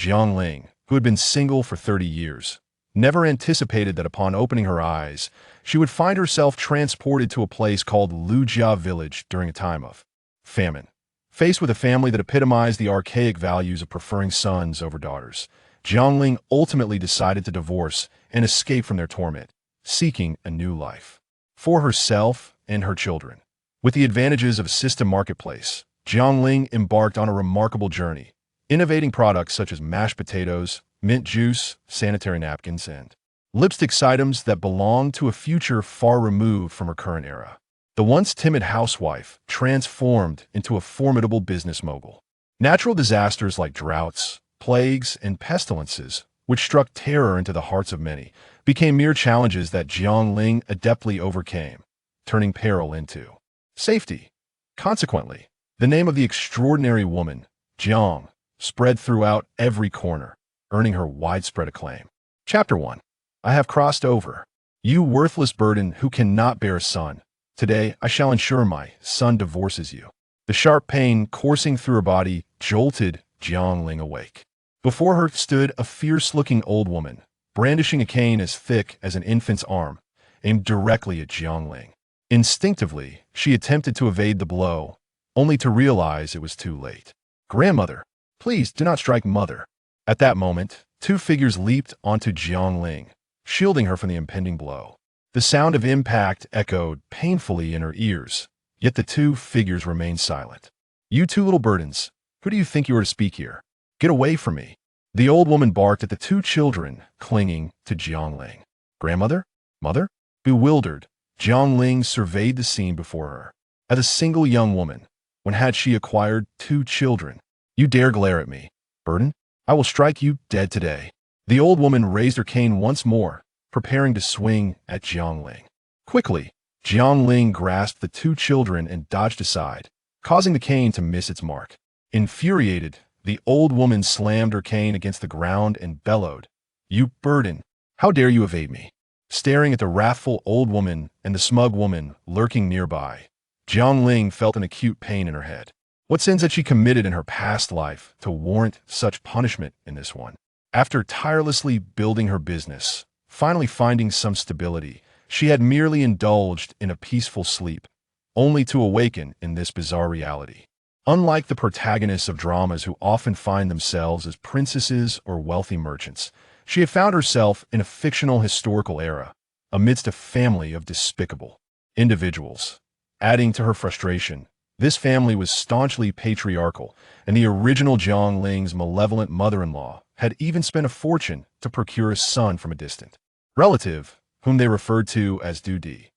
Jiang Ling, who had been single for 30 years, never anticipated that upon opening her eyes, she would find herself transported to a place called Lujia Village during a time of famine. Faced with a family that epitomized the archaic values of preferring sons over daughters, Jiang Ling ultimately decided to divorce and escape from their torment, seeking a new life for herself and her children. With the advantages of a system marketplace, Jiang Ling embarked on a remarkable journey, innovating products such as mashed potatoes, mint juice, sanitary napkins, and lipstick items that belonged to a future far removed from her current era. The once timid housewife transformed into a formidable business mogul. Natural disasters like droughts, plagues, and pestilences, which struck terror into the hearts of many, became mere challenges that Jiang Ling adeptly overcame, turning peril into safety. Consequently, the name of the extraordinary woman, Jiang, spread throughout every corner, earning her widespread acclaim. Chapter 1. I have crossed over. You worthless burden who cannot bear a son. Today I shall ensure my son divorces you. The sharp pain coursing through her body jolted Jiang Ling awake. Before her stood a fierce-looking old woman, brandishing a cane as thick as an infant's arm, aimed directly at Jiang Ling. Instinctively, she attempted to evade the blow, only to realize it was too late. Grandmother, please do not strike mother. At that moment, two figures leaped onto Jiang Ling, shielding her from the impending blow. The sound of impact echoed painfully in her ears, yet the two figures remained silent. You two little burdens, who do you think you are to speak here? Get away from me. The old woman barked at the two children clinging to Jiang Ling. Grandmother? Mother? Bewildered, Jiang Ling surveyed the scene before her. As a single young woman, when had she acquired two children? You dare glare at me, burden? I will strike you dead today. The old woman raised her cane once more, preparing to swing at Jiang Ling. Quickly, Jiang Ling grasped the two children and dodged aside, causing the cane to miss its mark. Infuriated, the old woman slammed her cane against the ground and bellowed, You burden! How dare you evade me? Staring at the wrathful old woman and the smug woman lurking nearby, Jiang Ling felt an acute pain in her head. What sins had she committed in her past life to warrant such punishment in this one? After tirelessly building her business, finally finding some stability, she had merely indulged in a peaceful sleep, only to awaken in this bizarre reality. Unlike the protagonists of dramas who often find themselves as princesses or wealthy merchants, she had found herself in a fictional historical era, amidst a family of despicable individuals. Adding to her frustration, this family was staunchly patriarchal, and the original Jiang Ling's malevolent mother-in-law had even spent a fortune to procure a son from a distant relative, whom they referred to as Dudi.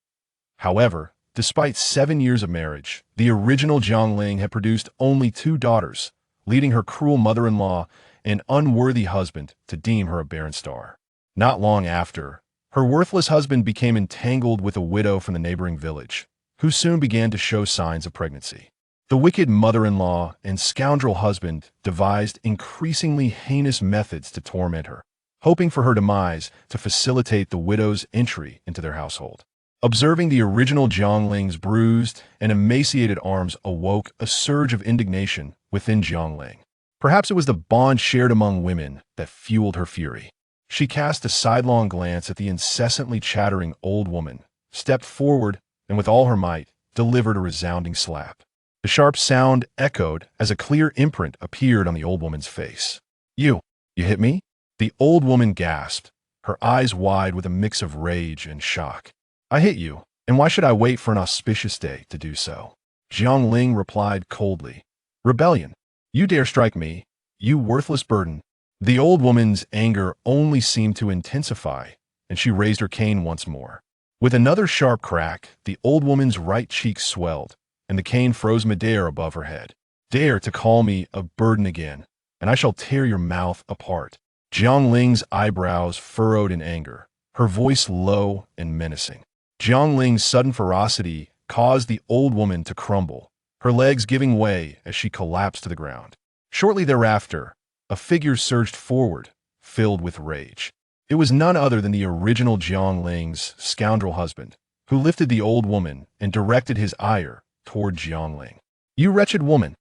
However, despite 7 years of marriage, the original Jiang Ling had produced only 2 daughters, leading her cruel mother-in-law and unworthy husband to deem her a barren star. Not long after, her worthless husband became entangled with a widow from the neighboring village, who soon began to show signs of pregnancy. The wicked mother-in-law and scoundrel husband devised increasingly heinous methods to torment her, hoping for her demise to facilitate the widow's entry into their household. Observing the original Jiang Ling's bruised and emaciated arms awoke a surge of indignation within Jiang Ling. Perhaps it was the bond shared among women that fueled her fury. She cast a sidelong glance at the incessantly chattering old woman, stepped forward, and with all her might, delivered a resounding slap. The sharp sound echoed as a clear imprint appeared on the old woman's face. You hit me? The old woman gasped, her eyes wide with a mix of rage and shock. I hit you, and why should I wait for an auspicious day to do so? Jiang Ling replied coldly. Rebellion. You dare strike me, you worthless burden. The old woman's anger only seemed to intensify, and she raised her cane once more. With another sharp crack, the old woman's right cheek swelled, and the cane froze midair above her head. Dare to call me a burden again, and I shall tear your mouth apart. Jiang Ling's eyebrows furrowed in anger, her voice low and menacing. Jiang Ling's sudden ferocity caused the old woman to crumble, her legs giving way as she collapsed to the ground. Shortly thereafter, a figure surged forward, filled with rage. It was none other than the original Jiang Ling's scoundrel husband, who lifted the old woman and directed his ire toward Jiang Ling. You wretched woman!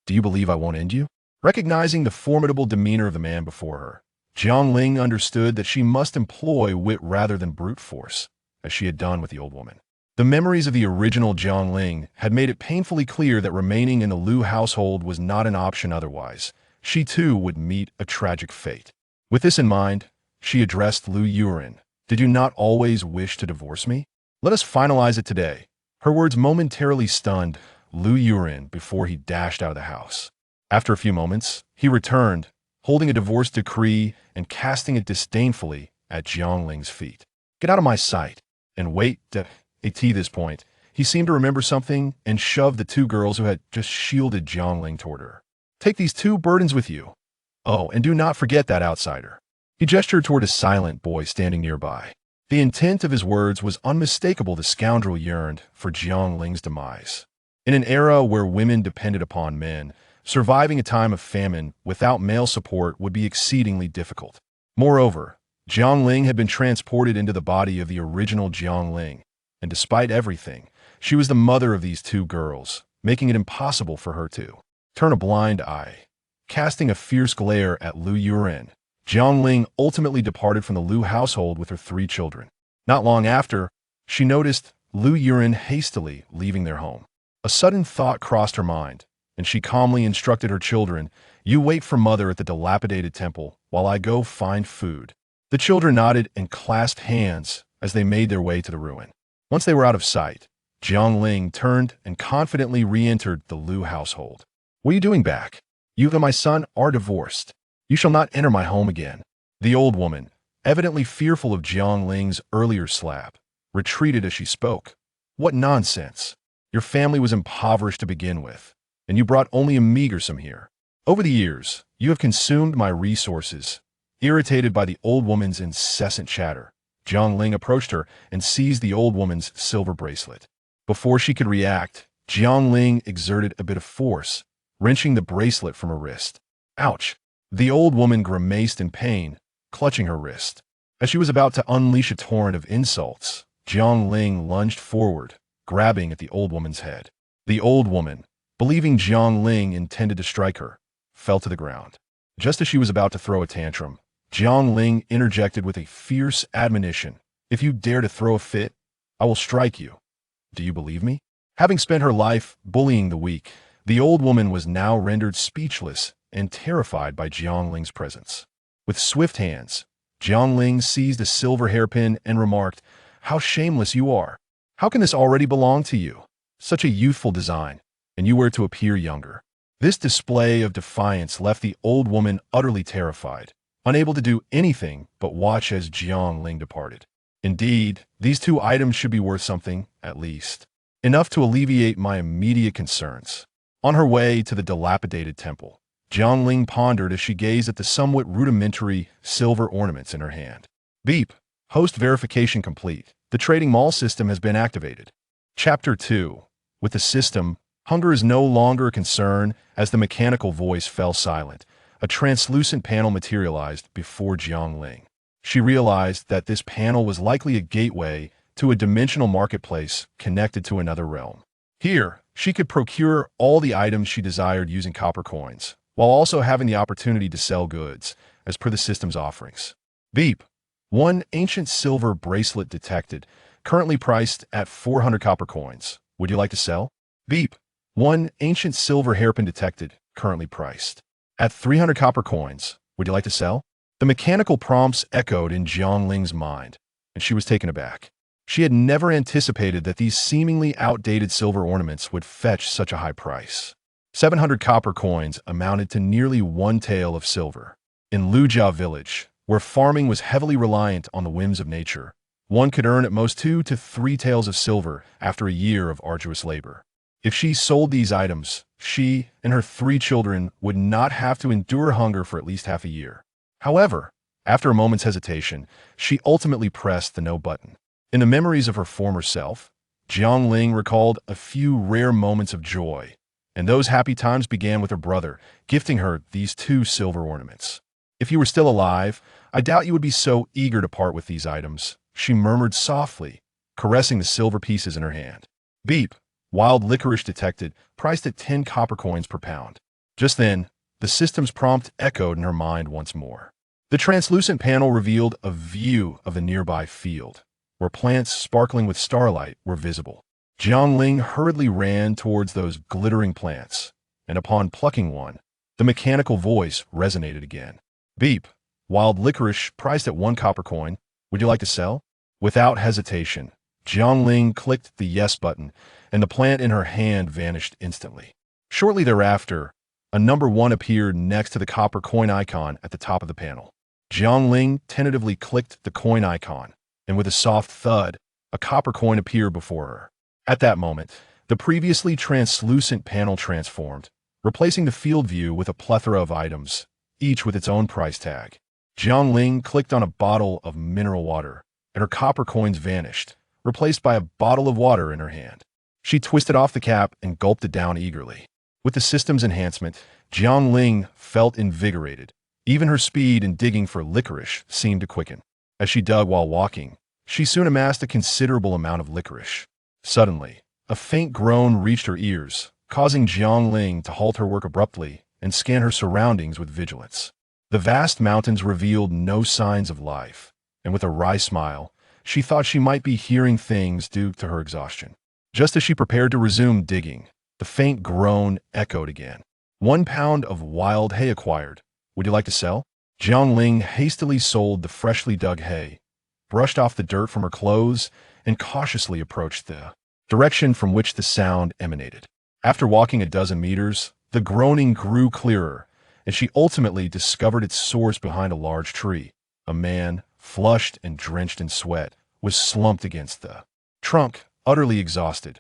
Do you believe I won't end you? Recognizing the formidable demeanor of the man before her, Jiang Ling understood that she must employ wit rather than brute force, as she had done with the old woman. The memories of the original Jiang Ling had made it painfully clear that remaining in the Liu household was not an option otherwise. She too would meet a tragic fate. With this in mind, she addressed Liu Yuren. "Did you not always wish to divorce me? Let us finalize it today." Her words momentarily stunned Liu Yuren before he dashed out of the house. After a few moments, he returned, holding a divorce decree and casting it disdainfully at Jiang Ling's feet. "Get out of my sight, and wait." At this point, he seemed to remember something and shoved the two girls who had just shielded Jiang Ling toward her. "Take these two burdens with you. Oh, and do not forget that outsider." He gestured toward a silent boy standing nearby. The intent of his words was unmistakable. The scoundrel yearned for Jiang Ling's demise. In an era where women depended upon men, surviving a time of famine without male support would be exceedingly difficult. Moreover, Jiang Ling had been transported into the body of the original Jiang Ling, and despite everything, she was the mother of these two girls, making it impossible for her to turn a blind eye. Casting a fierce glare at Liu Yuren, Jiang Ling ultimately departed from the Liu household with her three children. Not long after, she noticed Liu Yuren hastily leaving their home. A sudden thought crossed her mind, and she calmly instructed her children, "You wait for mother at the dilapidated temple while I go find food." The children nodded and clasped hands as they made their way to the ruin. Once they were out of sight, Jiang Ling turned and confidently re-entered the Liu household. "What are you doing back? You and my son are divorced. You shall not enter my home again." The old woman, evidently fearful of Jiang Ling's earlier slap, retreated as she spoke. "What nonsense! Your family was impoverished to begin with, and you brought only a meager sum here. Over the years, you have consumed my resources." Irritated by the old woman's incessant chatter, Jiang Ling approached her and seized the old woman's silver bracelet. Before she could react, Jiang Ling exerted a bit of force, wrenching the bracelet from her wrist. "Ouch!" The old woman grimaced in pain, clutching her wrist. As she was about to unleash a torrent of insults, Jiang Ling lunged forward, grabbing at the old woman's head. The old woman, believing Jiang Ling intended to strike her, fell to the ground. Just as she was about to throw a tantrum, Jiang Ling interjected with a fierce admonition. "If you dare to throw a fit, I will strike you. Do you believe me?" Having spent her life bullying the weak, the old woman was now rendered speechless and terrified by Jiang Ling's presence. With swift hands, Jiang Ling seized a silver hairpin and remarked, "How shameless you are! How can this already belong to you? Such a youthful design, and you were to appear younger." This display of defiance left the old woman utterly terrified, unable to do anything but watch as Jiang Ling departed. Indeed, these two items should be worth something, at least. Enough to alleviate my immediate concerns. On her way to the dilapidated temple, Jiang Ling pondered as she gazed at the somewhat rudimentary silver ornaments in her hand. Beep. Host verification complete. The trading mall system has been activated. Chapter 2. With the system, hunger is no longer a concern. As the mechanical voice fell silent, a translucent panel materialized before Jiang Ling. She realized that this panel was likely a gateway to a dimensional marketplace connected to another realm. Here, she could procure all the items she desired using copper coins, while also having the opportunity to sell goods, as per the system's offerings. Beep. One ancient silver bracelet detected, currently priced at 400 copper coins. Would you like to sell? Beep. One ancient silver hairpin detected, currently priced at 300 copper coins. Would you like to sell? The mechanical prompts echoed in Jiang Ling's mind, and she was taken aback. She had never anticipated that these seemingly outdated silver ornaments would fetch such a high price. 700 copper coins amounted to nearly one tael of silver. In Lujia village, where farming was heavily reliant on the whims of nature, one could earn at most 2 to 3 taels of silver after a year of arduous labor. If she sold these items, she and her 3 children would not have to endure hunger for at least half a year. However, after a moment's hesitation, she ultimately pressed the no button. In the memories of her former self, Jiang Ling recalled a few rare moments of joy, and those happy times began with her brother, gifting her these 2 silver ornaments. "If you were still alive, I doubt you would be so eager to part with these items," she murmured softly, caressing the silver pieces in her hand. Beep. Wild licorice detected, priced at 10 copper coins per pound. Just then, The system's prompt echoed in her mind once more. The translucent panel revealed a view of a nearby field, where plants sparkling with starlight were visible. Jiang Ling hurriedly ran towards those glittering plants, and upon plucking one, the mechanical voice resonated again. Beep. Wild licorice priced at 1 copper coin. Would you like to sell? Without hesitation, Jiang Ling clicked the yes button, and the plant in her hand vanished instantly. Shortly thereafter, a number 1 appeared next to the copper coin icon at the top of the panel. Jiang Ling tentatively clicked the coin icon, and with a soft thud, a copper coin appeared before her. At that moment, the previously translucent panel transformed, replacing the field view with a plethora of items, each with its own price tag. Jiang Ling clicked on a bottle of mineral water, and her copper coins vanished, replaced by a bottle of water in her hand. She twisted off the cap and gulped it down eagerly. With the system's enhancement, Jiang Ling felt invigorated. Even her speed in digging for licorice seemed to quicken. As she dug while walking, she soon amassed a considerable amount of licorice. Suddenly, a faint groan reached her ears, causing Jiang Ling to halt her work abruptly and scan her surroundings with vigilance. The vast mountains revealed no signs of life, and with a wry smile, she thought she might be hearing things due to her exhaustion. Just as she prepared to resume digging, the faint groan echoed again. 1 pound of wild hay acquired. Would you like to sell? Jiang Ling hastily sold the freshly dug hay, brushed off the dirt from her clothes, and cautiously approached the direction from which the sound emanated. After walking a dozen meters, the groaning grew clearer, and she ultimately discovered its source behind a large tree. A man, flushed and drenched in sweat, was slumped against the trunk, utterly exhausted.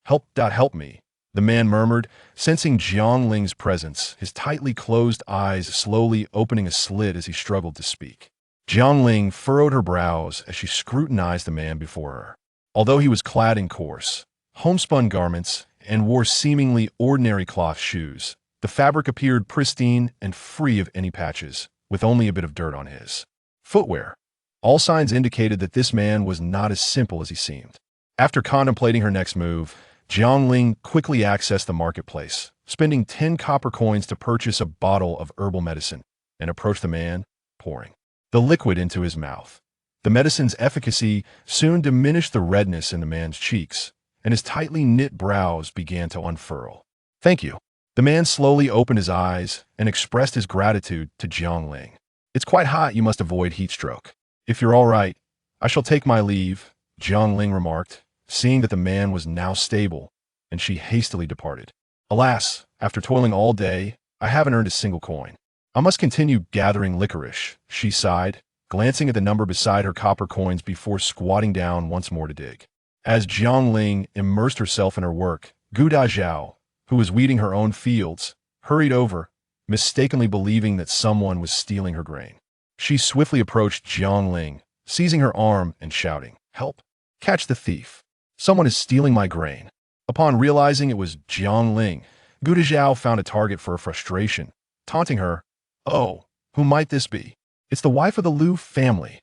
Help me, the man murmured, sensing Jiang Ling's presence, his tightly closed eyes slowly opening a slit as he struggled to speak. Jiang Ling furrowed her brows as she scrutinized the man before her. Although he was clad in coarse, homespun garments and wore seemingly ordinary cloth shoes, the fabric appeared pristine and free of any patches, with only a bit of dirt on his footwear. All signs indicated that this man was not as simple as he seemed. After contemplating her next move, Jiang Ling quickly accessed the marketplace, spending 10 copper coins to purchase a bottle of herbal medicine, and approached the man, pouring the liquid into his mouth. The medicine's efficacy soon diminished the redness in the man's cheeks, and his tightly knit brows began to unfurl. Thank you. The man slowly opened his eyes and expressed his gratitude to Jiang Ling. It's quite hot, you must avoid heat stroke. If you're all right, I shall take my leave, Jiang Ling remarked, seeing that the man was now stable, and she hastily departed. Alas, after toiling all day, I haven't earned a single coin. I must continue gathering licorice, she sighed, glancing at the number beside her copper coins before squatting down once more to dig. As Jiang Ling immersed herself in her work, Gu Dazhao, who was weeding her own fields, hurried over, mistakenly believing that someone was stealing her grain. She swiftly approached Jiang Ling, seizing her arm and shouting, "Help! Catch the thief! Someone is stealing my grain." Upon realizing it was Jiang Ling, Gu Dazhao found a target for her frustration, taunting her, "Oh, who might this be? It's the wife of the Liu family."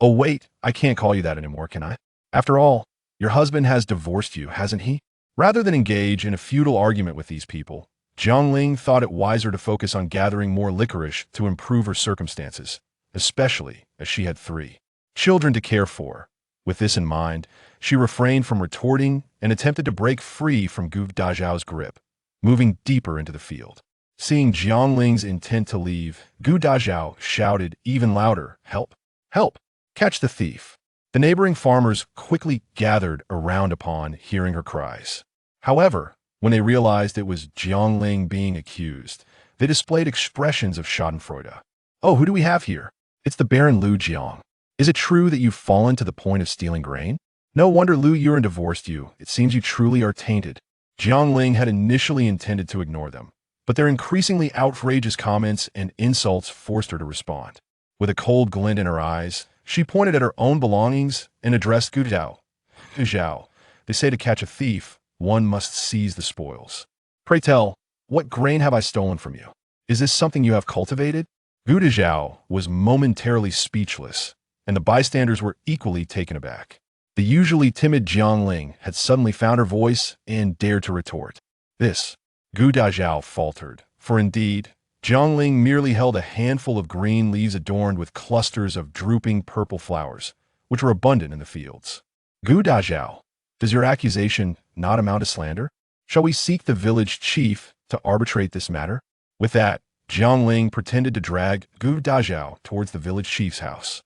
"Oh wait, I can't call you that anymore, can I? After all, your husband has divorced you, hasn't he?" Rather than engage in a futile argument with these people, Jiang Ling thought it wiser to focus on gathering more licorice to improve her circumstances, especially as she had 3 children to care for. With this in mind, she refrained from retorting and attempted to break free from Gu Dazhao's grip, moving deeper into the field. Seeing Jiang Ling's intent to leave, Gu Dazhao shouted even louder, "Help! Help! Catch the thief!" The neighboring farmers quickly gathered around upon hearing her cries. However, when they realized it was Jiang Ling being accused, they displayed expressions of schadenfreude. "Oh, who do we have here? It's the Baron Liu Jiang. Is it true that you've fallen to the point of stealing grain? No wonder Liu Yuan divorced you. It seems you truly are tainted." Jiang Ling had initially intended to ignore them, but their increasingly outrageous comments and insults forced her to respond. With a cold glint in her eyes, she pointed at her own belongings and addressed Gu Zhao. "Zhao, they say to catch a thief, one must seize the spoils. Pray tell, what grain have I stolen from you? Is this something you have cultivated?" Gu Zhao was momentarily speechless, and the bystanders were equally taken aback. The usually timid Jiang Ling had suddenly found her voice and dared to retort. "This," Gu Dazhao faltered, for indeed, Jiang Ling merely held a handful of green leaves adorned with clusters of drooping purple flowers, which were abundant in the fields. Gu Dazhao, does your accusation not amount to slander? Shall we seek the village chief to arbitrate this matter? With that, Jiang Ling pretended to drag Gu Dazhao towards the village chief's house.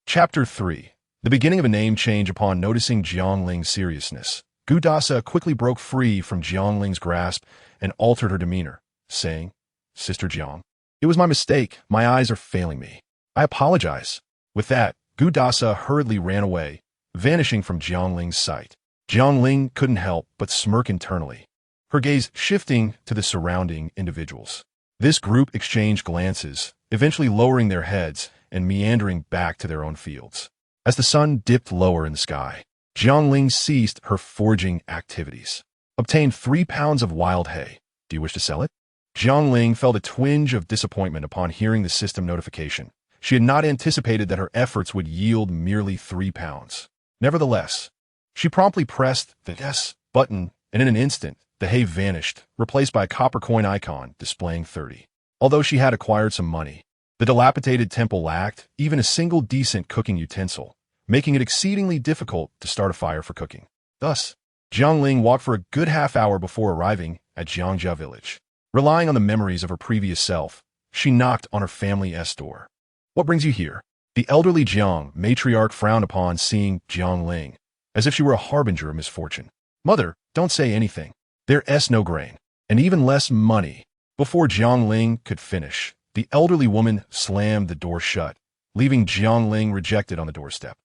Chapter 3. The beginning of a name change. Upon noticing Jiang Ling's seriousness, Gu Dasa quickly broke free from Jiang Ling's grasp and altered her demeanor, saying, Sister Jiang, it was my mistake. My eyes are failing me. I apologize. With that, Gu Dasa hurriedly ran away, vanishing from Jiang Ling's sight. Jiang Ling couldn't help but smirk internally, her gaze shifting to the surrounding individuals. This group exchanged glances, eventually lowering their heads and meandering back to their own fields. As the sun dipped lower in the sky, Jiang Ling ceased her foraging activities. Obtained 3 pounds of wild hay. Do you wish to sell it? Jiang Ling felt a twinge of disappointment upon hearing the system notification. She had not anticipated that her efforts would yield merely 3 pounds. Nevertheless, she promptly pressed the yes button, and in an instant, the hay vanished, replaced by a copper coin icon displaying 30. Although she had acquired some money, the dilapidated temple lacked even a single decent cooking utensil, making it exceedingly difficult to start a fire for cooking. Thus, Jiang Ling walked for a good half hour before arriving at Jiangjia village. Relying on the memories of her previous self, she knocked on her family's door. What brings you here? The elderly Jiang matriarch frowned upon seeing Jiang Ling, as if she were a harbinger of misfortune. Mother, don't say anything. There's no grain, and even less money. Before Jiang Ling could finish, the elderly woman slammed the door shut, leaving Jiang Ling rejected on the doorstep.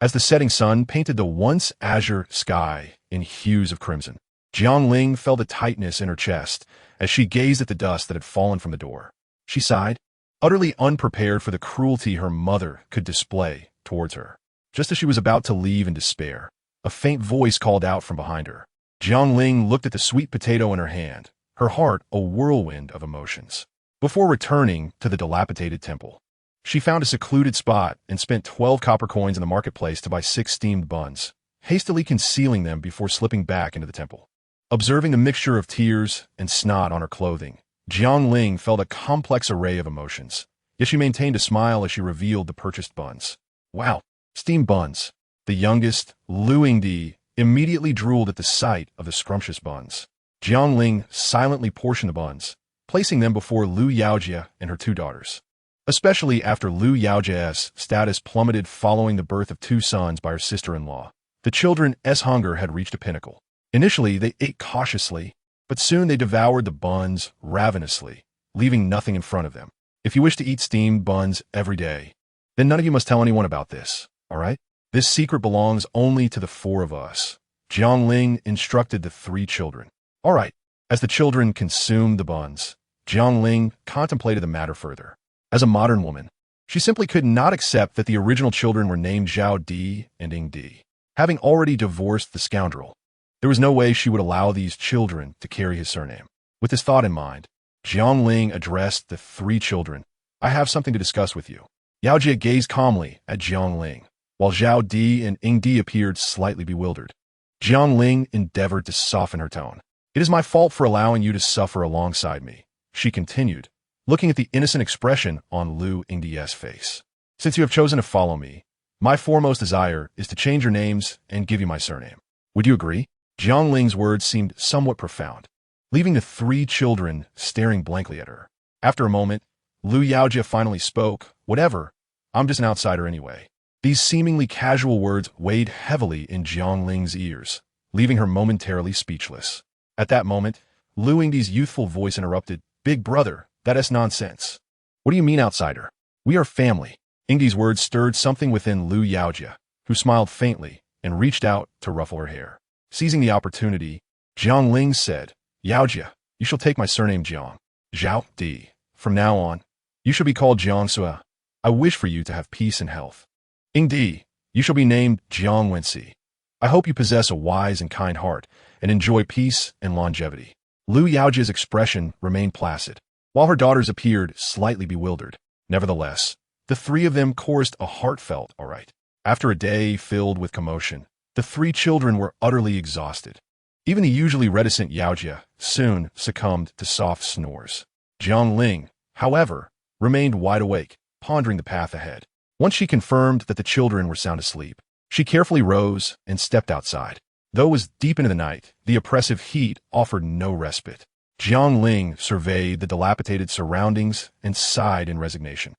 As the setting sun painted the once azure sky in hues of crimson, Jiang Ling felt a tightness in her chest as she gazed at the dust that had fallen from the door. She sighed, utterly unprepared for the cruelty her mother could display towards her. Just as she was about to leave in despair, a faint voice called out from behind her. Jiang Ling looked at the sweet potato in her hand, her heart a whirlwind of emotions. Before returning to the dilapidated temple, she found a secluded spot and spent 12 copper coins in the marketplace to buy 6 steamed buns, hastily concealing them before slipping back into the temple. Observing the mixture of tears and snot on her clothing, Jiang Ling felt a complex array of emotions, yet she maintained a smile as she revealed the purchased buns. Wow, steamed buns. The youngest, Lu Yingdi, immediately drooled at the sight of the scrumptious buns. Jiang Ling silently portioned the buns, placing them before Lu Yaojia and her 2 daughters. Especially after Lu Yaojia's status plummeted following the birth of 2 sons by her sister-in-law. The children's hunger had reached a pinnacle. Initially, they ate cautiously, but soon they devoured the buns ravenously, leaving nothing in front of them. If you wish to eat steamed buns every day, then none of you must tell anyone about this, all right? This secret belongs only to the 4 of us. Jiang Ling instructed the 3 children. All right. As the children consumed the buns, Jiang Ling contemplated the matter further. As a modern woman, she simply could not accept that the original children were named Zhao Di and Ying Di. Having already divorced the scoundrel, there was no way she would allow these children to carry his surname. With this thought in mind, Jiang Ling addressed the 3 children. I have something to discuss with you. Yaojia gazed calmly at Jiang Ling, while Zhao Di and Ying Di appeared slightly bewildered. Jiang Ling endeavored to soften her tone. It is my fault for allowing you to suffer alongside me, she continued, looking at the innocent expression on Lu Yingdi's face. Since you have chosen to follow me, my foremost desire is to change your names and give you my surname. Would you agree? Jiang Ling's words seemed somewhat profound, leaving the 3 children staring blankly at her. After a moment, Lu Yaojia finally spoke. Whatever, I'm just an outsider anyway. These seemingly casual words weighed heavily in Jiang Ling's ears, leaving her momentarily speechless. At that moment, Lu Yingdi's youthful voice interrupted. Big brother, that's nonsense. What do you mean, outsider? We are family. Yingdi's words stirred something within Lu Yaojia, who smiled faintly and reached out to ruffle her hair. Seizing the opportunity, Jiang Ling said, Yaojia, you shall take my surname Jiang. Zhao Di. From now on, you shall be called Jiang Sua. I wish for you to have peace and health. Ying Di, you shall be named Jiang Wenxi. I hope you possess a wise and kind heart and enjoy peace and longevity. Lu Yaojia's expression remained placid, while her daughters appeared slightly bewildered. Nevertheless, the 3 of them chorused a heartfelt all right. After a day filled with commotion, the 3 children were utterly exhausted. Even the usually reticent Yaojia soon succumbed to soft snores. Jiang Ling, however, remained wide awake, pondering the path ahead. Once she confirmed that the children were sound asleep, she carefully rose and stepped outside. Though it was deep into the night, the oppressive heat offered no respite. Jiang Ling surveyed the dilapidated surroundings and sighed in resignation.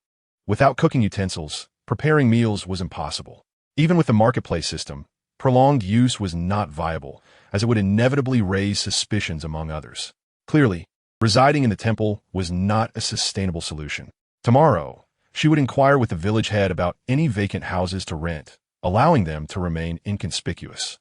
Without cooking utensils, preparing meals was impossible. Even with the marketplace system, prolonged use was not viable, as it would inevitably raise suspicions among others. Clearly, residing in the temple was not a sustainable solution. Tomorrow, she would inquire with the village head about any vacant houses to rent, allowing them to remain inconspicuous.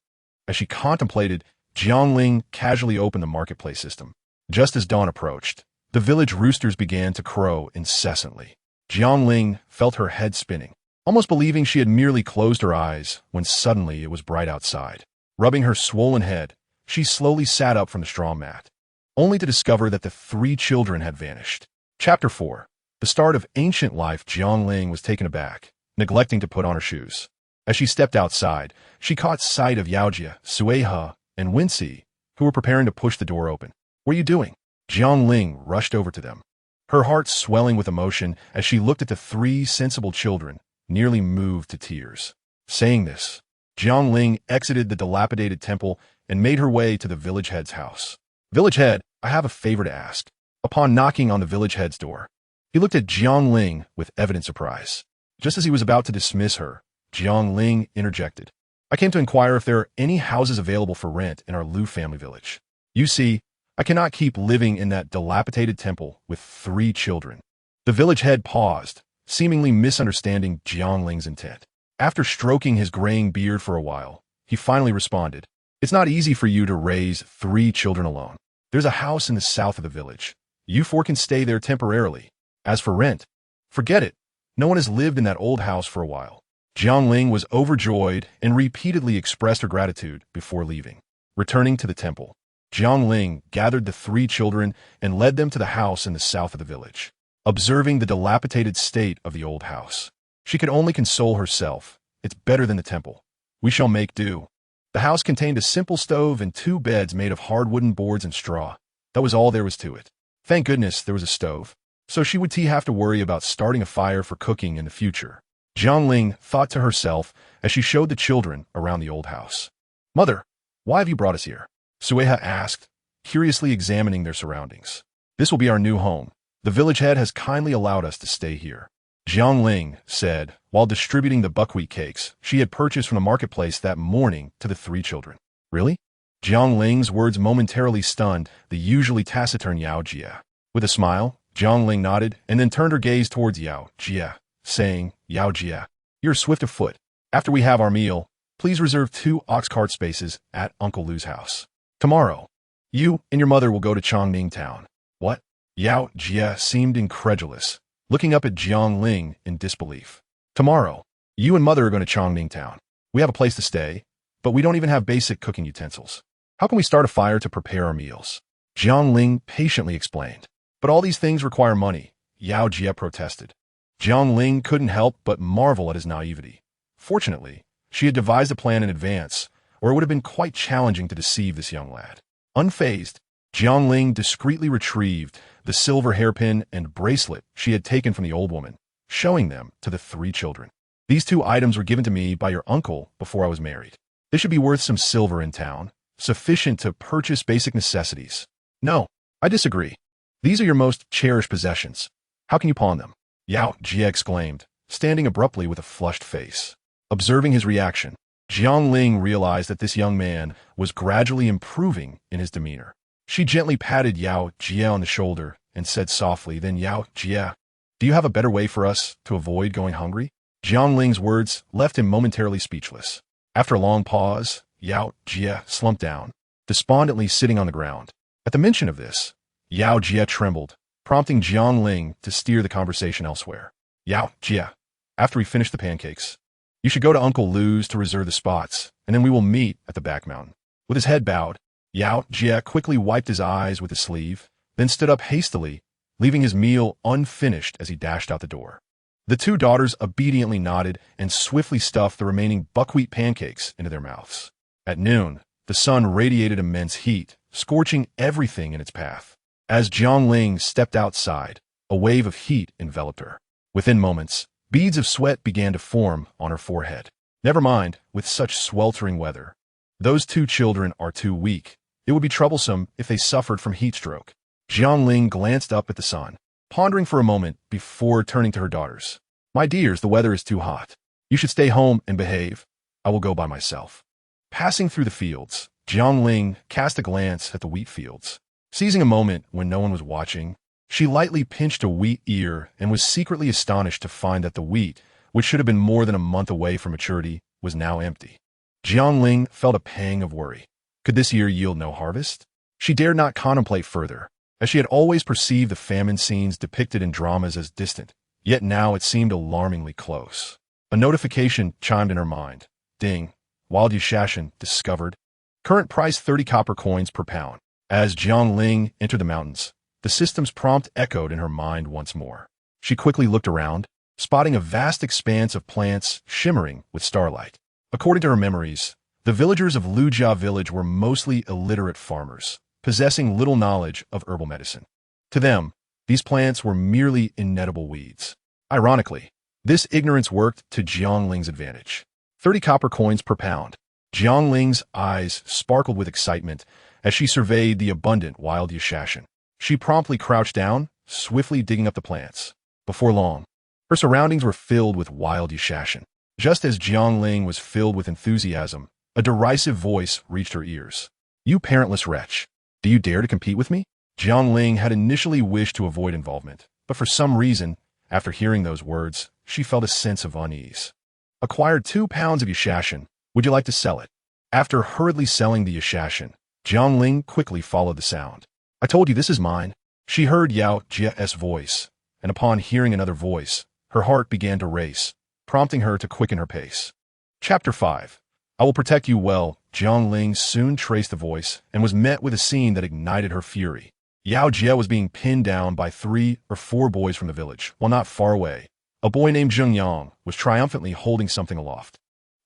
As she contemplated, Jiang Ling casually opened the marketplace system. Just as dawn approached, the village roosters began to crow incessantly. Jiang Ling felt her head spinning, almost believing she had merely closed her eyes when suddenly it was bright outside. Rubbing her swollen head, she slowly sat up from the straw mat, only to discover that the 3 children had vanished. Chapter 4. The start of ancient life. Jiang Ling was taken aback, neglecting to put on her shoes. As she stepped outside, she caught sight of Yaojia, Sueha, and Wincy, who were preparing to push the door open. "What are you doing?" Jiang Ling rushed over to them, her heart swelling with emotion as she looked at the 3 sensible children, nearly moved to tears. Saying this, Jiang Ling exited the dilapidated temple and made her way to the village head's house. "Village head, I have a favor to ask." Upon knocking on the village head's door, he looked at Jiang Ling with evident surprise. Just as he was about to dismiss her, Jiang Ling interjected. "I came to inquire if there are any houses available for rent in our Lu family village. You see, I cannot keep living in that dilapidated temple with 3 children." The village head paused, seemingly misunderstanding Jiang Ling's intent. After stroking his graying beard for a while, he finally responded, "It's not easy for you to raise 3 children alone. There's a house in the south of the village. You 4 can stay there temporarily. As for rent, forget it. No one has lived in that old house for a while." Jiang Ling was overjoyed and repeatedly expressed her gratitude before leaving. Returning to the temple, Jiang Ling gathered the 3 children and led them to the house in the south of the village. Observing the dilapidated state of the old house, she could only console herself. "It's better than the temple. We shall make do." The house contained a simple stove and 2 beds made of hard wooden boards and straw. That was all there was to it. Thank goodness there was a stove, so she would have to worry about starting a fire for cooking in the future. Jiang Ling thought to herself as she showed the children around the old house. "Mother, why have you brought us here?" Sueha asked, curiously examining their surroundings. "This will be our new home. The village head has kindly allowed us to stay here," Jiang Ling said, while distributing the buckwheat cakes she had purchased from the marketplace that morning to the 3 children. "Really?" Jiang Ling's words momentarily stunned the usually taciturn Yao Jia. With a smile, Jiang Ling nodded and then turned her gaze towards Yao Jia, saying, "Yao Jia, you're swift of foot. After we have our meal, please reserve 2 ox cart spaces at Uncle Lu's house. Tomorrow, you and your mother will go to Chongning town." "What?" Yao Jia seemed incredulous, looking up at Jiang Ling in disbelief. "Tomorrow, you and mother are going to Chongning town. We have a place to stay, but we don't even have basic cooking utensils. How can we start a fire to prepare our meals?" Jiang Ling patiently explained. "But all these things require money," Yao Jia protested. Jiang Ling couldn't help but marvel at his naivety. Fortunately, she had devised a plan in advance, or it would have been quite challenging to deceive this young lad. Unfazed, Jiang Ling discreetly retrieved the silver hairpin and bracelet she had taken from the old woman, showing them to the 3 children. "These 2 items were given to me by your uncle before I was married. They should be worth some silver in town, sufficient to purchase basic necessities." "No, I disagree. These are your most cherished possessions. How can you pawn them?" Yao Jia exclaimed, standing abruptly with a flushed face. Observing his reaction, Jiang Ling realized that this young man was gradually improving in his demeanor. She gently patted Yao Jia on the shoulder and said softly, "Then Yao Jia, do you have a better way for us to avoid going hungry?" Jiang Ling's words left him momentarily speechless. After a long pause, Yao Jia slumped down, despondently sitting on the ground. At the mention of this, Yao Jia trembled, prompting Jiang Ling to steer the conversation elsewhere. "Yao Jia, after we finish the pancakes, you should go to Uncle Lu's to reserve the spots, and then we will meet at the back mountain." With his head bowed, Yao Jia quickly wiped his eyes with his sleeve, then stood up hastily, leaving his meal unfinished as he dashed out the door. The 2 daughters obediently nodded and swiftly stuffed the remaining buckwheat pancakes into their mouths. At noon, the sun radiated immense heat, scorching everything in its path. As Jiang Ling stepped outside, A wave of heat enveloped her. Within moments, beads of sweat began to form on her forehead. Never mind, with such sweltering weather. Those two children are too weak. It would be troublesome if they suffered from heat stroke. Jiang Ling glanced up at the sun, pondering for a moment before turning to her daughters. My dears, the weather is too hot. You should stay home and behave. I will go by myself. Passing through the fields, Jiang Ling cast a glance at the wheat fields. Seizing a moment when no one was watching, she lightly pinched a wheat ear and was secretly astonished to find that the wheat, which should have been more than a month away from maturity, was now empty. Jiang Ling felt a pang of worry. Could this year yield no harvest? She dared not contemplate further, as she had always perceived the famine scenes depicted in dramas as distant, yet now it seemed alarmingly close. A notification chimed in her mind. Ding. Wild Yushashan discovered. Current price 30 copper coins per pound. As Jiang Ling entered the mountains, the system's prompt echoed in her mind once more. She quickly looked around, spotting a vast expanse of plants shimmering with starlight. According to her memories, the villagers of Lujia village were mostly illiterate farmers, possessing little knowledge of herbal medicine. To them, these plants were merely inedible weeds. Ironically, this ignorance worked to Jiang Ling's advantage. 30 copper coins per pound. Jiang Ling's eyes sparkled with excitement as she surveyed the abundant wild yushashan. She promptly crouched down, swiftly digging up the plants. Before long, her surroundings were filled with wild yushashan. Just as Jiang Ling was filled with enthusiasm, a derisive voice reached her ears. You parentless wretch, do you dare to compete with me? Jiang Ling had initially wished to avoid involvement, but for some reason, after hearing those words, she felt a sense of unease. Acquired 2 pounds of yushashan. Would you like to sell it? After hurriedly selling the yushashan, Jiang Ling quickly followed the sound. I told you this is mine. She heard Yao Jie's voice, and upon hearing another voice, her heart began to race, prompting her to quicken her pace. Chapter 5. I will protect you well. Jiang Ling soon traced the voice and was met with a scene that ignited her fury. Yao Jie was being pinned down by 3 or 4 boys from the village, while not far away. A boy named Zheng Yang was triumphantly holding something aloft.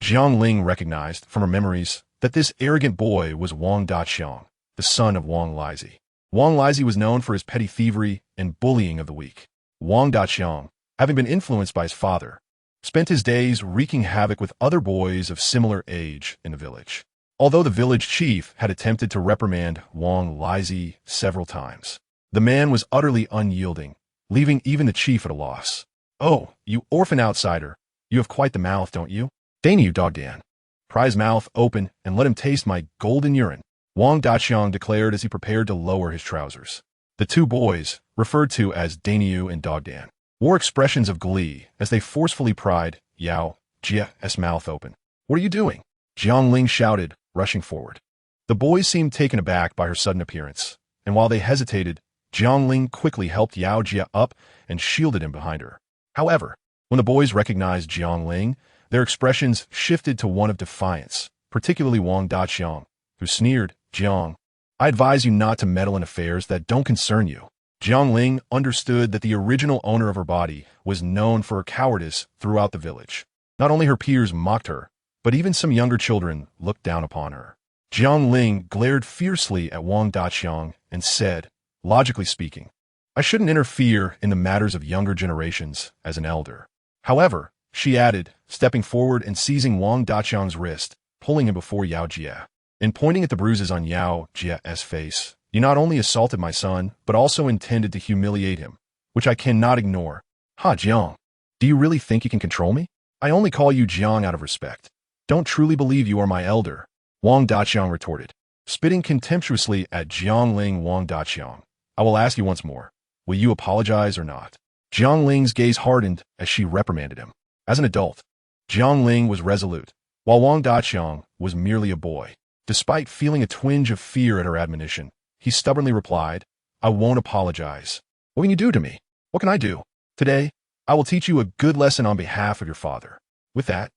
Jiang Ling recognized, from her memories, that this arrogant boy was Wang Daqiang, the son of Wang Lizi. Wang Lizi was known for his petty thievery and bullying of the weak. Wang Daqiang, having been influenced by his father, spent his days wreaking havoc with other boys of similar age in the village. Although the village chief had attempted to reprimand Wang Lizi several times, the man was utterly unyielding, leaving even the chief at a loss. Oh, you orphan outsider, you have quite the mouth, don't you? Dana, you dog Dan. Pry his mouth open and let him taste my golden urine, Wang Daqiang declared as he prepared to lower his trousers. The 2 boys, referred to as Daniu and Dog Dan, wore expressions of glee as they forcefully pried Yao Jie's mouth open. What are you doing? Jiang Ling shouted, rushing forward. The boys seemed taken aback by her sudden appearance, and while they hesitated, Jiang Ling quickly helped Yao Jie up and shielded him behind her. However, when the boys recognized Jiang Ling, their expressions shifted to one of defiance, particularly Wang Daqiang, who sneered, Jiang, I advise you not to meddle in affairs that don't concern you. Jiang Ling understood that the original owner of her body was known for her cowardice throughout the village. Not only her peers mocked her, but even some younger children looked down upon her. Jiang Ling glared fiercely at Wang Daqiang and said, logically speaking, I shouldn't interfere in the matters of younger generations as an elder. However, she added, stepping forward and seizing Wang Daqiang's wrist, pulling him before Yao Jie. In pointing at the bruises on Yao Jie's face, you not only assaulted my son, but also intended to humiliate him, which I cannot ignore. Ha, Jiang, do you really think you can control me? I only call you Jiang out of respect. Don't truly believe you are my elder, Wang Daqiang retorted, spitting contemptuously at Jiang Ling. Wang Daqiang, I will ask you once more. Will you apologize or not? Jiang Ling's gaze hardened as she reprimanded him. As an adult, Jiang Ling was resolute, while Wang Daqiang was merely a boy. Despite feeling a twinge of fear at her admonition, he stubbornly replied, I won't apologize. What can you do to me? What can I do? Today, I will teach you a good lesson on behalf of your father. With that,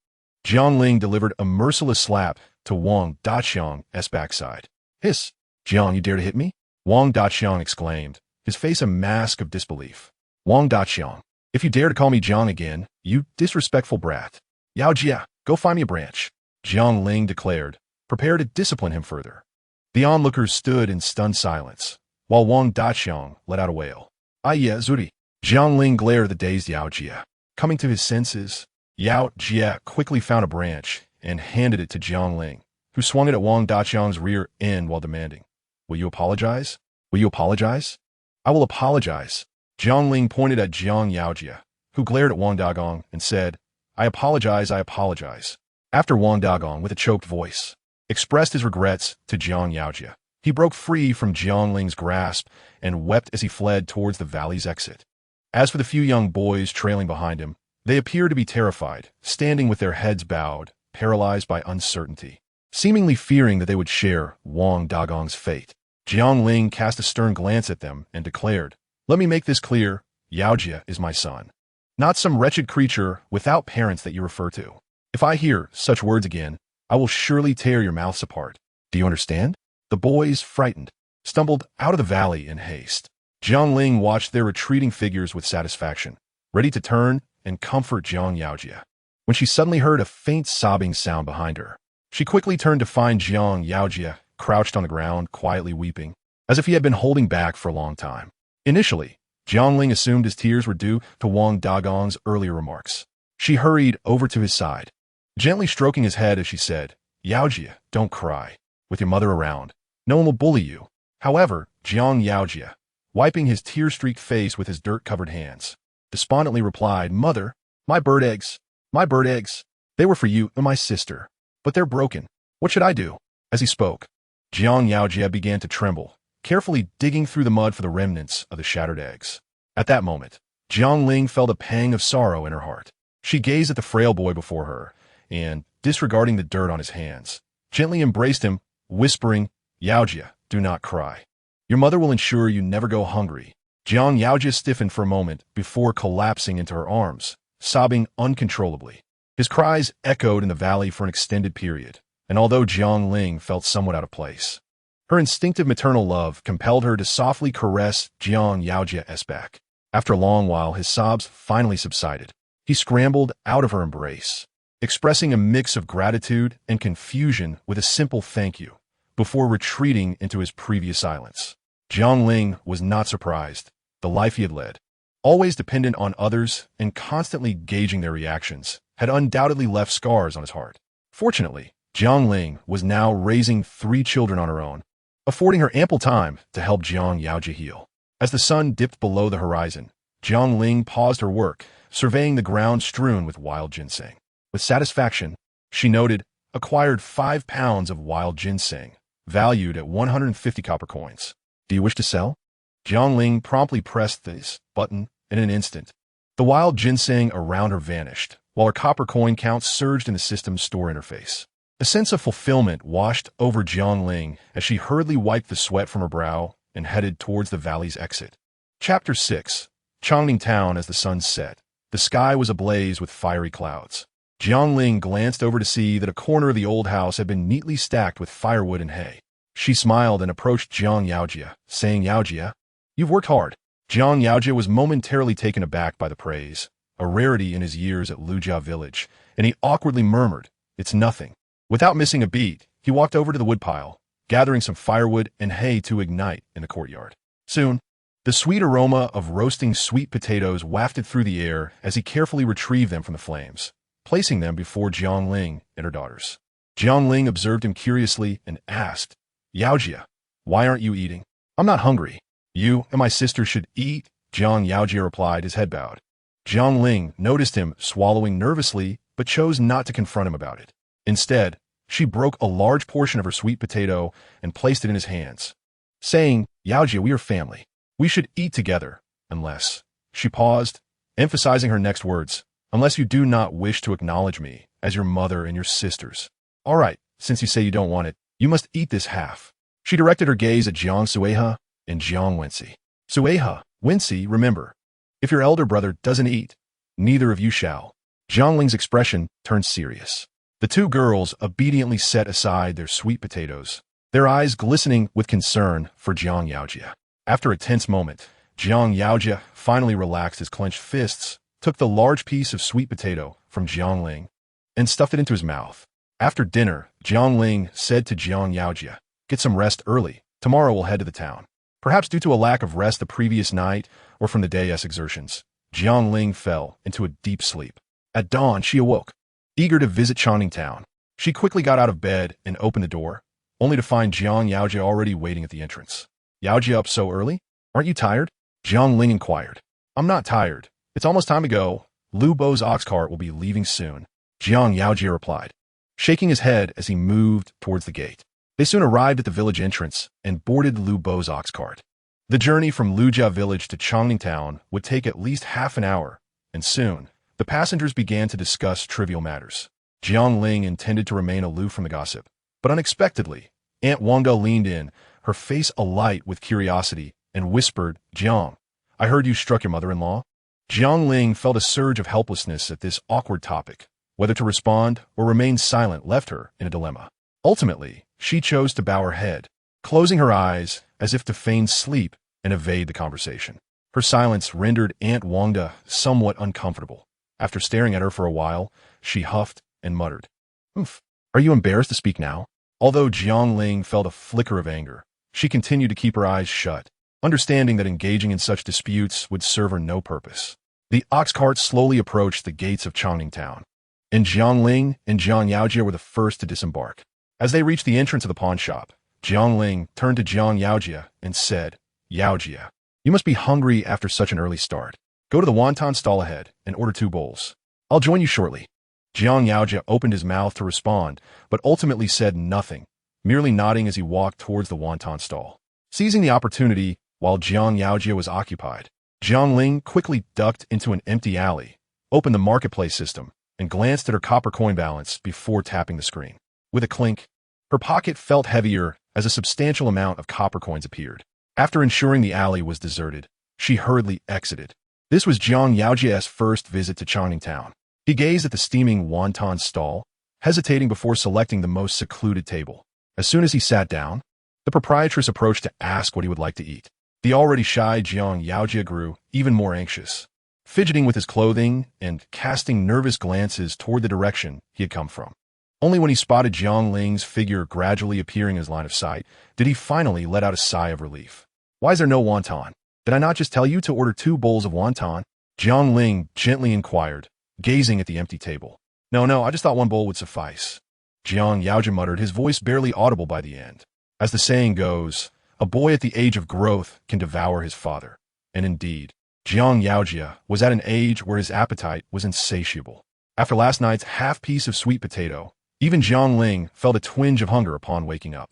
Jiang Ling delivered a merciless slap to Wang Daqiang's backside. Hiss! Jiang, you dare to hit me? Wang Daqiang exclaimed, his face a mask of disbelief. Wang Daqiang, if you dare to call me Jiang again, you disrespectful brat. Yao Jie, go find me a branch, Jiang Ling declared, prepared to discipline him further. The onlookers stood in stunned silence, while Wang Daqiang let out a wail. Aye, Zuri. Jiang Ling glared at the dazed Yao Jia. Coming to his senses, Yao Jia quickly found a branch and handed it to Jiang Ling, who swung it at Wang Daqiang's rear end while demanding, "Will you apologize? Will you apologize?" "I will apologize." Jiang Ling pointed at Jiang Yaojia, who glared at Wang Dagong and said, "I apologize, I apologize." After Wang Dagong, with a choked voice, expressed his regrets to Jiang Yaojia, he broke free from Jiang Ling's grasp and wept as he fled towards the valley's exit. As for the few young boys trailing behind him, they appeared to be terrified, standing with their heads bowed, paralyzed by uncertainty, seemingly fearing that they would share Wang Dagong's fate. Jiang Ling cast a stern glance at them and declared, "Let me make this clear, Yaojia is my son, not some wretched creature without parents that you refer to. If I hear such words again, I will surely tear your mouths apart. Do you understand?" The boys, frightened, stumbled out of the valley in haste. Jiang Ling watched their retreating figures with satisfaction, ready to turn and comfort Jiang Yaojia, when she suddenly heard a faint sobbing sound behind her. She quickly turned to find Jiang Yaojia crouched on the ground, quietly weeping, as if he had been holding back for a long time. Initially, Jiang Ling assumed his tears were due to Wang Dagong's earlier remarks. She hurried over to his side, gently stroking his head as she said, "Yaojia, don't cry. With your mother around, no one will bully you." However, Jiang Yaojia, wiping his tear-streaked face with his dirt-covered hands, despondently replied, "Mother, my bird eggs, they were for you and my sister, but they're broken. What should I do?" As he spoke, Jiang Yaojia began to tremble, carefully digging through the mud for the remnants of the shattered eggs. At that moment, Jiang Ling felt a pang of sorrow in her heart. She gazed at the frail boy before her, and, disregarding the dirt on his hands, gently embraced him, whispering, "Yaojia, do not cry. Your mother will ensure you never go hungry." Jiang Yaojia stiffened for a moment before collapsing into her arms, sobbing uncontrollably. His cries echoed in the valley for an extended period, and although Jiang Ling felt somewhat out of place, her instinctive maternal love compelled her to softly caress Jiang Yaojia's back. After a long while, his sobs finally subsided. He scrambled out of her embrace, expressing a mix of gratitude and confusion with a simple thank you, before retreating into his previous silence. Jiang Ling was not surprised. The life he had led, always dependent on others and constantly gauging their reactions, had undoubtedly left scars on his heart. Fortunately, Jiang Ling was now raising 3 children on her own, affording her ample time to help Jiang Yaojia heal. As the sun dipped below the horizon, Jiang Ling paused her work, surveying the ground strewn with wild ginseng. With satisfaction, she noted, acquired 5 pounds of wild ginseng, valued at 150 copper coins. "Do you wish to sell?" Jiang Ling promptly pressed this button in an instant. The wild ginseng around her vanished, while her copper coin count surged in the system's store interface. A sense of fulfillment washed over Jiang Ling as she hurriedly wiped the sweat from her brow and headed towards the valley's exit. Chapter 6. Changning Town. As the sun set, the sky was ablaze with fiery clouds. Jiang Ling glanced over to see that a corner of the old house had been neatly stacked with firewood and hay. She smiled and approached Jiang Yaojia, saying, "Yaojia, you've worked hard." Jiang Yaojia was momentarily taken aback by the praise, a rarity in his years at Lujia village, and he awkwardly murmured, "It's nothing." Without missing a beat, he walked over to the woodpile, gathering some firewood and hay to ignite in the courtyard. Soon, the sweet aroma of roasting sweet potatoes wafted through the air as he carefully retrieved them from the flames, placing them before Jiang Ling and her daughters. Jiang Ling observed him curiously and asked, "Yaojia, why aren't you eating?" "I'm not hungry. You and my sister should eat," Jiang Yaojia replied, his head bowed. Jiang Ling noticed him swallowing nervously, but chose not to confront him about it. Instead, she broke a large portion of her sweet potato and placed it in his hands, saying, "Yaojia, we are family. We should eat together, unless—" She paused, emphasizing her next words, "unless you do not wish to acknowledge me as your mother and your sisters. All right, since you say you don't want it, you must eat this half." She directed her gaze at Jiang Sueha and Jiang Wensi. "Sueha, Wensi, remember, if your elder brother doesn't eat, neither of you shall." Jiang Ling's expression turned serious. The 2 girls obediently set aside their sweet potatoes, their eyes glistening with concern for Jiang Yaojia. After a tense moment, Jiang Yaojia finally relaxed his clenched fists, took the large piece of sweet potato from Jiang Ling, and stuffed it into his mouth. After dinner, Jiang Ling said to Jiang Yaojia, "Get some rest early. Tomorrow we'll head to the town." Perhaps due to a lack of rest the previous night, or from the day's exertions, Jiang Ling fell into a deep sleep. At dawn, she awoke, eager to visit Changning Town. She quickly got out of bed and opened the door, only to find Jiang Yaojia already waiting at the entrance. "Yaojia, up so early? Aren't you tired?" Jiang Ling inquired. "I'm not tired. It's almost time to go. Lu Bo's ox cart will be leaving soon," Jiang Yaojia replied, shaking his head as he moved towards the gate. They soon arrived at the village entrance and boarded Lu Bo's ox cart. The journey from Lujia village to Changning Town would take at least half an hour, and soon, the passengers began to discuss trivial matters. Jiang Ling intended to remain aloof from the gossip, but unexpectedly, Aunt Wanga leaned in, her face alight with curiosity, and whispered, "Jiang, I heard you struck your mother-in-law." Jiang Ling felt a surge of helplessness at this awkward topic. Whether to respond or remain silent left her in a dilemma. Ultimately, she chose to bow her head, closing her eyes as if to feign sleep and evade the conversation. Her silence rendered Aunt Wanga somewhat uncomfortable. After staring at her for a while, she huffed and muttered, "Oof, are you embarrassed to speak now?" Although Jiang Ling felt a flicker of anger, she continued to keep her eyes shut, understanding that engaging in such disputes would serve her no purpose. The ox cart slowly approached the gates of Changning Town, and Jiang Ling and Jiang Yaojia were the first to disembark. As they reached the entrance of the pawn shop, Jiang Ling turned to Jiang Yaojia and said, "Yaojia, you must be hungry after such an early start. Go to the wonton stall ahead and order 2 bowls. I'll join you shortly." Jiang Yaojia opened his mouth to respond, but ultimately said nothing, merely nodding as he walked towards the wonton stall. Seizing the opportunity while Jiang Yaojia was occupied, Jiang Ling quickly ducked into an empty alley, opened the marketplace system, and glanced at her copper coin balance before tapping the screen. With a clink, her pocket felt heavier as a substantial amount of copper coins appeared. After ensuring the alley was deserted, she hurriedly exited. This was Jiang Yaojia's first visit to Changning Town. He gazed at the steaming wonton stall, hesitating before selecting the most secluded table. As soon as he sat down, the proprietress approached to ask what he would like to eat. The already shy Jiang Yaojia grew even more anxious, fidgeting with his clothing and casting nervous glances toward the direction he had come from. Only when he spotted Jiang Ling's figure gradually appearing in his line of sight did he finally let out a sigh of relief. "Why is there no wonton? Did I not just tell you to order 2 bowls of wonton?" Jiang Ling gently inquired, gazing at the empty table. No, I just thought 1 bowl would suffice," Jiang Yaojia muttered, his voice barely audible by the end. As the saying goes, a boy at the age of growth can devour his father. And indeed, Jiang Yaojia was at an age where his appetite was insatiable. After last night's half-piece of sweet potato, even Jiang Ling felt a twinge of hunger upon waking up.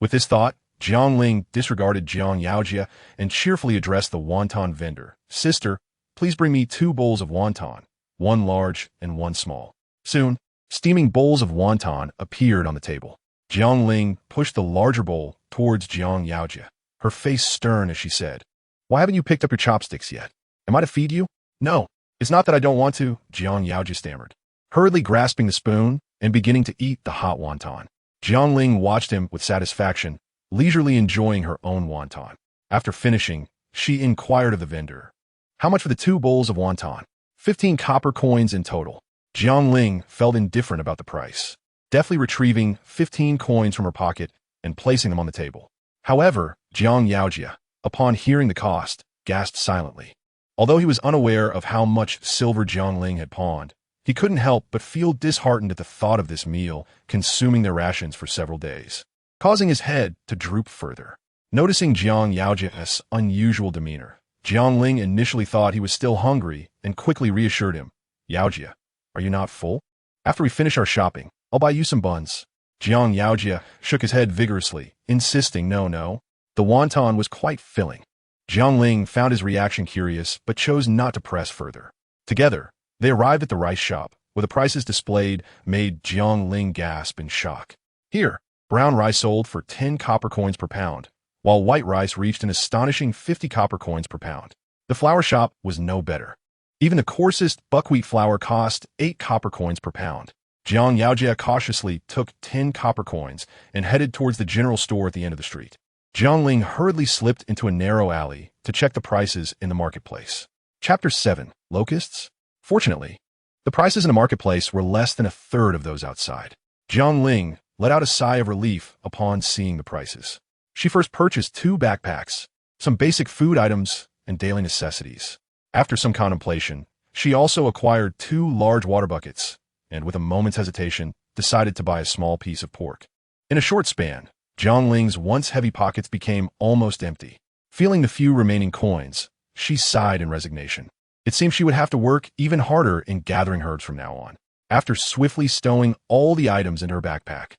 With this thought, Jiang Ling disregarded Jiang Yaojia and cheerfully addressed the wonton vendor. "Sister, please bring me 2 bowls of wonton, 1 large and 1 small." Soon, steaming bowls of wonton appeared on the table. Jiang Ling pushed the larger bowl towards Jiang Yaojia, her face stern as she said, "Why haven't you picked up your chopsticks yet? Am I to feed you?" "No, it's not that I don't want to," Jiang Yaojia stammered, hurriedly grasping the spoon and beginning to eat the hot wonton. Jiang Ling watched him with satisfaction, leisurely enjoying her own wonton. After finishing, she inquired of the vendor, "How much for the 2 bowls of wonton?" 15 copper coins in total. Jiang Ling felt indifferent about the price, deftly retrieving 15 coins from her pocket and placing them on the table. However, Jiang Yaojia, upon hearing the cost, gasped silently. Although he was unaware of how much silver Jiang Ling had pawned, he couldn't help but feel disheartened at the thought of this meal consuming their rations for several days, causing his head to droop further. Noticing Jiang Yaojia's unusual demeanor, Jiang Ling initially thought he was still hungry and quickly reassured him, "Yaojia, are you not full? After we finish our shopping, I'll buy you some buns." Jiang Yaojia shook his head vigorously, insisting no. The wonton was quite filling. Jiang Ling found his reaction curious, but chose not to press further. Together, they arrived at the rice shop, where the prices displayed made Jiang Ling gasp in shock. Here, brown rice sold for 10 copper coins per pound, while white rice reached an astonishing 50 copper coins per pound. The flour shop was no better. Even the coarsest buckwheat flour cost 8 copper coins per pound. Jiang Yaojia cautiously took 10 copper coins and headed towards the general store at the end of the street. Jiang Ling hurriedly slipped into a narrow alley to check the prices in the marketplace. Chapter 7. Locusts? Fortunately, the prices in the marketplace were less than a third of those outside. Jiang Ling let out a sigh of relief upon seeing the prices. She first purchased 2 backpacks, some basic food items, and daily necessities. After some contemplation, she also acquired 2 large water buckets, and with a moment's hesitation, decided to buy a small piece of pork. In a short span, Jiang Ling's once heavy pockets became almost empty. Feeling the few remaining coins, she sighed in resignation. It seemed she would have to work even harder in gathering herbs from now on. After swiftly stowing all the items into her backpack,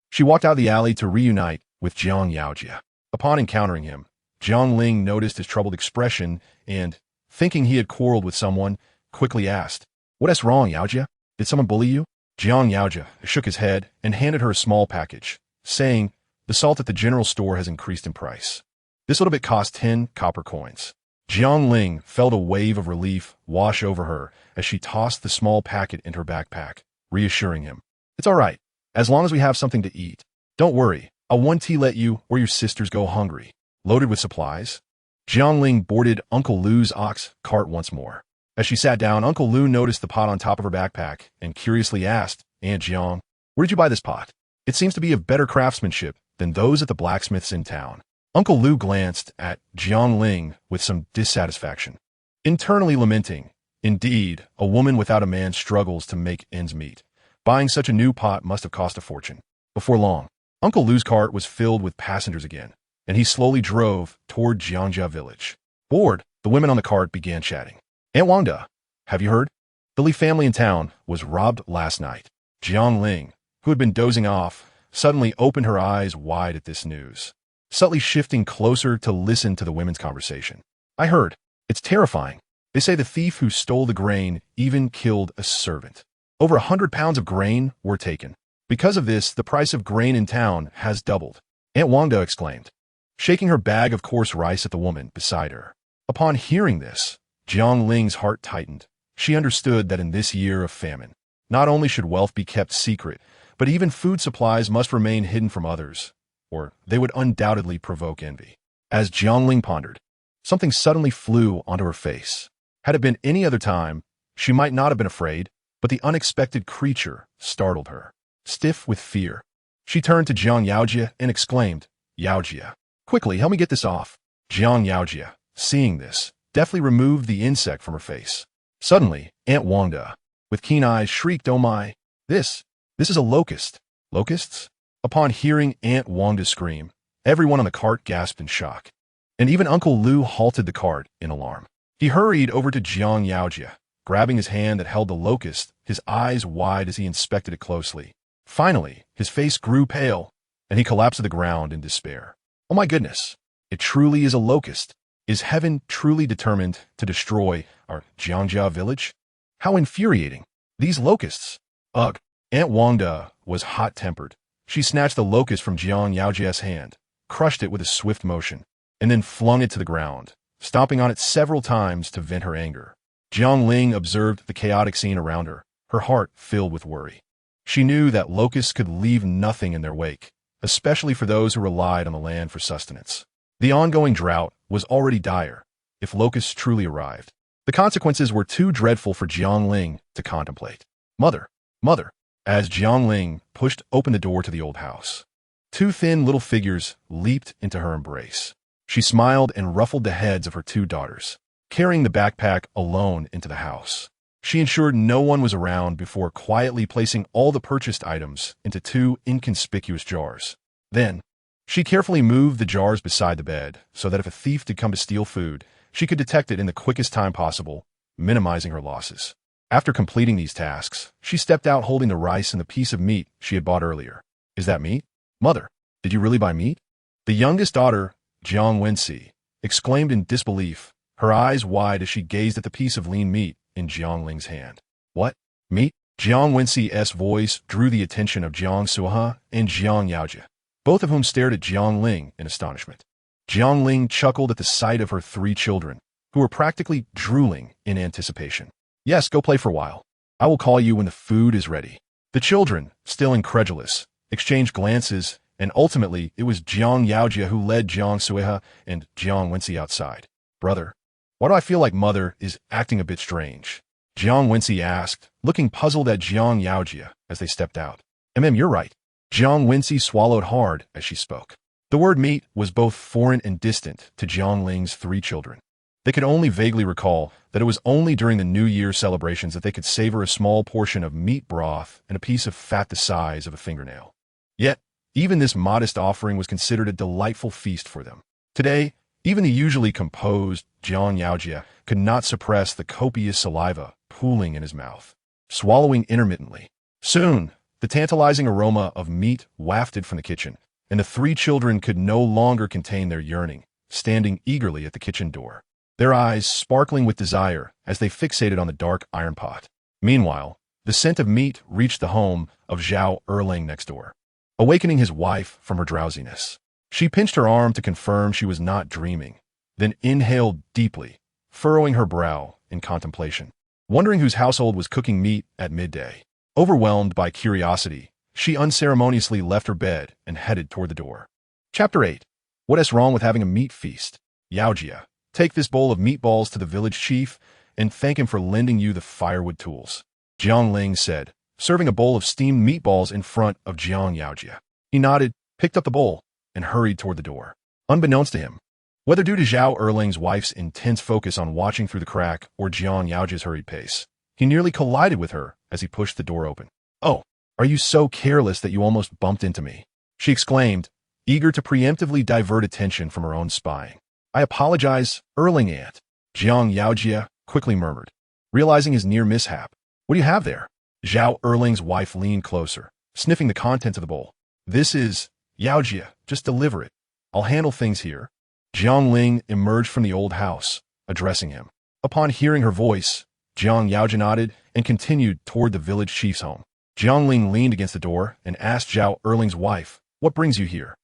she walked out the alley to reunite with Jiang Yaojia. Upon encountering him, Jiang Ling noticed his troubled expression and, thinking he had quarreled with someone, quickly asked, "What's wrong, Yaojia? Did someone bully you?" Jiang Yaojia shook his head and handed her a small package, saying, "The salt at the general store has increased in price. This little bit cost 10 copper coins." Jiang Ling felt a wave of relief wash over her as she tossed the small packet into her backpack, reassuring him, "It's all right, as long as we have something to eat. Don't worry, I won't let you or your sisters go hungry." Loaded with supplies, Jiang Ling boarded Uncle Lu's ox cart once more. As she sat down, Uncle Lu noticed the pot on top of her backpack and curiously asked, "Aunt Jiang, where did you buy this pot? It seems to be of better craftsmanship than those at the blacksmiths in town." Uncle Lu glanced at Jiang Ling with some dissatisfaction, internally lamenting, "Indeed, a woman without a man struggles to make ends meet. Buying such a new pot must have cost a fortune." Before long, Uncle Lu's cart was filled with passengers again, and he slowly drove toward Jiangjia village. Bored, the women on the cart began chatting. "Aunt Wangda, have you heard? The Li family in town was robbed last night." Jiang Ling, who had been dozing off, suddenly opened her eyes wide at this news, subtly shifting closer to listen to the women's conversation. "I heard. It's terrifying. They say the thief who stole the grain even killed a servant. Over 100 pounds of grain were taken. Because of this, the price of grain in town has doubled," Aunt Wangda exclaimed, shaking her bag of coarse rice at the woman beside her. Upon hearing this, Jiang Ling's heart tightened. She understood that in this year of famine, not only should wealth be kept secret, but even food supplies must remain hidden from others, or they would undoubtedly provoke envy. As Jiang Ling pondered, something suddenly flew onto her face. Had it been any other time, she might not have been afraid, but the unexpected creature startled her. Stiff with fear, she turned to Jiang Yaojia and exclaimed, "Yaojia, quickly, help me get this off." Jiang Yaojia, seeing this, deftly removed the insect from her face. Suddenly, Aunt Wangda, with keen eyes, shrieked, "Oh my! This is a locust." Locusts? Upon hearing Aunt Wangda scream, everyone on the cart gasped in shock, and even Uncle Lu halted the cart in alarm. He hurried over to Jiang Yaojia, grabbing his hand that held the locust, his eyes wide as he inspected it closely. Finally, his face grew pale, and he collapsed to the ground in despair. "Oh my goodness! It truly is a locust. Is heaven truly determined to destroy our Jiangjia village? How infuriating! These locusts!" Ugh! Aunt Wangda was hot-tempered. She snatched the locust from Jiang Yaojia's hand, crushed it with a swift motion, and then flung it to the ground, stomping on it several times to vent her anger. Jiang Ling observed the chaotic scene around her, her heart filled with worry. She knew that locusts could leave nothing in their wake, especially for those who relied on the land for sustenance. The ongoing drought was already dire, if locusts truly arrived. The consequences were too dreadful for Jiang Ling to contemplate. "Mother, mother," as Jiang Ling pushed open the door to the old house, 2 thin little figures leaped into her embrace. She smiled and ruffled the heads of her 2 daughters, carrying the backpack alone into the house. She ensured no one was around before quietly placing all the purchased items into 2 inconspicuous jars. Then, she carefully moved the jars beside the bed so that if a thief did come to steal food, she could detect it in the quickest time possible, minimizing her losses. After completing these tasks, she stepped out holding the rice and the piece of meat she had bought earlier. "Is that meat? Mother, did you really buy meat?" The youngest daughter, Jiang Wensi, exclaimed in disbelief, her eyes wide as she gazed at the piece of lean meat in Jiang Ling's hand. "What? Meat?" Jiang Wensi's voice drew the attention of Jiang Suha and Jiang Yaojia, both of whom stared at Jiang Ling in astonishment. Jiang Ling chuckled at the sight of her 3 children, who were practically drooling in anticipation. "Yes, go play for a while. I will call you when the food is ready." The children, still incredulous, exchanged glances, and ultimately it was Jiang Yaojia who led Jiang Sueha and Jiang Wensi outside. "Brother, why do I feel like mother is acting a bit strange?" Jiang Wensi asked, looking puzzled at Jiang Yaojia as they stepped out. You're right." Jiang Wensi swallowed hard as she spoke. The word meat was both foreign and distant to Jiang Ling's 3 children. They could only vaguely recall that it was only during the New Year celebrations that they could savor a small portion of meat broth and a piece of fat the size of a fingernail. Yet, even this modest offering was considered a delightful feast for them. Today, even the usually composed Jiang Ling could not suppress the copious saliva pooling in his mouth, swallowing intermittently. Soon, the tantalizing aroma of meat wafted from the kitchen, and the three children could no longer contain their yearning, standing eagerly at the kitchen door, their eyes sparkling with desire as they fixated on the dark iron pot. Meanwhile, the scent of meat reached the home of Zhao Erling next door, awakening his wife from her drowsiness. She pinched her arm to confirm she was not dreaming, then inhaled deeply, furrowing her brow in contemplation, wondering whose household was cooking meat at midday. Overwhelmed by curiosity, she unceremoniously left her bed and headed toward the door. Chapter 8. What is wrong with having a meat feast? Yaojia, take this bowl of meatballs to the village chief and thank him for lending you the firewood tools, Jiang Ling said, serving a bowl of steamed meatballs in front of Jiang Yaojia. He nodded, picked up the bowl, and hurried toward the door. Unbeknownst to him, whether due to Zhao Erling's wife's intense focus on watching through the crack or Jiang Yaojia's hurried pace, he nearly collided with her as he pushed the door open. "Oh, are you so careless that you almost bumped into me?" she exclaimed, eager to preemptively divert attention from her own spying. "I apologize, Erling aunt," Jiang Yaojia quickly murmured, realizing his near mishap. "What do you have there?" Zhao Erling's wife leaned closer, sniffing the contents of the bowl. "This is Yaojia, just deliver it. I'll handle things here." Jiang Ling emerged from the old house, addressing him. Upon hearing her voice, Jiang Yaojia nodded and continued toward the village chief's home. Jiang Ling leaned against the door and asked Zhao Erling's wife, "What brings you here?"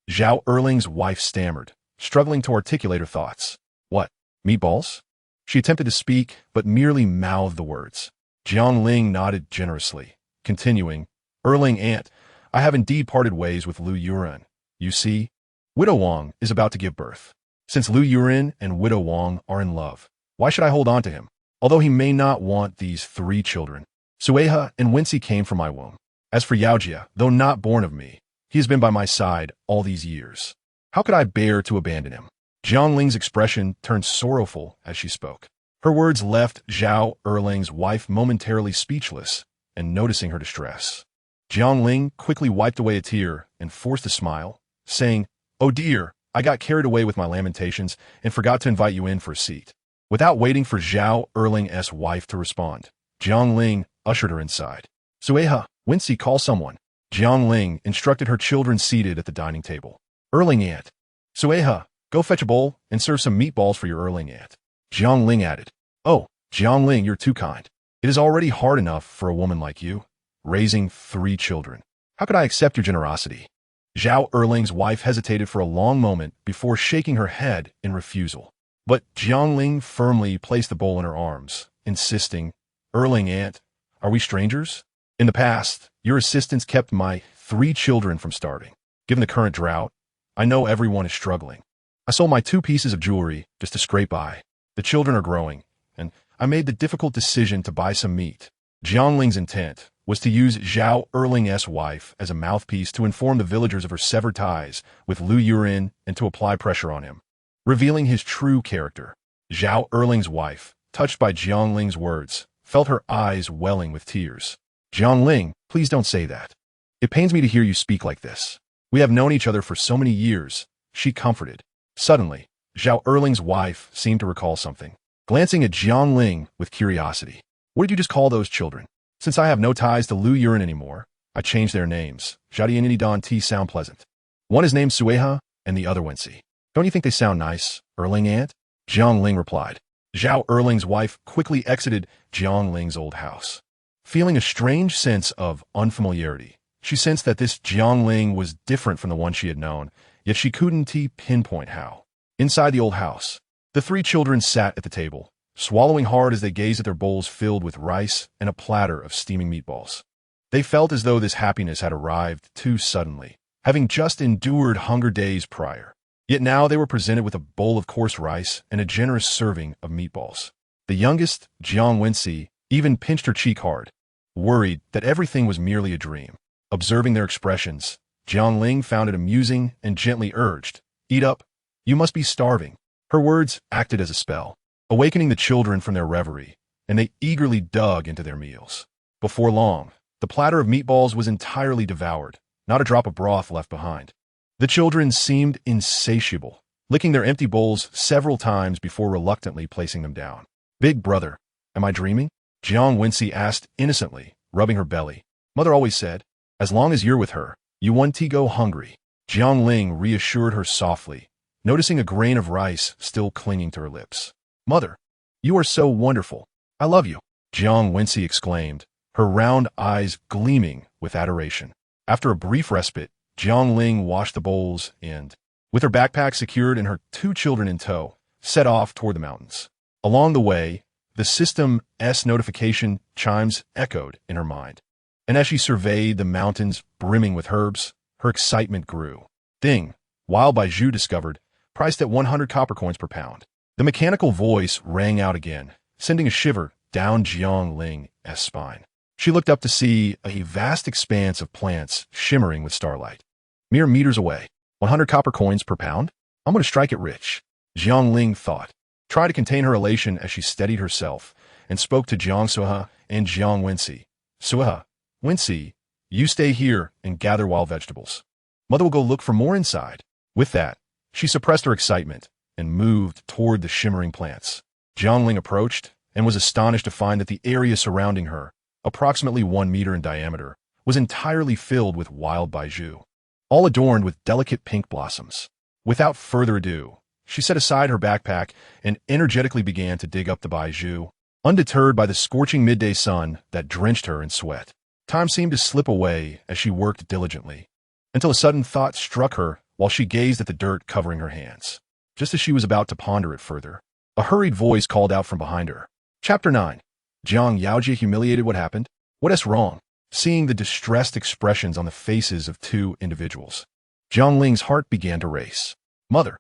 Zhao Erling's wife stammered, struggling to articulate her thoughts. "What, meatballs?" She attempted to speak, but merely mouthed the words. Jiang Ling nodded generously, continuing, "Erling aunt, I have indeed parted ways with Lu Yuren. You see, Widow Wang is about to give birth. Since Lu Yuren and Widow Wang are in love, why should I hold on to him? Although he may not want these three children. Sueha and Wincy came from my womb. As for Yaojia, though not born of me, he has been by my side all these years. How could I bear to abandon him?" Jiang Ling's expression turned sorrowful as she spoke. Her words left Zhao Erling's wife momentarily speechless and noticing her distress. Jiang Ling quickly wiped away a tear and forced a smile, saying, "Oh dear, I got carried away with my lamentations and forgot to invite you in for a seat." Without waiting for Zhao Erling's wife to respond, Jiang Ling ushered her inside. "Sueha, Wincy, call someone." Jiang Ling instructed her children seated at the dining table. "Erling aunt." "Sueha, go fetch a bowl and serve some meatballs for your Erling aunt." Jiang Ling added, "Oh, Jiang Ling, you're too kind. It is already hard enough for a woman like you, raising three children. How could I accept your generosity?" Zhao Erling's wife hesitated for a long moment before shaking her head in refusal. But Jiang Ling firmly placed the bowl in her arms, insisting, "Erling aunt, are we strangers? In the past, your assistance kept my three children from starving. Given the current drought, I know everyone is struggling. I sold my 2 pieces of jewelry just to scrape by. The children are growing, and I made the difficult decision to buy some meat." Jiang Ling's intent was to use Zhao Erling's wife as a mouthpiece to inform the villagers of her severed ties with Lu Yuren and to apply pressure on him, revealing his true character. Zhao Erling's wife, touched by Jiang Ling's words, felt her eyes welling with tears. "Jiang Ling, please don't say that. It pains me to hear you speak like this. We have known each other for so many years," she comforted. Suddenly, Zhao Erling's wife seemed to recall something, glancing at Jiang Ling with curiosity. "What did you just call those children?" "Since I have no ties to Lu Yuren anymore, I changed their names. Jadian and Don T sound pleasant. One is named Sueha, and the other Wincy. Don't you think they sound nice, Erling aunt?" Jiang Ling replied. Zhao Erling's wife quickly exited Jiang Ling's old house. Feeling a strange sense of unfamiliarity, she sensed that this Jiang Ling was different from the one she had known, yet she couldn't pinpoint how. Inside the old house, the three children sat at the table, swallowing hard as they gazed at their bowls filled with rice and a platter of steaming meatballs. They felt as though this happiness had arrived too suddenly, having just endured hunger days prior. Yet now they were presented with a bowl of coarse rice and a generous serving of meatballs. The youngest, Jiang Wincy, even pinched her cheek hard, worried that everything was merely a dream. Observing their expressions, Jiang Ling found it amusing and gently urged, "Eat up, You must be starving." Her words acted as a spell, awakening the children from their reverie, and they eagerly dug into their meals. Before long, the platter of meatballs was entirely devoured, not a drop of broth left behind. The children seemed insatiable, licking their empty bowls several times before reluctantly placing them down. "Big brother, am I dreaming?" Jiang Ling asked innocently, rubbing her belly. "Mother always said, as long as you're with her, you won't go hungry." Jiang Ling reassured her softly, noticing a grain of rice still clinging to her lips. "Mother, you are so wonderful. I love you," Jiang Ling exclaimed, her round eyes gleaming with adoration. After a brief respite, Jiang Ling washed the bowls and, with her backpack secured and her 2 children in tow, set off toward the mountains. Along the way, the system's notification chimes echoed in her mind, and as she surveyed the mountains brimming with herbs, her excitement grew. Ding! Wild Baiju discovered, priced at 100 copper coins per pound. The mechanical voice rang out again, sending a shiver down Jiang Ling's spine. She looked up to see a vast expanse of plants shimmering with starlight. Mere meters away, 100 copper coins per pound? I'm going to strike it rich, Jiang Ling thought. Try to contain her elation as she steadied herself and spoke to Jiang Suha and Jiang Wensi. "Suha, Wensi, you stay here and gather wild vegetables. Mother will go look for more inside." With that, she suppressed her excitement and moved toward the shimmering plants. Jiang Ling approached and was astonished to find that the area surrounding her, approximately 1 meter in diameter, was entirely filled with wild baiju, all adorned with delicate pink blossoms. Without further ado, she set aside her backpack and energetically began to dig up the baiju, undeterred by the scorching midday sun that drenched her in sweat. Time seemed to slip away as she worked diligently, until a sudden thought struck her while she gazed at the dirt covering her hands. Just as she was about to ponder it further, a hurried voice called out from behind her. Chapter 9. Jiang Yaojia humiliated. What happened? What is wrong? Seeing the distressed expressions on the faces of 2 individuals, Jiang Ling's heart began to race. Mother,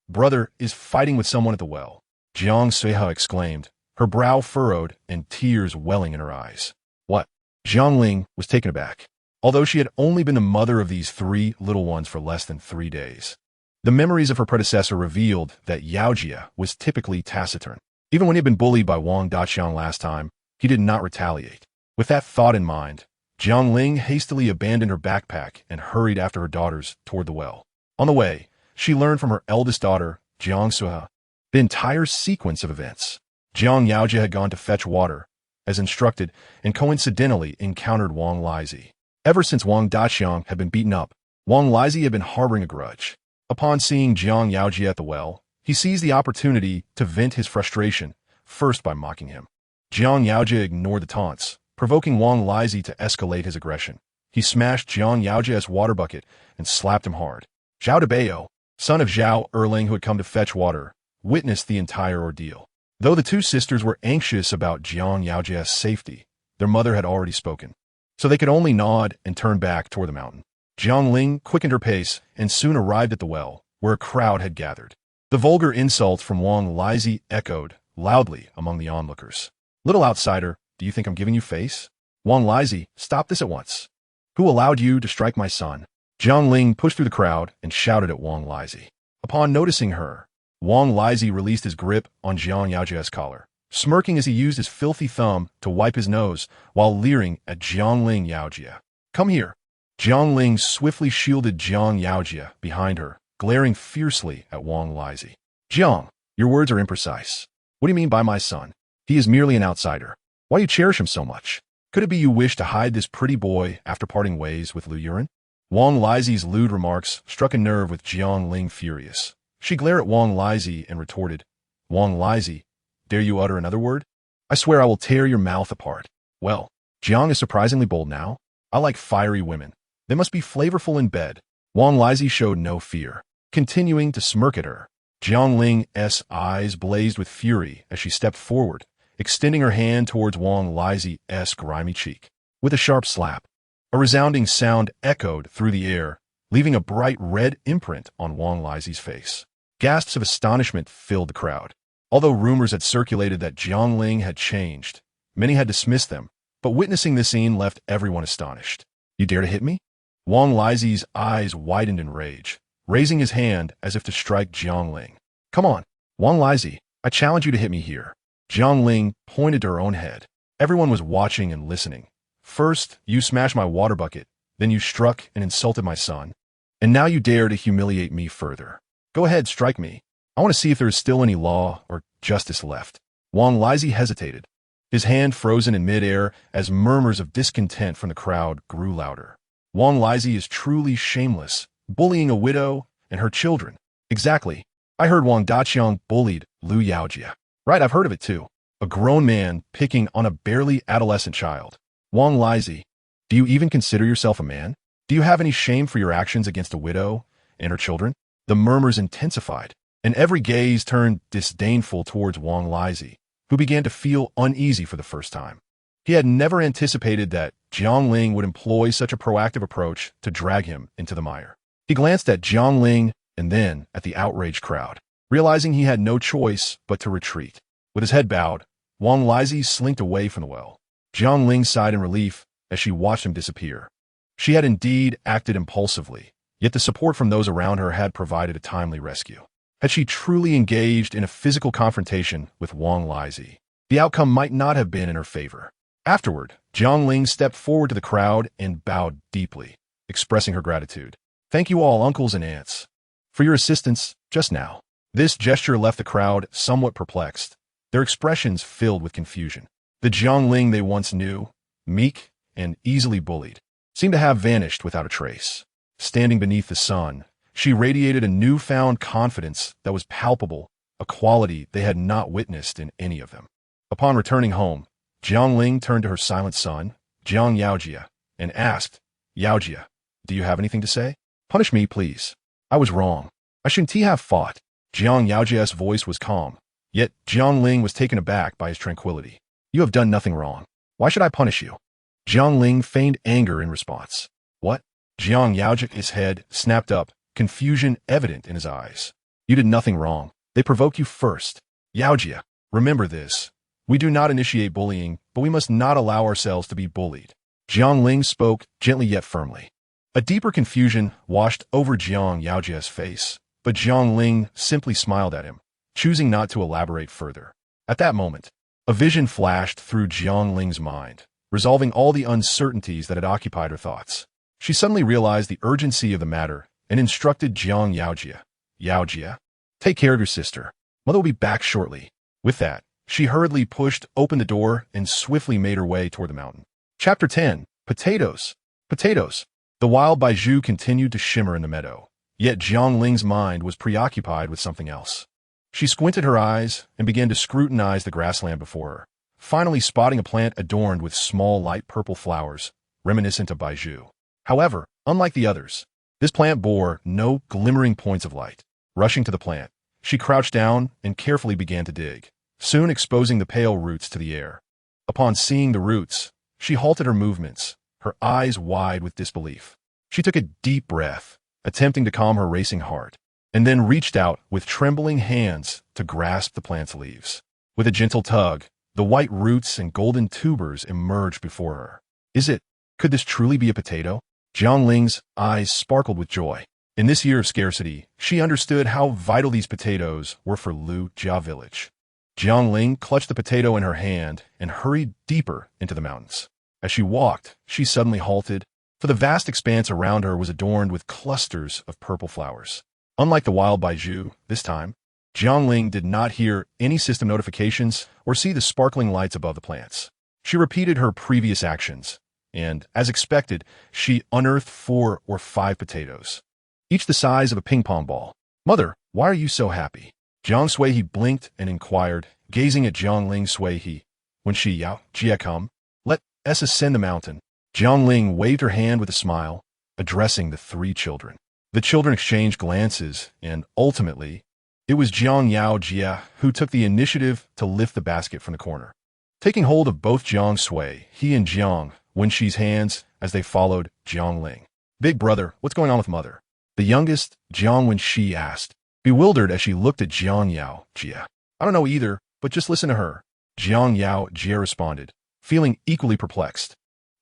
brother is fighting with someone at the well," Jiang Suha exclaimed, her brow furrowed and tears welling in her eyes. "What?" Jiang Ling was taken aback, although she had only been the mother of these 3 little ones for less than 3 days. The memories of her predecessor revealed that Yaojia was typically taciturn. Even when he had been bullied by Wang Daqiang last time, he did not retaliate. With that thought in mind, Jiang Ling hastily abandoned her backpack and hurried after her daughters toward the well. On the way, she learned from her eldest daughter, Jiang Suha, the entire sequence of events. Jiang Yaojia had gone to fetch water, as instructed, and coincidentally encountered Wang Lizi. Ever since Wang Daqiang had been beaten up, Wang Lizi had been harboring a grudge. Upon seeing Jiang Yaojia at the well, he seized the opportunity to vent his frustration, first by mocking him. Jiang Yaojia ignored the taunts, provoking Wang Lizi to escalate his aggression. He smashed Jiang Yaojia's water bucket and slapped him hard. Zhao Debao, son of Zhao Erling who had come to fetch water, witnessed the entire ordeal. Though the 2 sisters were anxious about Jiang Yaojia's safety, their mother had already spoken, so they could only nod and turn back toward the mountain. Jiang Ling quickened her pace and soon arrived at the well, where a crowd had gathered. The vulgar insults from Wang Lizi echoed loudly among the onlookers. "Little outsider, do you think I'm giving you face? Wang Lizi, stop this at once. Who allowed you to strike my son?" Jiang Ling pushed through the crowd and shouted at Wang Lizi. Upon noticing her, Wang Lizi released his grip on Jiang Yaojia's collar, smirking as he used his filthy thumb to wipe his nose while leering at Jiang Ling Yaojia. "Come here." Jiang Ling swiftly shielded Jiang Yaojia behind her, glaring fiercely at Wang Lizi. "Jiang, your words are imprecise. What do you mean by my son? He is merely an outsider. Why do you cherish him so much? Could it be you wish to hide this pretty boy after parting ways with Lu Yuren?" Wang Lizi's lewd remarks struck a nerve with Jiang Ling furious. She glared at Wang Lizi and retorted, "Wang Lizi, dare you utter another word? I swear I will tear your mouth apart." "Well, Jiang is surprisingly bold now. I like fiery women. They must be flavorful in bed." Wang Lizi showed no fear, continuing to smirk at her. Jiang Ling's eyes blazed with fury as she stepped forward, extending her hand towards Wang Lizi's grimy cheek. With a sharp slap, a resounding sound echoed through the air, leaving a bright red imprint on Wang Lizi's face. Gasps of astonishment filled the crowd. Although rumors had circulated that Jiang Ling had changed, many had dismissed them, but witnessing this scene left everyone astonished. "You dare to hit me?" Wang Lizi's eyes widened in rage, raising his hand as if to strike Jiang Ling. Come on, Wang Lizi, I challenge you to hit me here. Jiang Ling pointed to her own head. Everyone was watching and listening. First, you smashed my water bucket, then you struck and insulted my son, and now you dare to humiliate me further. Go ahead, strike me. I want to see if there is still any law or justice left. Wang Lizi hesitated, his hand frozen in midair as murmurs of discontent from the crowd grew louder. Wang Lizi is truly shameless, bullying a widow and her children. Exactly. I heard Wang Daqiang bullied Lu Yaojia. Right, I've heard of it too. A grown man picking on a barely adolescent child. Wang Lizi, do you even consider yourself a man? Do you have any shame for your actions against a widow and her children? The murmurs intensified, and every gaze turned disdainful towards Wang Lizi, who began to feel uneasy for the first time. He had never anticipated that Jiang Ling would employ such a proactive approach to drag him into the mire. He glanced at Jiang Ling and then at the outraged crowd, realizing he had no choice but to retreat. With his head bowed, Wang Lizi slinked away from the well. Jiang Ling sighed in relief as she watched him disappear. She had indeed acted impulsively, yet the support from those around her had provided a timely rescue. Had she truly engaged in a physical confrontation with Wang Lizi, the outcome might not have been in her favor. Afterward, Jiang Ling stepped forward to the crowd and bowed deeply, expressing her gratitude. Thank you all, uncles and aunts, for your assistance just now. This gesture left the crowd somewhat perplexed, their expressions filled with confusion. The Jiang Ling they once knew, meek and easily bullied, seemed to have vanished without a trace. Standing beneath the sun, she radiated a newfound confidence that was palpable, a quality they had not witnessed in any of them. Upon returning home, Jiang Ling turned to her silent son, Jiang Yaojia, and asked, Yaojia, do you have anything to say? Punish me, please. I was wrong. I shouldn't have fought. Jiang Yaojia's voice was calm, yet Jiang Ling was taken aback by his tranquility. You have done nothing wrong. Why should I punish you? Jiang Ling feigned anger in response. What? Jiang Yaojia's head snapped up, confusion evident in his eyes. You did nothing wrong. They provoked you first. Yaojia, remember this. We do not initiate bullying, but we must not allow ourselves to be bullied. Jiang Ling spoke gently yet firmly. A deeper confusion washed over Jiang Yaojia's face, but Jiang Ling simply smiled at him, choosing not to elaborate further. At that moment, a vision flashed through Jiang Ling's mind, resolving all the uncertainties that had occupied her thoughts. She suddenly realized the urgency of the matter and instructed Jiang Yaojia. Yaojia, take care of your sister. Mother will be back shortly. With that, she hurriedly pushed open the door and swiftly made her way toward the mountain. Chapter 10. Potatoes. Potatoes. The wild baijiu continued to shimmer in the meadow, yet Jiang Ling's mind was preoccupied with something else. She squinted her eyes and began to scrutinize the grassland before her, finally spotting a plant adorned with small light purple flowers, reminiscent of baijiu. However, unlike the others, this plant bore no glimmering points of light. Rushing to the plant, she crouched down and carefully began to dig, soon exposing the pale roots to the air. Upon seeing the roots, she halted her movements, her eyes wide with disbelief. She took a deep breath, attempting to calm her racing heart, and then reached out with trembling hands to grasp the plant's leaves. With a gentle tug, the white roots and golden tubers emerged before her. Could this truly be a potato? Jiang Ling's eyes sparkled with joy. In this year of scarcity, she understood how vital these potatoes were for Lu Jia village. Jiang Ling clutched the potato in her hand and hurried deeper into the mountains. As she walked, she suddenly halted, for the vast expanse around her was adorned with clusters of purple flowers. Unlike the wild baijiu, this time, Jiang Ling did not hear any system notifications or see the sparkling lights above the plants. She repeated her previous actions, and, as expected, she unearthed 4 or 5 potatoes, each the size of a ping-pong ball. Mother, why are you so happy? Jiang Suihe blinked and inquired, gazing at Jiang Ling Suihe. When she Jia come, let us ascend the mountain. Jiang Ling waved her hand with a smile, addressing the 3 children. The children exchanged glances, and ultimately, it was Jiang Yaojia who took the initiative to lift the basket from the corner. Taking hold of both Jiang Sui, he and Jiang Wenxi's hands as they followed Jiang Ling. Big brother, what's going on with mother? The youngest, Jiang Wenxi, asked, bewildered as she looked at Jiang Yaojia. I don't know either, but just listen to her. Jiang Yaojia responded, feeling equally perplexed,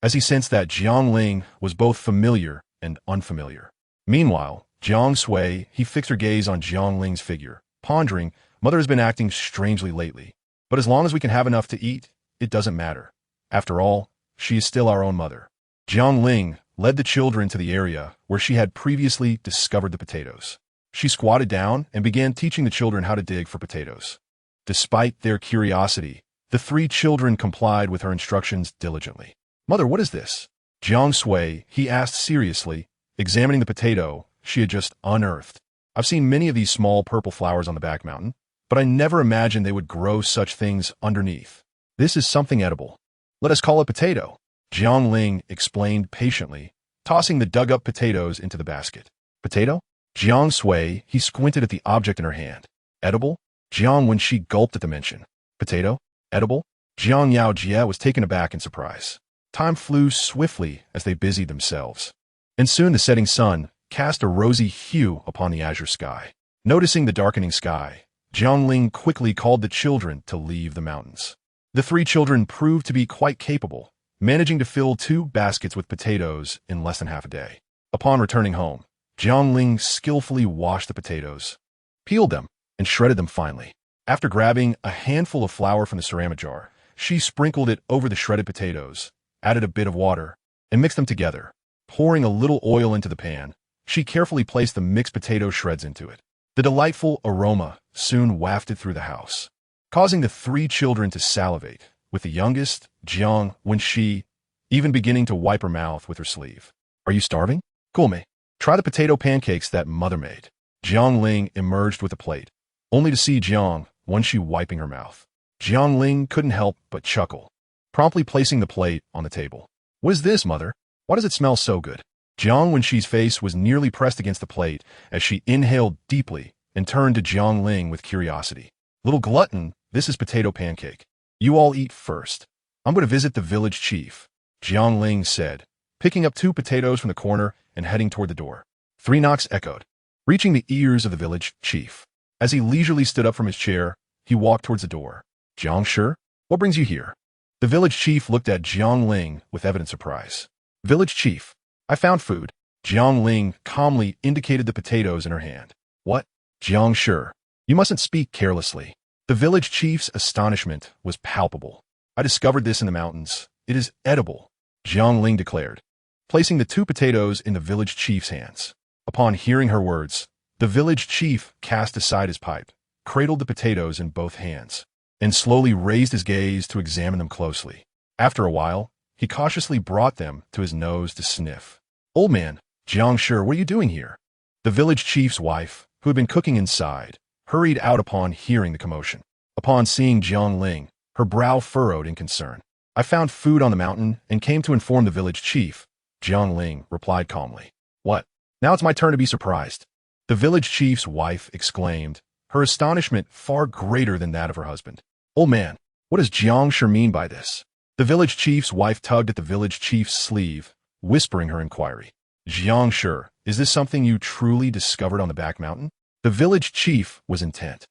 as he sensed that Jiang Ling was both familiar and unfamiliar. Meanwhile, Jiang Sui, he fixed her gaze on Jiang Ling's figure, pondering, Mother has been acting strangely lately. But as long as we can have enough to eat, it doesn't matter. After all, she is still our own mother. Jiang Ling led the children to the area where she had previously discovered the potatoes. She squatted down and began teaching the children how to dig for potatoes. Despite their curiosity, the 3 children complied with her instructions diligently. Mother, what is this? Jiang Sui, he asked seriously, examining the potato she had just unearthed. I've seen many of these small purple flowers on the back mountain, but I never imagined they would grow such things underneath. This is something edible. Let us call it potato, Jiang Ling explained patiently, tossing the dug-up potatoes into the basket. Potato? Jiang Sui, he squinted at the object in her hand. Edible? Jiang when she gulped at the mention. Potato? Edible? Jiang Yao Jie was taken aback in surprise. Time flew swiftly as they busied themselves. And soon the setting sun cast a rosy hue upon the azure sky. Noticing the darkening sky, Jiang Ling quickly called the children to leave the mountains. The 3 children proved to be quite capable, managing to fill 2 baskets with potatoes in less than half a day. Upon returning home, Jiang Ling skillfully washed the potatoes, peeled them, and shredded them finely. After grabbing a handful of flour from the ceramic jar, she sprinkled it over the shredded potatoes, added a bit of water, and mixed them together. Pouring a little oil into the pan, she carefully placed the mixed potato shreds into it. The delightful aroma soon wafted through the house, causing the 3 children to salivate, with the youngest, Jiang, when she, even beginning to wipe her mouth with her sleeve. Are you starving? Cool me. Try the potato pancakes that Mother made. Jiang Ling emerged with a plate, only to see Jiang, when she wiping her mouth. Jiang Ling couldn't help but chuckle, promptly placing the plate on the table. What is this, Mother? Why does it smell so good? Jiang Wenxi's face was nearly pressed against the plate as she inhaled deeply and turned to Jiang Ling with curiosity. Little glutton, this is potato pancake. You all eat first. I'm going to visit the village chief, Jiang Ling said, picking up 2 potatoes from the corner and heading toward the door. 3 knocks echoed, reaching the ears of the village chief. As he leisurely stood up from his chair, he walked towards the door. Jiang Shi, what brings you here? The village chief looked at Jiang Ling with evident surprise. Village chief, I found food. Jiang Ling calmly indicated the potatoes in her hand. What? Jiang Shi, you mustn't speak carelessly. The village chief's astonishment was palpable. I discovered this in the mountains. It is edible, Jiang Ling declared, placing the 2 potatoes in the village chief's hands. Upon hearing her words, the village chief cast aside his pipe, cradled the potatoes in both hands, and slowly raised his gaze to examine them closely. After a while, he cautiously brought them to his nose to sniff. Old man, Jiang Shi, what are you doing here? The village chief's wife, who had been cooking inside, hurried out upon hearing the commotion. Upon seeing Jiang Ling, her brow furrowed in concern. I found food on the mountain and came to inform the village chief, Jiang Ling replied calmly. What? Now it's my turn to be surprised. The village chief's wife exclaimed, her astonishment far greater than that of her husband. Old man, what does Jiang Shi mean by this? The village chief's wife tugged at the village chief's sleeve, whispering her inquiry. Jiang Shi, is this something you truly discovered on the back mountain? The village chief was intent,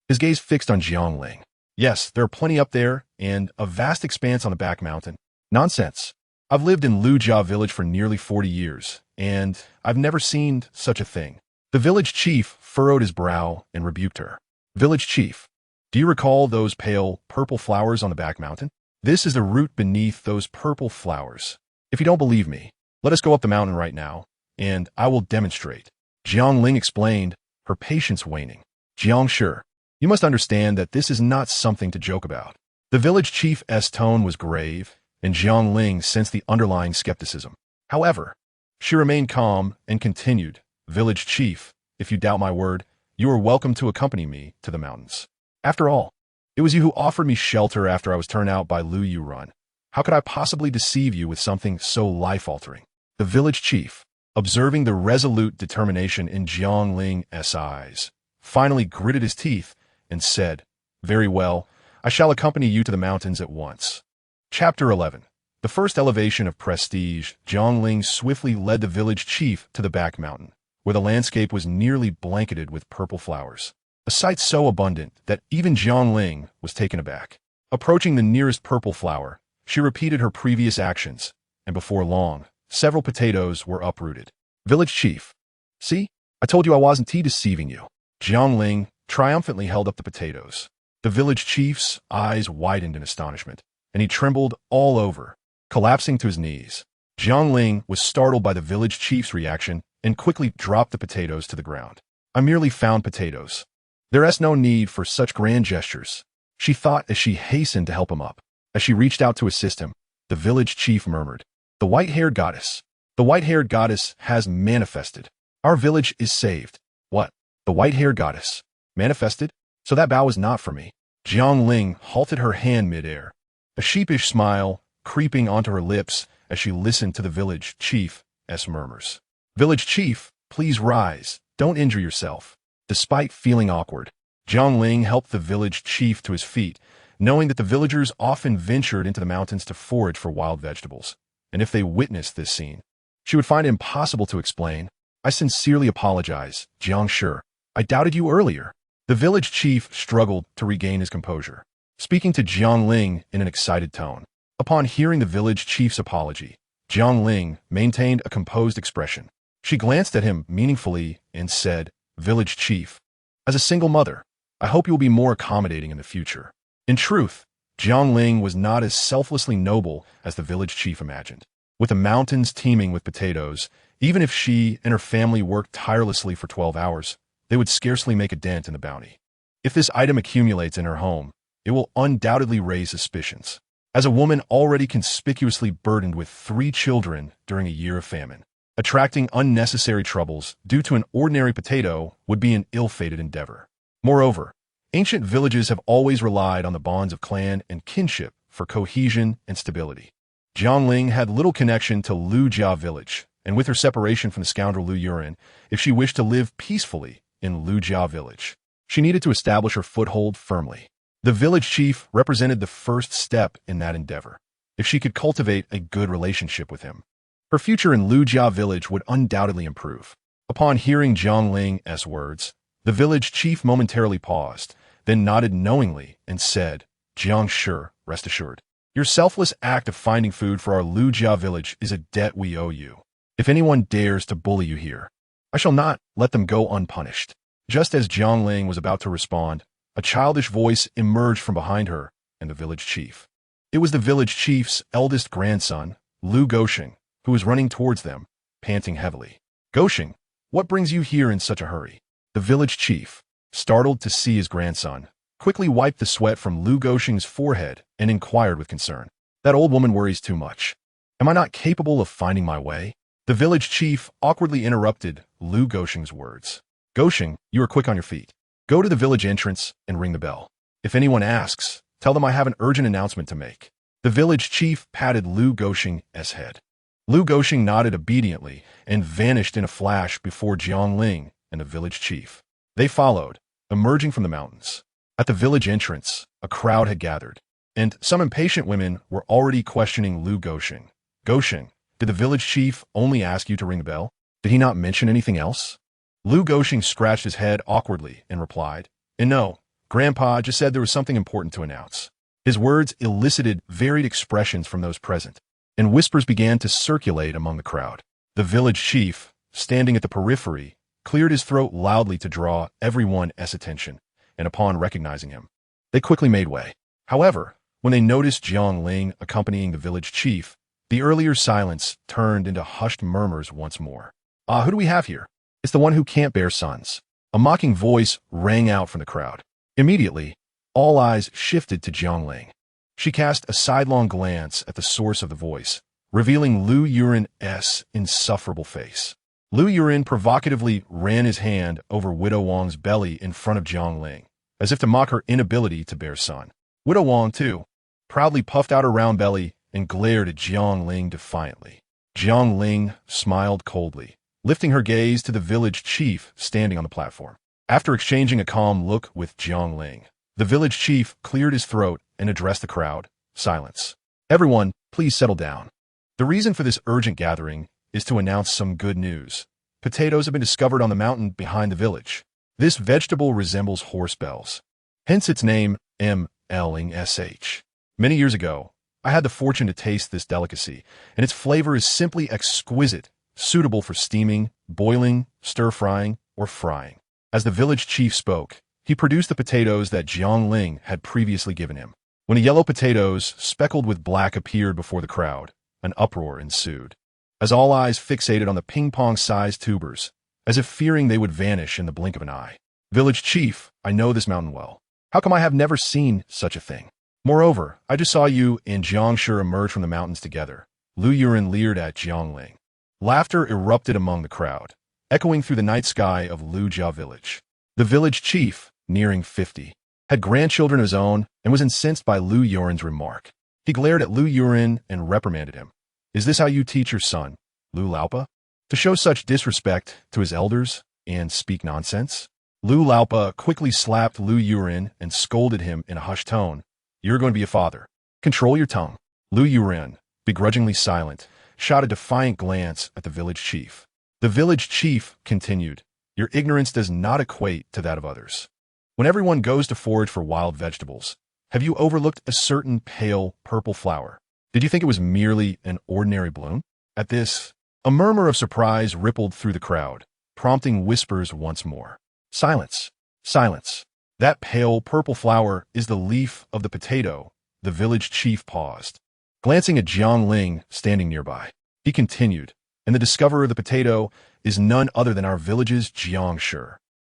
his gaze fixed on Jiang Ling. Yes, there are plenty up there, and a vast expanse on the back mountain. Nonsense. I've lived in Lujia village for nearly 40 years, and I've never seen such a thing. The village chief furrowed his brow and rebuked her. Village chief, do you recall those pale, purple flowers on the back mountain? This is the root beneath those purple flowers. If you don't believe me, let us go up the mountain right now, and I will demonstrate. Jiang Ling explained, her patience waning. Jiang Shi, you must understand that this is not something to joke about. The village chief's tone was grave, and Jiang Ling sensed the underlying skepticism. However, she remained calm and continued, Village chief, if you doubt my word, you are welcome to accompany me to the mountains. After all, it was you who offered me shelter after I was turned out by Lu Yu Run. How could I possibly deceive you with something so life-altering? The village chief, observing the resolute determination in Jiang Ling's eyes, finally gritted his teeth and said, Very well, I shall accompany you to the mountains at once. Chapter 11. The first elevation of prestige, Jiang Ling swiftly led the village chief to the back mountain, where the landscape was nearly blanketed with purple flowers, a sight so abundant that even Jiang Ling was taken aback. Approaching the nearest purple flower, she repeated her previous actions, and before long, several potatoes were uprooted. Village chief, see, I told you I wasn't deceiving you. Jiang Ling triumphantly held up the potatoes. The village chief's eyes widened in astonishment, and he trembled all over, collapsing to his knees. Jiang Ling was startled by the village chief's reaction and quickly dropped the potatoes to the ground. I merely found potatoes. There is no need for such grand gestures, she thought as she hastened to help him up. As she reached out to assist him, the village chief murmured, "The white-haired goddess. The white-haired goddess has manifested. Our village is saved." What? The white-haired goddess? Manifested? So that bow was not for me. Jiang Ling halted her hand mid-air, a sheepish smile creeping onto her lips as she listened to the village chief's murmurs. "Village chief, please rise. Don't injure yourself." Despite feeling awkward, Jiang Ling helped the village chief to his feet, knowing that the villagers often ventured into the mountains to forage for wild vegetables. And if they witnessed this scene, she would find it impossible to explain. "I sincerely apologize, Jiang Shi. I doubted you earlier." The village chief struggled to regain his composure, speaking to Jiang Ling in an excited tone. Upon hearing the village chief's apology, Jiang Ling maintained a composed expression. She glanced at him meaningfully and said, "Village chief, as a single mother, I hope you will be more accommodating in the future." In truth, Jiang Ling was not as selflessly noble as the village chief imagined. With the mountains teeming with potatoes, even if she and her family worked tirelessly for 12 hours, they would scarcely make a dent in the bounty. If this item accumulates in her home, it will undoubtedly raise suspicions. As a woman already conspicuously burdened with 3 children during a year of famine, attracting unnecessary troubles due to an ordinary potato would be an ill-fated endeavor. Moreover, ancient villages have always relied on the bonds of clan and kinship for cohesion and stability. Jiang Ling had little connection to Lujia village, and with her separation from the scoundrel Lu Yuran, if she wished to live peacefully in Lujia village, she needed to establish her foothold firmly. The village chief represented the first step in that endeavor. If she could cultivate a good relationship with him, her future in Lujia village would undoubtedly improve. Upon hearing Jiang Ling's words, the village chief momentarily paused, then nodded knowingly and said, "Jiang Shi, rest assured. Your selfless act of finding food for our Lujia village is a debt we owe you. If anyone dares to bully you here, I shall not let them go unpunished." Just as Jiang Ling was about to respond, a childish voice emerged from behind her and the village chief. It was the village chief's eldest grandson, Lu Gosheng, who was running towards them, panting heavily. "Gosheng, what brings you here in such a hurry?" The village chief, startled to see his grandson, quickly wiped the sweat from Lu Gosheng's forehead and inquired with concern. "That old woman worries too much. Am I not capable of finding my way?" The village chief awkwardly interrupted Lu Gosheng's words. "Gosheng, you are quick on your feet. Go to the village entrance and ring the bell. If anyone asks, tell them I have an urgent announcement to make." The village chief patted Lu Gosheng's head. Lu Gosheng nodded obediently and vanished in a flash before Jiang Ling and the village chief. They followed, emerging from the mountains. At the village entrance, a crowd had gathered, and some impatient women were already questioning Lu Gosheng. "Gosheng, did the village chief only ask you to ring the bell? Did he not mention anything else?" Lu Gosheng scratched his head awkwardly and replied, "No, Grandpa just said there was something important to announce." His words elicited varied expressions from those present, and whispers began to circulate among the crowd. The village chief, standing at the periphery, cleared his throat loudly to draw everyone's attention, and upon recognizing him, they quickly made way. However, when they noticed Jiang Ling accompanying the village chief, the earlier silence turned into hushed murmurs once more. "Ah, who do we have here? It's the one who can't bear sons." A mocking voice rang out from the crowd. Immediately, all eyes shifted to Jiang Ling. She cast a sidelong glance at the source of the voice, revealing Lu Yuran's insufferable face. Lu Yuran provocatively ran his hand over Widow Wang's belly in front of Jiang Ling, as if to mock her inability to bear son. Widow Wang, too, proudly puffed out her round belly and glared at Jiang Ling defiantly. Jiang Ling smiled coldly, lifting her gaze to the village chief standing on the platform. After exchanging a calm look with Jiang Ling, the village chief cleared his throat and addressed the crowd. "Silence. Everyone, please settle down. The reason for this urgent gathering is to announce some good news. Potatoes have been discovered on the mountain behind the village. This vegetable resembles horse bells, hence its name, MLSH. Many years ago, I had the fortune to taste this delicacy, and its flavor is simply exquisite, suitable for steaming, boiling, stir-frying, or frying. As the village chief spoke, he produced the potatoes that Jiang Ling had previously given him. When the yellow potatoes, speckled with black, appeared before the crowd, an uproar ensued. As all eyes fixated on the ping-pong-sized tubers, as if fearing they would vanish in the blink of an eye. Village chief, I know this mountain well. How come I have never seen such a thing? Moreover, I just saw you and Jiang Shi emerge from the mountains together. Lu Yuren leered at Jiang Ling. Laughter erupted among the crowd, echoing through the night sky of Lujia village. The village chief, nearing 50, had grandchildren of his own and was incensed by Lu Yuren's remark. He glared at Lu Yuren and reprimanded him. Is this how you teach your son, Lu Laopa? To show such disrespect to his elders and speak nonsense? Lu Laopa quickly slapped Lu Yuren and scolded him in a hushed tone. You're going to be a father. Control your tongue. Lu Yuren, begrudgingly silent, shot a defiant glance at the village chief. The village chief continued, your ignorance does not equate to that of others. When everyone goes to forage for wild vegetables, have you overlooked a certain pale purple flower? Did you think it was merely an ordinary bloom? At this, a murmur of surprise rippled through the crowd, prompting whispers once more. Silence. Silence. That pale purple flower is the leaf of the potato. The village chief paused. Glancing at Jiang Ling standing nearby, he continued, and the discoverer of the potato is none other than our village's Jiang Shi.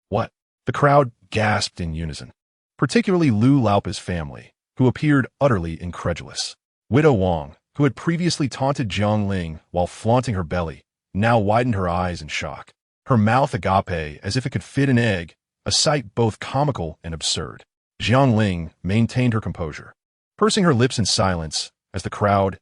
What? The crowd gasped in unison, particularly Lu Laopa's family, who appeared utterly incredulous. Widow Wang, who had previously taunted Jiang Ling while flaunting her belly, now widened her eyes in shock. Her mouth agape as if it could fit an egg, a sight both comical and absurd. Jiang Ling maintained her composure, pursing her lips in silence as the crowd's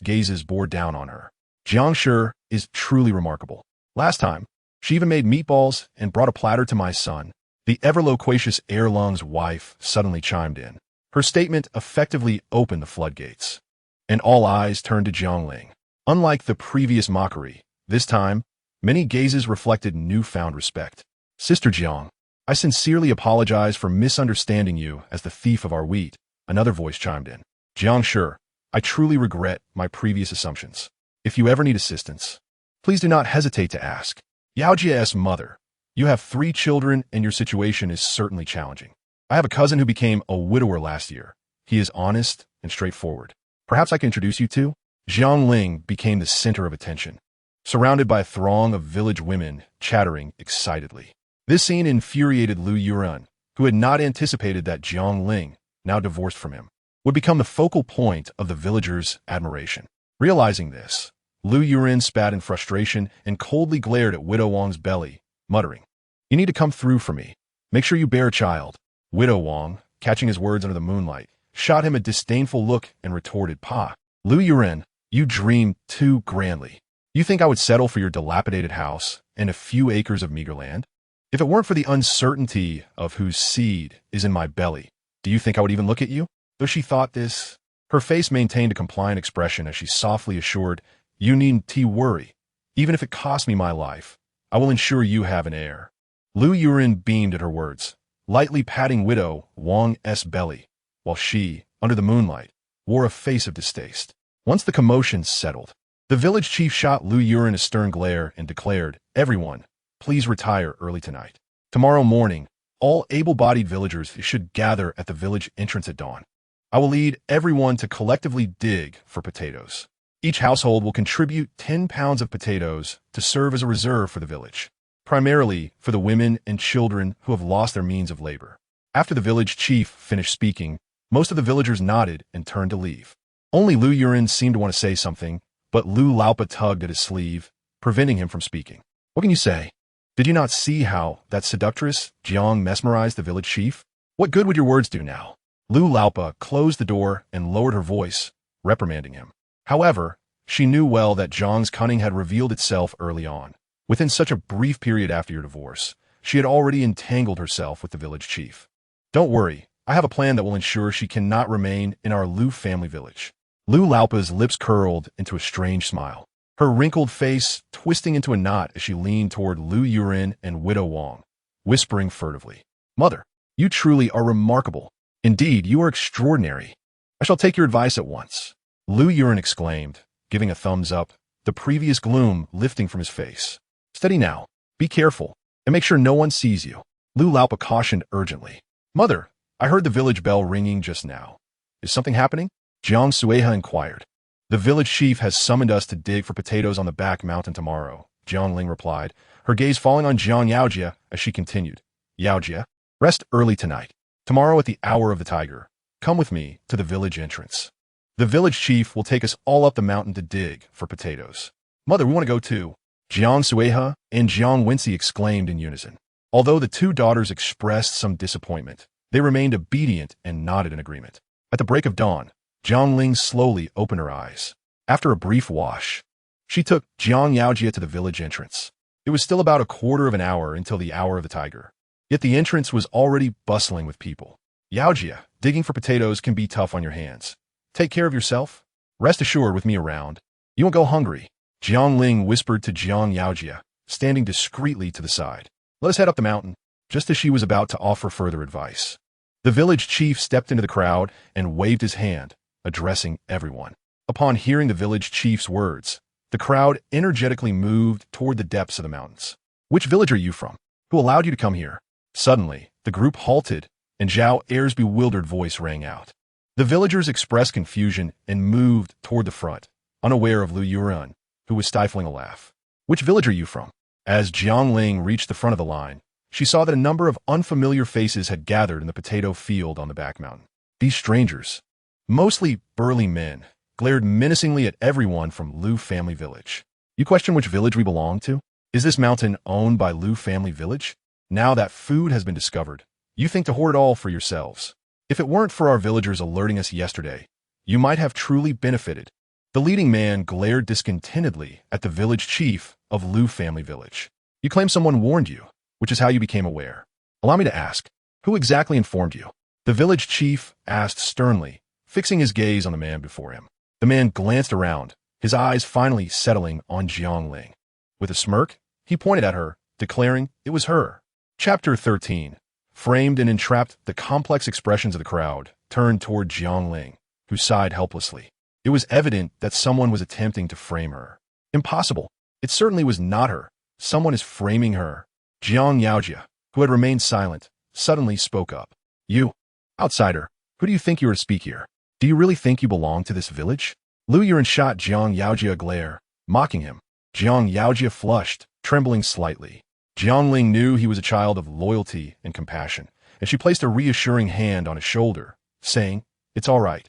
gazes bore down on her. Jiang Shi is truly remarkable. Last time, she even made meatballs and brought a platter to my son. The ever-loquacious Erlung's wife suddenly chimed in. Her statement effectively opened the floodgates, and all eyes turned to Jiang Ling. Unlike the previous mockery, this time, many gazes reflected newfound respect. Sister Jiang, I sincerely apologize for misunderstanding you as the thief of our wheat, another voice chimed in. Jiang Shi, I truly regret my previous assumptions. If you ever need assistance, please do not hesitate to ask. Yaojia's mother, you have 3 children and your situation is certainly challenging. I have a cousin who became a widower last year. He is honest and straightforward. Perhaps I can introduce you to? Jiang Ling became the center of attention, surrounded by a throng of village women chattering excitedly. This scene infuriated Lu Yuren, who had not anticipated that Jiang Ling, now divorced from him, would become the focal point of the villagers' admiration. Realizing this, Lu Yuren spat in frustration and coldly glared at Widow Wang's belly, muttering, You need to come through for me. Make sure you bear a child. Widow Wang, catching his words under the moonlight, shot him a disdainful look and retorted, Pa, Lu Yuren, you dream too grandly. You think I would settle for your dilapidated house and a few acres of meager land? If it weren't for the uncertainty of whose seed is in my belly, do you think I would even look at you? Though she thought this, her face maintained a compliant expression as she softly assured, You needn't worry. Even if it costs me my life, I will ensure you have an heir. Lu Yuren beamed at her words, lightly patting Widow Wang's belly, while she, under the moonlight, wore a face of distaste. Once the commotion settled, the village chief shot Lu Yuren a stern glare and declared, Everyone, please retire early tonight. Tomorrow morning, all able-bodied villagers should gather at the village entrance at dawn. I will lead everyone to collectively dig for potatoes. Each household will contribute 10 pounds of potatoes to serve as a reserve for the village, primarily for the women and children who have lost their means of labor. After the village chief finished speaking, most of the villagers nodded and turned to leave. Only Lu Yuren seemed to want to say something, but Lu Laopa tugged at his sleeve, preventing him from speaking. What can you say? Did you not see how that seductress Jiang mesmerized the village chief? What good would your words do now? Lu Laopa closed the door and lowered her voice, reprimanding him. However, she knew well that Jiang's cunning had revealed itself early on. Within such a brief period after your divorce, she had already entangled herself with the village chief. Don't worry, I have a plan that will ensure she cannot remain in our Lu family village. Lu Laopa's lips curled into a strange smile, her wrinkled face twisting into a knot as she leaned toward Lu Yuren and Widow Wang, whispering furtively, Mother, you truly are remarkable. Indeed, you are extraordinary. I shall take your advice at once. Lu Yuren exclaimed, giving a thumbs up, the previous gloom lifting from his face. Steady now. Be careful. and make sure no one sees you. Lu Laopa cautioned urgently. Mother, I heard the village bell ringing just now. Is something happening? Jiang Sueha inquired. The village chief has summoned us to dig for potatoes on the back mountain tomorrow, Jiang Ling replied, her gaze falling on Jiang Yaojia as she continued. Yaojia, rest early tonight. Tomorrow at the hour of the tiger, come with me to the village entrance. The village chief will take us all up the mountain to dig for potatoes. Mother, we want to go too. Jiang Sueha and Jiang Wensi exclaimed in unison. Although the two daughters expressed some disappointment, they remained obedient and nodded in agreement. At the break of dawn, Jiang Ling slowly opened her eyes. After a brief wash, she took Jiang Yaojia to the village entrance. It was still about a quarter of an hour until the hour of the tiger. Yet the entrance was already bustling with people. Yaojia, digging for potatoes can be tough on your hands. Take care of yourself. Rest assured with me around, you won't go hungry. Jiang Ling whispered to Jiang Yaojia, standing discreetly to the side. Let us head up the mountain, just as she was about to offer further advice. The village chief stepped into the crowd and waved his hand, addressing everyone. Upon hearing the village chief's words, the crowd energetically moved toward the depths of the mountains. Which village are you from? Who allowed you to come here? Suddenly, the group halted, and Zhao Er's bewildered voice rang out. The villagers expressed confusion and moved toward the front, unaware of Lu Yuren, who was stifling a laugh. Which village are you from? As Jiang Ling reached the front of the line, she saw that a number of unfamiliar faces had gathered in the potato field on the back mountain. These strangers, mostly burly men, glared menacingly at everyone from Lu family village. You question which village we belong to? Is this mountain owned by Lu family village? Now that food has been discovered, you think to hoard it all for yourselves. If it weren't for our villagers alerting us yesterday, you might have truly benefited. The leading man glared discontentedly at the village chief of Lu family village. You claim someone warned you, which is how you became aware. Allow me to ask, who exactly informed you? The village chief asked sternly, fixing his gaze on the man before him. The man glanced around, his eyes finally settling on Jiang Ling. With a smirk, he pointed at her, declaring it was her. Chapter 13. Framed and entrapped, the complex expressions of the crowd turned toward Jiang Ling, who sighed helplessly. It was evident that someone was attempting to frame her. Impossible. It certainly was not her. Someone is framing her. Jiang Yaojia, who had remained silent, suddenly spoke up. You, outsider, who do you think you are to speak here? Do you really think you belong to this village? Lu Yuren shot Jiang Yaojia a glare, mocking him. Jiang Yaojia flushed, trembling slightly. Jiang Ling knew he was a child of loyalty and compassion, and she placed a reassuring hand on his shoulder, saying, It's all right.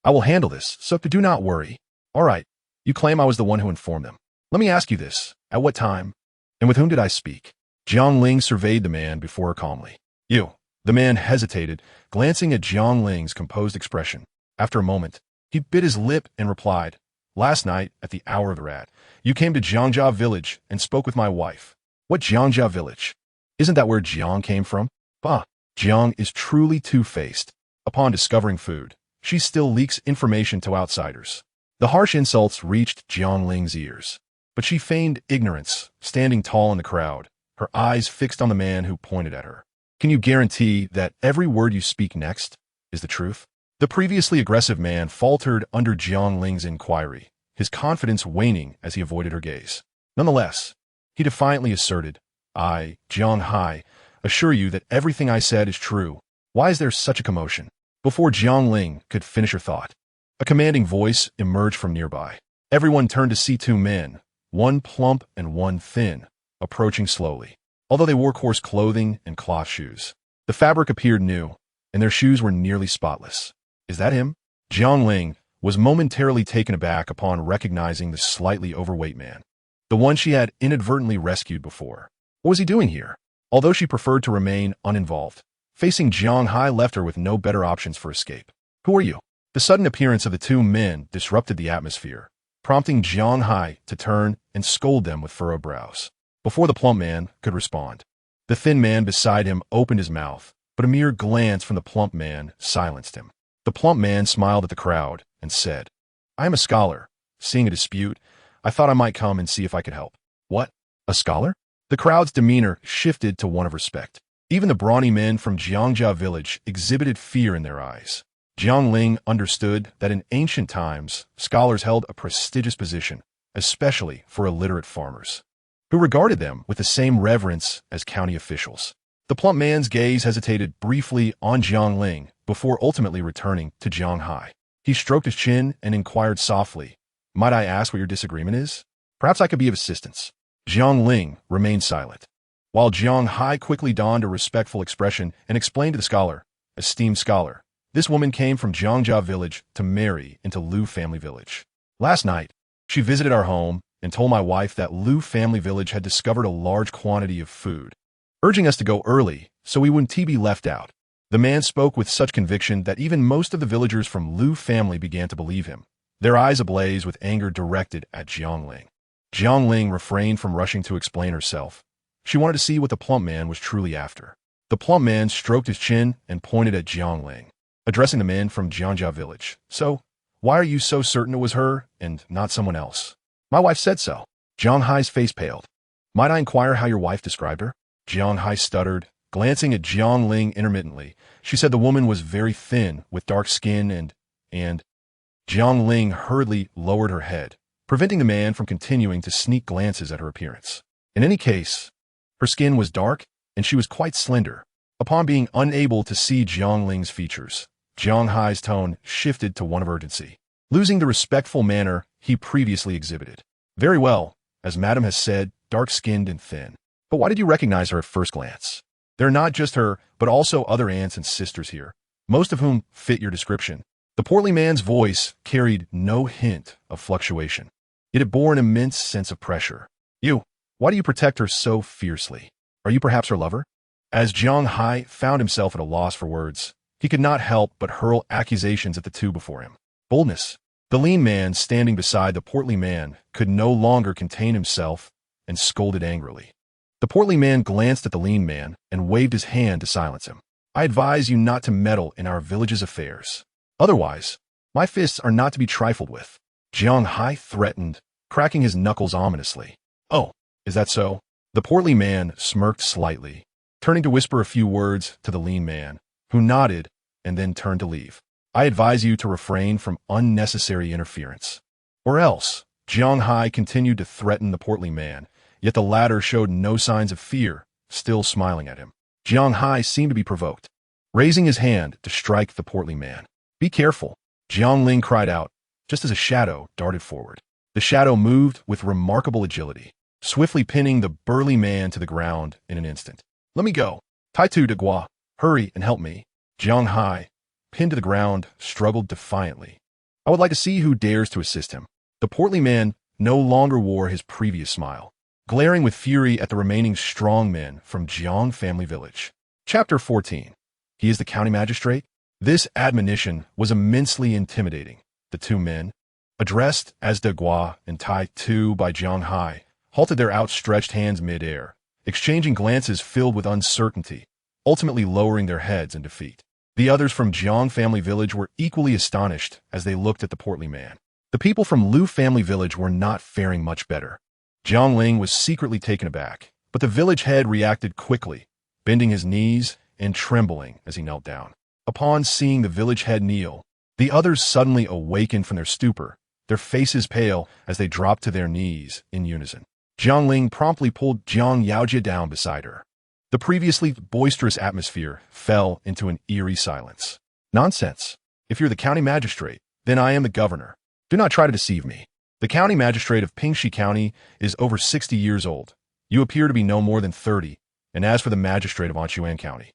I will handle this, so do not worry. All right, you claim I was the one who informed them. Let me ask you this, at what time? And with whom did I speak? Jiang Ling surveyed the man before her calmly. You. The man hesitated, glancing at Jiang Ling's composed expression. After a moment, he bit his lip and replied, Last night, at the hour of the rat, you came to Jiangjia village and spoke with my wife. What Jiangjia village? Isn't that where Jiang came from? Bah, Jiang is truly two-faced. Upon discovering food, she still leaks information to outsiders. The harsh insults reached Jiang Ling's ears, but she feigned ignorance, standing tall in the crowd, her eyes fixed on the man who pointed at her. Can you guarantee that every word you speak next is the truth? The previously aggressive man faltered under Jiang Ling's inquiry, his confidence waning as he avoided her gaze. Nonetheless, he defiantly asserted, I, Jiang Hai, assure you that everything I said is true. Why is there such a commotion? Before Jiang Ling could finish her thought, a commanding voice emerged from nearby. Everyone turned to see two men, one plump and one thin, approaching slowly. Although they wore coarse clothing and cloth shoes, the fabric appeared new, and their shoes were nearly spotless. Is that him? Jiang Ling was momentarily taken aback upon recognizing the slightly overweight man, the one she had inadvertently rescued before. What was he doing here? Although she preferred to remain uninvolved, facing Jiang Hai left her with no better options for escape. Who are you? The sudden appearance of the two men disrupted the atmosphere, prompting Jiang Hai to turn and scold them with furrowed brows. Before the plump man could respond, the thin man beside him opened his mouth, but a mere glance from the plump man silenced him. The plump man smiled at the crowd and said, I am a scholar. Seeing a dispute, I thought I might come and see if I could help. What? A scholar? The crowd's demeanor shifted to one of respect. Even the brawny men from Jiangjia village exhibited fear in their eyes. Jiang Ling understood that in ancient times, scholars held a prestigious position, especially for illiterate farmers. who regarded them with the same reverence as county officials. The plump man's gaze hesitated briefly on Jiang Ling before ultimately returning to Jiang Hai. He stroked his chin and inquired softly, "Might I ask what your disagreement is? Perhaps I could be of assistance." Jiang Ling remained silent, while Jiang Hai quickly donned a respectful expression and explained to the scholar, "Esteemed scholar, this woman came from Jiangjia village to marry into Lu family village. Last night, she visited our home and told my wife that Lu family village had discovered a large quantity of food, urging us to go early so we wouldn't be left out." The man spoke with such conviction that even most of the villagers from Lu family began to believe him, their eyes ablaze with anger directed at Jiang Ling. Jiang Ling refrained from rushing to explain herself. She wanted to see what the plump man was truly after. The plump man stroked his chin and pointed at Jiang Ling, addressing the man from Jiangjia village. "So, why are you so certain it was her and not someone else?" "My wife said so." Jiang Hai's face paled. "Might I inquire how your wife described her?" Jiang Hai stuttered, glancing at Jiang Ling intermittently. She said the woman was very thin, with dark skin and... Jiang Ling hurriedly lowered her head, preventing the man from continuing to sneak glances at her appearance. In any case, her skin was dark, and she was quite slender. Upon being unable to see Jiang Ling's features, Jiang Hai's tone shifted to one of urgency, losing the respectful manner he previously exhibited. "Very well, as Madam has said, dark-skinned and thin. But why did you recognize her at first glance? There are not just her, but also other aunts and sisters here, most of whom fit your description." The portly man's voice carried no hint of fluctuation, yet it bore an immense sense of pressure. Why do you protect her so fiercely? Are you perhaps her lover?" As Jiang Hai found himself at a loss for words, he could not help but hurl accusations at the two before him. Boldness. The lean man standing beside the portly man could no longer contain himself and scolded angrily. The portly man glanced at the lean man and waved his hand to silence him. "I advise you not to meddle in our village's affairs. Otherwise, my fists are not to be trifled with," Jiang Hai threatened, cracking his knuckles ominously. "Oh, is that so?" The portly man smirked slightly, turning to whisper a few words to the lean man, who nodded and then turned to leave. "I advise you to refrain from unnecessary interference. Or else," Jiang Hai continued to threaten the portly man, yet the latter showed no signs of fear, still smiling at him. Jiang Hai seemed to be provoked, raising his hand to strike the portly man. "Be careful," Jiang Ling cried out, just as a shadow darted forward. The shadow moved with remarkable agility, swiftly pinning the burly man to the ground in an instant. "Let me go. Taitu de Gua, hurry and help me." Jiang Hai, pinned to the ground, struggled defiantly. "I would like to see who dares to assist him." The portly man no longer wore his previous smile, glaring with fury at the remaining strong men from Jiang family village. Chapter 14. He is the county magistrate? This admonition was immensely intimidating. The two men, addressed as De Gua and Tai Tu by Jiang Hai, halted their outstretched hands mid-air, exchanging glances filled with uncertainty, ultimately lowering their heads in defeat. The others from Jiang family village were equally astonished as they looked at the portly man. The people from Lu family village were not faring much better. Jiang Ling was secretly taken aback, but the village head reacted quickly, bending his knees and trembling as he knelt down. Upon seeing the village head kneel, the others suddenly awakened from their stupor, their faces pale as they dropped to their knees in unison. Jiang Ling promptly pulled Jiang Yaojia down beside her. The previously boisterous atmosphere fell into an eerie silence. "Nonsense. If you're the county magistrate, then I am the governor. Do not try to deceive me. The county magistrate of Pingxi County is over 60 years old. You appear to be no more than 30, and as for the magistrate of Anchuan County,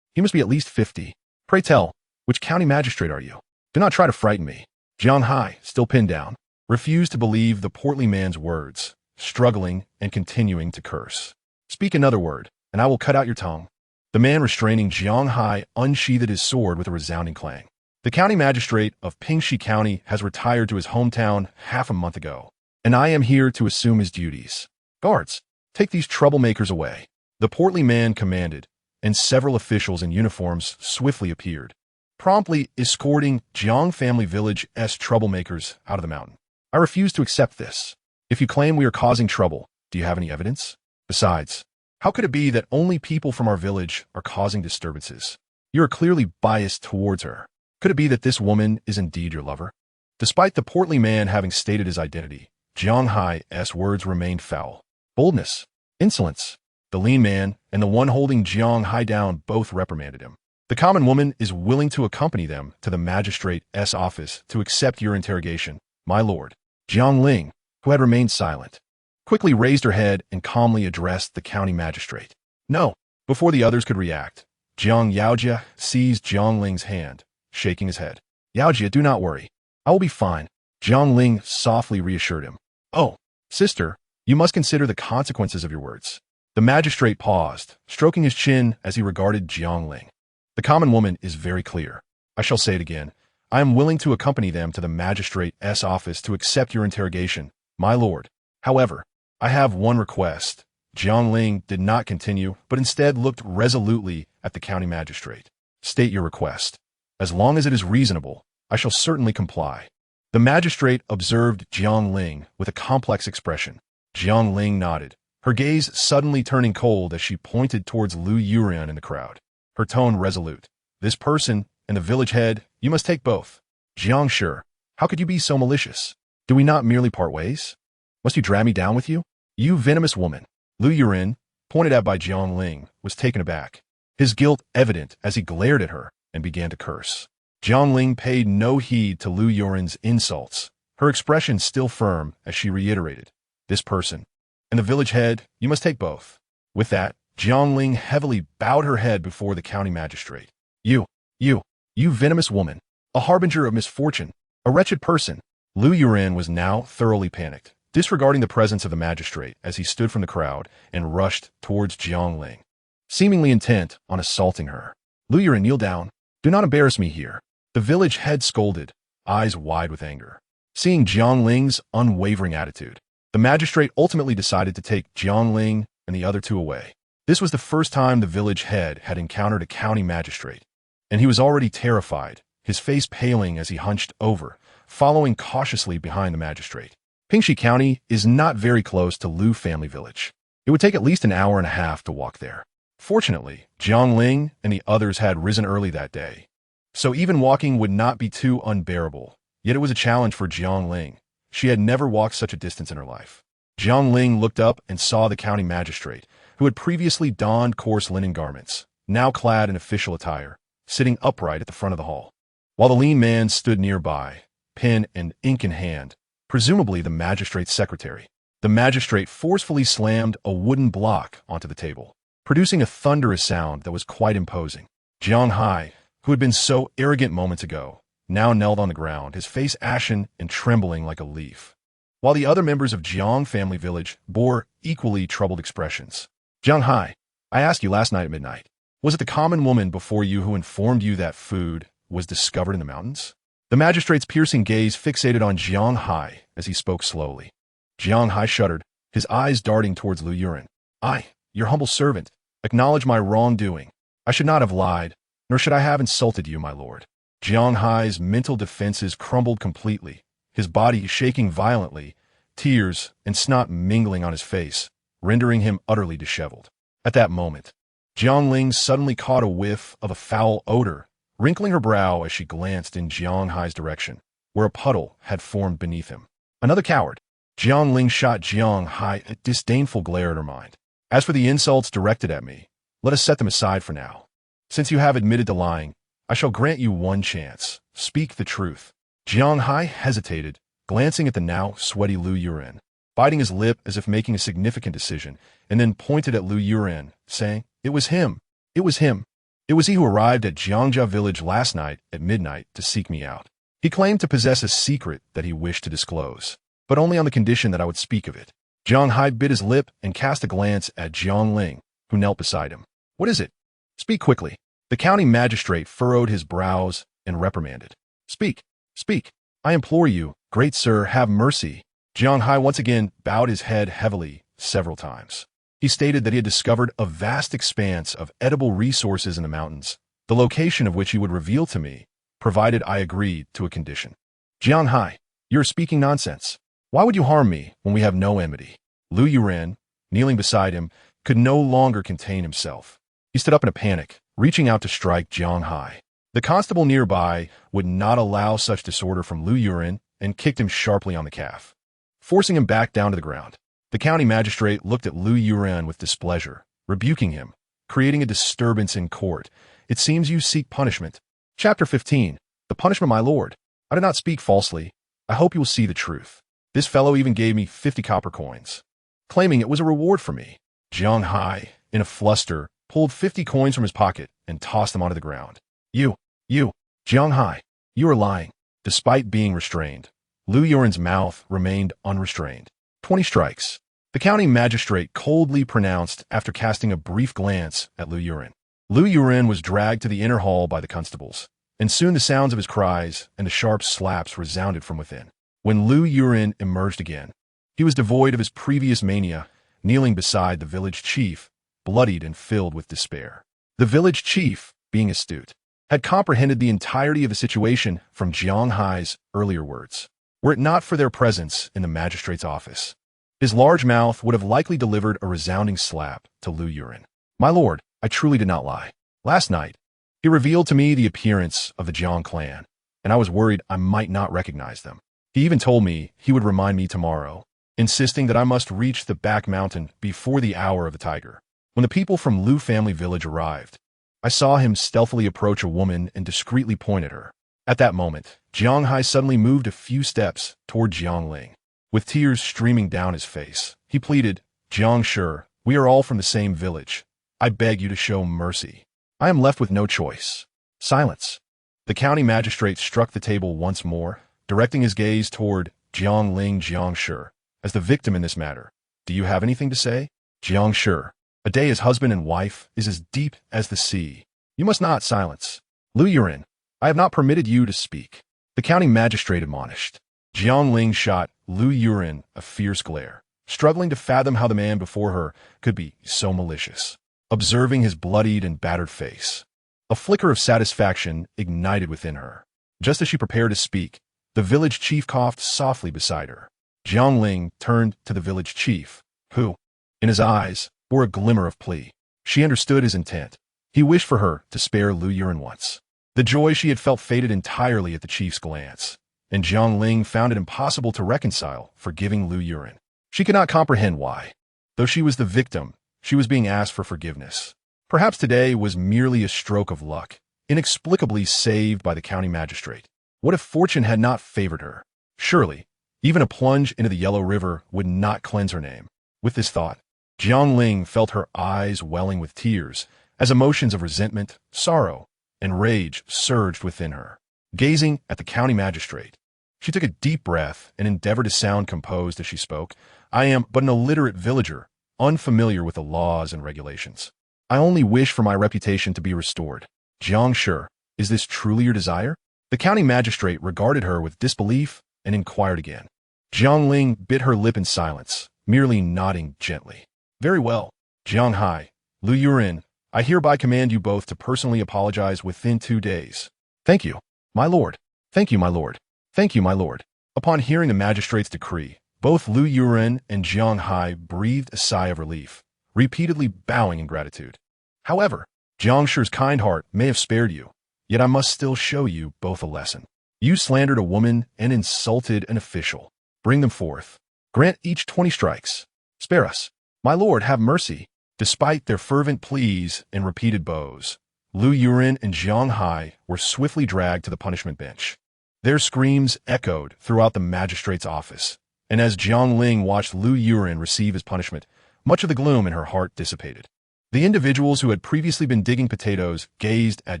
he must be at least 50. Pray tell, which county magistrate are you? Do not try to frighten me." Jiang Hai, still pinned down, refused to believe the portly man's words, struggling and continuing to curse. "Speak another word, and I will cut out your tongue." The man restraining Jiang Hai unsheathed his sword with a resounding clang. "The county magistrate of Pingxi County has retired to his hometown half a month ago, and I am here to assume his duties. Guards, take these troublemakers away." The portly man commanded, and several officials in uniforms swiftly appeared, promptly escorting Jiang family village's troublemakers out of the mountain. "I refuse to accept this. If you claim we are causing trouble, do you have any evidence? Besides, how could it be that only people from our village are causing disturbances? You are clearly biased towards her. Could it be that this woman is indeed your lover?" Despite the portly man having stated his identity, Jiang Hai's words remained foul. Boldness. Insolence. The lean man and the one holding Jiang Hai down both reprimanded him. The common woman is willing to accompany them to the magistrate's office to accept your interrogation, my lord. Jiang Ling, who had remained silent, quickly raised her head and calmly addressed the county magistrate. No. Before the others could react, Jiang Yaojia seized Jiang Ling's hand, shaking his head. Yaojia, do not worry. I will be fine. Jiang Ling softly reassured him. Oh, sister, you must consider the consequences of your words. The magistrate paused, stroking his chin as he regarded Jiang Ling. The common woman is very clear. I shall say it again. I am willing to accompany them to the magistrate's office to accept your interrogation, my lord. However, I have one request. Jiang Ling did not continue, but instead looked resolutely at the county magistrate. State your request. As long as it is reasonable, I shall certainly comply. The magistrate observed Jiang Ling with a complex expression. Jiang Ling nodded, her gaze suddenly turning cold as she pointed towards Lu Yuren in the crowd. Her tone resolute. This person and the village head, you must take both. Jiang Shi, how could you be so malicious? Do we not merely part ways? Must you drag me down with you? You venomous woman. Lu Yuren, pointed at by Jiang Ling, was taken aback, his guilt evident as he glared at her and began to curse. Jiang Ling paid no heed to Lu Yuren's insults, her expression still firm as she reiterated, this person and the village head, you must take both. With that, Jiang Ling heavily bowed her head before the county magistrate. You venomous woman, a harbinger of misfortune, a wretched person. Lu Yuren was now thoroughly panicked, disregarding the presence of the magistrate as he stood from the crowd and rushed towards Jiang Ling, seemingly intent on assaulting her. Lu Yuren, kneel down. Do not embarrass me here. The village head scolded, eyes wide with anger. Seeing Jiang Ling's unwavering attitude, the magistrate ultimately decided to take Jiang Ling and the other two away. This was the first time the village head had encountered a county magistrate, and he was already terrified, his face paling as he hunched over, following cautiously behind the magistrate. Pingxi County is not very close to Lu family village. It would take at least an hour and a half to walk there. Fortunately, Jiang Ling and the others had risen early that day, so even walking would not be too unbearable. Yet it was a challenge for Jiang Ling. She had never walked such a distance in her life. Jiang Ling looked up and saw the county magistrate, who had previously donned coarse linen garments, now clad in official attire, sitting upright at the front of the hall, while the lean man stood nearby, pen and ink in hand, presumably the magistrate's secretary. The magistrate forcefully slammed a wooden block onto the table, producing a thunderous sound that was quite imposing. Jiang Hai, who had been so arrogant moments ago, now knelt on the ground, his face ashen and trembling like a leaf, while the other members of Jiang family village bore equally troubled expressions. Jiang Hai, I asked you last night at midnight, was it the common woman before you who informed you that food was discovered in the mountains? The magistrate's piercing gaze fixated on Jiang Hai as he spoke slowly. Jiang Hai shuddered, his eyes darting towards Lu Yuren. I, your humble servant, acknowledge my wrongdoing. I should not have lied, nor should I have insulted you, my lord. Jiang Hai's mental defenses crumbled completely, his body shaking violently, tears and snot mingling on his face, rendering him utterly disheveled. At that moment, Jiang Ling suddenly caught a whiff of a foul odor, wrinkling her brow as she glanced in Jiang Hai's direction, where a puddle had formed beneath him. Another coward. Jiang Ling shot Jiang Hai a disdainful glare at her mind. As for the insults directed at me, let us set them aside for now. Since you have admitted to lying, I shall grant you one chance. Speak the truth. Jiang Hai hesitated, glancing at the now sweaty Lu Yuren, biting his lip as if making a significant decision, and then pointed at Lu Yuren, saying, It was him. It was him. It was he who arrived at Jiangjia village last night at midnight to seek me out. He claimed to possess a secret that he wished to disclose, but only on the condition that I would speak of it. Jiang Hai bit his lip and cast a glance at Jiang Ling, who knelt beside him. What is it? Speak quickly. The county magistrate furrowed his brows and reprimanded. Speak, speak. I implore you, great sir, have mercy. Jiang Hai once again bowed his head heavily several times. He stated that he had discovered a vast expanse of edible resources in the mountains, the location of which he would reveal to me, provided I agreed to a condition. Jiang Hai, you're speaking nonsense. Why would you harm me when we have no enmity? Lu Yuren, kneeling beside him, could no longer contain himself. He stood up in a panic, reaching out to strike Jiang Hai. The constable nearby would not allow such disorder from Lu Yuren and kicked him sharply on the calf, forcing him back down to the ground. The county magistrate looked at Lu Yuren with displeasure, rebuking him, creating a disturbance in court. It seems you seek punishment. Chapter 15. The punishment, my lord. I did not speak falsely. I hope you will see the truth. This fellow even gave me 50 copper coins, claiming it was a reward for me. Jiang Hai, in a fluster, pulled 50 coins from his pocket and tossed them onto the ground. You, Jiang Hai, you are lying. Despite being restrained, Lu Yuren's mouth remained unrestrained. 20 strikes. The county magistrate coldly pronounced after casting a brief glance at Lu Yuren. Lu Yuren was dragged to the inner hall by the constables, and soon the sounds of his cries and the sharp slaps resounded from within. When Lu Yuren emerged again, he was devoid of his previous mania, kneeling beside the village chief, bloodied and filled with despair. The village chief, being astute, had comprehended the entirety of the situation from Jiang Hai's earlier words. Were it not for their presence in the magistrate's office, his large mouth would have likely delivered a resounding slap to Lu Yuren. My lord, I truly did not lie. Last night, he revealed to me the appearance of the Jiang clan, and I was worried I might not recognize them. He even told me he would remind me tomorrow, insisting that I must reach the back mountain before the hour of the tiger. When the people from Lu family village arrived, I saw him stealthily approach a woman and discreetly point at her. At that moment, Jiang Hai suddenly moved a few steps toward Jiang Ling. With tears streaming down his face, he pleaded, Jiang Shi, we are all from the same village. I beg you to show mercy. I am left with no choice. Silence. The county magistrate struck the table once more, directing his gaze toward Jiang Ling Jiang Shi, as the victim in this matter. Do you have anything to say? Jiang Shi, a day as husband and wife is as deep as the sea. You must not silence. Lu Yuren, I have not permitted you to speak. The county magistrate admonished. Jiang Ling shot Lu Yuren a fierce glare, struggling to fathom how the man before her could be so malicious. Observing his bloodied and battered face, a flicker of satisfaction ignited within her. Just as she prepared to speak, the village chief coughed softly beside her. Jiang Ling turned to the village chief, who, in his eyes, bore a glimmer of plea. She understood his intent. He wished for her to spare Lu Yuren once. The joy she had felt faded entirely at the chief's glance, and Jiang Ling found it impossible to reconcile forgiving Lu Yuren. She could not comprehend why. Though she was the victim, she was being asked for forgiveness. Perhaps today was merely a stroke of luck, inexplicably saved by the county magistrate. What if fortune had not favored her? Surely, even a plunge into the Yellow River would not cleanse her name. With this thought, Jiang Ling felt her eyes welling with tears as emotions of resentment, sorrow, and rage surged within her. Gazing at the county magistrate, she took a deep breath and endeavored to sound composed as she spoke. I am but an illiterate villager, unfamiliar with the laws and regulations. I only wish for my reputation to be restored. Jiang Shi, is this truly your desire? The county magistrate regarded her with disbelief and inquired again. Jiang Ling bit her lip in silence, merely nodding gently. Very well, Jiang Hai, Lu Yuren, I hereby command you both to personally apologize within 2 days. Thank you, my lord. Thank you, my lord. Thank you, my lord. Upon hearing the magistrate's decree, both Lu Yuren and Jiang Hai breathed a sigh of relief, repeatedly bowing in gratitude. However, Jiang Shi's kind heart may have spared you, yet I must still show you both a lesson. You slandered a woman and insulted an official. Bring them forth. Grant each 20 strikes. Spare us. My lord, have mercy. Despite their fervent pleas and repeated bows, Lu Yuren and Jiang Hai were swiftly dragged to the punishment bench. Their screams echoed throughout the magistrate's office, and as Jiang Ling watched Lu Yuren receive his punishment, much of the gloom in her heart dissipated. The individuals who had previously been digging potatoes gazed at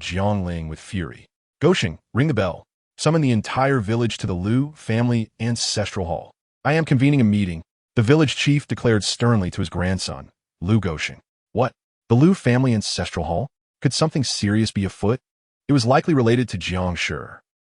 Jiang Ling with fury. Gosheng, ring the bell. Summon the entire village to the Lu family ancestral hall. I am convening a meeting, the village chief declared sternly to his grandson, Lu Gosheng. What? The Lu family ancestral hall? Could something serious be afoot? It was likely related to Jiang Shi.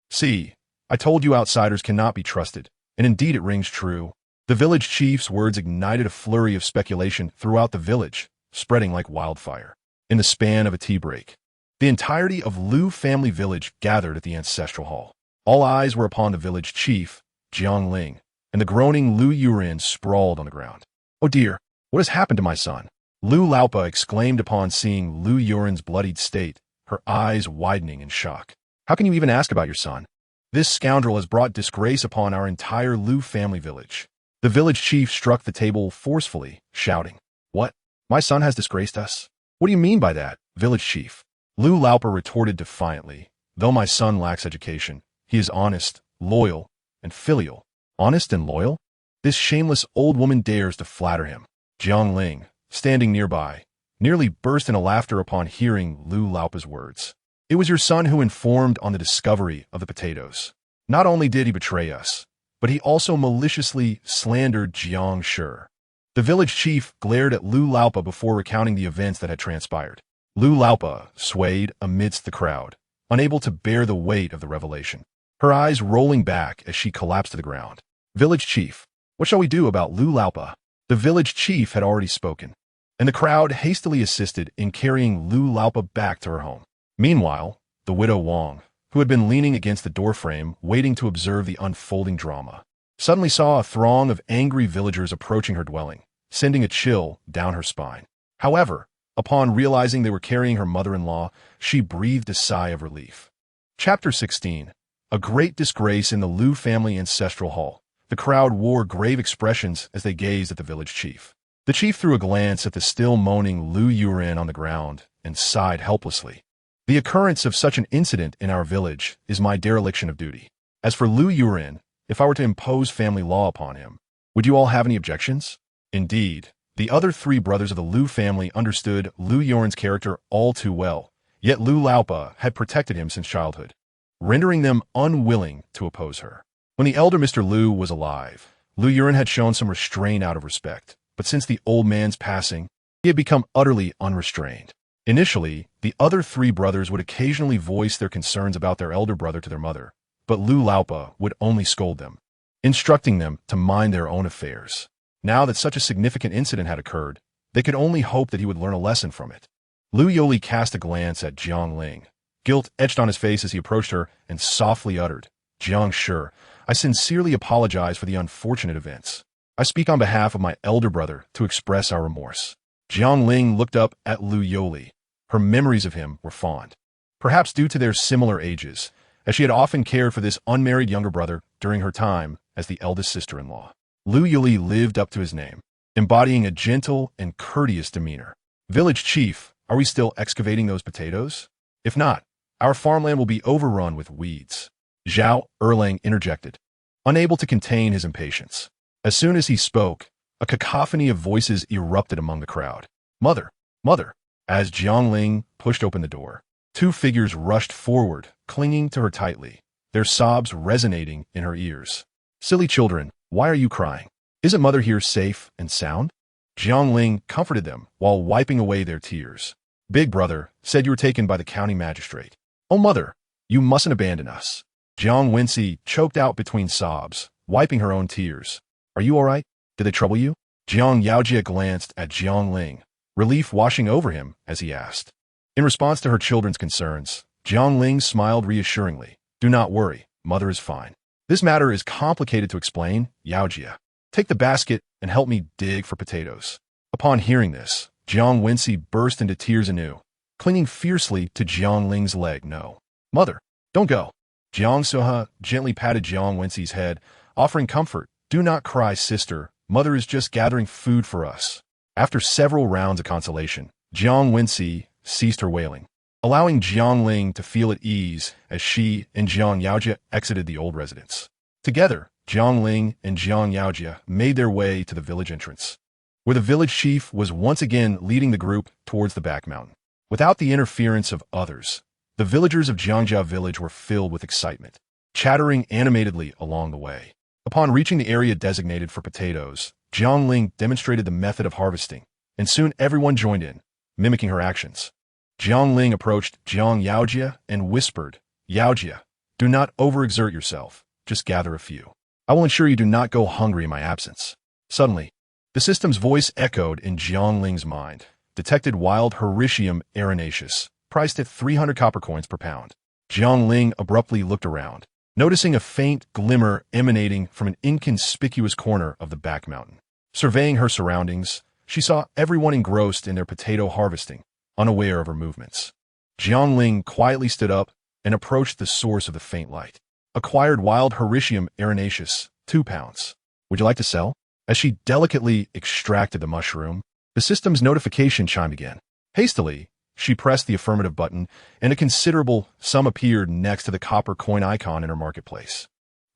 See, I told you outsiders cannot be trusted, and indeed it rings true. The village chief's words ignited a flurry of speculation throughout the village, spreading like wildfire. In the span of a tea break, the entirety of Lu family village gathered at the ancestral hall. All eyes were upon the village chief, Jiang Ling, and the groaning Lu Yuren sprawled on the ground. Oh dear, what has happened to my son? Lu Laopa exclaimed upon seeing Lu Yuren's bloodied state, her eyes widening in shock. How can you even ask about your son? This scoundrel has brought disgrace upon our entire Lu family village. The village chief struck the table forcefully, shouting, "What? My son has disgraced us? What do you mean by that, village chief?" Lu Laupa retorted defiantly, "Though my son lacks education, he is honest, loyal, and filial." Honest and loyal? This shameless old woman dares to flatter him. Jiang Ling, standing nearby, nearly burst into laughter upon hearing Lu Laupa's words. "It was your son who informed on the discovery of the potatoes. Not only did he betray us, but he also maliciously slandered Jiang Shi." The village chief glared at Lu Laupa before recounting the events that had transpired. Lu Laupa swayed amidst the crowd, unable to bear the weight of the revelation, her eyes rolling back as she collapsed to the ground. "Village chief, what shall we do about Lu Laupa?" The village chief had already spoken, and the crowd hastily assisted in carrying Lu Laupa back to her home. Meanwhile, the widow Wang, who had been leaning against the doorframe waiting to observe the unfolding drama, suddenly saw a throng of angry villagers approaching her dwelling, sending a chill down her spine. However, upon realizing they were carrying her mother-in-law, she breathed a sigh of relief. Chapter 16. A great disgrace in the Lu family ancestral hall. The crowd wore grave expressions as they gazed at the village chief. The chief threw a glance at the still moaning Lu Yuren on the ground and sighed helplessly. "The occurrence of such an incident in our village is my dereliction of duty. As for Lu Yuren, if I were to impose family law upon him, would you all have any objections?" Indeed, the other three brothers of the Lu family understood Lu Yuren's character all too well, yet Lu Laupa had protected him since childhood, rendering them unwilling to oppose her. When the elder Mr. Lu was alive, Lu Yuren had shown some restraint out of respect, but since the old man's passing, he had become utterly unrestrained. Initially, the other three brothers would occasionally voice their concerns about their elder brother to their mother, but Lu Laupa would only scold them, instructing them to mind their own affairs. Now that such a significant incident had occurred, they could only hope that he would learn a lesson from it. Lu Yoli cast a glance at Jiang Ling. Guilt etched on his face as he approached her and softly uttered, "Jiang Shi, I sincerely apologize for the unfortunate events. I speak on behalf of my elder brother to express our remorse." Jiang Ling looked up at Lu Yoli. Her memories of him were fond, perhaps due to their similar ages, as she had often cared for this unmarried younger brother during her time as the eldest sister-in-law. Lu Yuli lived up to his name, embodying a gentle and courteous demeanor. "Village chief, are we still excavating those potatoes? If not, our farmland will be overrun with weeds." Zhao Erlang interjected, unable to contain his impatience. As soon as he spoke, a cacophony of voices erupted among the crowd. "Mother! Mother!" As Jiang Ling pushed open the door, two figures rushed forward, clinging to her tightly, their sobs resonating in her ears. "Silly children, why are you crying? Isn't mother here safe and sound?" Jiang Ling comforted them while wiping away their tears. "Big brother said you were taken by the county magistrate. Oh, mother, you mustn't abandon us." Jiang Wensi choked out between sobs, wiping her own tears. "Are you all right? Did they trouble you?" Jiang Yaojia glanced at Jiang Ling, relief washing over him as he asked. In response to her children's concerns, Jiang Ling smiled reassuringly. "Do not worry, mother is fine. This matter is complicated to explain, Yaojia. Take the basket and help me dig for potatoes." Upon hearing this, Jiang Wensi burst into tears anew, clinging fiercely to Jiang Ling's leg. "No, mother, don't go." Jiang Soha gently patted Jiang Wensi's head, offering comfort. "Do not cry, sister. Mother is just gathering food for us." After several rounds of consolation, Jiang Wensi ceased her wailing, allowing Jiang Ling to feel at ease as she and Jiang Yaojia exited the old residence. Together, Jiang Ling and Jiang Yaojia made their way to the village entrance, where the village chief was once again leading the group towards the back mountain. Without the interference of others, the villagers of Jiangjia village were filled with excitement, chattering animatedly along the way. Upon reaching the area designated for potatoes, Jiang Ling demonstrated the method of harvesting, and soon everyone joined in, mimicking her actions. Jiang Ling approached Jiang Yaojia and whispered, "Yaojia, do not overexert yourself, just gather a few. I will ensure you do not go hungry in my absence." Suddenly, the system's voice echoed in Jiang Ling's mind. "Detected wild Hericium arenaceus, priced at 300 copper coins per pound." Jiang Ling abruptly looked around, noticing a faint glimmer emanating from an inconspicuous corner of the back mountain. Surveying her surroundings, she saw everyone engrossed in their potato harvesting, unaware of her movements. Jiang Ling quietly stood up and approached the source of the faint light. "Acquired wild Hericium arenaceus, 2 pounds. Would you like to sell?" As she delicately extracted the mushroom, the system's notification chimed again. Hastily, she pressed the affirmative button, and a considerable sum appeared next to the copper coin icon in her marketplace.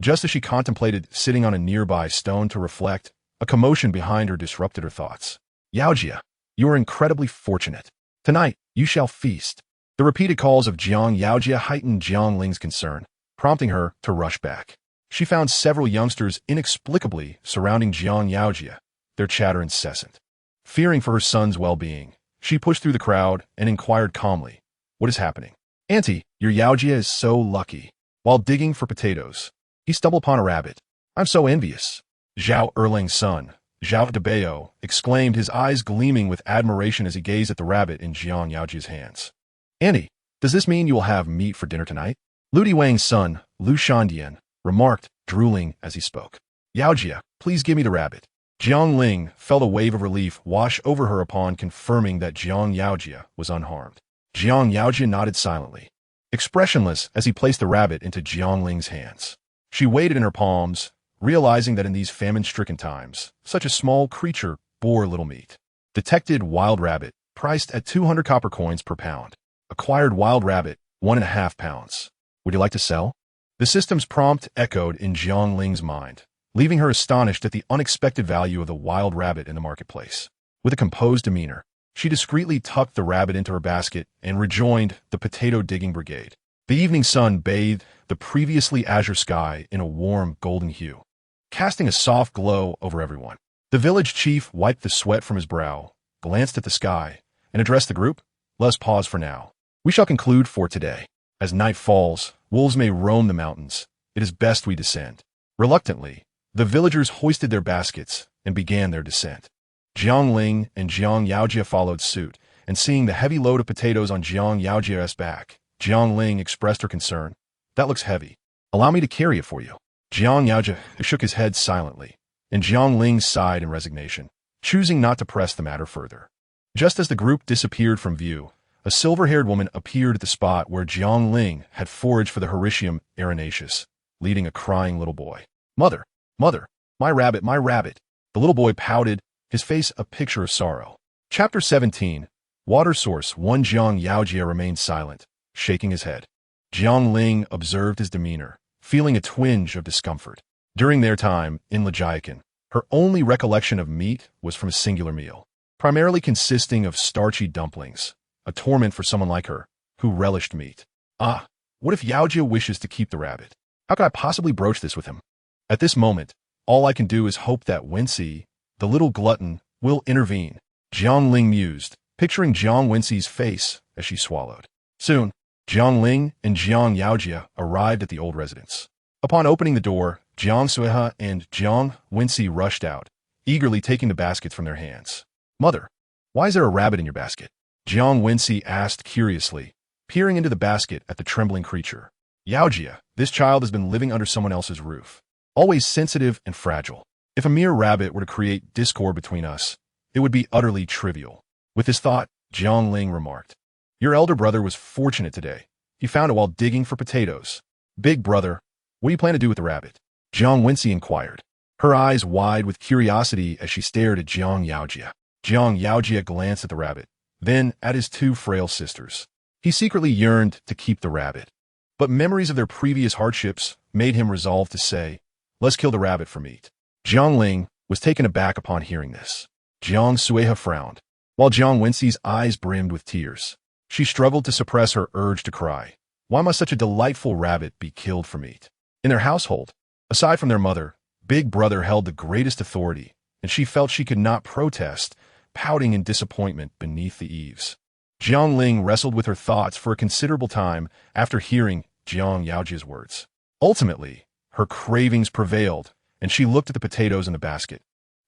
Just as she contemplated sitting on a nearby stone to reflect, a commotion behind her disrupted her thoughts. Yaojia, you are incredibly fortunate. Tonight, you shall feast. The repeated calls of Jiang Yaojia heightened Jiang Ling's concern, prompting her to rush back. She found several youngsters inexplicably surrounding Jiang Yaojia, their chatter incessant. Fearing for her son's well-being, she pushed through the crowd and inquired calmly, "What is happening?" "Auntie, your Yaojia is so lucky." While digging for potatoes, he stumbled upon a rabbit. "I'm so envious." Zhao Erling's son, Zhao Debao, exclaimed, his eyes gleaming with admiration as he gazed at the rabbit in Jiang Yaojia's hands. "Auntie, does this mean you will have meat for dinner tonight?" Lu Diwang's son, Lu Shandian, remarked, drooling as he spoke. "Yaojia, please give me the rabbit." Jiang Ling felt a wave of relief wash over her upon confirming that Jiang Yaojia was unharmed. Jiang Yaojia nodded silently, expressionless as he placed the rabbit into Jiang Ling's hands. She weighed it in her palms, realizing that in these famine-stricken times, such a small creature bore little meat. Detected wild rabbit, priced at 200 copper coins per pound. Acquired wild rabbit, 1.5 pounds. Would you like to sell? The system's prompt echoed in Jiang Ling's mind, leaving her astonished at the unexpected value of the wild rabbit in the marketplace. With a composed demeanor, she discreetly tucked the rabbit into her basket and rejoined the potato-digging brigade. The evening sun bathed the previously azure sky in a warm golden hue, casting a soft glow over everyone. The village chief wiped the sweat from his brow, glanced at the sky, and addressed the group. "Let us pause for now. We shall conclude for today. As night falls, wolves may roam the mountains. It is best we descend." Reluctantly, the villagers hoisted their baskets and began their descent. Jiang Ling and Jiang Yaojia followed suit, and seeing the heavy load of potatoes on Jiang Yaojia's back, Jiang Ling expressed her concern. "That looks heavy. Allow me to carry it for you." Jiang Yaojia shook his head silently, and Jiang Ling sighed in resignation, choosing not to press the matter further. Just as the group disappeared from view, a silver-haired woman appeared at the spot where Jiang Ling had foraged for the Hericium arenaceus, leading a crying little boy. "Mother, mother, my rabbit, my rabbit." The little boy pouted, his face a picture of sorrow. Chapter 17. Water Source 1. Jiang Yaojia remained silent, shaking his head. Jiang Ling observed his demeanor, feeling a twinge of discomfort. During their time in Lajiakan, her only recollection of meat was from a singular meal, primarily consisting of starchy dumplings, a torment for someone like her, who relished meat. What if Yaojia wishes to keep the rabbit? How could I possibly broach this with him? At this moment, all I can do is hope that Wensi, the little glutton, will intervene. Jiang Ling mused, picturing Jiang Wensi's face as she swallowed. Soon, Jiang Ling and Jiang Yaojia arrived at the old residence. Upon opening the door, Jiang Suiha and Jiang Wensi rushed out, eagerly taking the baskets from their hands. "Mother, why is there a rabbit in your basket?" Jiang Wensi asked curiously, peering into the basket at the trembling creature. "Yaojia, this child has been living under someone else's roof, always sensitive and fragile. If a mere rabbit were to create discord between us, it would be utterly trivial." With this thought, Jiang Ling remarked, "Your elder brother was fortunate today. He found it while digging for potatoes. Big brother, what do you plan to do with the rabbit?" Jiang Wensi inquired, her eyes wide with curiosity as she stared at Jiang Yaojia. Jiang Yaojia glanced at the rabbit, then at his two frail sisters. He secretly yearned to keep the rabbit, but memories of their previous hardships made him resolve to say, "Let's kill the rabbit for meat." Jiang Ling was taken aback upon hearing this. Jiang Sueha frowned, while Jiang Wensi's eyes brimmed with tears. She struggled to suppress her urge to cry. Why must such a delightful rabbit be killed for meat? In their household, aside from their mother, Big Brother held the greatest authority, and she felt she could not protest, pouting in disappointment beneath the eaves. Jiang Ling wrestled with her thoughts for a considerable time after hearing Jiang Yaojia's words. Ultimately, her cravings prevailed, and she looked at the potatoes in the basket.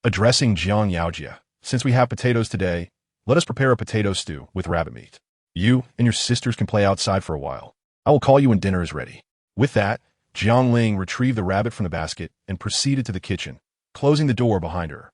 Addressing Jiang Yaojia, "Since we have potatoes today, let us prepare a potato stew with rabbit meat. You and your sisters can play outside for a while. I will call you when dinner is ready." With that, Jiang Ling retrieved the rabbit from the basket and proceeded to the kitchen, closing the door behind her.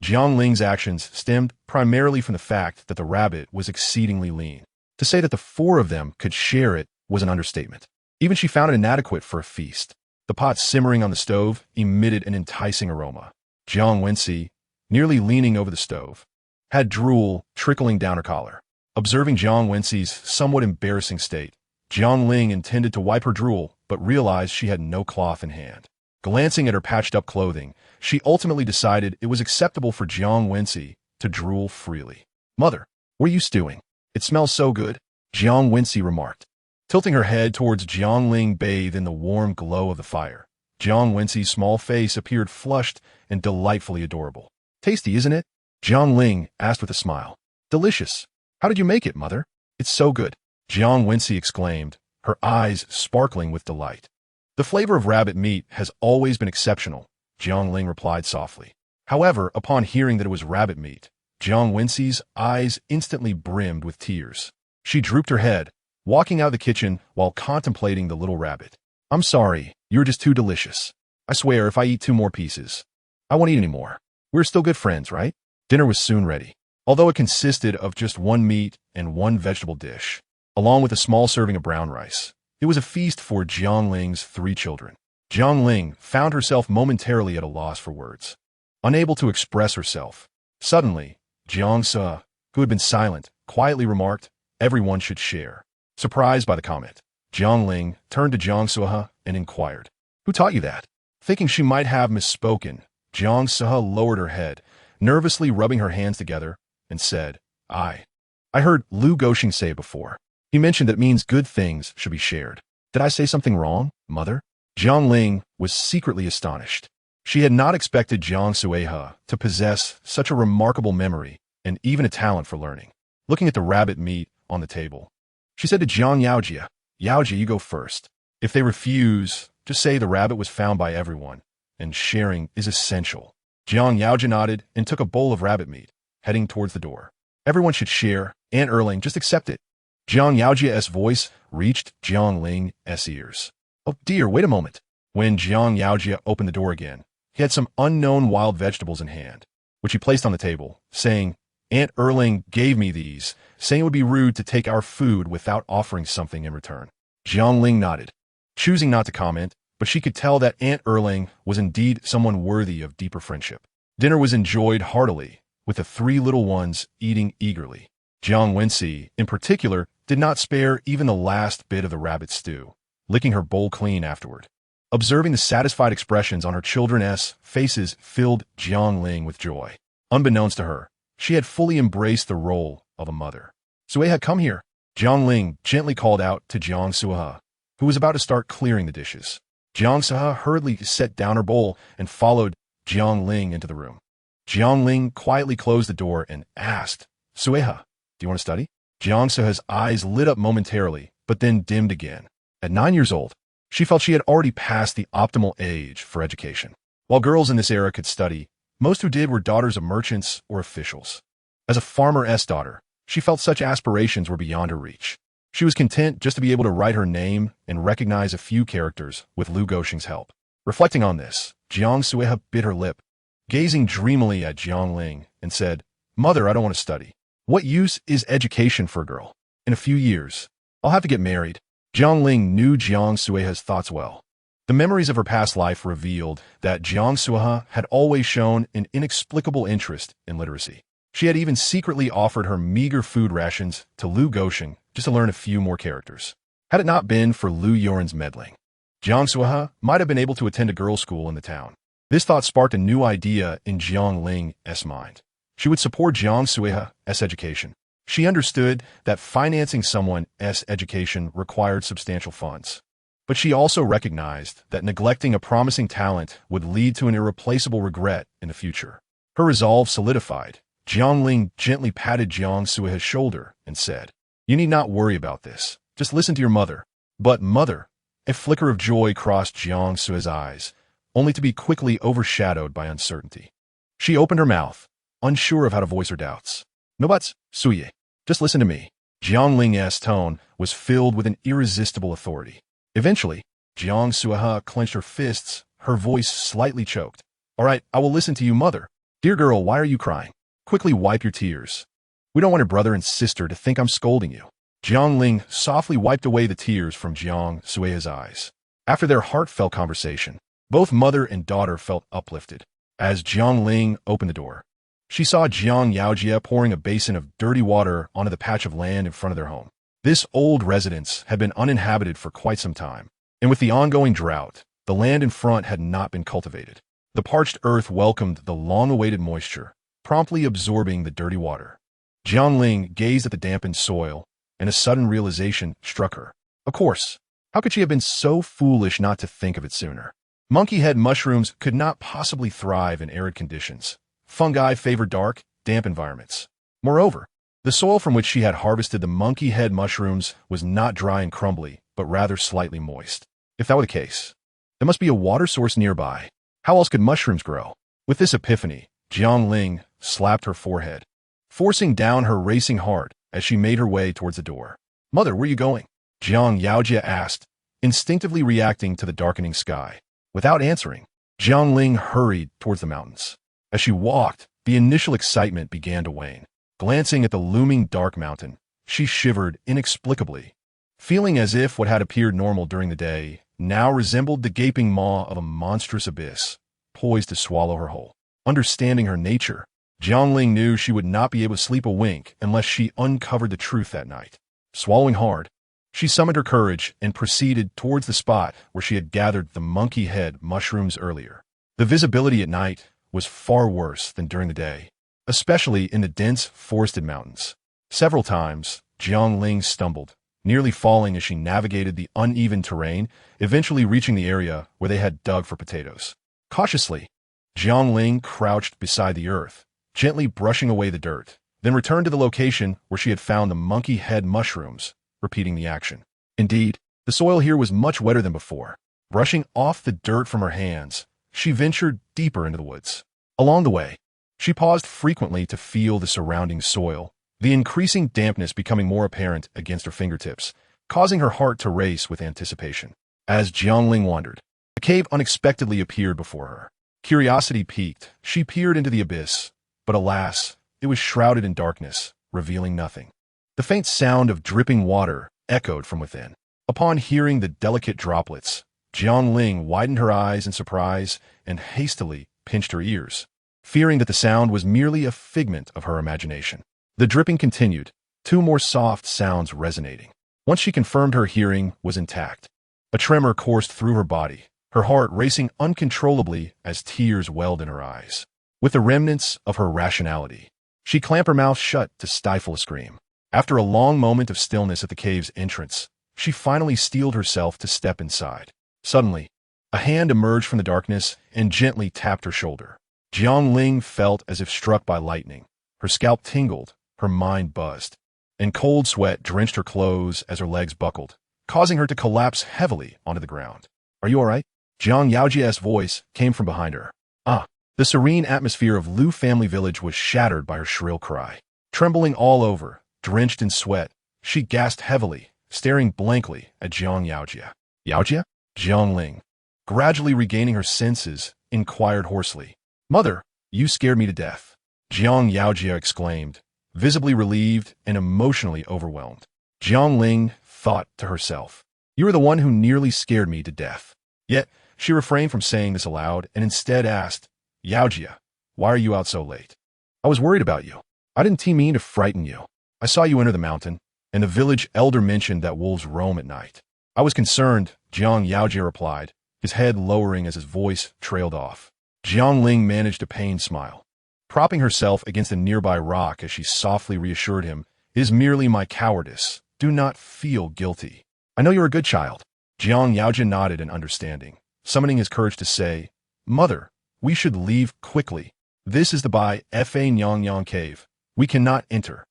Jiang Ling's actions stemmed primarily from the fact that the rabbit was exceedingly lean. To say that the four of them could share it was an understatement. Even she found it inadequate for a feast. The pot simmering on the stove emitted an enticing aroma. Jiang Ling, nearly leaning over the stove, had drool trickling down her collar. Observing Jiang Ling's somewhat embarrassing state, Jiang Ling intended to wipe her drool, but realized she had no cloth in hand. Glancing at her patched-up clothing, she ultimately decided it was acceptable for Jiang Ling to drool freely. "Mother, what are you stewing? It smells so good," Jiang Ling remarked. Tilting her head towards Jiang Ling bathed in the warm glow of the fire, Jiang Ling's small face appeared flushed and delightfully adorable. "Tasty, isn't it?" Jiang Ling asked with a smile. "Delicious. How did you make it, mother? It's so good," Jiang Ling exclaimed, her eyes sparkling with delight. "The flavor of rabbit meat has always been exceptional," Jiang Ling replied softly. However, upon hearing that it was rabbit meat, Jiang Ling's eyes instantly brimmed with tears. She drooped her head, walking out of the kitchen while contemplating the little rabbit. "I'm sorry, you're just too delicious. I swear if I eat 2 more pieces, I won't eat any more. We're still good friends, right?" Dinner was soon ready. Although it consisted of just 1 meat and 1 vegetable dish, along with a small serving of brown rice, it was a feast for Jiang Ling's 3 children. Jiang Ling found herself momentarily at a loss for words. Unable to express herself, suddenly, Jiang Suhe, who had been silent, quietly remarked, "Everyone should share." Surprised by the comment, Jiang Ling turned to Jiang Suhe and inquired, "Who taught you that?" Thinking she might have misspoken, Jiang Suhe lowered her head, nervously rubbing her hands together, and said, I heard Lu Goxing say it before. He mentioned that it means good things should be shared. Did I say something wrong, mother?" Jiang Ling was secretly astonished. She had not expected Jiang Suhe to possess such a remarkable memory and even a talent for learning. Looking at the rabbit meat on the table, she said to Jiang Yaojia, "Yaojia, you go first. If they refuse, just say the rabbit was found by everyone, and sharing is essential." Jiang Yaojia nodded and took a bowl of rabbit meat, heading towards the door. "Everyone should share. Aunt Erling, just accept it." Jiang Yaojia's voice reached Jiang Ling's ears. "Oh dear, wait a moment." When Jiang Yaojia opened the door again, he had some unknown wild vegetables in hand, which he placed on the table, saying, "Aunt Erling gave me these, saying it would be rude to take our food without offering something in return." Jiang Ling nodded, choosing not to comment, but she could tell that Aunt Erling was indeed someone worthy of deeper friendship. Dinner was enjoyed heartily, with the 3 little ones eating eagerly. Jiang Ling, in particular, did not spare even the last bit of the rabbit stew, licking her bowl clean afterward. Observing the satisfied expressions on her children's faces filled Jiang Ling with joy. Unbeknownst to her, she had fully embraced the role of a mother. "Suhe, come here," Jiang Ling gently called out to Jiang Suhe, who was about to start clearing the dishes. Jiang Suhe hurriedly set down her bowl and followed Jiang Ling into the room. Jiang Ling quietly closed the door and asked, "Suhe, do you want to study?" Jiang Suhe's eyes lit up momentarily, but then dimmed again. At 9 years old, she felt she had already passed the optimal age for education. While girls in this era could study, most who did were daughters of merchants or officials. As a farmer's daughter, she felt such aspirations were beyond her reach. She was content just to be able to write her name and recognize a few characters with Lu Goxing's help. Reflecting on this, Jiang Suhe bit her lip, gazing dreamily at Jiang Ling, and said, "Mother, I don't want to study. What use is education for a girl? In a few years, I'll have to get married." Jiang Ling knew Jiang Suhe's thoughts well. The memories of her past life revealed that Jiang Suhe had always shown an inexplicable interest in literacy. She had even secretly offered her meager food rations to Lu Goxing just to learn a few more characters. Had it not been for Lu Yoren's meddling, Jiang Suhe might have been able to attend a girls' school in the town. This thought sparked a new idea in Jiang Ling's mind. She would support Jiang Suhe's education. She understood that financing someone's education required substantial funds. But she also recognized that neglecting a promising talent would lead to an irreplaceable regret in the future. Her resolve solidified. Jiang Ling gently patted Jiang Suhe's shoulder and said, "You need not worry about this. Just listen to your mother." "But mother," a flicker of joy crossed Jiang Suhe's eyes, only to be quickly overshadowed by uncertainty. She opened her mouth, unsure of how to voice her doubts. "No buts, Suye. Just listen to me." Jiang Ling's tone was filled with an irresistible authority. Eventually, Jiang Suhe clenched her fists, her voice slightly choked. "All right, I will listen to you, mother." "Dear girl, why are you crying? Quickly wipe your tears. We don't want your brother and sister to think I'm scolding you." Jiang Ling softly wiped away the tears from Jiang Suhe's eyes. After their heartfelt conversation, both mother and daughter felt uplifted. As Jiang Ling opened the door, she saw Jiang Yaojia pouring a basin of dirty water onto the patch of land in front of their home. This old residence had been uninhabited for quite some time, and with the ongoing drought, the land in front had not been cultivated. The parched earth welcomed the long-awaited moisture, promptly absorbing the dirty water. Jiang Ling gazed at the dampened soil, and a sudden realization struck her. Of course, how could she have been so foolish not to think of it sooner? Monkey head mushrooms could not possibly thrive in arid conditions. Fungi favor dark, damp environments. Moreover, the soil from which she had harvested the monkey head mushrooms was not dry and crumbly, but rather slightly moist. If that were the case, there must be a water source nearby. How else could mushrooms grow? With this epiphany, Jiang Ling slapped her forehead, forcing down her racing heart as she made her way towards the door. "Mother, where are you going?" Jiang Yaojia asked, instinctively reacting to the darkening sky. Without answering, Jiang Ling hurried towards the mountains. As she walked, the initial excitement began to wane. Glancing at the looming dark mountain, she shivered inexplicably, feeling as if what had appeared normal during the day now resembled the gaping maw of a monstrous abyss, poised to swallow her whole. Understanding her nature, Jiang Ling knew she would not be able to sleep a wink unless she uncovered the truth that night. Swallowing hard, she summoned her courage and proceeded towards the spot where she had gathered the monkey head mushrooms earlier. The visibility at night was far worse than during the day, especially in the dense forested mountains. Several times, Jiang Ling stumbled, nearly falling as she navigated the uneven terrain, eventually reaching the area where they had dug for potatoes. Cautiously, Jiang Ling crouched beside the earth, gently brushing away the dirt, then returned to the location where she had found the monkey head mushrooms, repeating the action. Indeed, the soil here was much wetter than before. Brushing off the dirt from her hands, she ventured deeper into the woods. Along the way, she paused frequently to feel the surrounding soil, the increasing dampness becoming more apparent against her fingertips, causing her heart to race with anticipation. As Jiang Ling wandered, a cave unexpectedly appeared before her. Curiosity piqued, she peered into the abyss, but alas, it was shrouded in darkness, revealing nothing. The faint sound of dripping water echoed from within. Upon hearing the delicate droplets, Jiang Ling widened her eyes in surprise and hastily pinched her ears, fearing that the sound was merely a figment of her imagination. The dripping continued, two more soft sounds resonating. Once she confirmed her hearing was intact, a tremor coursed through her body, her heart racing uncontrollably as tears welled in her eyes. With the remnants of her rationality, she clamped her mouth shut to stifle a scream. After a long moment of stillness at the cave's entrance, she finally steeled herself to step inside. Suddenly, a hand emerged from the darkness and gently tapped her shoulder. Jiang Ling felt as if struck by lightning. Her scalp tingled, her mind buzzed, and cold sweat drenched her clothes as her legs buckled, causing her to collapse heavily onto the ground. "Are you all right?" Jiang Yaojia's voice came from behind her. "Ah." The serene atmosphere of Lu family village was shattered by her shrill cry. Trembling all over, drenched in sweat, she gasped heavily, staring blankly at Jiang Yaojia. "Yaojia?" Jiang Ling, gradually regaining her senses, inquired hoarsely. "Mother, you scared me to death," Jiang Yaojia exclaimed, visibly relieved and emotionally overwhelmed. Jiang Ling thought to herself, "You are the one who nearly scared me to death." Yet, she refrained from saying this aloud and instead asked, "Yaojia, why are you out so late?" "I was worried about you. I didn't mean to frighten you. I saw you enter the mountain, and the village elder mentioned that wolves roam at night. I was concerned," Jiang Yaojia replied, his head lowering as his voice trailed off. Jiang Ling managed a pained smile, propping herself against a nearby rock as she softly reassured him, "It is merely my cowardice. Do not feel guilty. I know you're a good child." Jiang Yaojia nodded in understanding, summoning his courage to say, "Mother, we should leave quickly. This is the Bai Fa Nyang Yang cave. We cannot enter.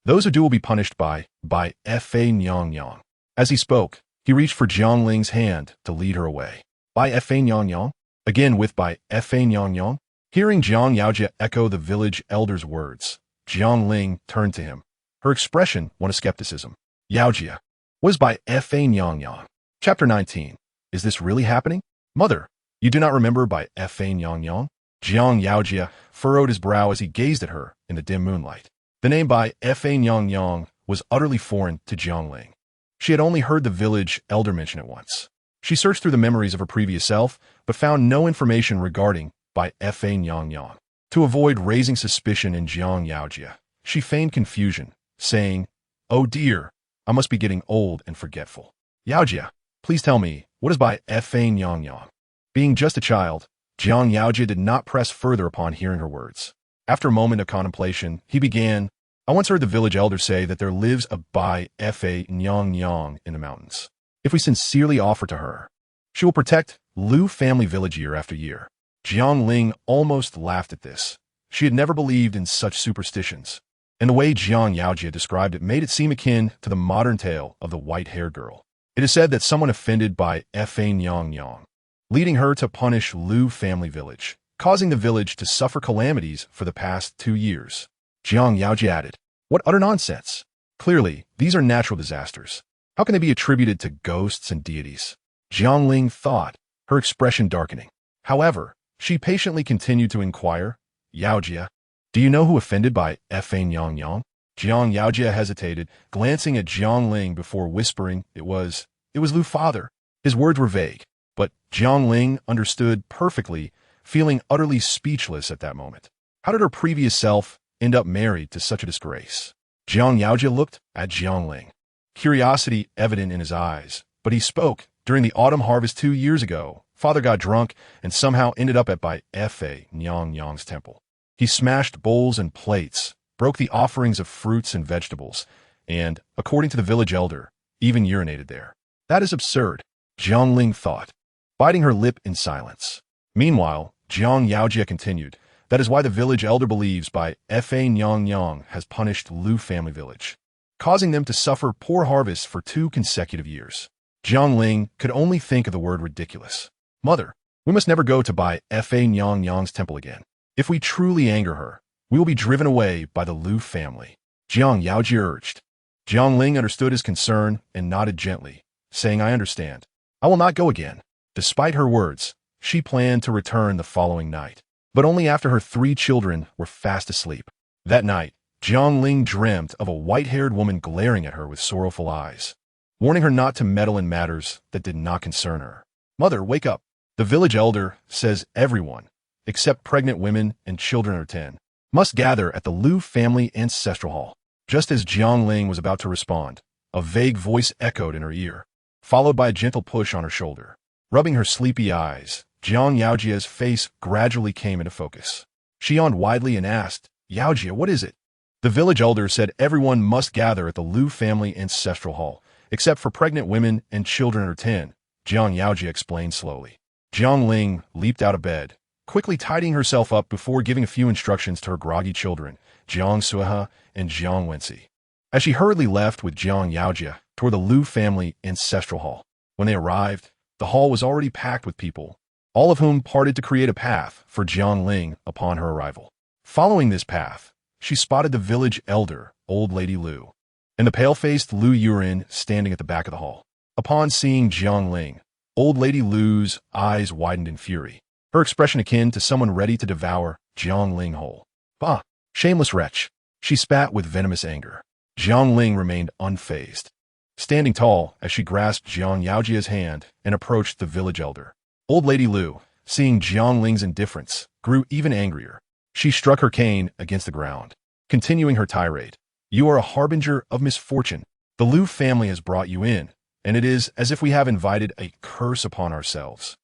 Those who do will be punished by Fa Nyang Yang." As he spoke, he reached for Jiang Ling's hand to lead her away. "Bai Fa Nyang Yang?" Again with Bai Fa Nyang Yang. Hearing Jiang Yaojia echo the village elder's words, Jiang Ling turned to him, her expression one of skepticism. "Yaojia, what is Bai Fa Nyang Yang?" Chapter 19. Is this really happening? "Mother, you do not remember Bai Fa Nyang Yang?" Jiang Yaojia furrowed his brow as he gazed at her in the dim moonlight. The name Bai Fa Nyang Yang was utterly foreign to Jiang Ling. She had only heard the village elder mention it once. She searched through the memories of her previous self, but found no information regarding by Fa Nyang Yang. To avoid raising suspicion in Jiang Yaojia, she feigned confusion, saying, "Oh dear, I must be getting old and forgetful. Yaojia, please tell me, what is by Fa Nyang Yang?" Being just a child, Jiang Yaojia did not press further upon hearing her words. After a moment of contemplation, he began, "I once heard the village elder say that there lives a Bai Fa Nyang Yang in the mountains. If we sincerely offer to her, she will protect Lu family village year after year." Jiang Ling almost laughed at this. She had never believed in such superstitions, and the way Jiang Yaojia described it made it seem akin to the modern tale of the white-haired girl. It is said that someone offended by Fa Nyang Yang, leading her to punish Lu family village, causing the village to suffer calamities for the past 2 years. Jiang Yaojia added, "What utter nonsense! Clearly, these are natural disasters. How can they be attributed to ghosts and deities?" Jiang Ling thought, her expression darkening. However, she patiently continued to inquire, "Yaojia, do you know who offended by Fa Nyang Yang?" Jiang Yaojia hesitated, glancing at Jiang Ling before whispering, It was Lu father." His words were vague, but Jiang Ling understood perfectly, feeling utterly speechless at that moment. How did her previous self end up married to such a disgrace? Jiang Yaojia looked at Jiang Ling, curiosity evident in his eyes, but he spoke. "During the autumn harvest 2 years ago, father got drunk and somehow ended up at Bai Fa Nyang Yang's temple. He smashed bowls and plates, broke the offerings of fruits and vegetables, and, according to the village elder, even urinated there. That is absurd," Jiang Ling thought, biting her lip in silence. Meanwhile, Jiang Yaojia continued, "That is why the village elder believes Bai Fa Nyang Yang has punished Lu family village, causing them to suffer poor harvests for 2 consecutive years." Jiang Ling could only think of the word ridiculous. "Mother, we must never go to Bai Fa Nyang Yang's temple again. If we truly anger her, we will be driven away by the Lu family," Jiang Yaojia urged. Jiang Ling understood his concern and nodded gently, saying, "I understand. I will not go again." Despite her words, she planned to return the following night, but only after her 3 children were fast asleep. That night, Jiang Ling dreamt of a white-haired woman glaring at her with sorrowful eyes, warning her not to meddle in matters that did not concern her. "Mother, wake up. The village elder says everyone, except pregnant women and children under 10, must gather at the Lu family ancestral hall." Just as Jiang Ling was about to respond, a vague voice echoed in her ear, followed by a gentle push on her shoulder. Rubbing her sleepy eyes, Jiang Yaojia's face gradually came into focus. She yawned widely and asked, "Yaojia, what is it?" The village elder said everyone must gather at the Lu family ancestral hall, except for pregnant women and children under 10, Jiang Yaojia explained slowly. Jiang Ling leaped out of bed, quickly tidying herself up before giving a few instructions to her groggy children, Jiang Suihe and Jiang Wenxi. As she hurriedly left with Jiang Yaojia toward the Lu family ancestral hall. When they arrived, the hall was already packed with people, all of whom parted to create a path for Jiang Ling upon her arrival. Following this path, she spotted the village elder, Old Lady Lu, and the pale-faced Lu Yurin standing at the back of the hall. Upon seeing Jiang Ling, Old Lady Lu's eyes widened in fury, her expression akin to someone ready to devour Jiang Ling whole. "Bah, shameless wretch," she spat with venomous anger. Jiang Ling remained unfazed, standing tall as she grasped Jiang Yaojia's hand and approached the village elder. Old Lady Lu, seeing Jiang Ling's indifference, grew even angrier. She struck her cane against the ground, continuing her tirade. "You are a harbinger of misfortune. The Lu family has brought you in, and it is as if we have invited a curse upon ourselves."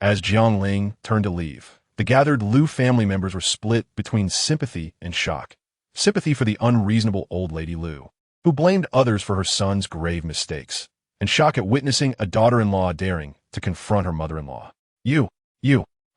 As Jiang Ling turned to leave, the gathered Lu family members were split between sympathy and shock. Sympathy for the unreasonable Old Lady Lu, who blamed others for her son's grave mistakes, and shock at witnessing a daughter-in-law daring to confront her mother-in-law. You,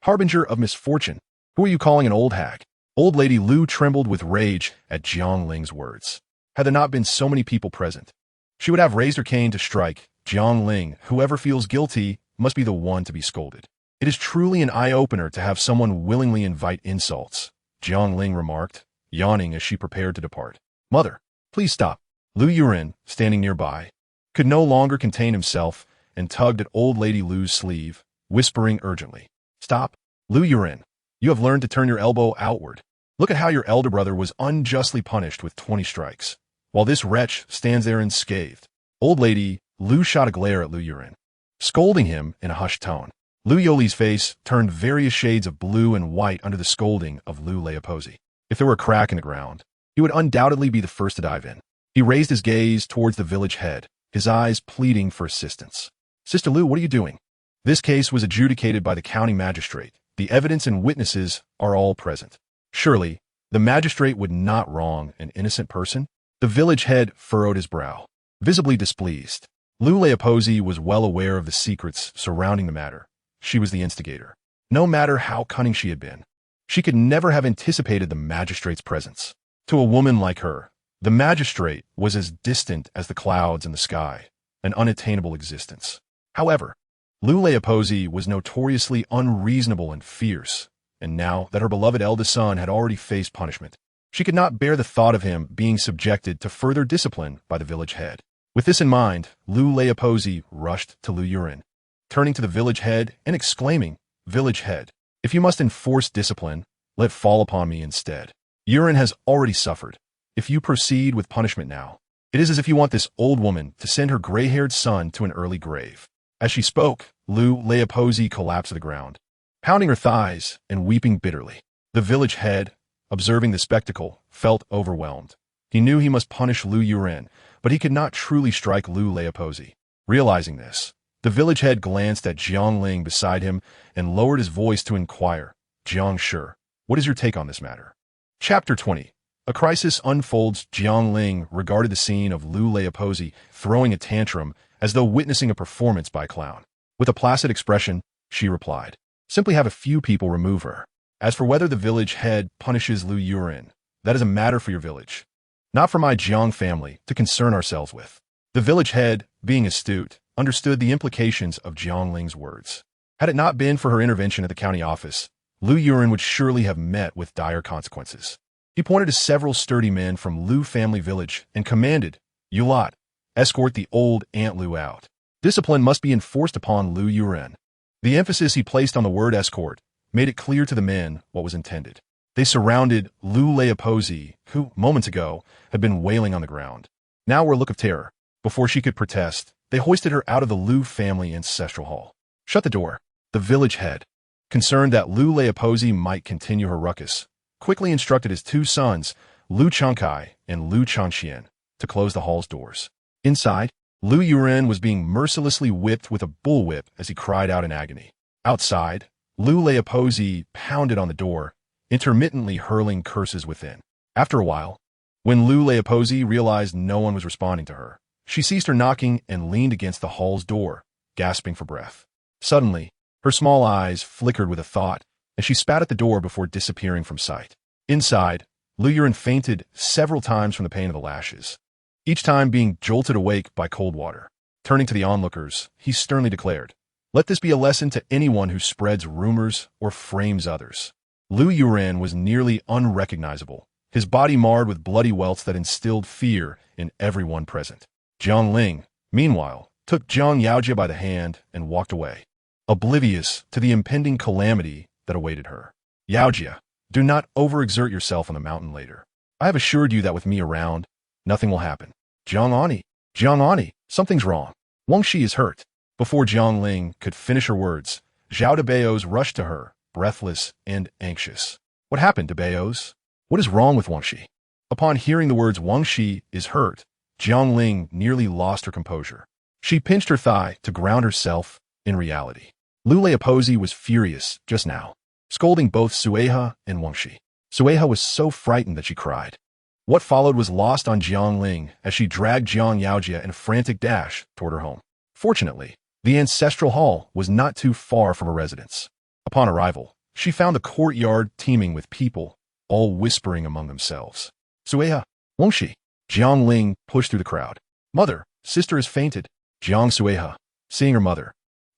harbinger of misfortune, who are you calling an old hag?" Old Lady Lu trembled with rage at Jiang Ling's words. Had there not been so many people present, she would have raised her cane to strike Jiang Ling. Whoever feels guilty must be the one to be scolded. "It is truly an eye-opener to have someone willingly invite insults," Jiang Ling remarked, yawning as she prepared to depart. "Mother, please stop." Lu Yurin, standing nearby, could no longer contain himself and tugged at Old Lady Lu's sleeve, whispering urgently, "Stop, Lu Yurin. You have learned to turn your elbow outward. Look at how your elder brother was unjustly punished with 20 strikes, while this wretch stands there unscathed." Old Lady Lu shot a glare at Lu Yurin, scolding him in a hushed tone. Lu Yoli's face turned various shades of blue and white under the scolding of Lu Leopozi. If there were a crack in the ground, he would undoubtedly be the first to dive in. He raised his gaze towards the village head, his eyes pleading for assistance. Sister Lu, what are you doing? This case was adjudicated by the county magistrate. The evidence and witnesses are all present. Surely, the magistrate would not wrong an innocent person? The village head furrowed his brow, visibly displeased. Lu Leopozi was well aware of the secrets surrounding the matter. She was the instigator. No matter how cunning she had been, she could never have anticipated the magistrate's presence. To a woman like her, the magistrate was as distant as the clouds in the sky, an unattainable existence. However, Lu Leopozi was notoriously unreasonable and fierce, and now that her beloved eldest son had already faced punishment, she could not bear the thought of him being subjected to further discipline by the village head. With this in mind, Lu Leopozi rushed to Lu Yurin, turning to the village head and exclaiming, "Village head, if you must enforce discipline, let it fall upon me instead. Yurin has already suffered. If you proceed with punishment now, it is as if you want this old woman to send her gray-haired son to an early grave." As she spoke, Lu Leopozi collapsed to the ground, pounding her thighs and weeping bitterly. The village head, observing the spectacle, felt overwhelmed. He knew he must punish Lu Yurin, but he could not truly strike Lu Leopozi. Realizing this, the village head glanced at Jiang Ling beside him and lowered his voice to inquire, "Jiang Shi, what is your take on this matter?" Chapter 20. A crisis unfolds. Jiang Ling regarded the scene of Lu Leopozi throwing a tantrum as though witnessing a performance by a clown. With a placid expression, she replied, "Simply have a few people remove her. As for whether the village head punishes Lu Yurin, that is a matter for your village, not for my Jiang family to concern ourselves with." The village head, being astute, understood the implications of Jiang Ling's words. Had it not been for her intervention at the county office, Lu Yurin would surely have met with dire consequences. He pointed to several sturdy men from Lu family village and commanded, "You lot, escort the old Aunt Lu out. Discipline must be enforced upon Lu Yurin." The emphasis he placed on the word escort made it clear to the men what was intended. They surrounded Lu Leopozi, who, moments ago, had been wailing on the ground. Now wore a look of terror. Before she could protest, they hoisted her out of the Lu family ancestral hall. "Shut the door." The village head, concerned that Lu Leopozi might continue her ruckus, quickly instructed his two sons, Lu Changkai and Lu Changxian, to close the hall's doors. Inside, Lu Yurin was being mercilessly whipped with a bullwhip as he cried out in agony. Outside, Lu Leopozi pounded on the door, intermittently hurling curses within. After a while, when Lu Leopozi realized no one was responding to her, she ceased her knocking and leaned against the hall's door, gasping for breath. Suddenly, her small eyes flickered with a thought, and she spat at the door before disappearing from sight. Inside, Lu Yurin fainted several times from the pain of the lashes, each time being jolted awake by cold water. Turning to the onlookers, he sternly declared, "Let this be a lesson to anyone who spreads rumors or frames others." Lu Yurin was nearly unrecognizable, his body marred with bloody welts that instilled fear in everyone present. Jiang Ling, meanwhile, took Jiang Yaojia by the hand and walked away, oblivious to the impending calamity that awaited her. "Yaojia, do not overexert yourself on the mountain later. I have assured you that with me around, nothing will happen." Jiang Ani, something's wrong. Wang Shi is hurt." Before Jiang Ling could finish her words, Zhao de Beos rushed to her, breathless and anxious. "What happened, de Beos? What is wrong with Wang Shi?" Upon hearing the words "Wang Shi is hurt," Jiang Ling nearly lost her composure. She pinched her thigh to ground herself in reality. Lu Leopozi was furious just now, scolding both Sueha and Wang Shi. Sueha was so frightened that she cried. What followed was lost on Jiang Ling as she dragged Jiang Yaojia in a frantic dash toward her home. Fortunately, the ancestral hall was not too far from her residence. Upon arrival, she found the courtyard teeming with people, all whispering among themselves. "Sueha, Wang Shi." Jiang Ling pushed through the crowd. "Mother, sister has fainted." Jiang Sueha, seeing her mother,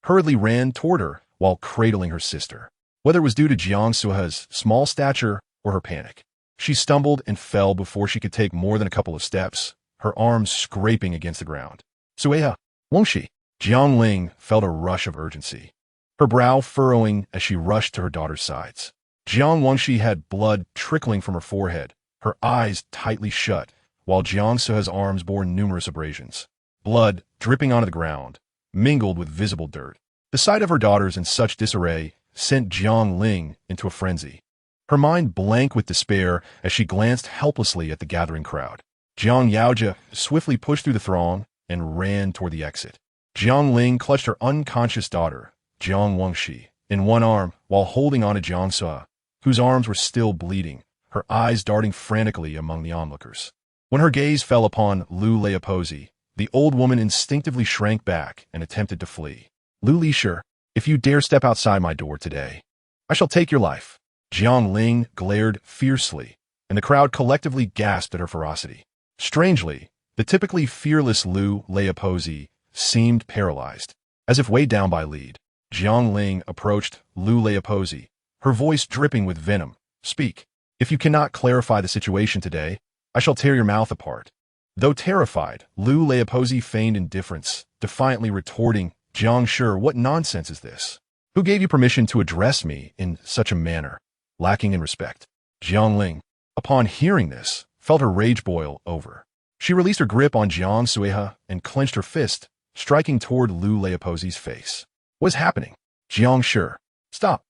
hurriedly ran toward her while cradling her sister. Whether it was due to Jiang Sueha's small stature or her panic, she stumbled and fell before she could take more than a couple of steps, her arms scraping against the ground. "Sueha, Wang Shi." Jiang Ling felt a rush of urgency, her brow furrowing as she rushed to her daughter's sides. Jiang Wangshi had blood trickling from her forehead, her eyes tightly shut, while Jiang Sueha's arms bore numerous abrasions. Blood dripping onto the ground, mingled with visible dirt. The sight of her daughters in such disarray sent Jiang Ling into a frenzy. Her mind blank with despair as she glanced helplessly at the gathering crowd. Jiang Yaojia swiftly pushed through the throng and ran toward the exit. Jiang Ling clutched her unconscious daughter, Jiang Wangxi, in one arm while holding on to Jiang Sua, whose arms were still bleeding, her eyes darting frantically among the onlookers. When her gaze fell upon Lu Leopozi, the old woman instinctively shrank back and attempted to flee. Lu Lisher, if you dare step outside my door today, I shall take your life. Jiang Ling glared fiercely, and the crowd collectively gasped at her ferocity. Strangely, the typically fearless Lu Leopozi seemed paralyzed. As if weighed down by lead, Jiang Ling approached Lu Leopozi, her voice dripping with venom. Speak. If you cannot clarify the situation today, I shall tear your mouth apart. Though terrified, Lu Leopozi feigned indifference, defiantly retorting, Jiang Shi, what nonsense is this? Who gave you permission to address me in such a manner, lacking in respect? Jiang Ling, upon hearing this, felt her rage boil over. She released her grip on Jiang Sueha and clenched her fist, striking toward Lu Leopozi's face. What is happening? Jiang Shi, stop.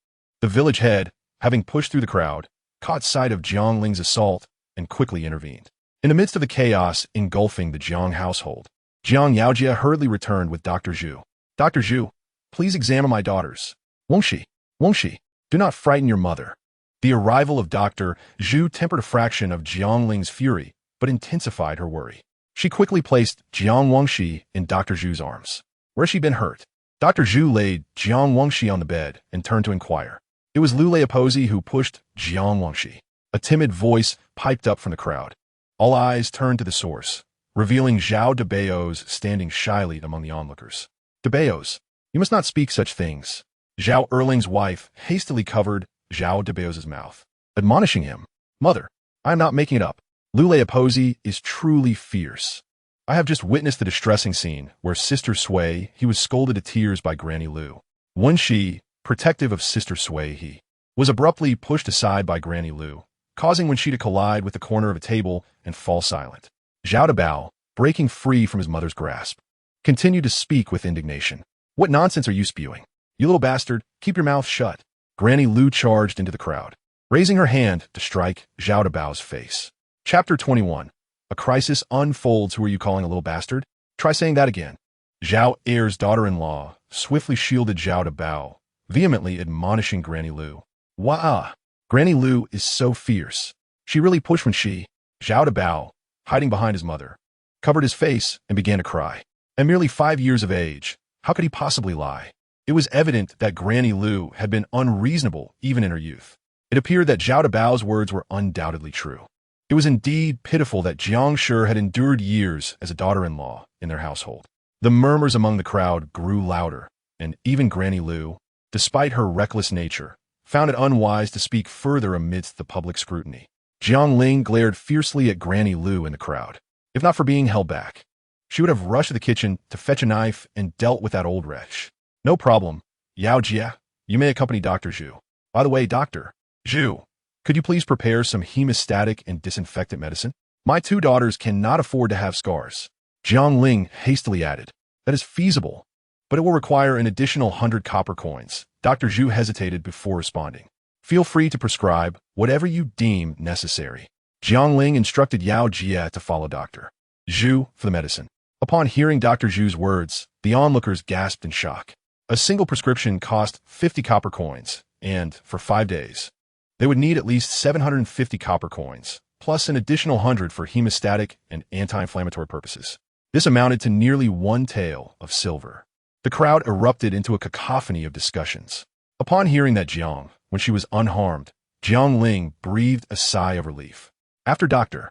The village head, having pushed through the crowd, caught sight of Jiang Ling's assault and quickly intervened. In the midst of the chaos engulfing the Jiang household, Jiang Yaojia hurriedly returned with Dr. Zhu. Dr. Zhu, please examine my daughters. Wangxi, do not frighten your mother. The arrival of Dr. Zhu tempered a fraction of Jiang Ling's fury, but intensified her worry. She quickly placed Jiang Wangxi in Dr. Zhu's arms. Where has she been hurt? Dr. Zhu laid Jiang Wangxi on the bed and turned to inquire. It was Lu Leopozi who pushed Jiang Wangxi. A timid voice piped up from the crowd. All eyes turned to the source, revealing Zhao de Beos standing shyly among the onlookers. De Beos, you must not speak such things. Zhao Erling's wife hastily covered Zhao de Beos' mouth, admonishing him. Mother, I am not making it up. Lu Leopozi is truly fierce. I have just witnessed the distressing scene where Sister Sui he was scolded to tears by Granny Lu. Wen Shi, protective of Sister Sui he, was abruptly pushed aside by Granny Lu, causing Wen Shi to collide with the corner of a table and fall silent. Zhao de Bao, breaking free from his mother's grasp, continued to speak with indignation. What nonsense are you spewing? You little bastard, keep your mouth shut. Granny Lu charged into the crowd, raising her hand to strike Zhao de Bao's face. Chapter 21. A crisis unfolds. Who are you calling a little bastard? Try saying that again. Zhao Er's daughter-in-law swiftly shielded Zhao de Bao, vehemently admonishing Granny Lu. Wah! Granny Lu is so fierce. She really pushed when she, Zhao de Bao, hiding behind his mother, covered his face and began to cry. At merely 5 years of age, how could he possibly lie? It was evident that Granny Lu had been unreasonable even in her youth. It appeared that Zhao de Bao's words were undoubtedly true. It was indeed pitiful that Jiang Shi had endured years as a daughter-in-law in their household. The murmurs among the crowd grew louder, and even Granny Lu, despite her reckless nature, found it unwise to speak further amidst the public scrutiny. Jiang Ling glared fiercely at Granny Lu in the crowd. If not for being held back, she would have rushed to the kitchen to fetch a knife and dealt with that old wretch. No problem. Yao Jia, you may accompany Dr. Zhu. By the way, Dr. Zhu, could you please prepare some hemostatic and disinfectant medicine? My 2 daughters cannot afford to have scars. Jiang Ling hastily added. That is feasible, but it will require an additional 100 copper coins. Dr. Zhu hesitated before responding. Feel free to prescribe whatever you deem necessary. Jiang Ling instructed Yao Jia to follow Dr. Zhu for the medicine. Upon hearing Dr. Zhu's words, the onlookers gasped in shock. A single prescription cost 50 copper coins, and, for 5 days, they would need at least 750 copper coins, plus an additional 100 for hemostatic and anti-inflammatory purposes. This amounted to nearly 1 tael of silver. The crowd erupted into a cacophony of discussions. Upon hearing that Jiang, when she was unharmed, Jiang Ling breathed a sigh of relief. After Dr.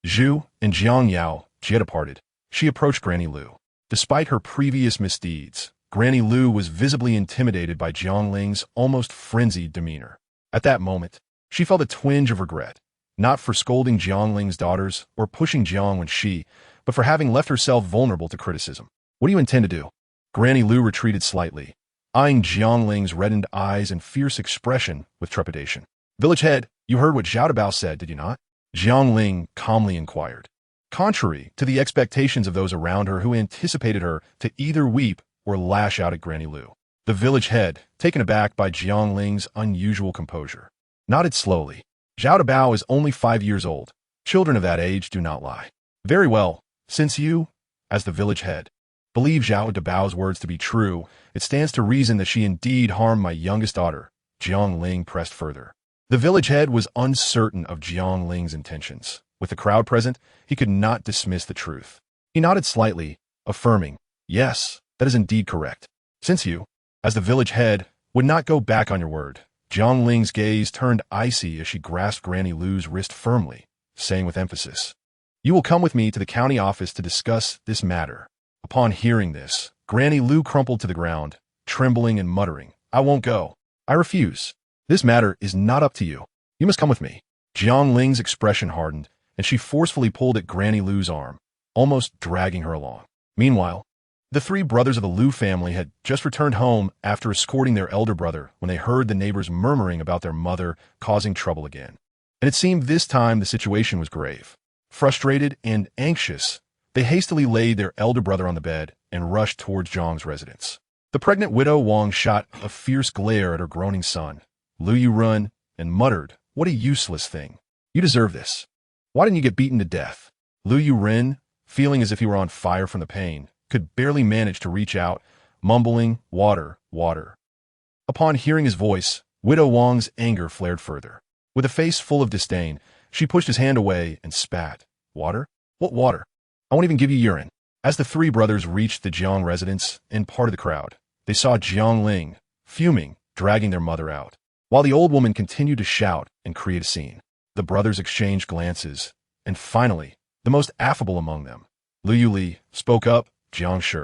Zhu and Jiang Yao Jia departed, she approached Granny Lu. Despite her previous misdeeds, Granny Lu was visibly intimidated by Jiang Ling's almost frenzied demeanor. At that moment, she felt a twinge of regret, not for scolding Jiang Ling's daughters or pushing Jiang when she, but for having left herself vulnerable to criticism. What do you intend to do? Granny Lu retreated slightly, eyeing Jiang Ling's reddened eyes and fierce expression with trepidation. Village head, you heard what Zhao de Bao said, did you not? Jiang Ling calmly inquired. Contrary to the expectations of those around her who anticipated her to either weep or lash out at Granny Lu, The village head, taken aback by Jiang Ling's unusual composure, nodded slowly. Zhao Dabao is only 5 years old. Children of that age do not lie. Very well, since you, as the village head, believe Zhao Dabao's words to be true, it stands to reason that she indeed harmed my youngest daughter. Jiang Ling pressed further. The village head was uncertain of Jiang Ling's intentions. With the crowd present, he could not dismiss the truth. He nodded slightly, affirming, yes, that is indeed correct. Since you, as the village head, would not go back on your word. Jiang Ling's gaze turned icy as she grasped Granny Lu's wrist firmly, saying with emphasis, you will come with me to the county office to discuss this matter. Upon hearing this, Granny Lu crumpled to the ground, trembling and muttering, I won't go. I refuse. This matter is not up to you. You must come with me. Jiang Ling's expression hardened, and she forcefully pulled at Granny Lu's arm, almost dragging her along. Meanwhile, the 3 brothers of the Lu family had just returned home after escorting their elder brother when they heard the neighbors murmuring about their mother causing trouble again. And it seemed this time the situation was grave. Frustrated and anxious, they hastily laid their elder brother on the bed and rushed towards Zhang's residence. The pregnant widow Wang shot a fierce glare at her groaning son, Lu Yurun, and muttered, what a useless thing. You deserve this. Why didn't you get beaten to death? Lu Yurun, feeling as if he were on fire from the pain, could barely manage to reach out, mumbling, water, water. Upon hearing his voice, Widow Wang's anger flared further. With a face full of disdain, she pushed his hand away and spat. Water? What water? I won't even give you urine. As the 3 brothers reached the Jiang residence and parted the crowd, they saw Jiang Ling, fuming, dragging their mother out. While the old woman continued to shout and create a scene, the brothers exchanged glances, and finally, the most affable among them, Lu Yuli, spoke up, Jiang Shi,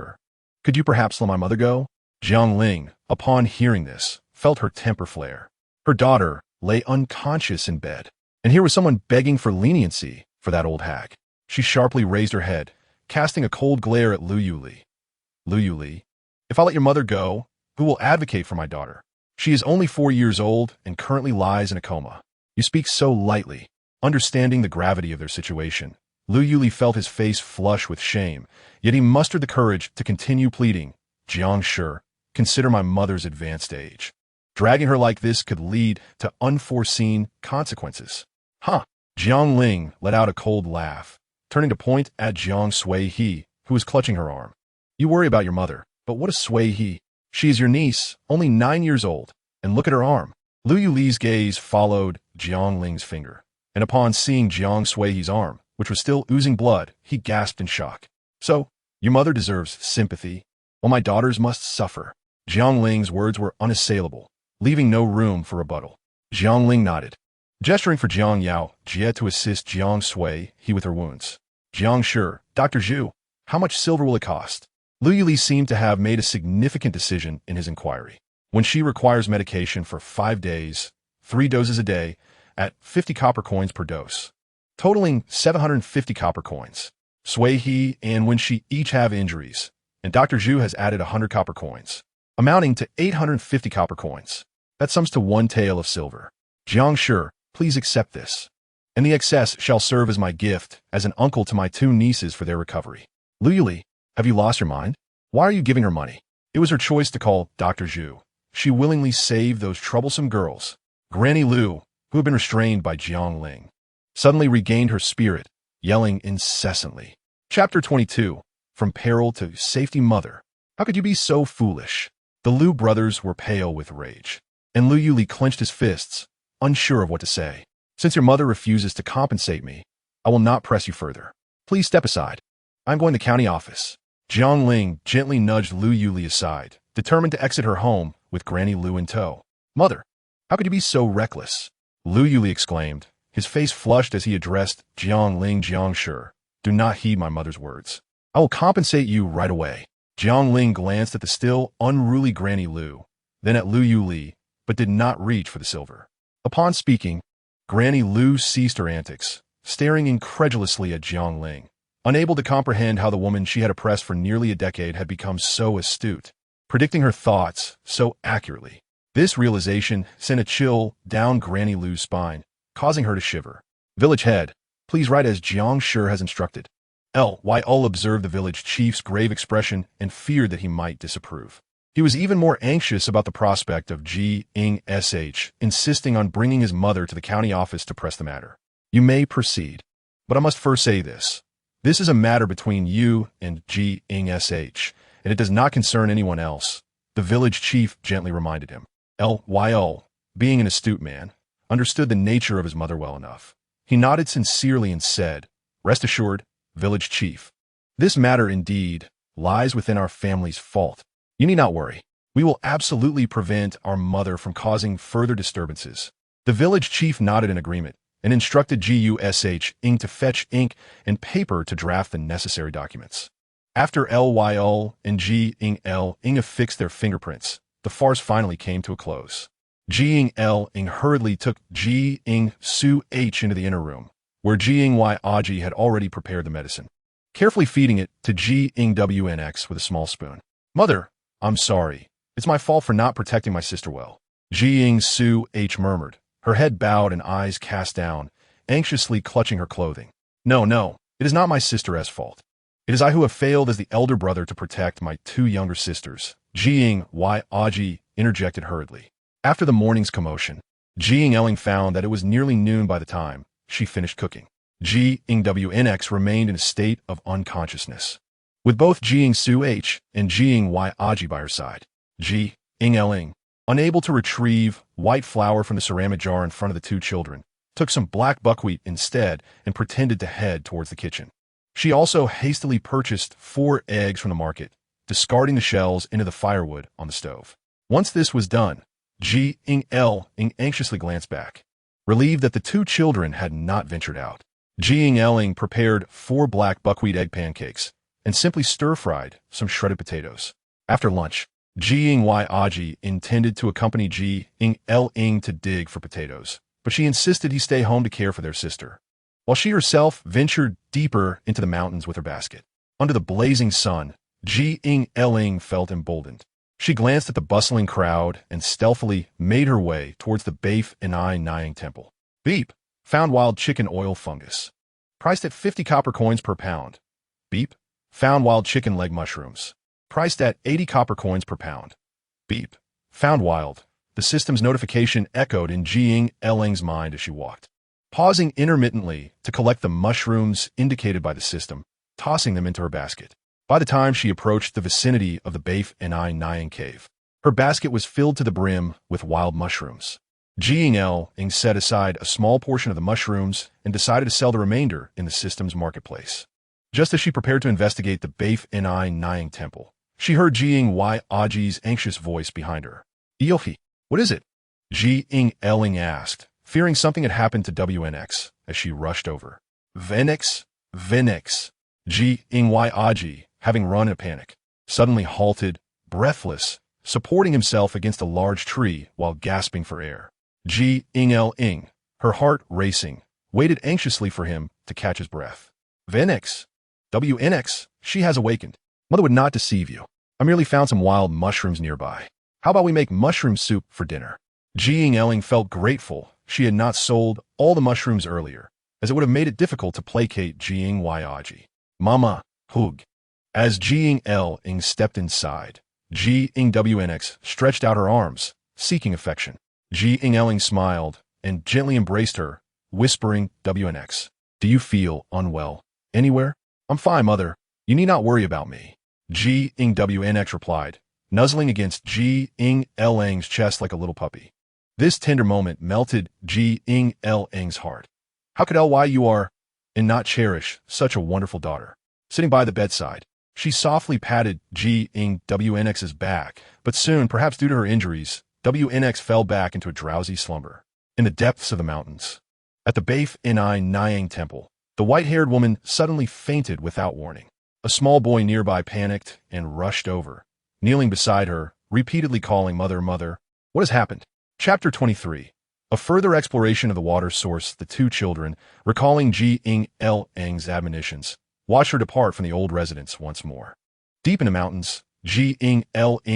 could you perhaps let my mother go? Jiang Ling, upon hearing this, felt her temper flare. Her daughter lay unconscious in bed, and here was someone begging for leniency for that old hag. She sharply raised her head, casting a cold glare at Lu Yuli. Lu Yuli, if I let your mother go, who will advocate for my daughter? She is only 4 years old and currently lies in a coma. You speak so lightly. Understanding the gravity of their situation, Lu Yuli felt his face flush with shame, yet he mustered the courage to continue pleading, Jiang Shi, consider my mother's advanced age. Dragging her like this could lead to unforeseen consequences. Huh! Jiang Ling let out a cold laugh, turning to point at Jiang Sui He, who was clutching her arm. You worry about your mother, but what is Sui He? She is your niece, only 9 years old, and look at her arm. Lu Yuli's gaze followed Jiang Ling's finger, and upon seeing Jiang Sui He's arm, which was still oozing blood, he gasped in shock. So, your mother deserves sympathy, while my daughters must suffer. Jiang Ling's words were unassailable, leaving no room for rebuttal. Jiang Ling nodded, gesturing for Jiang Yao Jie to assist Jiang Sui He with her wounds. Jiang Shi, Dr. Zhu, how much silver will it cost? Lu Yuli seemed to have made a significant decision in his inquiry. When she requires medication for 5 days, 3 doses a day, at 50 copper coins per dose, totaling 750 copper coins. Sui He and when she each have injuries, and Dr. Zhu has added 100 copper coins, amounting to 850 copper coins. That sums to 1 tael of silver. Jiang Shi, please accept this. And the excess shall serve as my gift as an uncle to my 2 nieces for their recovery. Lu Yuli, have you lost your mind? Why are you giving her money? It was her choice to call Dr. Zhu. She willingly saved those troublesome girls. Granny Lu, who had been restrained by Jiang Ling, suddenly regained her spirit, yelling incessantly. Chapter 22. From Peril to Safety Mother. How could you be so foolish? The Lu brothers were pale with rage, and Lu Yuli clenched his fists, unsure of what to say. Since your mother refuses to compensate me, I will not press you further. Please step aside. I'm going to county office. Jiang Ling gently nudged Lu Yuli aside, determined to exit her home with Granny Lu in tow. Mother, how could you be so reckless? Lu Yuli exclaimed, his face flushed as he addressed Jiang Ling. Jiang Shi, do not heed my mother's words. I will compensate you right away. Jiang Ling glanced at the still unruly Granny Lu, then at Lu Yuli, but did not reach for the silver. Upon speaking, Granny Lu ceased her antics, staring incredulously at Jiang Ling, unable to comprehend how the woman she had oppressed for nearly a decade had become so astute, predicting her thoughts so accurately. This realization sent a chill down Granny Lu's spine, causing her to shiver. Village head, please write as Jiang Shi has instructed. L. Y. Ul observed the village chief's grave expression and feared that he might disapprove. He was even more anxious about the prospect of Jiang insisting on bringing his mother to the county office to press the matter. You may proceed, but I must first say this. This is a matter between you and Jiang, and it does not concern anyone else, the village chief gently reminded him. Lyo, being an astute man, understood the nature of his mother well enough. He nodded sincerely and said, "Rest assured, village chief. This matter indeed lies within our family's fault. You need not worry. We will absolutely prevent our mother from causing further disturbances." The village chief nodded in agreement and instructed Ing to fetch ink and paper to draft the necessary documents. After Lyo and Ing affixed their fingerprints, the farce finally came to a close. Jiang Ling hurriedly took Jiang into the inner room, where Jiang had already prepared the medicine, carefully feeding it to Jiang with a small spoon. "Mother, I'm sorry. It's my fault for not protecting my sister well," Jiang murmured, her head bowed and eyes cast down, anxiously clutching her clothing. No, it is not my sister's fault. It is I who have failed as the elder brother to protect my two younger sisters," Jiang interjected hurriedly. After the morning's commotion, Jiang Ling found that it was nearly noon by the time she finished cooking. Jiang remained in a state of unconsciousness, with both Jiang and Jiang by her side. Jiang Ling, unable to retrieve white flour from the ceramic jar in front of the two children, took some black buckwheat instead and pretended to head towards the kitchen. She also hastily purchased 4 eggs from the market, discarding the shells into the firewood on the stove. Once this was done, Jiang anxiously glanced back, relieved that the two children had not ventured out. Jiang prepared 4 black buckwheat egg pancakes and simply stir-fried some shredded potatoes. After lunch, Jiang intended to accompany Jiang to dig for potatoes, but she insisted he stay home to care for their sister, while she herself ventured deeper into the mountains with her basket. Under the blazing sun, Jiang felt emboldened. She glanced at the bustling crowd and stealthily made her way towards the Nayang temple. Beep. Found wild chicken oil fungus. Priced at 50 copper coins per pound. Beep. Found wild chicken leg mushrooms. Priced at 80 copper coins per pound. Beep. Found wild. The system's notification echoed in Jiang mind as she walked, pausing intermittently to collect the mushrooms indicated by the system, tossing them into her basket. By the time she approached the vicinity of the Nayang cave, her basket was filled to the brim with wild mushrooms. Jiang set aside a small portion of the mushrooms and decided to sell the remainder in the system's marketplace. Just as she prepared to investigate the Nayang temple, she heard Jiang anxious voice behind her. "Yohi, what is it?" Jiang asked, fearing something had happened to WNX as she rushed over. Venix. Jiang, having run in a panic, suddenly halted, breathless, supporting himself against a large tree while gasping for air. Jiang, her heart racing, waited anxiously for him to catch his breath. "Venix. WNX, she has awakened. Mother would not deceive you. I merely found some wild mushrooms nearby. How about we make mushroom soup for dinner?" Jiang felt grateful she had not sold all the mushrooms earlier, as it would have made it difficult to placate Jiang. "Mama, hug." As Jiang stepped inside, WNX stretched out her arms, seeking affection. Jiang smiled and gently embraced her, whispering, "WNX, do you feel unwell anywhere?" "I'm fine, Mother. You need not worry about me," WNX replied, nuzzling against Jiang's chest like a little puppy. This tender moment melted Jiang's heart. How could you are and not cherish such a wonderful daughter? Sitting by the bedside, she softly patted WNX's back, but soon, perhaps due to her injuries, WNX fell back into a drowsy slumber. In the depths of the mountains, at the Nayang temple, the white-haired woman suddenly fainted without warning. A small boy nearby panicked and rushed over, kneeling beside her, repeatedly calling, "Mother, mother." What has happened? Chapter 23. A further exploration of the water source. The two children, recalling Jiang's admonitions, watched her depart from the old residence once more. Deep in the mountains, Jiang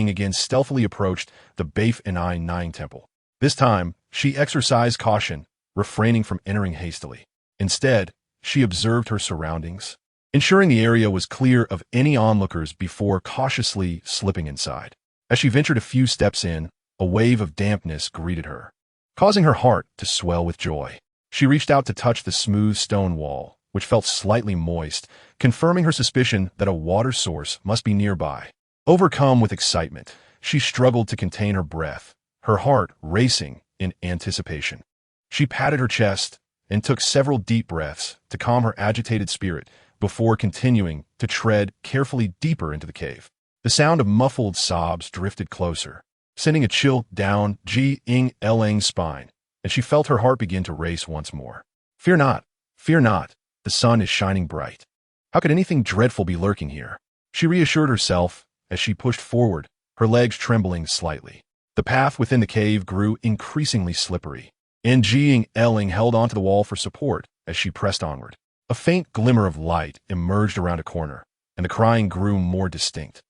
again stealthily approached the Nayang temple. This time, she exercised caution, refraining from entering hastily. Instead, she observed her surroundings, ensuring the area was clear of any onlookers before cautiously slipping inside. As she ventured a few steps in, a wave of dampness greeted her, causing her heart to swell with joy. She reached out to touch the smooth stone wall, which felt slightly moist, confirming her suspicion that a water source must be nearby. Overcome with excitement, she struggled to contain her breath, her heart racing in anticipation. She patted her chest and took several deep breaths to calm her agitated spirit before continuing to tread carefully deeper into the cave. The sound of muffled sobs drifted closer, sending a chill down Jiang Ling's spine, and she felt her heart begin to race once more. Fear not, fear not, the sun is shining bright. How could anything dreadful be lurking here? She reassured herself as she pushed forward, her legs trembling slightly. The path within the cave grew increasingly slippery, and Jiang Ling held onto the wall for support as she pressed onward. A faint glimmer of light emerged around a corner, and the crying grew more distinct.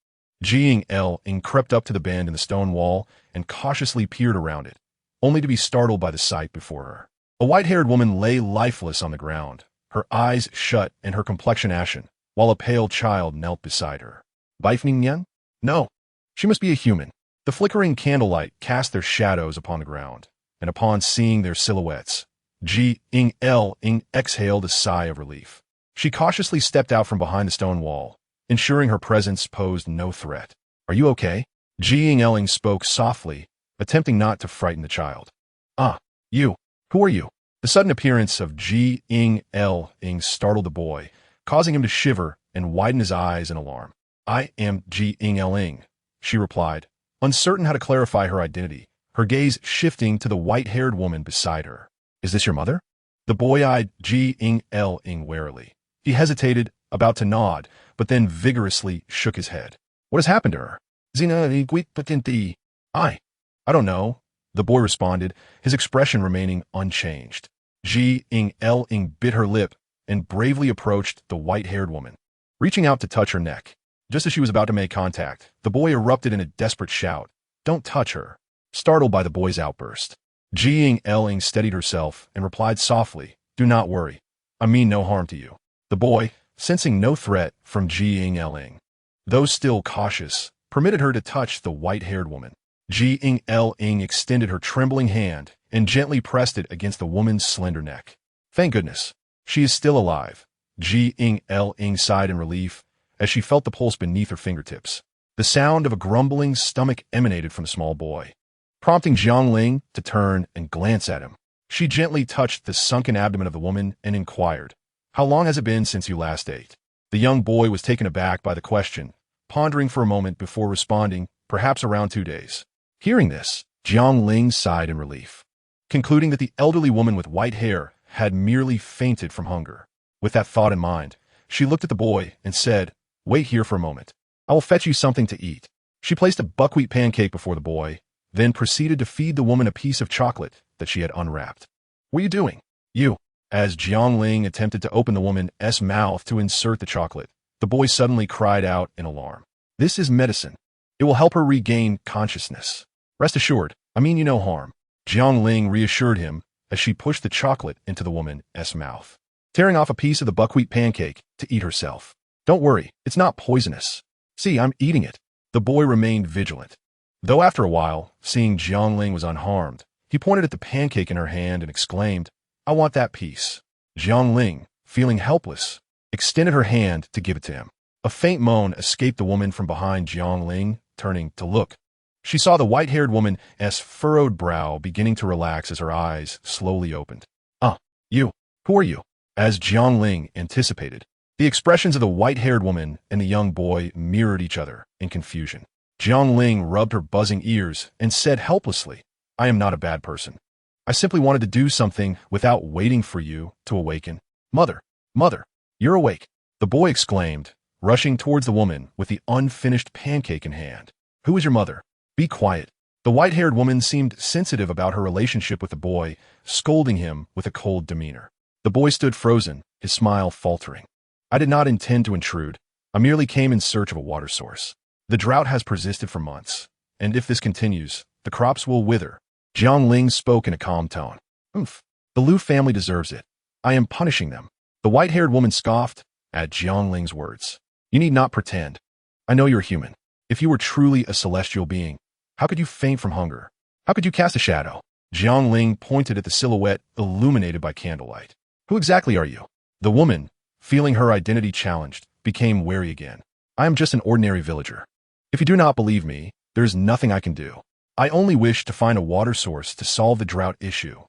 Jiang Ling crept up to the bend in the stone wall and cautiously peered around it, only to be startled by the sight before her. A white-haired woman lay lifeless on the ground, her eyes shut and her complexion ashen, while a pale child knelt beside her. Bifning Nyan? No. She must be a human. The flickering candlelight cast their shadows upon the ground, and upon seeing their silhouettes, Jiang Ling exhaled a sigh of relief. She cautiously stepped out from behind the stone wall, ensuring her presence posed no threat. Are you okay? Jiang Ling spoke softly, attempting not to frighten the child. Ah, you. Who are you? The sudden appearance of Jiang Ling startled the boy, causing him to shiver and widen his eyes in alarm. I am Jiang Ling, she replied, uncertain how to clarify her identity, her gaze shifting to the white-haired woman beside her. Is this your mother? The boy eyed Jiang Ling warily. He hesitated, about to nod, but then vigorously shook his head. What has happened to her? I don't know, the boy responded, his expression remaining unchanged. Jiang Ling bit her lip and bravely approached the white-haired woman, reaching out to touch her neck. Just as she was about to make contact, the boy erupted in a desperate shout. Don't touch her. Startled by the boy's outburst, Jiang Ling steadied herself and replied softly, do not worry. I mean no harm to you. The boy, sensing no threat from Jiang Ling, though still cautious, permitted her to touch the white-haired woman. Jiang Ling extended her trembling hand and gently pressed it against the woman's slender neck. Thank goodness. She is still alive. Jiang Ling sighed in relief as she felt the pulse beneath her fingertips. The sound of a grumbling stomach emanated from the small boy, prompting Jiang Ling to turn and glance at him. She gently touched the sunken abdomen of the woman and inquired, how long has it been since you last ate? The young boy was taken aback by the question, pondering for a moment before responding, perhaps around 2 days. Hearing this, Jiang Ling sighed in relief, concluding that the elderly woman with white hair had merely fainted from hunger. With that thought in mind, she looked at the boy and said, wait here for a moment. I will fetch you something to eat. She placed a buckwheat pancake before the boy, then proceeded to feed the woman a piece of chocolate that she had unwrapped. What are you doing? You. As Jiang Ling attempted to open the woman's mouth to insert the chocolate, the boy suddenly cried out in alarm. This is medicine. It will help her regain consciousness. Rest assured, I mean you no harm. Jiang Ling reassured him as she pushed the chocolate into the woman's mouth, tearing off a piece of the buckwheat pancake to eat herself. Don't worry, it's not poisonous. See, I'm eating it. The boy remained vigilant, though after a while, seeing Jiang Ling was unharmed, he pointed at the pancake in her hand and exclaimed, I want that piece. Jiang Ling, feeling helpless, extended her hand to give it to him. A faint moan escaped the woman from behind Jiang Ling, turning to look. She saw the white-haired woman's furrowed brow beginning to relax as her eyes slowly opened. You. Who are you? As Jiang Ling anticipated, the expressions of the white-haired woman and the young boy mirrored each other in confusion. Jiang Ling rubbed her buzzing ears and said helplessly, I am not a bad person. I simply wanted to do something without waiting for you to awaken. Mother, you're awake, the boy exclaimed, rushing towards the woman with the unfinished pancake in hand. Who is your mother? Be quiet. The white-haired woman seemed sensitive about her relationship with the boy, scolding him with a cold demeanor. The boy stood frozen, his smile faltering. I did not intend to intrude. I merely came in search of a water source. The drought has persisted for months, and if this continues, the crops will wither. Jiang Ling spoke in a calm tone. The Liu family deserves it. I am punishing them. The white-haired woman scoffed at Jiang Ling's words. You need not pretend. I know you're human. If you were truly a celestial being, how could you faint from hunger? How could you cast a shadow? Jiang Ling pointed at the silhouette illuminated by candlelight. Who exactly are you? The woman, feeling her identity challenged, became wary again. I am just an ordinary villager. If you do not believe me, there is nothing I can do. I only wish to find a water source to solve the drought issue.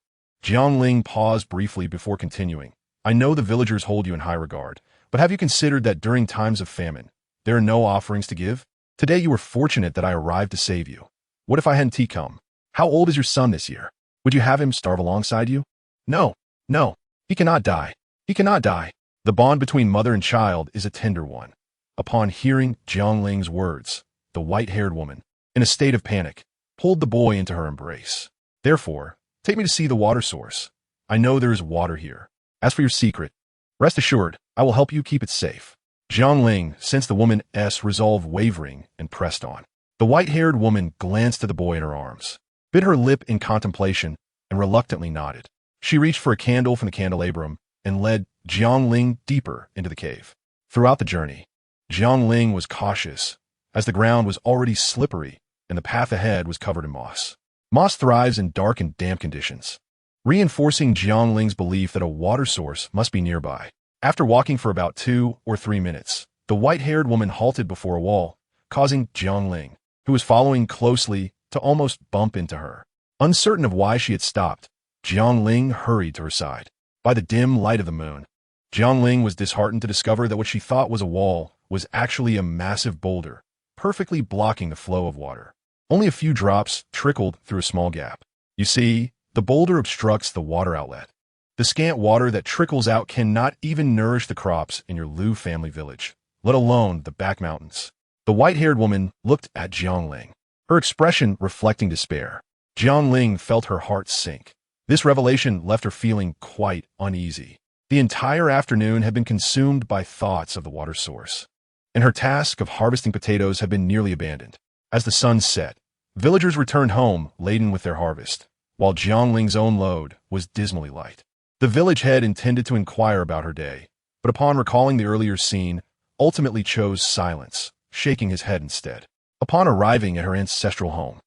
Jiang Ling paused briefly before continuing. I know the villagers hold you in high regard, but have you considered that during times of famine, there are no offerings to give? Today you were fortunate that I arrived to save you. What if I hadn't come? How old is your son this year? Would you have him starve alongside you? No, no, he cannot die. He cannot die. The bond between mother and child is a tender one. Upon hearing Jiang Ling's words, the white-haired woman, in a state of panic, pulled the boy into her embrace. Therefore, take me to see the water source. I know there is water here. As for your secret, rest assured, I will help you keep it safe. Jiang Ling sensed the woman's resolve wavering and pressed on. The white-haired woman glanced at the boy in her arms, bit her lip in contemplation, and reluctantly nodded. She reached for a candle from the candelabrum and led Jiang Ling deeper into the cave. Throughout the journey, Jiang Ling was cautious, as the ground was already slippery and the path ahead was covered in moss. Moss thrives in dark and damp conditions, reinforcing Jiang Ling's belief that a water source must be nearby. After walking for about 2 or 3 minutes, the white-haired woman halted before a wall, causing Jiang Ling, who was following closely, to almost bump into her. Uncertain of why she had stopped, Jiang Ling hurried to her side. By the dim light of the moon, Jiang Ling was disheartened to discover that what she thought was a wall was actually a massive boulder, perfectly blocking the flow of water. Only a few drops trickled through a small gap. You see, the boulder obstructs the water outlet. The scant water that trickles out cannot even nourish the crops in your Liu family village, let alone the back mountains. The white-haired woman looked at Jiang Ling, her expression reflecting despair. Jiang Ling felt her heart sink. This revelation left her feeling quite uneasy. The entire afternoon had been consumed by thoughts of the water source, and her task of harvesting potatoes had been nearly abandoned. As the sun set, villagers returned home laden with their harvest, while Jiang Ling's own load was dismally light. The village head intended to inquire about her day, but upon recalling the earlier scene, ultimately chose silence, shaking his head instead. Upon arriving at her ancestral home,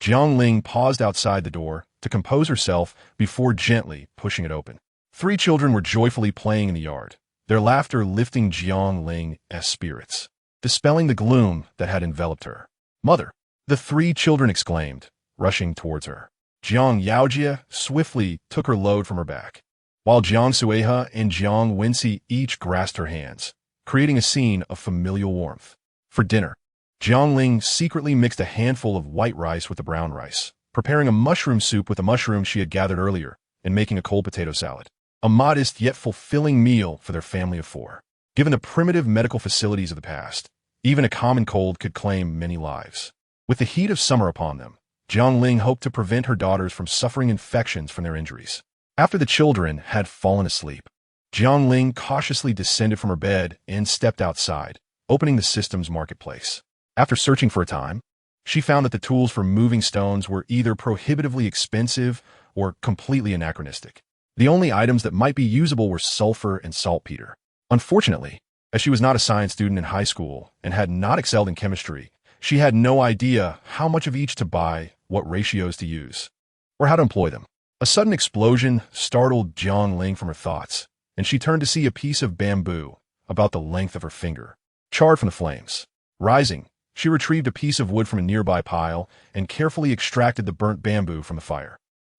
Jiang Ling paused outside the door to compose herself before gently pushing it open. 3 children were joyfully playing in the yard, their laughter lifting Jiang Ling's spirits, dispelling the gloom that had enveloped her. Mother! The 3 children exclaimed, rushing towards her. Jiang Yaojie swiftly took her load from her back, while Jiang Sueha and Jiang Wenxi each grasped her hands, creating a scene of familial warmth. For dinner, Jiang Ling secretly mixed a handful of white rice with the brown rice, preparing a mushroom soup with the mushrooms she had gathered earlier, and making a cold potato salad. A modest yet fulfilling meal for their family of 4. Given the primitive medical facilities of the past, even a common cold could claim many lives. With the heat of summer upon them, Jiang Ling hoped to prevent her daughters from suffering infections from their injuries. After the children had fallen asleep, Jiang Ling cautiously descended from her bed and stepped outside, opening the system's marketplace. After searching for a time, she found that the tools for moving stones were either prohibitively expensive or completely anachronistic. The only items that might be usable were sulfur and saltpeter. Unfortunately, as she was not a science student in high school and had not excelled in chemistry, she had no idea how much of each to buy, what ratios to use, or how to employ them. A sudden explosion startled Jiang Ling from her thoughts, and she turned to see a piece of bamboo about the length of her finger, charred from the flames. Rising, she retrieved a piece of wood from a nearby pile and carefully extracted the burnt bamboo from the fire.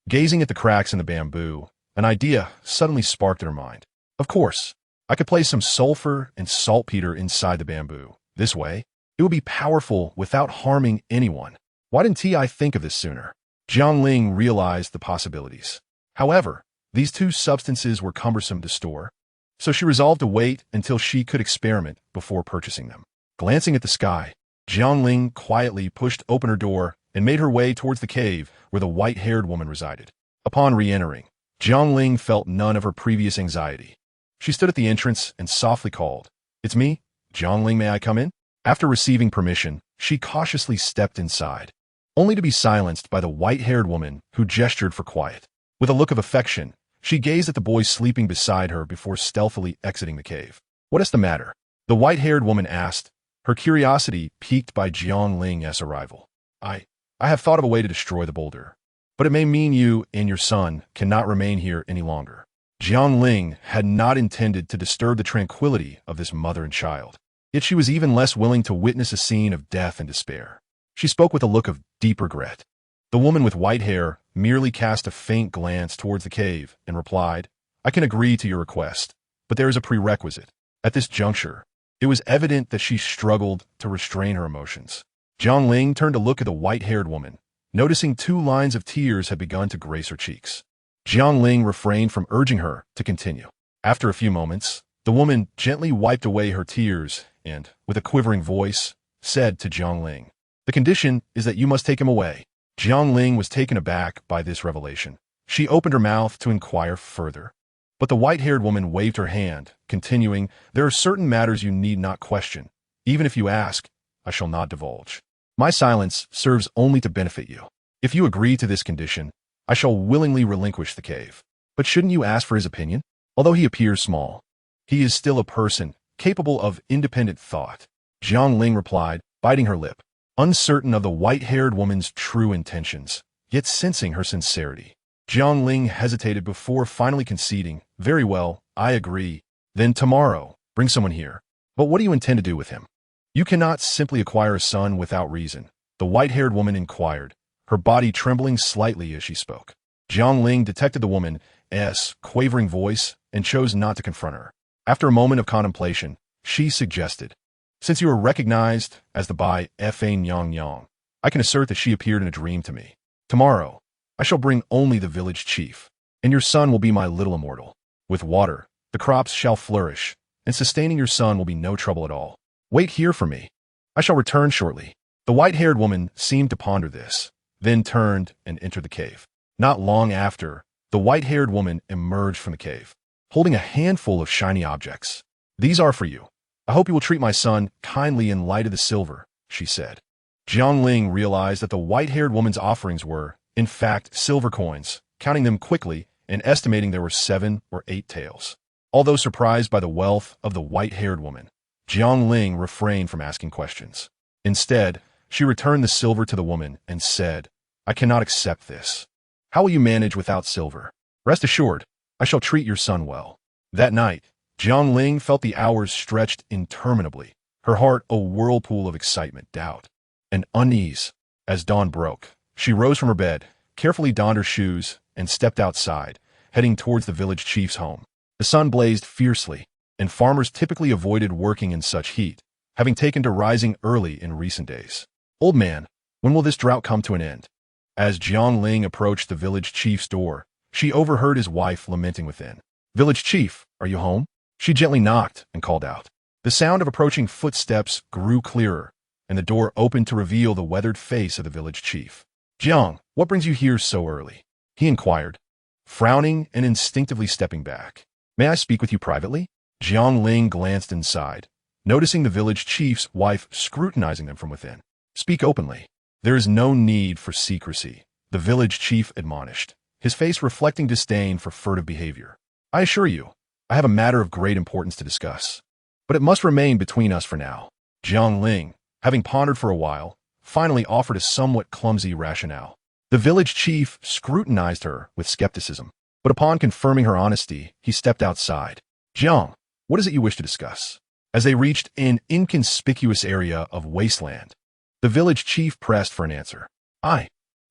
Gazing at the cracks in the bamboo, an idea suddenly sparked in her mind. Of course, I could place some sulfur and saltpeter inside the bamboo. This way, it would be powerful without harming anyone. Why didn't I think of this sooner? Jiang Ling realized the possibilities. However, these 2 substances were cumbersome to store, so she resolved to wait until she could experiment before purchasing them. Glancing at the sky, Jiang Ling quietly pushed open her door and made her way towards the cave where the white-haired woman resided. Upon re-entering, Jiang Ling felt none of her previous anxiety. She stood at the entrance and softly called, "It's me, Jiang Ling, may I come in?" After receiving permission, she cautiously stepped inside, only to be silenced by the white-haired woman who gestured for quiet. With a look of affection, she gazed at the boy sleeping beside her before stealthily exiting the cave. "What is the matter?" the white-haired woman asked, her curiosity piqued by Jiang Ling's arrival. I have thought of a way to destroy the boulder, but it may mean you and your son cannot remain here any longer. Jiang Ling had not intended to disturb the tranquility of this mother and child, yet she was even less willing to witness a scene of death and despair. She spoke with a look of deep regret. The woman with white hair merely cast a faint glance towards the cave and replied, I can agree to your request, but there is a prerequisite. At this juncture, it was evident that she struggled to restrain her emotions. Jiang Ling turned to look at the white-haired woman, noticing 2 lines of tears had begun to grace her cheeks. Jiang Ling refrained from urging her to continue. After a few moments, the woman gently wiped away her tears and, with a quivering voice, said to Jiang Ling, the condition is that you must take him away. Jiang Ling was taken aback by this revelation. She opened her mouth to inquire further, but the white-haired woman waved her hand, continuing, there are certain matters you need not question. Even if you ask, I shall not divulge. My silence serves only to benefit you. If you agree to this condition, I shall willingly relinquish the cave. But shouldn't you ask for his opinion? Although he appears small, he is still a person capable of independent thought. Jiang Ling replied, biting her lip, uncertain of the white-haired woman's true intentions, yet sensing her sincerity. Jiang Ling hesitated before finally conceding, very well, I agree. Then tomorrow, bring someone here. But what do you intend to do with him? You cannot simply acquire a son without reason, the white-haired woman inquired, her body trembling slightly as she spoke. Jiang Ling detected the woman's quavering voice and chose not to confront her. After a moment of contemplation, she suggested, since you are recognized as the famine, I can assert that she appeared in a dream to me. Tomorrow, I shall bring only the village chief, and your son will be my little immortal. With water, the crops shall flourish, and sustaining your son will be no trouble at all. Wait here for me. I shall return shortly. The white-haired woman seemed to ponder this, then turned and entered the cave. Not long after, the white-haired woman emerged from the cave, holding a handful of shiny objects. These are for you. I hope you will treat my son kindly in light of the silver, she said. Jiang Ling realized that the white-haired woman's offerings were, in fact, silver coins, counting them quickly and estimating there were 7 or 8 taels. Although surprised by the wealth of the white-haired woman, Jiang Ling refrained from asking questions. Instead, she returned the silver to the woman and said, I cannot accept this. How will you manage without silver? Rest assured, I shall treat your son well. That night, Jiang Ling felt the hours stretched interminably, her heart a whirlpool of excitement, doubt, and unease. As dawn broke, she rose from her bed, carefully donned her shoes, and stepped outside, heading towards the village chief's home. The sun blazed fiercely, and farmers typically avoided working in such heat, having taken to rising early in recent days. Old man, when will this drought come to an end? As Jiang Ling approached the village chief's door, she overheard his wife lamenting within. Village chief, are you home? She gently knocked and called out. The sound of approaching footsteps grew clearer, and the door opened to reveal the weathered face of the village chief. Jiang, what brings you here so early? He inquired, frowning and instinctively stepping back. May I speak with you privately? Jiang Ling glanced inside, noticing the village chief's wife scrutinizing them from within. Speak openly. There is no need for secrecy, the village chief admonished, his face reflecting disdain for furtive behavior. I assure you, I have a matter of great importance to discuss, but it must remain between us for now. Jiang Ling, having pondered for a while, finally offered a somewhat clumsy rationale. The village chief scrutinized her with skepticism, but upon confirming her honesty, he stepped outside. Jiang, what is it you wish to discuss? As they reached an inconspicuous area of wasteland, the village chief pressed for an answer. I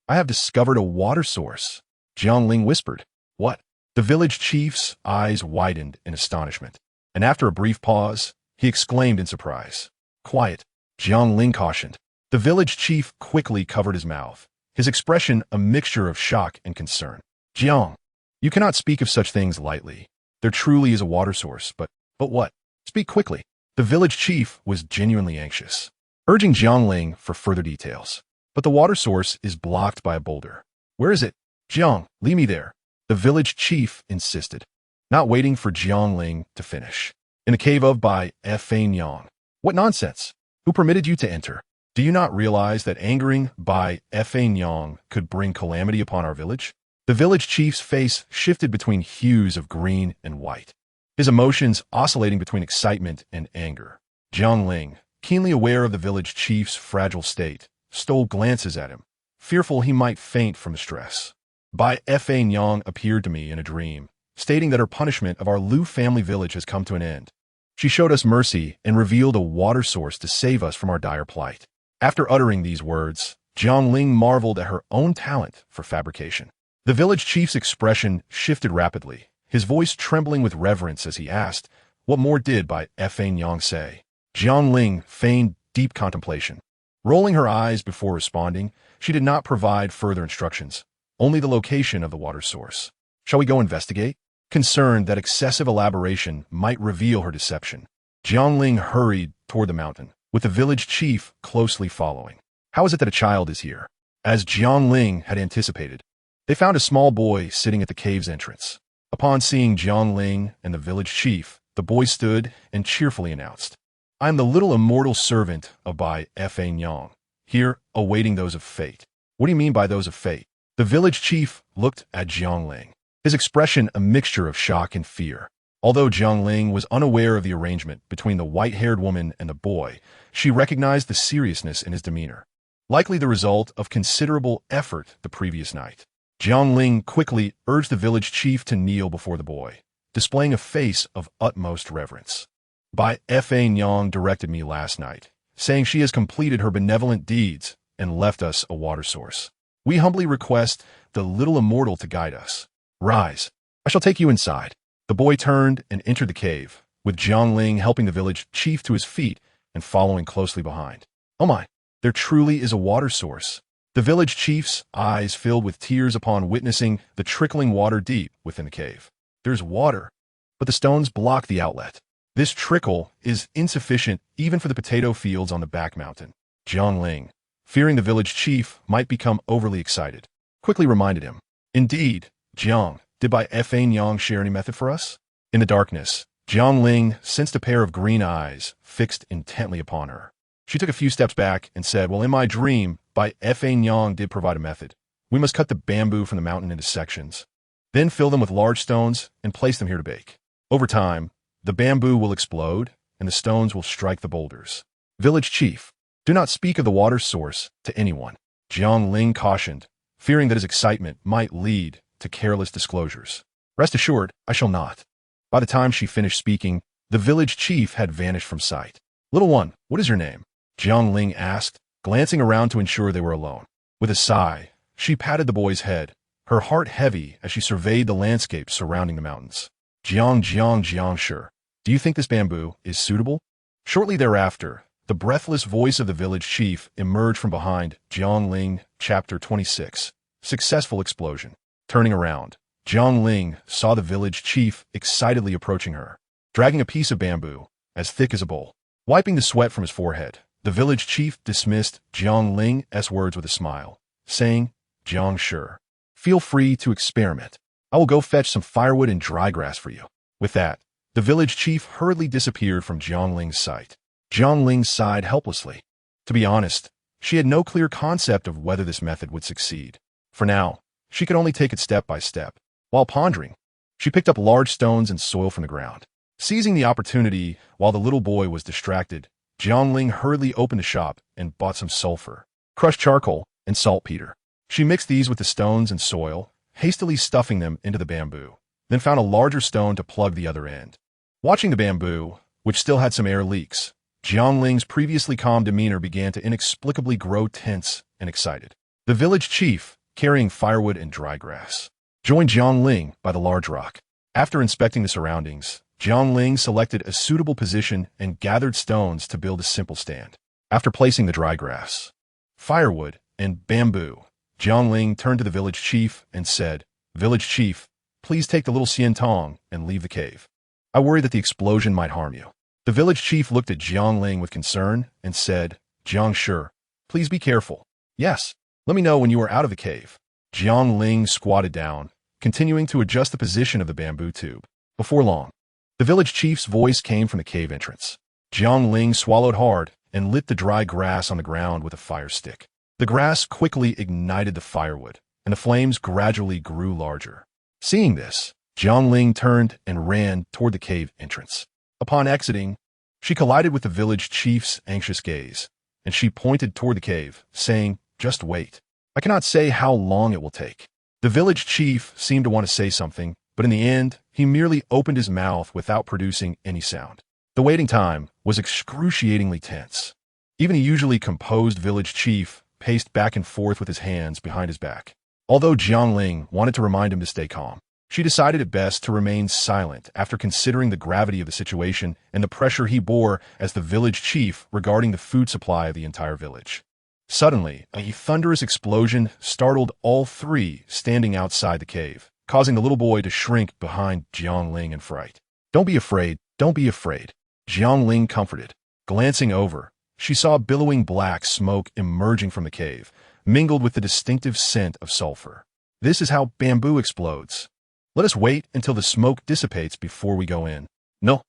have discovered a water source, Jiang Ling whispered. What? The village chief's eyes widened in astonishment, and after a brief pause, he exclaimed in surprise. Quiet, Jiang Ling cautioned. The village chief quickly covered his mouth, his expression a mixture of shock and concern. Jiang, you cannot speak of such things lightly. There truly is a water source, but what? Speak quickly. The village chief was genuinely anxious, urging Jiang Ling for further details. But the water source is blocked by a boulder. Where is it? Jiang, lead me there, the village chief insisted, not waiting for Jiang Ling to finish. In the cave of famine. What nonsense! Who permitted you to enter? Do you not realize that angering famine could bring calamity upon our village? The village chief's face shifted between hues of green and white, his emotions oscillating between excitement and anger. Jiang Ling, keenly aware of the village chief's fragile state, stole glances at him, fearful he might faint from stress. Bai Nyang appeared to me in a dream, stating that her punishment of our Lu family village has come to an end. She showed us mercy and revealed a water source to save us from our dire plight. After uttering these words, Jiang Ling marveled at her own talent for fabrication. The village chief's expression shifted rapidly, his voice trembling with reverence as he asked, "What more did Bai Nyang say?" Jiang Ling feigned deep contemplation. Rolling her eyes before responding, she did not provide further instructions, only the location of the water source. "Shall we go investigate?" Concerned that excessive elaboration might reveal her deception, Jiang Ling hurried toward the mountain, with the village chief closely following. How is it that a child is here? As Jiang Ling had anticipated, they found a small boy sitting at the cave's entrance. Upon seeing Jiang Ling and the village chief, the boy stood and cheerfully announced, "I am the little immortal servant of Bai Nyang, here awaiting those of fate." "What do you mean by those of fate?" The village chief looked at Jiang Ling, his expression a mixture of shock and fear. Although Jiang Ling was unaware of the arrangement between the white-haired woman and the boy, she recognized the seriousness in his demeanor, likely the result of considerable effort the previous night. Jiang Ling quickly urged the village chief to kneel before the boy, displaying a face of utmost reverence. "Bai Nyang directed me last night, saying she has completed her benevolent deeds and left us a water source. We humbly request the little immortal to guide us. Rise, I shall take you inside." The boy turned and entered the cave, with Jiang Ling helping the village chief to his feet and following closely behind. "Oh my, there truly is a water source." The village chief's eyes filled with tears upon witnessing the trickling water deep within the cave. "There's water, but the stones block the outlet. This trickle is insufficient even for the potato fields on the back mountain." Jiang Ling, fearing the village chief might become overly excited, quickly reminded him, "Indeed, Jiang, did Bai Nyang share any method for us?" In the darkness, Jiang Ling sensed a pair of green eyes fixed intently upon her. She took a few steps back and said, "Well, in my dream, Bai Nyang did provide a method. We must cut the bamboo from the mountain into sections, then fill them with large stones and place them here to bake. Over time, the bamboo will explode and the stones will strike the boulders." "Village chief, do not speak of the water source to anyone," Jiang Ling cautioned, fearing that his excitement might lead to careless disclosures. "Rest assured, I shall not." By the time she finished speaking, the village chief had vanished from sight. "Little one, what is your name?" Jiang Ling asked, glancing around to ensure they were alone. With a sigh, she patted the boy's head, her heart heavy as she surveyed the landscape surrounding the mountains. Jiang, sure. Do you think this bamboo is suitable?" Shortly thereafter, the breathless voice of the village chief emerged from behind Jiang Ling. Chapter 26. Successful Explosion. Turning around, Jiang Ling saw the village chief excitedly approaching her, dragging a piece of bamboo, as thick as a bowl. Wiping the sweat from his forehead, the village chief dismissed Jiang Ling's words with a smile, saying, "Jiang, sure. Feel free to experiment. I will go fetch some firewood and dry grass for you." With that, the village chief hurriedly disappeared from Jiang Ling's sight. Jiang Ling sighed helplessly. To be honest, she had no clear concept of whether this method would succeed. For now, she could only take it step by step. While pondering, she picked up large stones and soil from the ground. Seizing the opportunity while the little boy was distracted, Jiang Ling hurriedly opened a shop and bought some sulfur, crushed charcoal, and saltpeter. She mixed these with the stones and soil, hastily stuffing them into the bamboo, then found a larger stone to plug the other end. Watching the bamboo, which still had some air leaks, Jiang Ling's previously calm demeanor began to inexplicably grow tense and excited. The village chief, carrying firewood and dry grass, joined Jiang Ling by the large rock. After inspecting the surroundings, Jiang Ling selected a suitable position and gathered stones to build a simple stand. After placing the dry grass, firewood, and bamboo, Jiang Ling turned to the village chief and said, "Village chief, please take the little xian tong and leave the cave. I worry that the explosion might harm you." The village chief looked at Jiang Ling with concern and said, "Jiang, sure. Please be careful. Yes, let me know when you are out of the cave." Jiang Ling squatted down, continuing to adjust the position of the bamboo tube. Before long, the village chief's voice came from the cave entrance. Jiang Ling swallowed hard and lit the dry grass on the ground with a fire stick. The grass quickly ignited the firewood, and the flames gradually grew larger. Seeing this, Jiang Ling turned and ran toward the cave entrance. Upon exiting, She collided with the village chief's anxious gaze, and she pointed toward the cave, saying, "Just wait. I cannot say how long it will take." The village chief seemed to want to say something, but in the end, he merely opened his mouth without producing any sound. The waiting time was excruciatingly tense. Even a usually composed village chief paced back and forth with his hands behind his back. Although Jiang Ling wanted to remind him to stay calm, she decided it best to remain silent after considering the gravity of the situation and the pressure he bore as the village chief regarding the food supply of the entire village. Suddenly, a thunderous explosion startled all three standing outside the cave, causing the little boy to shrink behind Jiang Ling in fright. "Don't be afraid, don't be afraid," Jiang Ling comforted. Glancing over, she saw billowing black smoke emerging from the cave, mingled with the distinctive scent of sulfur. "This is how bamboo explodes. Let us wait until the smoke dissipates before we go in." No.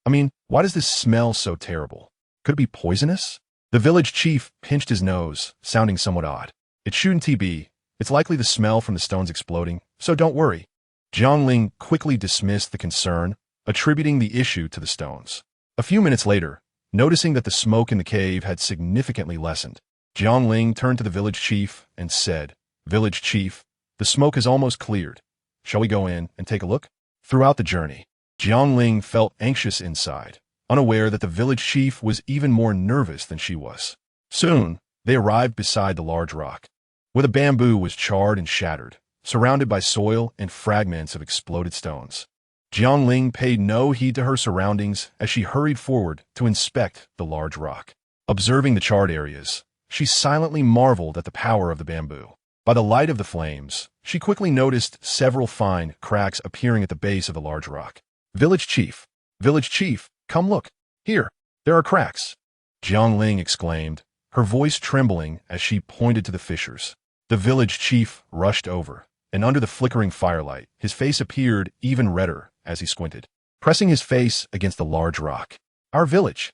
I mean, why does this smell so terrible? Could it be poisonous?" The village chief pinched his nose, sounding somewhat odd. "It shouldn't be. It's likely the smell from the stones exploding, so don't worry." Jiang Ling quickly dismissed the concern, attributing the issue to the stones. A few minutes later, noticing that the smoke in the cave had significantly lessened, Jiang Ling turned to the village chief and said, "Village chief, the smoke has almost cleared. Shall we go in and take a look?" Throughout the journey, Jiang Ling felt anxious inside, unaware that the village chief was even more nervous than she was. Soon, they arrived beside the large rock, where the bamboo was charred and shattered, surrounded by soil and fragments of exploded stones. Jiang Ling paid no heed to her surroundings as she hurried forward to inspect the large rock. Observing the charred areas, she silently marveled at the power of the bamboo. By the light of the flames, she quickly noticed several fine cracks appearing at the base of the large rock. Village chief, come look. Here, there are cracks," Jiang Ling exclaimed, her voice trembling as she pointed to the fissures. The village chief rushed over, and under the flickering firelight, his face appeared even redder as he squinted, pressing his face against the large rock. Our village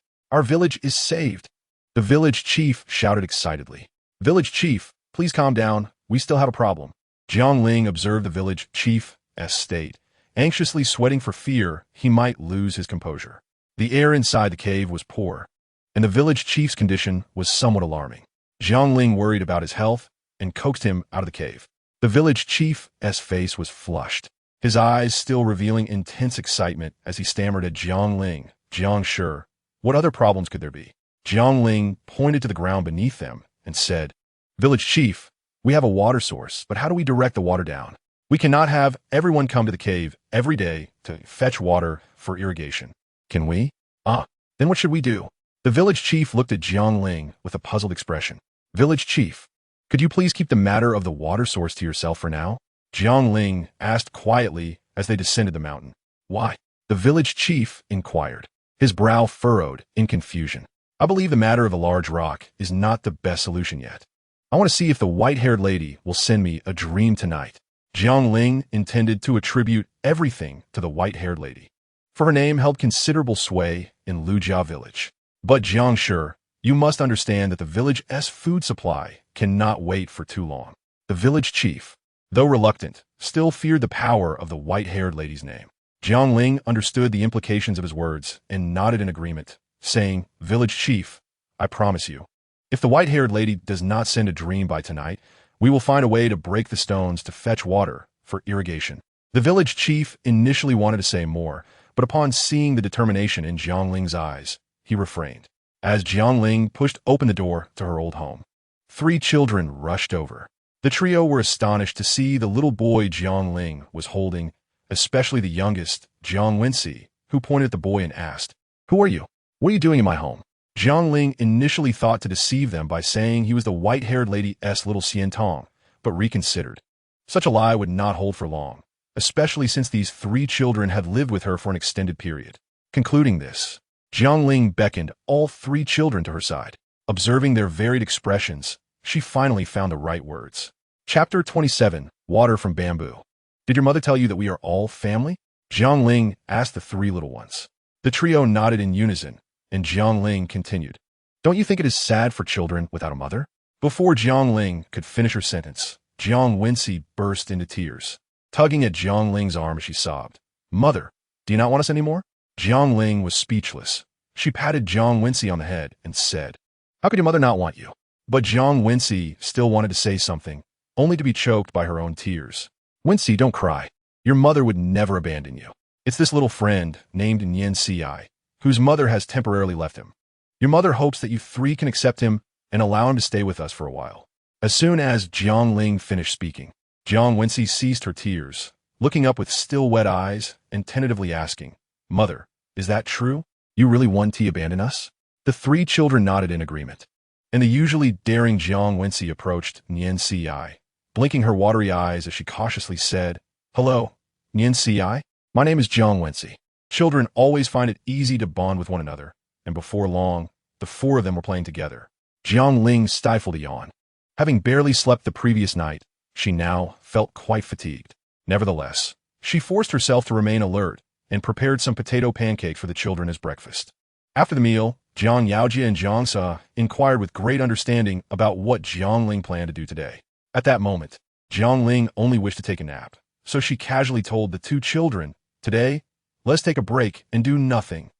is saved," the village chief shouted excitedly. "Village chief, please calm down. We still have a problem." Jiang Ling observed the village chief's state, anxiously sweating for fear he might lose his composure. The air inside the cave was poor, and the village chief's condition was somewhat alarming. Jiang Ling worried about his health and coaxed him out of the cave. The village chief's face was flushed, his eyes still revealing intense excitement as he stammered at Jiang Ling, "Jiang Shi, what other problems could there be?" Jiang Ling pointed to the ground beneath them and said, "Village chief, we have a water source, but how do we direct the water down? We cannot have everyone come to the cave every day to fetch water for irrigation. Can we? Then what should we do?" The village chief looked at Jiang Ling with a puzzled expression. "Village chief, could you please keep the matter of the water source to yourself for now?" Jiang Ling asked quietly as they descended the mountain. "Why?" the village chief inquired, his brow furrowed in confusion. "I believe the matter of the large rock is not the best solution yet. I want to see if the white-haired lady will send me a dream tonight." Jiang Ling intended to attribute everything to the white-haired lady, for her name held considerable sway in Lujia village. "But Jiang Shi, you must understand that the village's food supply cannot wait for too long." The village chief, though reluctant, still feared the power of the white-haired lady's name. Jiang Ling understood the implications of his words and nodded in agreement, saying, "Village chief, I promise you, if the white-haired lady does not send a dream by tonight, we will find a way to break the stones to fetch water for irrigation." The village chief initially wanted to say more, but upon seeing the determination in Jiang Ling's eyes, he refrained. As Jiang Ling pushed open the door to her old home, 3 children rushed over. The trio were astonished to see the little boy Jiang Ling was holding, especially the youngest, Jiang Wensi, who pointed at the boy and asked, "Who are you? What are you doing in my home?" Jiang Ling initially thought to deceive them by saying he was the white-haired lady's little Xiantong, but reconsidered. Such a lie would not hold for long, especially since these 3 children had lived with her for an extended period. Concluding this, Jiang Ling beckoned all 3 children to her side. Observing their varied expressions, she finally found the right words. Chapter 27, Water from Bamboo. "Did your mother tell you that we are all family?" Jiang Ling asked the 3 little ones. The trio nodded in unison, and Jiang Ling continued, "Don't you think it is sad for children without a mother?" Before Jiang Ling could finish her sentence, Jiang Wensi burst into tears, tugging at Jiang Ling's arm as she sobbed. "Mother, do you not want us anymore?" Jiang Ling was speechless. She patted Jiang Ling on the head and said, "How could your mother not want you?" But Jiang Ling still wanted to say something, only to be choked by her own tears. "Wincy, don't cry. Your mother would never abandon you. It's this little friend named Nci, whose mother has temporarily left him. Your mother hopes that you three can accept him and allow him to stay with us for a while." As soon as Jiang Ling finished speaking, Jiang Ling ceased her tears, looking up with still wet eyes and tentatively asking, "Mother, is that true? You really want to abandon us?" The three children nodded in agreement, and the usually daring Jiang Ling approached Nci, blinking her watery eyes as she cautiously said, "Hello, Nci. My name is Jiang Ling." Children always find it easy to bond with one another, and before long, the four of them were playing together. Jiang Ling stifled a yawn. Having barely slept the previous night, she now felt quite fatigued. Nevertheless, she forced herself to remain alert and prepared some potato pancakes for the children as breakfast. After the meal, Jiang Yaojia and Jiang Sa inquired with great understanding about what Jiang Ling planned to do today. At that moment, Jiang Ling only wished to take a nap, so she casually told the two children, "Today, let's take a break and do nothing."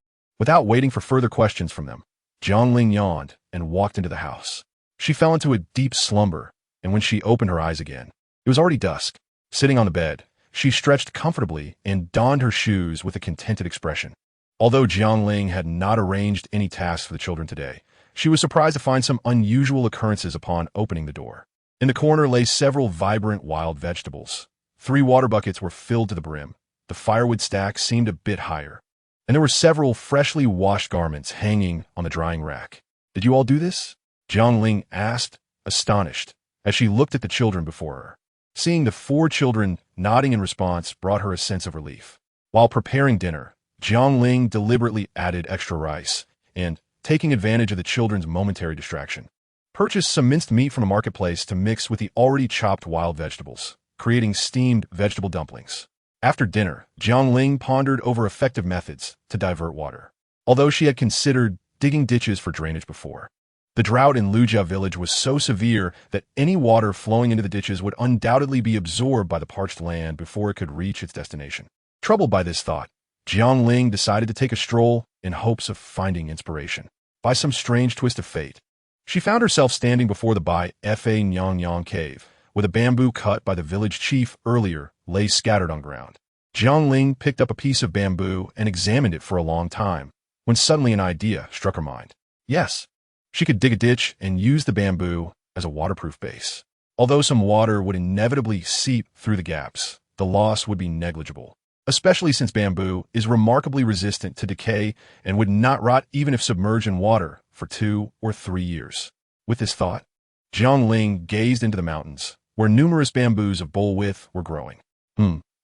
Without waiting for further questions from them, Jiang Ling yawned and walked into the house. She fell into a deep slumber, and when she opened her eyes again, it was already dusk. Sitting on the bed, she stretched comfortably and donned her shoes with a contented expression. Although Jiang Ling had not arranged any tasks for the children today, she was surprised to find some unusual occurrences upon opening the door. In the corner lay several vibrant wild vegetables. 3 water buckets were filled to the brim. The firewood stack seemed a bit higher, and there were several freshly washed garments hanging on the drying rack. "Did you all do this?" Jiang Ling asked, astonished, as she looked at the children before her. Seeing the 4 children nodding in response brought her a sense of relief. While preparing dinner, Jiang Ling deliberately added extra rice and, taking advantage of the children's momentary distraction, purchased some minced meat from a marketplace to mix with the already chopped wild vegetables, creating steamed vegetable dumplings. After dinner, Jiang Ling pondered over effective methods to divert water. Although she had considered digging ditches for drainage before, the drought in Lujia village was so severe that any water flowing into the ditches would undoubtedly be absorbed by the parched land before it could reach its destination. Troubled by this thought, Jiang Ling decided to take a stroll in hopes of finding inspiration. By some strange twist of fate, she found herself standing before the Bai Fa Nyang cave, with a bamboo cut by the village chief earlier lay scattered on ground. Jiang Ling picked up a piece of bamboo and examined it for a long time, when suddenly an idea struck her mind. Yes, she could dig a ditch and use the bamboo as a waterproof base. Although some water would inevitably seep through the gaps, the loss would be negligible, especially since bamboo is remarkably resistant to decay and would not rot even if submerged in water for 2 or 3 years. With this thought, Jiang Ling gazed into the mountains, where numerous bamboos of bowl width were growing.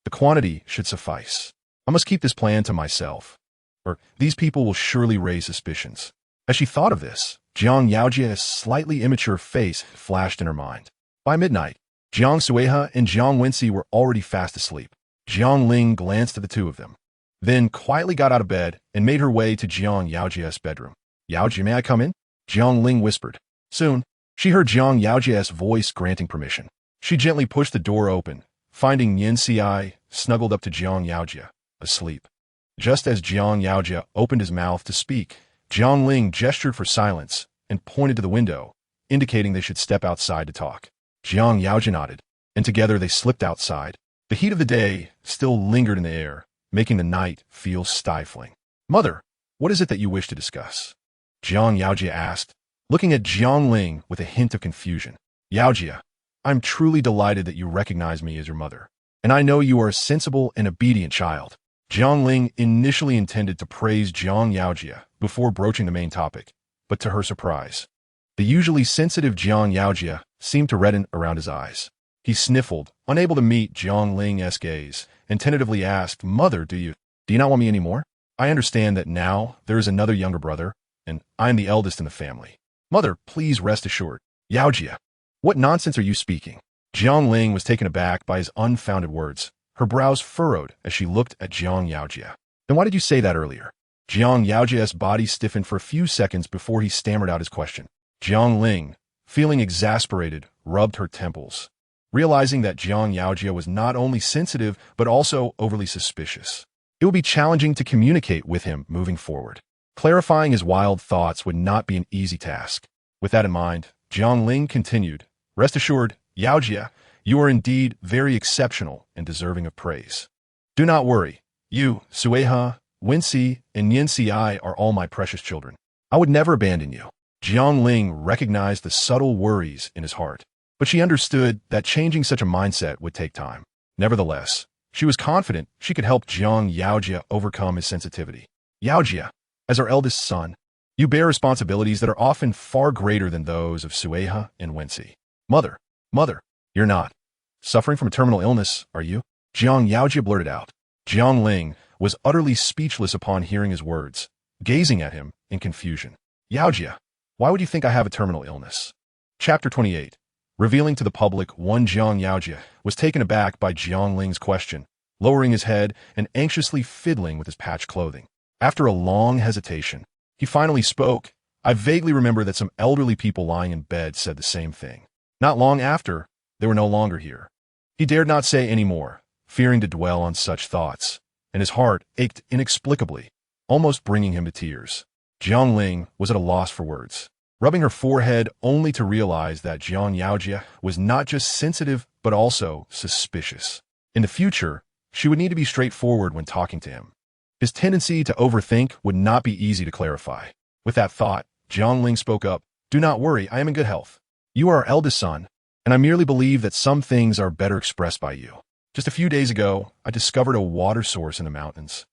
The quantity should suffice. I must keep this plan to myself, or these people will surely raise suspicions. As she thought of this, Jiang Yaojia's slightly immature face flashed in her mind. By midnight, Jiang Sueha and Jiang Ling were already fast asleep. Jiang Ling glanced at the two of them, then quietly got out of bed and made her way to Jiang Yaojia's bedroom. "Yaojia, may I come in?" Jiang Ling whispered. Soon, she heard Jiang Yaojia's voice granting permission. She gently pushed the door open, finding Nci snuggled up to Jiang Yaojia, asleep. Just as Jiang Yaojia opened his mouth to speak, Jiang Ling gestured for silence and pointed to the window, indicating they should step outside to talk. Jiang Yaojia nodded, and together they slipped outside. The heat of the day still lingered in the air, making the night feel stifling. "Mother, what is it that you wish to discuss?" Jiang Yaojia asked, looking at Jiang Ling with a hint of confusion. "Yaojia, I'm truly delighted that you recognize me as your mother, and I know you are a sensible and obedient child." Jiang Ling initially intended to praise Jiang Yaojia before broaching the main topic, but to her surprise, the usually sensitive Jiang Yaojia seemed to redden around his eyes. He sniffled, unable to meet Jiang Ling's gaze, and tentatively asked, "Mother, do you not want me anymore? I understand that now there is another younger brother, and I am the eldest in the family. Mother, please rest assured." "Yaojia, what nonsense are you speaking?" Jiang Ling was taken aback by his unfounded words. Her brows furrowed as she looked at Jiang Yaojia. "Then why did you say that earlier?" Jiang Yaojia's body stiffened for a few seconds before he stammered out his question. Jiang Ling, feeling exasperated, rubbed her temples, realizing that Jiang Yaojia was not only sensitive but also overly suspicious. It would be challenging to communicate with him moving forward. Clarifying his wild thoughts would not be an easy task. With that in mind, Jiang Ling continued, "Rest assured, Yaojia, you are indeed very exceptional and deserving of praise. Do not worry. You, Sueha, Winci, and Yanci are all my precious children. I would never abandon you." Jiang Ling recognized the subtle worries in his heart, but she understood that changing such a mindset would take time. Nevertheless, she was confident she could help Jiang Yaojia overcome his sensitivity. "Yaojia, as our eldest son, you bear responsibilities that are often far greater than those of Sueha and Winci. Mother, you're not suffering from a terminal illness, are you?" Jiang Yaojia blurted out. Jiang Ling was utterly speechless upon hearing his words, gazing at him in confusion. "Yaojia, why would you think I have a terminal illness?" Chapter 28. Revealing to the public, one Jiang Yaojia was taken aback by Jiang Ling's question, lowering his head and anxiously fiddling with his patched clothing. After a long hesitation, he finally spoke. "I vaguely remember that some elderly people lying in bed said the same thing. Not long after, they were no longer here." He dared not say any more, fearing to dwell on such thoughts, and his heart ached inexplicably, almost bringing him to tears. Jiang Ling was at a loss for words, rubbing her forehead only to realize that Jiang Yaojia was not just sensitive but also suspicious. In the future, she would need to be straightforward when talking to him. His tendency to overthink would not be easy to clarify. With that thought, Jiang Ling spoke up. "Do not worry, I am in good health. You are our eldest son, and I merely believe that some things are better expressed by you. Just a few days ago, I discovered a water source in the mountains,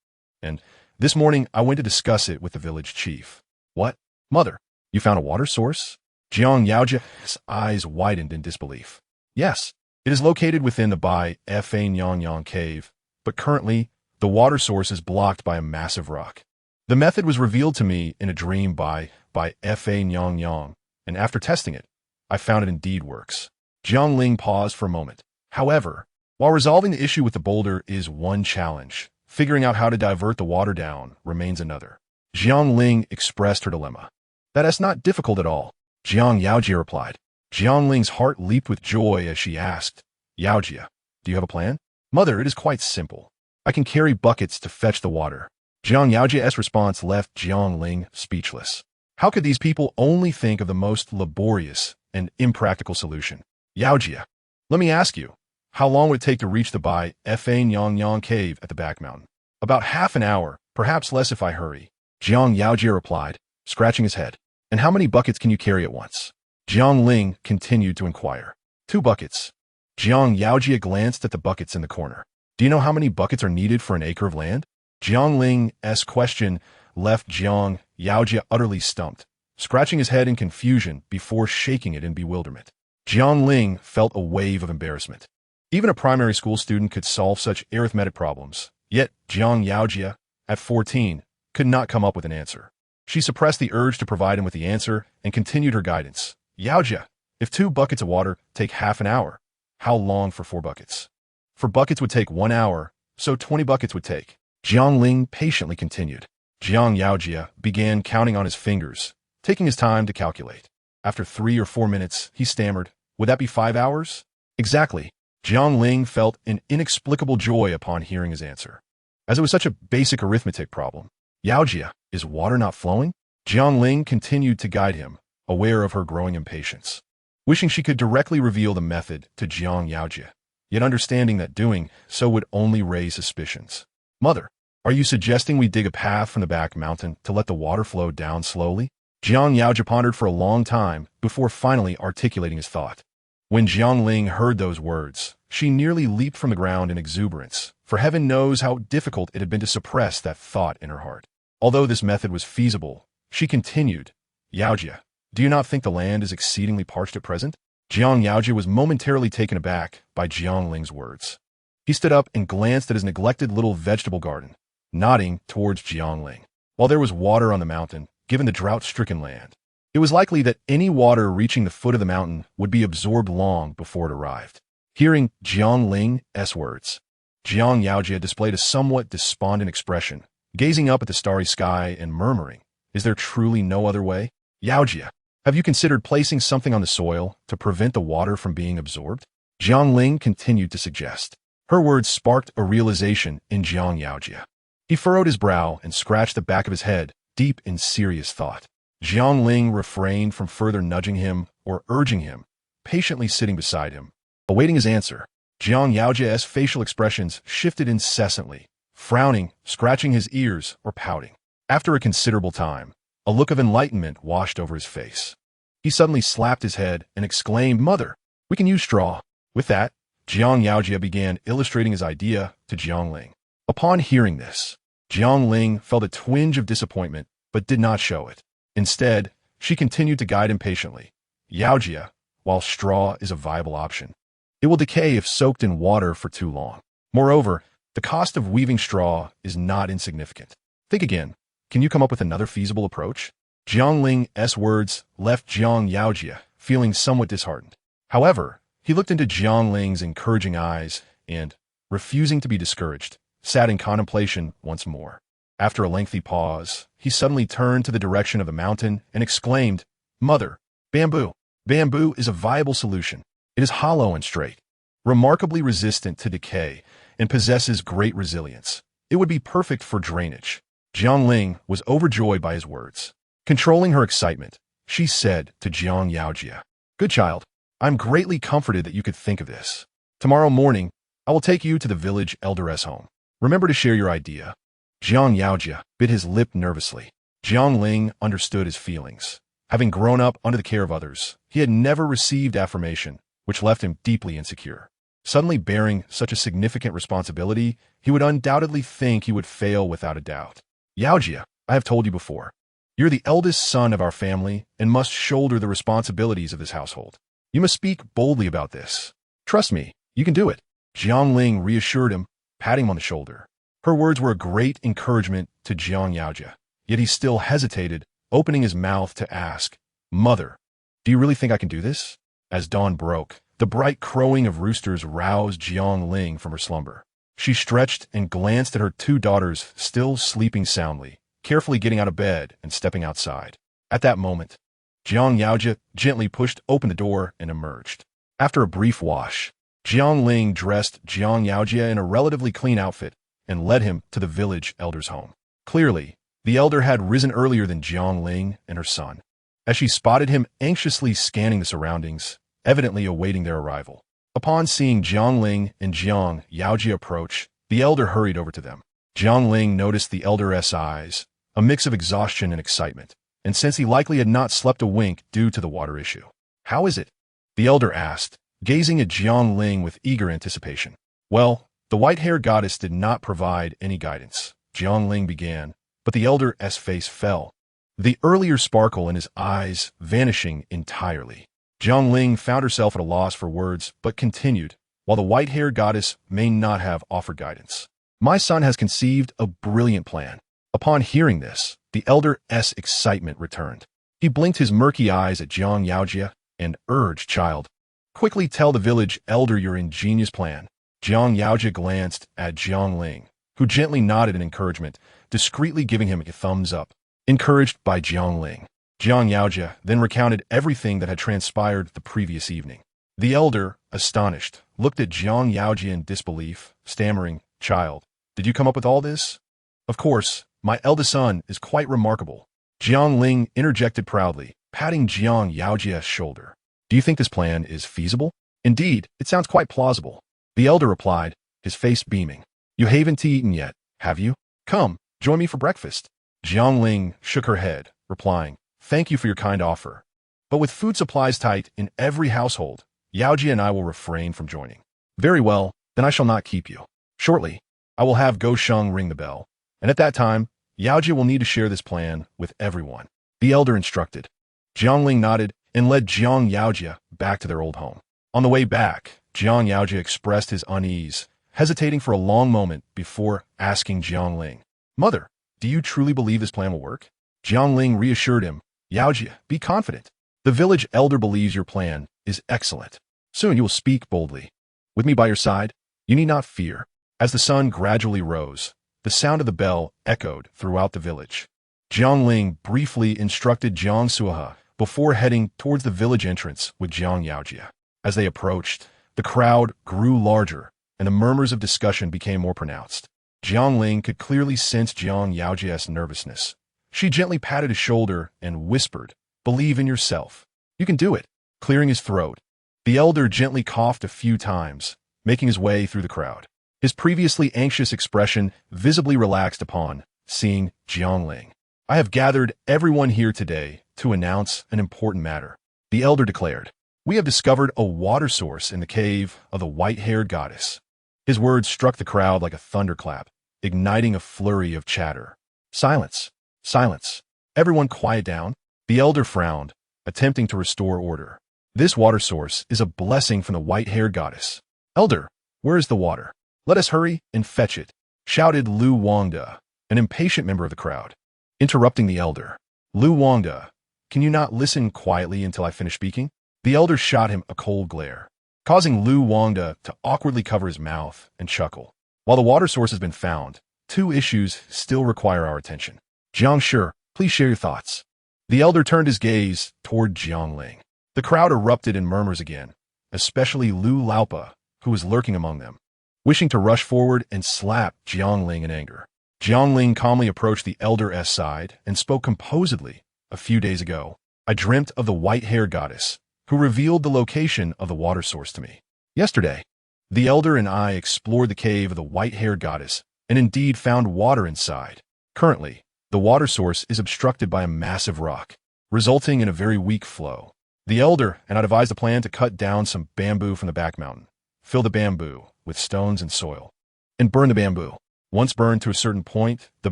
and this morning I went to discuss it with the village chief." "What? Mother, you found a water source?" Jiang Yaojia's eyes widened in disbelief. "Yes, it is located within the Bai Fa cave, but currently, the water source is blocked by a massive rock. The method was revealed to me in a dream by Fa, and after testing it, I found it indeed works." Jiang Ling paused for a moment. However, while resolving the issue with the boulder is one challenge, figuring out how to divert the water down remains another. Jiang Ling expressed her dilemma. "That's not difficult at all," Jiang Yaojia replied. Jiang Ling's heart leaped with joy as she asked, "Yaojia, do you have a plan?" "Mother, it is quite simple. I can carry buckets to fetch the water." Jiang Yaojia's response left Jiang Ling speechless. How could these people only think of the most laborious and impractical solution? "Yaojia, let me ask you, how long would it take to reach the Bai Fa cave at the back mountain?" "About half an hour, perhaps less if I hurry," Jiang Yaojia replied, scratching his head. "And how many buckets can you carry at once?" Jiang Ling continued to inquire. "2 buckets." Jiang Yaojia glanced at the buckets in the corner. "Do you know how many buckets are needed for an acre of land?" Jiang Ling's question left Jiang Yaojia utterly stumped, scratching his head in confusion before shaking it in bewilderment. Jiang Ling felt a wave of embarrassment. Even a primary school student could solve such arithmetic problems, yet Jiang Yaojia, at 14, could not come up with an answer. She suppressed the urge to provide him with the answer and continued her guidance. "Yaojia, if 2 buckets of water take half an hour, how long for 4 buckets?" "4 buckets would take 1 hour, so 20 buckets would take." Jiang Ling patiently continued. Jiang Yaojia began counting on his fingers, taking his time to calculate. After 3 or 4 minutes, he stammered, "Would that be 5 hours?" "Exactly." Jiang Ling felt an inexplicable joy upon hearing his answer, as it was such a basic arithmetic problem. "Yaojia, is water not flowing?" Jiang Ling continued to guide him, aware of her growing impatience, wishing she could directly reveal the method to Jiang Yaojia, yet understanding that doing so would only raise suspicions. "Mother, are you suggesting we dig a path from the back mountain to let the water flow down slowly?" Jiang Yaojia pondered for a long time before finally articulating his thought. When Jiang Ling heard those words, she nearly leaped from the ground in exuberance, for heaven knows how difficult it had been to suppress that thought in her heart. Although this method was feasible, she continued, "Yaojia, do you not think the land is exceedingly parched at present?" Jiang Yaojia was momentarily taken aback by Jiang Ling's words. He stood up and glanced at his neglected little vegetable garden, nodding towards Jiang Ling. While there was water on the mountain, given the drought-stricken land, it was likely that any water reaching the foot of the mountain would be absorbed long before it arrived. Hearing Jiang Ling's words, Jiang Yaojia displayed a somewhat despondent expression, gazing up at the starry sky and murmuring, "Is there truly no other way?" "Yaojia, have you considered placing something on the soil to prevent the water from being absorbed?" Jiang Ling continued to suggest. Her words sparked a realization in Jiang Yaojia. He furrowed his brow and scratched the back of his head, deep in serious thought. Jiang Ling refrained from further nudging him or urging him, patiently sitting beside him, awaiting his answer. Jiang Yaojia's facial expressions shifted incessantly, frowning, scratching his ears, or pouting. After a considerable time, a look of enlightenment washed over his face. He suddenly slapped his head and exclaimed, "Mother, we can use straw." With that, Jiang Yaojia began illustrating his idea to Jiang Ling. Upon hearing this, Jiang Ling felt a twinge of disappointment but did not show it. Instead, she continued to guide him patiently. "Yaojia, while straw is a viable option, it will decay if soaked in water for too long. Moreover, the cost of weaving straw is not insignificant. Think again. Can you come up with another feasible approach?" Jiang Ling's words left Jiang Yaojia feeling somewhat disheartened. However, he looked into Jiang Ling's encouraging eyes and, refusing to be discouraged, sat in contemplation once more. After a lengthy pause, he suddenly turned to the direction of the mountain and exclaimed, "Mother, bamboo. Bamboo is a viable solution. It is hollow and straight, remarkably resistant to decay, and possesses great resilience. It would be perfect for drainage." Jiang Ling was overjoyed by his words. Controlling her excitement, she said to Jiang Yaojia, "Good child, I'm greatly comforted that you could think of this. Tomorrow morning, I will take you to the village elder's home. Remember to share your idea." Jiang Yaojia bit his lip nervously. Jiang Ling understood his feelings. Having grown up under the care of others, he had never received affirmation, which left him deeply insecure. Suddenly bearing such a significant responsibility, he would undoubtedly think he would fail without a doubt. "Yaojia, I have told you before. You're the eldest son of our family and must shoulder the responsibilities of this household. You must speak boldly about this. Trust me, you can do it." Jiang Ling reassured him, patting him on the shoulder. Her words were a great encouragement to Jiang Yaojia, yet he still hesitated, opening his mouth to ask, "Mother, do you really think I can do this?" As dawn broke, the bright crowing of roosters roused Jiang Ling from her slumber. She stretched and glanced at her two daughters still sleeping soundly, carefully getting out of bed and stepping outside. At that moment, Jiang Yaojia gently pushed open the door and emerged. After a brief wash, Jiang Ling dressed Jiang Yaojia in a relatively clean outfit and led him to the village elder's home. Clearly, the elder had risen earlier than Jiang Ling and her son, as she spotted him anxiously scanning the surroundings, evidently awaiting their arrival. Upon seeing Jiang Ling and Jiang Yaojia approach, the elder hurried over to them. Jiang Ling noticed the elder's eyes, a mix of exhaustion and excitement, and since he likely had not slept a wink due to the water issue. "How is it?" the elder asked, gazing at Jiang Ling with eager anticipation. "Well, the white-haired goddess did not provide any guidance," Jiang Ling began, but the elder's face fell, the earlier sparkle in his eyes vanishing entirely. Jiang Ling found herself at a loss for words, but continued, "While the white-haired goddess may not have offered guidance, my son has conceived a brilliant plan." Upon hearing this, the elder's excitement returned. He blinked his murky eyes at Jiang Yaojia and urged, "Child, quickly tell the village elder your ingenious plan." Jiang Yaojia glanced at Jiang Ling, who gently nodded in encouragement, discreetly giving him a thumbs up. Encouraged by Jiang Ling, Jiang Yaojia then recounted everything that had transpired the previous evening. The elder, astonished, looked at Jiang Yaojia in disbelief, stammering, "Child, did you come up with all this?" "Of course, my eldest son is quite remarkable," Jiang Ling interjected proudly, patting Jiang Yaojia's shoulder. "Do you think this plan is feasible?" "Indeed, it sounds quite plausible," the elder replied, his face beaming. "You haven't eaten yet, have you? Come, join me for breakfast." Jiang Ling shook her head, replying, "Thank you for your kind offer, but with food supplies tight in every household, Yaojia and I will refrain from joining." "Very well, then I shall not keep you. Shortly, I will have Go Sheng ring the bell, and at that time, Yaojia will need to share this plan with everyone," the elder instructed. Jiang Ling nodded and led Jiang Yaojia back to their old home. On the way back, Jiang Yaojia expressed his unease, hesitating for a long moment before asking Jiang Ling, "Mother, do you truly believe this plan will work?" Jiang Ling reassured him, "Yaojia, be confident. The village elder believes your plan is excellent. Soon you will speak boldly. With me by your side, you need not fear." As the sun gradually rose, the sound of the bell echoed throughout the village. Jiang Ling briefly instructed Jiang Suohe before heading towards the village entrance with Jiang Yaojia. As they approached, the crowd grew larger, and the murmurs of discussion became more pronounced. Jiang Ling could clearly sense Jiang Yaojia's nervousness, She gently patted his shoulder and whispered, "Believe in yourself. You can do it." Clearing his throat, the elder gently coughed a few times, making his way through the crowd. His previously anxious expression visibly relaxed upon seeing Jiang Ling. "I have gathered everyone here today to announce an important matter," the elder declared. "We have discovered a water source in the cave of the white-haired goddess." His words struck the crowd like a thunderclap, igniting a flurry of chatter. "Silence! Silence! Everyone quiet down." The elder frowned, attempting to restore order. "This water source is a blessing from the white-haired goddess." "Elder, where is the water? Let us hurry and fetch it," shouted Lu Wangda, an impatient member of the crowd. Interrupting the elder, "Lu Wangda, can you not listen quietly until I finish speaking?" The elder shot him a cold glare, causing Lu Wangda to awkwardly cover his mouth and chuckle. "While the water source has been found, two issues still require our attention. Jiang Shi, please share your thoughts." The elder turned his gaze toward Jiang Ling. The crowd erupted in murmurs again, especially Lu Laopa, who was lurking among them, wishing to rush forward and slap Jiang Ling in anger. Jiang Ling calmly approached the elder's side and spoke composedly. "A few days ago, I dreamt of the white-haired goddess, who revealed the location of the water source to me. Yesterday, the elder and I explored the cave of the white-haired goddess and indeed found water inside. Currently, the water source is obstructed by a massive rock, resulting in a very weak flow. The elder and I devised a plan to cut down some bamboo from the back mountain, fill the bamboo with stones and soil, and burn the bamboo. Once burned to a certain point, the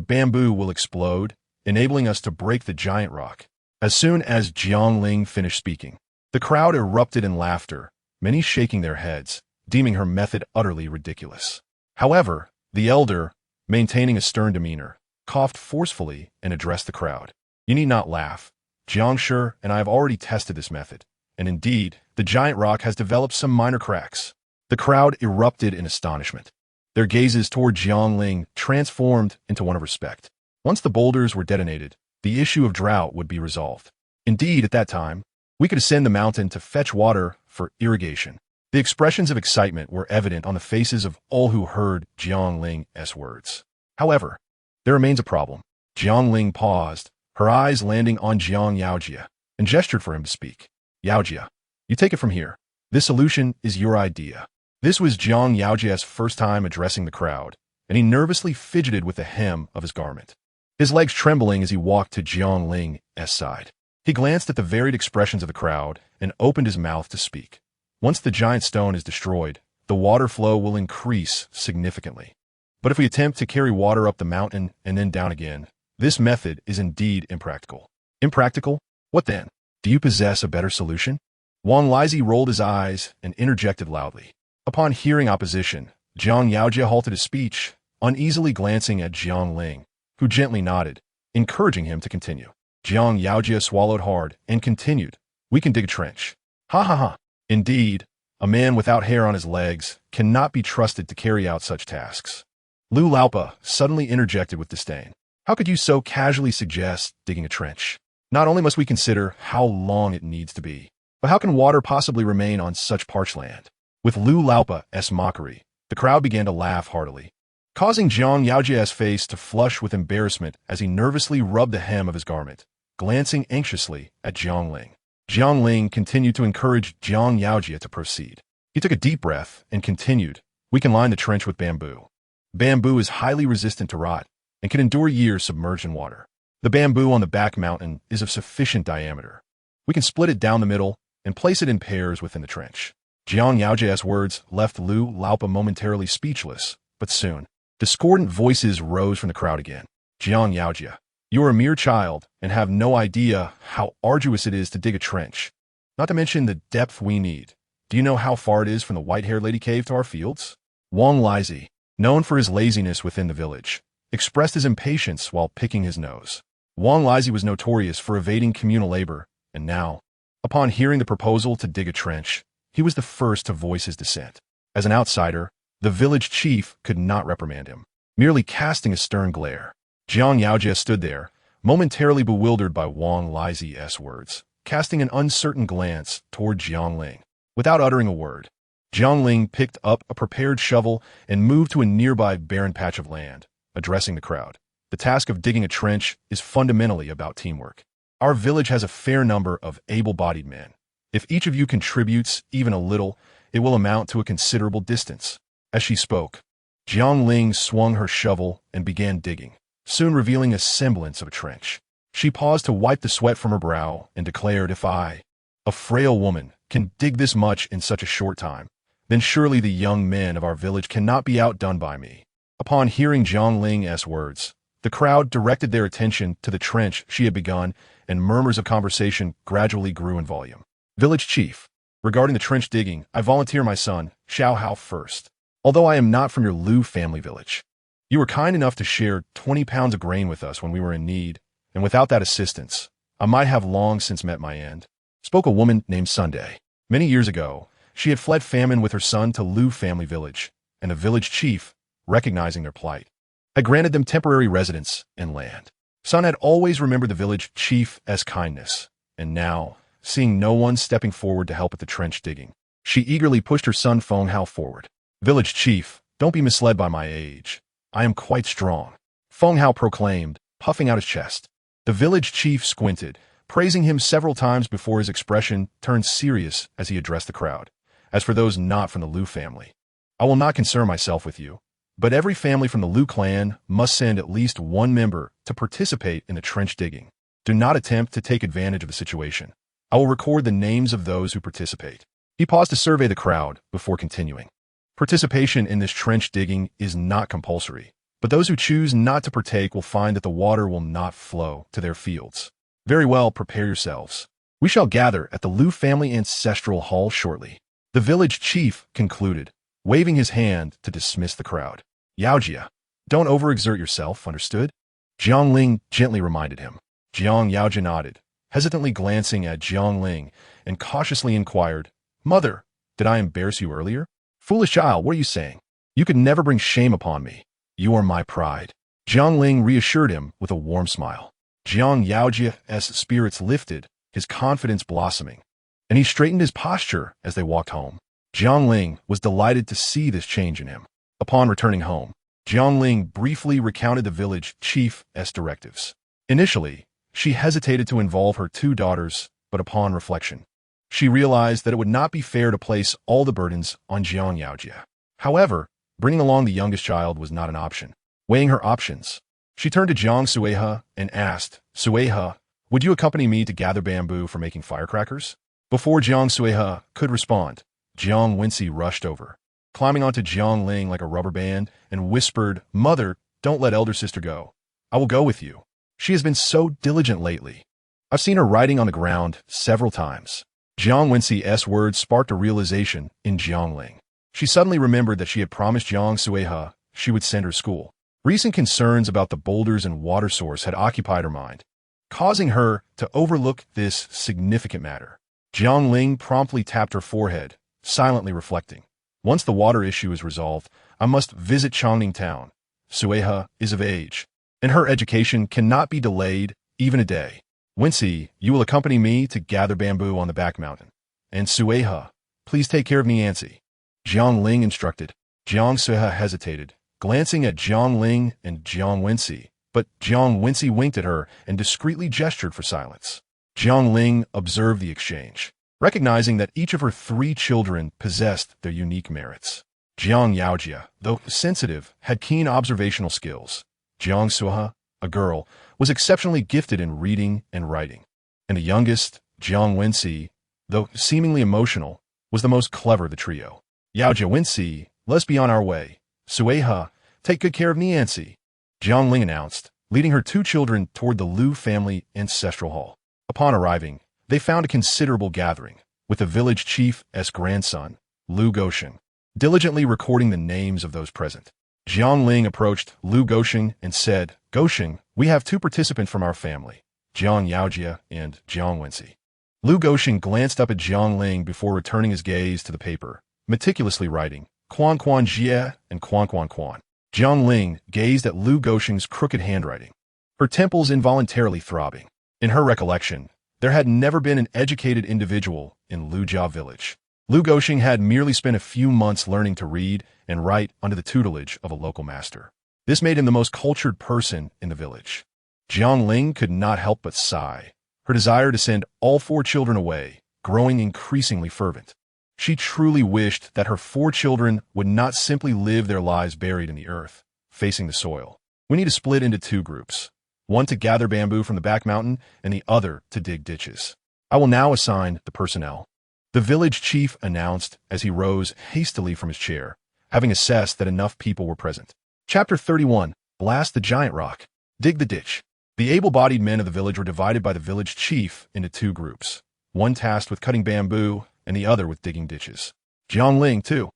bamboo will explode, enabling us to break the giant rock." As soon as Jiang Ling finished speaking, the crowd erupted in laughter, many shaking their heads, deeming her method utterly ridiculous. However, the elder, maintaining a stern demeanor, coughed forcefully and addressed the crowd. "You need not laugh. Jiang Shi and I have already tested this method, and indeed, the giant rock has developed some minor cracks." The crowd erupted in astonishment. Their gazes toward Jiang Ling transformed into one of respect. Once the boulders were detonated, the issue of drought would be resolved. Indeed, at that time, we could ascend the mountain to fetch water for irrigation. The expressions of excitement were evident on the faces of all who heard Jiang Ling's words. However, there remains a problem. Jiang Ling paused, her eyes landing on Jiang Yaojia, and gestured for him to speak. "Yaojia, you take it from here. This solution is your idea." This was Jiang Yaojia's first time addressing the crowd, and he nervously fidgeted with the hem of his garment, his legs trembling as he walked to Jiang Ling's side. He glanced at the varied expressions of the crowd and opened his mouth to speak. "Once the giant stone is destroyed, the water flow will increase significantly. But if we attempt to carry water up the mountain and then down again, this method is indeed impractical." "Impractical? What then? Do you possess a better solution?" Wang Lizi rolled his eyes and interjected loudly. Upon hearing opposition, Jiang Yaojia halted his speech, uneasily glancing at Jiang Ling, who gently nodded, encouraging him to continue. Jiang Yaojia swallowed hard and continued. "We can dig a trench." "Ha ha ha. Indeed, a man without hair on his legs cannot be trusted to carry out such tasks." Lu Laopa suddenly interjected with disdain. "How could you so casually suggest digging a trench? Not only must we consider how long it needs to be, but how can water possibly remain on such parched land?" With Lu Laopa's mockery, the crowd began to laugh heartily, causing Jiang Yaojia's face to flush with embarrassment as he nervously rubbed the hem of his garment, glancing anxiously at Jiang Ling. Jiang Ling continued to encourage Jiang Yaojia to proceed. He took a deep breath and continued, "We can line the trench with bamboo. Bamboo is highly resistant to rot and can endure years submerged in water. The bamboo on the back mountain is of sufficient diameter. We can split it down the middle and place it in pairs within the trench." Jiang Yaojia's words left Lu Laopa momentarily speechless, but soon, discordant voices rose from the crowd again. "Jiang Yaojia, you are a mere child and have no idea how arduous it is to dig a trench, not to mention the depth we need. Do you know how far it is from the white-haired lady cave to our fields?" Wang Lizi, known for his laziness within the village, expressed his impatience while picking his nose. Wang Lizi was notorious for evading communal labor, and now, upon hearing the proposal to dig a trench, he was the first to voice his dissent. As an outsider, the village chief could not reprimand him, merely casting a stern glare. Jiang Yaojia stood there, momentarily bewildered by Wang Lizi's words, casting an uncertain glance toward Jiang Ling. Without uttering a word, Jiang Ling picked up a prepared shovel and moved to a nearby barren patch of land, addressing the crowd. The task of digging a trench is fundamentally about teamwork. Our village has a fair number of able-bodied men. If each of you contributes even a little, it will amount to a considerable distance." As she spoke, Jiang Ling swung her shovel and began digging, soon revealing a semblance of a trench. She paused to wipe the sweat from her brow and declared, "If I, a frail woman, can dig this much in such a short time, then surely the young men of our village cannot be outdone by me." Upon hearing Jiang Ling's words, the crowd directed their attention to the trench she had begun, and murmurs of conversation gradually grew in volume. "Village chief, regarding the trench digging, I volunteer my son, Xiao Hao, first. Although I am not from your Lu family village, you were kind enough to share 20 pounds of grain with us when we were in need, and without that assistance, I might have long since met my end," spoke a woman named Sunday. Many years ago, she had fled famine with her son to Lu family village, and the village chief, recognizing their plight, had granted them temporary residence and land. Sun had always remembered the village chief's kindness, and now, seeing no one stepping forward to help at the trench digging, she eagerly pushed her son Feng Hao forward. "Village chief, don't be misled by my age. I am quite strong," Feng Hao proclaimed, puffing out his chest. The village chief squinted, praising him several times before his expression turned serious as he addressed the crowd. "As for those not from the Lu family, I will not concern myself with you, but every family from the Lu clan must send at least one member to participate in the trench digging. Do not attempt to take advantage of the situation. I will record the names of those who participate." He paused to survey the crowd before continuing. "Participation in this trench digging is not compulsory, but those who choose not to partake will find that the water will not flow to their fields. Very well, prepare yourselves. We shall gather at the Lu family ancestral hall shortly," the village chief concluded, waving his hand to dismiss the crowd. "Yaojia, don't overexert yourself, understood?" Jiang Ling gently reminded him. Yaojia nodded, hesitantly glancing at Jiang Ling, and cautiously inquired, "Mother, did I embarrass you earlier?" "Foolish child, what are you saying? You could never bring shame upon me. You are my pride." Jiang Ling reassured him with a warm smile. Yaojia's spirits lifted, his confidence blossoming, and he straightened his posture as they walked home. Jiang Ling was delighted to see this change in him. Upon returning home, Jiang Ling briefly recounted the village chief's directives. Initially, she hesitated to involve her two daughters, but upon reflection, she realized that it would not be fair to place all the burdens on Yaojia. However, bringing along the youngest child was not an option. Weighing her options, she turned to Jiang Suihe and asked, "Suihe, would you accompany me to gather bamboo for making firecrackers?" Before Jiang Suihe could respond, Jiang Wensi rushed over, climbing onto Jiang Ling like a rubber band, and whispered, "Mother, don't let elder sister go. I will go with you. She has been so diligent lately. I've seen her writing on the ground several times." Jiang Wensi's words sparked a realization in Jiang Ling. She suddenly remembered that she had promised Jiang Suihe she would send her school. Recent concerns about the boulders and water source had occupied her mind, causing her to overlook this significant matter. Jiang Ling promptly tapped her forehead, silently reflecting. "Once the water issue is resolved, I must visit Changning town. Suihe is of age, and her education cannot be delayed even a day. Wensi, you will accompany me to gather bamboo on the back mountain. And Suihe, please take care of Niancy," Jiang Ling instructed. Jiang Suihe hesitated, glancing at Jiang Ling and Jiang Wensi, but Jiang Wensi winked at her and discreetly gestured for silence. Jiang Ling observed the exchange, recognizing that each of her 3 children possessed their unique merits. Jiang Yaojia, though sensitive, had keen observational skills. Jiang Suihe, a girl, was exceptionally gifted in reading and writing. And the youngest, Jiang Wensi, though seemingly emotional, was the most clever of the trio. "Yaojia Wensi, let's be on our way. Suihe, take good care of Niancy," Jiang Ling announced, leading her 2 children toward the Lu family ancestral hall. Upon arriving, they found a considerable gathering, with the village chief's grandson, Lu Goshen, diligently recording the names of those present. Jiang Ling approached Lu Goshen and said, "Goshen, we have 2 participants from our family, Jiang Yaojia and Jiang Wensi." Lu Goshen glanced up at Jiang Ling before returning his gaze to the paper, meticulously writing, "Quan Quan Jie and Quan Quan Quan." Jiang Ling gazed at Lu Goshen's crooked handwriting, her temples involuntarily throbbing. In her recollection, there had never been an educated individual in Lujia village. Lu Goshen had merely spent a few months learning to read and write under the tutelage of a local master. This made him the most cultured person in the village. Jiang Ling could not help but sigh, her desire to send all 4 children away, growing increasingly fervent. She truly wished that her 4 children would not simply live their lives buried in the earth, facing the soil. We need to split into 2 groups, one to gather bamboo from the back mountain and the other to dig ditches. I will now assign the personnel. The village chief announced as he rose hastily from his chair, having assessed that enough people were present. Chapter 31. Blast the giant rock. Dig the ditch. The able-bodied men of the village were divided by the village chief into 2 groups, one tasked with cutting bamboo and the other with digging ditches. Jiang Ling, too,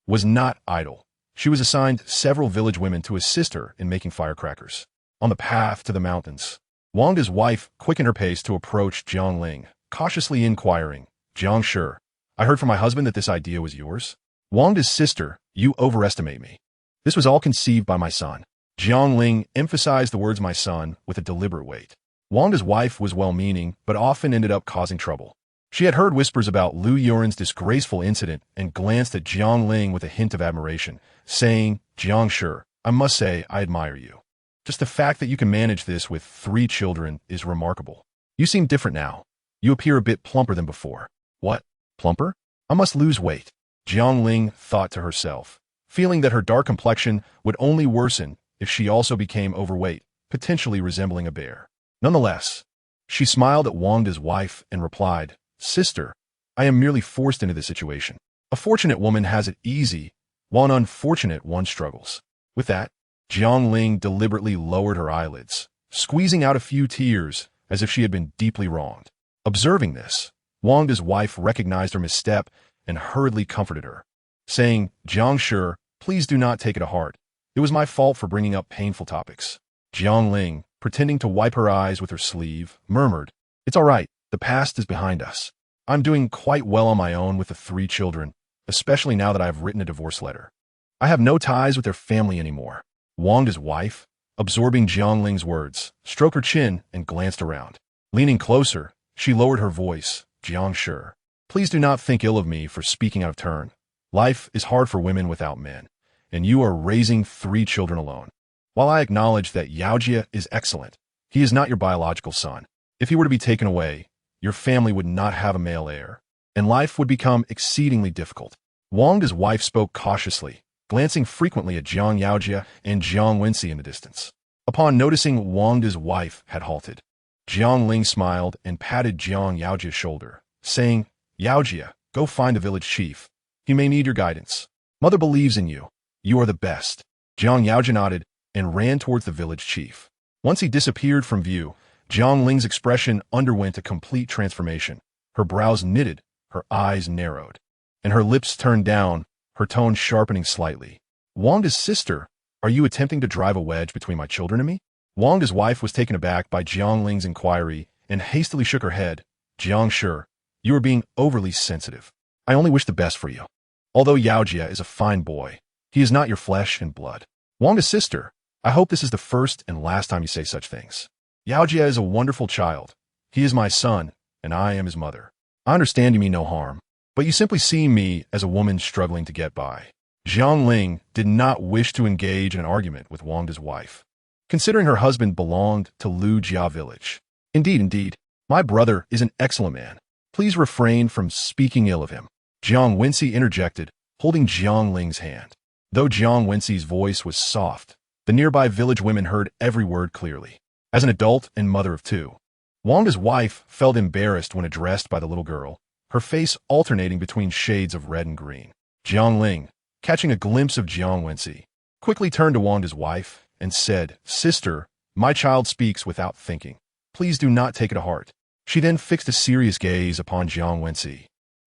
was not idle. She was assigned several village women to assist her in making firecrackers. On the path to the mountains, Wangda's wife quickened her pace to approach Jiang Ling, cautiously inquiring, "Jiang Shi, I heard from my husband that this idea was yours." Wangda's sister, "You overestimate me. This was all conceived by my son." Jiang Ling emphasized the words "my son" with a deliberate weight. Wangda's wife was well-meaning, but often ended up causing trouble. She had heard whispers about Lu Yuren's disgraceful incident and glanced at Jiang Ling with a hint of admiration, saying, "Jiang Shi, I must say I admire you. Just the fact that you can manage this with 3 children is remarkable. You seem different now. You appear a bit plumper than before." "What? Plumper? I must lose weight," Jiang Ling thought to herself, feeling that her dark complexion would only worsen if she also became overweight, potentially resembling a bear. Nonetheless, she smiled at Wangda's wife and replied, "Sister, I am merely forced into this situation. A fortunate woman has it easy, while an unfortunate one struggles." With that, Jiang Ling deliberately lowered her eyelids, squeezing out a few tears as if she had been deeply wronged. Observing this, Wangda's wife recognized her misstep and hurriedly comforted her, saying, "Jiang Shi, please do not take it to heart. It was my fault for bringing up painful topics." Jiang Ling, pretending to wipe her eyes with her sleeve, murmured, "It's all right. The past is behind us. I'm doing quite well on my own with the 3 children, especially now that I have written a divorce letter. I have no ties with their family anymore." Wangda's wife, absorbing Jiang Ling's words, stroked her chin and glanced around. Leaning closer, she lowered her voice, "Jiang Shi, please do not think ill of me for speaking out of turn. Life is hard for women without men, and you are raising 3 children alone. While I acknowledge that Yaojia is excellent, he is not your biological son. If he were to be taken away, your family would not have a male heir, and life would become exceedingly difficult." Wangda's wife spoke cautiously, glancing frequently at Jiang Yaojia and Jiang Wensi in the distance. Upon noticing Wangda's wife had halted, Jiang Ling smiled and patted Jiang Yaojia's shoulder, saying, "Yaojia, go find the village chief. He may need your guidance. Mother believes in you. You are the best." Jiang Yaojia nodded and ran towards the village chief. Once he disappeared from view, Jiang Ling's expression underwent a complete transformation. Her brows knitted, her eyes narrowed, and her lips turned down, her tone sharpening slightly. "Wangda's sister, are you attempting to drive a wedge between my children and me?" Wangda's wife was taken aback by Jiang Ling's inquiry and hastily shook her head. "Jiang Shi, you are being overly sensitive. I only wish the best for you. Although Yaojia is a fine boy, he is not your flesh and blood. Wangda's sister, I hope this is the first and last time you say such things. Yaojia is a wonderful child. He is my son, and I am his mother. I understand you mean no harm, but you simply see me as a woman struggling to get by." Jiang Ling did not wish to engage in an argument with Wangda's wife, considering her husband belonged to Lu Jia village. Indeed, my brother is an excellent man. Please refrain from speaking ill of him," Jiang Wensi interjected, holding Jiang Ling's hand. Though Jiang Wensi's voice was soft, the nearby village women heard every word clearly. As an adult and mother of 2, Wangda's wife felt embarrassed when addressed by the little girl, her face alternating between shades of red and green. Jiang Ling, catching a glimpse of Jiang Wensi, quickly turned to Wangda's wife and said, "Sister, my child speaks without thinking. Please do not take it to heart." She then fixed a serious gaze upon Jiang Wensi,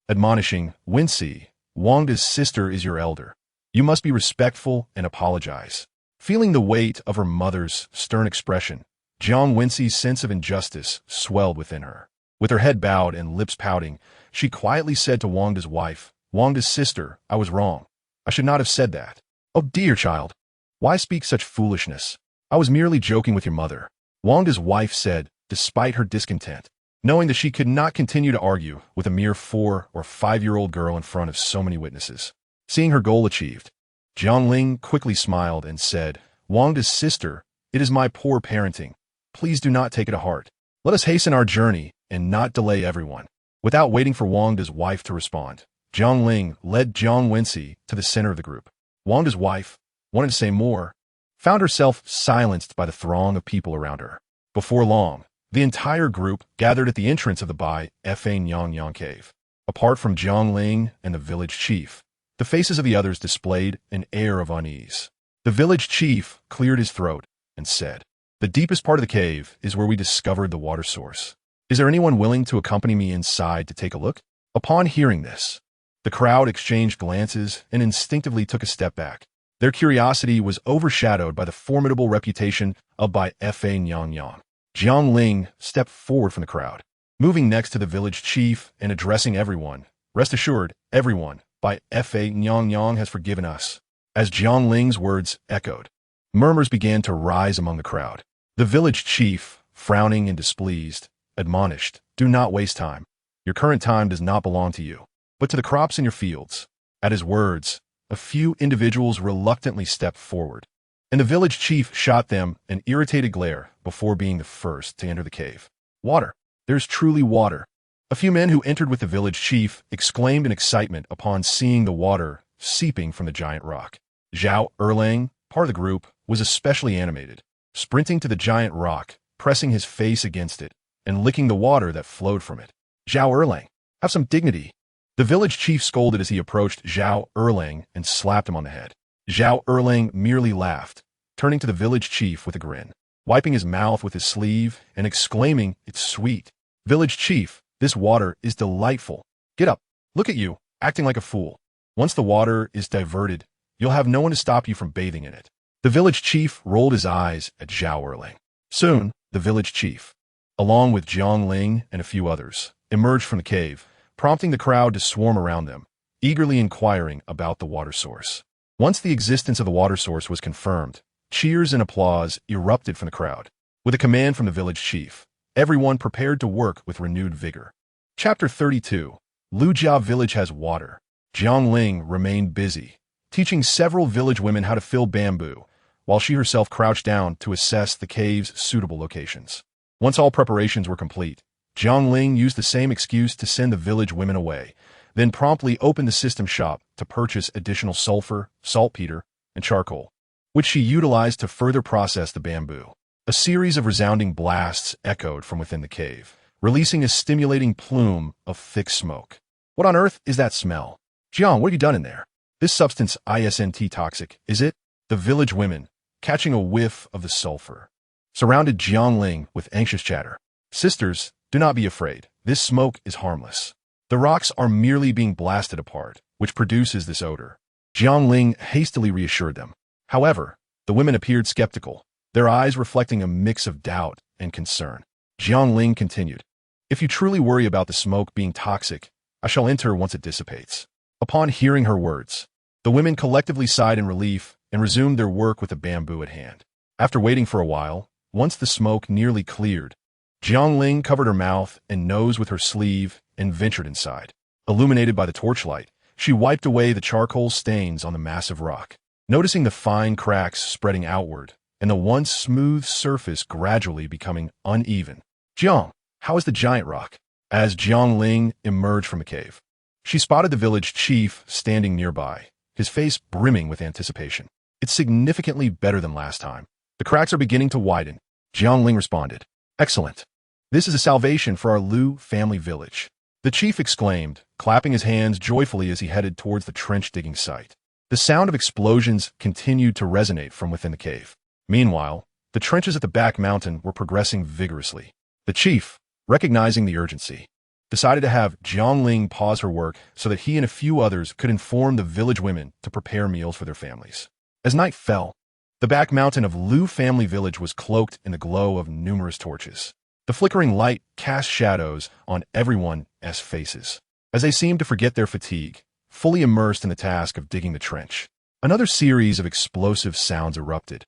admonishing, "Wensi, Wangda's sister is your elder. You must be respectful and apologize." Feeling the weight of her mother's stern expression, Jiang Wensi's sense of injustice swelled within her. With her head bowed and lips pouting, she quietly said to Wangda's wife, "Wangda's sister, I was wrong. I should not have said that. Oh dear child, why speak such foolishness? I was merely joking with your mother," Wangda's wife said, despite her discontent, knowing that she could not continue to argue with a mere 4 or 5-year-old girl in front of so many witnesses. Seeing her goal achieved, Jiang Ling quickly smiled and said, Wangda's sister, it is my poor parenting. Please do not take it to heart. Let us hasten our journey and not delay everyone. Without waiting for Wangda's wife to respond, Jiang Ling led Jiang Wensi to the center of the group. Wangda's wife, wanting to say more, found herself silenced by the throng of people around her. Before long, the entire group gathered at the entrance of the Bai Nyang cave. Apart from Jiang Ling and the village chief, the faces of the others displayed an air of unease. The village chief cleared his throat and said, "The deepest part of the cave is where we discovered the water source. Is there anyone willing to accompany me inside to take a look?" Upon hearing this, the crowd exchanged glances and instinctively took a step back. Their curiosity was overshadowed by the formidable reputation of Bai Nyang. Jiang Ling stepped forward from the crowd, moving next to the village chief and addressing everyone. "Rest assured, everyone, Bai Nyang has forgiven us." As Jiang Ling's words echoed, murmurs began to rise among the crowd. The village chief, frowning and displeased, admonished, "Do not waste time. Your current time does not belong to you, but to the crops in your fields." At his words, a few individuals reluctantly stepped forward, and the village chief shot them an irritated glare before being the first to enter the cave. "Water! There's truly water!" A few men who entered with the village chief exclaimed in excitement upon seeing the water seeping from the giant rock. Zhao Erlang, part of the group, was especially animated, sprinting to the giant rock, pressing his face against it, and licking the water that flowed from it. "Zhao Erlang, have some dignity." The village chief scolded as he approached Zhao Erlang and slapped him on the head. Zhao Erlang merely laughed, turning to the village chief with a grin, wiping his mouth with his sleeve and exclaiming, "It's sweet. Village chief, this water is delightful. Get up, look at you, acting like a fool. Once the water is diverted, you'll have no one to stop you from bathing in it." The village chief rolled his eyes at Zhao Erlang. Soon, the village chief, along with Jiang Ling and a few others, emerged from the cave, prompting the crowd to swarm around them, eagerly inquiring about the water source. Once the existence of the water source was confirmed, cheers and applause erupted from the crowd. With a command from the village chief, everyone prepared to work with renewed vigor. Chapter 32. Lujia Village has water. Jiang Ling remained busy, teaching several village women how to fill bamboo, while she herself crouched down to assess the cave's suitable locations. Once all preparations were complete, Jiang Ling used the same excuse to send the village women away, then promptly opened the system shop to purchase additional sulfur, saltpeter, and charcoal, which she utilized to further process the bamboo. A series of resounding blasts echoed from within the cave, releasing a stimulating plume of thick smoke. "What on earth is that smell? Jiang, what have you done in there? This substance isn't toxic, is it?" The village women, catching a whiff of the sulfur, surrounded Jiang Ling with anxious chatter. "Sisters, do not be afraid. This smoke is harmless. The rocks are merely being blasted apart, which produces this odor." Jiang Ling hastily reassured them. However, the women appeared skeptical, their eyes reflecting a mix of doubt and concern. Jiang Ling continued, "If you truly worry about the smoke being toxic, I shall enter once it dissipates." Upon hearing her words, the women collectively sighed in relief and resumed their work with the bamboo at hand. After waiting for a while, once the smoke nearly cleared, Jiang Ling covered her mouth and nose with her sleeve and ventured inside. Illuminated by the torchlight, she wiped away the charcoal stains on the massive rock, noticing the fine cracks spreading outward and the once smooth surface gradually becoming uneven. "Jiang, how is the giant rock?" As Jiang Ling emerged from the cave, she spotted the village chief standing nearby, his face brimming with anticipation. "It's significantly better than last time. The cracks are beginning to widen." Jiang Ling responded, "Excellent. This is a salvation for our Lu family village." The chief exclaimed, clapping his hands joyfully as he headed towards the trench-digging site. The sound of explosions continued to resonate from within the cave. Meanwhile, the trenches at the back mountain were progressing vigorously. The chief, recognizing the urgency, decided to have Jiang Ling pause her work so that he and a few others could inform the village women to prepare meals for their families. As night fell, the back mountain of Lu family village was cloaked in the glow of numerous torches. The flickering light cast shadows on everyone's faces, as they seemed to forget their fatigue, fully immersed in the task of digging the trench. Another series of explosive sounds erupted,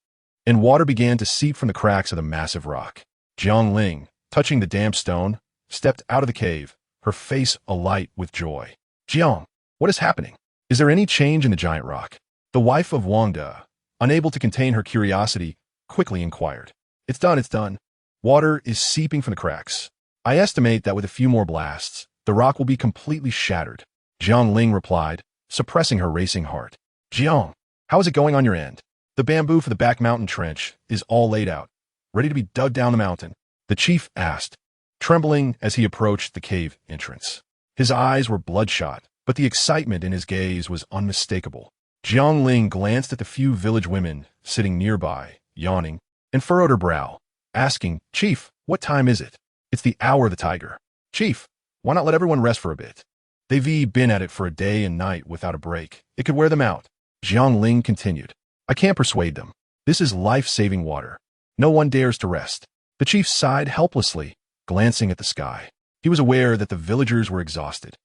and water began to seep from the cracks of the massive rock. Jiang Ling, touching the damp stone, stepped out of the cave, her face alight with joy. "Jiang, what is happening? Is there any change in the giant rock?" The wife of Wangda, unable to contain her curiosity, quickly inquired. It's done. Water is seeping from the cracks. I estimate that with a few more blasts, the rock will be completely shattered. Jiang Ling replied, suppressing her racing heart. Jiang, how is it going on your end? The bamboo for the back mountain trench is all laid out, ready to be dug down the mountain, the chief asked, trembling as he approached the cave entrance. His eyes were bloodshot, but the excitement in his gaze was unmistakable. Jiang Ling glanced at the few village women sitting nearby, yawning, and furrowed her brow, asking, Chief, what time is it? It's the hour of the tiger. Chief, why not let everyone rest for a bit? They've been at it for a day and night without a break. It could wear them out. Jiang Ling continued. I can't persuade them. This is life-saving water. No one dares to rest. The chief sighed helplessly, glancing at the sky. He was aware that the villagers were exhausted.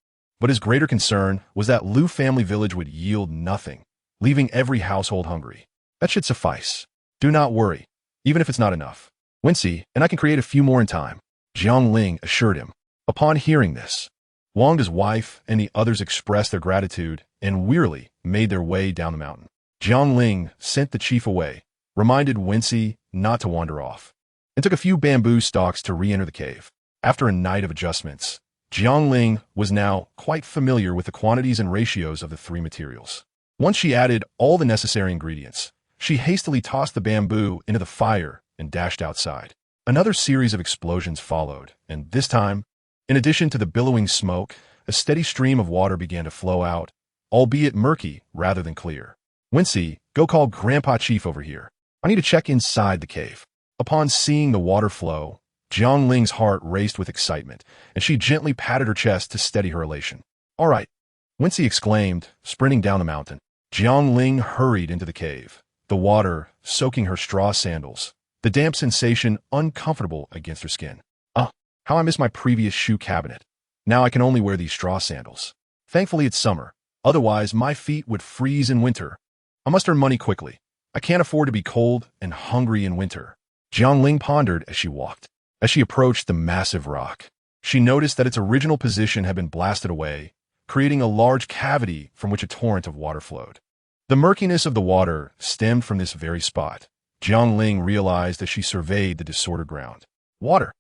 But his greater concern was that Lu family village would yield nothing, leaving every household hungry. That should suffice. Do not worry, even if it's not enough. Wincy, and I can create a few more in time, Jiang Ling assured him. Upon hearing this, Wang's wife and the others expressed their gratitude and wearily made their way down the mountain. Jiang Ling sent the chief away, reminded Wincy not to wander off, and took a few bamboo stalks to re-enter the cave. After a night of adjustments, Jiang Ling was now quite familiar with the quantities and ratios of the three materials. Once she added all the necessary ingredients, she hastily tossed the bamboo into the fire and dashed outside. Another series of explosions followed, and this time, in addition to the billowing smoke, a steady stream of water began to flow out, albeit murky rather than clear. Wincy, go call Grandpa Chief over here. I need to check inside the cave. Upon seeing the water flow, Jiang Ling's heart raced with excitement, and she gently patted her chest to steady her elation. All right, Wincy exclaimed, sprinting down the mountain. Jiang Ling hurried into the cave, the water soaking her straw sandals, the damp sensation uncomfortable against her skin. How I miss my previous shoe cabinet. Now I can only wear these straw sandals. Thankfully it's summer, otherwise my feet would freeze in winter. I must earn money quickly. I can't afford to be cold and hungry in winter. Jiang Ling pondered as she walked. As she approached the massive rock, she noticed that its original position had been blasted away, creating a large cavity from which a torrent of water flowed. The murkiness of the water stemmed from this very spot. Jiang Ling realized as she surveyed the disordered ground. Water!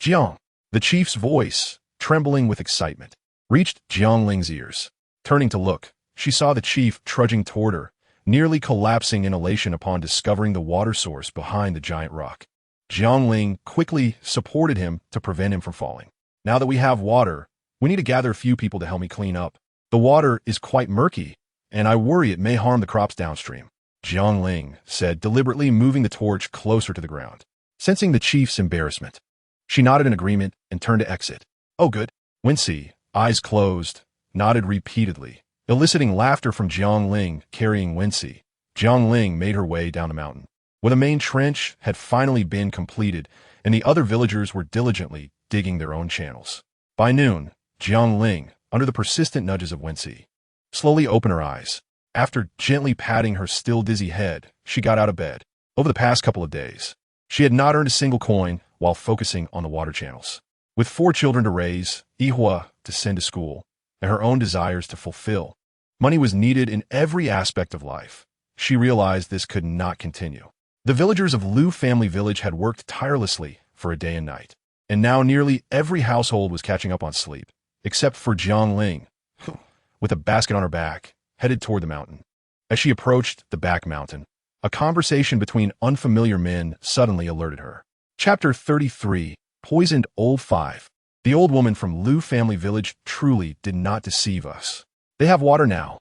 Jiang! The chief's voice, trembling with excitement, reached Jiang Ling's ears. Turning to look, she saw the chief trudging toward her, nearly collapsing in elation upon discovering the water source behind the giant rock. Jiang Ling quickly supported him to prevent him from falling. Now that we have water, we need to gather a few people to help me clean up. The water is quite murky, and I worry it may harm the crops downstream, Jiang Ling said, deliberately moving the torch closer to the ground. Sensing the chief's embarrassment, she nodded in agreement and turned to exit. Oh good. Wincy, eyes closed, nodded repeatedly, eliciting laughter from Jiang Ling carrying Wincy. Jiang Ling made her way down the mountain. When the main trench had finally been completed and the other villagers were diligently digging their own channels. By noon, Jiang Ling, under the persistent nudges of Wincy, slowly opened her eyes. After gently patting her still dizzy head, she got out of bed. Over the past couple of days, she had not earned a single coin while focusing on the water channels. With 4 children to raise, Ihua to send to school, and her own desires to fulfill, money was needed in every aspect of life. She realized this could not continue. The villagers of Lu family village had worked tirelessly for a day and night, and now nearly every household was catching up on sleep, except for Jiang Ling, who, with a basket on her back, headed toward the mountain. As she approached the back mountain, a conversation between unfamiliar men suddenly alerted her. Chapter 33, Poisoned Old 5. The old woman from Lu family village truly did not deceive us. They have water now.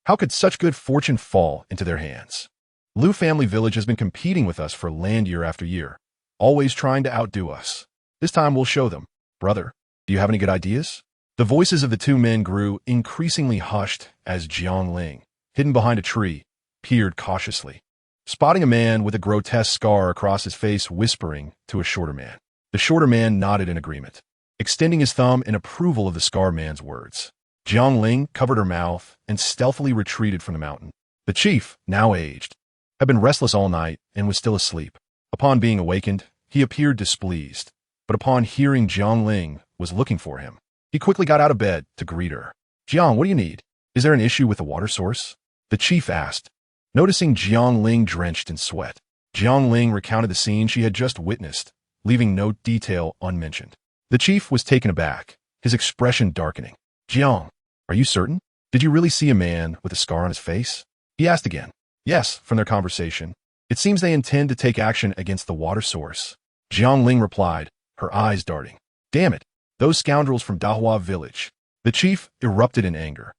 How could such good fortune fall into their hands? Lu family village has been competing with us for land year after year, always trying to outdo us. This time we'll show them. Brother, do you have any good ideas? The voices of the two men grew increasingly hushed as Jiang Ling, hidden behind a tree, peered cautiously, spotting a man with a grotesque scar across his face whispering to a shorter man. The shorter man nodded in agreement, extending his thumb in approval of the scar man's words. Jiang Ling covered her mouth and stealthily retreated from the mountain. The chief, now aged, had been restless all night and was still asleep. Upon being awakened, he appeared displeased, but upon hearing Jiang Ling was looking for him, he quickly got out of bed to greet her. Jiang, what do you need? Is there an issue with the water source? The chief asked, Noticing Jiang Ling drenched in sweat, Jiang Ling recounted the scene she had just witnessed, leaving no detail unmentioned. The chief was taken aback, his expression darkening. Jiang, are you certain? Did you really see a man with a scar on his face? He asked again. Yes, from their conversation. It seems they intend to take action against the water source. Jiang Ling replied, her eyes darting. Damn it, those scoundrels from Dahua village. The chief erupted in anger,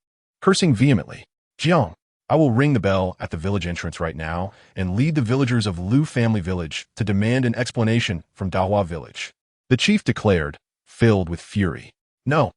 cursing vehemently. Jiang, I will ring the bell at the village entrance right now and lead the villagers of Lu family village to demand an explanation from Dahua village. The chief declared, filled with fury. No,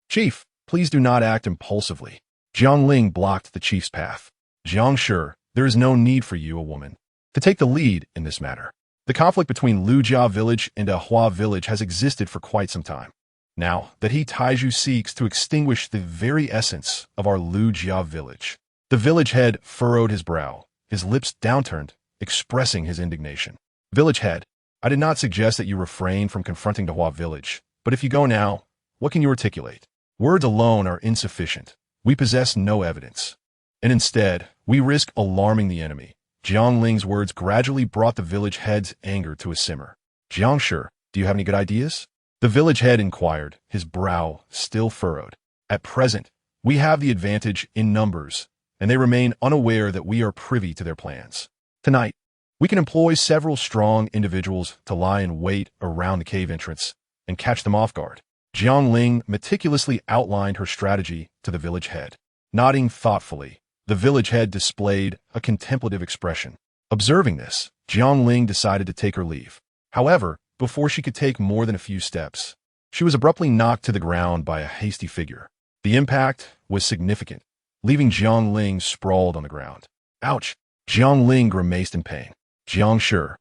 chief, please do not act impulsively. Jiang Ling blocked the chief's path. Jiang Shi, there is no need for you, a woman, to take the lead in this matter. The conflict between Lujia village and Dahua village has existed for quite some time. Now that he Taiju seeks to extinguish the very essence of our Lujia village. The village head furrowed his brow, his lips downturned, expressing his indignation. Village head, I did not suggest that you refrain from confronting Dahua village, but if you go now, what can you articulate? Words alone are insufficient. We possess no evidence. And instead, we risk alarming the enemy. Jiang Ling's words gradually brought the village head's anger to a simmer. Jiang Shi, do you have any good ideas? The village head inquired, his brow still furrowed. At present, we have the advantage in numbers, and they remain unaware that we are privy to their plans. Tonight, we can employ several strong individuals to lie in wait around the cave entrance and catch them off guard. Jiang Ling meticulously outlined her strategy to the village head. Nodding thoughtfully, the village head displayed a contemplative expression. Observing this, Jiang Ling decided to take her leave. However, before she could take more than a few steps, she was abruptly knocked to the ground by a hasty figure. The impact was significant, leaving Jiang Ling sprawled on the ground. Ouch! Jiang Ling grimaced in pain. Jiang Shi,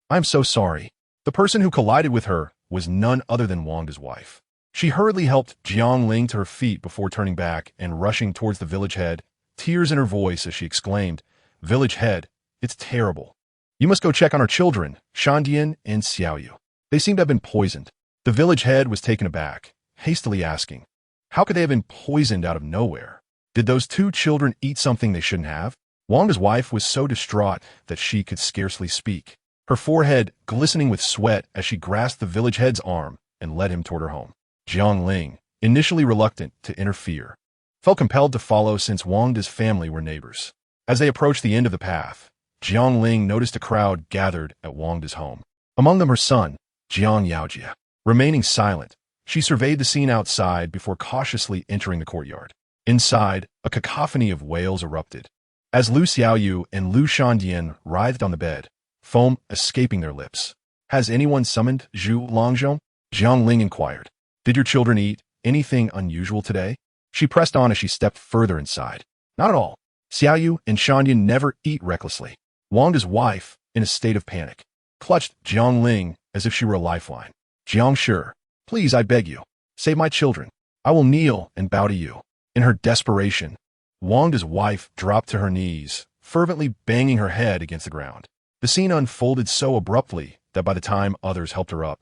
I'm so sorry. The person who collided with her was none other than Wang's wife. She hurriedly helped Jiang Ling to her feet before turning back and rushing towards the village head, tears in her voice as she exclaimed, Village head, it's terrible. You must go check on our children, Shandian and Xiaoyu. They seem to have been poisoned. The village head was taken aback, hastily asking, how could they have been poisoned out of nowhere? Did those two children eat something they shouldn't have? Wang's wife was so distraught that she could scarcely speak, her forehead glistening with sweat as she grasped the village head's arm and led him toward her home. Jiang Ling, initially reluctant to interfere, felt compelled to follow since Wang's family were neighbors. As they approached the end of the path, Jiang Ling noticed a crowd gathered at Wang's home. Among them her son, Jiang Yaojia. Remaining silent, she surveyed the scene outside before cautiously entering the courtyard. Inside, a cacophony of wails erupted, as Lu Xiaoyu and Lu Shandian writhed on the bed, foam escaping their lips. Has anyone summoned Zhu Longzhong? Jiang Ling inquired. Did your children eat anything unusual today? She pressed on as she stepped further inside. Not at all. Xiaoyu and Shandian never eat recklessly. Wang's wife, in a state of panic, clutched Jiang Ling as if she were a lifeline. Jiang Shi, please, I beg you, save my children. I will kneel and bow to you. In her desperation, Wang's wife dropped to her knees, fervently banging her head against the ground. The scene unfolded so abruptly that by the time others helped her up,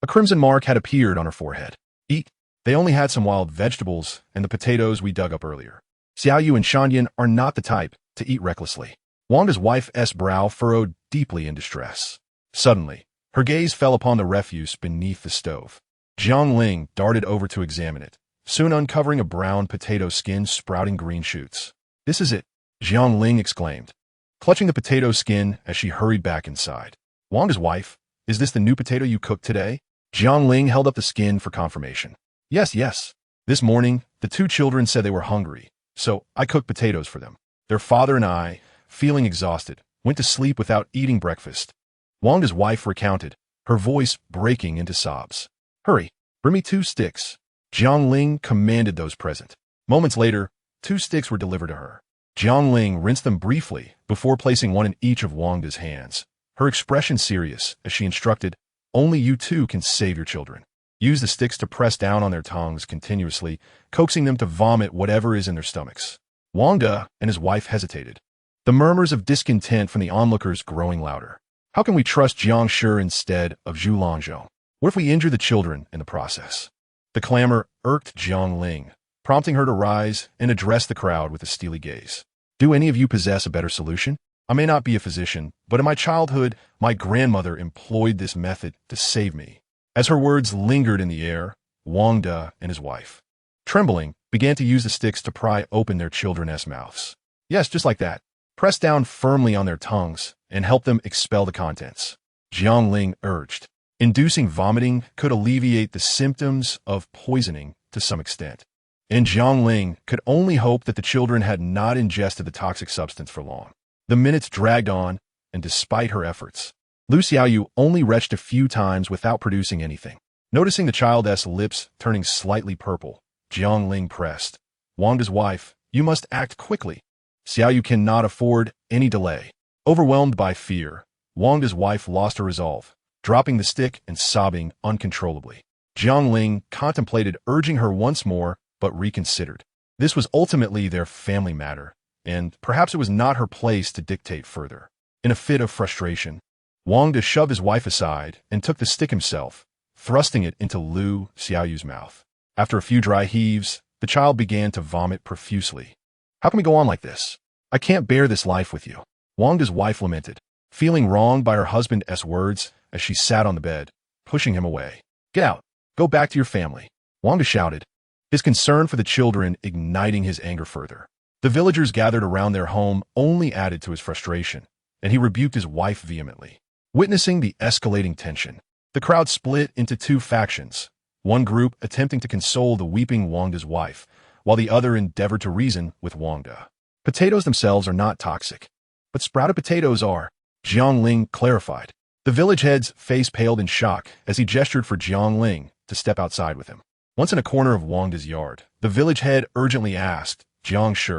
a crimson mark had appeared on her forehead. Eat. They only had some wild vegetables and the potatoes we dug up earlier. Xiaoyu and Shandian are not the type to eat recklessly. Wang's wife's brow furrowed deeply in distress. Suddenly, her gaze fell upon the refuse beneath the stove. Jiang Ling darted over to examine it, soon uncovering a brown potato skin sprouting green shoots. This is it, Jiang Ling exclaimed, clutching the potato skin as she hurried back inside. Wang's wife, is this the new potato you cooked today? Jiang Ling held up the skin for confirmation. Yes. This morning, the two children said they were hungry, so I cooked potatoes for them. Their father and I, feeling exhausted, went to sleep without eating breakfast. Wang's wife recounted, her voice breaking into sobs. Hurry, bring me 2 sticks. Jiang Ling commanded those present. Moments later, 2 sticks were delivered to her. Jiang Ling rinsed them briefly before placing one in each of Wang's hands, her expression serious as she instructed, only you two can save your children. Use the sticks to press down on their tongues continuously, coaxing them to vomit whatever is in their stomachs. Wang De and his wife hesitated, the murmurs of discontent from the onlookers growing louder. How can we trust Jiang Shi instead of Zhu Longzhou? What if we injure the children in the process? The clamor irked Jiang Ling, prompting her to rise and address the crowd with a steely gaze. Do any of you possess a better solution? I may not be a physician, but in my childhood, my grandmother employed this method to save me. As her words lingered in the air, Wang De and his wife, trembling, began to use the sticks to pry open their children's mouths. Yes, just like that. Press down firmly on their tongues and help them expel the contents. Jiang Ling urged. Inducing vomiting could alleviate the symptoms of poisoning to some extent. And Jiang Ling could only hope that the children had not ingested the toxic substance for long. The minutes dragged on, and despite her efforts, Lu Xiaoyu only retched a few times without producing anything. Noticing the child's lips turning slightly purple, Jiang Ling pressed. Wang De's wife, you must act quickly. Xiaoyu cannot afford any delay. Overwhelmed by fear, Wang De's wife lost her resolve, dropping the stick and sobbing uncontrollably. Jiang Ling contemplated urging her once more, but reconsidered. This was ultimately their family matter, and perhaps it was not her place to dictate further. In a fit of frustration, Wang De shoved his wife aside and took the stick himself, thrusting it into Lu Xiaoyu's mouth. After a few dry heaves, the child began to vomit profusely. How can we go on like this? I can't bear this life with you. Wang De's wife lamented, feeling wronged by her husband's words as she sat on the bed, pushing him away. Get out. Go back to your family. Wang De shouted, his concern for the children igniting his anger further. The villagers gathered around their home only added to his frustration, and he rebuked his wife vehemently. Witnessing the escalating tension, the crowd split into two factions, one group attempting to console the weeping Wang De's wife, while the other endeavored to reason with Wang De. Potatoes themselves are not toxic, but sprouted potatoes are, Jiang Ling clarified. The village head's face paled in shock as he gestured for Jiang Ling to step outside with him. Once in a corner of Wang De's yard, the village head urgently asked, Jiang Shi,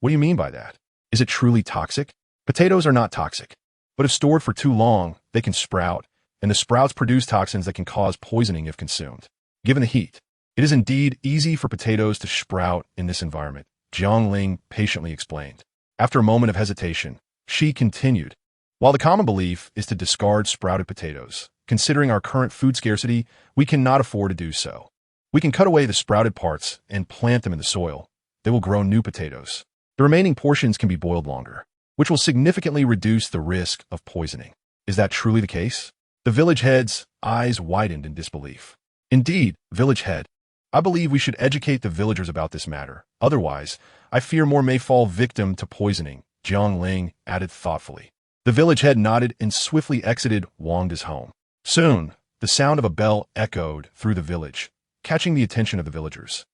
what do you mean by that? Is it truly toxic? Potatoes are not toxic, but if stored for too long, they can sprout, and the sprouts produce toxins that can cause poisoning if consumed. Given the heat, it is indeed easy for potatoes to sprout in this environment, Jiang Ling patiently explained. After a moment of hesitation, she continued, while the common belief is to discard sprouted potatoes, considering our current food scarcity, we cannot afford to do so. We can cut away the sprouted parts and plant them in the soil. They will grow new potatoes. The remaining portions can be boiled longer, which will significantly reduce the risk of poisoning. Is that truly the case? The village head's eyes widened in disbelief. Indeed, village head, I believe we should educate the villagers about this matter. Otherwise, I fear more may fall victim to poisoning, Jiang Ling added thoughtfully. The village head nodded and swiftly exited Wang De's home. Soon, the sound of a bell echoed through the village, catching the attention of the villagers,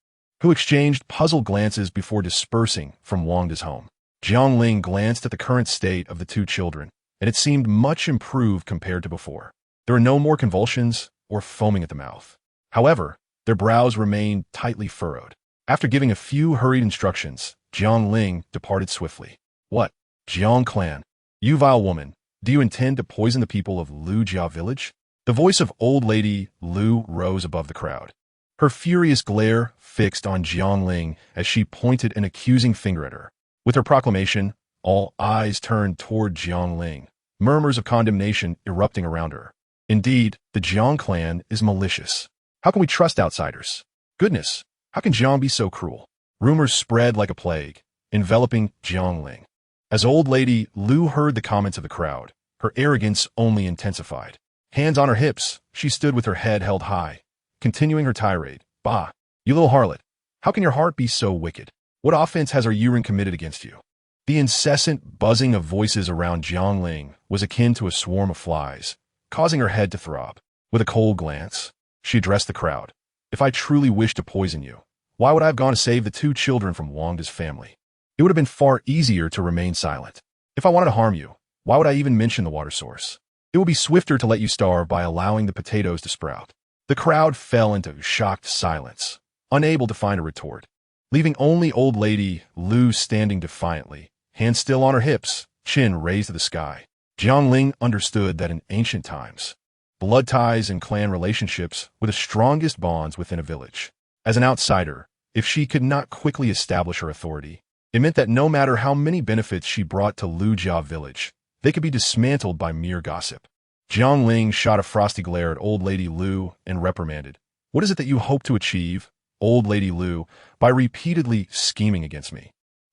who exchanged puzzled glances before dispersing from Wang De's home. Jiang Ling glanced at the current state of the two children, and it seemed much improved compared to before. There were no more convulsions or foaming at the mouth. However, their brows remained tightly furrowed. After giving a few hurried instructions, Jiang Ling departed swiftly. What? Jiang clan, you vile woman, do you intend to poison the people of Lu Jia village? The voice of old lady Lu rose above the crowd, her furious glare fixed on Jiang Ling as she pointed an accusing finger at her. With her proclamation, all eyes turned toward Jiang Ling, murmurs of condemnation erupting around her. Indeed, the Jiang clan is malicious. How can we trust outsiders? Goodness, how can Jiang be so cruel? Rumors spread like a plague, enveloping Jiang Ling. As old lady Lu heard the comments of the crowd, her arrogance only intensified. Hands on her hips, she stood with her head held high, continuing her tirade. Bah, you little harlot, how can your heart be so wicked? What offense has our Yuren committed against you? The incessant buzzing of voices around Jiang Ling was akin to a swarm of flies, causing her head to throb. With a cold glance, she addressed the crowd. If I truly wished to poison you, why would I have gone to save the two children from Wang De's family? It would have been far easier to remain silent. If I wanted to harm you, why would I even mention the water source? It would be swifter to let you starve by allowing the potatoes to sprout. The crowd fell into shocked silence, unable to find a retort, leaving only old lady Lu standing defiantly, hands still on her hips, chin raised to the sky. Jiang Ling understood that in ancient times, blood ties and clan relationships were the strongest bonds within a village. As an outsider, if she could not quickly establish her authority, it meant that no matter how many benefits she brought to Lu Jia village, they could be dismantled by mere gossip. Jiang Ling shot a frosty glare at old lady Lu and reprimanded. What is it that you hope to achieve, old lady Lu, by repeatedly scheming against me?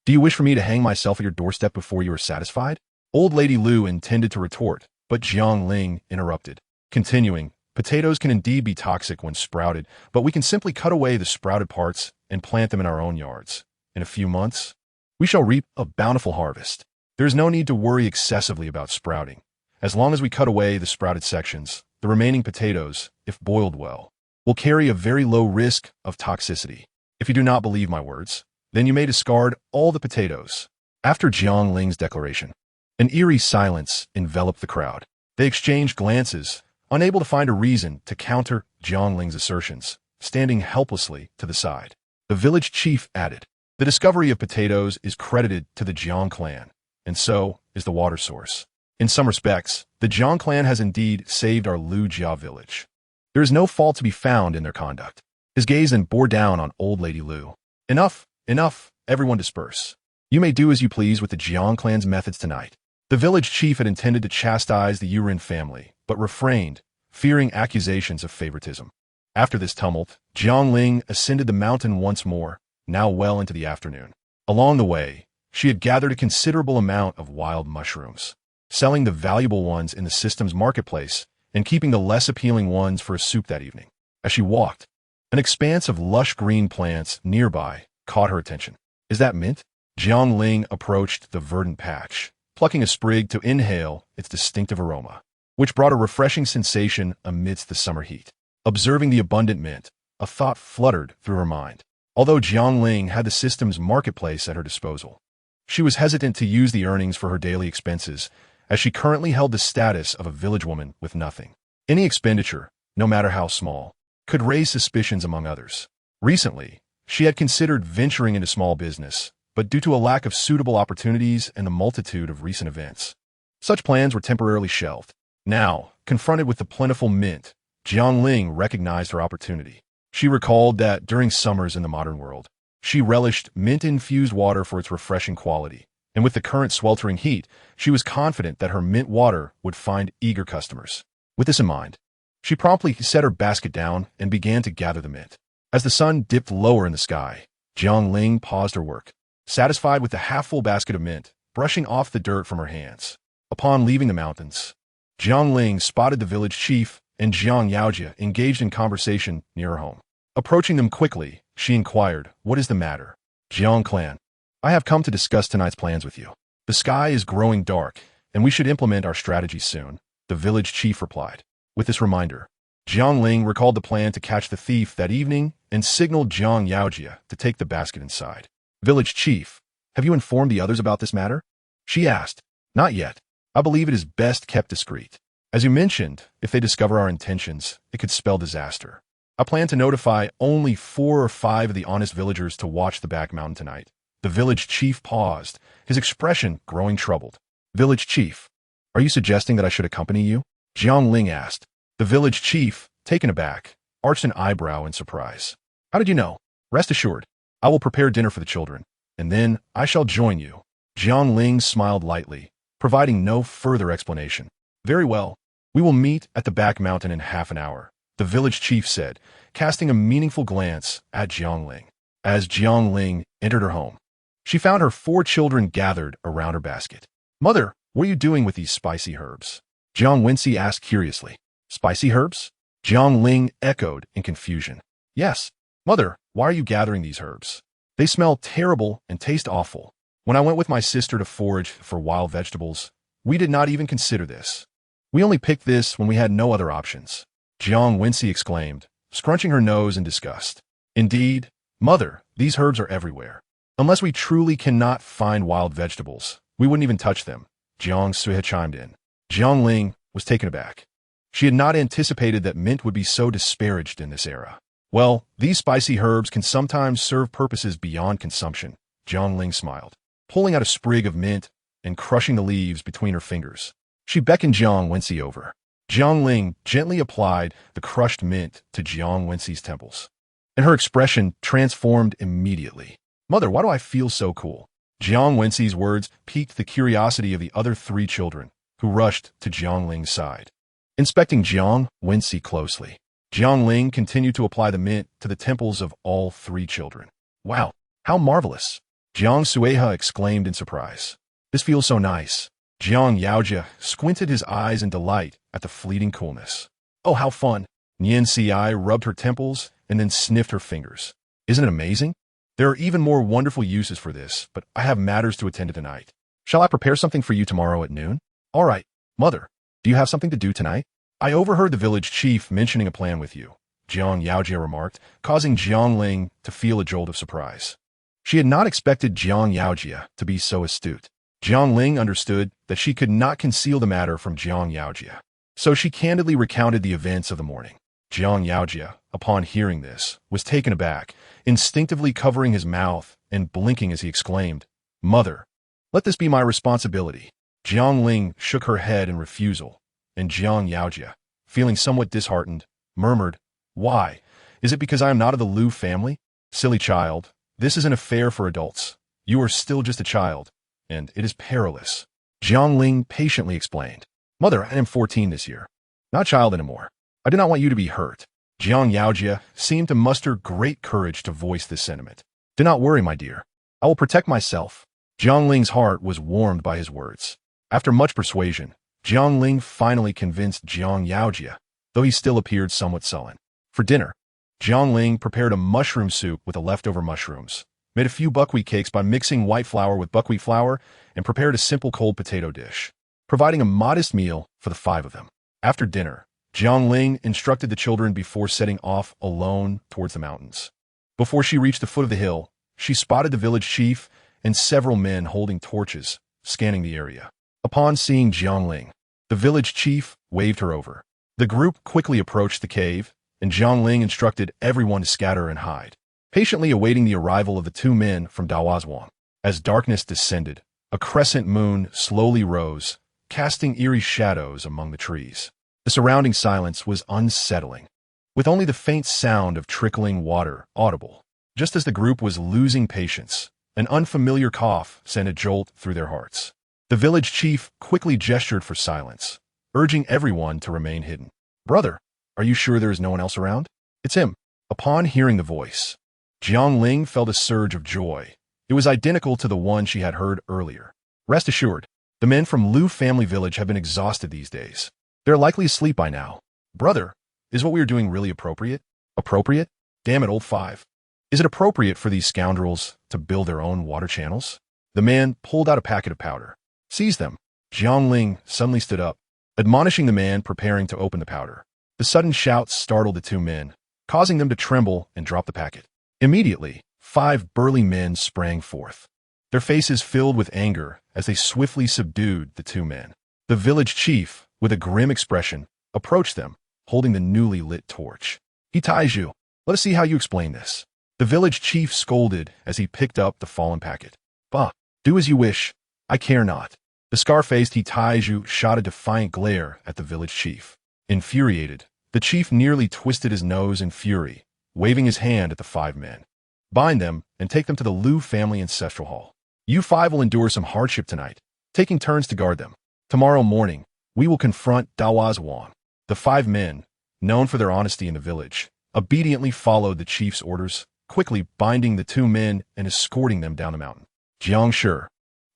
Do you wish for me to hang myself at your doorstep before you are satisfied? Old Lady Lu intended to retort, but Jiang Ling interrupted. Continuing, potatoes can indeed be toxic when sprouted, but we can simply cut away the sprouted parts and plant them in our own yards. In a few months, we shall reap a bountiful harvest. There is no need to worry excessively about sprouting. As long as we cut away the sprouted sections, the remaining potatoes, if boiled well, will carry a very low risk of toxicity. If you do not believe my words, then you may discard all the potatoes. After Jiang Ling's declaration, an eerie silence enveloped the crowd. They exchanged glances, unable to find a reason to counter Jiang Ling's assertions, standing helplessly to the side. The village chief added, "The discovery of potatoes is credited to the Jiang clan, and so is the water source. In some respects, the Jiang clan has indeed saved our Lujia village. There is no fault to be found in their conduct." His gaze then bore down on old Lady Lu. "Enough, enough, everyone disperse. You may do as you please with the Jiang clan's methods tonight." The village chief had intended to chastise the Yurin family, but refrained, fearing accusations of favoritism. After this tumult, Jiang Ling ascended the mountain once more, now well into the afternoon. Along the way, she had gathered a considerable amount of wild mushrooms, selling the valuable ones in the system's marketplace and keeping the less appealing ones for a soup that evening. As she walked, an expanse of lush green plants nearby caught her attention. "Is that mint?" Jiang Ling approached the verdant patch, plucking a sprig to inhale its distinctive aroma, which brought a refreshing sensation amidst the summer heat. Observing the abundant mint, a thought fluttered through her mind. Although Jiang Ling had the system's marketplace at her disposal, she was hesitant to use the earnings for her daily expenses, as she currently held the status of a village woman with nothing. Any expenditure, no matter how small, could raise suspicions among others. Recently, she had considered venturing into small business, but due to a lack of suitable opportunities and the multitude of recent events, such plans were temporarily shelved. Now, confronted with the plentiful mint, Jiang Ling recognized her opportunity. She recalled that during summers in the modern world, she relished mint-infused water for its refreshing quality, and with the current sweltering heat, she was confident that her mint water would find eager customers. With this in mind, she promptly set her basket down and began to gather the mint. As the sun dipped lower in the sky, Jiang Ling paused her work, satisfied with the half-full basket of mint, brushing off the dirt from her hands. Upon leaving the mountains, Jiang Ling spotted the village chief and Jiang Yaojia engaged in conversation near her home. Approaching them quickly, she inquired, "What is the matter?" "Jiang clan, I have come to discuss tonight's plans with you. The sky is growing dark, and we should implement our strategy soon," the village chief replied. With this reminder, Jiang Ling recalled the plan to catch the thief that evening and signaled Jiang Yaojia to take the basket inside. "Village chief, have you informed the others about this matter?" she asked. "Not yet. I believe it is best kept discreet. As you mentioned, if they discover our intentions, it could spell disaster. I plan to notify only 4 or 5 of the honest villagers to watch the back mountain tonight." The village chief paused, his expression growing troubled. "Village chief, are you suggesting that I should accompany you?" Jiang Ling asked. The village chief, taken aback, arched an eyebrow in surprise. "How did you know?" "Rest assured, I will prepare dinner for the children, and then I shall join you." Jiang Ling smiled lightly, providing no further explanation. "Very well. We will meet at the back mountain in half an hour," the village chief said, casting a meaningful glance at Jiang Ling. As Jiang Ling entered her home, she found her 4 children gathered around her basket. "Mother, what are you doing with these spicy herbs?" Jiang Wensi asked curiously. "Spicy herbs?" Jiang Ling echoed in confusion. "Yes. Mother, why are you gathering these herbs? They smell terrible and taste awful. When I went with my sister to forage for wild vegetables, we did not even consider this. We only picked this when we had no other options," Jiang Wensi exclaimed, scrunching her nose in disgust. "Indeed, mother, these herbs are everywhere. Unless we truly cannot find wild vegetables, we wouldn't even touch them," Jiang Sui chimed in. Jiang Ling was taken aback. She had not anticipated that mint would be so disparaged in this era. "Well, these spicy herbs can sometimes serve purposes beyond consumption," Jiang Ling smiled, pulling out a sprig of mint and crushing the leaves between her fingers. She beckoned Jiang Wensi over. Jiang Ling gently applied the crushed mint to Jiang Wensi's temples, and her expression transformed immediately. "Mother, why do I feel so cool?" Jiang Wensi's words piqued the curiosity of the other 3 children, who rushed to Jiang Ling's side. Inspecting Jiang Wensi closely, Jiang Ling continued to apply the mint to the temples of all 3 children. "Wow, how marvelous!" Jiang Sueha exclaimed in surprise. This feels so nice. Jiang Yaojia squinted his eyes in delight at the fleeting coolness. Oh, how fun. Nian Ci rubbed her temples and then sniffed her fingers. Isn't it amazing? There are even more wonderful uses for this, but I have matters to attend to tonight. Shall I prepare something for you tomorrow at noon? All right, mother. Do you have something to do tonight? I overheard the village chief mentioning a plan with you, Jiang Yaojia remarked, causing Jiang Ling to feel a jolt of surprise. She had not expected Jiang Yaojia to be so astute. Jiang Ling understood that she could not conceal the matter from Jiang Yaojia, so she candidly recounted the events of the morning. Jiang Yaojia, upon hearing this, was taken aback, instinctively covering his mouth and blinking as he exclaimed, Mother, let this be my responsibility. Jiang Ling shook her head in refusal, and Jiang Yaojia, feeling somewhat disheartened, murmured, Why? Is it because I am not of the Lu family? Silly child, this is an affair for adults. You are still just a child, and it is perilous. Jiang Ling patiently explained, Mother, I am 14 this year. Not a child anymore. I do not want you to be hurt. Jiang Yaojia seemed to muster great courage to voice this sentiment. Do not worry, my dear. I will protect myself. Jiang Ling's heart was warmed by his words. After much persuasion, Jiang Ling finally convinced Jiang Yaojia, though he still appeared somewhat sullen. For dinner, Jiang Ling prepared a mushroom soup with the leftover mushrooms, made a few buckwheat cakes by mixing white flour with buckwheat flour, and prepared a simple cold potato dish, providing a modest meal for the 5 of them. After dinner, Jiang Ling instructed the children before setting off alone towards the mountains. Before she reached the foot of the hill, she spotted the village chief and several men holding torches, scanning the area. Upon seeing Jiang Ling, the village chief waved her over. The group quickly approached the cave, and Jiang Ling instructed everyone to scatter and hide, patiently awaiting the arrival of the 2 men from Dawazhuang. As darkness descended, a crescent moon slowly rose, casting eerie shadows among the trees. The surrounding silence was unsettling, with only the faint sound of trickling water audible. Just as the group was losing patience, an unfamiliar cough sent a jolt through their hearts. The village chief quickly gestured for silence, urging everyone to remain hidden. Brother, are you sure there is no one else around? It's him. Upon hearing the voice, Jiang Ling felt a surge of joy. It was identical to the one she had heard earlier. Rest assured, the men from Lu family village have been exhausted these days. They're likely asleep by now. Brother, is what we are doing really appropriate? Appropriate? Damn it, old 5. Is it appropriate for these scoundrels to build their own water channels? The man pulled out a packet of powder. Seize them. Jiang Ling suddenly stood up, admonishing the man preparing to open the powder. The sudden shout startled the 2 men, causing them to tremble and drop the packet. Immediately, 5 burly men sprang forth, their faces filled with anger as they swiftly subdued the 2 men. The village chief, with a grim expression, approached them, holding the newly lit torch. He Taiju, let us see how you explain this. The village chief scolded as he picked up the fallen packet. Bah, do as you wish. I care not. The scar-faced He Taiju shot a defiant glare at the village chief. Infuriated, the chief nearly twisted his nose in fury, waving his hand at the 5 men. Bind them and take them to the Lu family ancestral hall. You 5 will endure some hardship tonight, taking turns to guard them. Tomorrow morning, we will confront Dawazhuang. The 5 men, known for their honesty in the village, obediently followed the chief's orders, quickly binding the 2 men and escorting them down the mountain. Jiang Shi,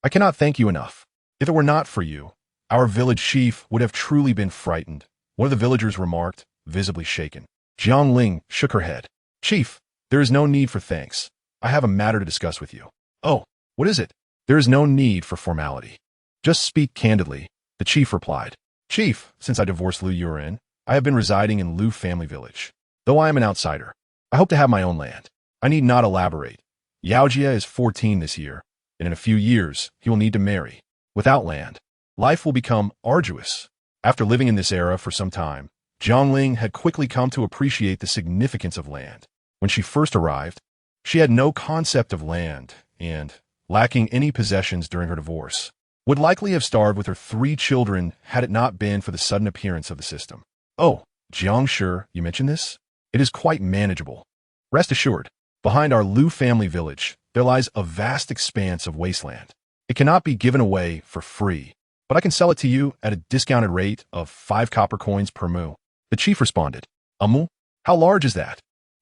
I cannot thank you enough. If it were not for you, our village chief would have truly been frightened, one of the villagers remarked, visibly shaken. Jiang Ling shook her head. Chief, there is no need for thanks. I have a matter to discuss with you. Oh, what is it? There is no need for formality. Just speak candidly, the chief replied. Chief, since I divorced Lu Yurin, I have been residing in Lu family village. Though I am an outsider, I hope to have my own land. I need not elaborate. Yaojia is 14 this year, and in a few years, he will need to marry. Without land, life will become arduous. After living in this era for some time, Jiang Ling had quickly come to appreciate the significance of land. When she first arrived, she had no concept of land and, lacking any possessions during her divorce, would likely have starved with her 3 children had it not been for the sudden appearance of the system. Oh, Jiang Shi, you mentioned this? It is quite manageable. Rest assured, behind our Lu family village, there lies a vast expanse of wasteland. It cannot be given away for free, but I can sell it to you at a discounted rate of 5 copper coins per mu. The chief responded, A mu? How large is that?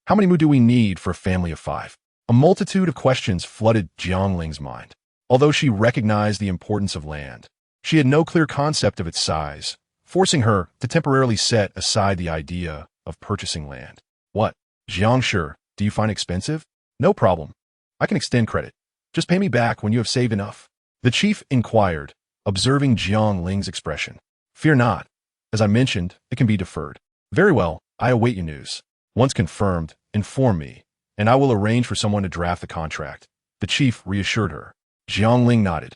How many mu do we need for a family of 5? A multitude of questions flooded Jiang Ling's mind. Although she recognized the importance of land, she had no clear concept of its size, forcing her to temporarily set aside the idea of purchasing land. What? Jiang, sure, do you find expensive? No problem. I can extend credit. Just pay me back when you have saved enough. The chief inquired, observing Jiang Ling's expression. Fear not. As I mentioned, it can be deferred. Very well, I await your news. Once confirmed, inform me, and I will arrange for someone to draft the contract. The chief reassured her. Jiang Ling nodded,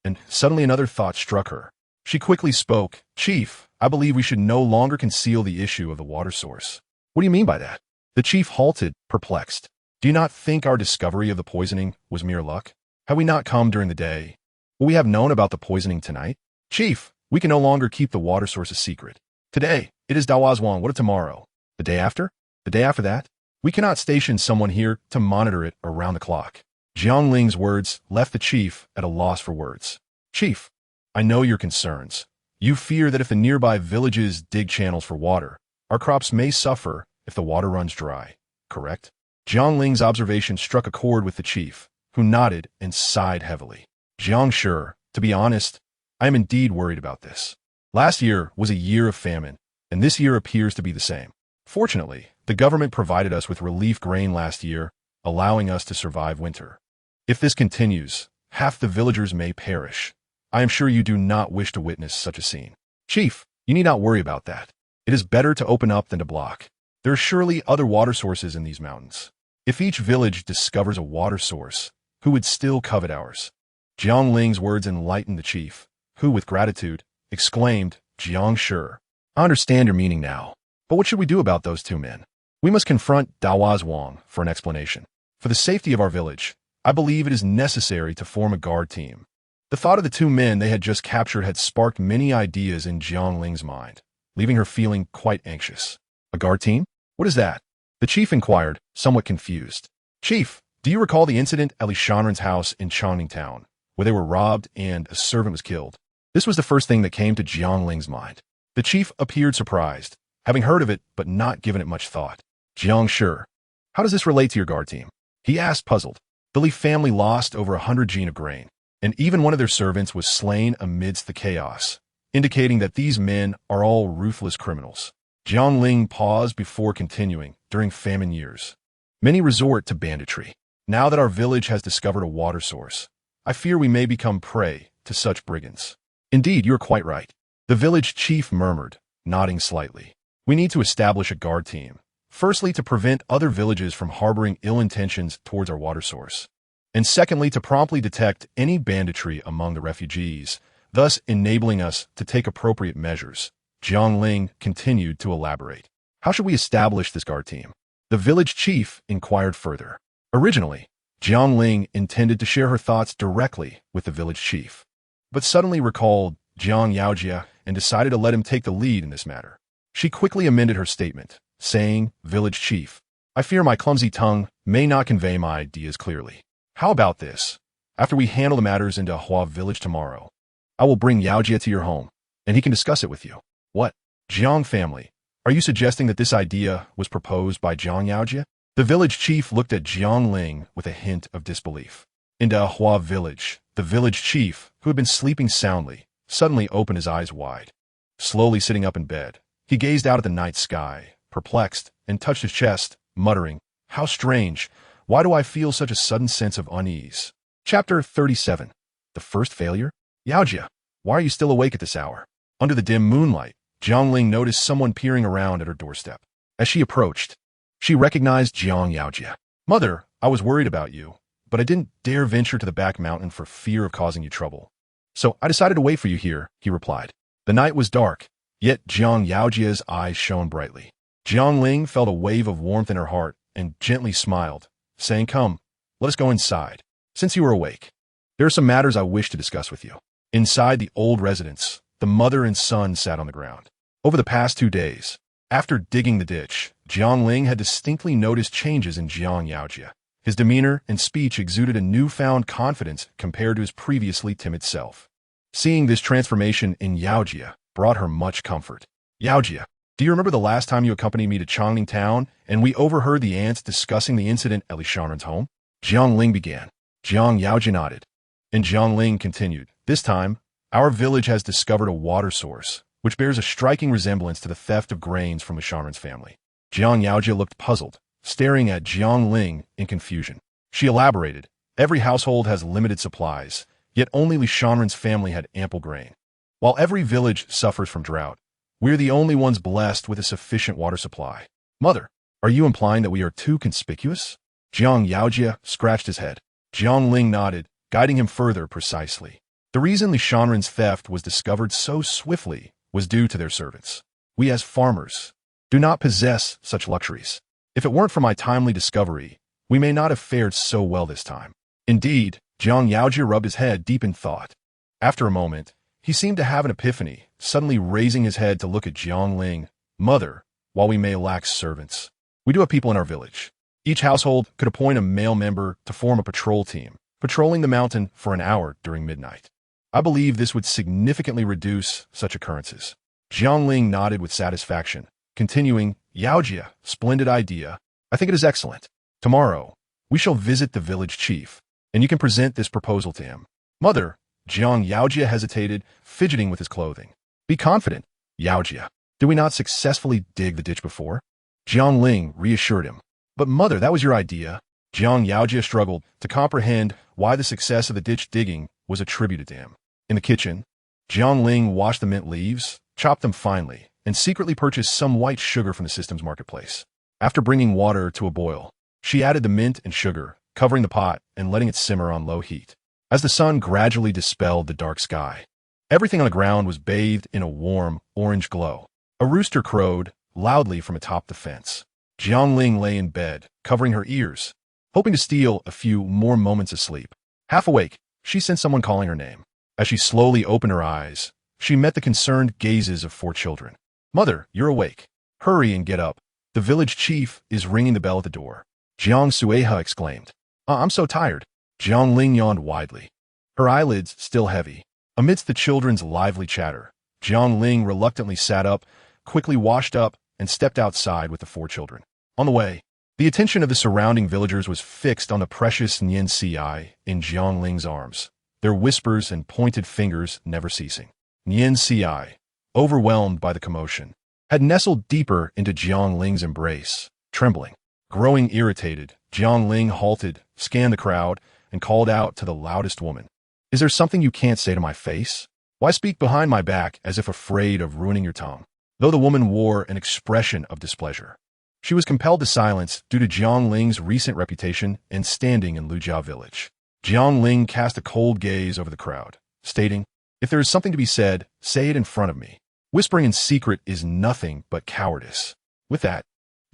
and suddenly another thought struck her. She quickly spoke. Chief, I believe we should no longer conceal the issue of the water source. What do you mean by that? The chief halted, perplexed. Do you not think our discovery of the poisoning was mere luck? Had we not come during the day, would we have known about the poisoning tonight? Chief, we can no longer keep the water source a secret. Today, it is Dawazwan. What of tomorrow? The day after? The day after that? We cannot station someone here to monitor it around the clock. Jiang Ling's words left the chief at a loss for words. Chief, I know your concerns. You fear that if the nearby villages dig channels for water, our crops may suffer if the water runs dry, correct? Jiang Ling's observation struck a chord with the chief, who nodded and sighed heavily. Jiang, sure, to be honest, I am indeed worried about this. Last year was a year of famine, and this year appears to be the same. Fortunately, the government provided us with relief grain last year, allowing us to survive winter. If this continues, half the villagers may perish. I am sure you do not wish to witness such a scene. Chief, you need not worry about that. It is better to open up than to block. There are surely other water sources in these mountains. If each village discovers a water source, who would still covet ours? Jiang Ling's words enlightened the chief, who, with gratitude, exclaimed, Jiang, sure. I understand your meaning now. But what should we do about those two men? We must confront Dawazwang for an explanation. For the safety of our village, I believe it is necessary to form a guard team. The thought of the two men they had just captured had sparked many ideas in Jiang Ling's mind, leaving her feeling quite anxious. A guard team? What is that? The chief inquired, somewhat confused. Chief, do you recall the incident at Li Shanren's house in Chongning Town, where they were robbed and a servant was killed? This was the first thing that came to Jiang Ling's mind. The chief appeared surprised, having heard of it but not given it much thought. Jiang, sure. How does this relate to your guard team? He asked, puzzled. The Li family lost over 100 gene of grain, and even one of their servants was slain amidst the chaos, indicating that these men are all ruthless criminals. Jiang Ling paused before continuing. During famine years, many resort to banditry. Now that our village has discovered a water source, I fear we may become prey to such brigands. Indeed, you are quite right. The village chief murmured, nodding slightly. We need to establish a guard team, firstly to prevent other villages from harboring ill intentions towards our water source, and secondly to promptly detect any banditry among the refugees, thus enabling us to take appropriate measures. Jiang Ling continued to elaborate. How should we establish this guard team? The village chief inquired further. Originally, Jiang Ling intended to share her thoughts directly with the village chief, but suddenly recalled Jiang Yaojia and decided to let him take the lead in this matter. She quickly amended her statement, saying, Village chief, I fear my clumsy tongue may not convey my ideas clearly. How about this? After we handle the matters in Dahua village tomorrow, I will bring Yaojia to your home, and he can discuss it with you. What? Jiang family, are you suggesting that this idea was proposed by Jiang Yaojia? The village chief looked at Jiang Ling with a hint of disbelief. In Dahua village, the village chief, who had been sleeping soundly, suddenly opened his eyes wide. Slowly sitting up in bed, he gazed out at the night sky, perplexed, and touched his chest, muttering, How strange! Why do I feel such a sudden sense of unease? Chapter 37. The first failure? Yaojia, why are you still awake at this hour? Under the dim moonlight, Jiang Ling noticed someone peering around at her doorstep. As she approached, she recognized Jiang Yaojia. Mother, I was worried about you, but I didn't dare venture to the back mountain for fear of causing you trouble. So I decided to wait for you here, he replied. The night was dark, yet Jiang Yaojia's eyes shone brightly. Jiang Ling felt a wave of warmth in her heart and gently smiled, saying, Come, let us go inside. Since you are awake, there are some matters I wish to discuss with you. Inside the old residence, the mother and son sat on the ground. Over the past 2 days, after digging the ditch, Jiang Ling had distinctly noticed changes in Jiang Yaojia. His demeanor and speech exuded a newfound confidence compared to his previously timid self. Seeing this transformation in Yaojia brought her much comfort. Yaojia, do you remember the last time you accompanied me to Chongning Town and we overheard the aunts discussing the incident at Li Shanren's home? Jiang Ling began. Jiang Yaojia nodded. And Jiang Ling continued. This time, our village has discovered a water source, which bears a striking resemblance to the theft of grains from Lishanren's family. Jiang Yaojia looked puzzled, staring at Jiang Ling in confusion. She elaborated. Every household has limited supplies, yet only Lishanren's family had ample grain. While every village suffers from drought, we're the only ones blessed with a sufficient water supply. Mother, are you implying that we are too conspicuous? Jiang Yaojia scratched his head. Jiang Ling nodded, guiding him further precisely. The reason Lishanren's theft was discovered so swiftly was due to their servants. We as farmers do not possess such luxuries. If it weren't for my timely discovery, we may not have fared so well this time. Indeed, Jiang Yaojia rubbed his head deep in thought. After a moment, he seemed to have an epiphany, suddenly raising his head to look at Jiang Ling. Mother, while we may lack servants, we do have people in our village. Each household could appoint a male member to form a patrol team, patrolling the mountain for an hour during midnight. I believe this would significantly reduce such occurrences. Jiang Ling nodded with satisfaction, continuing, Yaojia, splendid idea. I think it is excellent. Tomorrow, we shall visit the village chief, and you can present this proposal to him. Mother, Jiang Yaojia hesitated, fidgeting with his clothing. Be confident, Yaojia. Did we not successfully dig the ditch before? Jiang Ling reassured him. But mother, that was your idea. Jiang Yaojia struggled to comprehend why the success of the ditch digging was attributed to him. In the kitchen, Jiang Ling washed the mint leaves, chopped them finely, and secretly purchased some white sugar from the system's marketplace. After bringing water to a boil, she added the mint and sugar, covering the pot and letting it simmer on low heat. As the sun gradually dispelled the dark sky, everything on the ground was bathed in a warm, orange glow. A rooster crowed loudly from atop the fence. Jiang Ling lay in bed, covering her ears, hoping to steal a few more moments of sleep. Half awake, she sensed someone calling her name. As she slowly opened her eyes, she met the concerned gazes of 4 children. Mother, you're awake. Hurry and get up. The village chief is ringing the bell at the door. Jiang Sueha exclaimed. I'm so tired. Jiang Ling yawned widely, her eyelids still heavy. Amidst the children's lively chatter, Jiang Ling reluctantly sat up, quickly washed up, and stepped outside with the 4 children. On the way, the attention of the surrounding villagers was fixed on the precious Nian Ci in Jiang Ling's arms, their whispers and pointed fingers never ceasing. Nian Ci, overwhelmed by the commotion, had nestled deeper into Jiang Ling's embrace, trembling. Growing irritated, Jiang Ling halted, scanned the crowd, and called out to the loudest woman. Is there something you can't say to my face? Why speak behind my back as if afraid of ruining your tongue? Though the woman wore an expression of displeasure, she was compelled to silence due to Jiang Ling's recent reputation and standing in Lujia village. Jiang Ling cast a cold gaze over the crowd, stating, if there is something to be said, say it in front of me. Whispering in secret is nothing but cowardice. With that,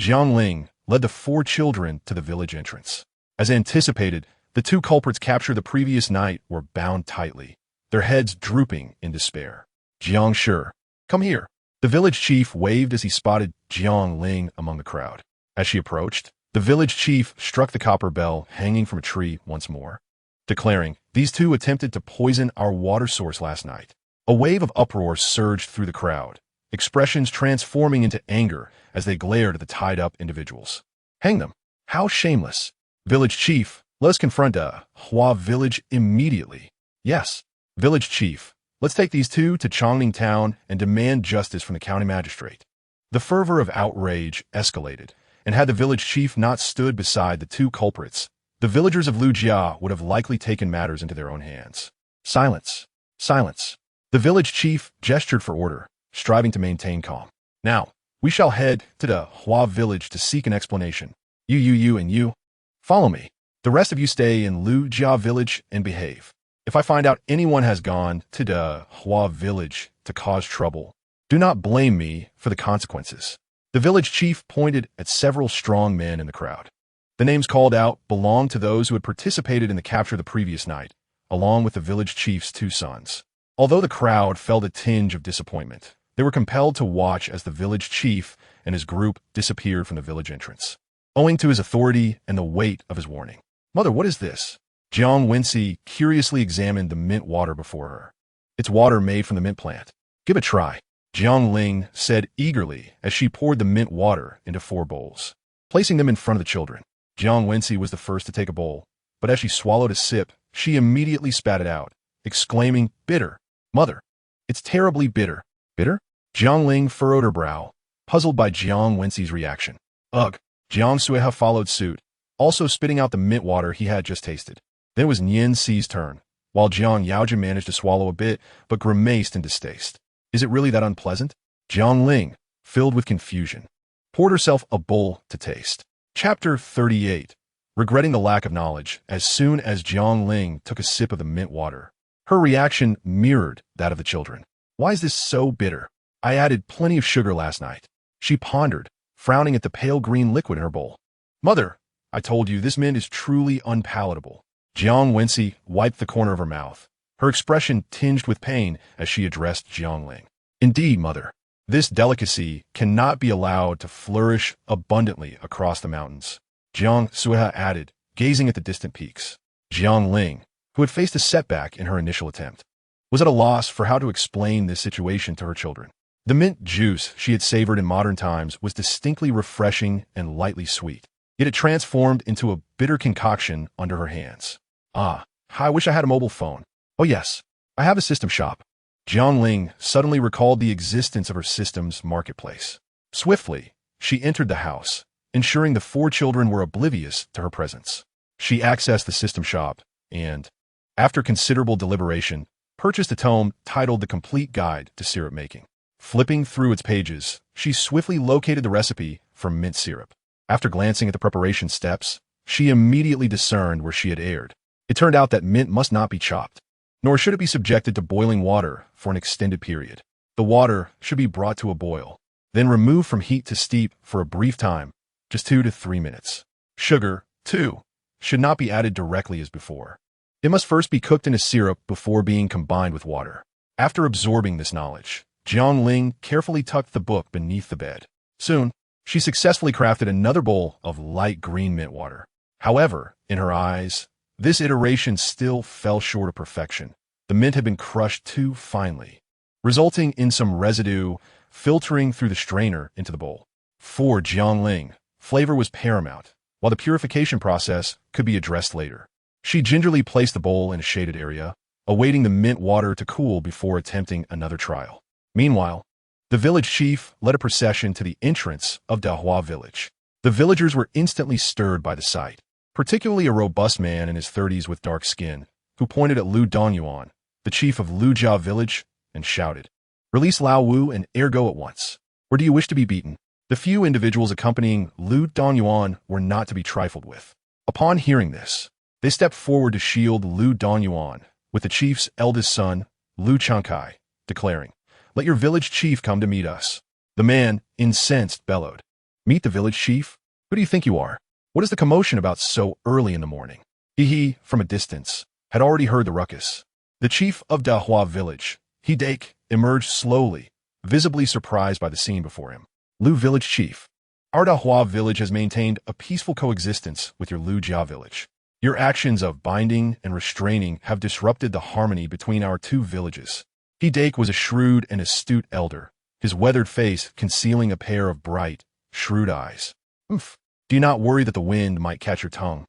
Jiang Ling led the 4 children to the village entrance. As anticipated, the 2 culprits captured the previous night were bound tightly, their heads drooping in despair. Jiang Shi, come here. The village chief waved as he spotted Jiang Ling among the crowd. As she approached, the village chief struck the copper bell hanging from a tree once more, declaring, these 2 attempted to poison our water source last night. A wave of uproar surged through the crowd, expressions transforming into anger as they glared at the tied-up individuals. Hang them. How shameless. Village chief, let us confront Hua village immediately. Yes, village chief, let's take these 2 to Chongning town and demand justice from the county magistrate. The fervor of outrage escalated, and had the village chief not stood beside the 2 culprits, the villagers of Lujia would have likely taken matters into their own hands. Silence. Silence. The village chief gestured for order, striving to maintain calm. Now, we shall head to the Hua village to seek an explanation. You, and you. Follow me. The rest of you stay in Lujia village and behave. If I find out anyone has gone to the Hua village to cause trouble, do not blame me for the consequences. The village chief pointed at several strong men in the crowd. The names called out belonged to those who had participated in the capture the previous night, along with the village chief's 2 sons. Although the crowd felt a tinge of disappointment, they were compelled to watch as the village chief and his group disappeared from the village entrance, owing to his authority and the weight of his warning. Mother, what is this? Jiang Wensi curiously examined the mint water before her. It's water made from the mint plant. Give it a try. Jiang Ling said eagerly as she poured the mint water into 4 bowls, placing them in front of the children. Jiang Wensi was the first to take a bowl, but as she swallowed a sip, she immediately spat it out, exclaiming, "Bitter! Mother! It's terribly bitter." Bitter? Jiang Ling furrowed her brow, puzzled by Jiang Wenxi's reaction. Ugh! Jiang Suiha followed suit, also spitting out the mint water he had just tasted. Then it was Nian Xi's turn, while Jiang Yaojin managed to swallow a bit, but grimaced in distaste. Is it really that unpleasant? Jiang Ling, filled with confusion, poured herself a bowl to taste. Chapter 38. Regretting the lack of knowledge, as soon as Jiang Ling took a sip of the mint water, her reaction mirrored that of the children. Why is this so bitter? I added plenty of sugar last night. She pondered, frowning at the pale green liquid in her bowl. Mother, I told you this mint is truly unpalatable. Jiang Wenxi wiped the corner of her mouth, her expression tinged with pain as she addressed Jiang Ling. Indeed, mother, this delicacy cannot be allowed to flourish abundantly across the mountains. Jiang Suiha added, gazing at the distant peaks. Jiang Ling, who had faced a setback in her initial attempt, was at a loss for how to explain this situation to her children. The mint juice she had savored in modern times was distinctly refreshing and lightly sweet, yet it transformed into a bitter concoction under her hands. Ah, how I wish I had a mobile phone. Oh yes, I have a system shop. Jiang Ling suddenly recalled the existence of her system's marketplace. Swiftly, she entered the house, ensuring the four children were oblivious to her presence. She accessed the system shop and, after considerable deliberation, purchased a tome titled The Complete Guide to Syrup Making. Flipping through its pages, she swiftly located the recipe for mint syrup. After glancing at the preparation steps, she immediately discerned where she had erred. It turned out that mint must not be chopped, nor should it be subjected to boiling water for an extended period. The water should be brought to a boil, then removed from heat to steep for a brief time, just 2 to 3 minutes. Sugar, too, should not be added directly as before. It must first be cooked in a syrup before being combined with water. After absorbing this knowledge, Jiang Ling carefully tucked the book beneath the bed. Soon, she successfully crafted another bowl of light green mint water. However, in her eyes, this iteration still fell short of perfection. The mint had been crushed too finely, resulting in some residue filtering through the strainer into the bowl. For Jiang Ling, flavor was paramount, while the purification process could be addressed later. She gingerly placed the bowl in a shaded area, awaiting the mint water to cool before attempting another trial. Meanwhile, the village chief led a procession to the entrance of Dahua village. The villagers were instantly stirred by the sight, particularly a robust man in his 30s with dark skin, who pointed at Lu Dongyuan, the chief of Lujia village, and shouted, "Release Lao Wu and ergo at once. Or do you wish to be beaten?" The few individuals accompanying Lu Dongyuan were not to be trifled with. Upon hearing this, they stepped forward to shield Lu Dongyuan, with the chief's eldest son, Lu Changkai, declaring, "Let your village chief come to meet us." The man, incensed, bellowed, "Meet the village chief? Who do you think you are? What is the commotion about so early in the morning?" He, from a distance, had already heard the ruckus. The chief of Dahua village, Hidake, emerged slowly, visibly surprised by the scene before him. "Lu village chief, our Dahua village has maintained a peaceful coexistence with your Lu Jia village. Your actions of binding and restraining have disrupted the harmony between our two villages." Hidake was a shrewd and astute elder, his weathered face concealing a pair of bright, shrewd eyes. "Oof. Do you not worry that the wind might catch your tongue?"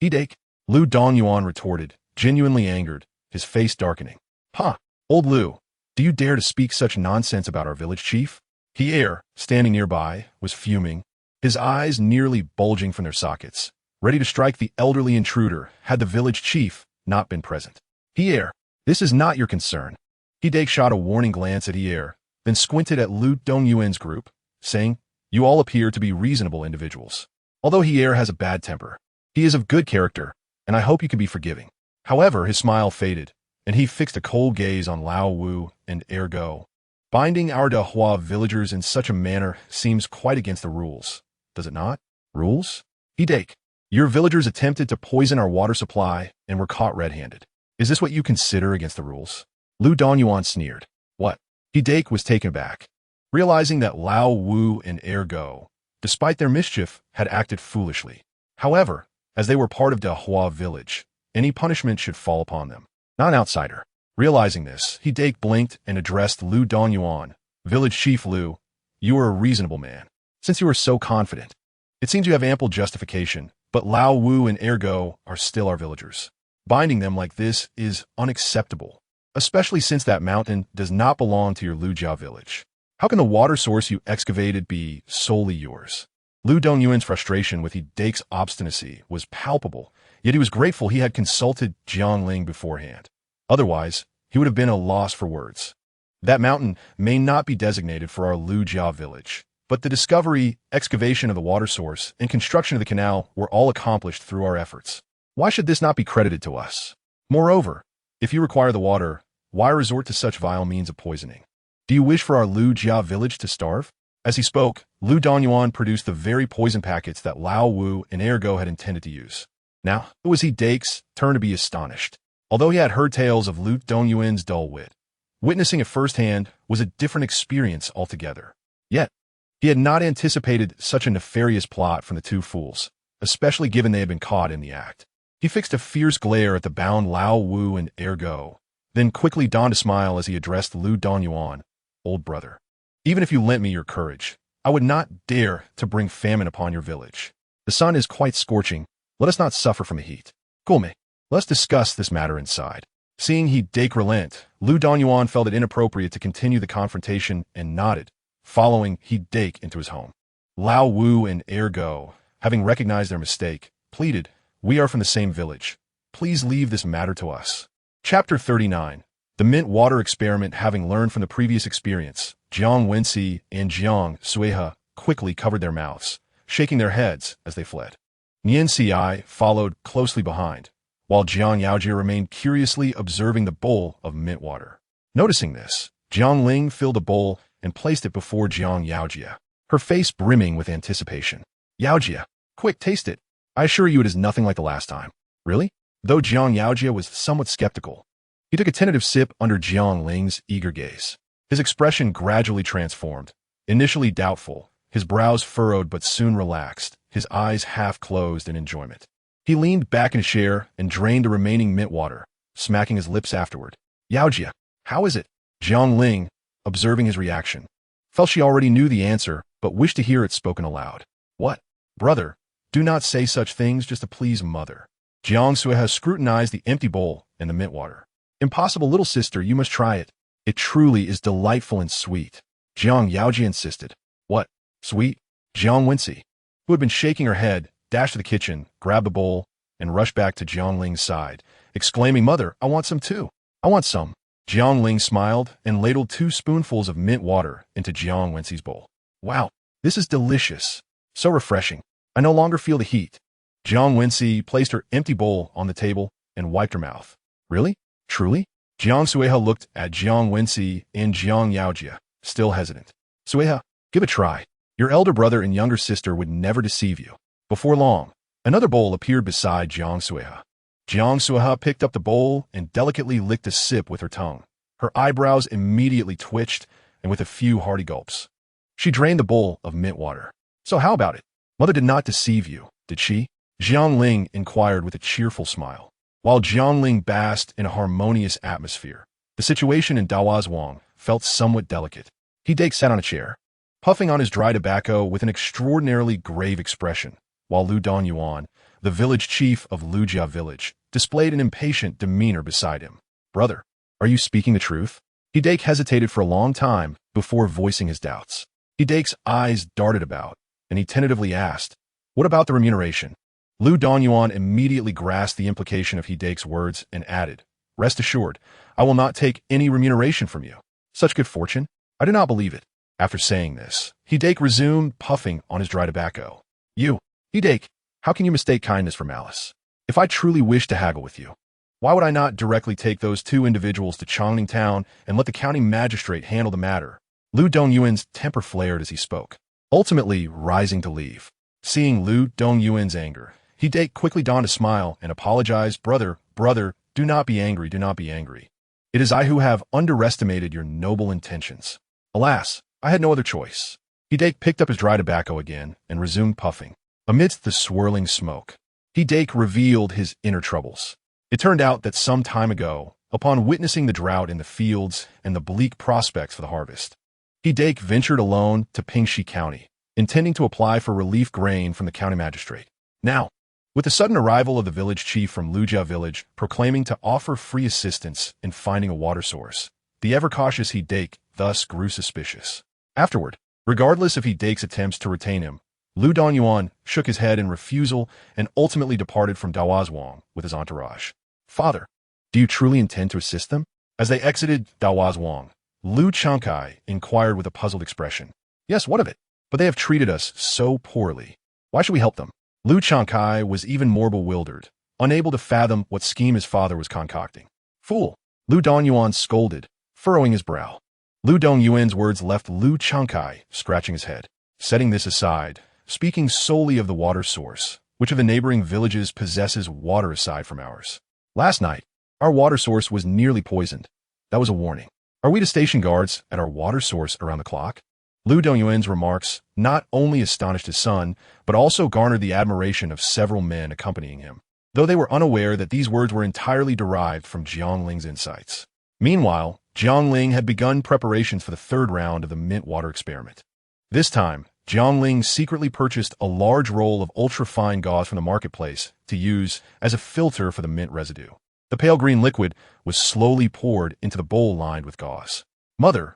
"Hidake," Lu Dongyuan retorted, genuinely angered, his face darkening. "Ha! Old Lu, do you dare to speak such nonsense about our village chief?" Pierre, standing nearby, was fuming, his eyes nearly bulging from their sockets, ready to strike the elderly intruder had the village chief not been present. "Pierre, this is not your concern." Hidake shot a warning glance at Pierre, then squinted at Lu Dongyuan's group, saying, "You all appear to be reasonable individuals. Although Pierre has a bad temper, he is of good character, and I hope you can be forgiving." However, his smile faded, and he fixed a cold gaze on Lao Wu and ergo. "Binding our Dahua villagers in such a manner seems quite against the rules, does it not?" "Rules?" "Hidake, your villagers attempted to poison our water supply and were caught red-handed. Is this what you consider against the rules?" Lu Dongyuan sneered. "What?" Hidake was taken aback, realizing that Lao Wu and ergo, despite their mischief, had acted foolishly. However, as they were part of Dahua village, any punishment should fall upon them, not an outsider. Realizing this, Hidake blinked and addressed Lu Dongyuan. "Village Chief Lu, you are a reasonable man. Since you are so confident, it seems you have ample justification but Lao Wu and Ergo are still our villagers. Binding them like this is unacceptable, especially since that mountain does not belong to your Lujia village. How can the water source you excavated be solely yours? Lu Dongyuan's frustration with Hidake's obstinacy was palpable, yet he was grateful he had consulted Jiang Ling beforehand. Otherwise, he would have been a loss for words. That mountain may not be designated for our Lujia village, but the discovery, excavation of the water source, and construction of the canal were all accomplished through our efforts. Why should this not be credited to us? Moreover, if you require the water, why resort to such vile means of poisoning? Do you wish for our Lujia village to starve? As he spoke, Lu Dongyuan produced the very poison packets that Lao Wu and Ergo had intended to use. Now, it was Hidake's turn to be astonished. Although he had heard tales of Lu Dongyuan's dull wit, witnessing it firsthand was a different experience altogether. Yet, he had not anticipated such a nefarious plot from the two fools, especially given they had been caught in the act. He fixed a fierce glare at the bound Lao Wu and Ergo, then quickly donned a smile as he addressed Lu Dongyuan, "Old brother, even if you lent me your courage, I would not dare to bring famine upon your village. The sun is quite scorching. Let us not suffer from the heat. Gulme, let's discuss this matter inside." Seeing Hidake relent, Lu Dongyuan felt it inappropriate to continue the confrontation and nodded, following Hidake into his home. Lao Wu and Ergo, having recognized their mistake, pleaded, "We are from the same village. Please leave this matter to us." Chapter 39. The mint water experiment. Having learned from the previous experience, Jiang Wensi and Jiang Suiha quickly covered their mouths, shaking their heads as they fled. Nian Xi followed closely behind, while Jiang Yaojia remained curiously observing the bowl of mint water. Noticing this, Jiang Ling filled a bowl and placed it before Jiang Yaojia, her face brimming with anticipation. "Yaojia, quick, taste it. I assure you it is nothing like the last time." "Really?" Though Jiang Yaojia was somewhat skeptical, he took a tentative sip under Jiang Ling's eager gaze. His expression gradually transformed. Initially doubtful, his brows furrowed but soon relaxed, his eyes half closed in enjoyment. He leaned back in a chair and drained the remaining mint water, smacking his lips afterward. "Yaojia, how is it?" Jiang Ling, observing his reaction, felt she already knew the answer but wished to hear it spoken aloud. "What? Brother, do not say such things just to please mother." Jiang Suiha scrutinized the empty bowl and the mint water. "Impossible, little sister, you must try it. It truly is delightful and sweet." Jiang Yaojia insisted. "What? Sweet?" Jiang Wensi, who had been shaking her head, dashed to the kitchen, grabbed the bowl, and rushed back to Jiang Ling's side, exclaiming, "Mother, I want some too. I want some." Jiang Ling smiled and ladled 2 spoonfuls of mint water into Jiang Wensi's bowl. "Wow, this is delicious. So refreshing. I no longer feel the heat." Jiang Wensi placed her empty bowl on the table and wiped her mouth. "Really? Truly?" Jiang Suiha looked at Jiang Wensi and Jiang Yaojia, still hesitant. "Suiha, give it a try. Your elder brother and younger sister would never deceive you." Before long, another bowl appeared beside Jiang Suiha. Jiang Suiha picked up the bowl and delicately licked a sip with her tongue. Her eyebrows immediately twitched, and with a few hearty gulps, she drained the bowl of mint water. "So how about it? Mother did not deceive you, did she?" Jiang Ling inquired with a cheerful smile. While Jiang Ling basked in a harmonious atmosphere, the situation in Dawazwang felt somewhat delicate. Hidake sat on a chair, puffing on his dry tobacco with an extraordinarily grave expression, while Lu Dongyuan, the village chief of Lujia village, displayed an impatient demeanor beside him. "Brother, are you speaking the truth?" Hidake hesitated for a long time before voicing his doubts. Hidake's eyes darted about, and he tentatively asked, "What about the remuneration?" Lu Dongyuan immediately grasped the implication of Hidake's words and added, "Rest assured, I will not take any remuneration from you. Such good fortune? I do not believe it." After saying this, Hidake resumed puffing on his dry tobacco. "You, Hidake, how can you mistake kindness for malice? If I truly wish to haggle with you, why would I not directly take those 2 individuals to Chongning Town and let the county magistrate handle the matter?" Lu Dongyuan's temper flared as he spoke, ultimately rising to leave. Seeing Lu Dongyuan's anger, Hidake quickly donned a smile and apologized. Brother, do not be angry, do not be angry. It is I who have underestimated your noble intentions. Alas, I had no other choice." Hidake picked up his dry tobacco again and resumed puffing. Amidst the swirling smoke, Hidake revealed his inner troubles. It turned out that some time ago, upon witnessing the drought in the fields and the bleak prospects for the harvest, Hidake ventured alone to Pingxi County, intending to apply for relief grain from the county magistrate. Now, With the sudden arrival of the village chief from Lujia village proclaiming to offer free assistance in finding a water source, the ever-cautious He-Dake thus grew suspicious. Afterward, regardless of He-Dake's attempts to retain him, Lu Dongyuan shook his head in refusal and ultimately departed from Dawazwang with his entourage. Father, do you truly intend to assist them? As they exited Dawazwang, Lu Changkai inquired with a puzzled expression. Yes, what of it? But they have treated us so poorly. Why should we help them? Lu Changkai was even more bewildered, unable to fathom what scheme his father was concocting. Fool! Lu Dongyuan scolded, furrowing his brow. Lu Dongyuan's words left Lu Changkai scratching his head. Setting this aside, speaking solely of the water source, which of the neighboring villages possesses water aside from ours? Last night, our water source was nearly poisoned. That was a warning. Are we to station guards at our water source around the clock? Lu Dongyuan's remarks not only astonished his son, but also garnered the admiration of several men accompanying him, though they were unaware that these words were entirely derived from Jiang Ling's insights. Meanwhile, Jiang Ling had begun preparations for the third round of the mint water experiment. This time, Jiang Ling secretly purchased a large roll of ultra-fine gauze from the marketplace to use as a filter for the mint residue. The pale green liquid was slowly poured into the bowl lined with gauze. Mother,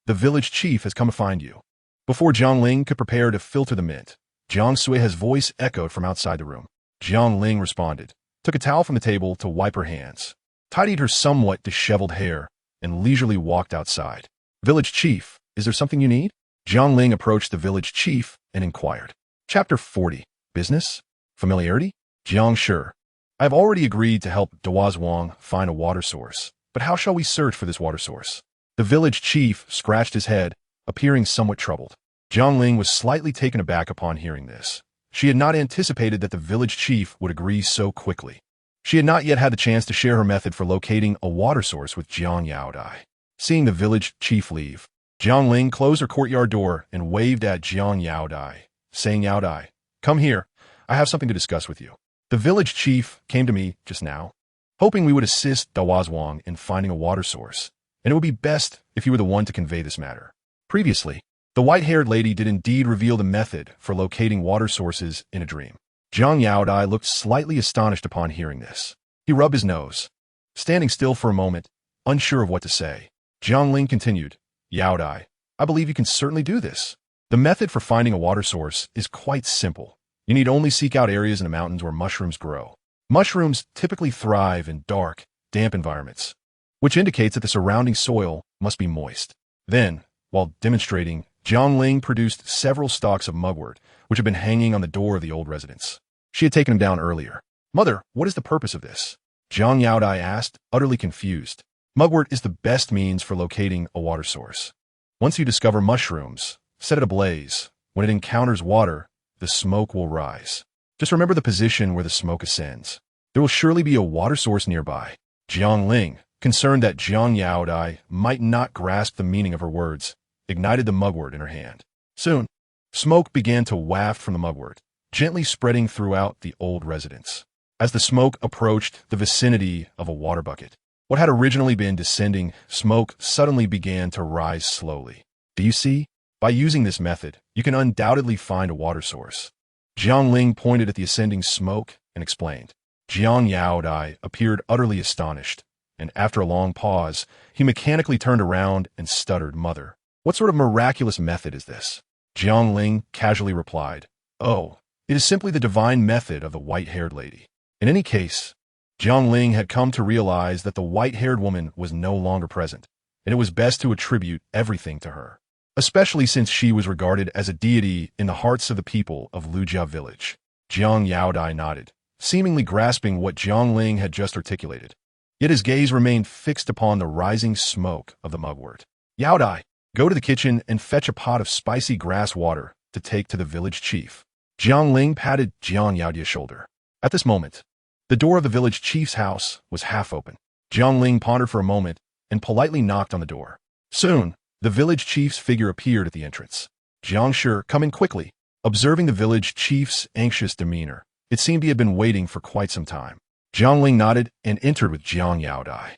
the village chief has come to find you. Before Jiang Ling could prepare to filter the mint, Jiang Sui's voice echoed from outside the room. Jiang Ling responded, took a towel from the table to wipe her hands, tidied her somewhat disheveled hair, and leisurely walked outside. Village chief, is there something you need? Jiang Ling approached the village chief and inquired. Chapter 40. Business? Familiarity? Jiang Sure. I have already agreed to help Dawazwang find a water source, but how shall we search for this water source? The village chief scratched his head, appearing somewhat troubled. Jiang Ling was slightly taken aback upon hearing this. She had not anticipated that the village chief would agree so quickly. She had not yet had the chance to share her method for locating a water source with Jiang Yaodai. Seeing the village chief leave, Jiang Ling closed her courtyard door and waved at Jiang Yaodai, saying, Yaodai, come here. I have something to discuss with you. The village chief came to me just now, hoping we would assist Dawazwang in finding a water source, and it would be best if you were the one to convey this matter. Previously, the white-haired lady did indeed reveal the method for locating water sources in a dream. Jiang Yaodai looked slightly astonished upon hearing this. He rubbed his nose, standing still for a moment, unsure of what to say. Jiang Ling continued, Yaodai, I believe you can certainly do this. The method for finding a water source is quite simple. You need only seek out areas in the mountains where mushrooms grow. Mushrooms typically thrive in dark, damp environments, which indicates that the surrounding soil must be moist. Then, while demonstrating, Jiang Ling produced several stalks of mugwort, which had been hanging on the door of the old residence. She had taken them down earlier. Mother, what is the purpose of this? Jiang Yaodai asked, utterly confused. Mugwort is the best means for locating a water source. Once you discover mushrooms, set it ablaze. When it encounters water, the smoke will rise. Just remember the position where the smoke ascends. There will surely be a water source nearby. Jiang Ling, concerned that Jiang Yaodai might not grasp the meaning of her words, ignited the mugwort in her hand. Soon, smoke began to waft from the mugwort, gently spreading throughout the old residence. As the smoke approached the vicinity of a water bucket, what had originally been descending smoke suddenly began to rise slowly. Do you see? By using this method, you can undoubtedly find a water source. Jiang Ling pointed at the ascending smoke and explained. Jiang Yaodai appeared utterly astonished, and after a long pause, he mechanically turned around and stuttered, Mother, what sort of miraculous method is this? Jiang Ling casually replied, Oh, it is simply the divine method of the white-haired lady. In any case, Jiang Ling had come to realize that the white-haired woman was no longer present, and it was best to attribute everything to her, especially since she was regarded as a deity in the hearts of the people of Lujia village. Jiang Yaodai nodded, seemingly grasping what Jiang Ling had just articulated. Yet his gaze remained fixed upon the rising smoke of the mugwort. Yaodai, go to the kitchen and fetch a pot of spicy grass water to take to the village chief. Jiang Ling patted Jiang Yaodai's shoulder. At this moment, the door of the village chief's house was half open. Jiang Ling pondered for a moment and politely knocked on the door. Soon, the village chief's figure appeared at the entrance. Jiang Shi, come in quickly. Observing the village chief's anxious demeanor, it seemed he had been waiting for quite some time. Jiang Ling nodded and entered with Jiang Yaodai.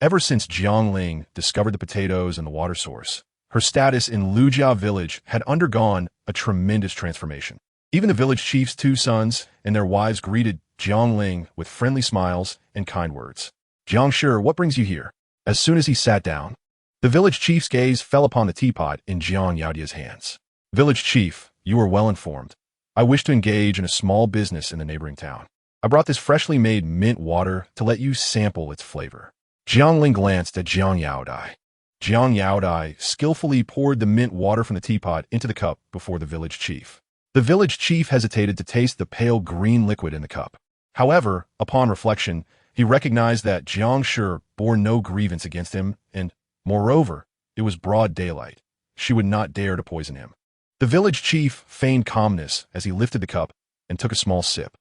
Ever since Jiang Ling discovered the potatoes and the water source, her status in Lujia village had undergone a tremendous transformation. Even the village chief's two sons and their wives greeted Jiang Ling with friendly smiles and kind words. "Jiang Shi, what brings you here?" As soon as he sat down, the village chief's gaze fell upon the teapot in Jiang Yaojia's hands. "Village chief, you are well informed. I wish to engage in a small business in the neighboring town. I brought this freshly made mint water to let you sample its flavor." Jiang Ling glanced at Jiang Yaodai. Jiang Yaodai skillfully poured the mint water from the teapot into the cup before the village chief. The village chief hesitated to taste the pale green liquid in the cup. However, upon reflection, he recognized that Jiang Shi bore no grievance against him, and, moreover, it was broad daylight. She would not dare to poison him. The village chief feigned calmness as he lifted the cup and took a small sip.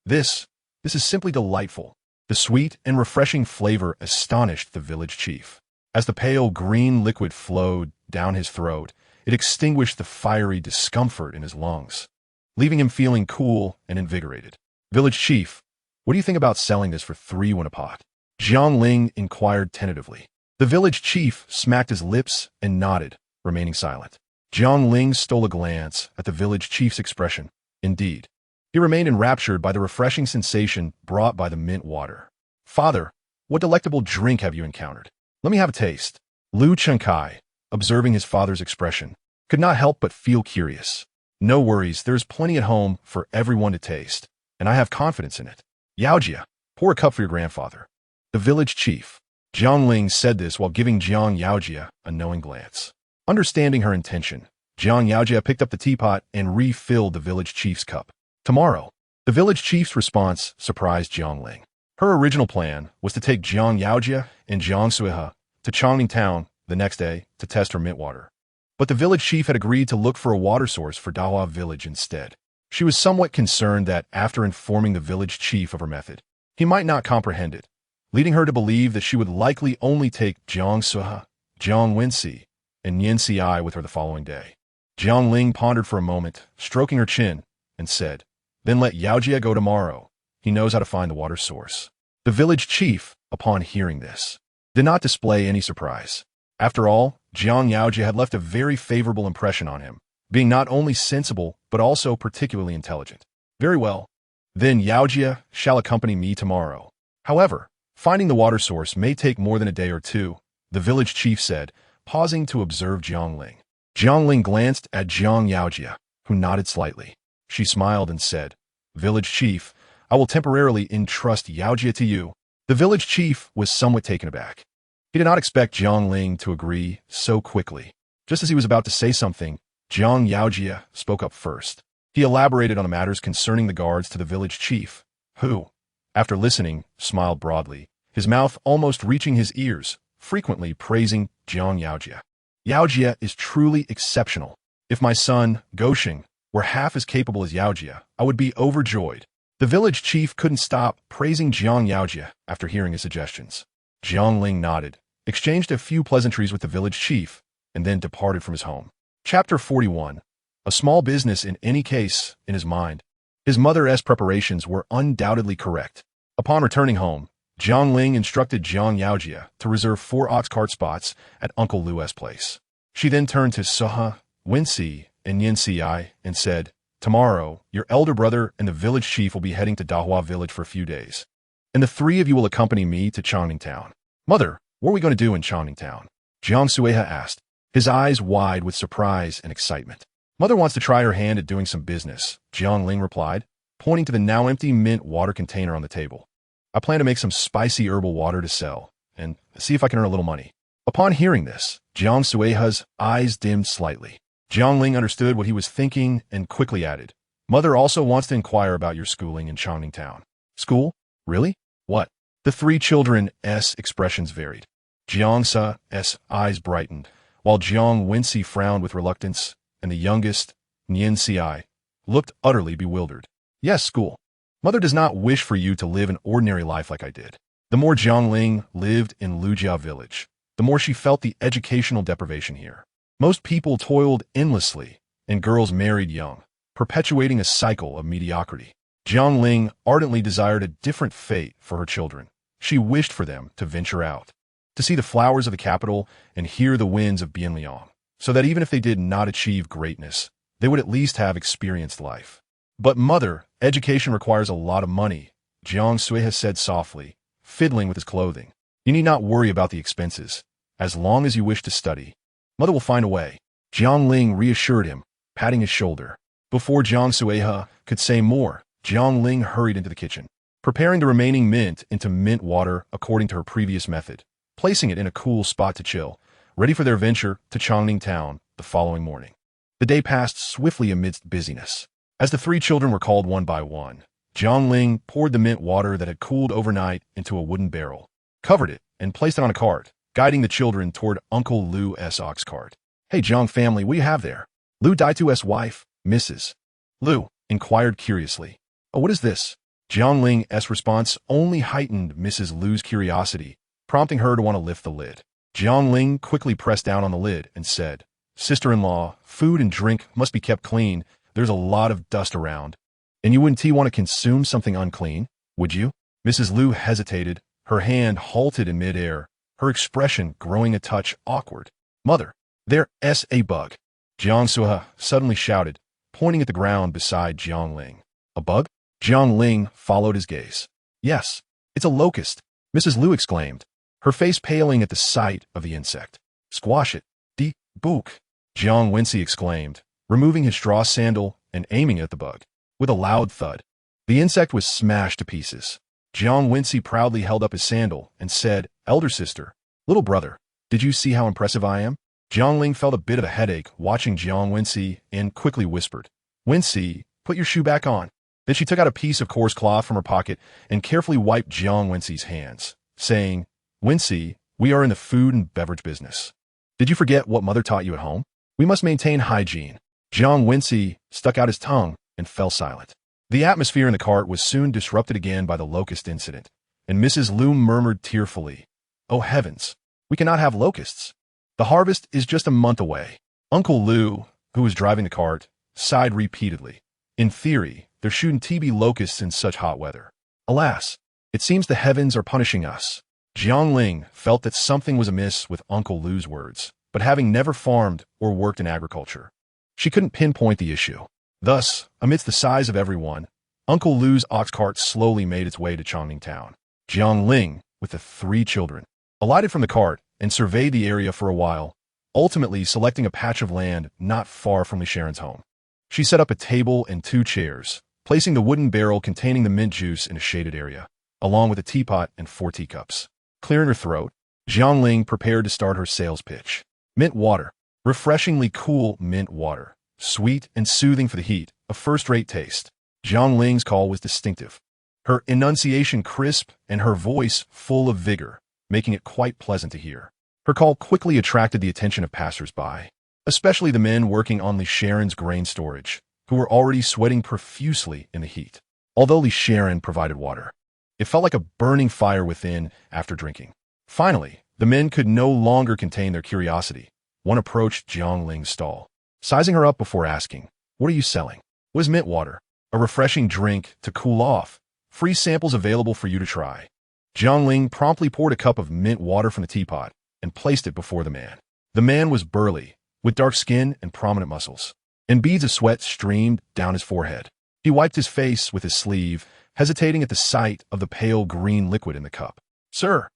This is simply delightful." The sweet and refreshing flavor astonished the village chief. As the pale green liquid flowed down his throat, it extinguished the fiery discomfort in his lungs, leaving him feeling cool and invigorated. "Village chief, what do you think about selling this for 3 won a pot?" Jiang Ling inquired tentatively. The village chief smacked his lips and nodded, remaining silent. Jiang Ling stole a glance at the village chief's expression. Indeed, he remained enraptured by the refreshing sensation brought by the mint water. "Father, what delectable drink have you encountered? Let me have a taste." Lu Chenkai, observing his father's expression, could not help but feel curious. "No worries, there's plenty at home for everyone to taste, and I have confidence in it. Yaojia, pour a cup for your grandfather." The village chief, Jiang Ling, said this while giving Jiang Yaojia a knowing glance. Understanding her intention, Jiang Yaojia picked up the teapot and refilled the village chief's cup. "Tomorrow." The village chief's response surprised Jiang Ling. Her original plan was to take Jiang Yaojia and Jiang Suiha to Changning Town the next day to test her mint water. But the village chief had agreed to look for a water source for Dahua village instead. She was somewhat concerned that after informing the village chief of her method, he might not comprehend it, leading her to believe that she would likely only take Jiang Suiha, Jiang Wenxi, and Nian Xi with her the following day. Jiang Ling pondered for a moment, stroking her chin, and said, "Then let Yaojia go tomorrow. He knows how to find the water source." The village chief, upon hearing this, did not display any surprise. After all, Jiang Yaojia had left a very favorable impression on him, being not only sensible but also particularly intelligent. "Very well. Then Yaojia shall accompany me tomorrow. However, finding the water source may take more than a day or 2, the village chief said, pausing to observe Jiang Ling. Jiang Ling glanced at Jiang Yaojia, who nodded slightly. She smiled and said, "Village chief, I will temporarily entrust Yaojia to you." The village chief was somewhat taken aback. He did not expect Jiang Ling to agree so quickly. Just as he was about to say something, Jiang Yaojia spoke up first. He elaborated on the matters concerning the guards to the village chief, who, after listening, smiled broadly, his mouth almost reaching his ears, frequently praising Jiang Yaojia. "Yaojia is truly exceptional. If my son, Goshing, were half as capable as Yaojia, I would be overjoyed." The village chief couldn't stop praising Jiang Yaojia after hearing his suggestions. Jiang Ling nodded, exchanged a few pleasantries with the village chief, and then departed from his home. Chapter 41. A small business in any case, in his mind. His mother's preparations were undoubtedly correct. Upon returning home, Jiang Ling instructed Jiang Yaojia to reserve 4 ox cart spots at Uncle Lu's place. She then turned to Suha, Wenxi, and Nian Xi and said, "Tomorrow, your elder brother and the village chief will be heading to Dahua village for a few days, and the 3 of you will accompany me to Changning Town." "Mother, what are we going to do in Changning Town?" Jiang Suiha asked, his eyes wide with surprise and excitement. "Mother wants to try her hand at doing some business," Jiang Ling replied, pointing to the now empty mint water container on the table. "I plan to make some spicy herbal water to sell, and see if I can earn a little money." Upon hearing this, Jiang Suiha's eyes dimmed slightly. Jiang Ling understood what he was thinking and quickly added, "Mother also wants to inquire about your schooling in Changning Town." "School? Really? What?" The 3 children's expressions varied. Jiang Sa's eyes brightened, while Jiang Wenxi frowned with reluctance, and the youngest, Nian Xi, looked utterly bewildered. "Yes, school. Mother does not wish for you to live an ordinary life like I did." The more Jiang Ling lived in Lujia village, the more she felt the educational deprivation here. Most people toiled endlessly, and girls married young, perpetuating a cycle of mediocrity. Jiang Ling ardently desired a different fate for her children. She wished for them to venture out, to see the flowers of the capital and hear the winds of Bianliang, so that even if they did not achieve greatness, They would at least have experienced life. But mother, education requires a lot of money, Jiang Sui has said softly, fiddling with his clothing. You need not worry about the expenses, as long as you wish to study. Mother will find a way. Jiang Ling reassured him, patting his shoulder. Before Jiang Sui could say more, Jiang Ling hurried into the kitchen, preparing the remaining mint into mint water according to her previous method, placing it in a cool spot to chill, ready for their venture to Changning town the following morning. The day passed swiftly amidst busyness. As the three children were called one by one, Jiang Ling poured the mint water that had cooled overnight into a wooden barrel, covered it, and placed it on a cart, guiding the children toward Uncle Lu's ox cart. Hey, Jiang family, what do you have there? Lu Daitu's wife, Mrs. Lu, inquired curiously. Oh, what is this? Jiang Ling's response only heightened Mrs. Lu's curiosity, prompting her to want to lift the lid. Jiang Ling quickly pressed down on the lid and said, Sister-in-law, food and drink must be kept clean. There's a lot of dust around. And you wouldn't want to consume something unclean, would you? Mrs. Lu hesitated, her hand halted in midair, her expression growing a touch awkward. Mother, there's a bug. Jiang Sui suddenly shouted, pointing at the ground beside Jiang Ling. A bug? Jiang Ling followed his gaze. Yes, it's a locust, Mrs. Lu exclaimed, her face paling at the sight of the insect. Squash it, de book, Jiang Wensi exclaimed, removing his straw sandal and aiming at the bug. With a loud thud, the insect was smashed to pieces. Jiang Wensi proudly held up his sandal and said, Elder sister, little brother, did you see how impressive I am? Jiang Ling felt a bit of a headache watching Jiang Wensi and quickly whispered, Wensi, put your shoe back on. Then she took out a piece of coarse cloth from her pocket and carefully wiped Jiang Wensi's hands, saying, Wensi, we are in the food and beverage business. Did you forget what mother taught you at home? We must maintain hygiene. Jiang Wensi stuck out his tongue and fell silent. The atmosphere in the cart was soon disrupted again by the locust incident, and Mrs. Lu murmured tearfully, Oh heavens, we cannot have locusts. The harvest is just a month away. Uncle Lu, who was driving the cart, sighed repeatedly. In theory, there shouldn't be locusts in such hot weather. Alas, it seems the heavens are punishing us. Jiang Ling felt that something was amiss with Uncle Lu's words, but having never farmed or worked in agriculture, she couldn't pinpoint the issue. Thus, amidst the sighs of everyone, Uncle Lu's ox cart slowly made its way to Changning town. Jiang Ling, with the three children, alighted from the cart and surveyed the area for a while, ultimately selecting a patch of land not far from Li Sharon's home. She set up a table and 2 chairs, placing the wooden barrel containing the mint juice in a shaded area, along with a teapot and 4 teacups. Clearing her throat, Jiang Ling prepared to start her sales pitch. Mint water. Refreshingly cool mint water. Sweet and soothing for the heat, a first-rate taste. Jiang Ling's call was distinctive. Her enunciation crisp and her voice full of vigor, making it quite pleasant to hear. Her call quickly attracted the attention of passers-by, especially the men working on Li Sharon's grain storage, who were already sweating profusely in the heat. Although Li Sharon provided water, it felt like a burning fire within after drinking. Finally, the men could no longer contain their curiosity. One approached Jiang Ling's stall, sizing her up before asking, What are you selling? What is mint water? A refreshing drink to cool off. Free samples available for you to try. Jiang Ling promptly poured a cup of mint water from the teapot and placed it before the man. The man was burly, with dark skin and prominent muscles, and beads of sweat streamed down his forehead. He wiped his face with his sleeve, hesitating at the sight of the pale green liquid in the cup. Sir,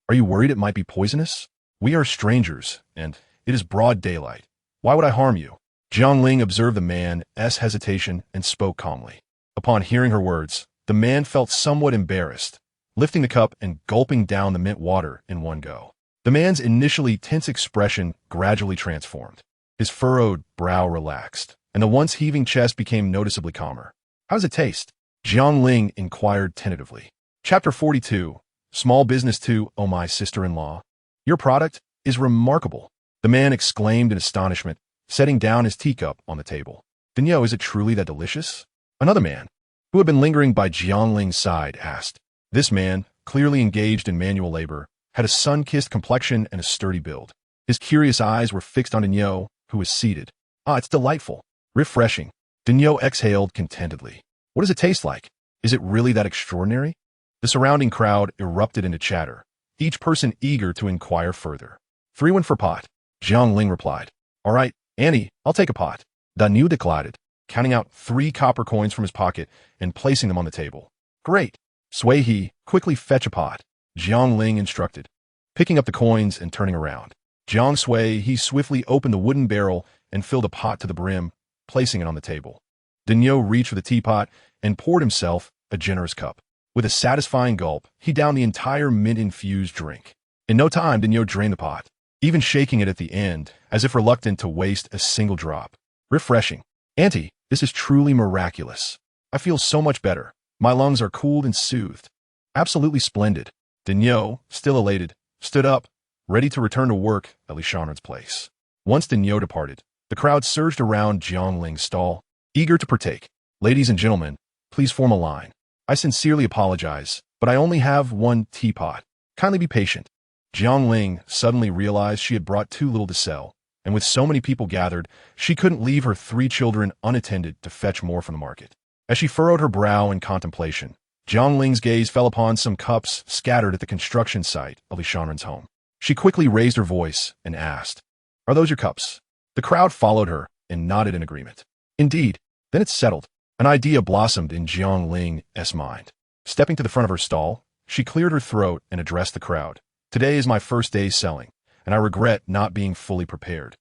are you worried it might be poisonous? We are strangers, and it is broad daylight. Why would I harm you? Jiang Ling observed the man's hesitation and spoke calmly. Upon hearing her words, the man felt somewhat embarrassed, lifting the cup and gulping down the mint water in one go. The man's initially tense expression gradually transformed. His furrowed brow relaxed, and the once heaving chest became noticeably calmer. How does it taste? Jiang Ling inquired tentatively. Chapter 42. Small Business 2. Oh, my sister-in-law. Your product is remarkable, the man exclaimed in astonishment, setting down his teacup on the table. Dinyo, is it truly that delicious? Another man, who had been lingering by Jiang Ling's side, asked. This man, clearly engaged in manual labor, had a sun-kissed complexion and a sturdy build. His curious eyes were fixed on Dinyo, who was seated. Ah, it's delightful. Refreshing. Dinyo exhaled contentedly. What does it taste like? Is it really that extraordinary? The surrounding crowd erupted into chatter, each person eager to inquire further. 3-1 for pot, Jiang Ling replied. All right, Annie, I'll take a pot. Daniel declared, counting out 3 copper coins from his pocket and placing them on the table. Great. Sui He, quickly fetch a pot. Jiang Ling instructed, picking up the coins and turning around. Jiang Sui He swiftly opened the wooden barrel and filled a pot to the brim, placing it on the table. Daniel reached for the teapot and poured himself a generous cup. With a satisfying gulp, he downed the entire mint-infused drink. In no time, Daniel drained the pot, even shaking it at the end, as if reluctant to waste a single drop. Refreshing. Auntie, this is truly miraculous. I feel so much better. My lungs are cooled and soothed. Absolutely splendid. Daniel, still elated, stood up, ready to return to work at Lishanren's place. Once Daniel departed, the crowd surged around Jiang Ling's stall, eager to partake. Ladies and gentlemen, please form a line. I sincerely apologize, but I only have 1 teapot. Kindly be patient. Jiang Ling suddenly realized she had brought too little to sell, and with so many people gathered, she couldn't leave her 3 children unattended to fetch more from the market. As she furrowed her brow in contemplation, Jiang Ling's gaze fell upon some cups scattered at the construction site of Lishanren's home. She quickly raised her voice and asked, "Are those your cups?" The crowd followed her and nodded in agreement. Indeed, then it's settled. An idea blossomed in Jiang Ling's mind. Stepping to the front of her stall, she cleared her throat and addressed the crowd. Today is my first day selling, and I regret not being fully prepared.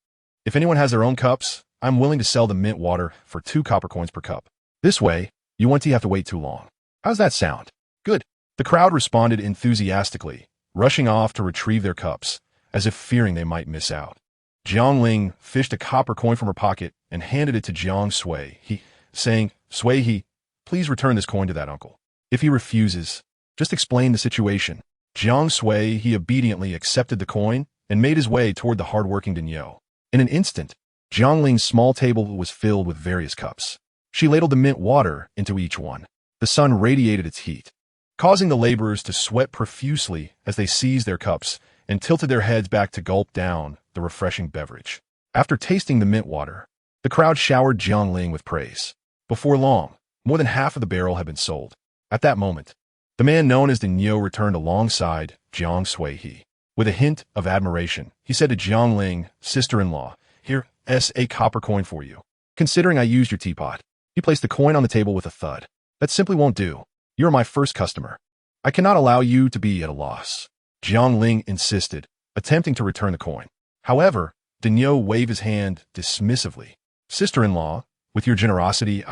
If anyone has their own cups, I'm willing to sell the mint water for 2 copper coins per cup. This way, you won't have to wait too long. How's that sound? Good. The crowd responded enthusiastically, rushing off to retrieve their cups, as if fearing they might miss out. Jiang Ling fished a copper coin from her pocket and handed it to Jiang Sui He, saying, "Sui He, please return this coin to that uncle. If he refuses, just explain the situation." Jiang Sui He obediently accepted the coin and made his way toward the hard-working Daniel. In an instant, Jiang Ling's small table was filled with various cups. She ladled the mint water into each one. The sun radiated its heat, causing the laborers to sweat profusely as they seized their cups and tilted their heads back to gulp down the refreshing beverage. After tasting the mint water, the crowd showered Jiang Ling with praise. Before long, more than half of the barrel had been sold. At that moment, the man known as Daniel returned alongside Jiang Sui He. With a hint of admiration, he said to Jiang Ling, sister-in-law, "Here's a copper coin for you. Considering I used your teapot." He placed the coin on the table with a thud. "That simply won't do. You're my first customer. I cannot allow you to be at a loss." Jiang Ling insisted, attempting to return the coin. However, Daniel waved his hand dismissively. "Sister-in-law, with your generosity,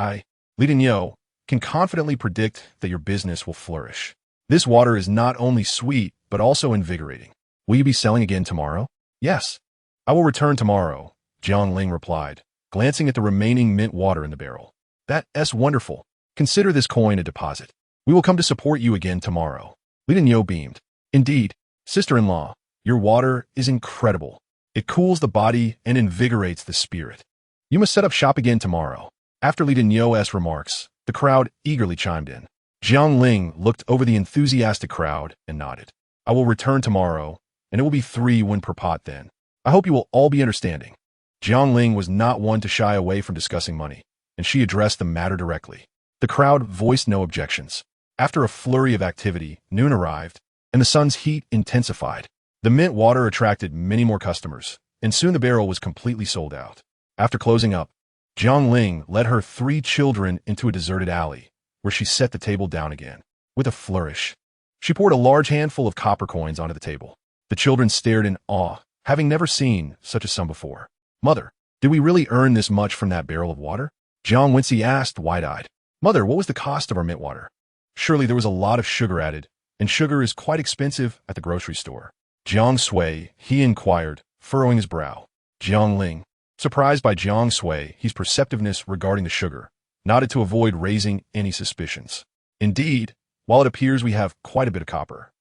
Li Daniel, can confidently predict that your business will flourish. This water is not only sweet, but also invigorating. Will you be selling again tomorrow?" "Yes, I will return tomorrow," Jiang Ling replied, glancing at the remaining mint water in the barrel. "That's wonderful. Consider this coin a deposit. We will come to support you again tomorrow." Li Daniel beamed. "Indeed, sister-in-law, your water is incredible. It cools the body and invigorates the spirit. You must set up shop again tomorrow." After Li Daniel's remarks, the crowd eagerly chimed in. Jiang Ling looked over the enthusiastic crowd and nodded. "I will return tomorrow, and it will be 3 won per pot then. I hope you will all be understanding." Jiang Ling was not one to shy away from discussing money, and she addressed the matter directly. The crowd voiced no objections. After a flurry of activity, noon arrived, and the sun's heat intensified. The mint water attracted many more customers, and soon the barrel was completely sold out. After closing up, Jiang Ling led her 3 children into a deserted alley, where she set the table down again. With a flourish, she poured a large handful of copper coins onto the table. The children stared in awe, having never seen such a sum before. "Mother, did we really earn this much from that barrel of water?" Jiang Wincy asked, wide-eyed. "Mother, what was the cost of our mint water?" "Surely there was a lot of sugar added, and sugar is quite expensive at the grocery store." Jiang Sui He inquired, furrowing his brow. Jiang Ling, surprised by Jiang Sui He's perceptiveness regarding the sugar, nodded to avoid raising any suspicions. "Indeed, while it appears we have quite a bit of copper,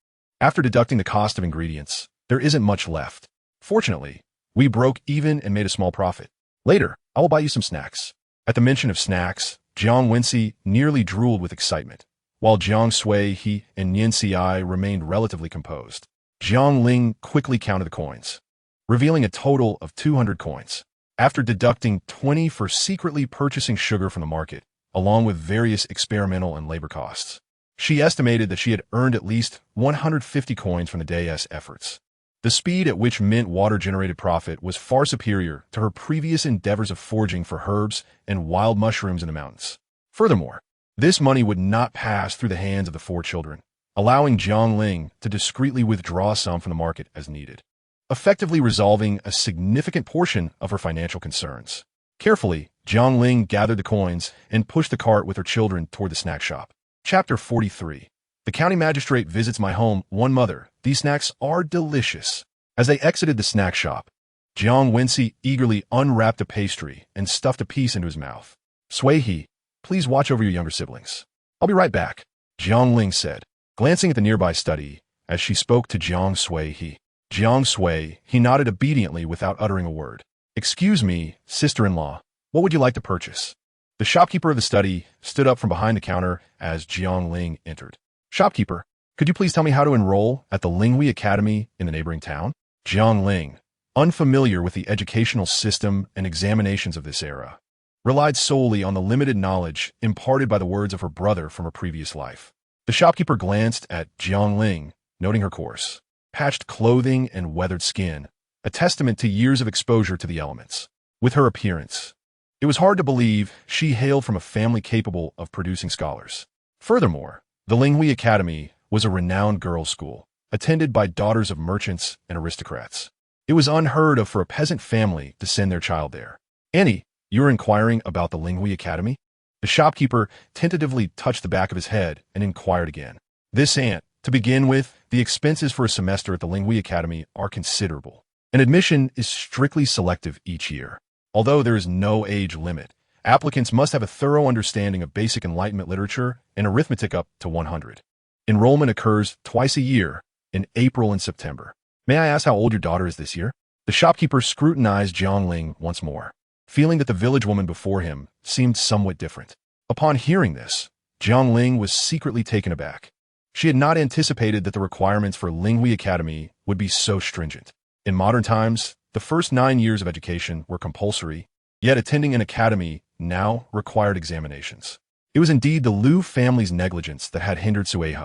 after deducting the cost of ingredients, there isn't much left. Fortunately, we broke even and made a small profit. Later, I will buy you some snacks." At the mention of snacks, Jiang Wincy nearly drooled with excitement, while Jiang Sui He and Nian Ci remained relatively composed. Jiang Ling quickly counted the coins, revealing a total of 200 coins. After deducting 20 for secretly purchasing sugar from the market, along with various experimental and labor costs, she estimated that she had earned at least 150 coins from the day's efforts. The speed at which mint water generated profit was far superior to her previous endeavors of foraging for herbs and wild mushrooms in the mountains. Furthermore, this money would not pass through the hands of the four children, allowing Jiang Ling to discreetly withdraw some from the market as needed, effectively resolving a significant portion of her financial concerns. Carefully, Jiang Ling gathered the coins and pushed the cart with her children toward the snack shop. Chapter 43. The county magistrate visits my home, one mother. These snacks are delicious. As they exited the snack shop, Jiang Wensi eagerly unwrapped a pastry and stuffed a piece into his mouth. Sui-he, please watch over your younger siblings. I'll be right back, Jiang Ling said, glancing at the nearby study as she spoke to Jiang Sui-he. Jiang Sui-he nodded obediently without uttering a word. Excuse me, sister-in-law, what would you like to purchase? The shopkeeper of the study stood up from behind the counter as Jiang Ling entered. Shopkeeper, could you please tell me how to enroll at the Linghui Academy in the neighboring town? Jiang Ling, unfamiliar with the educational system and examinations of this era, relied solely on the limited knowledge imparted by the words of her brother from her previous life. The shopkeeper glanced at Jiang Ling, noting her coarse, patched clothing and weathered skin, a testament to years of exposure to the elements. With her appearance, it was hard to believe she hailed from a family capable of producing scholars. Furthermore, the Linghui Academy was a renowned girls' school, attended by daughters of merchants and aristocrats. It was unheard of for a peasant family to send their child there. Annie, you were inquiring about the Linghui Academy? The shopkeeper tentatively touched the back of his head and inquired again. This aunt, to begin with, the expenses for a semester at the Linghui Academy are considerable. An admission is strictly selective each year. Although there is no age limit, applicants must have a thorough understanding of basic Enlightenment literature and arithmetic up to 100. Enrollment occurs twice a year, in April and September. May I ask how old your daughter is this year? The shopkeeper scrutinized Jiang Ling once more, feeling that the village woman before him seemed somewhat different. Upon hearing this, Jiang Ling was secretly taken aback. She had not anticipated that the requirements for Linghui Academy would be so stringent. In modern times, the first 9 years of education were compulsory, yet attending an academy now required examinations. It was indeed the Liu family's negligence that had hindered Sui-he.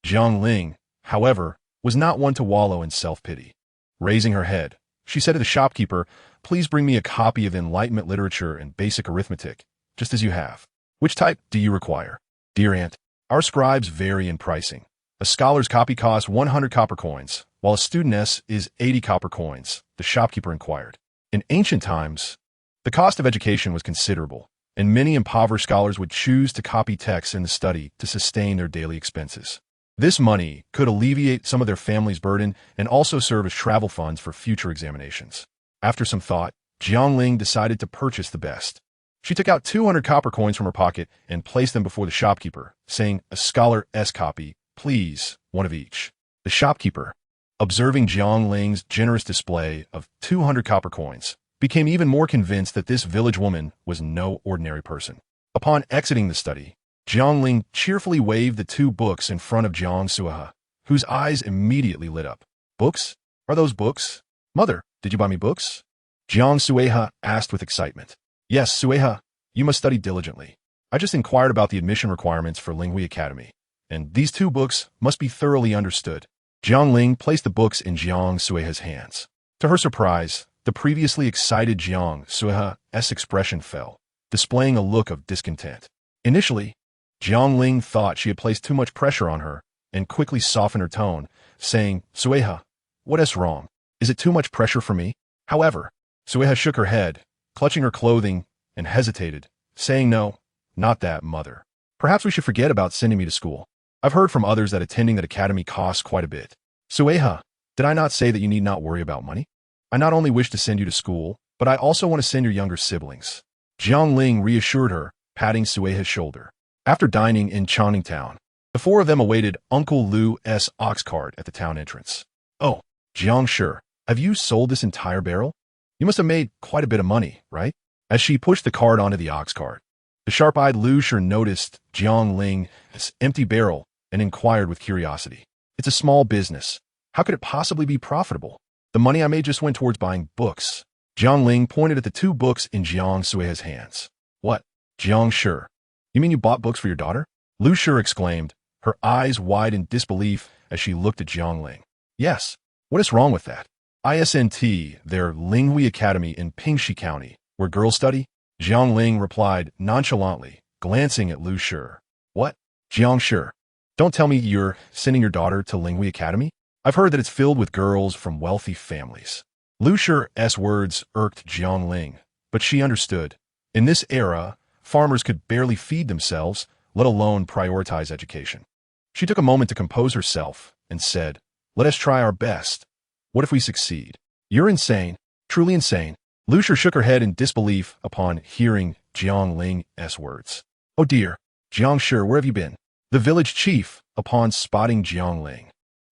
Jiang Ling, however, was not one to wallow in self-pity. Raising her head, she said to the shopkeeper, please bring me a copy of Enlightenment literature and basic arithmetic, just as you have. Which type do you require? Dear aunt, our scribes vary in pricing. A scholar's copy costs 100 copper coins, while a studentess is 80 copper coins, the shopkeeper inquired. In ancient times, the cost of education was considerable, and many impoverished scholars would choose to copy texts in the study to sustain their daily expenses. This money could alleviate some of their family's burden and also serve as travel funds for future examinations. After some thought, Jiang Ling decided to purchase the best. She took out 200 copper coins from her pocket and placed them before the shopkeeper, saying, a scholar's copy, please, one of each. The shopkeeper, observing Jiang Ling's generous display of 200 copper coins, became even more convinced that this village woman was no ordinary person. Upon exiting the study, Jiang Ling cheerfully waved the 2 books in front of Jiang Sui-he, whose eyes immediately lit up. Books? Are those books? Mother, did you buy me books? Jiang Sui-he asked with excitement. Yes, Sui-he, you must study diligently. I just inquired about the admission requirements for Linghui Academy, and these 2 books must be thoroughly understood. Jiang Ling placed the books in Jiang Sui-he's hands. To her surprise, the previously excited Jiang Sui-he's expression fell, displaying a look of discontent. Initially, Jiang Ling thought she had placed too much pressure on her and quickly softened her tone, saying, Sui-he, what is wrong? Is it too much pressure for me? However, Sui-he shook her head, clutching her clothing, and hesitated, saying, no, not that, mother. Perhaps we should forget about sending me to school. I've heard from others that attending that academy costs quite a bit. Sui-he, did I not say that you need not worry about money? I not only wish to send you to school, but I also want to send your younger siblings. Jiang Ling reassured her, patting Sui-he's shoulder. After dining in Changning Town, the 4 of them awaited Uncle Liu's ox cart at the town entrance. Oh, Jiang Shi, have you sold this entire barrel? You must have made quite a bit of money, right? As she pushed the cart onto the ox cart, the sharp-eyed Liu Shi noticed Jiang Ling's empty barrel and inquired with curiosity. It's a small business. How could it possibly be profitable? The money I made just went towards buying books. Jiang Ling pointed at the 2 books in Jiang Sui-he's hands. What? Jiang Shi, you mean you bought books for your daughter? Liu Shi exclaimed, her eyes wide in disbelief as she looked at Jiang Ling. Yes, What is wrong with that? ISNT, their Linghui Academy in Pingxi County, where girls study? Jiang Ling replied nonchalantly, glancing at Lu Shi. What? Jiang Shi. Don't tell me you're sending your daughter to Linghui Academy? I've heard that it's filled with girls from wealthy families. Lu Shi's words irked Jiang Ling, but she understood. In this era, farmers could barely feed themselves, let alone prioritize education. She took a moment to compose herself and said, "Let us try our best. What if we succeed?" "You're insane, truly insane." Lu Shi shook her head in disbelief upon hearing Jiang Ling's words. "Oh dear, Jiang Shi, where have you been?" The village chief, upon spotting Jiang Ling,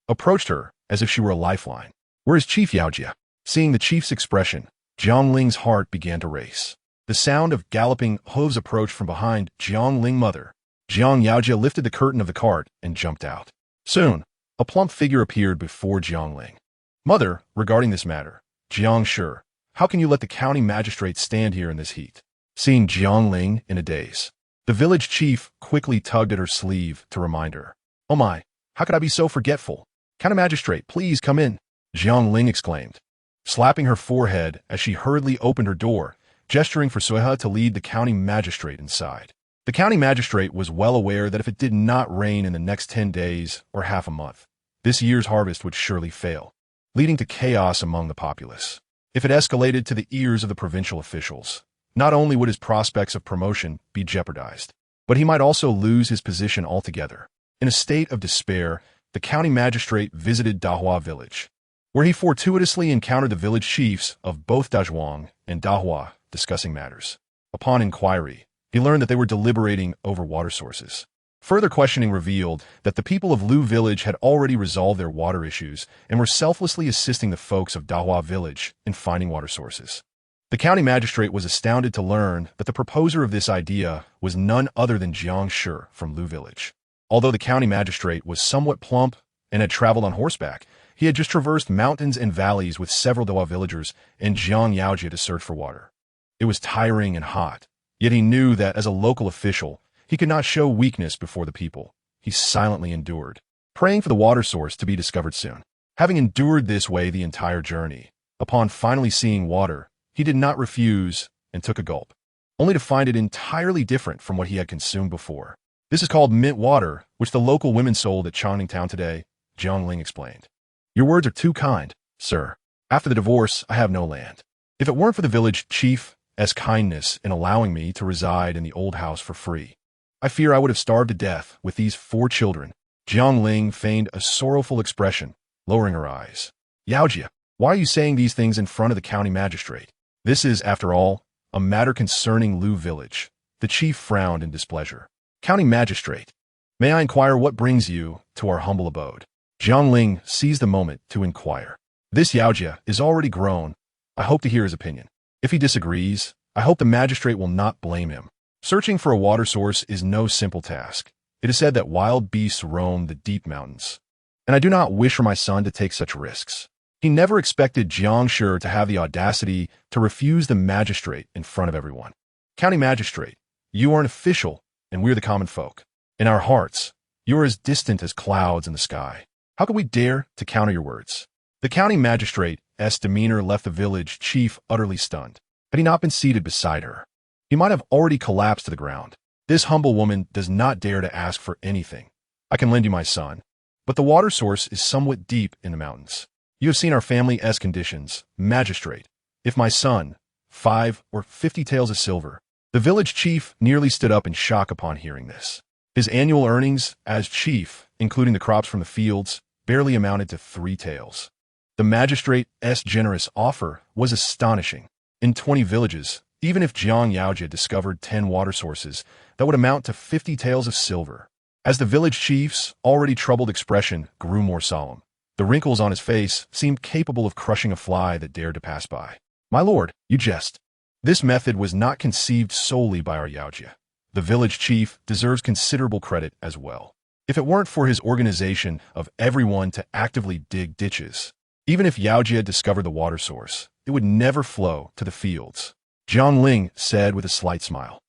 approached her as if she were a lifeline. "Where is Chief Yaojia?" Seeing the chief's expression, Jiang Ling's heart began to race. The sound of galloping hooves approached from behind Jiang Ling's mother. Jiang Yaojia lifted the curtain of the cart and jumped out. Soon, a plump figure appeared before Jiang Ling. "Mother, regarding this matter, Jiang Shi, how can you let the county magistrate stand here in this heat?" Seeing Jiang Ling in a daze, the village chief quickly tugged at her sleeve to remind her. "Oh my, how could I be so forgetful? County magistrate, please come in," Jiang Ling exclaimed, slapping her forehead as she hurriedly opened her door, gesturing for Suiha to lead the county magistrate inside. The county magistrate was well aware that if it did not rain in the next 10 days or half a month, this year's harvest would surely fail, leading to chaos among the populace. If it escalated to the ears of the provincial officials, not only would his prospects of promotion be jeopardized, but he might also lose his position altogether. In a state of despair, the county magistrate visited Dahua village, where he fortuitously encountered the village chiefs of both Dazhuang and Dahua discussing matters. Upon inquiry, he learned that they were deliberating over water sources. Further questioning revealed that the people of Lu village had already resolved their water issues and were selflessly assisting the folks of Dahua village in finding water sources. The county magistrate was astounded to learn that the proposer of this idea was none other than Jiang Shi from Lu village. Although the county magistrate was somewhat plump and had traveled on horseback, he had just traversed mountains and valleys with several Dahua villagers and Jiang Yaojia to search for water. It was tiring and hot, yet he knew that as a local official, he could not show weakness before the people. He silently endured, praying for the water source to be discovered soon. Having endured this way the entire journey, upon finally seeing water, he did not refuse and took a gulp, only to find it entirely different from what he had consumed before. "This is called mint water, which the local women sold at Changning Town today," Jiang Ling explained. "Your words are too kind, sir. After the divorce, I have no land. If it weren't for the village chief's kindness in allowing me to reside in the old house for free, I fear I would have starved to death with these 4 children." Jiang Ling feigned a sorrowful expression, lowering her eyes. "Yaojia, why are you saying these things in front of the county magistrate? This is, after all, a matter concerning Lu village." The chief frowned in displeasure. "County magistrate, may I inquire what brings you to our humble abode?" Jiang Ling seized the moment to inquire. "This Yaojia is already grown. I hope to hear his opinion. If he disagrees, I hope the magistrate will not blame him. Searching for a water source is no simple task. It is said that wild beasts roam the deep mountains, and I do not wish for my son to take such risks." He never expected Jiang Shi to have the audacity to refuse the magistrate in front of everyone. "County magistrate, you are an official, and we're the common folk. In our hearts, you are as distant as clouds in the sky. How could we dare to counter your words?" The county magistrate's demeanor left the village chief utterly stunned. Had he not been seated beside her, he might have already collapsed to the ground. "This humble woman does not dare to ask for anything. I can lend you my son, but the water source is somewhat deep in the mountains. You have seen our family's conditions, magistrate. If my son, 5 or 50 taels of silver." The village chief nearly stood up in shock upon hearing this. His annual earnings as chief, including the crops from the fields, barely amounted to 3 taels. The magistrate's generous offer was astonishing. In 20 villages, even if Jiang Yaojia discovered 10 water sources, that would amount to 50 taels of silver. As the village chief's already troubled expression grew more solemn, the wrinkles on his face seemed capable of crushing a fly that dared to pass by. "My lord, you jest. This method was not conceived solely by our Yaojia. The village chief deserves considerable credit as well. If it weren't for his organization of everyone to actively dig ditches, even if Yaojia discovered the water source, it would never flow to the fields." Jiang Ling said with a slight smile.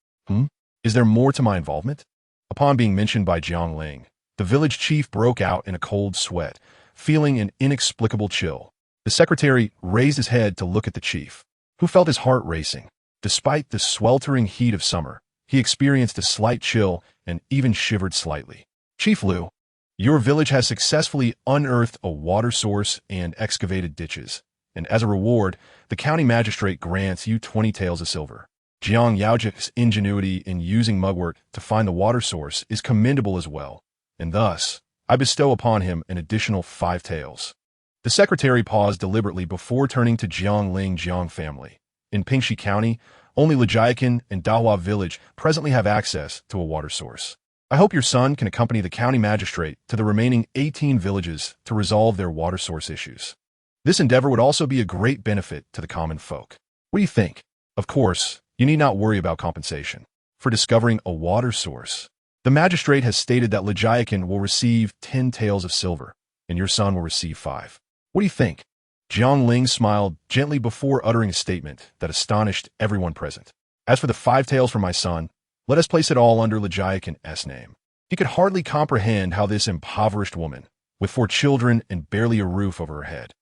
Is there more to my involvement?" Upon being mentioned by Jiang Ling, The village chief broke out in a cold sweat, feeling an inexplicable chill. The secretary raised his head to look at the chief, who felt his heart racing. Despite the sweltering heat of summer, he experienced a slight chill and even shivered slightly. Chief Liu, your village has successfully unearthed a water source and excavated ditches, and as a reward, the county magistrate grants you 20 taels of silver. Jiang Yaoji's ingenuity in using mugwort to find the water source is commendable as well, and thus, I bestow upon him an additional 5 taels. The secretary paused deliberately before turning to Jiang Ling Jiang family. In Pingxi County, only Lijiakan and Dahua village presently have access to a water source. I hope your son can accompany the county magistrate to the remaining 18 villages to resolve their water source issues. This endeavor would also be a great benefit to the common folk. What do you think? Of course, you need not worry about compensation for discovering a water source. The magistrate has stated that Lijiakan will receive 10 taels of silver, and your son will receive 5. What do you think? Jiang Ling smiled gently before uttering a statement that astonished everyone present. As for the 5 taels for my son, let us place it all under Lijiakan's name. He could hardly comprehend how this impoverished woman, with 4 children and barely a roof over her head,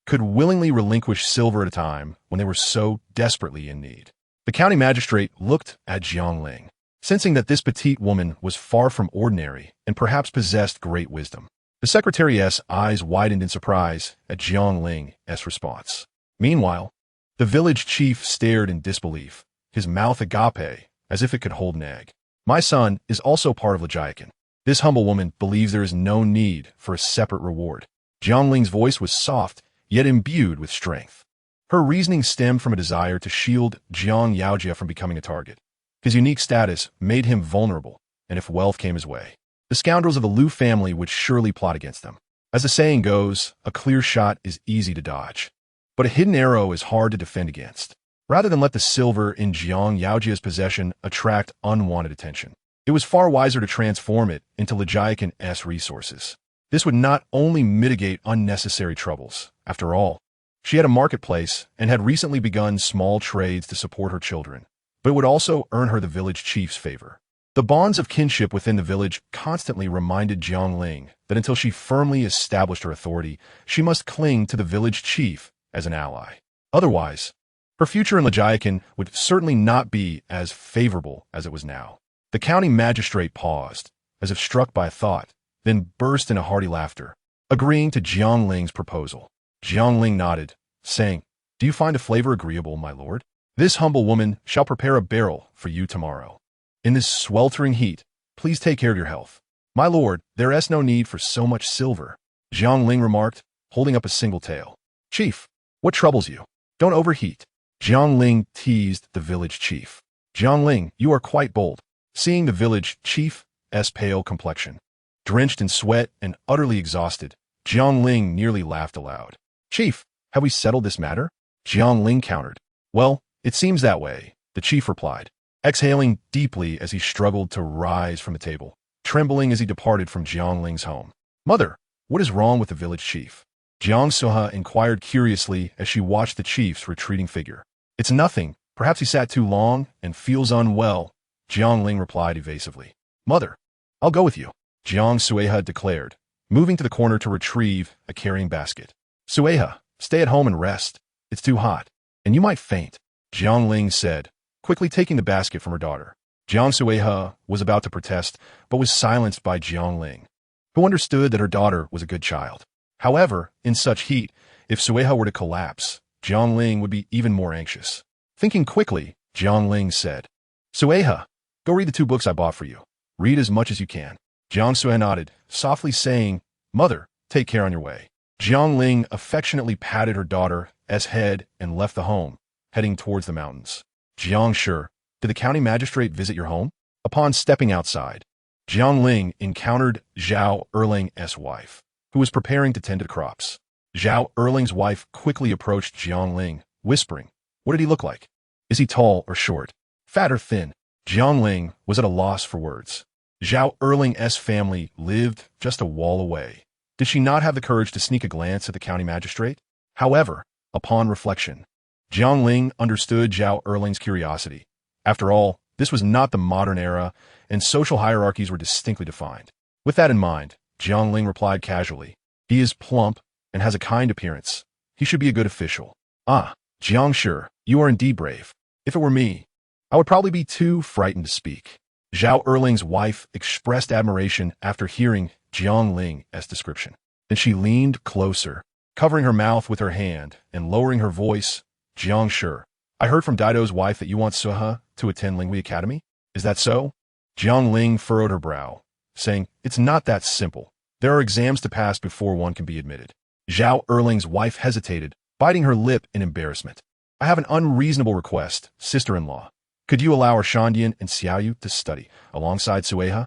could willingly relinquish silver at a time when they were so desperately in need. The county magistrate looked at Jiang Ling, sensing that this petite woman was far from ordinary and perhaps possessed great wisdom. The secretary's eyes widened in surprise at Jiang Ling's response. Meanwhile, the village chief stared in disbelief, his mouth agape, as if it could hold an egg. My son is also part of Lijiakan. This humble woman believes there is no need for a separate reward. Jiang Ling's voice was soft, yet imbued with strength. Her reasoning stemmed from a desire to shield Jiang Yaojia from becoming a target. His unique status made him vulnerable, and if wealth came his way, the scoundrels of the Liu family would surely plot against them. As the saying goes, a clear shot is easy to dodge, but a hidden arrow is hard to defend against. Rather than let the silver in Jiang Yaojia's possession attract unwanted attention, it was far wiser to transform it into Lijiakan's resources. This would not only mitigate unnecessary troubles. After all, she had a marketplace and had recently begun small trades to support her children, but it would also earn her the village chief's favor. The bonds of kinship within the village constantly reminded Jiang Ling that until she firmly established her authority, she must cling to the village chief as an ally. Otherwise, her future in Lijiakan would certainly not be as favorable as it was now. The county magistrate paused, as if struck by a thought, then burst into hearty laughter, agreeing to Jiang Ling's proposal. Jiang Ling nodded, saying, "Do you find the flavor agreeable, my lord? This humble woman shall prepare a barrel for you tomorrow. In this sweltering heat, please take care of your health. My lord, there is no need for so much silver," Jiang Ling remarked, holding up a single tael. "Chief, what troubles you? Don't overheat." Jiang Ling teased the village chief. "Jiang Ling, you are quite bold." Seeing the village chief's pale complexion, drenched in sweat and utterly exhausted, Jiang Ling nearly laughed aloud. "Chief, have we settled this matter?" Jiang Ling countered. "Well, it seems that way," the chief replied, exhaling deeply as he struggled to rise from the table, trembling as he departed from Jiang Ling's home. "Mother, what is wrong with the village chief?" Jiang Suha inquired curiously as she watched the chief's retreating figure. "It's nothing. Perhaps he sat too long and feels unwell," Jiang Ling replied evasively. "Mother, I'll go with you," Jiang Sueha declared, moving to the corner to retrieve a carrying basket. "Sueha, stay at home and rest. It's too hot, and you might faint," Jiang Ling said, quickly taking the basket from her daughter. Jiang Sueha was about to protest, but was silenced by Jiang Ling, who understood that her daughter was a good child. However, in such heat, if Sueha were to collapse, Jiang Ling would be even more anxious. Thinking quickly, Jiang Ling said, "Sueha, go read the 2 books I bought for you. Read as much as you can." Jiang Sueha nodded, softly saying, "Mother, take care on your way." Jiang Ling affectionately patted her daughter's head and left the home, heading towards the mountains. "Jiang Shi, did the county magistrate visit your home?" Upon stepping outside, Jiang Ling encountered Zhao Erling's wife, who was preparing to tend to the crops. Zhao Erling's wife quickly approached Jiang Ling, whispering, "What did he look like? Is he tall or short? Fat or thin?" Jiang Ling was at a loss for words. Zhao Erling's family lived just a wall away. Did she not have the courage to sneak a glance at the county magistrate? However, upon reflection, Jiang Ling understood Zhao Erling's curiosity. After all, this was not the modern era, and social hierarchies were distinctly defined. With that in mind, Jiang Ling replied casually. He is plump and has a kind appearance. He should be a good official. Ah, Jiang, sure, you are indeed brave. If it were me, I would probably be too frightened to speak. Zhao Erling's wife expressed admiration after hearing Jiang Ling's description. Then she leaned closer, covering her mouth with her hand and lowering her voice. Jiang, sure, I heard from Dido's wife that you want Suha to attend Linghui Academy. Is that so? Jiang Ling furrowed her brow, saying, it's not that simple. There are exams to pass before one can be admitted. Zhao Erling's wife hesitated, biting her lip in embarrassment. I have an unreasonable request, sister-in-law. Could you allow our Shandian and Xiaoyu to study alongside Sueha?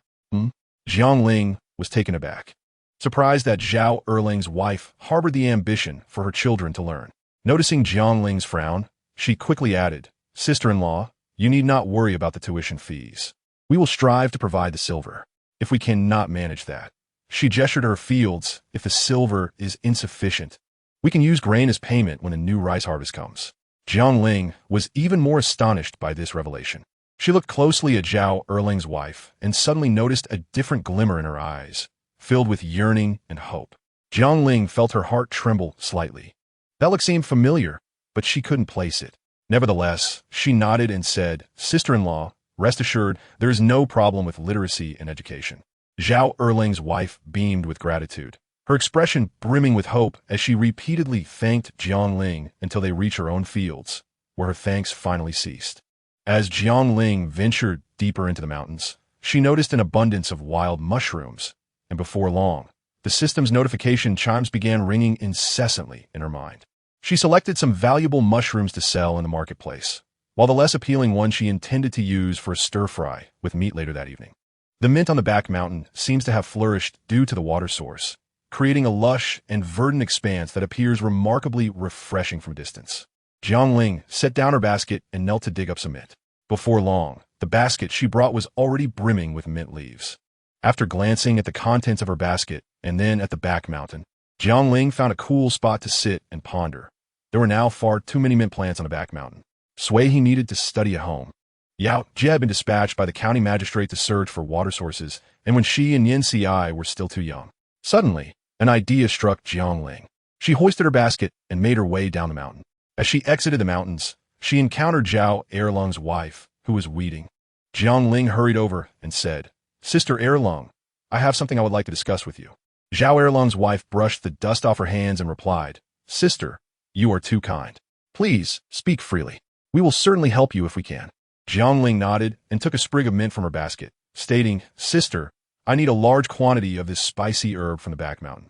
Jiang Ling was taken aback, surprised that Zhao Erling's wife harbored the ambition for her children to learn. Noticing Jiang Ling's frown, she quickly added, sister-in-law, you need not worry about the tuition fees. We will strive to provide the silver. If we cannot manage that, she gestured to her fields, if the silver is insufficient, we can use grain as payment when a new rice harvest comes. Jiang Ling was even more astonished by this revelation. She looked closely at Zhao Erling's wife and suddenly noticed a different glimmer in her eyes, filled with yearning and hope. Jiang Ling felt her heart tremble slightly. That look seemed familiar, but she couldn't place it. Nevertheless, she nodded and said, sister-in-law, rest assured, there is no problem with literacy and education. Zhao Erling's wife beamed with gratitude, her expression brimming with hope as she repeatedly thanked Jiang Ling until they reached her own fields, where her thanks finally ceased. As Jiang Ling ventured deeper into the mountains, she noticed an abundance of wild mushrooms, and before long, the system's notification chimes began ringing incessantly in her mind. She selected some valuable mushrooms to sell in the marketplace, while the less appealing one she intended to use for a stir-fry with meat later that evening. The mint on the back mountain seems to have flourished due to the water source, creating a lush and verdant expanse that appears remarkably refreshing from a distance. Jiang Ling set down her basket and knelt to dig up some mint. Before long, the basket she brought was already brimming with mint leaves. After glancing at the contents of her basket and then at the back mountain, Jiang Ling found a cool spot to sit and ponder. There were now far too many mint plants on the back mountain. He needed to study at home. Yao Jie had been dispatched by the county magistrate to search for water sources, and when she and Yin Xi were still too young. Suddenly, an idea struck Jiang Ling. She hoisted her basket and made her way down the mountain. As she exited the mountains, she encountered Zhao Erlung's wife, who was weeding. Jiang Ling hurried over and said, Sister Erlung, I have something I would like to discuss with you. Zhao Erlung's wife brushed the dust off her hands and replied, Sister, you are too kind. Please, speak freely. We will certainly help you if we can. Jiang Ling nodded and took a sprig of mint from her basket, stating, Sister, I need a large quantity of this spicy herb from the back mountain.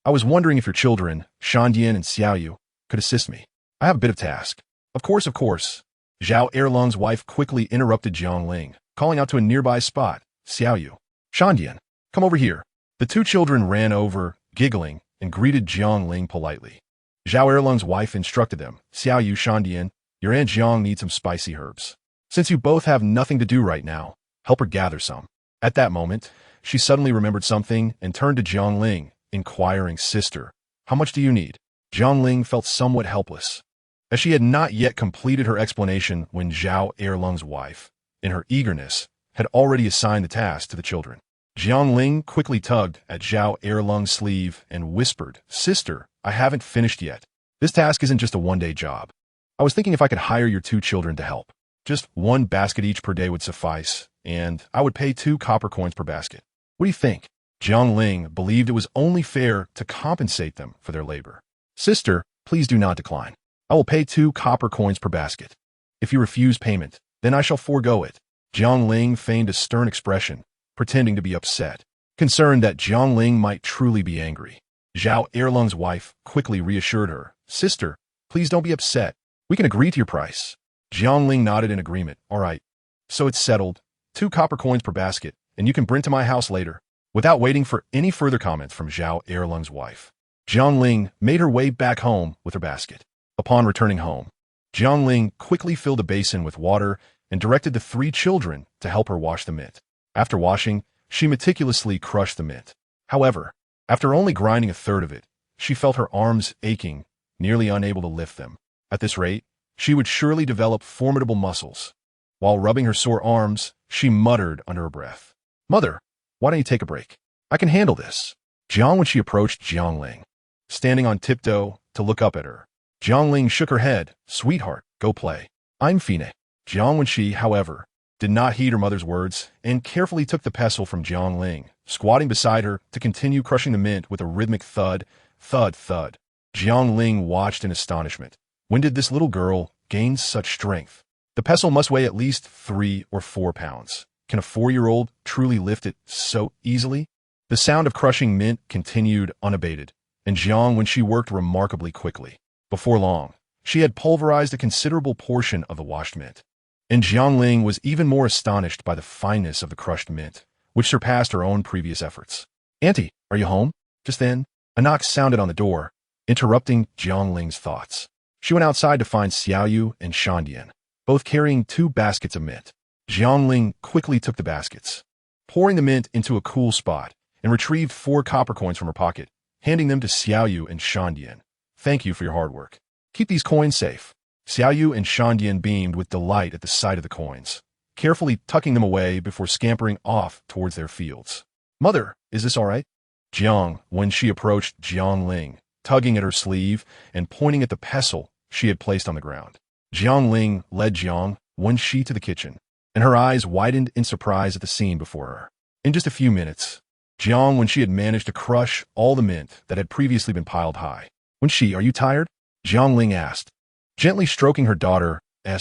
I was wondering if your children, Shandian and Xiaoyu, could assist me. I have a bit of task. Of course. Zhao Erlung's wife quickly interrupted Jiang Ling, calling out to a nearby spot, Xiaoyu, Shandian, come over here. The two children ran over, giggling, and greeted Jiang Ling politely. Zhao Erlung's wife instructed them, Xiaoyu, Shandian, your Aunt Jiang needs some spicy herbs. Since you both have nothing to do right now, help her gather some. At that moment, she suddenly remembered something and turned to Jiang Ling, inquiring, Sister, how much do you need? Jiang Ling felt somewhat helpless, as she had not yet completed her explanation when Zhao Erlung's wife, in her eagerness, had already assigned the task to the children. Jiang Ling quickly tugged at Zhao Erlung's sleeve and whispered, Sister, I haven't finished yet. This task isn't just a one-day job. I was thinking if I could hire your two children to help. Just one basket each per day would suffice, and I would pay 2 copper coins per basket. What do you think? Jiang Ling believed it was only fair to compensate them for their labor. Sister, please do not decline. I will pay 2 copper coins per basket. If you refuse payment, then I shall forego it. Jiang Ling feigned a stern expression, pretending to be upset, concerned that Jiang Ling might truly be angry. Zhao Erlung's wife quickly reassured her, Sister, please don't be upset. We can agree to your price. Jiang Ling nodded in agreement. All right. So it's settled. 2 copper coins per basket, and you can bring to my house later. Without waiting for any further comments from Zhao Erlung's wife, Jiang Ling made her way back home with her basket. Upon returning home, Jiang Ling quickly filled a basin with water and directed the 3 children to help her wash the mint. After washing, she meticulously crushed the mint. However, after only grinding a third of it, she felt her arms aching, nearly unable to lift them. At this rate, she would surely develop formidable muscles. While rubbing her sore arms, she muttered under her breath, Mother, why don't you take a break? I can handle this. Jiang when she approached Jiang Ling, standing on tiptoe to look up at her. Jiang Ling shook her head. Sweetheart, go play. I'm famine. Jiang when she, however, did not heed her mother's words and carefully took the pestle from Jiang Ling, squatting beside her to continue crushing the mint with a rhythmic thud, thud, thud. Jiang Ling watched in astonishment. When did this little girl gain such strength? The pestle must weigh at least 3 or 4 pounds. Can a 4-year-old truly lift it so easily? The sound of crushing mint continued unabated, and Jiang when she worked remarkably quickly. Before long, she had pulverized a considerable portion of the washed mint. And Jiang Ling was even more astonished by the fineness of the crushed mint, which surpassed her own previous efforts. Auntie, are you home? Just then, a knock sounded on the door, interrupting Jiang Ling's thoughts. She went outside to find Xiaoyu and Shandian, both carrying 2 baskets of mint. Jiang Ling quickly took the baskets, pouring the mint into a cool spot, and retrieved 4 copper coins from her pocket, handing them to Xiaoyu and Shandian. Thank you for your hard work. Keep these coins safe. Xiaoyu and Shandian beamed with delight at the sight of the coins, carefully tucking them away before scampering off towards their fields. Mother, is this all right? Jiang, when she approached Jiang Ling, tugging at her sleeve and pointing at the pestle she had placed on the ground. Jiang Ling led Jiang when she to the kitchen, and her eyes widened in surprise at the scene before her. In just a few minutes, Jiang when she had managed to crush all the mint that had previously been piled high. When she, are you tired? Jiang Ling asked, gently stroking her daughter's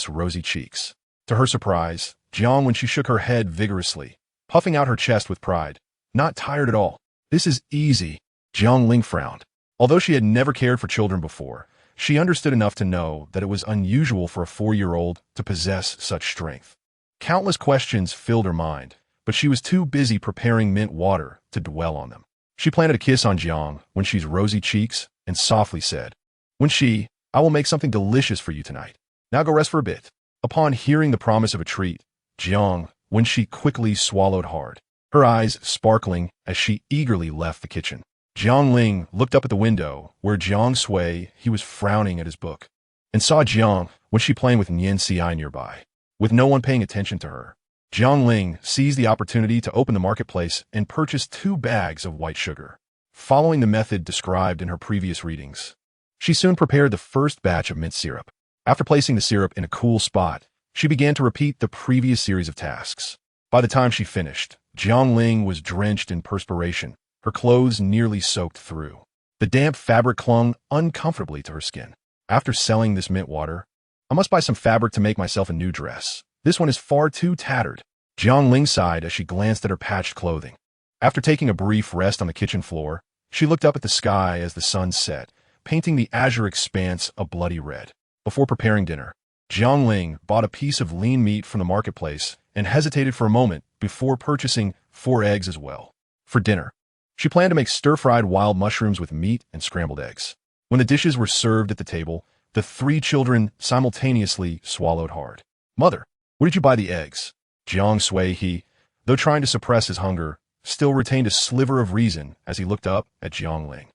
rosy cheeks. To her surprise, Jiang when she shook her head vigorously, puffing out her chest with pride. Not tired at all. This is easy. Jiang Ling frowned. Although she had never cared for children before, she understood enough to know that it was unusual for a 4-year-old to possess such strength. Countless questions filled her mind, but she was too busy preparing mint water to dwell on them. She planted a kiss on Jiang when she's rosy cheeks and softly said, when she, I will make something delicious for you tonight. Now go rest for a bit. Upon hearing the promise of a treat, Jiang, when she quickly swallowed hard, her eyes sparkling as she eagerly left the kitchen. Jiang Ling looked up at the window where Jiang Sui, he was frowning at his book, and saw Jiang when she playing with Nian Ci nearby. With no one paying attention to her, Jiang Ling seized the opportunity to open the marketplace and purchase 2 bags of white sugar. Following the method described in her previous readings, she soon prepared the first batch of mint syrup. After placing the syrup in a cool spot, she began to repeat the previous series of tasks. By the time she finished, Jiang Ling was drenched in perspiration, her clothes nearly soaked through. The damp fabric clung uncomfortably to her skin. After selling this mint water, I must buy some fabric to make myself a new dress. This one is far too tattered. Jiang Ling sighed as she glanced at her patched clothing. After taking a brief rest on the kitchen floor, she looked up at the sky as the sun set, painting the azure expanse a bloody red. Before preparing dinner, Jiang Ling bought a piece of lean meat from the marketplace and hesitated for a moment before purchasing 4 eggs as well. For dinner, she planned to make stir-fried wild mushrooms with meat and scrambled eggs. When the dishes were served at the table, the 3 children simultaneously swallowed hard. Mother, where did you buy the eggs? Jiang Sui, he, though trying to suppress his hunger, still retained a sliver of reason as he looked up at Jiang Ling.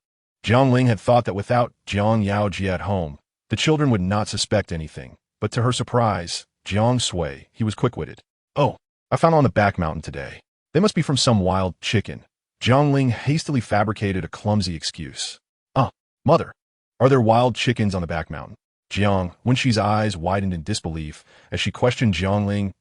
Jiang Ling had thought that without Jiang Yaoji at home, the children would not suspect anything, but to her surprise, Jiang Sui, he was quick-witted. Oh, I found on the back mountain today. They must be from some wild chicken. Jiang Ling hastily fabricated a clumsy excuse. Mother, are there wild chickens on the back mountain? Jiang, when she's eyes widened in disbelief as she questioned Jiang Ling,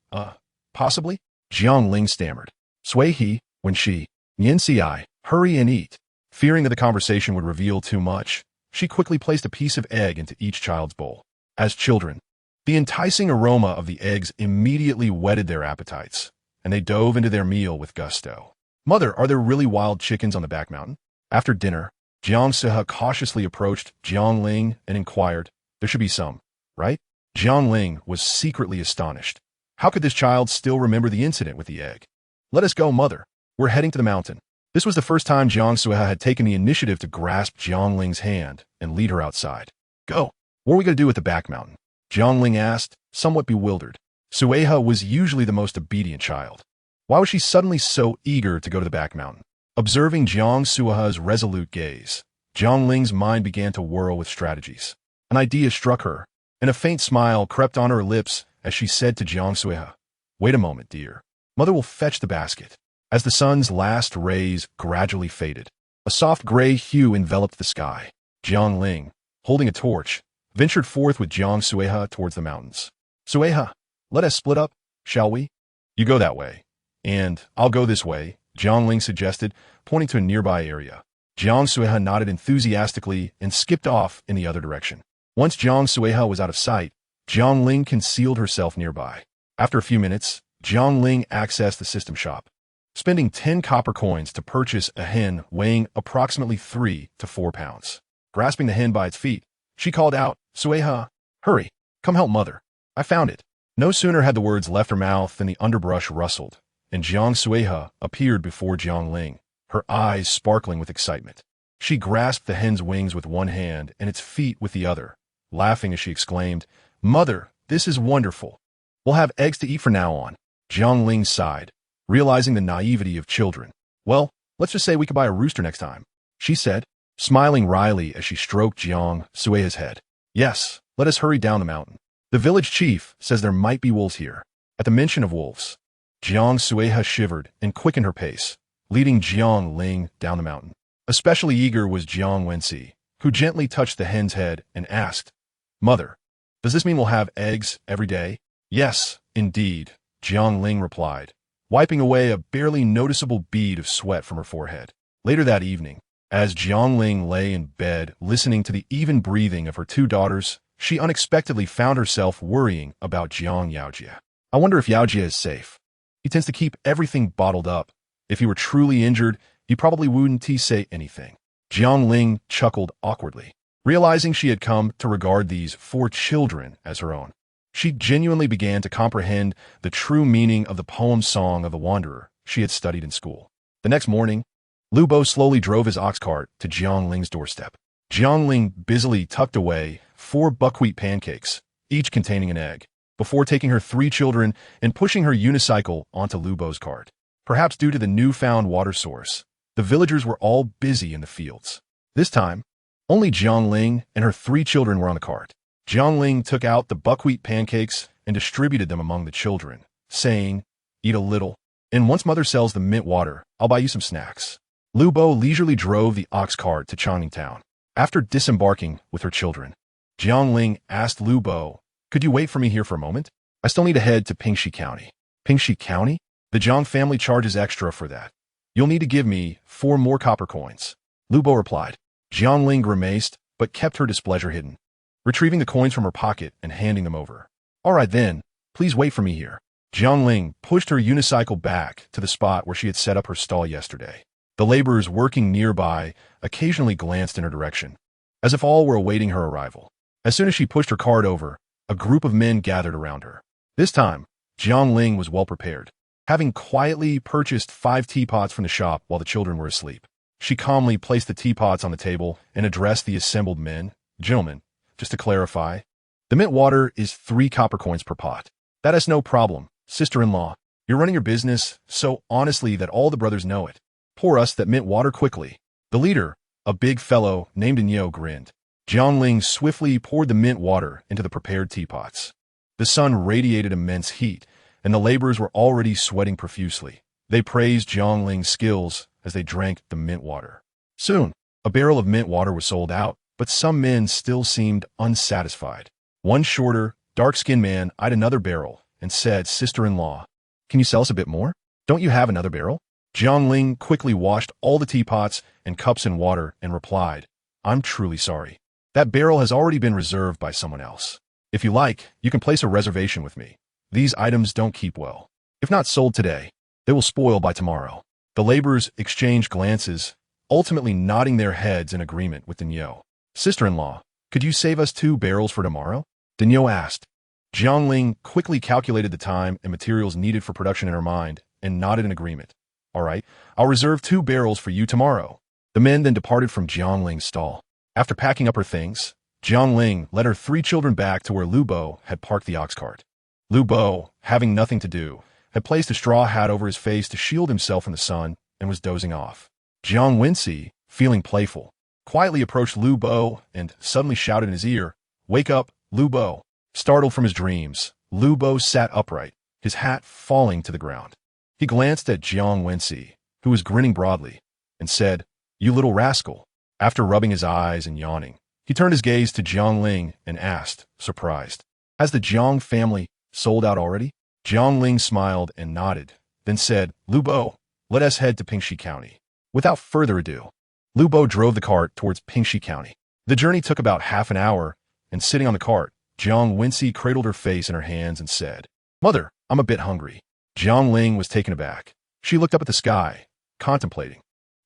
possibly? Jiang Ling stammered. Sui he, when she, Nian Ci, hurry and eat. Fearing that the conversation would reveal too much, she quickly placed a piece of egg into each child's bowl. As children, the enticing aroma of the eggs immediately whetted their appetites, and they dove into their meal with gusto. Mother, are there really wild chickens on the back mountain? After dinner, Jiang Siha cautiously approached Jiang Ling and inquired, there should be some, right? Jiang Ling was secretly astonished. How could this child still remember the incident with the egg? Let us go, mother. We're heading to the mountain. This was the first time Jiang Siha had taken the initiative to grasp Jiang Ling's hand and lead her outside. Go. What are we going to do at the back mountain? Jiang Ling asked, somewhat bewildered. Sueha was usually the most obedient child. Why was she suddenly so eager to go to the back mountain? Observing Jiang Sueha's resolute gaze, Jiang Ling's mind began to whirl with strategies. An idea struck her, and a faint smile crept on her lips as she said to Jiang Sueha, wait a moment, dear. Mother will fetch the basket. As the sun's last rays gradually faded, a soft gray hue enveloped the sky. Jiang Ling, holding a torch, ventured forth with Jiang Sueha towards the mountains. Sueha, let us split up, shall we? You go that way. And I'll go this way, Jiang Ling suggested, pointing to a nearby area. Jiang Sueha nodded enthusiastically and skipped off in the other direction. Once Jiang Sueha was out of sight, Jiang Ling concealed herself nearby. After a few minutes, Jiang Ling accessed the system shop, spending 10 copper coins to purchase a hen weighing approximately 3 to 4 pounds. Grasping the hen by its feet, she called out, Sueha, hurry, come help mother. I found it. No sooner had the words left her mouth than the underbrush rustled, and Jiang Sueha appeared before Jiang Ling, her eyes sparkling with excitement. She grasped the hen's wings with one hand and its feet with the other, laughing as she exclaimed, Mother, this is wonderful. We'll have eggs to eat from now on. Jiang Ling sighed, realizing the naivety of children. Well, let's just say we could buy a rooster next time, she said, smiling wryly as she stroked Jiang Sueha's head. Yes, let us hurry down the mountain. The village chief says there might be wolves here. At the mention of wolves, Jiang Sueha shivered and quickened her pace, leading Jiang Ling down the mountain. Especially eager was Jiang Wensi, who gently touched the hen's head and asked, Mother, does this mean we'll have eggs every day? Yes, indeed, Jiang Ling replied, wiping away a barely noticeable bead of sweat from her forehead. Later that evening, as Jiang Ling lay in bed listening to the even breathing of her two daughters, she unexpectedly found herself worrying about Jiang Yaojia. I wonder if Yaojia is safe. He tends to keep everything bottled up. If he were truly injured, he probably wouldn't say anything. Jiang Ling chuckled awkwardly, realizing she had come to regard these 4 children as her own. She genuinely began to comprehend the true meaning of the poem Song of the Wanderer she had studied in school. The next morning, Lu Bo slowly drove his ox cart to Jiang Ling's doorstep. Jiang Ling busily tucked away 4 buckwheat pancakes, each containing an egg, before taking her 3 children and pushing her unicycle onto Lu Bo's cart. Perhaps due to the newfound water source, the villagers were all busy in the fields. This time, only Jiang Ling and her 3 children were on the cart. Jiang Ling took out the buckwheat pancakes and distributed them among the children, saying, Eat a little, and once mother sells the mint water, I'll buy you some snacks. Lu Bo leisurely drove the ox cart to Changning Town. After disembarking with her children, Jiang Ling asked Lu Bo, Could you wait for me here for a moment? I still need to head to Pingxi County. Pingxi County? The Jiang family charges extra for that. You'll need to give me 4 more copper coins. Lu Bo replied. Jiang Ling grimaced, but kept her displeasure hidden, retrieving the coins from her pocket and handing them over. All right then, please wait for me here. Jiang Ling pushed her unicycle back to the spot where she had set up her stall yesterday. The laborers working nearby occasionally glanced in her direction, as if all were awaiting her arrival. As soon as she pushed her cart over, a group of men gathered around her. This time, Jiang Ling was well prepared, having quietly purchased 5 teapots from the shop while the children were asleep. She calmly placed the teapots on the table and addressed the assembled men. Gentlemen, just to clarify, the mint water is 3 copper coins per pot. That is no problem, sister-in-law. You're running your business so honestly that all the brothers know it. Pour us that mint water quickly. The leader, a big fellow named Nyo, grinned. Jiang Ling swiftly poured the mint water into the prepared teapots. The sun radiated immense heat, and the laborers were already sweating profusely. They praised Jiang Ling's skills as they drank the mint water. Soon, a barrel of mint water was sold out, but some men still seemed unsatisfied. One shorter, dark-skinned man eyed another barrel and said, Sister-in-law, can you sell us a bit more? Don't you have another barrel? Jiang Ling quickly washed all the teapots and cups in water and replied, I'm truly sorry. That barrel has already been reserved by someone else. If you like, you can place a reservation with me. These items don't keep well. If not sold today, they will spoil by tomorrow. The laborers exchanged glances, ultimately nodding their heads in agreement with Nyo. Sister-in-law, could you save us 2 barrels for tomorrow? Nyo asked. Jiang Ling quickly calculated the time and materials needed for production in her mind and nodded in agreement. All right, I'll reserve 2 barrels for you tomorrow. The men then departed from Jiang Ling's stall. After packing up her things, Jiang Ling led her 3 children back to where Lu Bo had parked the ox cart. Lu Bo, having nothing to do, had placed a straw hat over his face to shield himself from the sun and was dozing off. Jiang Wensi, feeling playful, quietly approached Lu Bo and suddenly shouted in his ear, Wake up, Lu Bo. Startled from his dreams, Lu Bo sat upright, his hat falling to the ground. He glanced at Jiang Ling, who was grinning broadly, and said, "You little rascal." After rubbing his eyes and yawning, he turned his gaze to Jiang Ling and asked, surprised, "Has the Jiang family sold out already?" Jiang Ling smiled and nodded, then said, "Lu Bo, let us head to Pingxi County." Without further ado, Lu Bo drove the cart towards Pingxi County. The journey took about half an hour, and sitting on the cart, Jiang Ling cradled her face in her hands and said, "Mother, I'm a bit hungry." Jiang Ling was taken aback. She looked up at the sky, contemplating.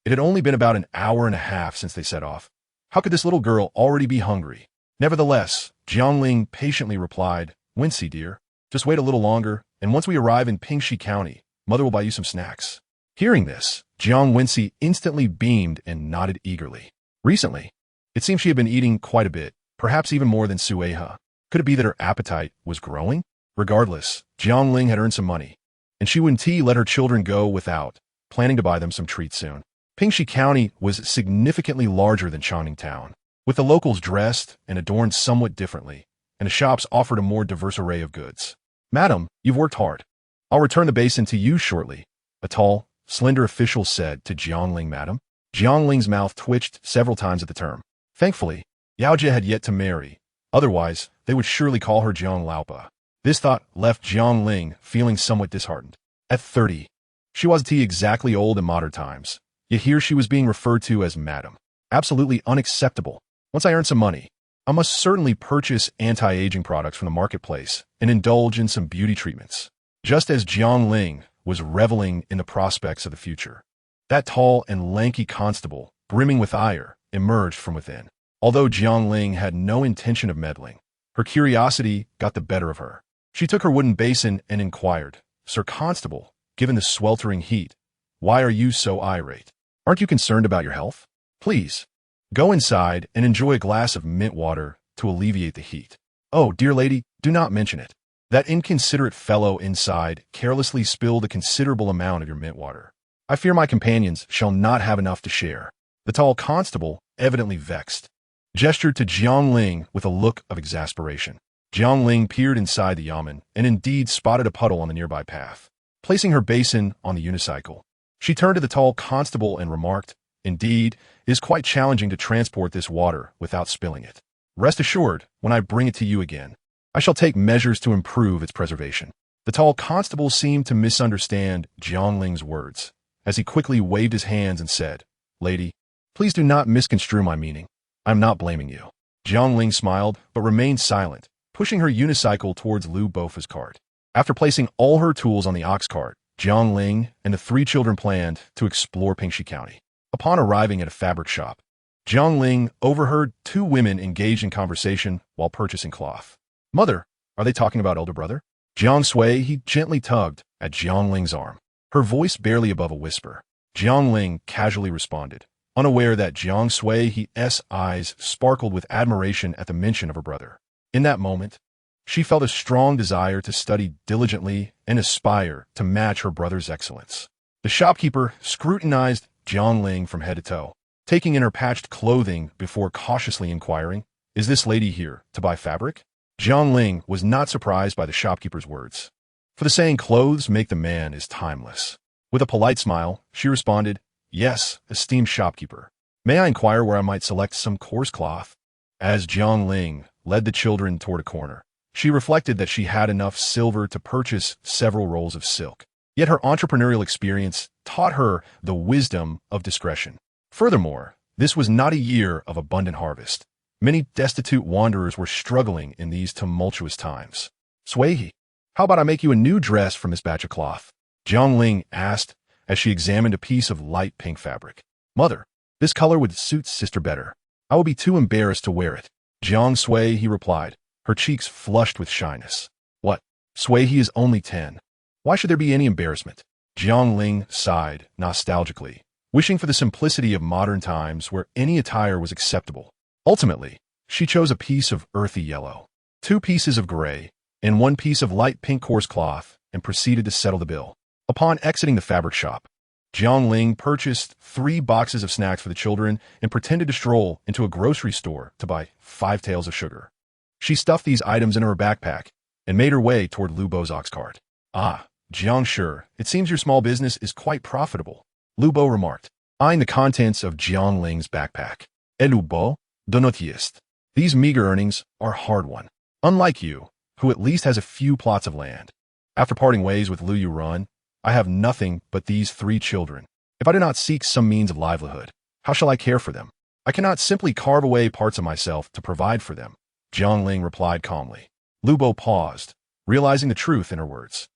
It had only been about an hour and a half since they set off. How could this little girl already be hungry? Nevertheless, Jiang Ling patiently replied, "Wincy, dear, just wait a little longer, and once we arrive in Pingxi County, Mother will buy you some snacks." Hearing this, Jiang Ling instantly beamed and nodded eagerly. Recently, it seemed she had been eating quite a bit, perhaps even more than Sueha. Could it be that her appetite was growing? Regardless, Jiang Ling had earned some money, and she wouldn't let her children go without, planning to buy them some treats soon. Pingxi County was significantly larger than Changning Town, with the locals dressed and adorned somewhat differently, and the shops offered a more diverse array of goods. "Madam, you've worked hard. I'll return the basin to you shortly," a tall, slender official said to Jiang Ling. "Madam?" Jiang Ling's mouth twitched several times at the term. Thankfully, Yaojie had yet to marry. Otherwise, they would surely call her Jiang Laopa. This thought left Jiang Ling feeling somewhat disheartened. At 30, she wasn't exactly old in modern times, yet here she was being referred to as Madam. Absolutely unacceptable. Once I earn some money, I must certainly purchase anti-aging products from the marketplace and indulge in some beauty treatments. Just as Jiang Ling was reveling in the prospects of the future, that tall and lanky constable, brimming with ire, emerged from within. Although Jiang Ling had no intention of meddling, her curiosity got the better of her. She took her wooden basin and inquired, "Sir Constable, given the sweltering heat, why are you so irate? Aren't you concerned about your health? Please, go inside and enjoy a glass of mint water to alleviate the heat." "Oh, dear lady, do not mention it. That inconsiderate fellow inside carelessly spilled a considerable amount of your mint water. I fear my companions shall not have enough to share." The tall constable, evidently vexed, gestured to Jiang Ling with a look of exasperation. Jiang Ling peered inside the yamen and indeed spotted a puddle on the nearby path. Placing her basin on the unicycle, she turned to the tall constable and remarked, "Indeed, it is quite challenging to transport this water without spilling it. Rest assured, when I bring it to you again, I shall take measures to improve its preservation." The tall constable seemed to misunderstand Jiang Ling's words, as he quickly waved his hands and said, "Lady, please do not misconstrue my meaning. I am not blaming you." Jiang Ling smiled, but remained silent, pushing her unicycle towards Lu Bofa's cart. After placing all her tools on the ox cart, Jiang Ling and the three children planned to explore Pingxi County. Upon arriving at a fabric shop, Jiang Ling overheard two women engaged in conversation while purchasing cloth. "Mother, are they talking about elder brother?" Jiang Sui gently tugged at Jiang Ling's arm, her voice barely above a whisper. Jiang Ling casually responded, unaware that Jiang Sui's eyes sparkled with admiration at the mention of her brother. In that moment, she felt a strong desire to study diligently and aspire to match her brother's excellence. The shopkeeper scrutinized Jiang Ling from head to toe, taking in her patched clothing before cautiously inquiring, "Is this lady here to buy fabric?" Jiang Ling was not surprised by the shopkeeper's words, for the saying "clothes make the man" is timeless. With a polite smile, she responded, "Yes, esteemed shopkeeper. May I inquire where I might select some coarse cloth?" As Jiang Ling led the children toward a corner, she reflected that she had enough silver to purchase several rolls of silk. Yet her entrepreneurial experience taught her the wisdom of discretion. Furthermore, this was not a year of abundant harvest. Many destitute wanderers were struggling in these tumultuous times. "Sui, how about I make you a new dress from this batch of cloth?" Jiang Ling asked as she examined a piece of light pink fabric. "Mother, this color would suit sister better. I will be too embarrassed to wear it." Jiang Sui replied, her cheeks flushed with shyness. "What? Sui is only 10. Why should there be any embarrassment?" Jiang Ling sighed nostalgically, wishing for the simplicity of modern times where any attire was acceptable. Ultimately, she chose a piece of earthy yellow, 2 pieces of gray, and 1 piece of light pink coarse cloth, and proceeded to settle the bill. Upon exiting the fabric shop, Jiang Ling purchased 3 boxes of snacks for the children and pretended to stroll into a grocery store to buy 5 taels of sugar. She stuffed these items into her backpack and made her way toward Lu Bo's ox cart. "Ah, Jiang Shi, it seems your small business is quite profitable, Lu Bo remarked, eyeing the contents of Jiang Ling's backpack. Lu Bo, de notiste. These meager earnings are hard-won. Unlike you, who at least has a few plots of land. After parting ways with Lu Yurun, I have nothing but these 3 children. If I do not seek some means of livelihood, how shall I care for them? I cannot simply carve away parts of myself to provide for them, Jiang Ling replied calmly. Lu Bo paused, realizing the truth in her words.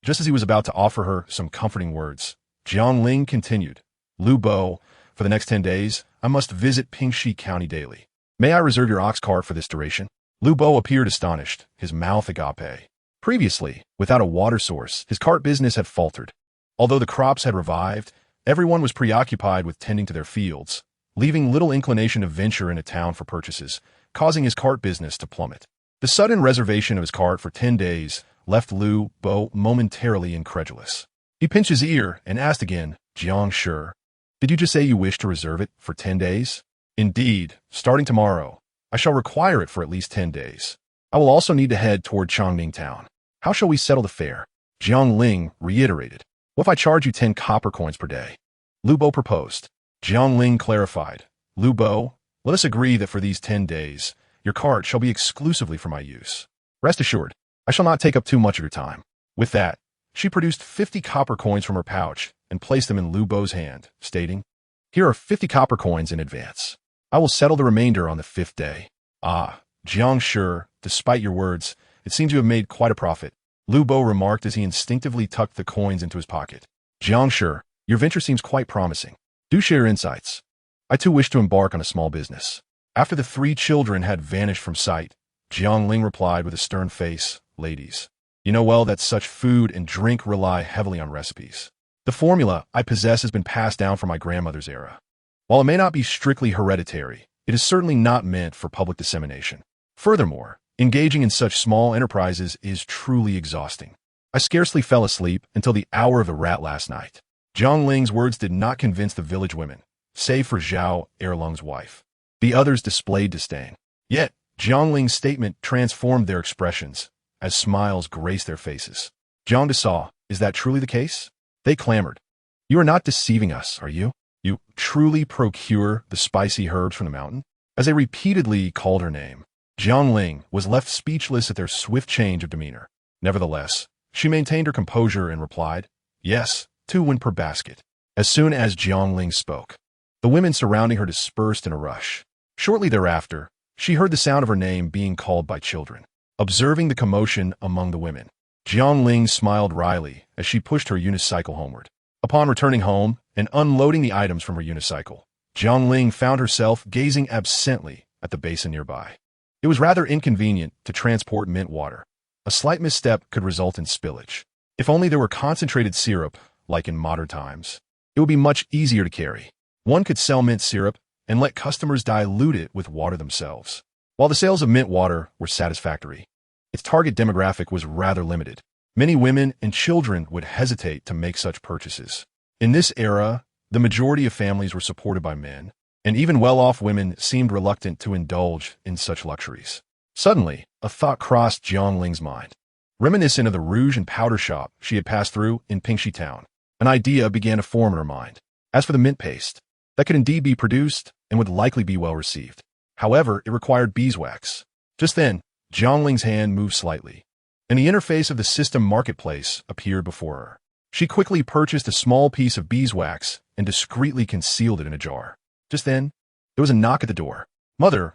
Just as he was about to offer her some comforting words, Jiang Ling continued, Lu Bo, for the next 10 days, I must visit Pingxi County daily. May I reserve your ox cart for this duration? Lu Bo appeared astonished, his mouth agape. Previously, without a water source, his cart business had faltered. Although the crops had revived, everyone was preoccupied with tending to their fields, leaving little inclination to venture into town for purchases, causing his cart business to plummet. The sudden reservation of his cart for 10 days left Lu Bo momentarily incredulous. He pinched his ear and asked again, Jiang Shi, did you just say you wish to reserve it for 10 days? Indeed, starting tomorrow, I shall require it for at least 10 days. I will also need to head toward Changning Town. How shall we settle the fare? Jiang Ling reiterated. What if I charge you 10 copper coins per day? Lu Bo proposed. Jiang Ling clarified. Lu Bo, let us agree that for these 10 days, your cart shall be exclusively for my use. Rest assured, I shall not take up too much of your time. With that, she produced 50 copper coins from her pouch and placed them in Lu Bo's hand, stating, Here are 50 copper coins in advance. I will settle the remainder on the 5th day. Ah, Jiang Shi, despite your words, it seems you have made quite a profit, Lu Bo remarked as he instinctively tucked the coins into his pocket. Jiang Shi, your venture seems quite promising. Do share your insights. I too wish to embark on a small business. After the 3 children had vanished from sight, Jiang Ling replied with a stern face, Ladies, you know well that such food and drink rely heavily on recipes. The formula I possess has been passed down from my grandmother's era. While it may not be strictly hereditary, it is certainly not meant for public dissemination. Furthermore, engaging in such small enterprises is truly exhausting. I scarcely fell asleep until the hour of the rat last night. Jiang Ling's words did not convince the village women, save for Zhao Erlung's wife. The others displayed disdain. Yet, Jiang Ling's statement transformed their expressions, as smiles graced their faces. Jiang Desa, is that truly the case? They clamored. You are not deceiving us, are you? You truly procure the spicy herbs from the mountain? As they repeatedly called her name, Jiang Ling was left speechless at their swift change of demeanor. Nevertheless, she maintained her composure and replied, Yes, 2 win per basket. As soon as Jiang Ling spoke, the women surrounding her dispersed in a rush. Shortly thereafter, she heard the sound of her name being called by children. Observing the commotion among the women, Jiang Ling smiled wryly as she pushed her unicycle homeward. Upon returning home and unloading the items from her unicycle, Jiang Ling found herself gazing absently at the basin nearby. It was rather inconvenient to transport mint water. A slight misstep could result in spillage. If only there were concentrated syrup, like in modern times, it would be much easier to carry. One could sell mint syrup and let customers dilute it with water themselves. While the sales of mint water were satisfactory, its target demographic was rather limited. Many women and children would hesitate to make such purchases. In this era, the majority of families were supported by men, and even well-off women seemed reluctant to indulge in such luxuries. Suddenly, a thought crossed Jiang Ling's mind. Reminiscent of the rouge and powder shop she had passed through in Pingxi Town, an idea began to form in her mind. As for the mint paste, that could indeed be produced and would likely be well received. However, it required beeswax. Just then, Jiang Ling's hand moved slightly, and the interface of the system marketplace appeared before her. She quickly purchased a small piece of beeswax and discreetly concealed it in a jar. Just then, there was a knock at the door. Mother,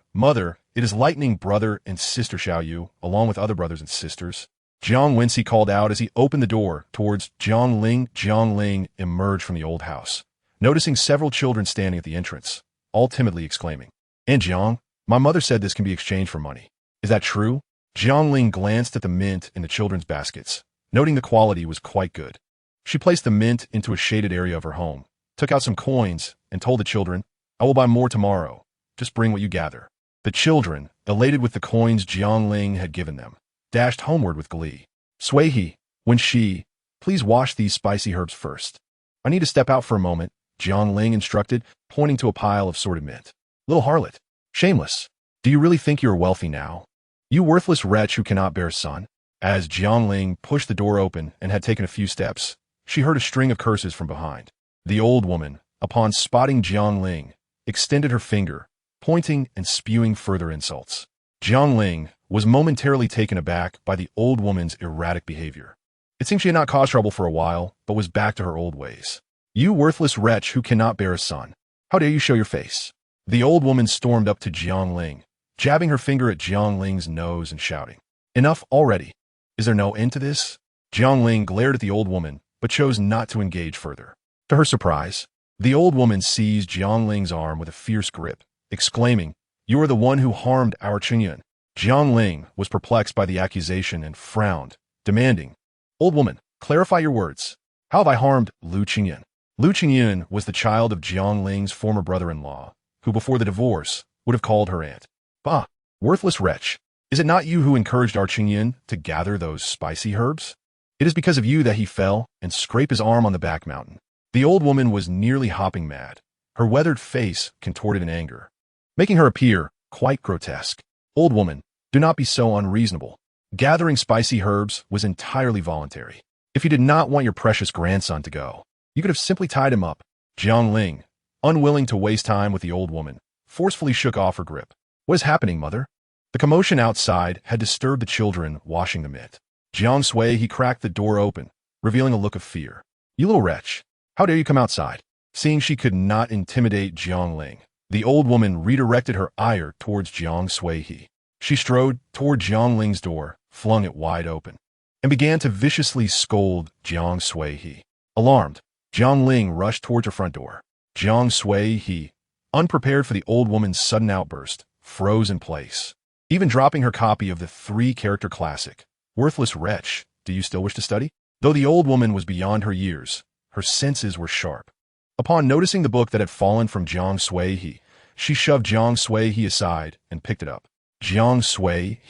it is Lightning brother and sister Xiaoyu, along with other brothers and sisters. Jiang Wenxi called out as he opened the door towards Jiang Ling. Jiang Ling emerged from the old house, noticing several children standing at the entrance, all timidly exclaiming, Aunt Jiang, my mother said this can be exchanged for money. Is that true? Jiang Ling glanced at the mint in the children's baskets, noting the quality was quite good. She placed the mint into a shaded area of her home, took out some coins, and told the children, I will buy more tomorrow. Just bring what you gather. The children, elated with the coins Jiang Ling had given them, dashed homeward with glee. Suihe, Wenxi, please wash these spicy herbs first. I need to step out for a moment, Jiang Ling instructed, pointing to a pile of sorted mint. Little harlot, shameless, do you really think you are wealthy now? You worthless wretch who cannot bear a son? As Jiang Ling pushed the door open and had taken a few steps, she heard a string of curses from behind. The old woman, upon spotting Jiang Ling, extended her finger, pointing and spewing further insults. Jiang Ling was momentarily taken aback by the old woman's erratic behavior. It seemed she had not caused trouble for a while, but was back to her old ways. "You worthless wretch who cannot bear a son. How dare you show your face?" The old woman stormed up to Jiang Ling, jabbing her finger at Jiang Ling's nose and shouting, "Enough already. Is there no end to this?" Jiang Ling glared at the old woman, but chose not to engage further. To her surprise, the old woman seized Jiang Ling's arm with a fierce grip, exclaiming, "You are the one who harmed our Qingyun." Jiang Ling was perplexed by the accusation and frowned, demanding, "Old woman, clarify your words. How have I harmed Lu Qingyun?" Lu Qingyun was the child of Jiang Ling's former brother-in-law, who before the divorce would have called her aunt. "Bah, worthless wretch. Is it not you who encouraged our Qingyun to gather those spicy herbs? It is because of you that he fell and scraped his arm on the back mountain." The old woman was nearly hopping mad, her weathered face contorted in anger, making her appear quite grotesque. "Old woman, do not be so unreasonable. Gathering spicy herbs was entirely voluntary. If you did not want your precious grandson to go, you could have simply tied him up." Jiang Ling, unwilling to waste time with the old woman, forcefully shook off her grip. "What is happening, mother?" The commotion outside had disturbed the children washing the mitt. Jiang Sui, he cracked the door open, revealing a look of fear. "You little wretch, how dare you come outside?" Seeing she could not intimidate Jiang Ling, the old woman redirected her ire towards Jiang Sui. She strode toward Jiang Ling's door, flung it wide open, and began to viciously scold Jiang Sui. Alarmed, Jiang Ling rushed towards her front door. Jiang Sui, unprepared for the old woman's sudden outburst, froze in place, even dropping her copy of the three-character classic, "Worthless wretch, do you still wish to study?" Though the old woman was beyond her years, her senses were sharp. Upon noticing the book that had fallen from Jiang Sui, she shoved Jiang Sui aside and picked it up. Jiang Sui,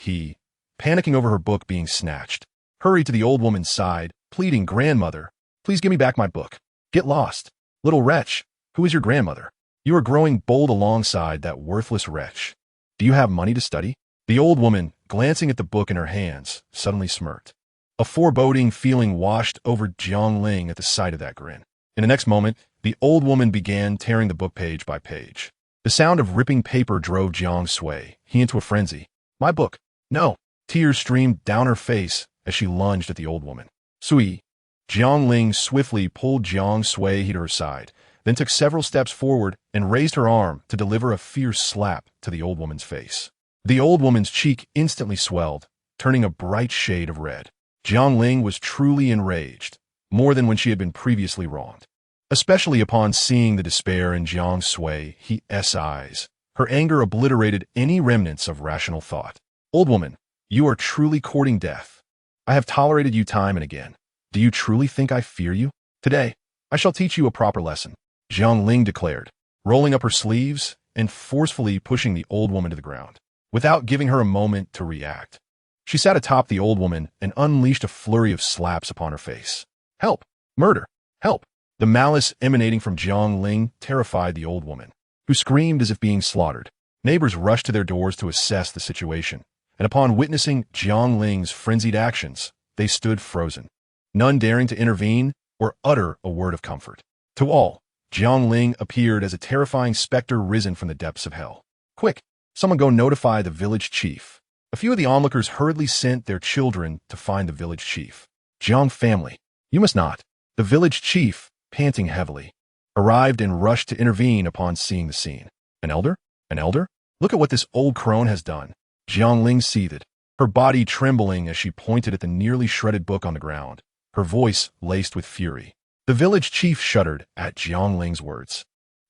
panicking over her book being snatched, hurried to the old woman's side, pleading, "Grandmother, please give me back my book." "Get lost. Little wretch, who is your grandmother? You are growing bold alongside that worthless wretch. Do you have money to study?" The old woman, glancing at the book in her hands, suddenly smirked. A foreboding feeling washed over Jiang Ling at the sight of that grin. In the next moment, the old woman began tearing the book page by page. The sound of ripping paper drove Jiang Sui into a frenzy. "My book! No!" Tears streamed down her face as she lunged at the old woman. "Sui!" Jiang Ling swiftly pulled Jiang Sui to her side, then took several steps forward and raised her arm to deliver a fierce slap to the old woman's face. The old woman's cheek instantly swelled, turning a bright shade of red. Jiang Ling was truly enraged, more than when she had been previously wronged. Especially upon seeing the despair in Jiang Sui's eyes, her anger obliterated any remnants of rational thought. "Old woman, you are truly courting death. I have tolerated you time and again. Do you truly think I fear you? Today, I shall teach you a proper lesson," Jiang Ling declared, rolling up her sleeves and forcefully pushing the old woman to the ground. Without giving her a moment to react, she sat atop the old woman and unleashed a flurry of slaps upon her face. "Help! Murder! Help!" The malice emanating from Jiang Ling terrified the old woman, who screamed as if being slaughtered. Neighbors rushed to their doors to assess the situation, and upon witnessing Jiang Ling's frenzied actions, they stood frozen, none daring to intervene or utter a word of comfort. To all, Jiang Ling appeared as a terrifying specter risen from the depths of hell. "Quick! Someone go notify the village chief." A few of the onlookers hurriedly sent their children to find the village chief. "Jiang family, you must not." The village chief, panting heavily, arrived and rushed to intervene upon seeing the scene. "An elder? An elder? Look at what this old crone has done." Jiang Ling seethed, her body trembling as she pointed at the nearly shredded book on the ground, her voice laced with fury. The village chief shuddered at Jiang Ling's words.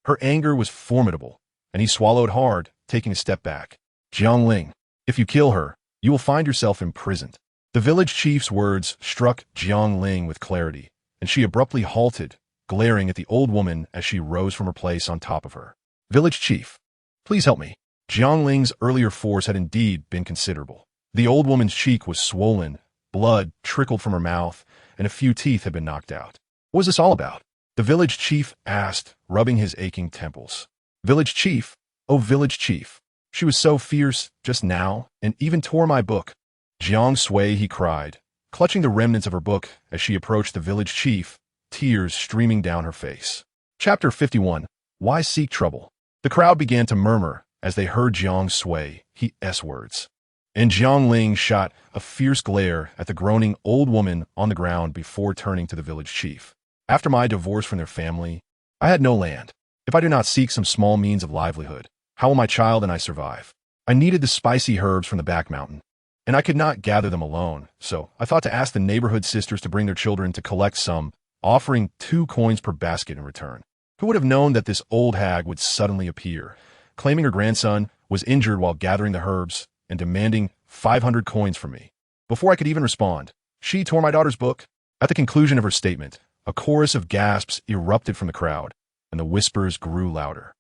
Her anger was formidable, and he swallowed hard, taking a step back. "Jiang Ling, if you kill her, you will find yourself imprisoned." The village chief's words struck Jiang Ling with clarity, and she abruptly halted, glaring at the old woman as she rose from her place on top of her. "Village chief, please help me." Jiang Ling's earlier force had indeed been considerable. The old woman's cheek was swollen, blood trickled from her mouth, and a few teeth had been knocked out. "What was this all about?" the village chief asked, rubbing his aching temples. "Village chief, oh village chief, she was so fierce just now and even tore my book." Jiang Sui, he cried, clutching the remnants of her book as she approached the village chief, tears streaming down her face. Chapter 51. Why Seek Trouble? The crowd began to murmur as they heard Jiang Sui's words. And Jiang Ling shot a fierce glare at the groaning old woman on the ground before turning to the village chief. After my divorce from their family, I had no land. If I do not seek some small means of livelihood, how will my child and I survive? I needed the spicy herbs from the back mountain, and I could not gather them alone, so I thought to ask the neighborhood sisters to bring their children to collect some, offering 2 coins per basket in return. Who would have known that this old hag would suddenly appear, claiming her grandson was injured while gathering the herbs and demanding 500 coins from me? Before I could even respond, she tore my daughter's book. At the conclusion of her statement, a chorus of gasps erupted from the crowd, and the whispers grew louder.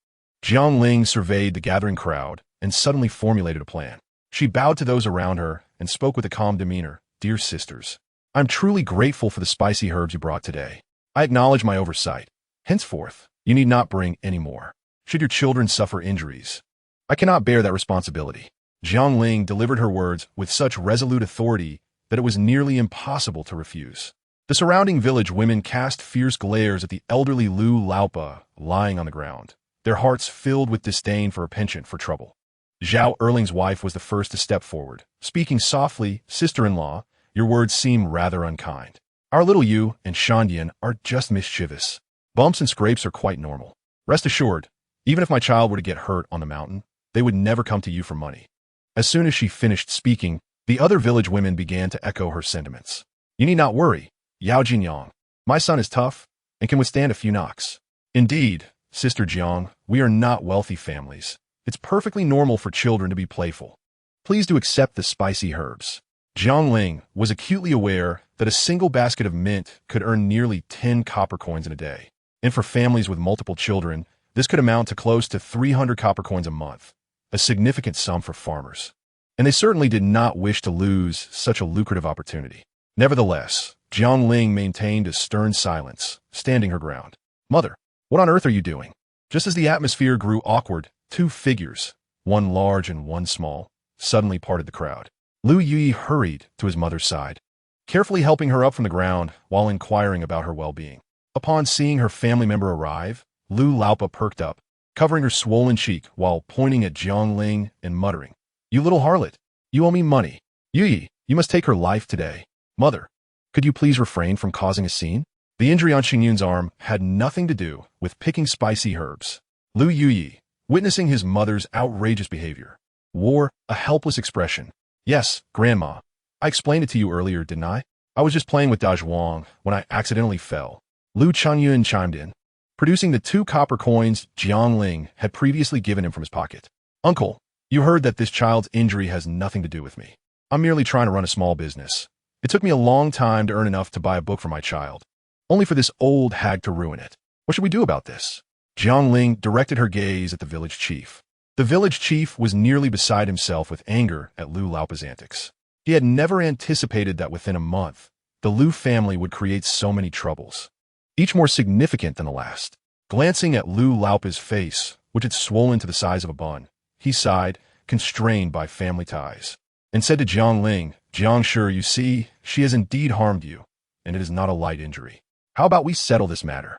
Jiang Ling surveyed the gathering crowd and suddenly formulated a plan. She bowed to those around her and spoke with a calm demeanor. Dear sisters, I'm truly grateful for the spicy herbs you brought today. I acknowledge my oversight. Henceforth, you need not bring any more, should your children suffer injuries. I cannot bear that responsibility. Jiang Ling delivered her words with such resolute authority that it was nearly impossible to refuse. The surrounding village women cast fierce glares at the elderly Lu Laopa lying on the ground, their hearts filled with disdain for a penchant for trouble. Zhao Erling's wife was the first to step forward, speaking softly. Sister-in-law, your words seem rather unkind. Our little Yu and Shandian are just mischievous. Bumps and scrapes are quite normal. Rest assured, even if my child were to get hurt on the mountain, they would never come to you for money. As soon as she finished speaking, the other village women began to echo her sentiments. You need not worry, Yao Jinyang. My son is tough and can withstand a few knocks. Indeed, Sister Jiang, we are not wealthy families. It's perfectly normal for children to be playful. Please do accept the spicy herbs. Jiang Ling was acutely aware that a single basket of mint could earn nearly 10 copper coins in a day. And for families with multiple children, this could amount to close to 300 copper coins a month, a significant sum for farmers. And they certainly did not wish to lose such a lucrative opportunity. Nevertheless, Jiang Ling maintained a stern silence, standing her ground. Mother, what on earth are you doing? Just as the atmosphere grew awkward, 2 figures, one large and one small, suddenly parted the crowd. Lu Yi hurried to his mother's side, carefully helping her up from the ground while inquiring about her well-being. Upon seeing her family member arrive, Lu Laopa perked up, covering her swollen cheek while pointing at Jiang Ling and muttering, You little harlot, you owe me money. Yi, you must take her life today. Mother, could you please refrain from causing a scene? The injury on Xingyun's arm had nothing to do with picking spicy herbs. Lu Yi, witnessing his mother's outrageous behavior, wore a helpless expression. Yes, Grandma. I explained it to you earlier, didn't I? I was just playing with Da Zhuang when I accidentally fell. Lu Changyun chimed in, producing the 2 copper coins Jiang Ling had previously given him from his pocket. Uncle, you heard that this child's injury has nothing to do with me. I'm merely trying to run a small business. It took me a long time to earn enough to buy a book for my child, only for this old hag to ruin it. What should we do about this? Jiang Ling directed her gaze at the village chief. The village chief was nearly beside himself with anger at Lu Laopa's antics. He had never anticipated that within a month, the Lu family would create so many troubles, each more significant than the last. Glancing at Lu Laopa's face, which had swollen to the size of a bun, he sighed, constrained by family ties, and said to Jiang Ling, Jiang Shi, you see, she has indeed harmed you, and it is not a light injury. How about we settle this matter?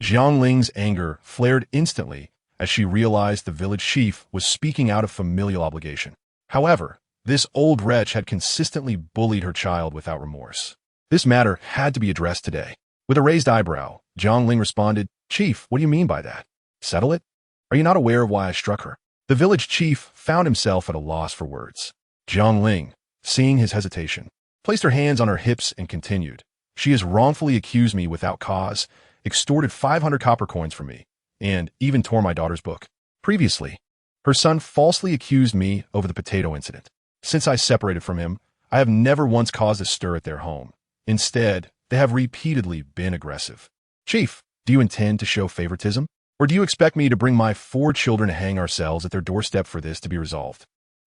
Jiang Ling's anger flared instantly as she realized the village chief was speaking out of familial obligation. However, this old wretch had consistently bullied her child without remorse. This matter had to be addressed today. With a raised eyebrow, Jiang Ling responded, Chief, what do you mean by that? Settle it? Are you not aware of why I struck her? The village chief found himself at a loss for words. Jiang Ling, seeing his hesitation, placed her hands on her hips and continued, She has wrongfully accused me without cause, extorted 500 copper coins from me, and even tore my daughter's book. Previously, her son falsely accused me over the potato incident. Since I separated from him, I have never once caused a stir at their home. Instead, they have repeatedly been aggressive. Chief, do you intend to show favoritism? Or do you expect me to bring my 4 children to hang ourselves at their doorstep for this to be resolved?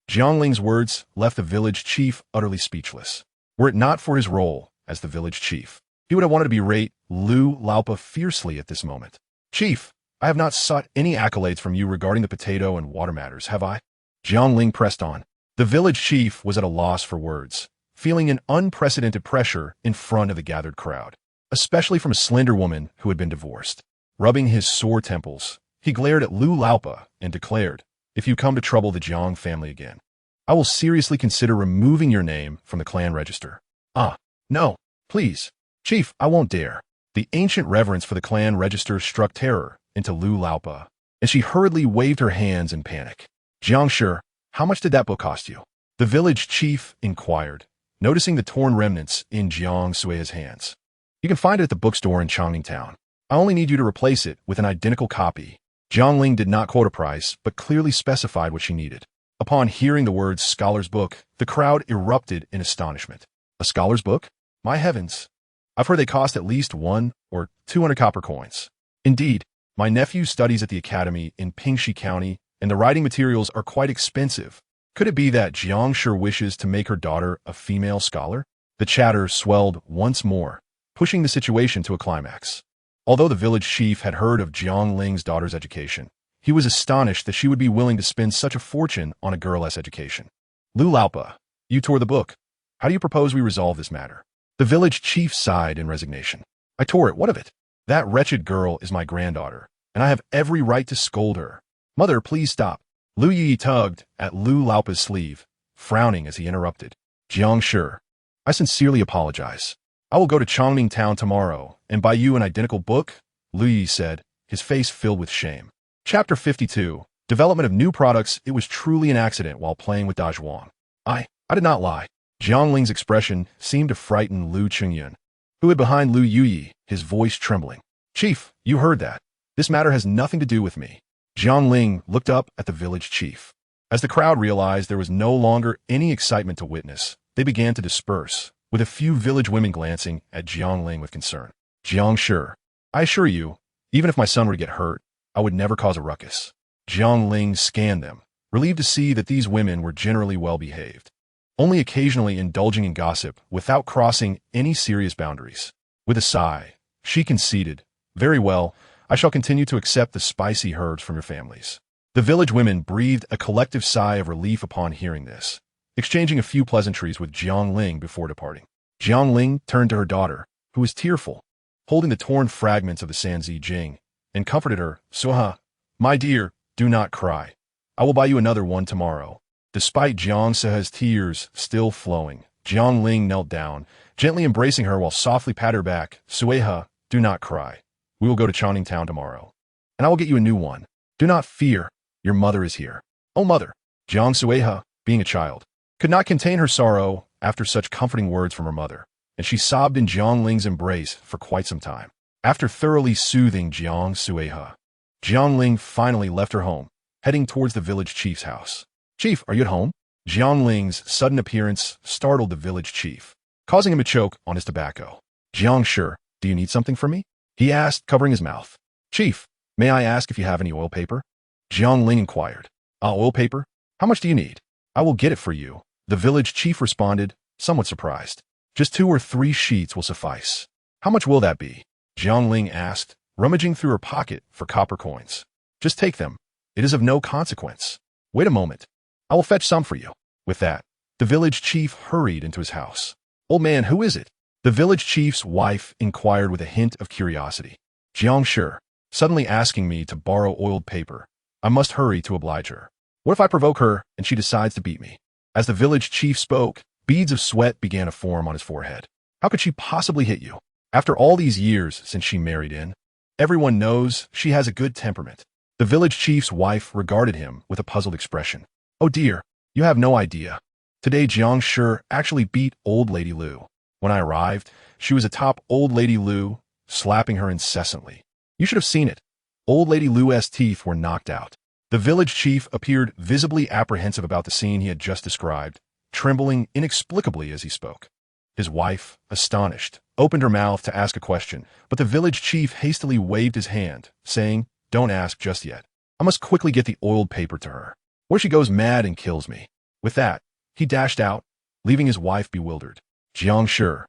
Jiang Ling's words left the village chief utterly speechless. Were it not for his role as the village chief, he would have wanted to berate Lu Laopa fiercely at this moment. Chief, I have not sought any accolades from you regarding the potato and water matters, have I? Jiang Ling pressed on. The village chief was at a loss for words, feeling an unprecedented pressure in front of the gathered crowd, especially from a slender woman who had been divorced. Rubbing his sore temples, he glared at Lu Laopa and declared, "If you come to trouble the Jiang family again, I will seriously consider removing your name from the clan register." "Ah, no, please, Chief, I won't dare." The ancient reverence for the clan register struck terror into Lu Laopa, and she hurriedly waved her hands in panic. "Jiang Shi, how much did that book cost you?" The village chief inquired, noticing the torn remnants in Jiang Sui's hands. "You can find it at the bookstore in Changning Town. I only need you to replace it with an identical copy." Jiang Ling did not quote a price, but clearly specified what she needed. Upon hearing the words scholar's book, the crowd erupted in astonishment. "A scholar's book? My heavens. I've heard they cost at least 1 or 200 copper coins. Indeed, my nephew studies at the academy in Pingxi County, and the writing materials are quite expensive. Could it be that Jiang Shi wishes to make her daughter a female scholar?" The chatter swelled once more, pushing the situation to a climax. Although the village chief had heard of Jiang Ling's daughter's education, he was astonished that she would be willing to spend such a fortune on a girl's education. "Lu Laopa, you tore the book. How do you propose we resolve this matter?" The village chief sighed in resignation. "I tore it, what of it? That wretched girl is my granddaughter, and I have every right to scold her." "Mother, please stop." Lu Yi tugged at Lu Laopa's sleeve, frowning as he interrupted. "Jiang Shi, I sincerely apologize. I will go to Changning Town tomorrow and buy you an identical book," Lu Yi said, his face filled with shame. Chapter 52. Development of New Products. It was truly an accident while playing with Dazhuang. I did not lie." Jiang Ling's expression seemed to frighten Lu Qingyun, who hid behind Lu Yuyi, his voice trembling. "Chief, you heard that. This matter has nothing to do with me." Jiang Ling looked up at the village chief. As the crowd realized there was no longer any excitement to witness, they began to disperse, with a few village women glancing at Jiang Ling with concern. "Jiang Shi, I assure you, even if my son were to get hurt, I would never cause a ruckus." Jiang Ling scanned them, relieved to see that these women were generally well-behaved, only occasionally indulging in gossip without crossing any serious boundaries. With a sigh, she conceded, "Very well, I shall continue to accept the spicy herbs from your families." The village women breathed a collective sigh of relief upon hearing this, exchanging a few pleasantries with Jiang Ling before departing. Jiang Ling turned to her daughter, who was tearful, holding the torn fragments of the Sanzi Jing, and comforted her. "Suha, my dear, do not cry. I will buy you another one tomorrow." Despite Jiang Suha's tears still flowing, Jiang Ling knelt down, gently embracing her while softly patted her back. "Sueha, do not cry. We will go to Changning Town tomorrow, and I will get you a new one. Do not fear, your mother is here." "Oh, mother." Jiang Sueha, being a child, could not contain her sorrow after such comforting words from her mother, and she sobbed in Jiang Ling's embrace for quite some time. After thoroughly soothing Jiang Sueha, Jiang Ling finally left her home, heading towards the village chief's house. "Chief, are you at home?" Jiang Ling's sudden appearance startled the village chief, causing him to choke on his tobacco. "Jiang Shi, do you need something from me?" he asked, covering his mouth. "Chief, may I ask if you have any oil paper?" Jiang Ling inquired. Oil paper? How much do you need?" "I will get it for you," the village chief responded, somewhat surprised. "Just 2 or 3 sheets will suffice." "How much will that be?" Jiang Ling asked, rummaging through her pocket for copper coins. "Just take them. It is of no consequence." "Wait a moment. I will fetch some for you." With that, the village chief hurried into his house. "Old man, who is it?" the village chief's wife inquired with a hint of curiosity. "Jiang Shi, suddenly asking me to borrow oiled paper. I must hurry to oblige her. What if I provoke her and she decides to beat me?" As the village chief spoke, beads of sweat began to form on his forehead. "How could she possibly hit you? After all these years since she married in? Everyone knows she has a good temperament." The village chief's wife regarded him with a puzzled expression. "Oh dear, you have no idea. Today Jiang Shi actually beat old lady Lu. When I arrived, she was atop old lady Lu, slapping her incessantly. You should have seen it. Old lady Lu's teeth were knocked out." The village chief appeared visibly apprehensive about the scene he had just described, trembling inexplicably as he spoke. His wife, astonished, opened her mouth to ask a question, but the village chief hastily waved his hand, saying, "Don't ask just yet. I must quickly get the oiled paper to her, or she goes mad and kills me." With that, he dashed out, leaving his wife bewildered. Jiang Shi,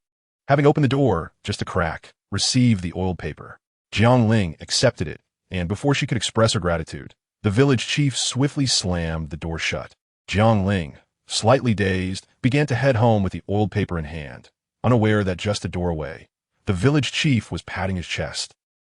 having opened the door just a crack, received the oiled paper. Jiang Ling accepted it, and before she could express her gratitude, the village chief swiftly slammed the door shut. Jiang Ling, slightly dazed, began to head home with the oiled paper in hand, unaware that just a door away, the village chief was patting his chest,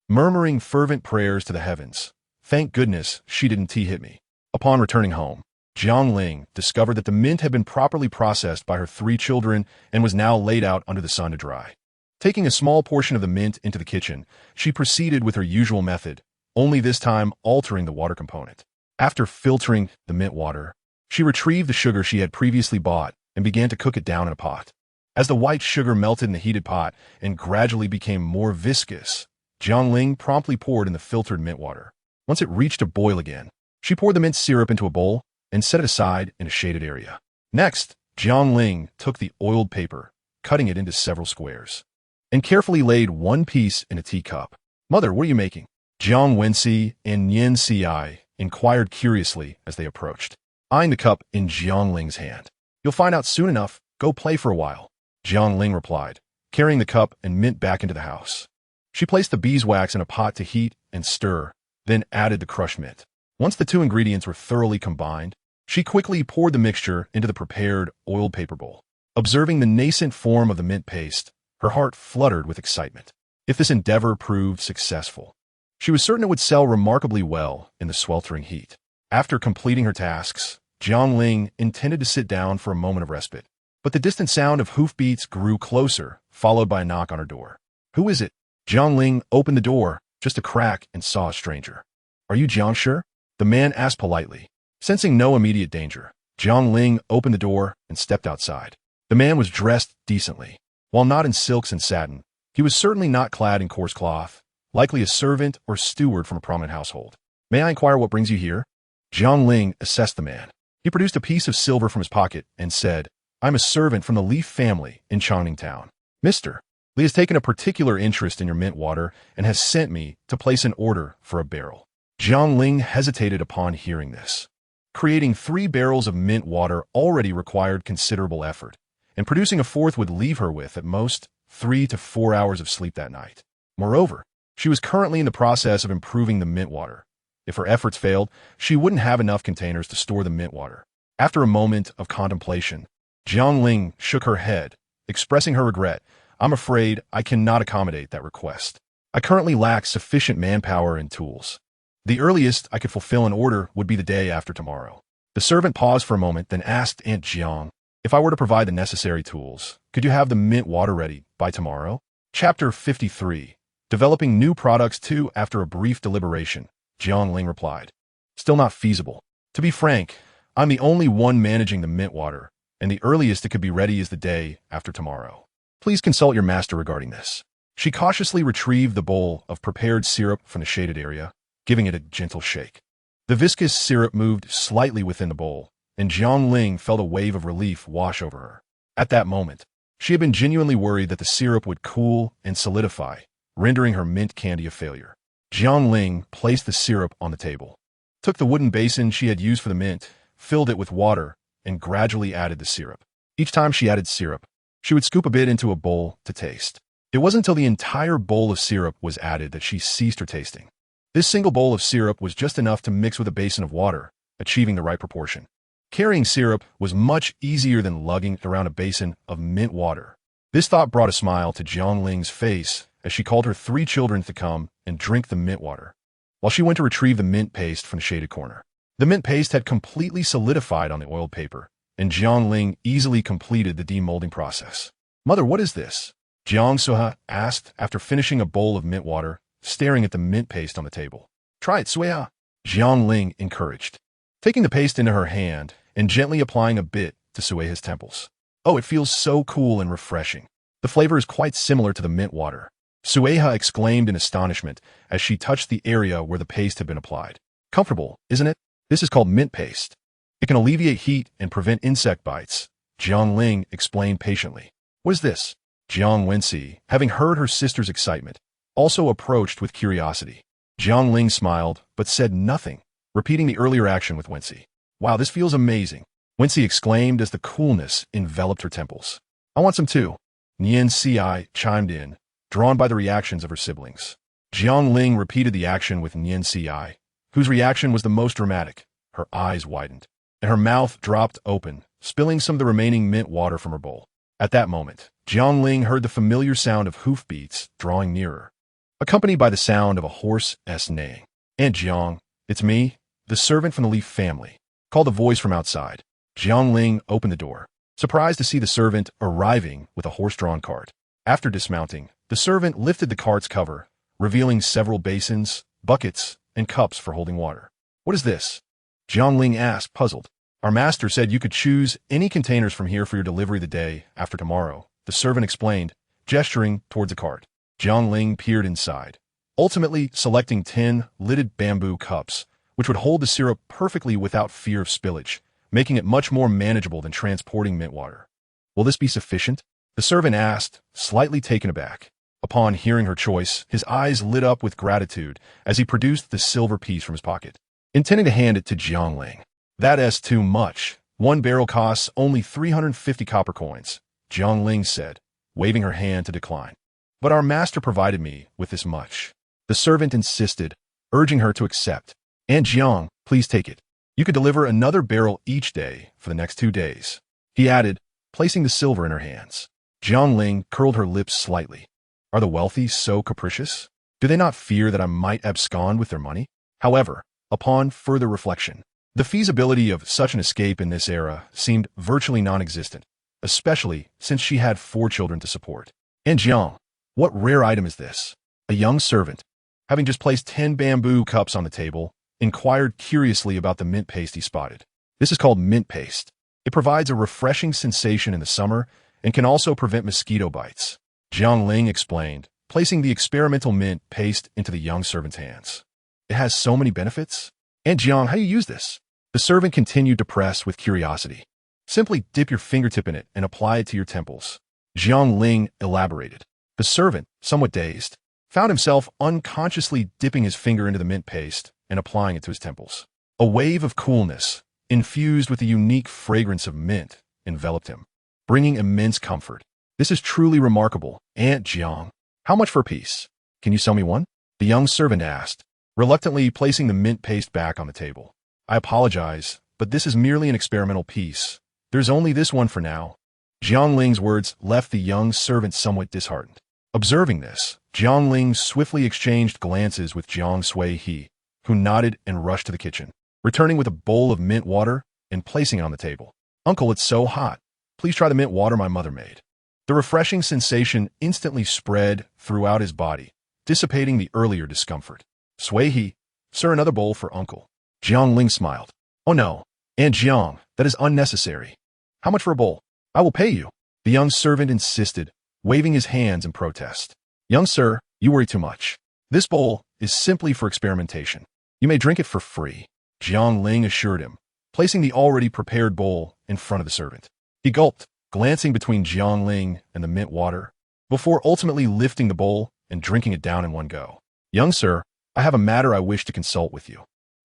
murmuring fervent prayers to the heavens. Thank goodness she didn't hit me. Upon returning home, Jiang Ling discovered that the mint had been properly processed by her 3 children and was now laid out under the sun to dry. Taking a small portion of the mint into the kitchen, she proceeded with her usual method, only this time altering the water component. After filtering the mint water, she retrieved the sugar she had previously bought and began to cook it down in a pot. As the white sugar melted in the heated pot and gradually became more viscous, Jiang Ling promptly poured in the filtered mint water. Once it reached a boil again, she poured the mint syrup into a bowl and set it aside in a shaded area. Next, Jiang Ling took the oiled paper, cutting it into several squares, and carefully laid one piece in a teacup. Mother, what are you making? Jiang Wenxi and Nian Xi inquired curiously as they approached, eyeing the cup in Jiang Ling's hand. You'll find out soon enough. Go play for a while, Jiang Ling replied, carrying the cup and mint back into the house. She placed the beeswax in a pot to heat and stir, then added the crushed mint. Once the 2 ingredients were thoroughly combined, she quickly poured the mixture into the prepared oiled paper bowl. Observing the nascent form of the mint paste, her heart fluttered with excitement. If this endeavor proved successful, she was certain it would sell remarkably well in the sweltering heat. After completing her tasks, Jiang Ling intended to sit down for a moment of respite. But the distant sound of hoofbeats grew closer, followed by a knock on her door. Who is it? Jiang Ling opened the door, just a crack, and saw a stranger. Are you Jiang Shi? The man asked politely. Sensing no immediate danger, Jiang Ling opened the door and stepped outside. The man was dressed decently. While not in silks and satin, he was certainly not clad in coarse cloth, likely a servant or steward from a prominent household. May I inquire what brings you here? Jiang Ling assessed the man. He produced a piece of silver from his pocket and said, I'm a servant from the Li family in Changning Town. Mr. Li has taken a particular interest in your mint water and has sent me to place an order for a barrel. Jiang Ling hesitated upon hearing this. Creating 3 barrels of mint water already required considerable effort, and producing a 4th would leave her with, at most, 3 to 4 hours of sleep that night. Moreover, she was currently in the process of improving the mint water. If her efforts failed, she wouldn't have enough containers to store the mint water. After a moment of contemplation, Jiang Ling shook her head, expressing her regret. I'm afraid I cannot accommodate that request. I currently lack sufficient manpower and tools. The earliest I could fulfill an order would be the day after tomorrow. The servant paused for a moment, then asked Aunt Jiang, if I were to provide the necessary tools, could you have the mint water ready by tomorrow? Chapter 53. Developing new products too. After a brief deliberation, Jiang Ling replied, still not feasible. To be frank, I'm the only one managing the mint water, and the earliest it could be ready is the day after tomorrow. Please consult your master regarding this. She cautiously retrieved the bowl of prepared syrup from the shaded area, giving it a gentle shake. The viscous syrup moved slightly within the bowl, and Jiang Ling felt a wave of relief wash over her. At that moment, she had been genuinely worried that the syrup would cool and solidify, rendering her mint candy a failure. Jiang Ling placed the syrup on the table, took the wooden basin she had used for the mint, filled it with water, and gradually added the syrup. Each time she added syrup, she would scoop a bit into a bowl to taste. It wasn't until the entire bowl of syrup was added that she ceased her tasting. This single bowl of syrup was just enough to mix with a basin of water, achieving the right proportion. Carrying syrup was much easier than lugging around a basin of mint water. This thought brought a smile to Jiang Ling's face as she called her 3 children to come and drink the mint water, while she went to retrieve the mint paste from the shaded corner. The mint paste had completely solidified on the oiled paper, and Jiang Ling easily completed the demolding process. Mother, what is this? Jiang Suha asked after finishing a bowl of mint water, staring at the mint paste on the table. Try it, Suya, Jiang Ling encouraged, taking the paste into her hand and gently applying a bit to Sueha's temples. Oh, it feels so cool and refreshing. The flavor is quite similar to the mint water, Sueha exclaimed in astonishment as she touched the area where the paste had been applied. Comfortable, isn't it? This is called mint paste. It can alleviate heat and prevent insect bites, Jiang Ling explained patiently. What is this? Jiang Wenxi, having heard her sister's excitement, also approached with curiosity. Jiang Ling smiled, but said nothing, repeating the earlier action with Wenxi. Wow, this feels amazing, Wenxi exclaimed as the coolness enveloped her temples. I want some too, Nian Xi chimed in, drawn by the reactions of her siblings. Jiang Ling repeated the action with Nian Xi, whose reaction was the most dramatic. Her eyes widened, and her mouth dropped open, spilling some of the remaining mint water from her bowl. At that moment, Jiang Ling heard the familiar sound of hoofbeats drawing nearer, accompanied by the sound of a horse's neighing. "Aunt Jiang, it's me, the servant from the Leaf family," called a voice from outside. Jiang Ling opened the door, surprised to see the servant arriving with a horse-drawn cart. After dismounting, the servant lifted the cart's cover, revealing several basins, buckets, and cups for holding water. "What is this?" Jiang Ling asked, puzzled. "Our master said you could choose any containers from here for your delivery the day after tomorrow," the servant explained, gesturing towards the cart. Jiang Ling peered inside, ultimately selecting 10 lidded bamboo cups, which would hold the syrup perfectly without fear of spillage, making it much more manageable than transporting mint water. "Will this be sufficient?" the servant asked, slightly taken aback. Upon hearing her choice, his eyes lit up with gratitude as he produced the silver piece from his pocket, intending to hand it to Jiang Ling. "That's too much. One barrel costs only 350 copper coins," Jiang Ling said, waving her hand to decline. "But our master provided me with this much." The servant insisted, urging her to accept. "Aunt Jiang, please take it. You could deliver another barrel each day for the next 2 days," he added, placing the silver in her hands. Jiang Ling curled her lips slightly. Are the wealthy so capricious? Do they not fear that I might abscond with their money? However, upon further reflection, the feasibility of such an escape in this era seemed virtually non-existent, especially since she had 4 children to support. "And Jiang, what rare item is this?" A young servant, having just placed 10 bamboo cups on the table, inquired curiously about the mint paste he spotted. "This is called mint paste. It provides a refreshing sensation in the summer and can also prevent mosquito bites," Jiang Ling explained, placing the experimental mint paste into the young servant's hands. "It has so many benefits? "Aunt Jiang, how do you use this?" The servant continued to press with curiosity. "Simply dip your fingertip in it and apply it to your temples," Jiang Ling elaborated. The servant, somewhat dazed, found himself unconsciously dipping his finger into the mint paste and applying it to his temples. A wave of coolness, infused with the unique fragrance of mint, enveloped him, bringing immense comfort. "This is truly remarkable, Aunt Jiang. How much for a piece? Can you sell me one?" the young servant asked, reluctantly placing the mint paste back on the table. "I apologize, but this is merely an experimental piece. There's only this one for now." Jiang Ling's words left the young servant somewhat disheartened. Observing this, Jiang Ling swiftly exchanged glances with Jiang Sui-he, who nodded and rushed to the kitchen, returning with a bowl of mint water and placing it on the table. "Uncle, it's so hot. Please try the mint water my mother made." The refreshing sensation instantly spread throughout his body, dissipating the earlier discomfort. "Sui-he, sir, another bowl for Uncle." Jiang Ling smiled. "Oh no, Aunt Jiang, that is unnecessary. How much for a bowl?" "I will pay you," the young servant insisted, waving his hands in protest. "Young sir, you worry too much. This bowl is simply for experimentation. You may drink it for free," Jiang Ling assured him, placing the already prepared bowl in front of the servant. He gulped, glancing between Jiang Ling and the mint water, before ultimately lifting the bowl and drinking it down in one go. "Young sir, I have a matter I wish to consult with you.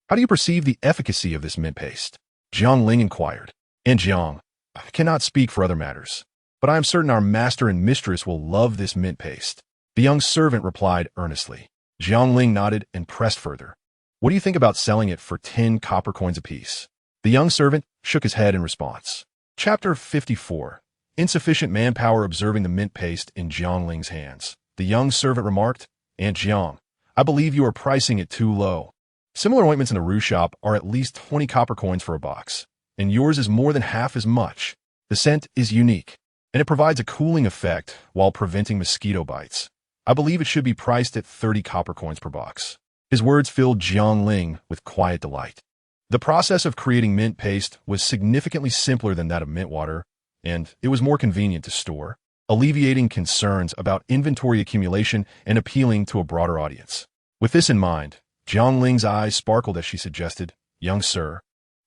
How do you perceive the efficacy of this mint paste?" Jiang Ling inquired. "And Jiang, I cannot speak for other matters, but I am certain our master and mistress will love this mint paste," the young servant replied earnestly. Jiang Ling nodded and pressed further. "What do you think about selling it for 10 copper coins apiece?" The young servant shook his head in response. Chapter 54. Insufficient manpower. Observing the mint paste in Jiang Ling's hands, the young servant remarked, "Aunt Jiang, I believe you are pricing it too low. Similar ointments in the Rue shop are at least 20 copper coins for a box, and yours is more than half as much. The scent is unique, and it provides a cooling effect while preventing mosquito bites. I believe it should be priced at 30 copper coins per box." His words filled Jiang Ling with quiet delight. The process of creating mint paste was significantly simpler than that of mint water, and it was more convenient to store, alleviating concerns about inventory accumulation and appealing to a broader audience. With this in mind, Jiang Ling's eyes sparkled as she suggested, "Young sir,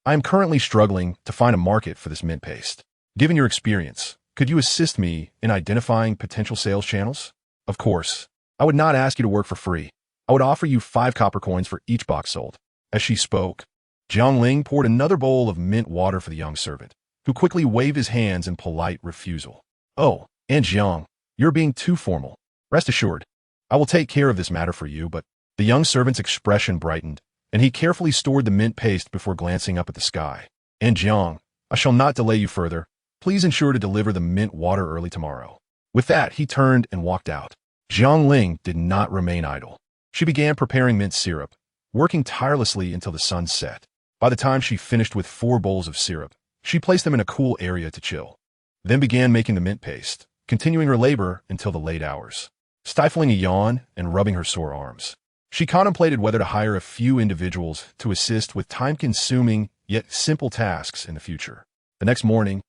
I am currently struggling to find a market for this mint paste. Given your experience, could you assist me in identifying potential sales channels? Of course, I would not ask you to work for free. I would offer you 5 copper coins for each box sold." As she spoke, Jiang Ling poured another bowl of mint water for the young servant, who quickly waved his hands in polite refusal. "Oh, Aunt Jiang, you're being too formal. Rest assured, I will take care of this matter for you." But the young servant's expression brightened, and he carefully stored the mint paste before glancing up at the sky. "Aunt Jiang, I shall not delay you further. Please ensure to deliver the mint water early tomorrow." With that, he turned and walked out. Jiang Ling did not remain idle. She began preparing mint syrup, working tirelessly until the sun set. By the time she finished with 4 bowls of syrup, she placed them in a cool area to chill, then began making the mint paste, continuing her labor until the late hours. Stifling a yawn and rubbing her sore arms, she contemplated whether to hire a few individuals to assist with time-consuming yet simple tasks in the future. The next morning,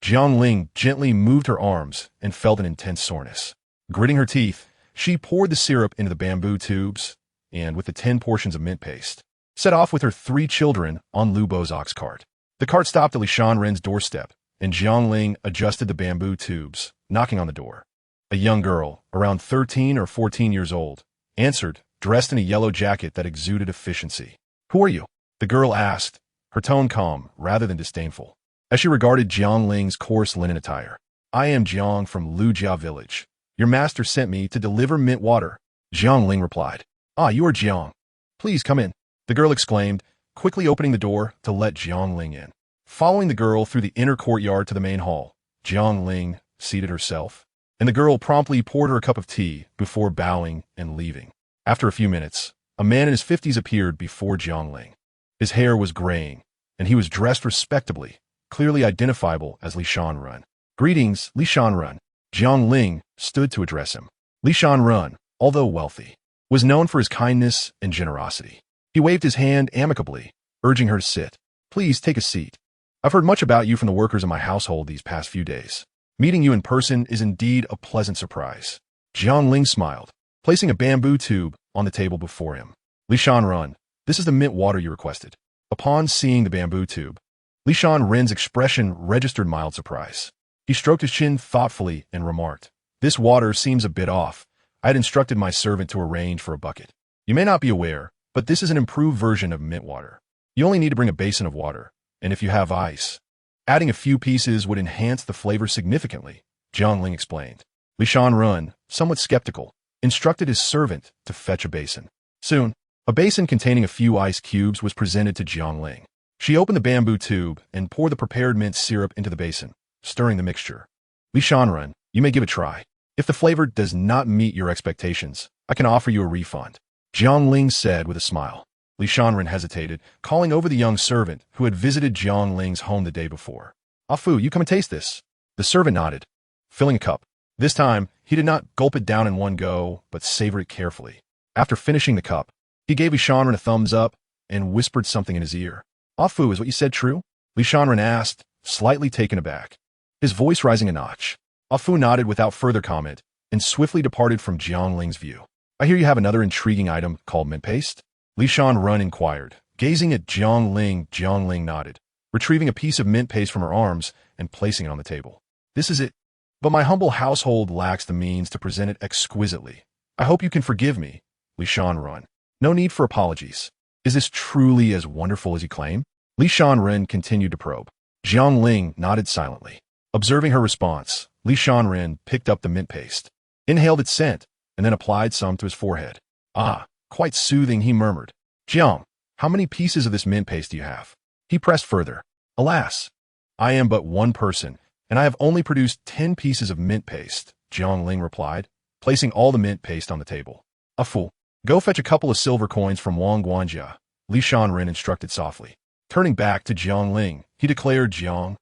Jiang Ling gently moved her arms and felt an intense soreness. Gritting her teeth, she poured the syrup into the bamboo tubes and, with the 10 portions of mint paste, set off with her 3 children on Lu Bo's ox cart. The cart stopped at Li Shanren's doorstep, and Jiang Ling adjusted the bamboo tubes, knocking on the door. A young girl, around 13 or 14 years old, answered, dressed in a yellow jacket that exuded efficiency. "Who are you?" the girl asked, her tone calm rather than disdainful, as she regarded Jiang Ling's coarse linen attire. "I am Jiang from Lujia village. Your master sent me to deliver mint water." Jiang Ling replied. "Ah, you are Jiang. Please come in," the girl exclaimed, quickly opening the door to let Jiang Ling in. Following the girl through the inner courtyard to the main hall, Jiang Ling seated herself, and the girl promptly poured her a cup of tea before bowing and leaving. After a few minutes, a man in his 50s appeared before Jiang Ling. His hair was graying, and he was dressed respectably, clearly identifiable as Li Shanren. "Greetings, Li Shanren." Jiang Ling stood to address him. Li Shanren, although wealthy, was known for his kindness and generosity. He waved his hand amicably, urging her to sit. "Please take a seat. I've heard much about you from the workers in my household these past few days. Meeting you in person is indeed a pleasant surprise." Jiang Ling smiled, placing a bamboo tube on the table before him. "Li Shanren, this is the mint water you requested." Upon seeing the bamboo tube, Li Shanren's expression registered mild surprise. He stroked his chin thoughtfully and remarked, "This water seems a bit off. I had instructed my servant to arrange for a bucket. You may not be aware, but this is an improved version of mint water. You only need to bring a basin of water, and if you have ice, adding a few pieces would enhance the flavor significantly," Jiang Ling explained. Li Shanren, somewhat skeptical, instructed his servant to fetch a basin. Soon, a basin containing a few ice cubes was presented to Jiang Ling. She opened the bamboo tube and poured the prepared mint syrup into the basin, stirring the mixture. "Li Shanren, you may give it a try. If the flavor does not meet your expectations, I can offer you a refund," Jiang Ling said with a smile. Li Shanren hesitated, calling over the young servant who had visited Jiang Ling's home the day before. "Ah Fu, you come and taste this." The servant nodded, filling a cup. This time, he did not gulp it down in one go, but savor it carefully. After finishing the cup, he gave Li Shanren a thumbs up and whispered something in his ear. "Ah Fu, is what you said true?" Li Shanren asked, slightly taken aback, his voice rising a notch. Ah Fu nodded without further comment and swiftly departed from Jiang Ling's view. "I hear you have another intriguing item called mint paste?" Li Shanren inquired. Gazing at Jiang Ling nodded, retrieving a piece of mint paste from her arms and placing it on the table. "This is it, but my humble household lacks the means to present it exquisitely. I hope you can forgive me, Li Shanren. No need for apologies. Is this truly as wonderful as you claim?" Li Shanren continued to probe. Jiang Ling nodded silently. Observing her response, Li Shanren picked up the mint paste, inhaled its scent, and then applied some to his forehead. "Ah, quite soothing," he murmured. "Jiang, how many pieces of this mint paste do you have?" He pressed further. "Alas, I am but one person, and I have only produced 10 pieces of mint paste," Jiang Ling replied, placing all the mint paste on the table. "A fool. Go fetch a couple of silver coins from Wang Guanjia," Li Shanren instructed softly. Turning back to Jiang Ling, he declared, "Jiang,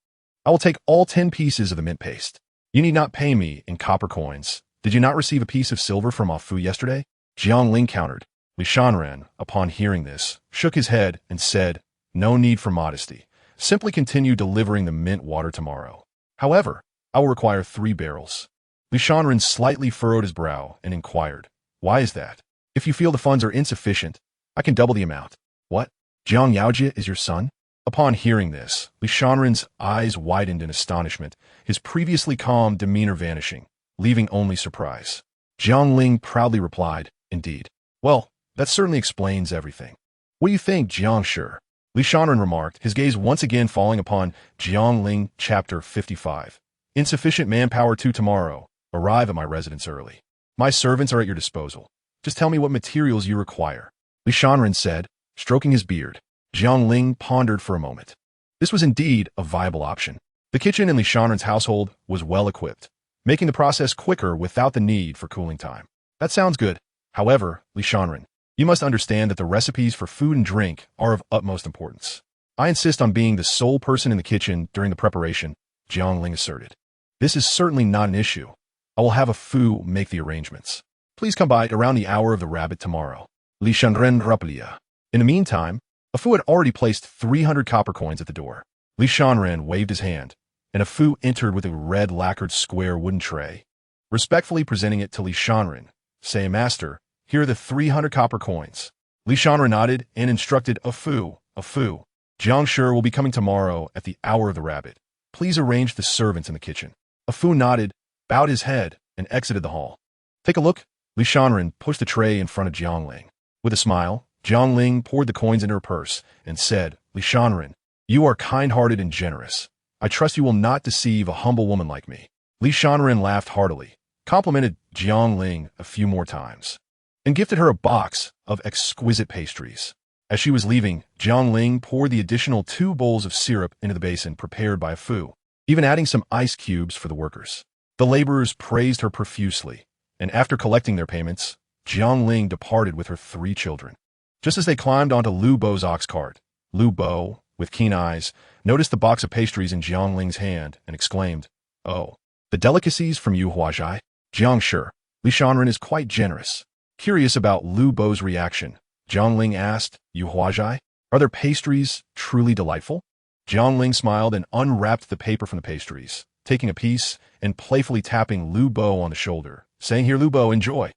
I will take all 10 pieces of the mint paste. You need not pay me in copper coins. Did you not receive a piece of silver from Ah Fu yesterday?" Jiang Ling countered. Li Shanren, upon hearing this, shook his head and said, "No need for modesty. Simply continue delivering the mint water tomorrow. However, I will require 3 barrels." Li Shanren slightly furrowed his brow and inquired, "Why is that?" "If you feel the funds are insufficient, I can double the amount." "What? Jiang Yaojia is your son?" Upon hearing this, Li Shanren's eyes widened in astonishment, his previously calm demeanor vanishing, leaving only surprise. Jiang Ling proudly replied, "Indeed. Well, that certainly explains everything. What do you think, Jiang Shi?" Li Shanren remarked, his gaze once again falling upon Jiang Ling. Chapter 55. Insufficient manpower to tomorrow. Arrive at my residence early. My servants are at your disposal. Just tell me what materials you require," Li Shanren said, stroking his beard. Jiang Ling pondered for a moment. This was indeed a viable option. The kitchen in Li Shanren's household was well equipped, making the process quicker without the need for cooling time. That sounds good. However, Li Shanren, you must understand that the recipes for food and drink are of utmost importance. I insist on being the sole person in the kitchen during the preparation, Jiang Ling asserted. This is certainly not an issue. I will have a foo make the arrangements. Please come by around the hour of the rabbit tomorrow. Li Shanren replied. In the meantime, a foo had already placed 300 copper coins at the door. Li Shanren waved his hand, and a foo entered with a red lacquered square wooden tray. Respectfully presenting it to Li Shanren, say, Master, here are the 300 copper coins. Li Shanren nodded and instructed a foo. Jiang Shi will be coming tomorrow at the hour of the rabbit. Please arrange the servants in the kitchen. A foo nodded, bowed his head, and exited the hall. Take a look. Li Shanren pushed the tray in front of Jiang Ling. With a smile, Jiang Ling poured the coins into her purse and said, Li Shanren, you are kind-hearted and generous. I trust you will not deceive a humble woman like me. Li Shanren laughed heartily, complimented Jiang Ling a few more times, and gifted her a box of exquisite pastries. As she was leaving, Jiang Ling poured the additional 2 bowls of syrup into the basin prepared by a foo, even adding some ice cubes for the workers. The laborers praised her profusely, and after collecting their payments, Jiang Ling departed with her 3 children. Just as they climbed onto Lu Bo's ox cart, Lu Bo, with keen eyes, noticed the box of pastries in Jiang Ling's hand and exclaimed, Oh, the delicacies from Yu Huazhai? Jiang Shi, Li Shanren is quite generous. Curious about Lu Bo's reaction, Jiang Ling asked, Yu Huazhai, are their pastries truly delightful? Jiang Ling smiled and unwrapped the paper from the pastries, taking a piece and playfully tapping Lu Bo on the shoulder, saying, Here, Lu Bo, enjoy.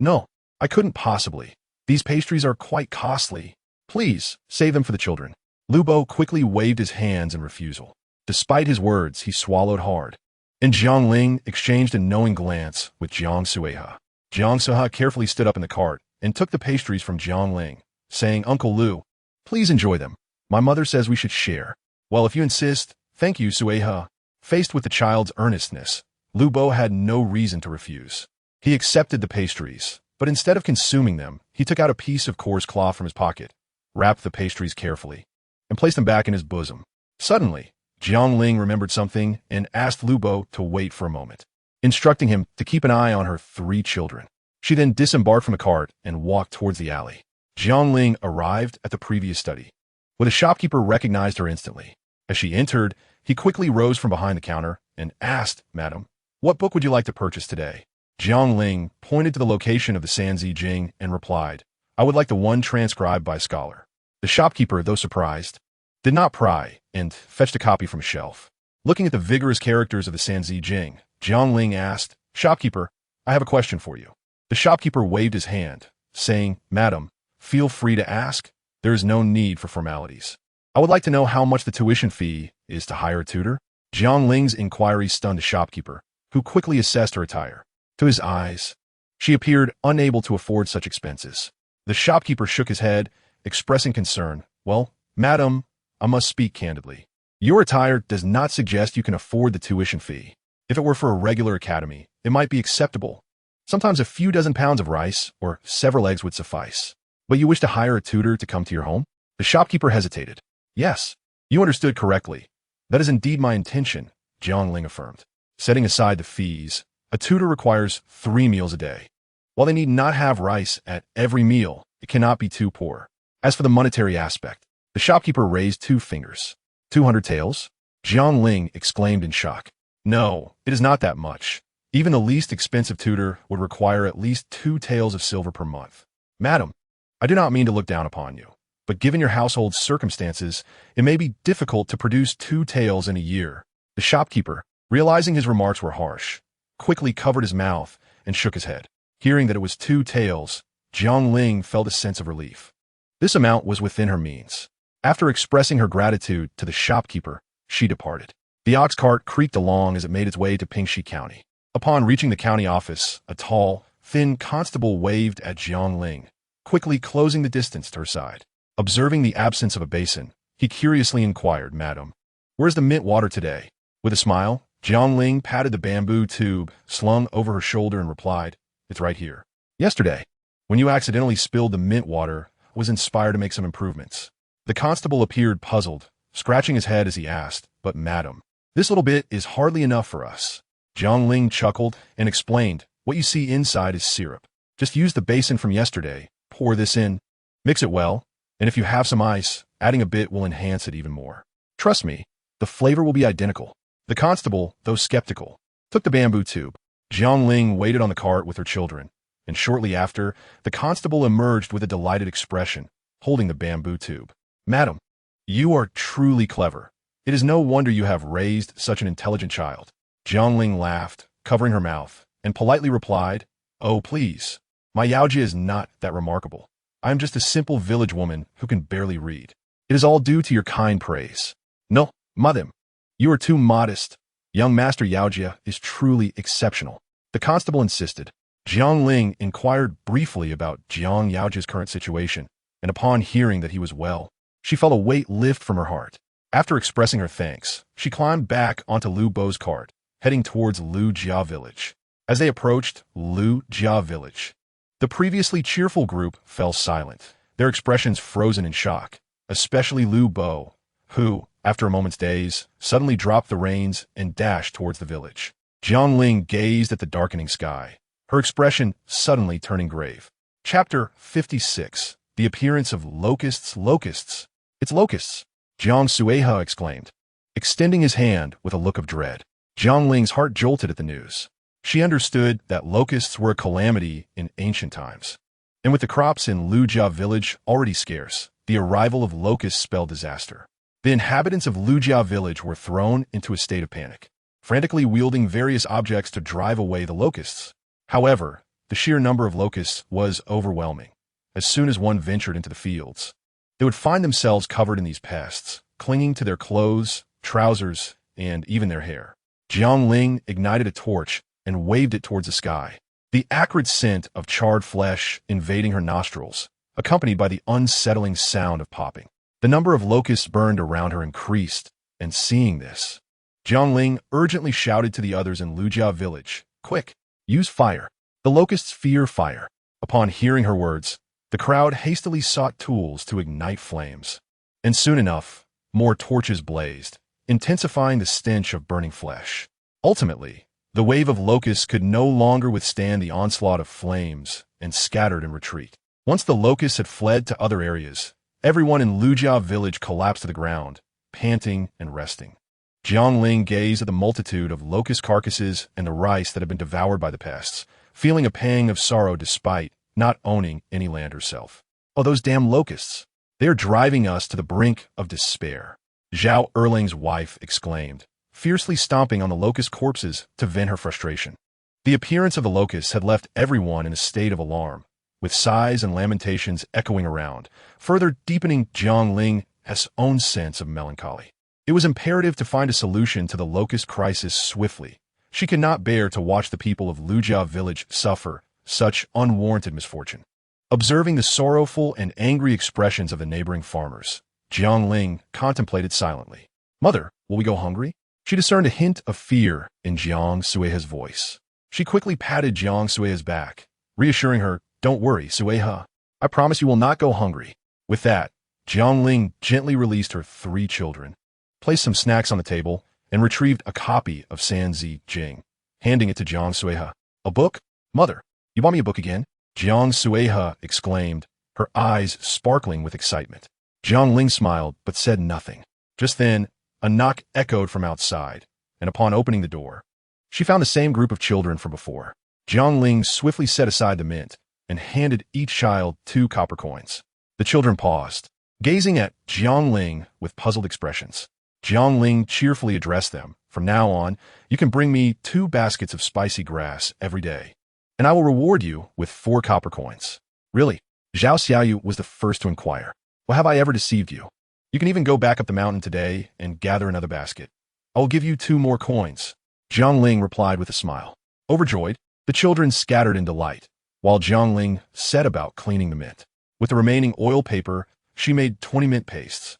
No, I couldn't possibly. These pastries are quite costly. Please, save them for the children. Lu Bo quickly waved his hands in refusal. Despite his words, he swallowed hard. And Jiang Ling exchanged a knowing glance with Jiang Sueha. Jiang Sueha carefully stood up in the cart and took the pastries from Jiang Ling, saying, Uncle Lu, please enjoy them. My mother says we should share. Well, if you insist, thank you, Sueha. Faced with the child's earnestness, Lu Bo had no reason to refuse. He accepted the pastries, but instead of consuming them, he took out a piece of coarse cloth from his pocket, wrapped the pastries carefully, and placed them back in his bosom. Suddenly, Jiang Ling remembered something and asked Lu Bo to wait for a moment, instructing him to keep an eye on her 3 children. She then disembarked from the cart and walked towards the alley. Jiang Ling arrived at the previous study, where the shopkeeper recognized her instantly. As she entered, he quickly rose from behind the counter and asked, Madam, what book would you like to purchase today? Jiang Ling pointed to the location of the Sanzi Jing and replied, I would like the one transcribed by a scholar. The shopkeeper, though surprised, did not pry and fetched a copy from a shelf. Looking at the vigorous characters of the Sanzi Jing, Jiang Ling asked, Shopkeeper, I have a question for you. The shopkeeper waved his hand, saying, Madam, feel free to ask. There is no need for formalities. I would like to know how much the tuition fee is to hire a tutor. Jiang Ling's inquiry stunned the shopkeeper, who quickly assessed her attire. To his eyes, she appeared unable to afford such expenses. The shopkeeper shook his head, expressing concern. Well, madam, I must speak candidly. Your attire does not suggest you can afford the tuition fee. If it were for a regular academy, it might be acceptable. Sometimes a few dozen pounds of rice or several eggs would suffice. But you wish to hire a tutor to come to your home? The shopkeeper hesitated. Yes, you understood correctly. That is indeed my intention, Jiang Ling affirmed. Setting aside the fees, a tutor requires 3 meals a day. While they need not have rice at every meal, it cannot be too poor. As for the monetary aspect, the shopkeeper raised 2 fingers. 200 taels? Jiang Ling exclaimed in shock. No, it is not that much. Even the least expensive tutor would require at least 2 taels of silver per month. Madam, I do not mean to look down upon you, but given your household's circumstances, it may be difficult to produce 2 taels in a year. The shopkeeper, realizing his remarks were harsh, quickly covered his mouth and shook his head. Hearing that it was 2 taels, Jiang Ling felt a sense of relief. This amount was within her means. After expressing her gratitude to the shopkeeper, she departed. The ox cart creaked along as it made its way to Pingxi County. Upon reaching the county office, a tall, thin constable waved at Jiang Ling, quickly closing the distance to her side. Observing the absence of a basin, he curiously inquired, Madam, where's the mint water today? With a smile, Jiang Ling patted the bamboo tube slung over her shoulder and replied, It's right here. Yesterday, when you accidentally spilled the mint water, I was inspired to make some improvements. The constable appeared puzzled, scratching his head as he asked, "But madam, this little bit is hardly enough for us." Jiang Ling chuckled and explained, "What you see inside is syrup. Just use the basin from yesterday, pour this in, mix it well, and if you have some ice, adding a bit will enhance it even more. Trust me, the flavor will be identical." The constable, though skeptical, took the bamboo tube. Jiang Ling waited on the cart with her children, and shortly after, the constable emerged with a delighted expression, holding the bamboo tube. "Madam, you are truly clever. It is no wonder you have raised such an intelligent child." Jiang Ling laughed, covering her mouth, and politely replied, "Oh, please. My Yaojia is not that remarkable. I am just a simple village woman who can barely read. It is all due to your kind praise." "No, madam. You are too modest. Young Master Yaojia is truly exceptional." The constable insisted. Jiang Ling inquired briefly about Jiang Yaojia's current situation, and upon hearing that he was well, she felt a weight lift from her heart. After expressing her thanks, she climbed back onto Lu Bo's cart, heading towards Lu Jia village. As they approached Lu Jia village, the previously cheerful group fell silent, their expressions frozen in shock, especially Lu Bo, who, after a moment's daze, suddenly dropped the reins and dashed towards the village. Jiang Ling gazed at the darkening sky, her expression suddenly turning grave. Chapter 56. The appearance of locusts. Locusts. "It's locusts!" Jiang Sueha exclaimed, extending his hand with a look of dread. Jiang Ling's heart jolted at the news. She understood that locusts were a calamity in ancient times, and with the crops in Lu Jia village already scarce, the arrival of locusts spelled disaster. The inhabitants of Lu Jia village were thrown into a state of panic, frantically wielding various objects to drive away the locusts. However, the sheer number of locusts was overwhelming. As soon as one ventured into the fields, they would find themselves covered in these pests, clinging to their clothes, trousers, and even their hair. Jiang Ling ignited a torch and waved it towards the sky, the acrid scent of charred flesh invading her nostrils, accompanied by the unsettling sound of popping. The number of locusts burned around her increased, and seeing this, Jiang Ling urgently shouted to the others in Lu Jia village, "Quick, use fire. The locusts fear fire." Upon hearing her words, the crowd hastily sought tools to ignite flames, and soon enough, more torches blazed, intensifying the stench of burning flesh. Ultimately, the wave of locusts could no longer withstand the onslaught of flames and scattered in retreat. Once the locusts had fled to other areas, everyone in Lu Jia village collapsed to the ground, panting and resting. Jiang Ling gazed at the multitude of locust carcasses and the rice that had been devoured by the pests, feeling a pang of sorrow despite not owning any land herself. "Oh, those damn locusts! They are driving us to the brink of despair," Zhao Erling's wife exclaimed, fiercely stomping on the locust corpses to vent her frustration. The appearance of the locusts had left everyone in a state of alarm, with sighs and lamentations echoing around, further deepening Jiang Ling's own sense of melancholy. It was imperative to find a solution to the locust crisis swiftly. She could not bear to watch the people of Lu Jia village suffer such unwarranted misfortune. Observing the sorrowful and angry expressions of the neighboring farmers, Jiang Ling contemplated silently. "Mother, will we go hungry?" She discerned a hint of fear in Jiang Sueha's voice. She quickly patted Jiang Sueha's back, reassuring her, "Don't worry, Sueha. I promise you will not go hungry." With that, Jiang Ling gently released her 3 children, placed some snacks on the table, and retrieved a copy of Sanzi Jing, handing it to Jiang Sueha. "A book? Mother, you bought me a book again?" Jiang Sueha exclaimed, her eyes sparkling with excitement. Jiang Ling smiled but said nothing. Just then, a knock echoed from outside, and upon opening the door, she found the same group of children from before. Jiang Ling swiftly set aside the mint and handed each child 2 copper coins. The children paused, gazing at Jiang Ling with puzzled expressions. Jiang Ling cheerfully addressed them. "From now on, you can bring me 2 baskets of spicy grass every day, and I will reward you with 4 copper coins." "Really?" Zhao Xiaoyu was the first to inquire. "Well, have I ever deceived you? You can even go back up the mountain today and gather another basket. I will give you 2 more coins." Jiang Ling replied with a smile. Overjoyed, the children scattered in delight, while Jiang Ling set about cleaning the mint. With the remaining oil paper, she made 20 mint pastes,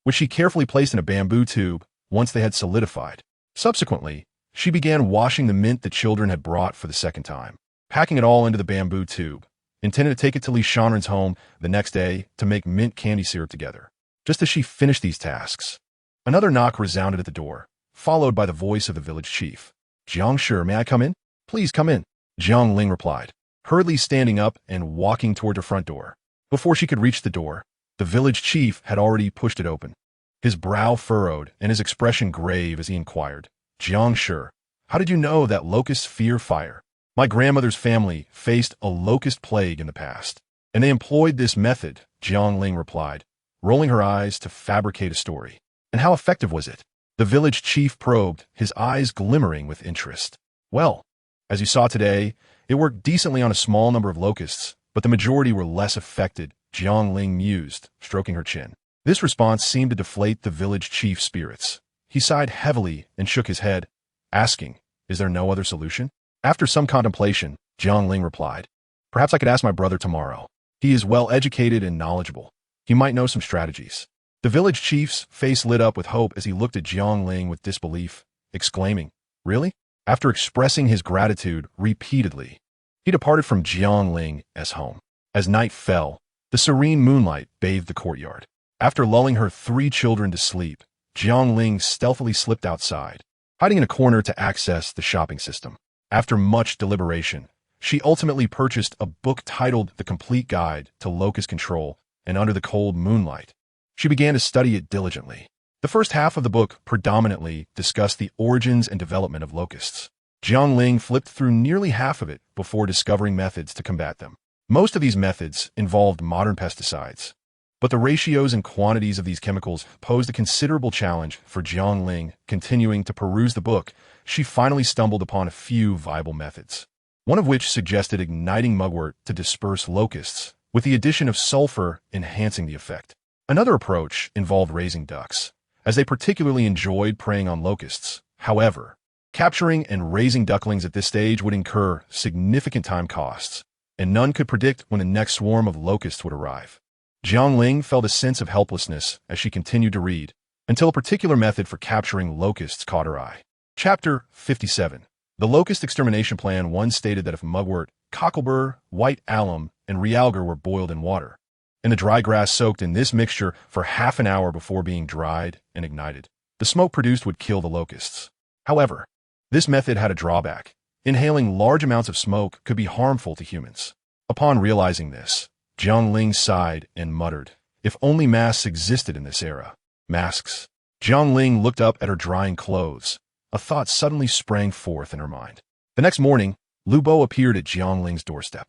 which she carefully placed in a bamboo tube once they had solidified. Subsequently, she began washing the mint the children had brought for the second time, packing it all into the bamboo tube, intending to take it to Li Shanren's home the next day to make mint candy syrup together. Just as she finished these tasks, Another knock resounded at the door, followed by the voice of the village chief. Jiang Shi, may I come in? Please come in. Jiang Ling replied, hurriedly standing up and walking toward her front door. Before she could reach the door, the village chief had already pushed it open. His brow furrowed and his expression grave as he inquired, Jiang Shi, how did you know that locusts fear fire? My grandmother's family faced a locust plague in the past, and they employed this method, Jiang Ling replied, rolling her eyes to fabricate a story. And how effective was it? The village chief probed, his eyes glimmering with interest. Well, as you saw today, it worked decently on a small number of locusts, but the majority were less affected, Jiang Ling mused, stroking her chin. This response seemed to deflate the village chief's spirits. He sighed heavily and shook his head, asking, is there no other solution? After some contemplation, Jiang Ling replied, perhaps I could ask my brother tomorrow. He is well-educated and knowledgeable. He might know some strategies. The village chief's face lit up with hope as he looked at Jiang Ling with disbelief, exclaiming, really? After expressing his gratitude repeatedly, he departed from Jiang Ling's home. As night fell, the serene moonlight bathed the courtyard. After lulling her 3 children to sleep, Jiang Ling stealthily slipped outside, hiding in a corner to access the shopping system. After much deliberation, she ultimately purchased a book titled The Complete Guide to Locust Control, and under the cold moonlight, she began to study it diligently. The first half of the book predominantly discussed the origins and development of locusts. Jiang Ling flipped through nearly half of it before discovering methods to combat them. Most of these methods involved modern pesticides, but the ratios and quantities of these chemicals posed a considerable challenge for Jiang Ling. Continuing to peruse the book, she finally stumbled upon a few viable methods, one of which suggested igniting mugwort to disperse locusts, with the addition of sulfur enhancing the effect. Another approach involved raising ducks, as they particularly enjoyed preying on locusts. However, capturing and raising ducklings at this stage would incur significant time costs, and none could predict when the next swarm of locusts would arrive. Jiang Ling felt a sense of helplessness as she continued to read, until a particular method for capturing locusts caught her eye. Chapter 57. The Locust Extermination Plan 1 stated that if mugwort, cocklebur, white alum, and realgar were boiled in water, and the dry grass soaked in this mixture for half an hour before being dried and ignited, the smoke produced would kill the locusts. However, this method had a drawback. Inhaling large amounts of smoke could be harmful to humans. Upon realizing this, Jiang Ling sighed and muttered, if only masks existed in this era. Masks. Jiang Ling looked up at her drying clothes. A thought suddenly sprang forth in her mind. The next morning, Lu Bo appeared at Jiang Ling's doorstep,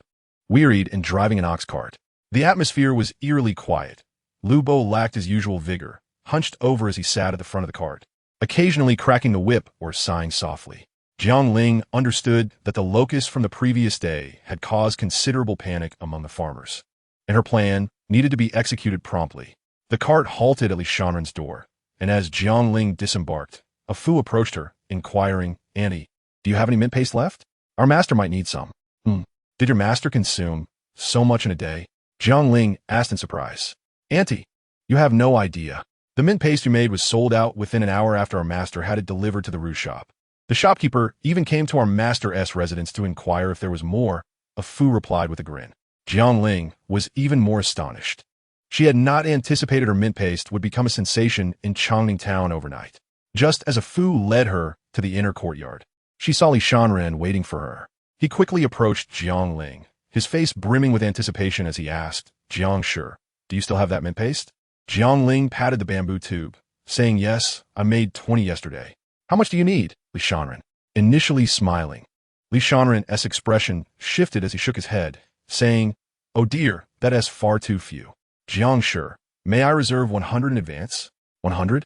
wearied and driving an ox cart. The atmosphere was eerily quiet. Lu Bo lacked his usual vigor, hunched over as he sat at the front of the cart, occasionally cracking the whip or sighing softly. Jiang Ling understood that the locusts from the previous day had caused considerable panic among the farmers, and her plan needed to be executed promptly. The cart halted at Li Shanren's door, and as Jiang Ling disembarked, a Fu approached her, inquiring, Auntie, do you have any mint paste left? Our master might need some. Did your master consume so much in a day? Jiang Ling asked in surprise. Auntie, you have no idea. The mint paste you made was sold out within an hour after our master had it delivered to the roux shop. The shopkeeper even came to our master's residence to inquire if there was more, a Fu replied with a grin. Jiang Ling was even more astonished. She had not anticipated her mint paste would become a sensation in Changning town overnight. Just as a Fu led her to the inner courtyard, she saw Li Shanren waiting for her. He quickly approached Jiang Ling, his face brimming with anticipation as he asked, Jiang Shi, do you still have that mint paste? Jiang Ling patted the bamboo tube, saying, yes, I made 20 yesterday. How much do you need? Li Shanren, initially smiling. Li Shanren's expression shifted as he shook his head, saying, oh dear, that is far too few. Jiang Shi, may I reserve 100 in advance? 100?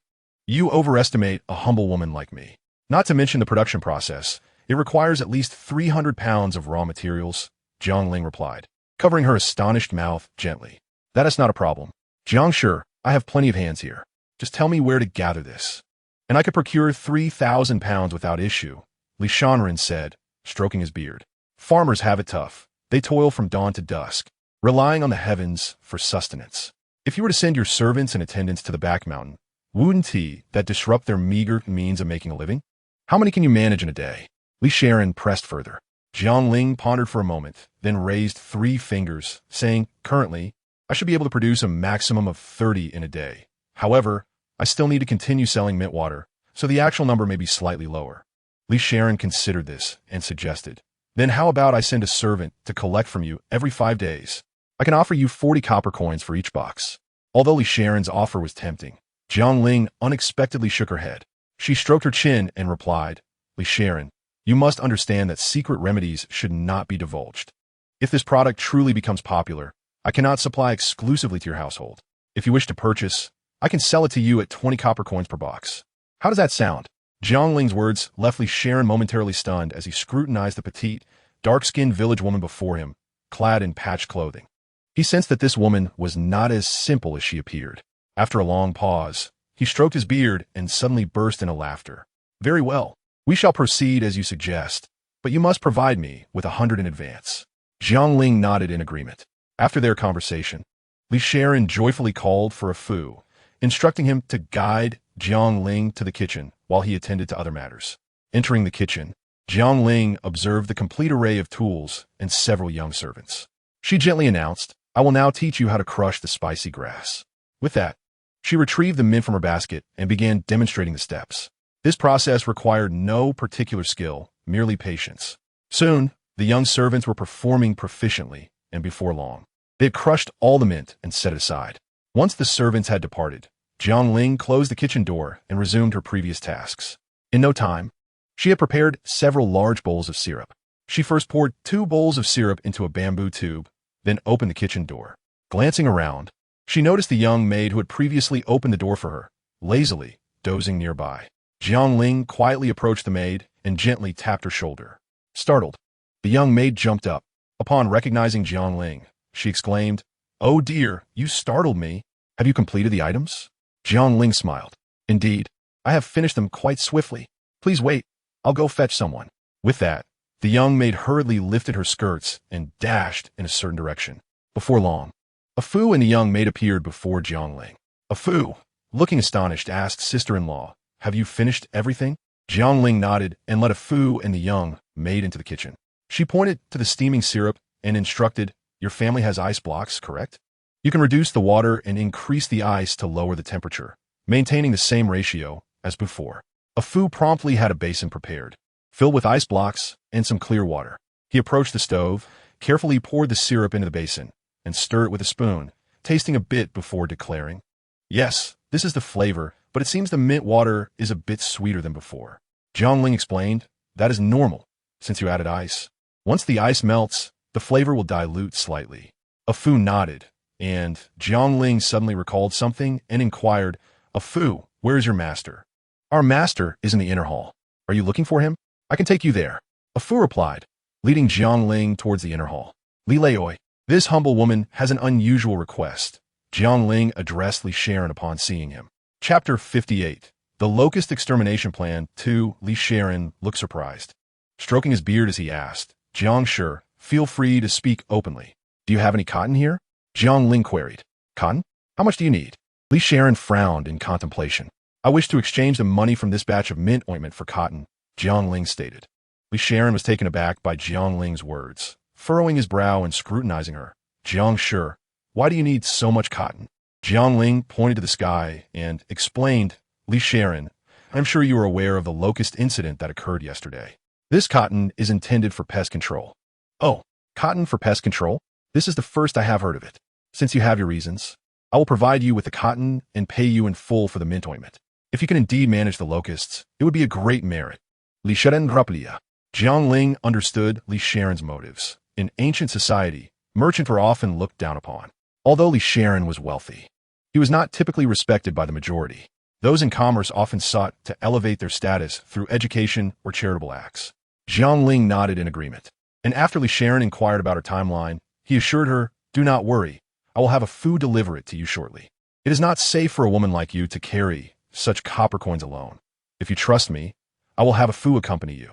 You overestimate a humble woman like me. Not to mention the production process, it requires at least 300 pounds of raw materials, Jiang Ling replied, covering her astonished mouth gently. That is not a problem. Jiang Shi, I have plenty of hands here. Just tell me where to gather this, and I could procure 3,000 pounds without issue, Li Shanren said, stroking his beard. Farmers have it tough. They toil from dawn to dusk, relying on the heavens for sustenance. If you were to send your servants and attendants to the back mountain, wouldn't that disrupt their meager means of making a living? How many can you manage in a day? Li Shanren pressed further. Jiang Ling pondered for a moment, then raised 3 fingers, saying, currently, I should be able to produce a maximum of 30 in a day. However, I still need to continue selling mint water, so the actual number may be slightly lower. Li Sharon considered this and suggested, then how about I send a servant to collect from you every 5 days? I can offer you 40 copper coins for each box. Although Li Sharon's offer was tempting, Jiang Ling unexpectedly shook her head. She stroked her chin and replied, Li Sharon, you must understand that secret remedies should not be divulged. If this product truly becomes popular, I cannot supply exclusively to your household. If you wish to purchase, I can sell it to you at 20 copper coins per box. How does that sound? Jiang Ling's words left Li Sharon momentarily stunned as he scrutinized the petite, dark-skinned village woman before him, clad in patched clothing. He sensed that this woman was not as simple as she appeared. After a long pause, he stroked his beard and suddenly burst into laughter. Very well. We shall proceed as you suggest, but you must provide me with 100 in advance. Jiang Ling nodded in agreement. After their conversation, Li Sharon joyfully called for a foo, instructing him to guide Jiang Ling to the kitchen while he attended to other matters. Entering the kitchen, Jiang Ling observed the complete array of tools and several young servants. She gently announced, I will now teach you how to crush the spicy grass. With that, she retrieved the mint from her basket and began demonstrating the steps. This process required no particular skill, merely patience. Soon, the young servants were performing proficiently, and before long, they had crushed all the mint and set it aside. Once the servants had departed, Jiang Ling closed the kitchen door and resumed her previous tasks. In no time, she had prepared several large bowls of syrup. She first poured 2 bowls of syrup into a bamboo tube, then opened the kitchen door. Glancing around, she noticed the young maid who had previously opened the door for her, lazily dozing nearby. Jiang Ling quietly approached the maid and gently tapped her shoulder. Startled, the young maid jumped up. Upon recognizing Jiang Ling, she exclaimed, Oh dear, you startled me. Have you completed the items? Jiang Ling smiled. Indeed, I have finished them quite swiftly. Please wait, I'll go fetch someone. With that, the young maid hurriedly lifted her skirts and dashed in a certain direction. Before long, a foo and the young maid appeared before Jiang Ling. A foo, looking astonished, asked sister-in-law, Have you finished everything? Jiang Ling nodded and led a foo and the young maid into the kitchen. She pointed to the steaming syrup and instructed, Your family has ice blocks, correct? You can reduce the water and increase the ice to lower the temperature, maintaining the same ratio as before. A foo promptly had a basin prepared, filled with ice blocks and some clear water. He approached the stove, carefully poured the syrup into the basin, and stirred it with a spoon, tasting a bit before declaring, Yes, this is the flavor, but it seems the mint water is a bit sweeter than before. Jiang Ling explained, That is normal, since you added ice. Once the ice melts, the flavor will dilute slightly. A foo nodded, and Jiang Ling suddenly recalled something and inquired, A foo, where is your master? Our master is in the inner hall. Are you looking for him? I can take you there. A foo replied, leading Jiang Ling towards the inner hall. Li Leioi, this humble woman has an unusual request. Jiang Ling addressed Li Sharon upon seeing him. Chapter 58. The Locust Extermination Plan 2. Li Sharon looked surprised. Stroking his beard as he asked, Jiang Shi, feel free to speak openly. Do you have any cotton here? Jiang Ling queried. Cotton? How much do you need? Li Sharon frowned in contemplation. I wish to exchange the money from this batch of mint ointment for cotton, Jiang Ling stated. Li Sharon was taken aback by Jiang Ling's words, furrowing his brow and scrutinizing her. Jiang Shi, why do you need so much cotton? Jiang Ling pointed to the sky and explained, Li Sharon, I'm sure you are aware of the locust incident that occurred yesterday. This cotton is intended for pest control. Oh, cotton for pest control? This is the first I have heard of it. Since you have your reasons, I will provide you with the cotton and pay you in full for the mint ointment. If you can indeed manage the locusts, it would be a great merit. Li Sharon Raplia. Jiang Ling understood Li Sharon's motives. In ancient society, merchants were often looked down upon. Although Li Sharon was wealthy, he was not typically respected by the majority. Those in commerce often sought to elevate their status through education or charitable acts. Jiang Ling nodded in agreement. And after Li Sharon inquired about her timeline, he assured her, Do not worry, I will have a foo deliver it to you shortly. It is not safe for a woman like you to carry such copper coins alone. If you trust me, I will have a foo accompany you.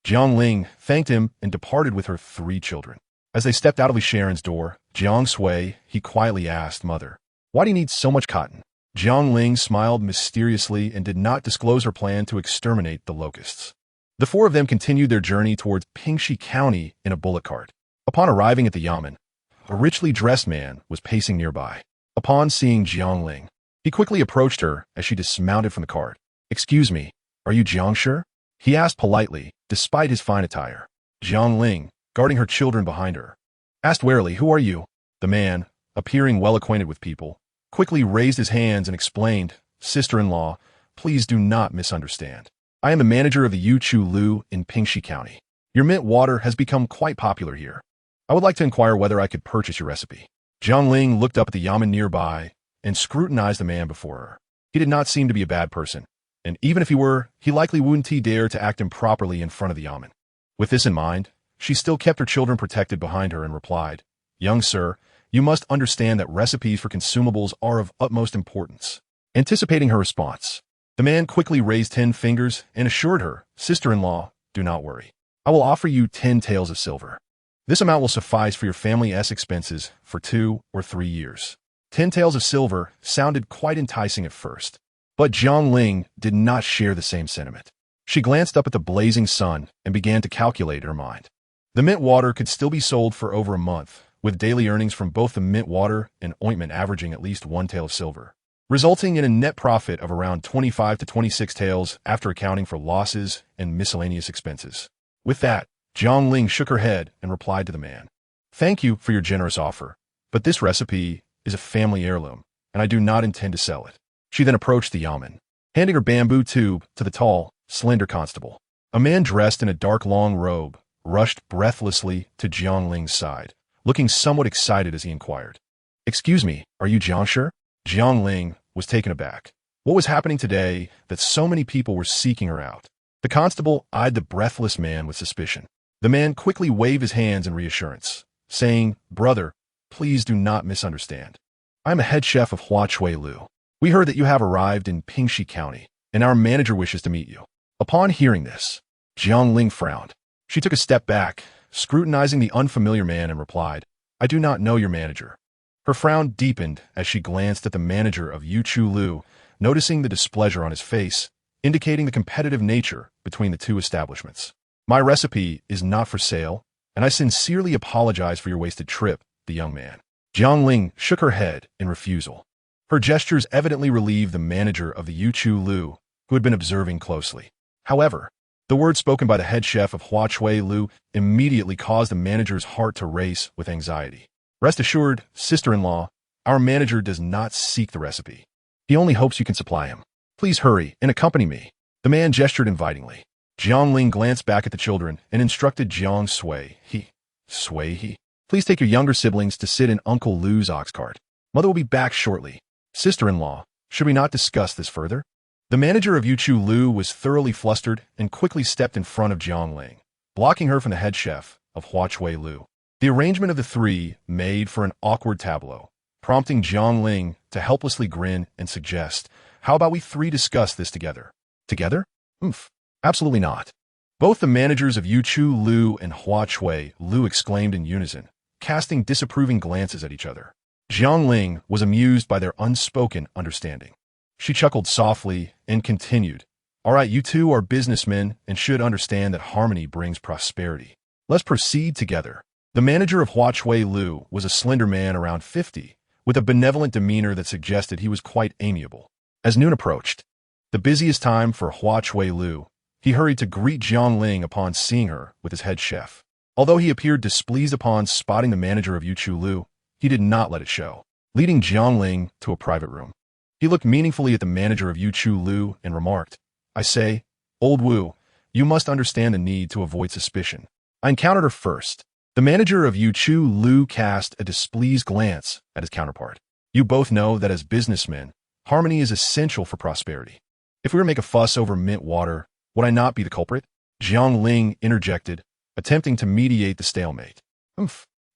Jiang Ling thanked him and departed with her 3 children. As they stepped out of Li Sharon's door, Jiang Sui, he quietly asked, Mother, why do you need so much cotton? Jiang Ling smiled mysteriously and did not disclose her plan to exterminate the locusts. The 4 of them continued their journey towards Pingxi County in a bullock cart. Upon arriving at the yamen, a richly dressed man was pacing nearby. Upon seeing Jiang Ling, He quickly approached her as she dismounted from the cart. "Excuse me, are you Jiang?" He asked politely, despite his fine attire. Jiang Ling, guarding her children behind her, asked warily, "Who are you?" The man, appearing well acquainted with people, quickly raised his hands and explained, "Sister-in-law, please do not misunderstand. I am the manager of the Yuchu Lu in Pingxi County. Your mint water has become quite popular here. I would like to inquire whether I could purchase your recipe." Jiang Ling looked up at the yamen nearby and scrutinized the man before her. He did not seem to be a bad person, and even if he were, he likely wouldn't dare to act improperly in front of the yamen. With this in mind, she still kept her children protected behind her and replied, "Young sir, you must understand that recipes for consumables are of utmost importance." Anticipating her response, the man quickly raised 10 fingers and assured her, "Sister-in-law, do not worry. I will offer you 10 taels of silver. This amount will suffice for your family's expenses for 2 or 3 years." 10 taels of silver sounded quite enticing at first, but Jiang Ling did not share the same sentiment. She glanced up at the blazing sun and began to calculate in her mind. The mint water could still be sold for over a month, with daily earnings from both the mint water and ointment averaging at least 1 tael of silver, resulting in a net profit of around 25 to 26 taels after accounting for losses and miscellaneous expenses. With that, Jiang Ling shook her head and replied to the man, "Thank you for your generous offer, but this recipe is a family heirloom, and I do not intend to sell it." She then approached the yamen, handing her bamboo tube to the tall, slender constable. A man dressed in a dark long robe rushed breathlessly to Jiang Ling's side, looking somewhat excited as he inquired, "Excuse me, are you Jiang?" Jiang Ling was taken aback. What was happening today that so many people were seeking her out? The constable eyed the breathless man with suspicion. The man quickly waved his hands in reassurance, saying, "Brother, please do not misunderstand. I am a head chef of Huachui Lu. We heard that you have arrived in Pingxi County, and our manager wishes to meet you." Upon hearing this, Jiang Ling frowned. She took a step back, scrutinizing the unfamiliar man, and replied, "I do not know your manager." Her frown deepened as she glanced at the manager of Yuchu Lu, noticing the displeasure on his face, indicating the competitive nature between the two establishments. "My recipe is not for sale, and I sincerely apologize for your wasted trip," the young man. Jiang Ling shook her head in refusal. Her gestures evidently relieved the manager of the Yuchu Lu, who had been observing closely. However, the words spoken by the head chef of Huachui Lu immediately caused the manager's heart to race with anxiety. "Rest assured, sister-in-law, our manager does not seek the recipe. He only hopes you can supply him. Please hurry and accompany me." The man gestured invitingly. Jiang Ling glanced back at the children and instructed Jiang Sui, "Please take your younger siblings to sit in Uncle Lu's ox cart. Mother will be back shortly. Sister-in-law, should we not discuss this further?" The manager of Yuchu Lu was thoroughly flustered and quickly stepped in front of Jiang Ling, blocking her from the head chef of Huachui Lu. The arrangement of the three made for an awkward tableau, prompting Jiang Ling to helplessly grin and suggest, "How about we three discuss this together?" "Together? Absolutely not." Both the managers of Yuchu Lu and Huachui Lu exclaimed in unison, casting disapproving glances at each other. Jiang Ling was amused by their unspoken understanding. She chuckled softly and continued, "All right, you two are businessmen and should understand that harmony brings prosperity. Let's proceed together." The manager of Huachui Lu was a slender man around 50, with a benevolent demeanor that suggested he was quite amiable. As noon approached, the busiest time for Huachui Lu, he hurried to greet Jiang Ling upon seeing her with his head chef. Although he appeared displeased upon spotting the manager of Yuchu Lu, he did not let it show, leading Jiang Ling to a private room. He looked meaningfully at the manager of Yuchu Lu and remarked, "I say, old Wu, you must understand the need to avoid suspicion. I encountered her first." The manager of Yuchu Lu cast a displeased glance at his counterpart. "You both know that as businessmen, harmony is essential for prosperity. If we were to make a fuss over mint water, would I not be the culprit?" Jiang Ling interjected, attempting to mediate the stalemate.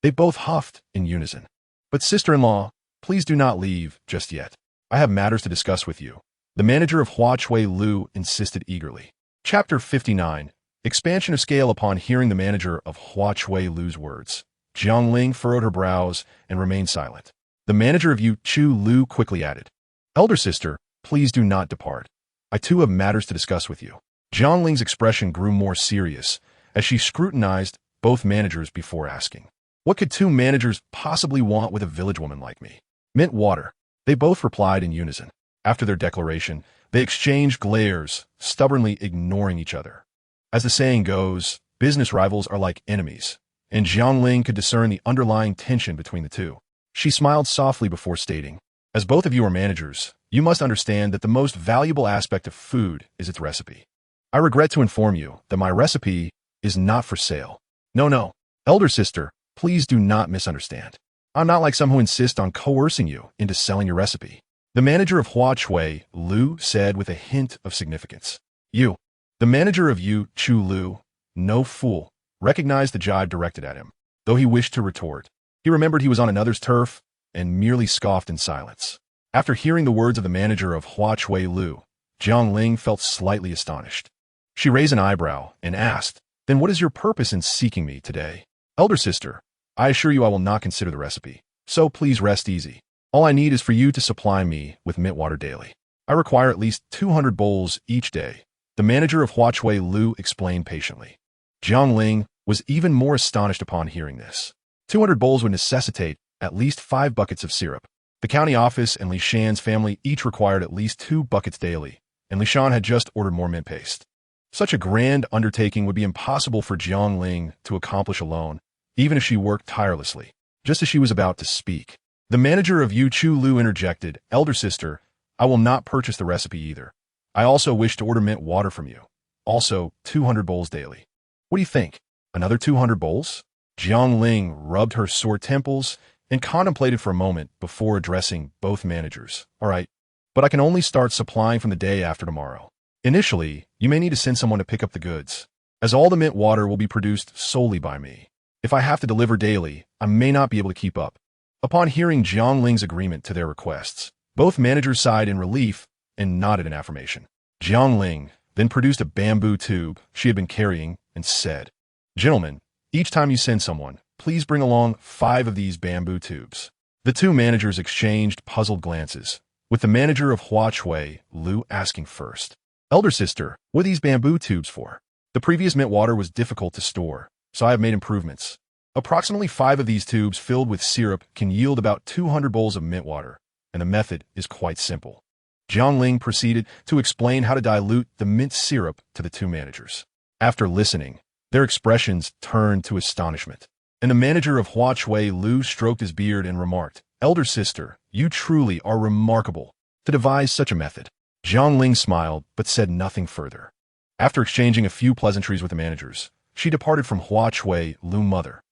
They both huffed in unison. "But sister-in-law, please do not leave just yet. I have matters to discuss with you," the manager of Huachui Lu insisted eagerly. Chapter 59. Expansion of scale. Upon hearing the manager of Huachui Lu's words, Jiang Ling furrowed her brows and remained silent. The manager of Yuchu Lu quickly added, "Elder sister, please do not depart. I too have matters to discuss with you." Jiang Ling's expression grew more serious as she scrutinized both managers before asking, "What could two managers possibly want with a village woman like me?" "Mint water," They both replied in unison. After their declaration, they exchanged glares, stubbornly ignoring each other. As the saying goes, business rivals are like enemies, and Jiang Ling could discern the underlying tension between the two. She smiled softly before stating, "As both of you are managers, you must understand that the most valuable aspect of food is its recipe. I regret to inform you that my recipe is not for sale. No, elder sister, please do not misunderstand. I'm not like some who insist on coercing you into selling your recipe." The manager of Hua Chui, Lu, said with a hint of significance. "You, the manager of Yu Chu Lu, no fool," recognized the jibe directed at him. Though he wished to retort, he remembered he was on another's turf and merely scoffed in silence. After hearing the words of the manager of Hua Chui Lu, Jiang Ling felt slightly astonished. She raised an eyebrow and asked, "Then what is your purpose in seeking me today?" "Elder sister, I assure you I will not consider the recipe, so please rest easy. All I need is for you to supply me with mint water daily. I require at least 200 bowls each day," the manager of Hua Chui Lu explained patiently. Jiang Ling was even more astonished upon hearing this. 200 bowls would necessitate at least 5 buckets of syrup. The county office and Li Shan's family each required at least 2 buckets daily, and Li Shan had just ordered more mint paste. Such a grand undertaking would be impossible for Jiang Ling to accomplish alone, even if she worked tirelessly. Just as she was about to speak, the manager of Yu Chu Lu interjected, "Elder sister, I will not purchase the recipe either. I also wish to order mint water from you. Also, 200 bowls daily. What do you think? Another 200 bowls?" Jiang Ling rubbed her sore temples and contemplated for a moment before addressing both managers. "All right, but I can only start supplying from the day after tomorrow. Initially, you may need to send someone to pick up the goods, as all the mint water will be produced solely by me. If I have to deliver daily, I may not be able to keep up." Upon hearing Jiang Ling's agreement to their requests, both managers sighed in relief and nodded in affirmation. Jiang Ling then produced a bamboo tube she had been carrying and said, "Gentlemen, each time you send someone, please bring along 5 of these bamboo tubes." The two managers exchanged puzzled glances, with the manager of Hua Chui Lu asking first, "Elder sister, what are these bamboo tubes for? The previous mint water was difficult to store, so I have made improvements. Approximately 5 of these tubes filled with syrup can yield about 200 bowls of mint water, and the method is quite simple." Jiang Ling proceeded to explain how to dilute the mint syrup to the two managers. After listening, their expressions turned to astonishment, and the manager of Hua Chui Lu stroked his beard and remarked, "Elder sister, you truly are remarkable to devise such a method." Jiang Ling smiled but said nothing further. After exchanging a few pleasantries with the managers, she departed from Hua Chui Lu mother.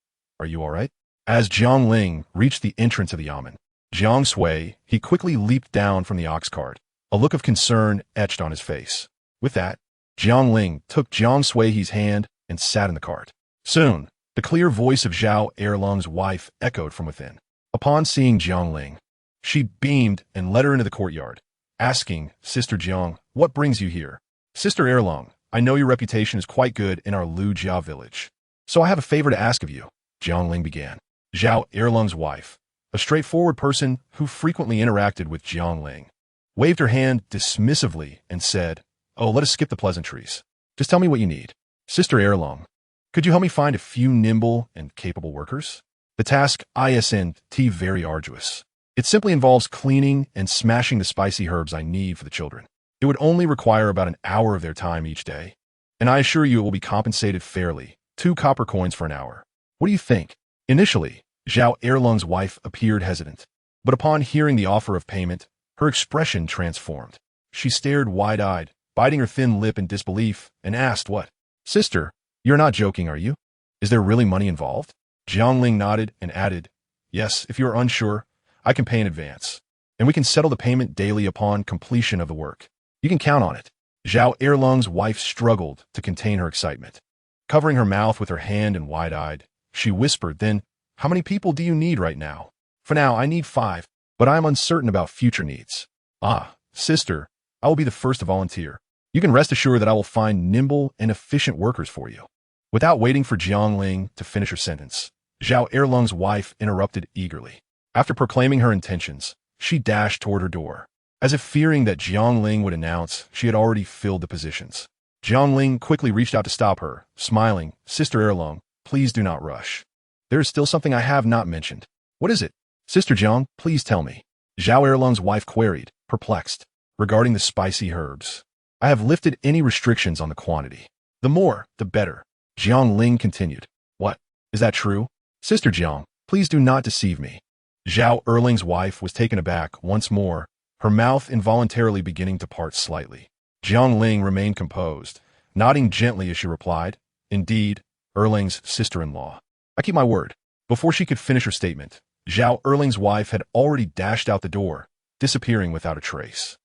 "Are you all right?" As Jiang Ling reached the entrance of the yamen, Jiang Sui, he quickly leaped down from the ox cart, a look of concern etched on his face. With that, Jiang Ling took Jiang Sui's hand and sat in the cart. Soon, the clear voice of Zhao Erlong's wife echoed from within. Upon seeing Jiang Ling, she beamed and led her into the courtyard, asking, "Sister Jiang, what brings you here?" "Sister Erlong, I know your reputation is quite good in our Lu Jia village, so I have a favor to ask of you," Jiang Ling began. Zhao Erlong's wife, a straightforward person who frequently interacted with Jiang Ling, waved her hand dismissively and said, "Oh, let us skip the pleasantries. Just tell me what you need." "Sister Erlong, could you help me find a few nimble and capable workers? The task isn't very arduous. It simply involves cleaning and smashing the spicy herbs I need for the children. It would only require about an hour of their time each day, and I assure you it will be compensated fairly, 2 copper coins for an hour. What do you think?" Initially, Zhao Erlong's wife appeared hesitant, but upon hearing the offer of payment, her expression transformed. She stared wide-eyed, biting her thin lip in disbelief, and asked, "What? Sister, you're not joking, are you? Is there really money involved?" Jiang Ling nodded and added, "Yes, if you are unsure, I can pay in advance, and we can settle the payment daily upon completion of the work. You can count on it." Zhao Erlong's wife struggled to contain her excitement. Covering her mouth with her hand and wide-eyed, she whispered, "Then, how many people do you need right now?" "For now, I need 5, but I am uncertain about future needs." "Ah, sister, I will be the first to volunteer. You can rest assured that I will find nimble and efficient workers for you." Without waiting for Jiang Ling to finish her sentence, Zhao Erlong's wife interrupted eagerly. After proclaiming her intentions, she dashed toward her door, as if fearing that Jiang Ling would announce she had already filled the positions. Jiang Ling quickly reached out to stop her, smiling, "Sister Erlong, please do not rush. There is still something I have not mentioned." "What is it?" "Sister Jiang, please tell me. Zhao Erlong's wife queried, perplexed, regarding the spicy herbs. I have lifted any restrictions on the quantity. The more, the better. Jiang Ling continued. What? Is that true? Sister Jiang, please do not deceive me. Zhao Erling's wife was taken aback once more, her mouth involuntarily beginning to part slightly. Jiang Ling remained composed, nodding gently as she replied, Indeed, Erling's sister-in-law. I keep my word. Before she could finish her statement, Zhao Erling's wife had already dashed out the door, disappearing without a trace.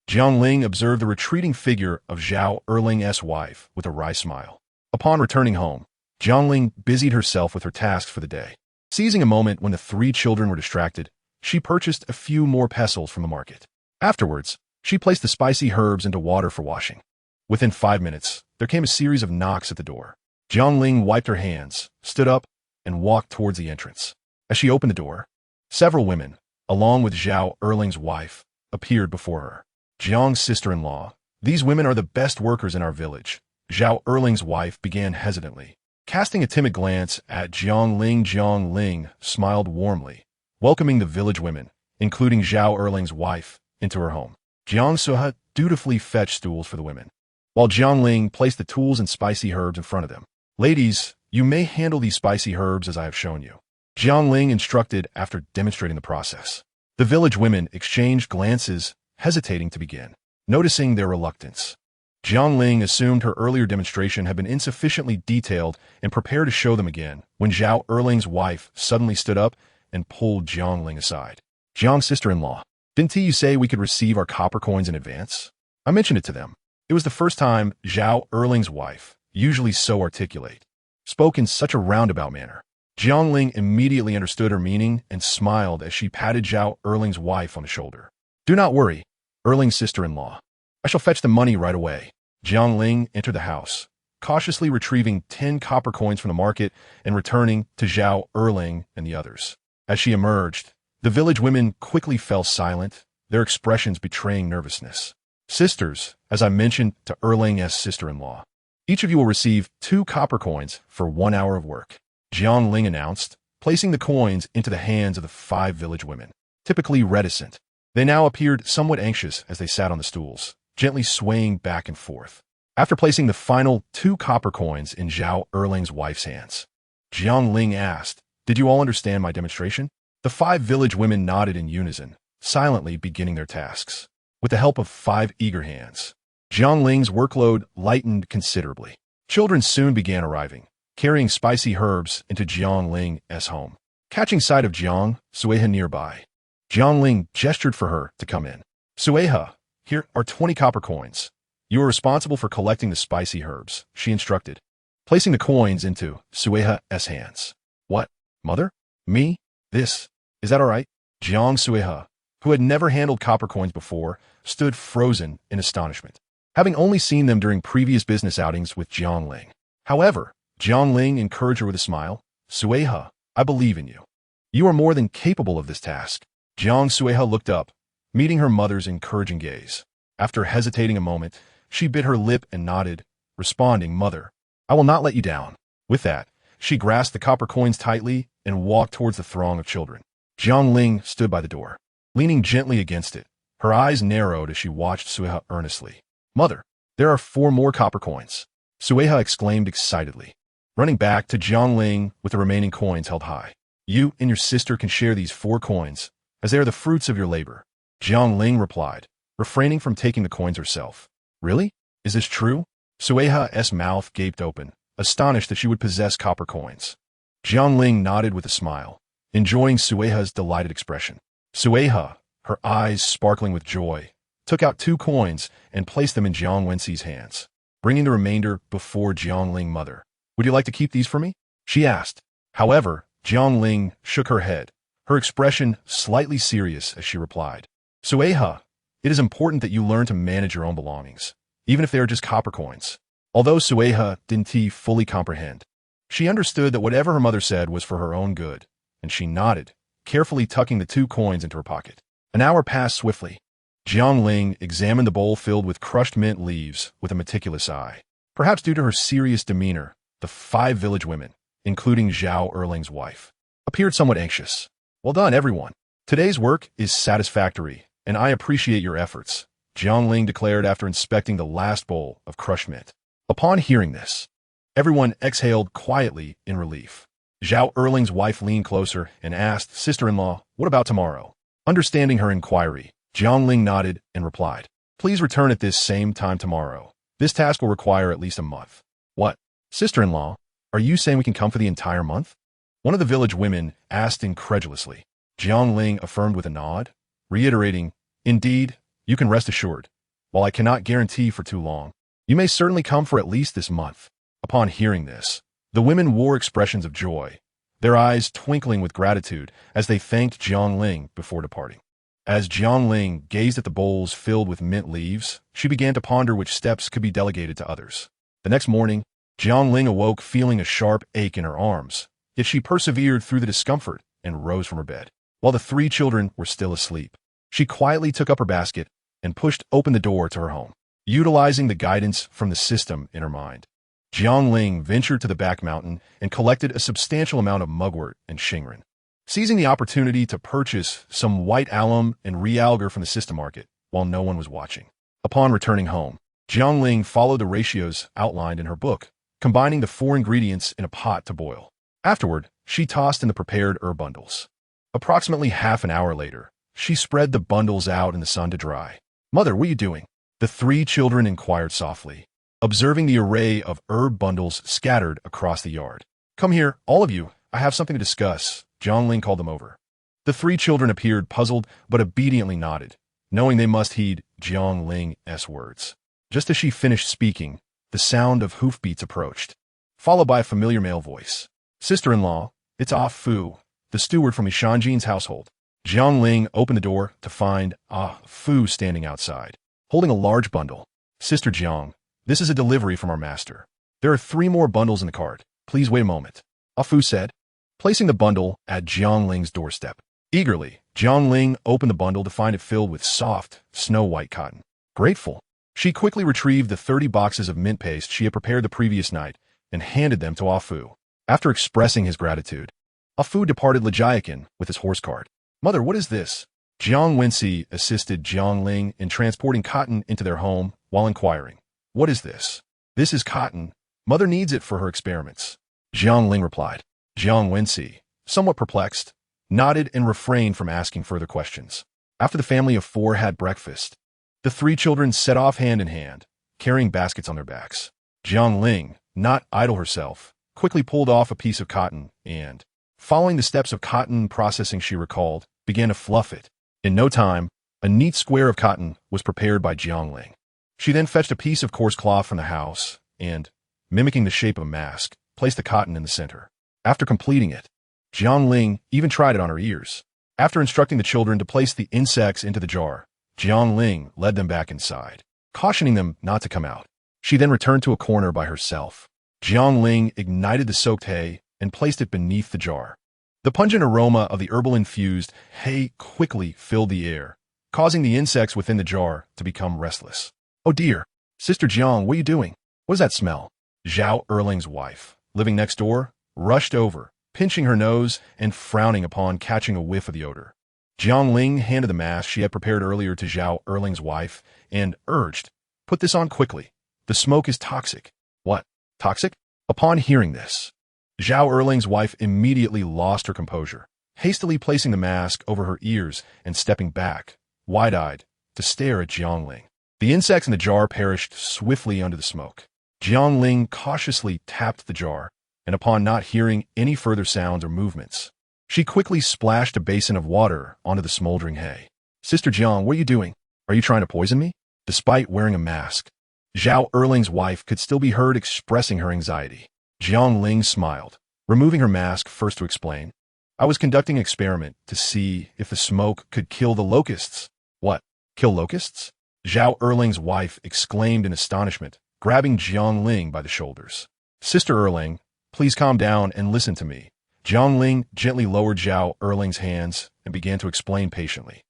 Jiang Ling observed the retreating figure of Zhao Erling's wife with a wry smile. Upon returning home, Jiang Ling busied herself with her tasks for the day. Seizing a moment when the three children were distracted, she purchased a few more pestles from the market. Afterwards, she placed the spicy herbs into water for washing. Within 5 minutes, there came a series of knocks at the door. Jiang Ling wiped her hands, stood up, and walked towards the entrance. As she opened the door, several women, along with Zhao Erling's wife, appeared before her. Jiang's sister-in-law, these women are the best workers in our village. Zhao Erling's wife began hesitantly. Casting a timid glance at Jiang Ling smiled warmly, welcoming the village women, including Zhao Erling's wife, into her home. Jiang Suhe dutifully fetched stools for the women, while Jiang Ling placed the tools and spicy herbs in front of them. Ladies, you may handle these spicy herbs as I have shown you. Jiang Ling instructed after demonstrating the process. The village women exchanged glances, hesitating to begin, noticing their reluctance. Jiang Ling assumed her earlier demonstration had been insufficiently detailed and prepared to show them again when Zhao Erling's wife suddenly stood up and pulled Jiang Ling aside. Jiang's sister-in-law, didn't you say we could receive our copper coins in advance? I mentioned it to them. It was the first time Zhao Erling's wife, usually so articulate, spoke in such a roundabout manner. Jiang Ling immediately understood her meaning and smiled as she patted Zhao Erling's wife on the shoulder. Do not worry, Erling's sister-in-law. I shall fetch the money right away. Jiang Ling entered the house, cautiously retrieving 10 copper coins from the market and returning to Zhao Erling and the others. As she emerged, the village women quickly fell silent, their expressions betraying nervousness. Sisters, as I mentioned to Erling's sister-in-law, each of you will receive 2 copper coins for 1 hour of work. Jiang Ling announced, placing the coins into the hands of the 5 village women. Typically reticent, they now appeared somewhat anxious as they sat on the stools, gently swaying back and forth. After placing the final 2 copper coins in Zhao Erling's wife's hands, Jiang Ling asked, Did you all understand my demonstration? The 5 village women nodded in unison, silently beginning their tasks. With the help of 5 eager hands, Jiang Ling's workload lightened considerably. Children soon began arriving, carrying spicy herbs into Jiang Ling's home. Catching sight of Jiang Sueha nearby, Jiang Ling gestured for her to come in. Sueha, here are 20 copper coins. You are responsible for collecting the spicy herbs, she instructed, placing the coins into Sueha's hands. What, mother? Me? Is that all right? Jiang Sueha, who had never handled copper coins before, stood frozen in astonishment, having only seen them during previous business outings with Jiang Ling. However, Jiang Ling encouraged her with a smile. Sueha, I believe in you. You are more than capable of this task. Jiang Sueha looked up, meeting her mother's encouraging gaze. After hesitating a moment, she bit her lip and nodded, responding, Mother, I will not let you down. With that, she grasped the copper coins tightly and walked towards the throng of children. Jiang Ling stood by the door, leaning gently against it. Her eyes narrowed as she watched Sueha earnestly. Mother, there are 4 more copper coins. Sueha exclaimed excitedly, running back to Jiang Ling with the remaining coins held high. You and your sister can share these 4 coins, as they are the fruits of your labor. Jiang Ling replied, refraining from taking the coins herself. Really? Is this true? Sueha's mouth gaped open, astonished that she would possess copper coins. Jiang Ling nodded with a smile, enjoying Sueha's delighted expression. Sueha, her eyes sparkling with joy, took out 2 coins and placed them in Jiang Wenxi's hands, bringing the remainder before Jiang Ling mother. Would you like to keep these for me? She asked. However, Jiang Ling shook her head, her expression slightly serious as she replied. Sueha, it is important that you learn to manage your own belongings, even if they are just copper coins. Although Sueha didn't fully comprehend, she understood that whatever her mother said was for her own good, and she nodded, carefully tucking the 2 coins into her pocket. An hour passed swiftly. Jiang Ling examined the bowl filled with crushed mint leaves with a meticulous eye. Perhaps due to her serious demeanor, the 5 village women, including Zhao Erling's wife, appeared somewhat anxious. Well done, everyone. Today's work is satisfactory, and I appreciate your efforts, Jiang Ling declared after inspecting the last bowl of crushed mint. Upon hearing this, everyone exhaled quietly in relief. Zhao Erling's wife leaned closer and asked, "Sister-in-law, what about tomorrow?" Understanding her inquiry, Jiang Ling nodded and replied, "Please return at this same time tomorrow. This task will require at least a month." "What? Sister-in-law, are you saying we can come for the entire month?" One of the village women asked incredulously. Jiang Ling affirmed with a nod, reiterating, "Indeed, you can rest assured. While I cannot guarantee for too long, you may certainly come for at least this month." Upon hearing this, the women wore expressions of joy, their eyes twinkling with gratitude as they thanked Jiang Ling before departing. As Jiang Ling gazed at the bowls filled with mint leaves, she began to ponder which steps could be delegated to others. The next morning, Jiang Ling awoke feeling a sharp ache in her arms, yet she persevered through the discomfort and rose from her bed. While the three children were still asleep, she quietly took up her basket and pushed open the door to her home. Utilizing the guidance from the system in her mind, Jiang Ling ventured to the back mountain and collected a substantial amount of mugwort and shingren. Seizing the opportunity to purchase some white alum and realgar from the system market while no one was watching. Upon returning home, Jiang Ling followed the ratios outlined in her book, combining the 4 ingredients in a pot to boil. Afterward, she tossed in the prepared herb bundles. Approximately half an hour later, she spread the bundles out in the sun to dry. "Mother, what are you doing?" the 3 children inquired softly, observing the array of herb bundles scattered across the yard. "Come here, all of you, I have something to discuss," Jiang Ling called them over. The 3 children appeared puzzled but obediently nodded, knowing they must heed Jiang Ling's words. Just as she finished speaking, the sound of hoofbeats approached, followed by a familiar male voice. "Sister-in-law, it's Ah Fu, the steward from Ishanjin's household." Jiang Ling opened the door to find Ah Fu standing outside, holding a large bundle. "Sister Jiang, this is a delivery from our master. There are 3 more bundles in the cart. Please wait a moment," Ah Fu said, placing the bundle at Jiang Ling's doorstep. Eagerly, Jiang Ling opened the bundle to find it filled with soft, snow-white cotton. Grateful, she quickly retrieved the 30 boxes of mint paste she had prepared the previous night and handed them to Ah Fu. After expressing his gratitude, Ah Fu departed Lajiakin with his horse cart. "Mother, what is this?" Jiang Wensi assisted Jiang Ling in transporting cotton into their home while inquiring, "What is this?" "This is cotton. Mother needs it for her experiments," Jiang Ling replied. Jiang Wensi, somewhat perplexed, nodded and refrained from asking further questions. After the family of 4 had breakfast, the 3 children set off hand in hand, carrying baskets on their backs. Jiang Ling, not idle herself, quickly pulled off a piece of cotton and, following the steps of cotton processing she recalled, began to fluff it. In no time, a neat square of cotton was prepared by Jiang Ling. She then fetched a piece of coarse cloth from the house and, mimicking the shape of a mask, placed the cotton in the center. After completing it, Jiang Ling even tried it on her ears. After instructing the children to place the insects into the jar, Jiang Ling led them back inside, cautioning them not to come out. She then returned to a corner by herself. Jiang Ling ignited the soaked hay and placed it beneath the jar. The pungent aroma of the herbal-infused hay quickly filled the air, causing the insects within the jar to become restless. "Oh dear, Sister Jiang, what are you doing? What is that smell?" Zhao Erling's wife, living next door, rushed over, pinching her nose and frowning upon catching a whiff of the odor. Jiang Ling handed the mask she had prepared earlier to Zhao Erling's wife and urged, "Put this on quickly. The smoke is toxic." "What? Toxic?" Upon hearing this, Zhao Erling's wife immediately lost her composure, hastily placing the mask over her ears and stepping back, wide-eyed, to stare at Jiang Ling. The insects in the jar perished swiftly under the smoke. Jiang Ling cautiously tapped the jar, and upon not hearing any further sounds or movements, she quickly splashed a basin of water onto the smoldering hay. "Sister Jiang, what are you doing? Are you trying to poison me?" Despite wearing a mask, Zhao Erling's wife could still be heard expressing her anxiety. Jiang Ling smiled, removing her mask first to explain, "I was conducting an experiment to see if the smoke could kill the locusts." "What? Kill locusts?" Zhao Erling's wife exclaimed in astonishment, grabbing Jiang Ling by the shoulders. "Sister Erling, please calm down and listen to me." Jiang Ling gently lowered Zhao Erling's hands and began to explain patiently.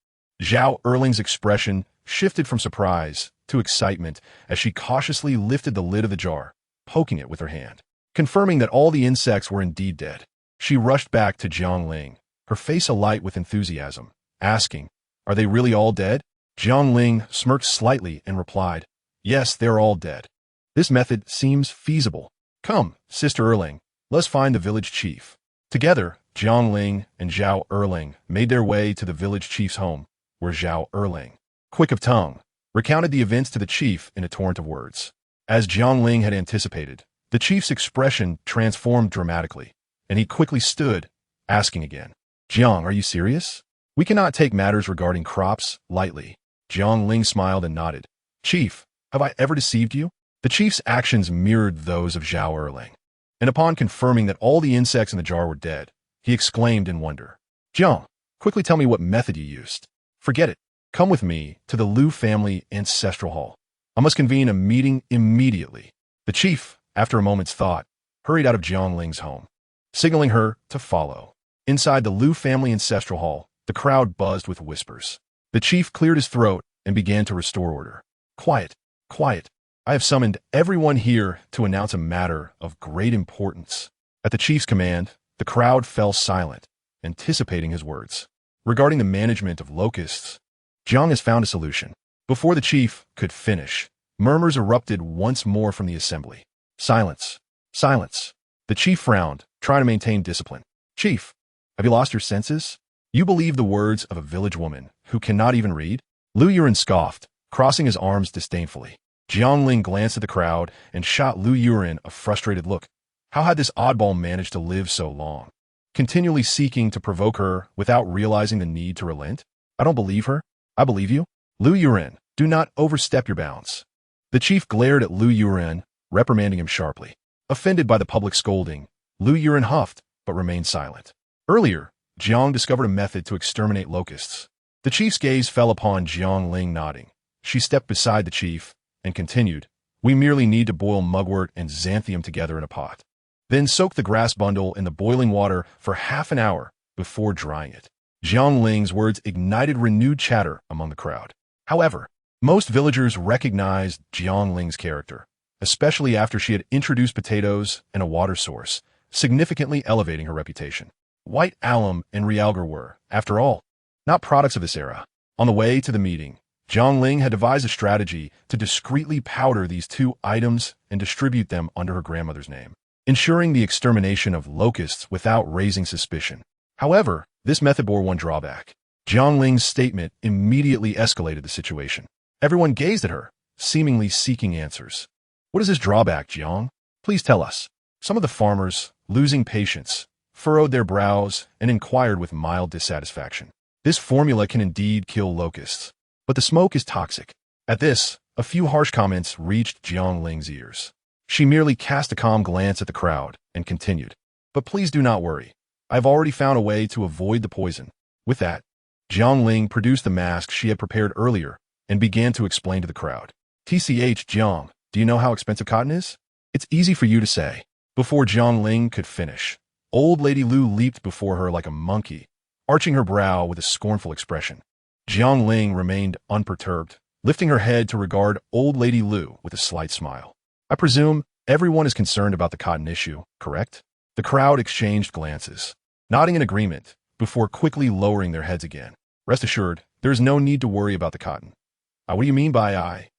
Zhao Erling's expression shifted from surprise to excitement as she cautiously lifted the lid of the jar, poking it with her hand. Confirming that all the insects were indeed dead, she rushed back to Jiang Ling, her face alight with enthusiasm, asking, "Are they really all dead?" Jiang Ling smirked slightly and replied, "Yes, they're all dead." This method seems feasible. Come, Sister Erling, let's find the village chief. Together, Jiang Ling and Zhao Erling made their way to the village chief's home, where Zhao Erling, quick of tongue, recounted the events to the chief in a torrent of words. As Jiang Ling had anticipated, the chief's expression transformed dramatically, and he quickly stood, asking again, "Jiang, are you serious? We cannot take matters regarding crops lightly." Jiang Ling smiled and nodded. "Chief, have I ever deceived you?" The chief's actions mirrored those of Zhao Erling, and upon confirming that all the insects in the jar were dead, he exclaimed in wonder, "Jiang, quickly tell me what method you used." "Forget it. Come with me to the Liu family ancestral hall. I must convene a meeting immediately." The chief, after a moment's thought, hurried out of Jiang Ling's home, signaling her to follow. Inside the Liu family ancestral hall, the crowd buzzed with whispers. The chief cleared his throat and began to restore order. "Quiet, quiet. I have summoned everyone here to announce a matter of great importance." At the chief's command, the crowd fell silent, anticipating his words. Regarding the management of locusts, Jiang has found a solution. Before the chief could finish, murmurs erupted once more from the assembly. "Silence! Silence!" The chief frowned, trying to maintain discipline. "Chief, have you lost your senses? You believe the words of a village woman who cannot even read?" Lu Yuren scoffed, crossing his arms disdainfully. Jiang Ling glanced at the crowd and shot Lu Yuren a frustrated look. How had this oddball managed to live so long? Continually seeking to provoke her without realizing the need to relent? "I don't believe her. I believe you. Lu Yuren, do not overstep your bounds." The chief glared at Lu Yuren, reprimanding him sharply. Offended by the public scolding, Lu Yuren huffed, but remained silent. Earlier, Jiang discovered a method to exterminate locusts. The chief's gaze fell upon Jiang Ling nodding. She stepped beside the chief and continued, "We merely need to boil mugwort and xanthium together in a pot. Then soak the grass bundle in the boiling water for half an hour before drying it." Jiang Ling's words ignited renewed chatter among the crowd. However, most villagers recognized Jiang Ling's character, especially after she had introduced potatoes and a water source, significantly elevating her reputation. White alum and realgar were, after all, not products of this era. On the way to the meeting, Jiang Ling had devised a strategy to discreetly powder these two items and distribute them under her grandmother's name, ensuring the extermination of locusts without raising suspicion. However, this method bore one drawback. Jiang Ling's statement immediately escalated the situation. Everyone gazed at her, seemingly seeking answers. "What is this drawback, Jiang? Please tell us." Some of the farmers, losing patience, furrowed their brows and inquired with mild dissatisfaction. "This formula can indeed kill locusts, but the smoke is toxic." At this, a few harsh comments reached Jiang Ling's ears. She merely cast a calm glance at the crowd and continued, "But please do not worry. I've already found a way to avoid the poison." With that, Jiang Ling produced the mask she had prepared earlier and began to explain to the crowd. "TCH, Jiang, do you know how expensive cotton is? It's easy for you to say." Before Jiang Ling could finish, old Lady Lu leaped before her like a monkey, arching her brow with a scornful expression. Jiang Ling remained unperturbed, lifting her head to regard old Lady Lu with a slight smile. "I presume everyone is concerned about the cotton issue, correct?" The crowd exchanged glances, nodding in agreement, before quickly lowering their heads again. "Rest assured, there is no need to worry about the cotton." What do you mean by I?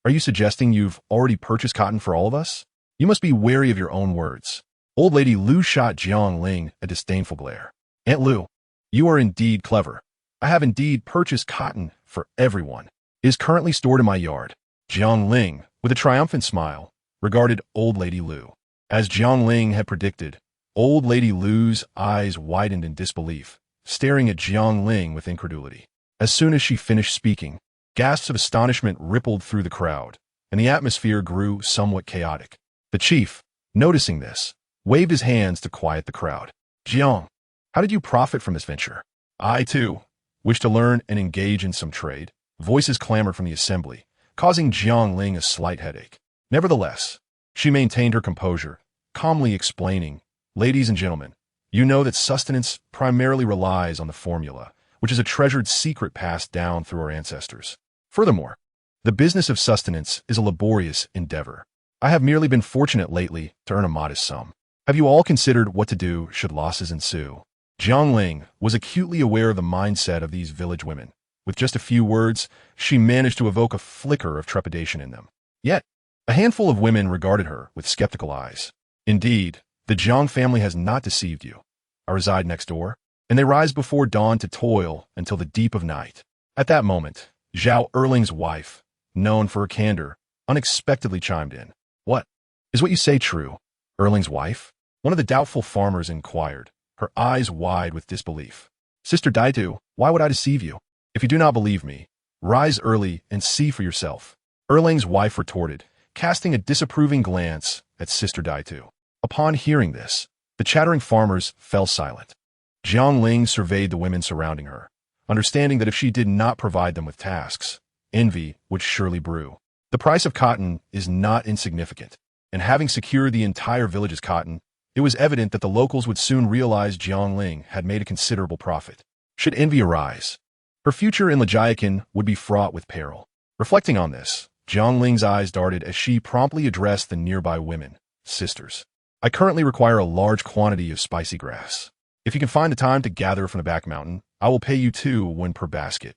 Are you suggesting you've already purchased cotton for all of us? You must be wary of your own words." Old Lady Lu shot Jiang Ling a disdainful glare. "Aunt Lu, you are indeed clever. I have indeed purchased cotton for everyone. It is currently stored in my yard." Jiang Ling, with a triumphant smile, regarded Old Lady Lu. As Jiang Ling had predicted, Old Lady Lu's eyes widened in disbelief, staring at Jiang Ling with incredulity. As soon as she finished speaking, gasps of astonishment rippled through the crowd, and the atmosphere grew somewhat chaotic. The chief, noticing this, waved his hands to quiet the crowd. "Jiang, how did you profit from this venture?" "I, too, wish to learn and engage in some trade." Voices clamored from the assembly, causing Jiang Ling a slight headache. Nevertheless, she maintained her composure, calmly explaining, "Ladies and gentlemen, you know that sustenance primarily relies on the formula, which is a treasured secret passed down through our ancestors. Furthermore, the business of sustenance is a laborious endeavor. I have merely been fortunate lately to earn a modest sum. Have you all considered what to do should losses ensue?" Jiang Ling was acutely aware of the mindset of these village women. With just a few words, she managed to evoke a flicker of trepidation in them. Yet, a handful of women regarded her with skeptical eyes. Indeed, the Jiang family has not deceived you. I reside next door, and they rise before dawn to toil until the deep of night. At that moment, Zhao Erling's wife, known for her candor, unexpectedly chimed in. What? Is what you say true? Erling's wife? One of the doubtful farmers inquired, her eyes wide with disbelief. Sister Daitu, why would I deceive you? If you do not believe me, rise early and see for yourself. Erling's wife retorted, casting a disapproving glance at Sister Daitu. Upon hearing this, the chattering farmers fell silent. Jiang Ling surveyed the women surrounding her, understanding that if she did not provide them with tasks, envy would surely brew. The price of cotton is not insignificant, and having secured the entire village's cotton, it was evident that the locals would soon realize Jiang Ling had made a considerable profit. Should envy arise, her future in Lajiakan would be fraught with peril. Reflecting on this, Jiang Ling's eyes darted as she promptly addressed the nearby women. Sisters, I currently require a large quantity of spicy grass. If you can find the time to gather from the back mountain, I will pay you 2 per basket.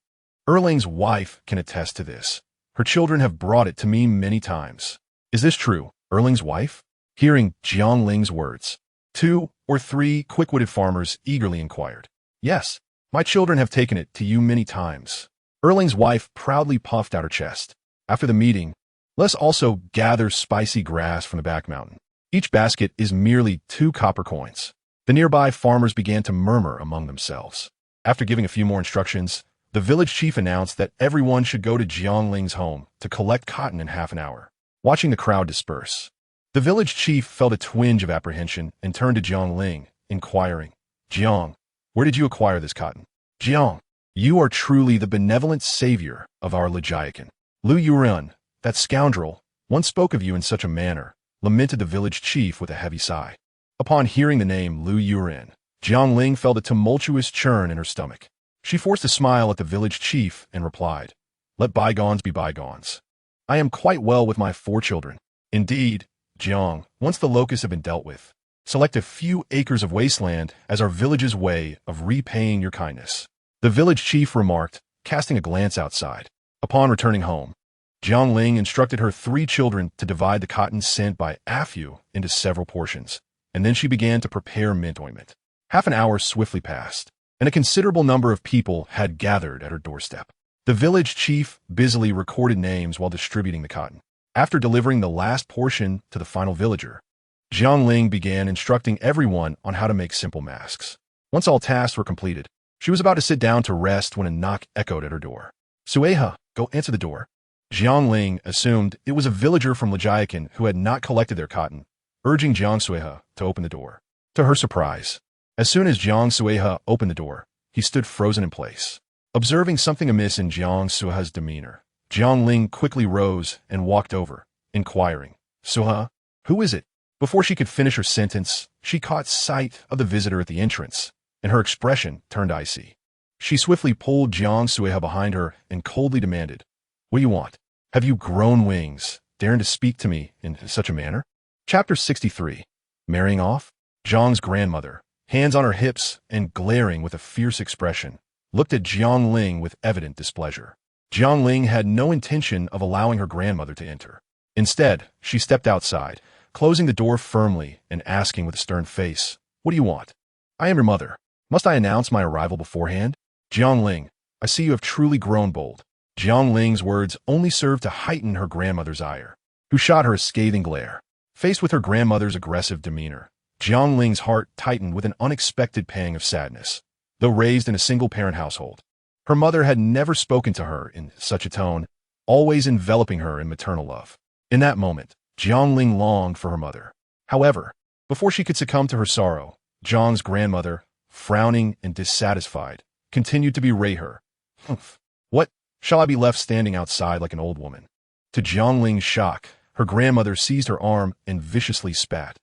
Erling's wife can attest to this. Her children have brought it to me many times. Is this true, Erling's wife? Hearing Jiang Ling's words, 2 or 3 quick-witted farmers eagerly inquired. Yes, my children have taken it to you many times. Erling's wife proudly puffed out her chest. After the meeting, let's also gather spicy grass from the back mountain. Each basket is merely 2 copper coins. The nearby farmers began to murmur among themselves. After giving a few more instructions, the village chief announced that everyone should go to Jiang Ling's home to collect cotton in half an hour. Watching the crowd disperse, the village chief felt a twinge of apprehension and turned to Jiang Ling, inquiring, Jiang, where did you acquire this cotton? Jiang, you are truly the benevolent savior of our Lajiakan. Lu Yuren, that scoundrel, once spoke of you in such a manner, lamented the village chief with a heavy sigh. Upon hearing the name Lu Yuren, Jiang Ling felt a tumultuous churn in her stomach. She forced a smile at the village chief and replied, Let bygones be bygones. I am quite well with my 4 children. Indeed, Jiang, once the locusts have been dealt with, select a few acres of wasteland as our village's way of repaying your kindness. The village chief remarked, casting a glance outside. Upon returning home, Jiang Ling instructed her 3 children to divide the cotton sent by Afu into several portions, and then she began to prepare mint ointment. Half an hour swiftly passed, and a considerable number of people had gathered at her doorstep. The village chief busily recorded names while distributing the cotton. After delivering the last portion to the final villager, Jiang Ling began instructing everyone on how to make simple masks. Once all tasks were completed, she was about to sit down to rest when a knock echoed at her door. Sueha, go answer the door. Jiang Ling assumed it was a villager from Lajiakan who had not collected their cotton, urging Jiang Sueha to open the door. To her surprise, as soon as Jiang Sueha opened the door, he stood frozen in place. Observing something amiss in Jiang Sueha's demeanor, Jiang Ling quickly rose and walked over, inquiring, Sueha, who is it? Before she could finish her sentence, she caught sight of the visitor at the entrance, and her expression turned icy. She swiftly pulled Jiang Sueha behind her and coldly demanded, What do you want? Have you grown wings, daring to speak to me in such a manner? Chapter 63. Marrying off? Jiang's grandmother, hands on her hips and glaring with a fierce expression, looked at Jiang Ling with evident displeasure. Jiang Ling had no intention of allowing her grandmother to enter. Instead, she stepped outside, closing the door firmly and asking with a stern face, What do you want? I am your mother. Must I announce my arrival beforehand? Jiang Ling, I see you have truly grown bold. Jiang Ling's words only served to heighten her grandmother's ire, who shot her a scathing glare. Faced with her grandmother's aggressive demeanor, Jiang Ling's heart tightened with an unexpected pang of sadness. Though raised in a single-parent household, her mother had never spoken to her in such a tone, always enveloping her in maternal love. In that moment, Jiang Ling longed for her mother. However, before she could succumb to her sorrow, Jiang's grandmother, frowning and dissatisfied, continued to berate her. Humph. What? Shall I be left standing outside like an old woman? To Jiang Ling's shock, her grandmother seized her arm and viciously spat.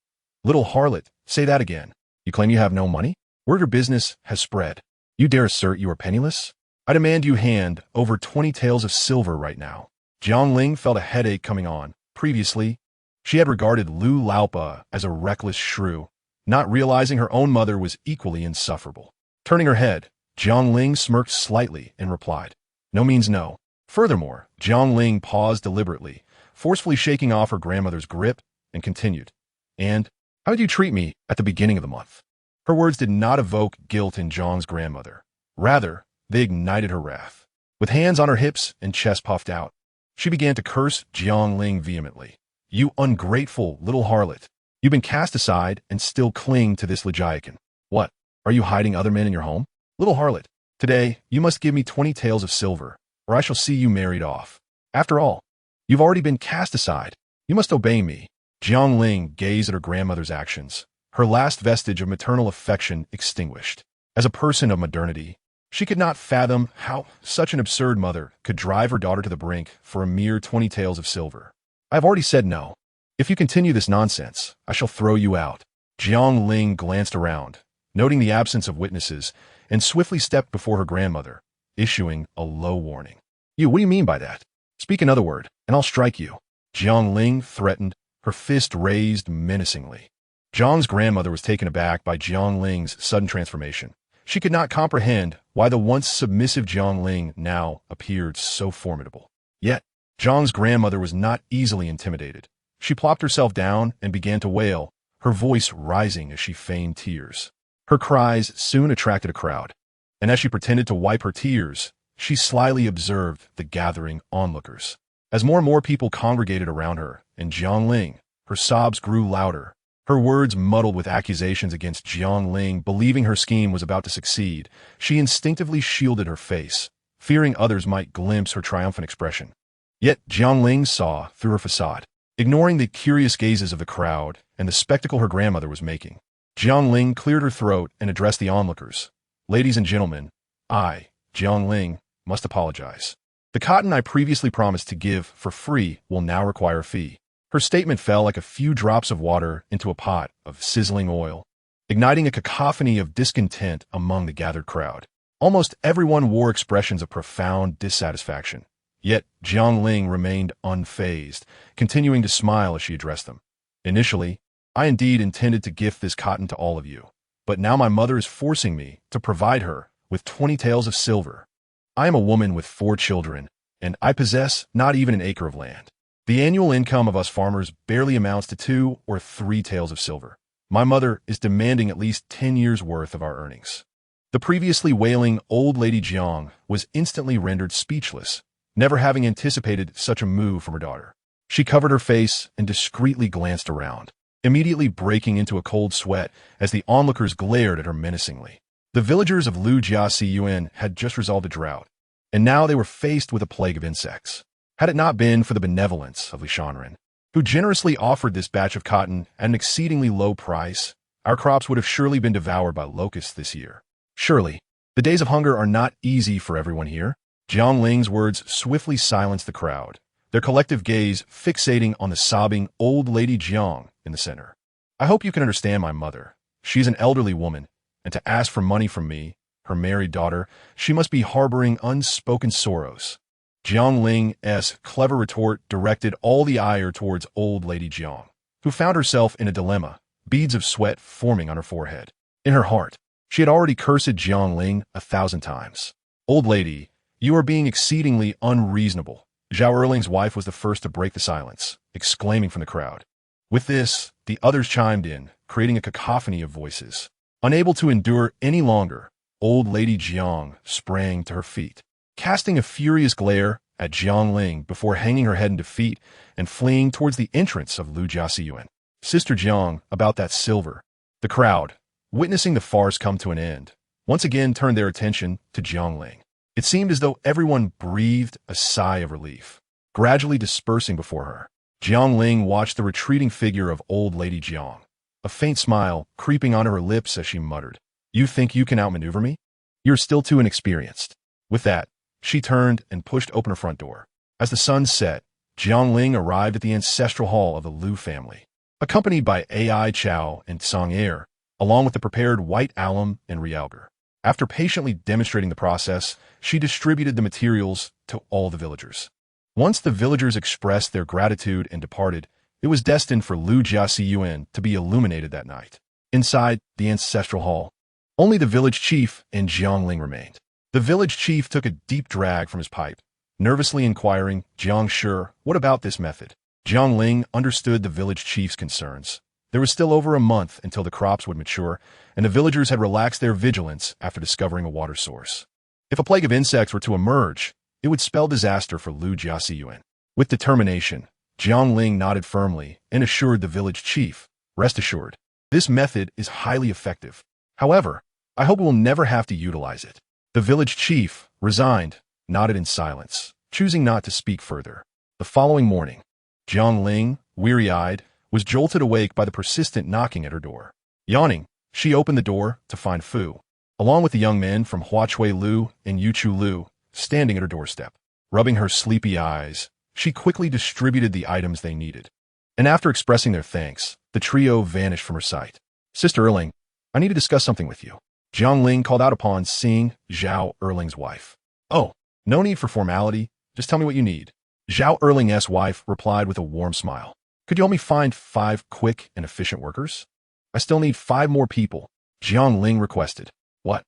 Little harlot, say that again. You claim you have no money? Word of business has spread. You dare assert you are penniless? I demand you hand over 20 taels of silver right now. Jiang Ling felt a headache coming on. Previously, she had regarded Lu Laopa as a reckless shrew. not realizing her own mother was equally insufferable. Turning her head, Jiang Ling smirked slightly and replied, "No means no." Furthermore, Jiang Ling paused deliberately, forcefully shaking off her grandmother's grip, and continued, "And how did you treat me at the beginning of the month?" Her words did not evoke guilt in Jiang's grandmother. Rather, they ignited her wrath. With hands on her hips and chest puffed out, she began to curse Jiang Ling vehemently. "You ungrateful little harlot. You've been cast aside and still cling to this Legiacan. What, are you hiding other men in your home? Little harlot, today you must give me 20 taels of silver, or I shall see you married off. After all, you've already been cast aside. You must obey me." Jiang Ling gazed at her grandmother's actions, her last vestige of maternal affection extinguished. As a person of modernity, she could not fathom how such an absurd mother could drive her daughter to the brink for a mere 20 taels of silver. "I have already said no. If you continue this nonsense, I shall throw you out." Jiang Ling glanced around, noting the absence of witnesses, and swiftly stepped before her grandmother, issuing a low warning. What do you mean by that? Speak another word, and I'll strike you." Jiang Ling threatened, her fist raised menacingly. Jiang's grandmother was taken aback by Jiang Ling's sudden transformation. She could not comprehend why the once submissive Jiang Ling now appeared so formidable. Yet, Jiang's grandmother was not easily intimidated. She plopped herself down and began to wail, her voice rising as she feigned tears. Her cries soon attracted a crowd, and as she pretended to wipe her tears, she slyly observed the gathering onlookers. As more and more people congregated around her and Jiang Ling, her sobs grew louder, her words muddled with accusations against Jiang Ling. Believing her scheme was about to succeed, she instinctively shielded her face, fearing others might glimpse her triumphant expression. Yet Jiang Ling saw through her facade, ignoring the curious gazes of the crowd and the spectacle her grandmother was making. Jiang Ling cleared her throat and addressed the onlookers. "Ladies and gentlemen, I, Jiang Ling, must apologize. The cotton I previously promised to give for free will now require a fee." Her statement fell like a few drops of water into a pot of sizzling oil, igniting a cacophony of discontent among the gathered crowd. Almost everyone wore expressions of profound dissatisfaction. Yet Jiang Ling remained unfazed, continuing to smile as she addressed them. "Initially, I indeed intended to gift this cotton to all of you, but now my mother is forcing me to provide her with 20 taels of silver. I am a woman with 4 children, and I possess not even an acre of land. The annual income of us farmers barely amounts to 2 or 3 taels of silver. My mother is demanding at least 10 years' worth of our earnings." The previously wailing old lady Jiang was instantly rendered speechless, never having anticipated such a move from her daughter. She covered her face and discreetly glanced around, immediately breaking into a cold sweat as the onlookers glared at her menacingly. The villagers of Lujiasiyuan had just resolved a drought, and now they were faced with a plague of insects. Had it not been for the benevolence of Li Shanren, who generously offered this batch of cotton at an exceedingly low price, our crops would have surely been devoured by locusts this year. Surely, the days of hunger are not easy for everyone here. Jiang Ling's words swiftly silenced the crowd, their collective gaze fixating on the sobbing old lady Jiang in the center. "I hope you can understand my mother. She's an elderly woman, and to ask for money from me, her married daughter, she must be harboring unspoken sorrows." Jiang Ling's clever retort directed all the ire towards old lady Jiang, who found herself in a dilemma, beads of sweat forming on her forehead. In her heart, she had already cursed Jiang Ling 1,000 times. "Old lady, you are being exceedingly unreasonable." Zhao Erling's wife was the first to break the silence, exclaiming from the crowd. With this, the others chimed in, creating a cacophony of voices. Unable to endure any longer, old lady Jiang sprang to her feet, casting a furious glare at Jiang Ling before hanging her head in defeat and fleeing towards the entrance of Lu Jiasiyuan. "Sister Jiang, about that silver." The crowd, witnessing the farce come to an end, once again turned their attention to Jiang Ling. It seemed as though everyone breathed a sigh of relief, gradually dispersing before her. Jiang Ling watched the retreating figure of old lady Jiang, a faint smile creeping onto her lips as she muttered, "You think you can outmaneuver me? You're still too inexperienced." With that, she turned and pushed open her front door. As the sun set, Jiang Ling arrived at the ancestral hall of the Lu family, accompanied by Ai Chao and Tsang Er, along with the prepared white alum and realgar. After patiently demonstrating the process, she distributed the materials to all the villagers. Once the villagers expressed their gratitude and departed, it was destined for Lu Jiasiyuan to be illuminated that night. Inside the ancestral hall, only the village chief and Jiang Ling remained. The village chief took a deep drag from his pipe, nervously inquiring, "Jiang Shi, what about this method?" Jiang Ling understood the village chief's concerns. There was still over a month until the crops would mature, and the villagers had relaxed their vigilance after discovering a water source. If a plague of insects were to emerge, it would spell disaster for Lu Jiaxiyuan. With determination, Jiang Ling nodded firmly and assured the village chief, "Rest assured, this method is highly effective. However, I hope we will never have to utilize it." The village chief, resigned, nodded in silence, choosing not to speak further. The following morning, Jiang Ling, weary-eyed, was jolted awake by the persistent knocking at her door. Yawning, she opened the door to find Fu, along with the young men from Huachui Lu and Yuchu Lu, standing at her doorstep. Rubbing her sleepy eyes, she quickly distributed the items they needed. And after expressing their thanks, the trio vanished from her sight. "Sister Erling, I need to discuss something with you," Jiang Ling called out upon seeing Zhao Erling's wife. "Oh, no need for formality. Just tell me what you need." Zhao Erling's wife replied with a warm smile. "Could you help me find 5 quick and efficient workers? I still need 5 more people," Jiang Ling requested. What?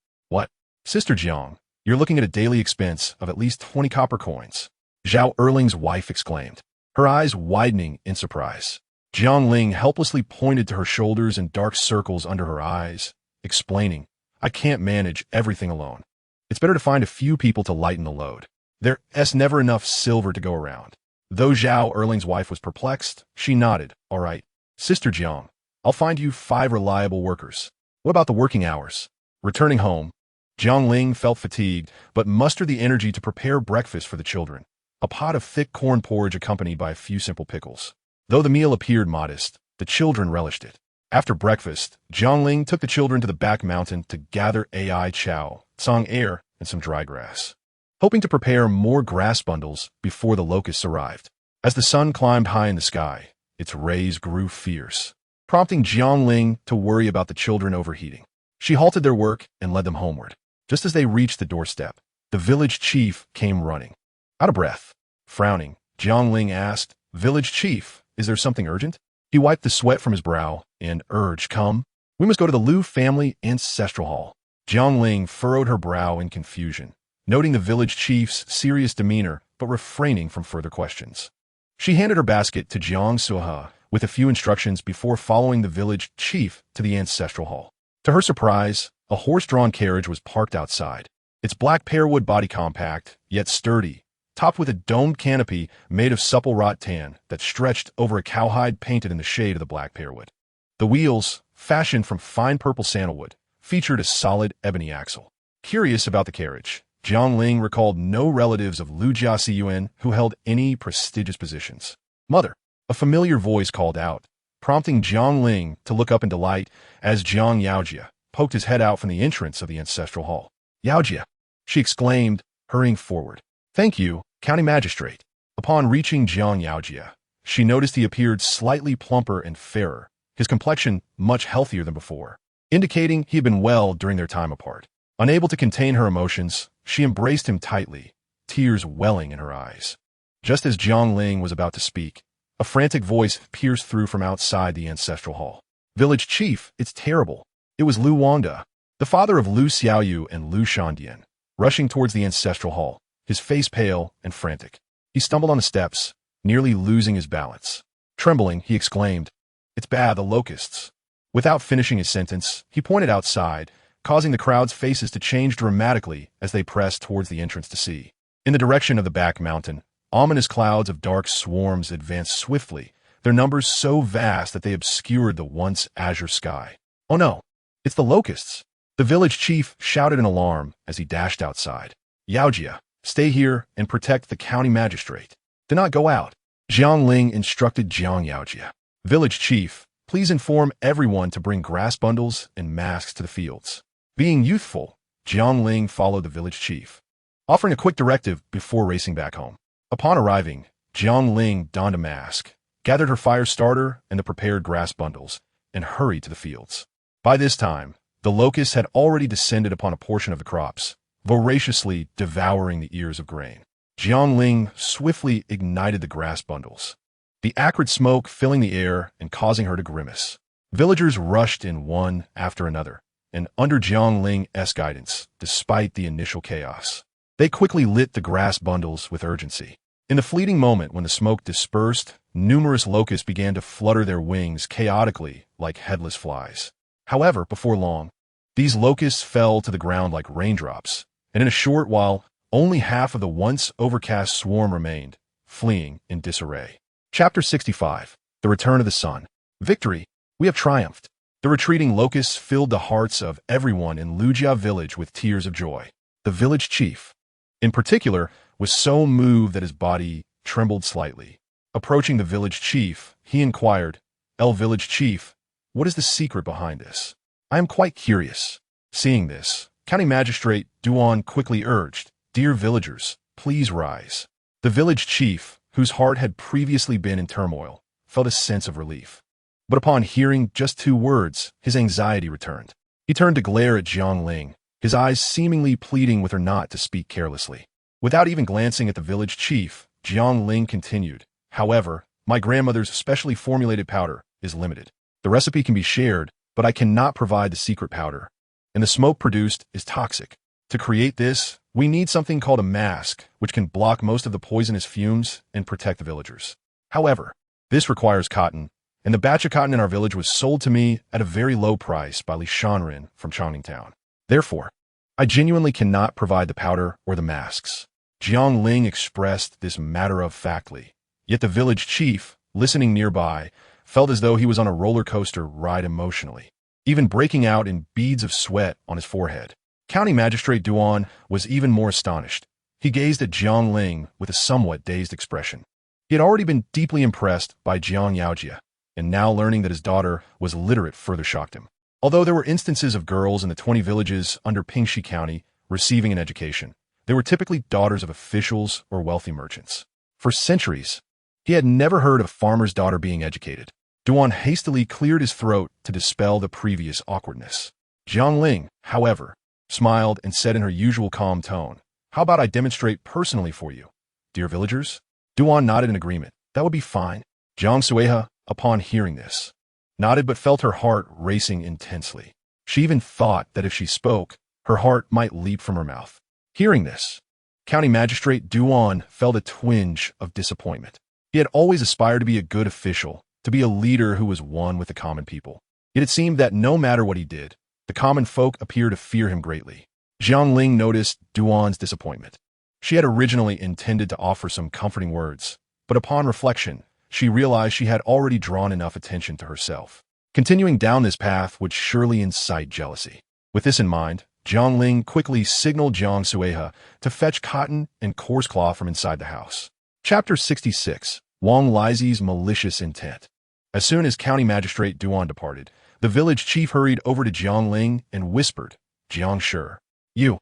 Sister Jiang, you're looking at a daily expense of at least 20 copper coins," Zhao Erling's wife exclaimed, her eyes widening in surprise. Jiang Ling helplessly pointed to her shoulders and dark circles under her eyes, explaining, "I can't manage everything alone. It's better to find a few people to lighten the load. There's never enough silver to go around." Though Zhao Erling's wife was perplexed, she nodded. "All right, Sister Jiang, I'll find you 5 reliable workers. What about the working hours?" Returning home, Jiang Ling felt fatigued, but mustered the energy to prepare breakfast for the children, a pot of thick corn porridge accompanied by a few simple pickles. Though the meal appeared modest, the children relished it. After breakfast, Jiang Ling took the children to the back mountain to gather AI chow, tsang air, and some dry grass, hoping to prepare more grass bundles before the locusts arrived. As the sun climbed high in the sky, its rays grew fierce, prompting Jiang Ling to worry about the children overheating. She halted their work and led them homeward. Just as they reached the doorstep, the village chief came running. Out of breath, frowning, Jiang Ling asked, "Village chief, is there something urgent?" He wiped the sweat from his brow and urged, "Come. We must go to the Lu family ancestral hall." Jiang Ling furrowed her brow in confusion, noting the village chief's serious demeanor but refraining from further questions. She handed her basket to Jiang Suha with a few instructions before following the village chief to the ancestral hall. To her surprise, a horse-drawn carriage was parked outside, its black pearwood body compact, yet sturdy, topped with a domed canopy made of supple rattan that stretched over a cowhide painted in the shade of the black pearwood. The wheels, fashioned from fine purple sandalwood, featured a solid ebony axle. Curious about the carriage, Jiang Ling recalled no relatives of Lu Jiaxiyuan who held any prestigious positions. "Mother," a familiar voice called out, prompting Jiang Ling to look up in delight as Jiang Yaojia poked his head out from the entrance of the ancestral hall. "Yaojia," she exclaimed, hurrying forward. "Thank you, County Magistrate." Upon reaching Jiang Yaojia, she noticed he appeared slightly plumper and fairer, his complexion much healthier than before, indicating he had been well during their time apart. Unable to contain her emotions, she embraced him tightly, tears welling in her eyes. Just as Jiang Ling was about to speak, a frantic voice pierced through from outside the ancestral hall. "Village chief, it's terrible." It was Lu Wangda, the father of Lu Xiaoyu and Lu Shandian, rushing towards the ancestral hall, his face pale and frantic. He stumbled on the steps, nearly losing his balance. Trembling, he exclaimed, "It's bad, the locusts." Without finishing his sentence, he pointed outside, causing the crowd's faces to change dramatically as they pressed towards the entrance to see. In the direction of the back mountain, ominous clouds of dark swarms advanced swiftly, their numbers so vast that they obscured the once azure sky. "Oh no, it's the locusts!" The village chief shouted in alarm as he dashed outside. "Yaojia, stay here and protect the county magistrate. Do not go out," Jiang Ling instructed Jiang Yaojia. "Village chief, please inform everyone to bring grass bundles and masks to the fields." Being youthful, Jiang Ling followed the village chief, offering a quick directive before racing back home. Upon arriving, Jiang Ling donned a mask, gathered her fire starter and the prepared grass bundles, and hurried to the fields. By this time, the locusts had already descended upon a portion of the crops, voraciously devouring the ears of grain. Jiang Ling swiftly ignited the grass bundles, the acrid smoke filling the air and causing her to grimace. Villagers rushed in one after another, and under Jiang Ling's guidance, despite the initial chaos, they quickly lit the grass bundles with urgency. In the fleeting moment when the smoke dispersed, numerous locusts began to flutter their wings chaotically like headless flies. However, before long, these locusts fell to the ground like raindrops, and in a short while, only half of the once overcast swarm remained, fleeing in disarray. Chapter 65. The Return of the Sun. Victory! We have triumphed. The retreating locusts filled the hearts of everyone in Lujia village with tears of joy. The village chief, in particular, was so moved that his body trembled slightly. Approaching the village chief, he inquired, Village chief, what is the secret behind this? I am quite curious." Seeing this, County Magistrate Duan quickly urged, "Dear villagers, please rise." The village chief, whose heart had previously been in turmoil, felt a sense of relief. But upon hearing just 2 words, his anxiety returned. He turned to glare at Jiang Ling, his eyes seemingly pleading with her not to speak carelessly. Without even glancing at the village chief, Jiang Ling continued, "However, my grandmother's specially formulated powder is limited. The recipe can be shared, but I cannot provide the secret powder, and the smoke produced is toxic. To create this, we need something called a mask, which can block most of the poisonous fumes and protect the villagers. However, this requires cotton, and the batch of cotton in our village was sold to me at a very low price by Li Shanren from Chongning Town. Therefore, I genuinely cannot provide the powder or the masks." Jiang Ling expressed this matter-of-factly, yet the village chief, listening nearby, felt as though he was on a roller coaster ride emotionally, even breaking out in beads of sweat on his forehead. County Magistrate Duan was even more astonished. He gazed at Jiang Ling with a somewhat dazed expression. He had already been deeply impressed by Jiang Yaojia, and now learning that his daughter was literate further shocked him. Although there were instances of girls in the 20 villages under Pingxi County receiving an education, they were typically daughters of officials or wealthy merchants. For centuries, he had never heard of a farmer's daughter being educated. Duan hastily cleared his throat to dispel the previous awkwardness. Jiang Ling, however, smiled and said in her usual calm tone, "How about I demonstrate personally for you, dear villagers?" Duan nodded in agreement. "That would be fine." Jiang Sueha, upon hearing this, nodded but felt her heart racing intensely. She even thought that if she spoke, her heart might leap from her mouth. Hearing this, County Magistrate Duan felt a twinge of disappointment. He had always aspired to be a good official, to be a leader who was one with the common people. Yet it seemed that no matter what he did, the common folk appeared to fear him greatly. Jiang Ling noticed Duan's disappointment. She had originally intended to offer some comforting words, but upon reflection, she realized she had already drawn enough attention to herself. Continuing down this path would surely incite jealousy. With this in mind, Jiang Ling quickly signaled Jiang Sueha to fetch cotton and coarse cloth from inside the house. Chapter 66. Wang Lizi's Malicious Intent. As soon as County Magistrate Duan departed, the village chief hurried over to Jiang Ling and whispered, "Jiang Shi, you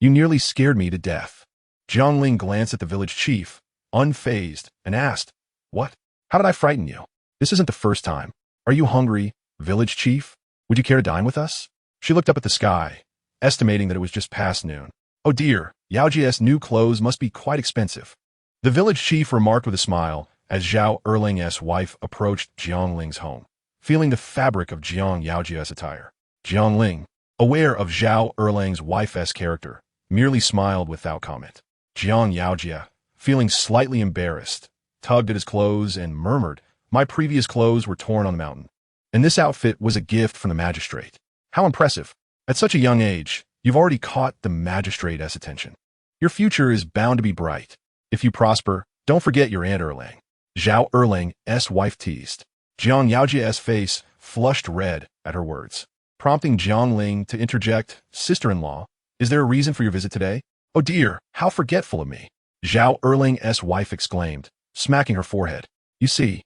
nearly scared me to death." Jiang Ling glanced at the village chief, unfazed, and asked, "What? How did I frighten you? This isn't the first time. Are you hungry, village chief? Would you care to dine with us?" She looked up at the sky, estimating that it was just past noon. "Oh dear, Yaojia's new clothes must be quite expensive." The village chief remarked with a smile as Zhao Erling's wife approached Jiang Ling's home, feeling the fabric of Jiang Yaojia's attire. Jiang Ling, aware of Zhao Erling's wife's character, merely smiled without comment. Jiang Yaojia, feeling slightly embarrassed, tugged at his clothes and murmured, "My previous clothes were torn on the mountain, and this outfit was a gift from the magistrate." How impressive. At such a young age, you've already caught the magistrate's attention. Your future is bound to be bright. If you prosper, don't forget your Aunt Erlang. Zhao Erling's wife teased. Jiang Yaojia's face flushed red at her words, prompting Jiang Ling to interject, "Sister-in-law, is there a reason for your visit today?" "Oh dear, how forgetful of me," Zhao Erling's wife exclaimed, smacking her forehead. "You see,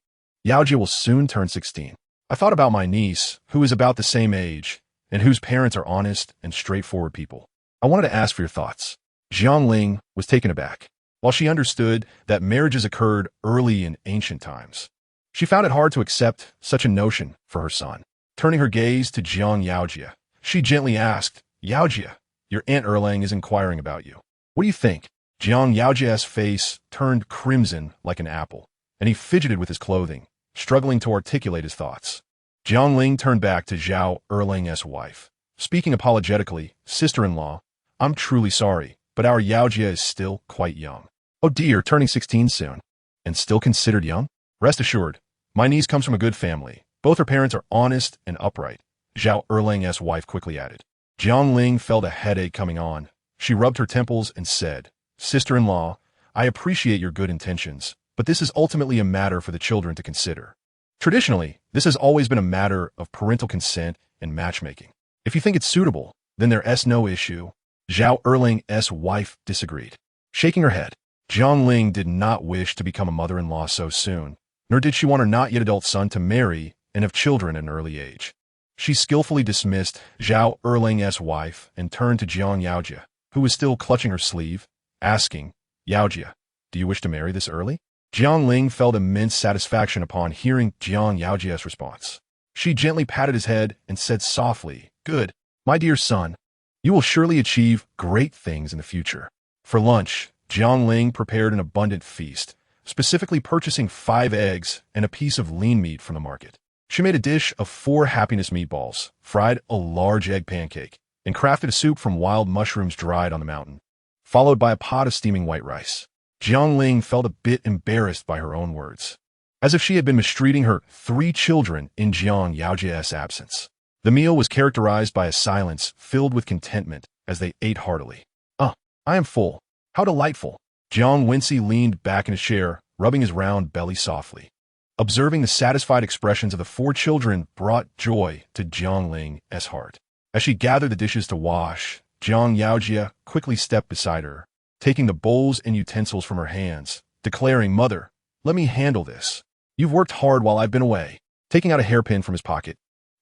Yaojia will soon turn 16. I thought about my niece, who is about the same age, and whose parents are honest and straightforward people. I wanted to ask for your thoughts." Jiang Ling was taken aback. While she understood that marriages occurred early in ancient times, she found it hard to accept such a notion for her son. Turning her gaze to Jiang Yaojia, she gently asked, "Yaojia, your Aunt Erlang is inquiring about you. What do you think?" Jiang Yaojia's face turned crimson like an apple, and he fidgeted with his clothing, struggling to articulate his thoughts. Jiang Ling turned back to Zhao Erling's wife. Speaking apologetically, sister-in-law, I'm truly sorry, but our Yaojia is still quite young. Oh dear, turning 16 soon. And still considered young? Rest assured, my niece comes from a good family. Both her parents are honest and upright, Zhao Erling's wife quickly added. Jiang Ling felt a headache coming on. She rubbed her temples and said, Sister-in-law, I appreciate your good intentions, but this is ultimately a matter for the children to consider. Traditionally, this has always been a matter of parental consent and matchmaking. If you think it's suitable, then there's no issue. Zhao Erling's wife disagreed. Shaking her head, Jiang Ling did not wish to become a mother-in-law so soon, nor did she want her not-yet-adult son to marry and have children at an early age. She skillfully dismissed Zhao Erling's wife and turned to Jiang Yaojia, who was still clutching her sleeve, asking, Yaojia, do you wish to marry this early? Jiang Ling felt immense satisfaction upon hearing Jiang Yaojia's response. She gently patted his head and said softly, Good, my dear son. You will surely achieve great things in the future. For lunch, Jiang Ling prepared an abundant feast, specifically purchasing 5 eggs and a piece of lean meat from the market. She made a dish of 4 happiness meatballs, fried a large egg pancake, and crafted a soup from wild mushrooms dried on the mountain, followed by a pot of steaming white rice. Jiang Ling felt a bit embarrassed by her own words, as if she had been mistreating her 3 children in Jiang Yaojia's absence. The meal was characterized by a silence filled with contentment as they ate heartily. I am full. How delightful. Jiang Wensi leaned back in his chair, rubbing his round belly softly. Observing the satisfied expressions of the 4 children brought joy to Jiang Ling's heart. As she gathered the dishes to wash, Jiang Yaojia quickly stepped beside her, taking the bowls and utensils from her hands, declaring, Mother, let me handle this. You've worked hard while I've been away. Taking out a hairpin from his pocket,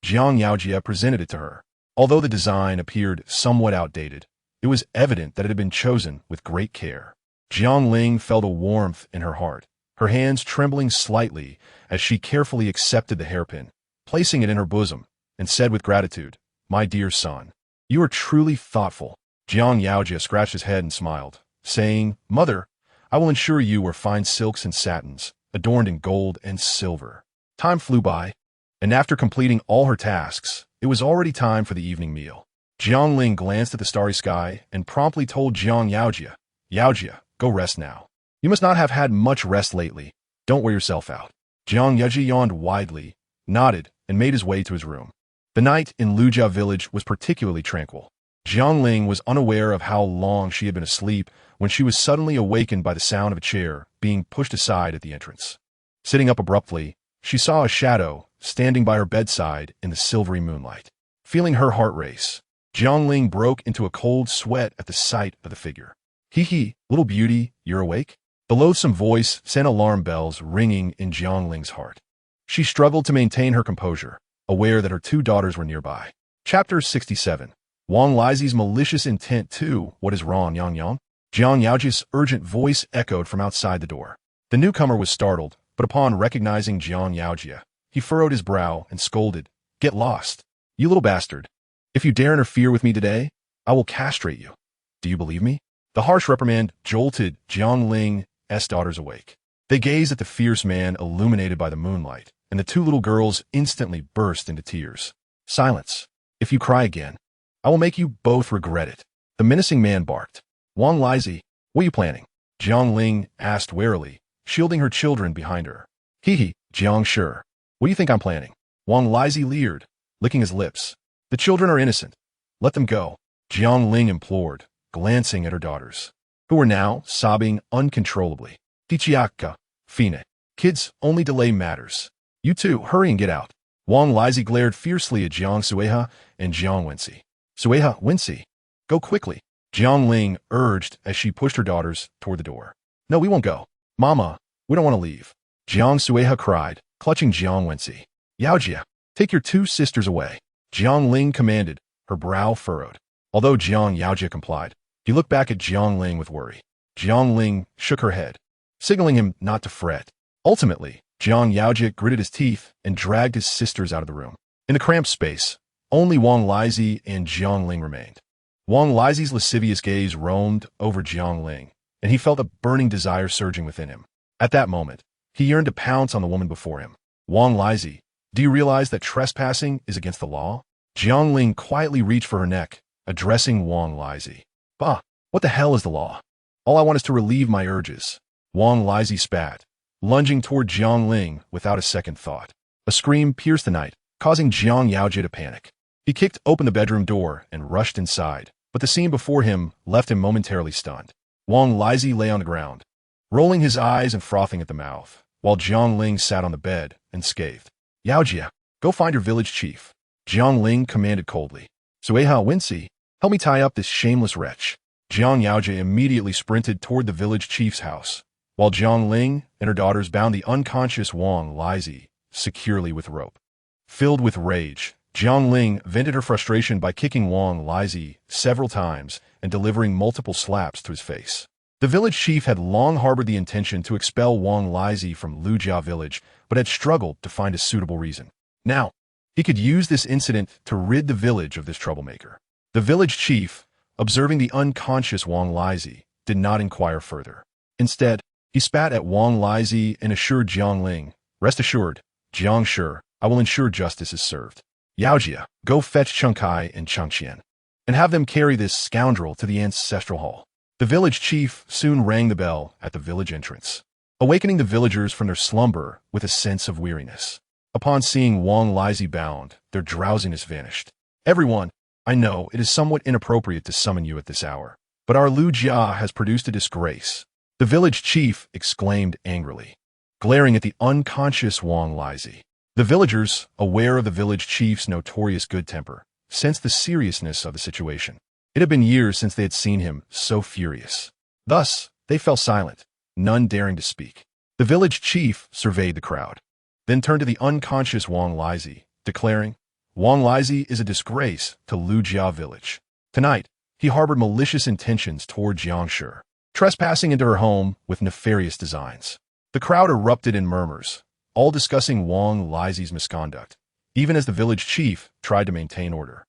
Jiang Yaojia presented it to her. Although the design appeared somewhat outdated, it was evident that it had been chosen with great care. Jiang Ling felt a warmth in her heart, her hands trembling slightly as she carefully accepted the hairpin, placing it in her bosom, and said with gratitude, My dear son, you are truly thoughtful. Jiang Yaojia scratched his head and smiled, saying, Mother, I will ensure you wear fine silks and satins, adorned in gold and silver. Time flew by, and after completing all her tasks, it was already time for the evening meal. Jiang Ling glanced at the starry sky and promptly told Jiang Yaojia, Yaojia, go rest now. You must not have had much rest lately. Don't wear yourself out. Jiang Yaojia yawned widely, nodded, and made his way to his room. The night in Lujia village was particularly tranquil. Jiang Ling was unaware of how long she had been asleep when she was suddenly awakened by the sound of a chair being pushed aside at the entrance. Sitting up abruptly, she saw a shadow standing by her bedside in the silvery moonlight. Feeling her heart race, Jiang Ling broke into a cold sweat at the sight of the figure. Hee, little beauty, you're awake? The loathsome voice sent alarm bells ringing in Jiang Ling's heart. She struggled to maintain her composure, aware that her 2 daughters were nearby. Chapter 67. Wang Lizi's malicious intent too. What is wrong, Yang? Jiang Yaojia's urgent voice echoed from outside the door. The newcomer was startled, but upon recognizing Jiang Yaojia, he furrowed his brow and scolded, Get lost, you little bastard. If you dare interfere with me today, I will castrate you. Do you believe me? The harsh reprimand jolted Jiang Ling's daughters awake. They gazed at the fierce man illuminated by the moonlight, and the 2 little girls instantly burst into tears. Silence. If you cry again, I will make you both regret it. The menacing man barked. Wang Lizi, what are you planning? Jiang Ling asked warily, shielding her children behind her. Jiang sure. What do you think I'm planning? Wang Lizi leered, licking his lips. The children are innocent. Let them go. Jiang Ling implored, glancing at her daughters, who were now sobbing uncontrollably. Tichiaka, Fine. Kids, only delay matters. You 2, hurry and get out. Wang Lizi glared fiercely at Jiang Sueha and Jiang Wensi. Sueha, Wensi, go quickly. Jiang Ling urged as she pushed her daughters toward the door. No, we won't go. Mama, we don't want to leave. Jiang Sueha cried, clutching Jiang Wensi. Yaojia, take your 2 sisters away. Jiang Ling commanded, her brow furrowed. Although Jiang Yaojia complied, he looked back at Jiang Ling with worry. Jiang Ling shook her head, signaling him not to fret. Ultimately, Jiang Yaojia gritted his teeth and dragged his sisters out of the room. In the cramped space, only Wang Lizi and Jiang Ling remained. Wang Lizi's lascivious gaze roamed over Jiang Ling, and he felt a burning desire surging within him. At that moment, he yearned to pounce on the woman before him. Wang Lizi, Do you realize that trespassing is against the law? Jiang Ling quietly reached for her neck, addressing Wang Lizi. Bah, what the hell is the law? All I want is to relieve my urges. Wang Lizi spat, lunging toward Jiang Ling without a second thought. A scream pierced the night, causing Jiang Yaojie to panic. He kicked open the bedroom door and rushed inside, but the scene before him left him momentarily stunned. Wang Lizi lay on the ground, rolling his eyes and frothing at the mouth, while Jiang Ling sat on the bed and scathed. Yaojie, go find your village chief. Jiang Ling commanded coldly. Sueha Wincy, help me tie up this shameless wretch. Jiang Yaojie immediately sprinted toward the village chief's house, while Jiang Ling and her daughters bound the unconscious Wang Lizi securely with rope. Filled with rage, Jiang Ling vented her frustration by kicking Wang Lizi several times and delivering multiple slaps to his face. The village chief had long harbored the intention to expel Wang Lizi from Lujia village, but had struggled to find a suitable reason. Now, he could use this incident to rid the village of this troublemaker. The village chief, observing the unconscious Wang Lizi, did not inquire further. Instead, he spat at Wang Lizi and assured Jiang Ling, "Rest assured, Jiang Shi, I will ensure justice is served. Yaojie, go fetch Chengkai and Chengqian, and have them carry this scoundrel to the ancestral hall." The village chief soon rang the bell at the village entrance, awakening the villagers from their slumber with a sense of weariness. Upon seeing Wang Lizi bound, their drowsiness vanished. "Everyone, I know it is somewhat inappropriate to summon you at this hour, but our Lujia has produced a disgrace," the village chief exclaimed angrily, glaring at the unconscious Wang Lizi. The villagers, aware of the village chief's notorious good temper, sensed the seriousness of the situation. It had been years since they had seen him so furious. Thus, they fell silent, none daring to speak. The village chief surveyed the crowd, then turned to the unconscious Wang Lizi, declaring, "Wang Lizi is a disgrace to Lujia village. Tonight, he harbored malicious intentions toward Jiang Shi, trespassing into her home with nefarious designs." The crowd erupted in murmurs, all discussing Wang Lizi's misconduct, even as the village chief tried to maintain order.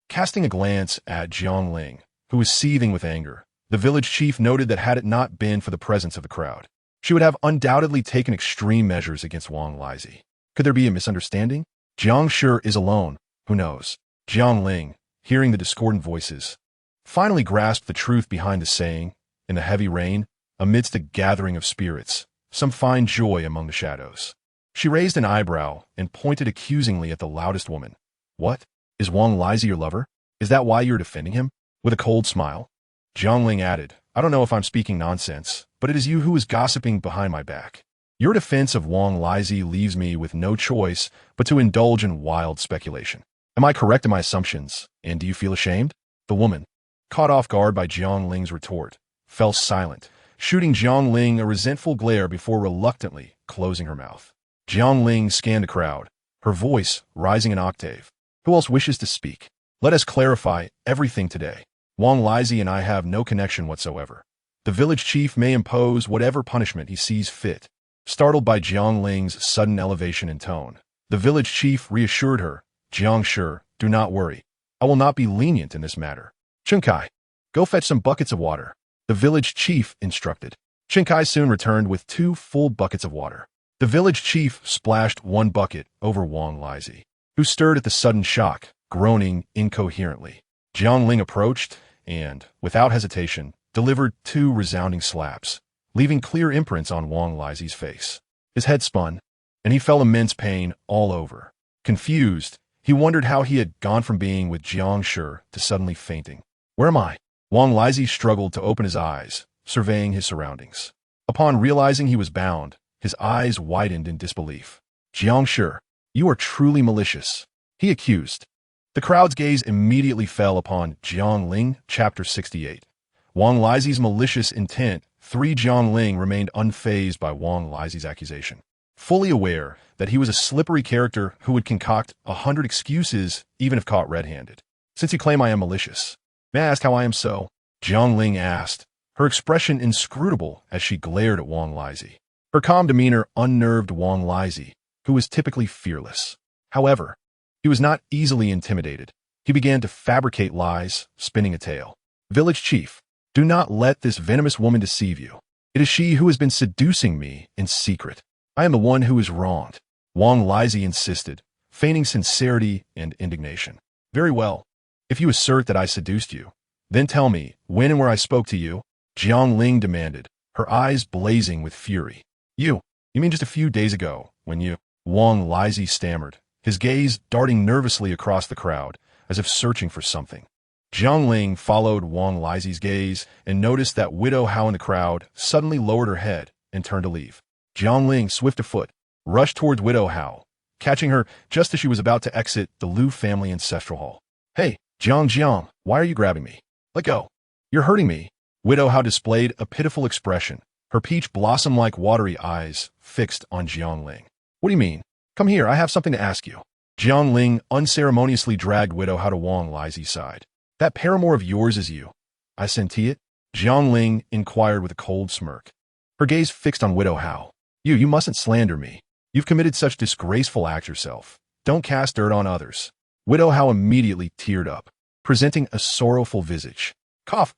Casting a glance at Jiang Ling, who was seething with anger, the village chief noted that had it not been for the presence of the crowd, she would have undoubtedly taken extreme measures against Wang Lizi. Could there be a misunderstanding? Jiang Shi is alone, who knows? Jiang Ling, hearing the discordant voices, finally grasped the truth behind the saying, "In the heavy rain, amidst a gathering of spirits, some find joy among the shadows." She raised an eyebrow and pointed accusingly at the loudest woman. "What? Is Wang Lizi your lover? Is that why you're defending him?" With a cold smile, Jiang Ling added, "I don't know if I'm speaking nonsense, but it is you who is gossiping behind my back. Your defense of Wang Lizi leaves me with no choice but to indulge in wild speculation. Am I correct in my assumptions, and do you feel ashamed?" The woman, caught off guard by Jiang Ling's retort, fell silent, shooting Jiang Ling a resentful glare before reluctantly closing her mouth. Jiang Ling scanned the crowd, her voice rising an octave. "Who else wishes to speak? Let us clarify everything today. Wang Lizi and I have no connection whatsoever. The village chief may impose whatever punishment he sees fit." Startled by Jiang Ling's sudden elevation in tone, the village chief reassured her, "Jiang Shi, do not worry. I will not be lenient in this matter. Chengkai, go fetch some buckets of water," the village chief instructed. Chengkai soon returned with 2 full buckets of water. The village chief splashed 1 bucket over Wang Lizi, who stirred at the sudden shock, groaning incoherently. Jiang Ling approached and, without hesitation, delivered 2 resounding slaps, leaving clear imprints on Wang Lizi's face. His head spun, and he felt immense pain all over. Confused, he wondered how he had gone from being with Jiang Shi to suddenly fainting. "Where am I?" Wang Lizi struggled to open his eyes, surveying his surroundings. Upon realizing he was bound, his eyes widened in disbelief. "Jiang Shi, you are truly malicious," he accused. The crowd's gaze immediately fell upon Jiang Ling, chapter 68. Wang Lizi's malicious intent. Jiang Ling remained unfazed by Wang Lizi's accusation, fully aware that he was a slippery character who would concoct 100 excuses even if caught red-handed. "Since you claim I am malicious, may I ask how I am so?" Jiang Ling asked, her expression inscrutable as she glared at Wang Lizi. Her calm demeanor unnerved Wang Lizi, who was typically fearless. However, he was not easily intimidated. He began to fabricate lies, spinning a tale. "Village chief, do not let this venomous woman deceive you. It is she who has been seducing me in secret. I am the one who is wronged," Wang Lizi insisted, feigning sincerity and indignation. Very well. If you assert that I seduced you, then tell me when and where I spoke to you, Jiang Ling demanded, her eyes blazing with fury. You mean just a few days ago, when you, Wang Lizi stammered, his gaze darting nervously across the crowd, as if searching for something. Jiang Ling followed Wang Lizi's gaze and noticed that Widow Hao in the crowd suddenly lowered her head and turned to leave. Jiang Ling, swift of foot, rushed towards Widow Hao, catching her just as she was about to exit the Liu family ancestral hall. Hey, Jiang, why are you grabbing me? Let go. You're hurting me. Widow Hao displayed a pitiful expression, her peach blossom-like watery eyes fixed on Jiang Ling. What do you mean? Come here, I have something to ask you. Jiang Ling unceremoniously dragged Widow Hao to Wang Lizi's side. That paramour of yours is you. I senti it? Jiang Ling inquired with a cold smirk, her gaze fixed on Widow Hao. You mustn't slander me. You've committed such disgraceful acts yourself. Don't cast dirt on others. Widow Hao immediately teared up, presenting a sorrowful visage. Cough.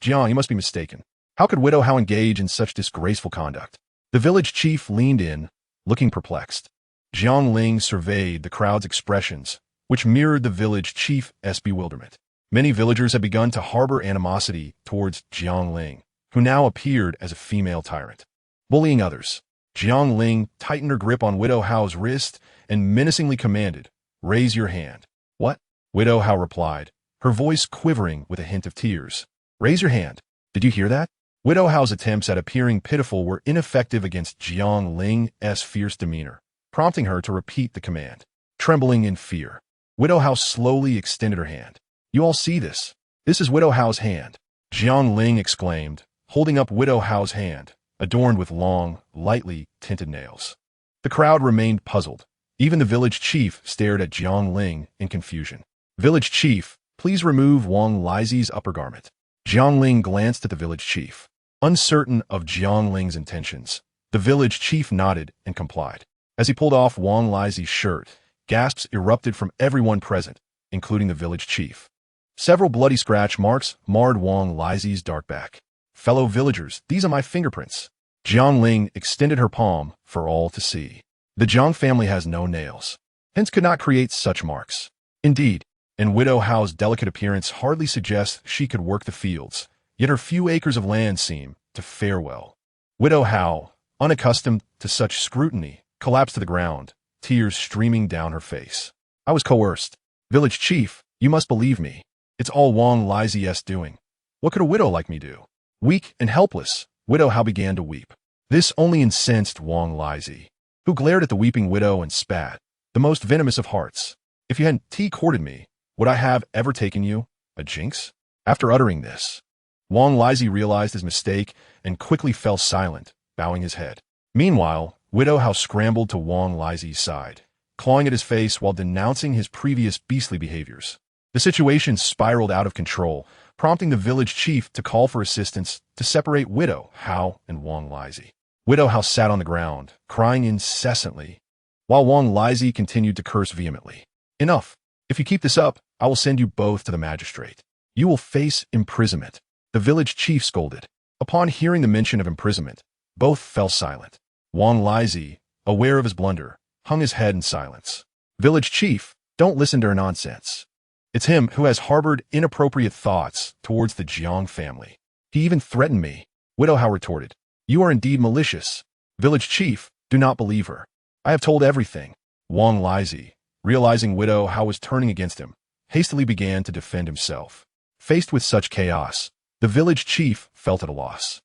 Jiang, you must be mistaken. How could Widow Hao engage in such disgraceful conduct? The village chief leaned in, looking perplexed. Jiang Ling surveyed the crowd's expressions, which mirrored the village chief's bewilderment. Many villagers had begun to harbor animosity towards Jiang Ling, who now appeared as a female tyrant. Bullying others, Jiang Ling tightened her grip on Widow Hao's wrist and menacingly commanded, "Raise your hand." What? Widow Hao replied, her voice quivering with a hint of tears. Raise your hand. Did you hear that? Widow Hao's attempts at appearing pitiful were ineffective against Jiang Ling's fierce demeanor, prompting her to repeat the command. Trembling in fear, Widow Hao slowly extended her hand. You all see this. This is Widow Hao's hand. Jiang Ling exclaimed, holding up Widow Hao's hand, adorned with long, lightly tinted nails. The crowd remained puzzled. Even the village chief stared at Jiang Ling in confusion. Village chief, please remove Wang Lizi's upper garment. Jiang Ling glanced at the village chief. Uncertain of Jiang Ling's intentions, the village chief nodded and complied. As he pulled off Wang Lizi's shirt, gasps erupted from everyone present, including the village chief. Several bloody scratch marks marred Wang Lizi's dark back. Fellow villagers, these are my fingerprints. Jiang Ling extended her palm for all to see. The Jiang family has no nails, hence could not create such marks. Indeed, and Widow Hao's delicate appearance hardly suggests she could work the fields, yet her few acres of land seem to fare well. Widow Hao, unaccustomed to such scrutiny, collapsed to the ground, tears streaming down her face. I was coerced. Village chief, you must believe me. It's all Wang Lizi's doing. What could a widow like me do? Weak and helpless, Widow Hao began to weep. This only incensed Wang Lizi, who glared at the weeping widow and spat, the most venomous of hearts. If you hadn't courted me, would I have ever taken you? A jinx? After uttering this, Wang Lizi realized his mistake and quickly fell silent, bowing his head. Meanwhile, Widow Hao scrambled to Wang Lizi's side, clawing at his face while denouncing his previous beastly behaviors. The situation spiraled out of control, prompting the village chief to call for assistance to separate Widow Hao and Wang Lizi. Widow Hao sat on the ground, crying incessantly, while Wang Lizi continued to curse vehemently. Enough. If you keep this up, I will send you both to the magistrate. You will face imprisonment. The village chief scolded. Upon hearing the mention of imprisonment, both fell silent. Wang Lizi, aware of his blunder, hung his head in silence. Village chief, don't listen to her nonsense. It's him who has harbored inappropriate thoughts towards the Jiang family. He even threatened me. Widow Hao retorted. You are indeed malicious. Village chief, do not believe her. I have told everything. Wang Lizi, realizing Widow Hao was turning against him, hastily began to defend himself. Faced with such chaos, the village chief felt at a loss.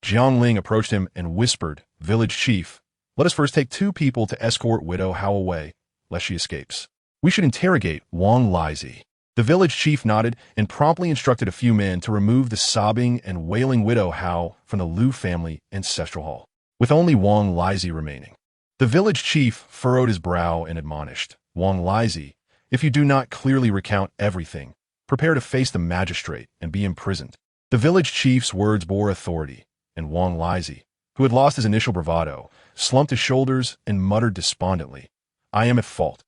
Jiang Ling approached him and whispered, Village chief, let us first take 2 people to escort Widow Hao away, lest she escapes. We should interrogate Wang Lizi. The village chief nodded and promptly instructed a few men to remove the sobbing and wailing Widow Hao from the Liu family ancestral hall, with only Wang Lizi remaining. The village chief furrowed his brow and admonished, Wang Lizi, if you do not clearly recount everything, prepare to face the magistrate and be imprisoned. The village chief's words bore authority, and Wang Lizi, who had lost his initial bravado, slumped his shoulders and muttered despondently, I am at fault.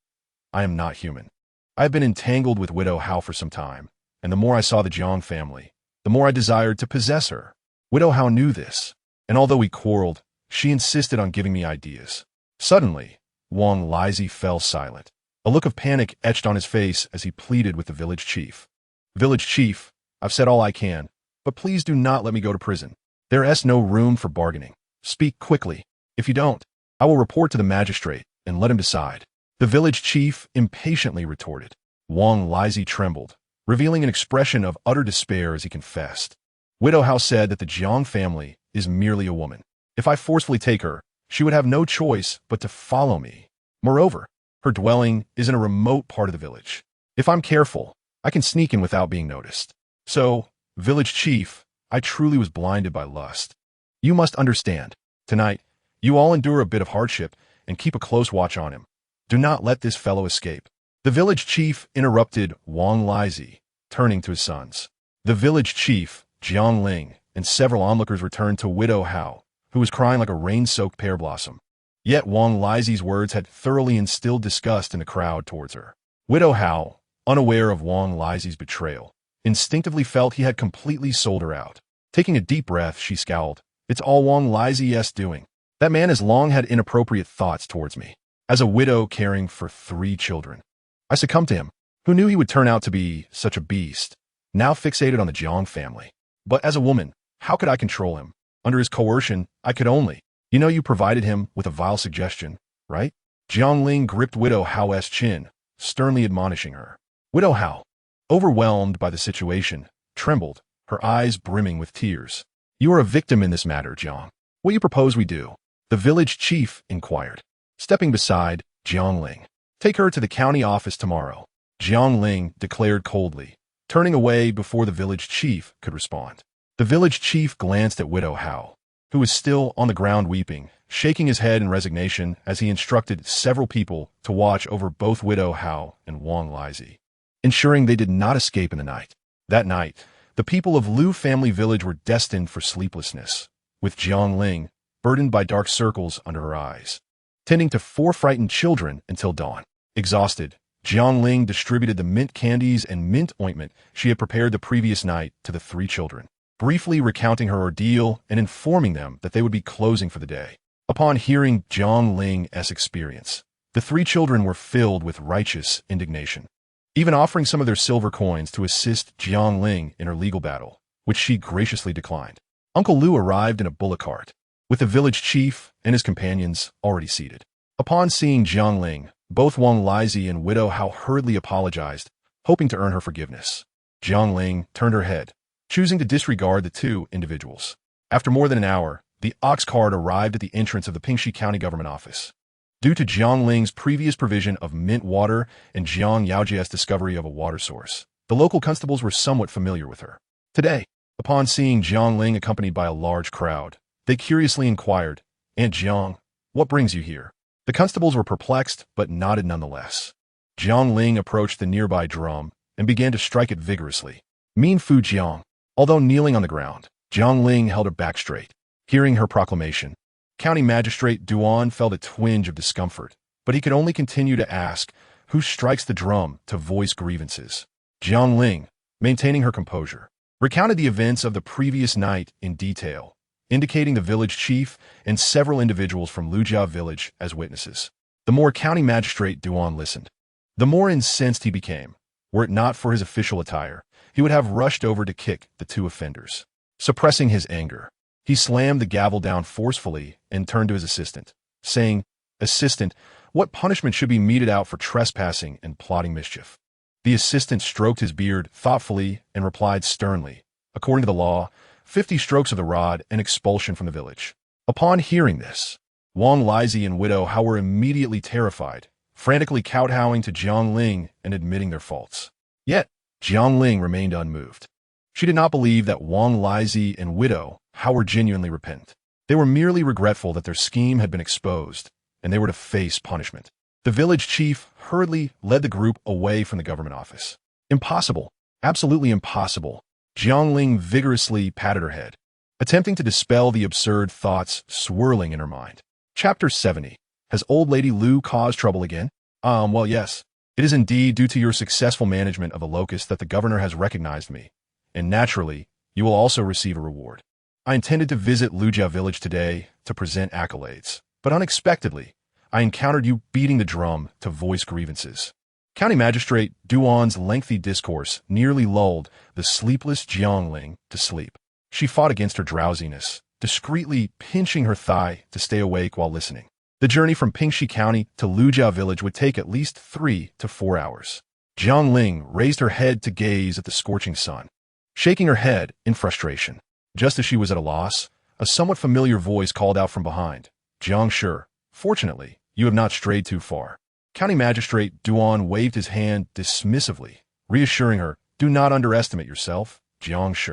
I am not human. I have been entangled with Widow Hao for some time, and the more I saw the Jiang family, the more I desired to possess her. Widow Hao knew this, and although we quarreled, she insisted on giving me ideas. Suddenly, Wang Lizi fell silent, A look of panic etched on his face as he pleaded with the village chief. Village chief, I've said all I can, but please do not let me go to prison. There is no room for bargaining. Speak quickly. If you don't, I will report to the magistrate and let him decide. The village chief impatiently retorted. Wang Lizi trembled, revealing an expression of utter despair as he confessed. Widow Hao said that the Jiang family is merely a woman. If I forcefully take her, she would have no choice but to follow me. Moreover, her dwelling is in a remote part of the village. If I'm careful, I can sneak in without being noticed. So, village chief, I truly was blinded by lust. You must understand. Tonight, you all endure a bit of hardship and keep a close watch on him. Do not let this fellow escape. The village chief interrupted Wang Lizi, turning to his sons. The village chief, Jiang Ling, and several onlookers returned to Widow Hao, who was crying like a rain-soaked pear blossom. Yet Wang Lizi's words had thoroughly instilled disgust in the crowd towards her. Widow Hao, unaware of Wang Lizi's betrayal, instinctively felt he had completely sold her out. Taking a deep breath, she scowled. It's all Wang Lizi's doing. That man has long had inappropriate thoughts towards me. As a widow caring for 3 children, I succumbed to him. Who knew he would turn out to be such a beast? Now fixated on the Jiang family. But as a woman, how could I control him? Under his coercion, I could only. You provided him with a vile suggestion, right? Jiang Ling gripped Widow Hao's chin, sternly admonishing her. Widow Hao, overwhelmed by the situation, trembled, her eyes brimming with tears. You are a victim in this matter, Jiang. What do you propose we do? The village chief inquired. Stepping beside Jiang Ling. Take her to the county office tomorrow, Jiang Ling declared coldly, turning away before the village chief could respond. The village chief glanced at Widow Hao, who was still on the ground weeping, shaking his head in resignation as he instructed several people to watch over both Widow Hao and Wang Lizi, ensuring they did not escape in the night. That night, the people of Lu family village were destined for sleeplessness, with Jiang Ling burdened by dark circles under her eyes, tending to 4 frightened children until dawn. Exhausted, Jiang Ling distributed the mint candies and mint ointment she had prepared the previous night to the 3 children, briefly recounting her ordeal and informing them that they would be closing for the day. Upon hearing Jiang Ling's experience, the 3 children were filled with righteous indignation, even offering some of their silver coins to assist Jiang Ling in her legal battle, which she graciously declined. Uncle Lu arrived in a bullock cart, with the village chief and his companions already seated. Upon seeing Jiang Ling, both Wang Lizi and Widow Hao hurriedly apologized, hoping to earn her forgiveness. Jiang Ling turned her head, choosing to disregard the 2 individuals. After more than an hour, the ox cart arrived at the entrance of the Pingxi County Government Office. Due to Jiang Ling's previous provision of mint water and Jiang Yaojia's discovery of a water source, the local constables were somewhat familiar with her. Today, upon seeing Jiang Ling accompanied by a large crowd, they curiously inquired, Aunt Jiang, what brings you here? The constables were perplexed, but nodded nonetheless. Jiang Ling approached the nearby drum and began to strike it vigorously. Mean Fu Jiang. Although kneeling on the ground, Jiang Ling held her back straight. Hearing her proclamation, County Magistrate Duan felt a twinge of discomfort, but he could only continue to ask, who strikes the drum to voice grievances? Jiang Ling, maintaining her composure, recounted the events of the previous night in detail, indicating the village chief and several individuals from Lujia village as witnesses. The more County Magistrate Duan listened, the more incensed he became. Were it not for his official attire, he would have rushed over to kick the 2 offenders. Suppressing his anger, he slammed the gavel down forcefully and turned to his assistant, saying, Assistant, what punishment should be meted out for trespassing and plotting mischief? The assistant stroked his beard thoughtfully and replied sternly, according to the law, 50 strokes of the rod and expulsion from the village. Upon hearing this, Wang Lizi and Widow Hao were immediately terrified, frantically kowtowing to Jiang Ling and admitting their faults. Yet, Jiang Ling remained unmoved. She did not believe that Wang Lizi and Widow Hao were genuinely repentant. They were merely regretful that their scheme had been exposed, and they were to face punishment. The village chief hurriedly led the group away from the government office. Impossible. Absolutely impossible. Jiang Ling vigorously patted her head, attempting to dispel the absurd thoughts swirling in her mind. Chapter 70. Has old lady Lu caused trouble again? Well, yes. It is indeed due to your successful management of the locust that the governor has recognized me, and naturally, you will also receive a reward. I intended to visit Lujia village today to present accolades, but unexpectedly, I encountered you beating the drum to voice grievances. County Magistrate Duan's lengthy discourse nearly lulled the sleepless Jiang Ling to sleep. She fought against her drowsiness, discreetly pinching her thigh to stay awake while listening. The journey from Pingxi County to Lujia Village would take at least 3 to 4 hours. Jiang Ling raised her head to gaze at the scorching sun, shaking her head in frustration. Just as she was at a loss, a somewhat familiar voice called out from behind. Jiang Shi, fortunately, you have not strayed too far. County Magistrate Duan waved his hand dismissively, reassuring her, do not underestimate yourself, Jiang Shi.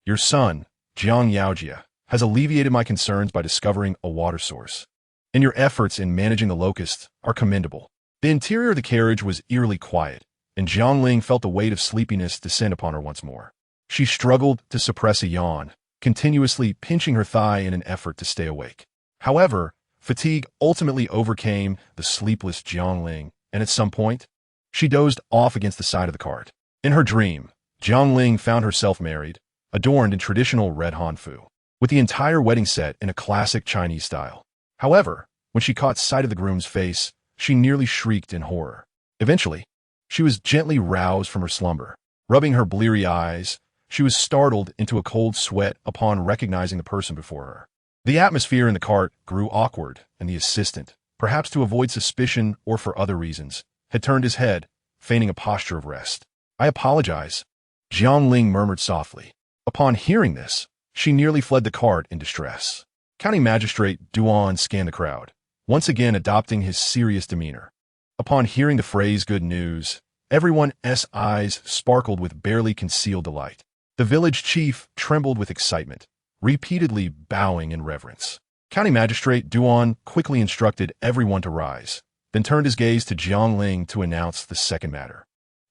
Your son, Jiang Yaojia, has alleviated my concerns by discovering a water source. And your efforts in managing the locust are commendable. The interior of the carriage was eerily quiet, and Jiang Ling felt the weight of sleepiness descend upon her once more. She struggled to suppress a yawn, continuously pinching her thigh in an effort to stay awake. However, fatigue ultimately overcame the sleepless Jiang Ling, and at some point, she dozed off against the side of the cart. In her dream, Jiang Ling found herself married, adorned in traditional red hanfu, with the entire wedding set in a classic Chinese style. However, when she caught sight of the groom's face, she nearly shrieked in horror. Eventually, she was gently roused from her slumber. Rubbing her bleary eyes, she was startled into a cold sweat upon recognizing the person before her. The atmosphere in the cart grew awkward, and the assistant, perhaps to avoid suspicion or for other reasons, had turned his head, feigning a posture of rest. I apologize, Jiang Ling murmured softly. Upon hearing this, she nearly fled the cart in distress. County Magistrate Duan scanned the crowd, once again adopting his serious demeanor. Upon hearing the phrase good news, everyone's eyes sparkled with barely concealed delight. The village chief trembled with excitement, repeatedly bowing in reverence. County Magistrate Duan quickly instructed everyone to rise, then turned his gaze to Jiang Ling to announce the second matter.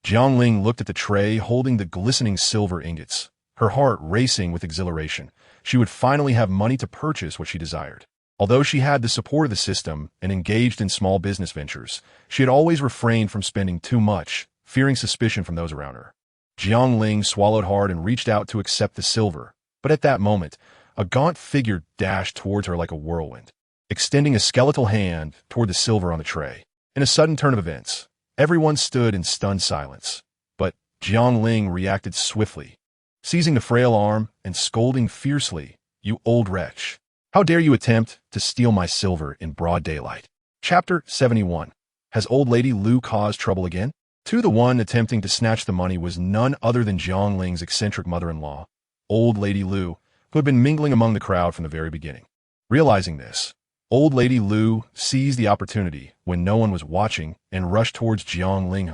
Jiang Ling looked at the tray holding the glistening silver ingots, her heart racing with exhilaration. She would finally have money to purchase what she desired. Although she had the support of the system and engaged in small business ventures, she had always refrained from spending too much, fearing suspicion from those around her. Jiang Ling swallowed hard and reached out to accept the silver, but at that moment, a gaunt figure dashed towards her like a whirlwind, extending a skeletal hand toward the silver on the tray. In a sudden turn of events, everyone stood in stunned silence, but Jiang Ling reacted swiftly, seizing the frail arm and scolding fiercely, "You old wretch! How dare you attempt to steal my silver in broad daylight?" Chapter 71. Has Old Lady Lu caused trouble again? The one attempting to snatch the money was none other than Jiang Ling's eccentric mother-in-law, Old Lady Lu, who had been mingling among the crowd from the very beginning. Realizing this, Old Lady Lu seized the opportunity when no one was watching and rushed towards Jiang Ling.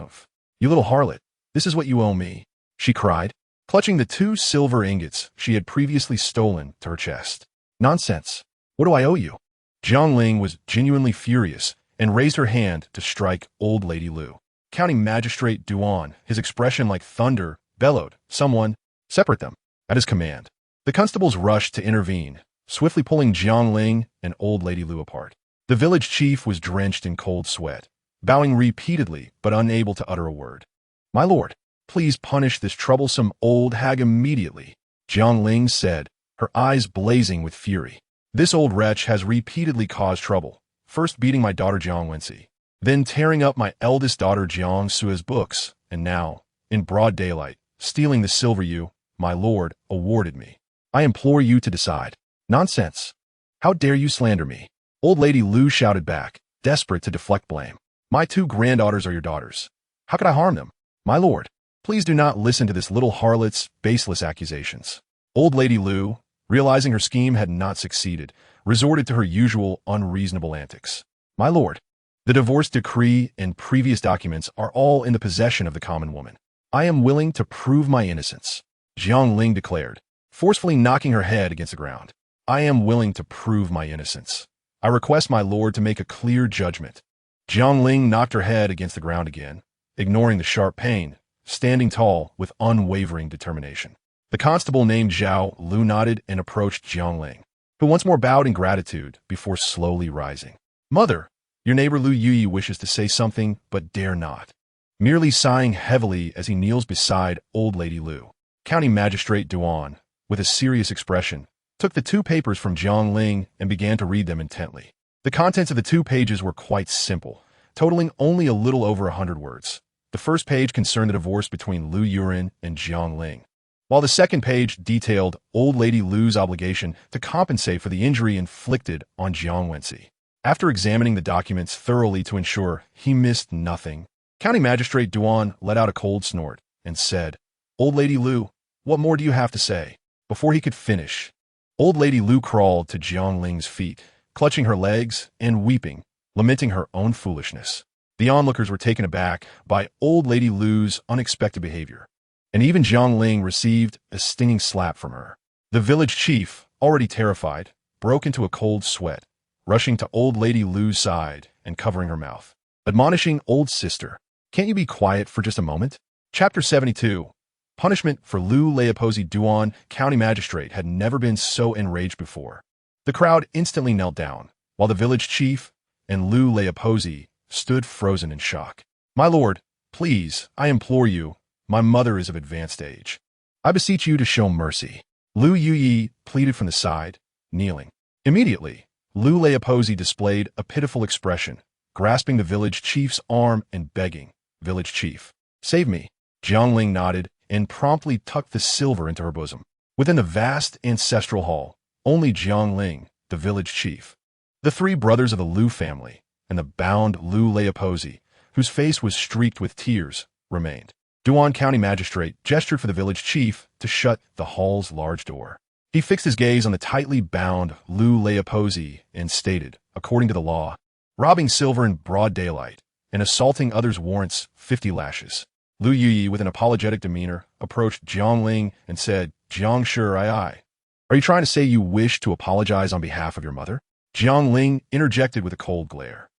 "You little harlot, this is what you owe me," she cried, clutching the 2 silver ingots she had previously stolen to her chest. "Nonsense. What do I owe you?" Jiang Ling was genuinely furious and raised her hand to strike Old Lady Lu. County Magistrate Duan, his expression like thunder, bellowed, "Someone, separate them." At his command, the constables rushed to intervene, swiftly pulling Jiang Ling and Old Lady Lu apart. The village chief was drenched in cold sweat, bowing repeatedly but unable to utter a word. "My lord, please punish this troublesome old hag immediately," Jiang Ling said, her eyes blazing with fury. "This old wretch has repeatedly caused trouble, first beating my daughter Jiang Wenxi, then tearing up my eldest daughter Jiang Sue's books, and now, in broad daylight, stealing the silver you, my lord, awarded me. I implore you to decide." "Nonsense! How dare you slander me?" Old Lady Lu shouted back, desperate to deflect blame. "My 2 granddaughters are your daughters. How could I harm them? My lord, please do not listen to this little harlot's baseless accusations." Old Lady Lu, realizing her scheme had not succeeded, resorted to her usual unreasonable antics. "My lord, the divorce decree and previous documents are all in the possession of the common woman. I am willing to prove my innocence," Jiang Ling declared, forcefully knocking her head against the ground. "I am willing to prove my innocence. I request my lord to make a clear judgment." Jiang Ling knocked her head against the ground again, ignoring the sharp pain, standing tall with unwavering determination. The constable named Zhao Lu nodded and approached Jiang Ling, who once more bowed in gratitude before slowly rising. "Mother, your neighbor Lu Yuyi wishes to say something but dare not," merely sighing heavily as he kneels beside Old Lady Lu. County Magistrate Duan, with a serious expression, took the 2 papers from Jiang Ling and began to read them intently. The contents of the 2 pages were quite simple, totaling only a little over 100 words. The first page concerned the divorce between Lu Yurin and Jiang Ling, while the second page detailed old lady Lu's obligation to compensate for the injury inflicted on Jiang Wensi. After examining the documents thoroughly to ensure he missed nothing, County Magistrate Duan let out a cold snort and said, "Old Lady Lu, what more do you have to say?" Before he could finish, Old Lady Lu crawled to Jiang Ling's feet, clutching her legs and weeping, lamenting her own foolishness. The onlookers were taken aback by Old Lady Lu's unexpected behavior, and even Jiang Ling received a stinging slap from her. The village chief, already terrified, broke into a cold sweat, rushing to Old Lady Lu's side and covering her mouth, admonishing old sister, "Can't you be quiet for just a moment?" Chapter 72. Punishment for Lu Leopozi. Duan County Magistrate had never been so enraged before. The crowd instantly knelt down, while the village chief and Lu Leopozi stood frozen in shock. "My lord, please, I implore you, my mother is of advanced age. I beseech you to show mercy." Lu Yuyi pleaded from the side, kneeling. Immediately, Lu Leopozi displayed a pitiful expression, grasping the village chief's arm and begging, "Village chief, save me." Jiang Ling nodded and promptly tucked the silver into her bosom. Within the vast ancestral hall, only Jiang Ling, the village chief, the 3 brothers of the Lu family, and the bound Lu Leopozi, whose face was streaked with tears, remained. Duan County Magistrate gestured for the village chief to shut the hall's large door. He fixed his gaze on the tightly bound Lu Leopozi and stated, according to the law, robbing silver in broad daylight and assaulting others warrants 50 lashes. Lu Yuyi, with an apologetic demeanor, approached Jiang Ling and said, "Jiang, sure, aye. Are you trying to say you wish to apologize on behalf of your mother?" Jiang Ling interjected with a cold glare.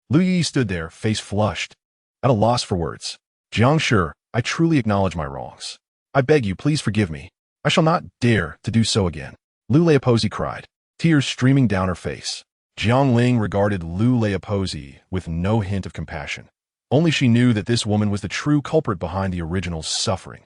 Lu Yuyi stood there, face flushed, at a loss for words. "Jiang, sure, I truly acknowledge my wrongs. I beg you, please forgive me. I shall not dare to do so again." Lu Leopozi cried, tears streaming down her face. Jiang Ling regarded Lu Leopozi with no hint of compassion. Only she knew that this woman was the true culprit behind the original's suffering.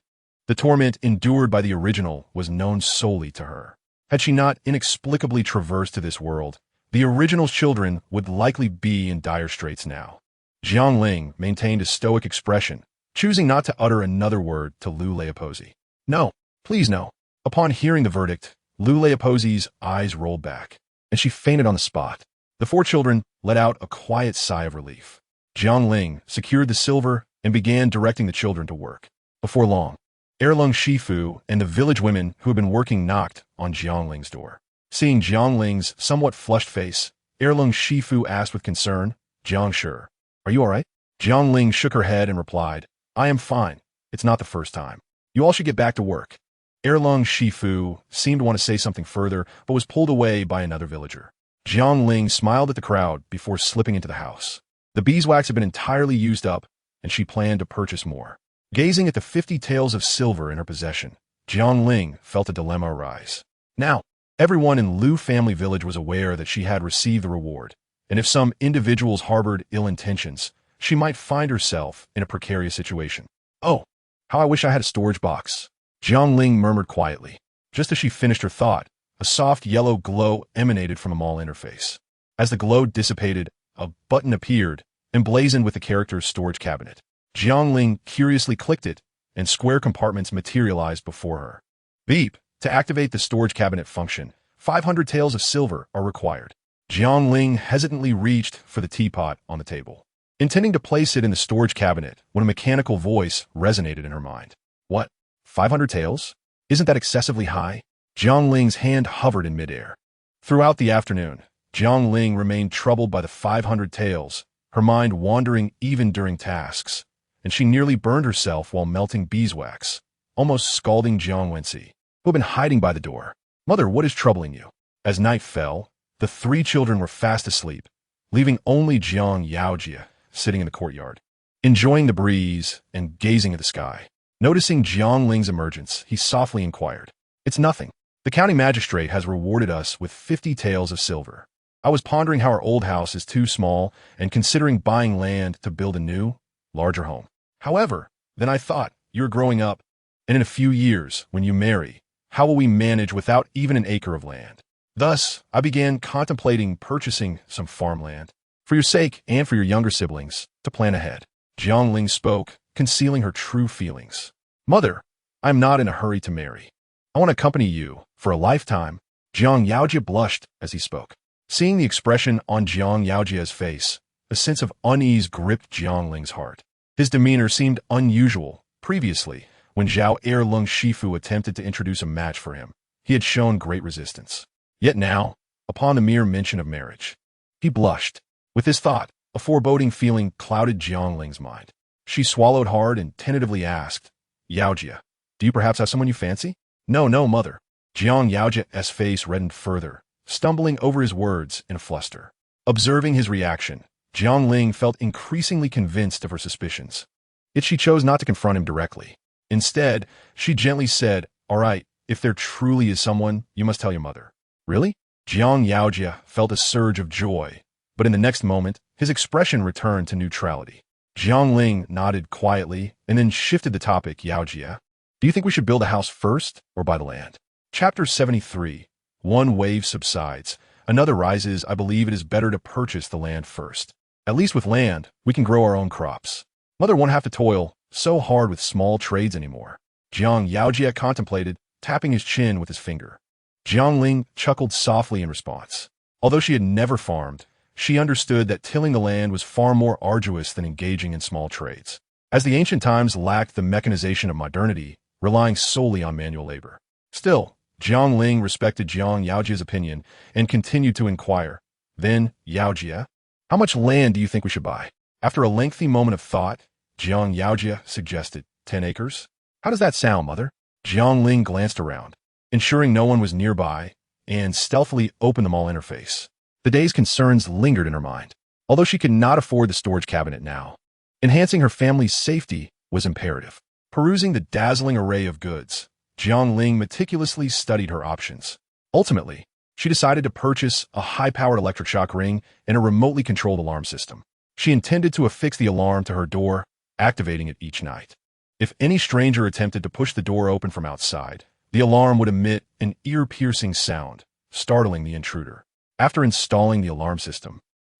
The torment endured by the original was known solely to her. Had she not inexplicably traversed to this world, the original's children would likely be in dire straits now. Jiang Ling maintained a stoic expression, choosing not to utter another word to Lu Leopozi. "No, please no." Upon hearing the verdict, Lu Leopozi's eyes rolled back, and she fainted on the spot. The 4 children let out a quiet sigh of relief. Jiang Ling secured the silver and began directing the children to work. Before long, Erlung Shifu and the village women who had been working knocked on Jiang Ling's door. Seeing Jiang Ling's somewhat flushed face, Erlung Shifu asked with concern, "Jiang, sure, are you all right?" Jiang Ling shook her head and replied, "I am fine. It's not the first time. You all should get back to work." Erlung Shifu seemed to want to say something further, but was pulled away by another villager. Jiang Ling smiled at the crowd before slipping into the house. The beeswax had been entirely used up, and she planned to purchase more. Gazing at the 50 taels of silver in her possession, Jiang Ling felt a dilemma arise. Now, everyone in Lu family village was aware that she had received the reward, and if some individuals harbored ill intentions, she might find herself in a precarious situation. "Oh, how I wish I had a storage box," Jiang Ling murmured quietly. Just as she finished her thought, a soft yellow glow emanated from a mall interface. As the glow dissipated, a button appeared, emblazoned with the character's storage cabinet. Jiang Ling curiously clicked it, and square compartments materialized before her. Beep! To activate the storage cabinet function, 500 taels of silver are required. Jiang Ling hesitantly reached for the teapot on the table, intending to place it in the storage cabinet when a mechanical voice resonated in her mind. "What? 500 taels? Isn't that excessively high?" Jiang Ling's hand hovered in midair. Throughout the afternoon, Jiang Ling remained troubled by the 500 taels, her mind wandering even during tasks, and she nearly burned herself while melting beeswax, almost scalding Jiang Wensi, who had been hiding by the door. "Mother, what is troubling you?" As night fell, the 3 children were fast asleep, leaving only Jiang Yaojia sitting in the courtyard, enjoying the breeze and gazing at the sky. Noticing Jiang Ling's emergence, he softly inquired, "It's nothing. The county magistrate has rewarded us with 50 taels of silver. I was pondering how our old house is too small and considering buying land to build a new, larger home. However, then I thought, you're growing up, and in a few years, when you marry, how will we manage without even an acre of land?" Thus, I began contemplating purchasing some farmland, for your sake and for your younger siblings, to plan ahead. Jiang Ling spoke, concealing her true feelings. Mother, I am not in a hurry to marry. I want to accompany you for a lifetime. Jiang Yaojia blushed as he spoke. Seeing the expression on Jiang Yaojia's face, a sense of unease gripped Jiang Ling's heart. His demeanor seemed unusual. Previously, when Zhao Erlung Shifu attempted to introduce a match for him, he had shown great resistance. Yet now, upon the mere mention of marriage, he blushed. With this thought, a foreboding feeling clouded Jiang Ling's mind. She swallowed hard and tentatively asked, Yaojia, do you perhaps have someone you fancy? No, mother. Jiang Yaojia's face reddened further, stumbling over his words in a fluster. Observing his reaction, Jiang Ling felt increasingly convinced of her suspicions. Yet she chose not to confront him directly. Instead, she gently said, all right, if there truly is someone, you must tell your mother. Really? Jiang Yaojia felt a surge of joy, but in the next moment, his expression returned to neutrality. Jiang Ling nodded quietly and then shifted the topic. Yaojia, do you think we should build a house first or buy the land? Chapter 73. One wave subsides, another rises. I believe it is better to purchase the land first. At least with land, we can grow our own crops. Mother won't have to toil so hard with small trades anymore. Jiang Yaojia contemplated, tapping his chin with his finger. Jiang Ling chuckled softly in response. Although she had never farmed, she understood that tilling the land was far more arduous than engaging in small trades, as the ancient times lacked the mechanization of modernity, relying solely on manual labor. Still, Jiang Ling respected Jiang Yaojia's opinion and continued to inquire. Then, Yaojia, how much land do you think we should buy? After a lengthy moment of thought, Jiang Yaojia suggested 10 acres. How does that sound, mother? Jiang Ling glanced around, ensuring no one was nearby, and stealthily opened the mall interface. The day's concerns lingered in her mind. Although she could not afford the storage cabinet now, enhancing her family's safety was imperative. Perusing the dazzling array of goods, Jiang Ling meticulously studied her options. Ultimately, she decided to purchase a high-powered electric shock ring and a remotely controlled alarm system. She intended to affix the alarm to her door, activating it each night. If any stranger attempted to push the door open from outside, the alarm would emit an ear-piercing sound, startling the intruder. After installing the alarm system,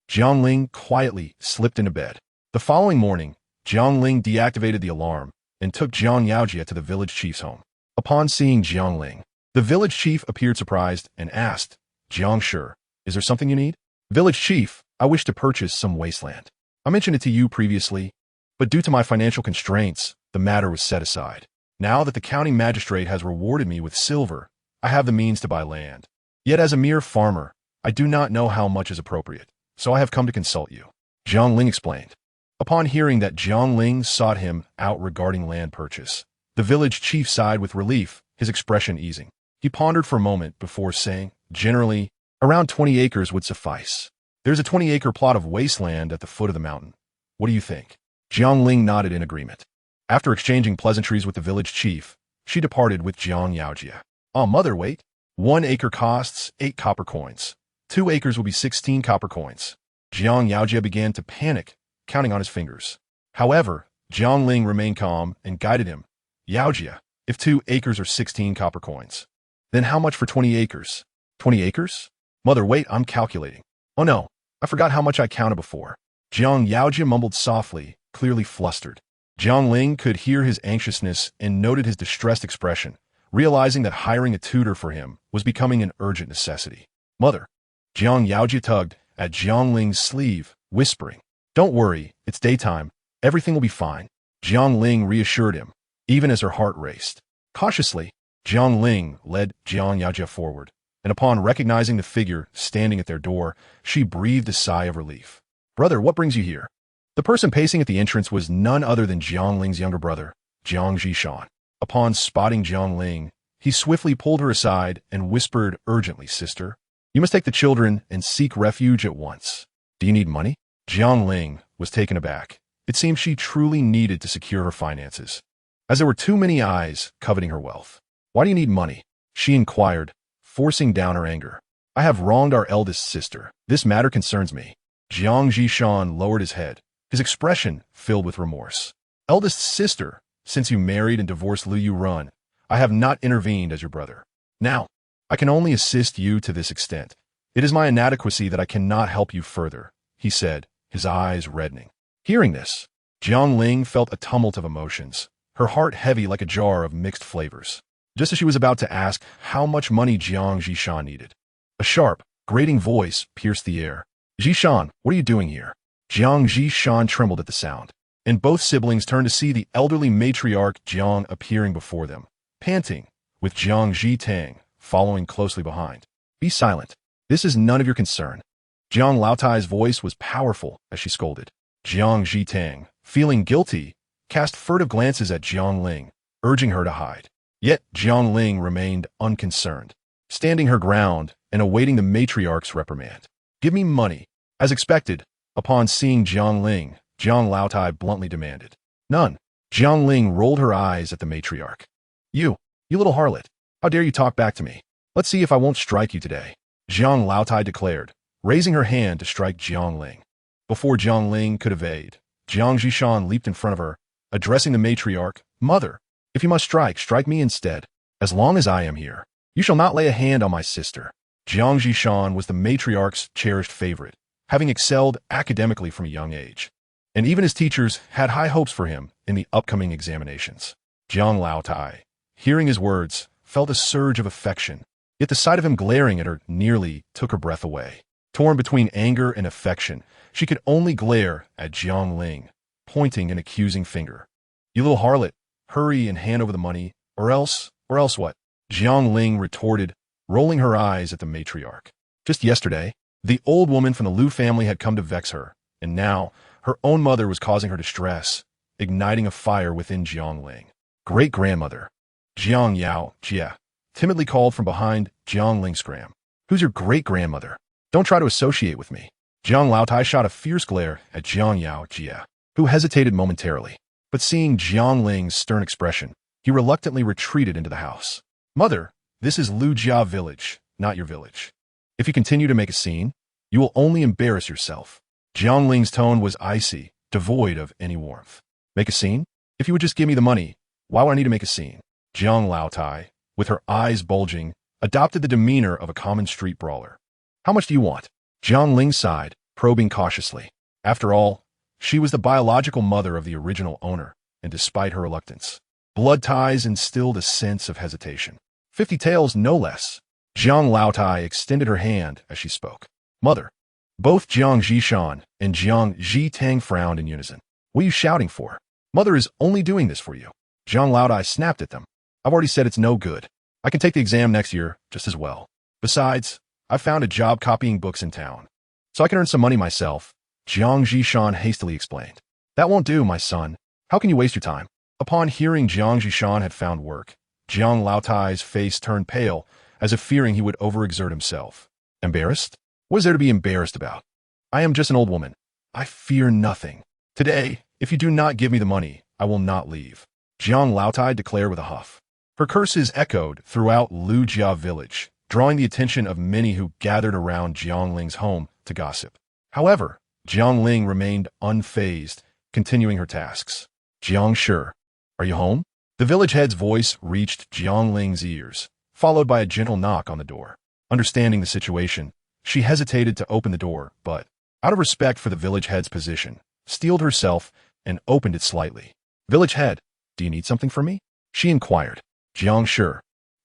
Jiang Ling quietly slipped into bed. The following morning, Jiang Ling deactivated the alarm and took Jiang Yaojia to the village chief's home. Upon seeing Jiang Ling, the village chief appeared surprised and asked, Jiang Shi, is there something you need? Village chief, I wish to purchase some wasteland. I mentioned it to you previously, but due to my financial constraints, the matter was set aside. Now that the county magistrate has rewarded me with silver, I have the means to buy land. Yet as a mere farmer, I do not know how much is appropriate, so I have come to consult you. Jiang Ling explained. Upon hearing that Jiang Ling sought him out regarding land purchase, the village chief sighed with relief, his expression easing. He pondered for a moment before saying, generally, around 20 acres would suffice. There's a 20-acre plot of wasteland at the foot of the mountain. What do you think? Jiang Ling nodded in agreement. After exchanging pleasantries with the village chief, she departed with Jiang Yaojia. Oh, mother, wait. 1 acre costs 8 copper coins. 2 acres will be 16 copper coins. Jiang Yaojia began to panic, counting on his fingers. However, Jiang Ling remained calm and guided him. Yaojia, if 2 acres are 16 copper coins, then how much for 20 acres? 20 acres? Mother, wait, I'm calculating. Oh no, I forgot how much I counted before. Jiang Yaojia mumbled softly, clearly flustered. Jiang Ling could hear his anxiousness and noted his distressed expression, realizing that hiring a tutor for him was becoming an urgent necessity. Mother, Jiang Yaojia tugged at Jiang Ling's sleeve, whispering, don't worry, it's daytime, everything will be fine. Jiang Ling reassured him, even as her heart raced. Cautiously, Jiang Ling led Jiang Yaojia forward, and upon recognizing the figure standing at their door, she breathed a sigh of relief. Brother, what brings you here? The person pacing at the entrance was none other than Jiang Ling's younger brother, Jiang Zhishan. Upon spotting Jiang Ling, he swiftly pulled her aside and whispered urgently, Sister, you must take the children and seek refuge at once. Do you need money? Jiang Ling was taken aback. It seemed she truly needed to secure her finances, as there were too many eyes coveting her wealth. Why do you need money? She inquired, forcing down her anger. I have wronged our eldest sister. This matter concerns me. Jiang Zhishan lowered his head, his expression filled with remorse. Eldest sister, since you married and divorced Liu Run, I have not intervened as your brother. Now, I can only assist you to this extent. It is my inadequacy that I cannot help you further, he said, his eyes reddening. Hearing this, Jiang Ling felt a tumult of emotions, her heart heavy like a jar of mixed flavors. Just as she was about to ask how much money Jiang Zhishan needed, a sharp, grating voice pierced the air. Zhishan, what are you doing here? Jiang Zhishan trembled at the sound, and both siblings turned to see the elderly matriarch Jiang appearing before them, panting, with Jiang Zhitang following closely behind. Be silent. This is none of your concern. Jiang Laotai's voice was powerful as she scolded. Jiang Zhitang, feeling guilty, cast furtive glances at Jiang Ling, urging her to hide. Yet Jiang Ling remained unconcerned, standing her ground and awaiting the matriarch's reprimand. Give me money. As expected, upon seeing Jiang Ling, Jiang Laotai bluntly demanded. None. Jiang Ling rolled her eyes at the matriarch. You little harlot. How dare you talk back to me? Let's see if I won't strike you today. Jiang Laotai declared, raising her hand to strike Jiang Ling. Before Jiang Ling could evade, Jiang Zhishan leaped in front of her, addressing the matriarch, Mother, if you must strike, strike me instead. As long as I am here, you shall not lay a hand on my sister. Jiang Zhishan was the matriarch's cherished favorite, having excelled academically from a young age. And even his teachers had high hopes for him in the upcoming examinations. Jiang Laotai, hearing his words, felt a surge of affection, yet the sight of him glaring at her nearly took her breath away. Torn between anger and affection, she could only glare at Jiang Ling, pointing an accusing finger. You little harlot, hurry and hand over the money, or else what? Jiang Ling retorted, rolling her eyes at the matriarch. Just yesterday, the old woman from the Lu family had come to vex her, and now her own mother was causing her distress, igniting a fire within Jiang Ling. Great-grandmother. Jiang Yao Jia timidly called from behind Jiang Ling's scram. Who's your great-grandmother? Don't try to associate with me. Jiang Laotai shot a fierce glare at Jiang Yao Jia, who hesitated momentarily. But seeing Jiang Ling's stern expression, he reluctantly retreated into the house. Mother, this is Lu Jia village, not your village. If you continue to make a scene, you will only embarrass yourself. Jiang Ling's tone was icy, devoid of any warmth. Make a scene? If you would just give me the money, why would I need to make a scene? Jiang Laotai, with her eyes bulging, adopted the demeanor of a common street brawler. How much do you want? Jiang Ling sighed, probing cautiously. After all, she was the biological mother of the original owner, and despite her reluctance, blood ties instilled a sense of hesitation. 50 taels, no less. Jiang Laotai extended her hand as she spoke. Mother. Both Jiang Zhishan and Jiang Zhitang frowned in unison. What are you shouting for? Mother is only doing this for you. Jiang Laotai snapped at them. I've already said it's no good. I can take the exam next year just as well. Besides, I've found a job copying books in town, so I can earn some money myself. Jiang Zhishan hastily explained. That won't do, my son. How can you waste your time? Upon hearing Jiang Zhishan had found work, Jiang Laotai's face turned pale, as if fearing he would overexert himself. Embarrassed? What is there to be embarrassed about? I am just an old woman. I fear nothing. Today, if you do not give me the money, I will not leave. Jiang Laotai declared with a huff. Her curses echoed throughout Lu Jia village, drawing the attention of many who gathered around Jiang Ling's home to gossip. However, Jiang Ling remained unfazed, continuing her tasks. Jiang Shi, are you home? The village head's voice reached Jiang Ling's ears, followed by a gentle knock on the door. Understanding the situation, she hesitated to open the door, but, out of respect for the village head's position, steeled herself and opened it slightly. Village head, do you need something from me? She inquired. Jiang Shi,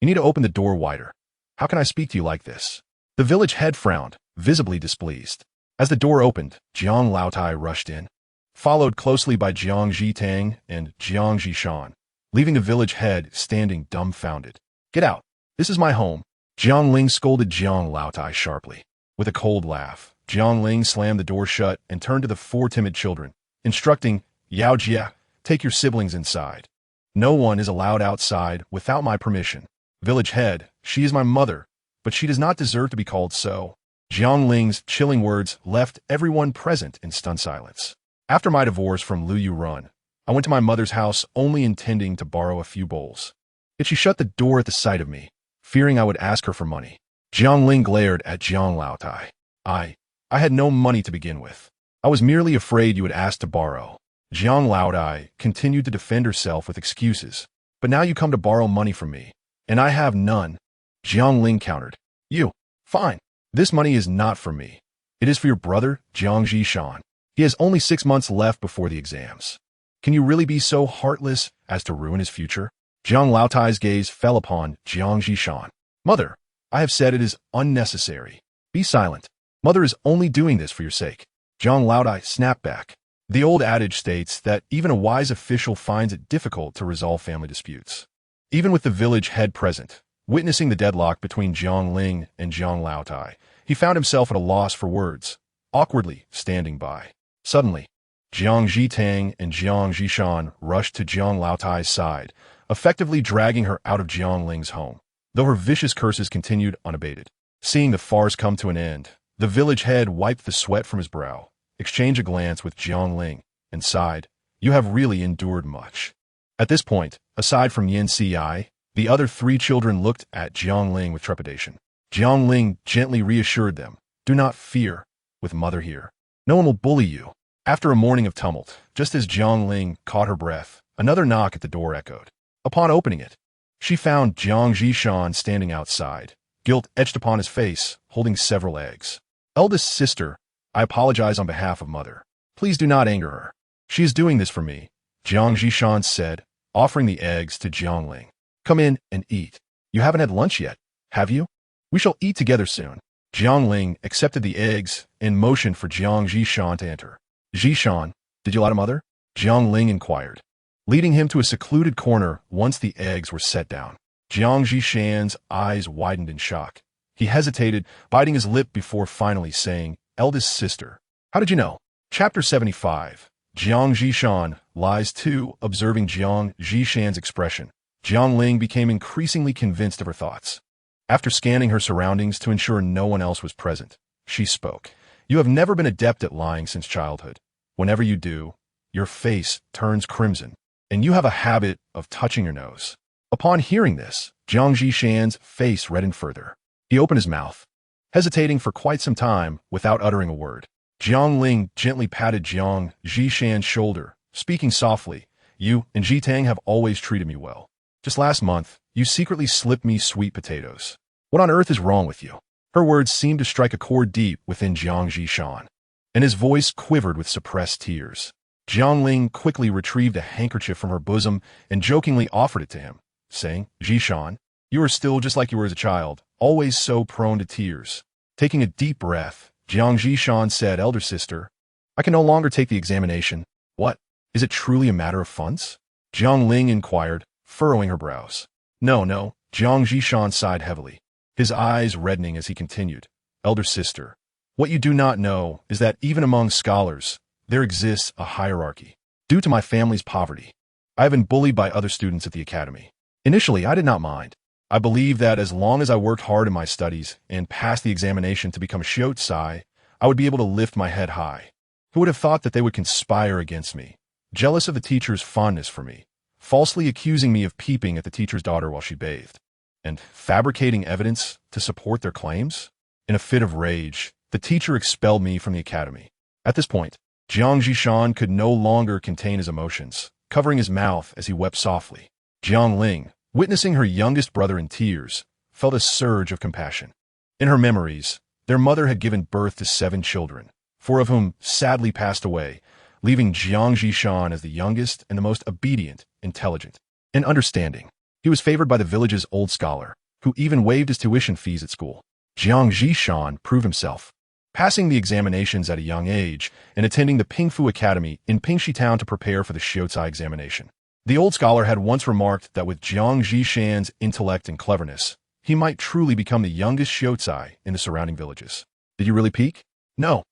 you need to open the door wider. How can I speak to you like this? The village head frowned, visibly displeased. As the door opened, Jiang Laotai rushed in, followed closely by Jiang Zhitang and Jiang Zhishan, leaving the village head standing dumbfounded. Get out. This is my home. Jiang Ling scolded Jiang Laotai sharply. With a cold laugh, Jiang Ling slammed the door shut and turned to the 4 timid children, instructing, Yao Jia, take your siblings inside. No one is allowed outside without my permission. Village head, she is my mother, but she does not deserve to be called so. Jiang Ling's chilling words left everyone present in stunned silence. After my divorce from Lu Yurun, I went to my mother's house only intending to borrow a few bowls. Yet she shut the door at the sight of me, fearing I would ask her for money. Jiang Ling glared at Jiang Laotai. I had no money to begin with. I was merely afraid you would ask to borrow. Jiang Laotai continued to defend herself with excuses. But now you come to borrow money from me, and I have none. Jiang Ling countered. You. Fine. This money is not for me. It is for your brother, Jiang Zhishan. He has only 6 months left before the exams. Can you really be so heartless as to ruin his future? Jiang Laotai's gaze fell upon Jiang Zhishan. Mother, I have said it is unnecessary. Be silent. Mother is only doing this for your sake. Jiang Laotai snapped back. The old adage states that even a wise official finds it difficult to resolve family disputes. Even with the village head present, witnessing the deadlock between Jiang Ling and Jiang Laotai, he found himself at a loss for words, awkwardly standing by. Suddenly, Jiang Zhitang and Jiang Zhishan rushed to Jiang Laotai's side, effectively dragging her out of Jiang Ling's home, though her vicious curses continued unabated. Seeing the farce come to an end, the village head wiped the sweat from his brow, exchanged a glance with Jiang Ling, and sighed, "You have really endured much." At this point, aside from Yin Ci, the other 3 children looked at Jiang Ling with trepidation. Jiang Ling gently reassured them, "Do not fear, with mother here. No one will bully you." After a morning of tumult, just as Jiang Ling caught her breath, another knock at the door echoed. Upon opening it, she found Jiang Zhishan standing outside, guilt etched upon his face, holding several eggs. "Eldest sister, I apologize on behalf of mother. Please do not anger her. She is doing this for me," Jiang Zhishan said, offering the eggs to Jiang Ling. "Come in and eat. You haven't had lunch yet, have you? We shall eat together soon." Jiang Ling accepted the eggs and motioned for Jiang Zhishan to enter. "Zhishan, did you lie to mother?" Jiang Ling inquired, leading him to a secluded corner once the eggs were set down. Jiang Zhishan's eyes widened in shock. He hesitated, biting his lip before finally saying, "Eldest sister, how did you know?" Chapter 75. Jiang Zhishan lies too. Observing Jiang Zhishan's expression, Jiang Ling became increasingly convinced of her thoughts. After scanning her surroundings to ensure no one else was present, she spoke. "You have never been adept at lying since childhood. Whenever you do, your face turns crimson, and you have a habit of touching your nose." Upon hearing this, Jiang Zhishan's face reddened further. He opened his mouth, hesitating for quite some time without uttering a word. Jiang Ling gently patted Jiang Zhishan's shoulder, speaking softly, "You and Zhitang have always treated me well. Just last month, you secretly slipped me sweet potatoes. What on earth is wrong with you?" Her words seemed to strike a chord deep within Jiang Zhishan, and his voice quivered with suppressed tears. Jiang Ling quickly retrieved a handkerchief from her bosom and jokingly offered it to him, saying, "Zhishan, you are still just like you were as a child, always so prone to tears." Taking a deep breath, Jiang Zhishan said, "Elder sister, I can no longer take the examination. What? Is it truly a matter of funds?" Jiang Ling inquired, furrowing her brows. No, Jiang Zhishan sighed heavily, his eyes reddening as he continued, "Elder sister, what you do not know is that even among scholars, there exists a hierarchy. Due to my family's poverty, I have been bullied by other students at the academy. Initially, I did not mind. I believed that as long as I worked hard in my studies and passed the examination to become a Shiotsai, I would be able to lift my head high. Who would have thought that they would conspire against me, jealous of the teacher's fondness for me, falsely accusing me of peeping at the teacher's daughter while she bathed, and fabricating evidence to support their claims? In a fit of rage, the teacher expelled me from the academy. At this point, Jiang Zhishan could no longer contain his emotions, covering his mouth as he wept softly. Jiang Ling, witnessing her youngest brother in tears, felt a surge of compassion. In her memories, their mother had given birth to 7 children, 4 of whom sadly passed away, leaving Jiang Zhishan as the youngest and the most obedient, intelligent, and understanding. He was favored by the village's old scholar, who even waived his tuition fees at school. Jiang Zhishan proved himself, passing the examinations at a young age and attending the Pingfu Academy in Pingxi Town to prepare for the Shiotsai examination. The old scholar had once remarked that with Jiang Zhishan's intellect and cleverness, he might truly become the youngest Shiotsai in the surrounding villages. Did you really peek? No.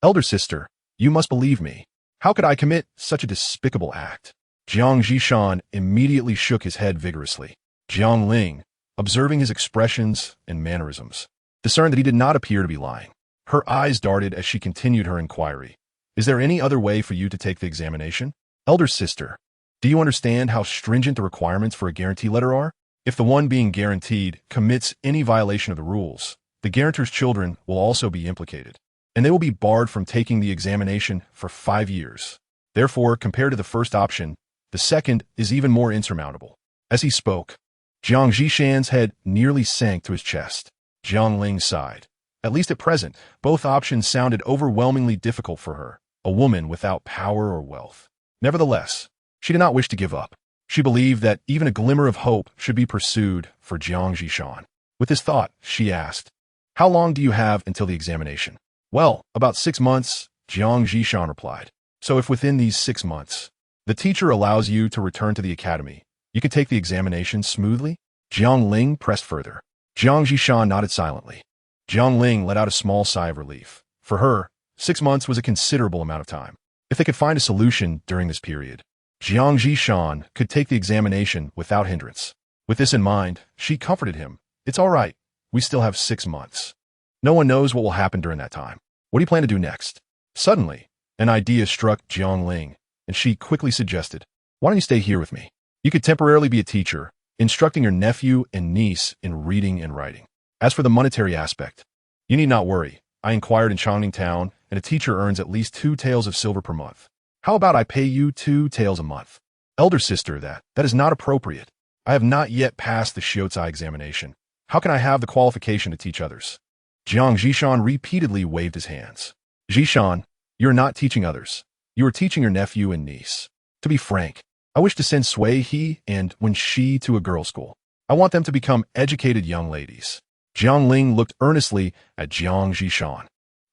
Elder sister, you must believe me. How could I commit such a despicable act? Jiang Zhishan immediately shook his head vigorously. Jiang Ling, observing his expressions and mannerisms, discerned that he did not appear to be lying. Her eyes darted as she continued her inquiry. "Is there any other way for you to take the examination? Elder sister, do you understand how stringent the requirements for a guarantee letter are? If the one being guaranteed commits any violation of the rules, the guarantor's children will also be implicated, and they will be barred from taking the examination for 5 years. Therefore, compared to the first option, the second is even more insurmountable." As he spoke, Jiang Zhishan's head nearly sank to his chest. Jiang Ling sighed. At least at present, both options sounded overwhelmingly difficult for her, a woman without power or wealth. Nevertheless, she did not wish to give up. She believed that even a glimmer of hope should be pursued for Jiang Zhishan. With this thought, she asked, "How long do you have until the examination?" "Well, about 6 months," Jiang Zhishan replied. "So if within these 6 months, the teacher allows you to return to the academy, you can take the examination smoothly?" Jiang Ling pressed further. Jiang Zhishan nodded silently. Jiang Ling let out a small sigh of relief. For her, 6 months was a considerable amount of time. If they could find a solution during this period, Jiang Zhishan could take the examination without hindrance. With this in mind, she comforted him. "It's all right. We still have 6 months. No one knows what will happen during that time. What do you plan to do next?" Suddenly, an idea struck Jiang Ling, and she quickly suggested, "Why don't you stay here with me? You could temporarily be a teacher, instructing your nephew and niece in reading and writing. As for the monetary aspect, you need not worry. I inquired in Changning Town, and a teacher earns at least 2 taels of silver per month. How about I pay you 2 taels a month?" "Elder sister, that is not appropriate. I have not yet passed the Shiozai examination. How can I have the qualification to teach others?" Jiang Zhishan repeatedly waved his hands. "Zhishan, you are not teaching others. You are teaching your nephew and niece. To be frank, I wish to send Sui He and Wen Shi to a girls' school. I want them to become educated young ladies." Jiang Ling looked earnestly at Jiang Zhishan.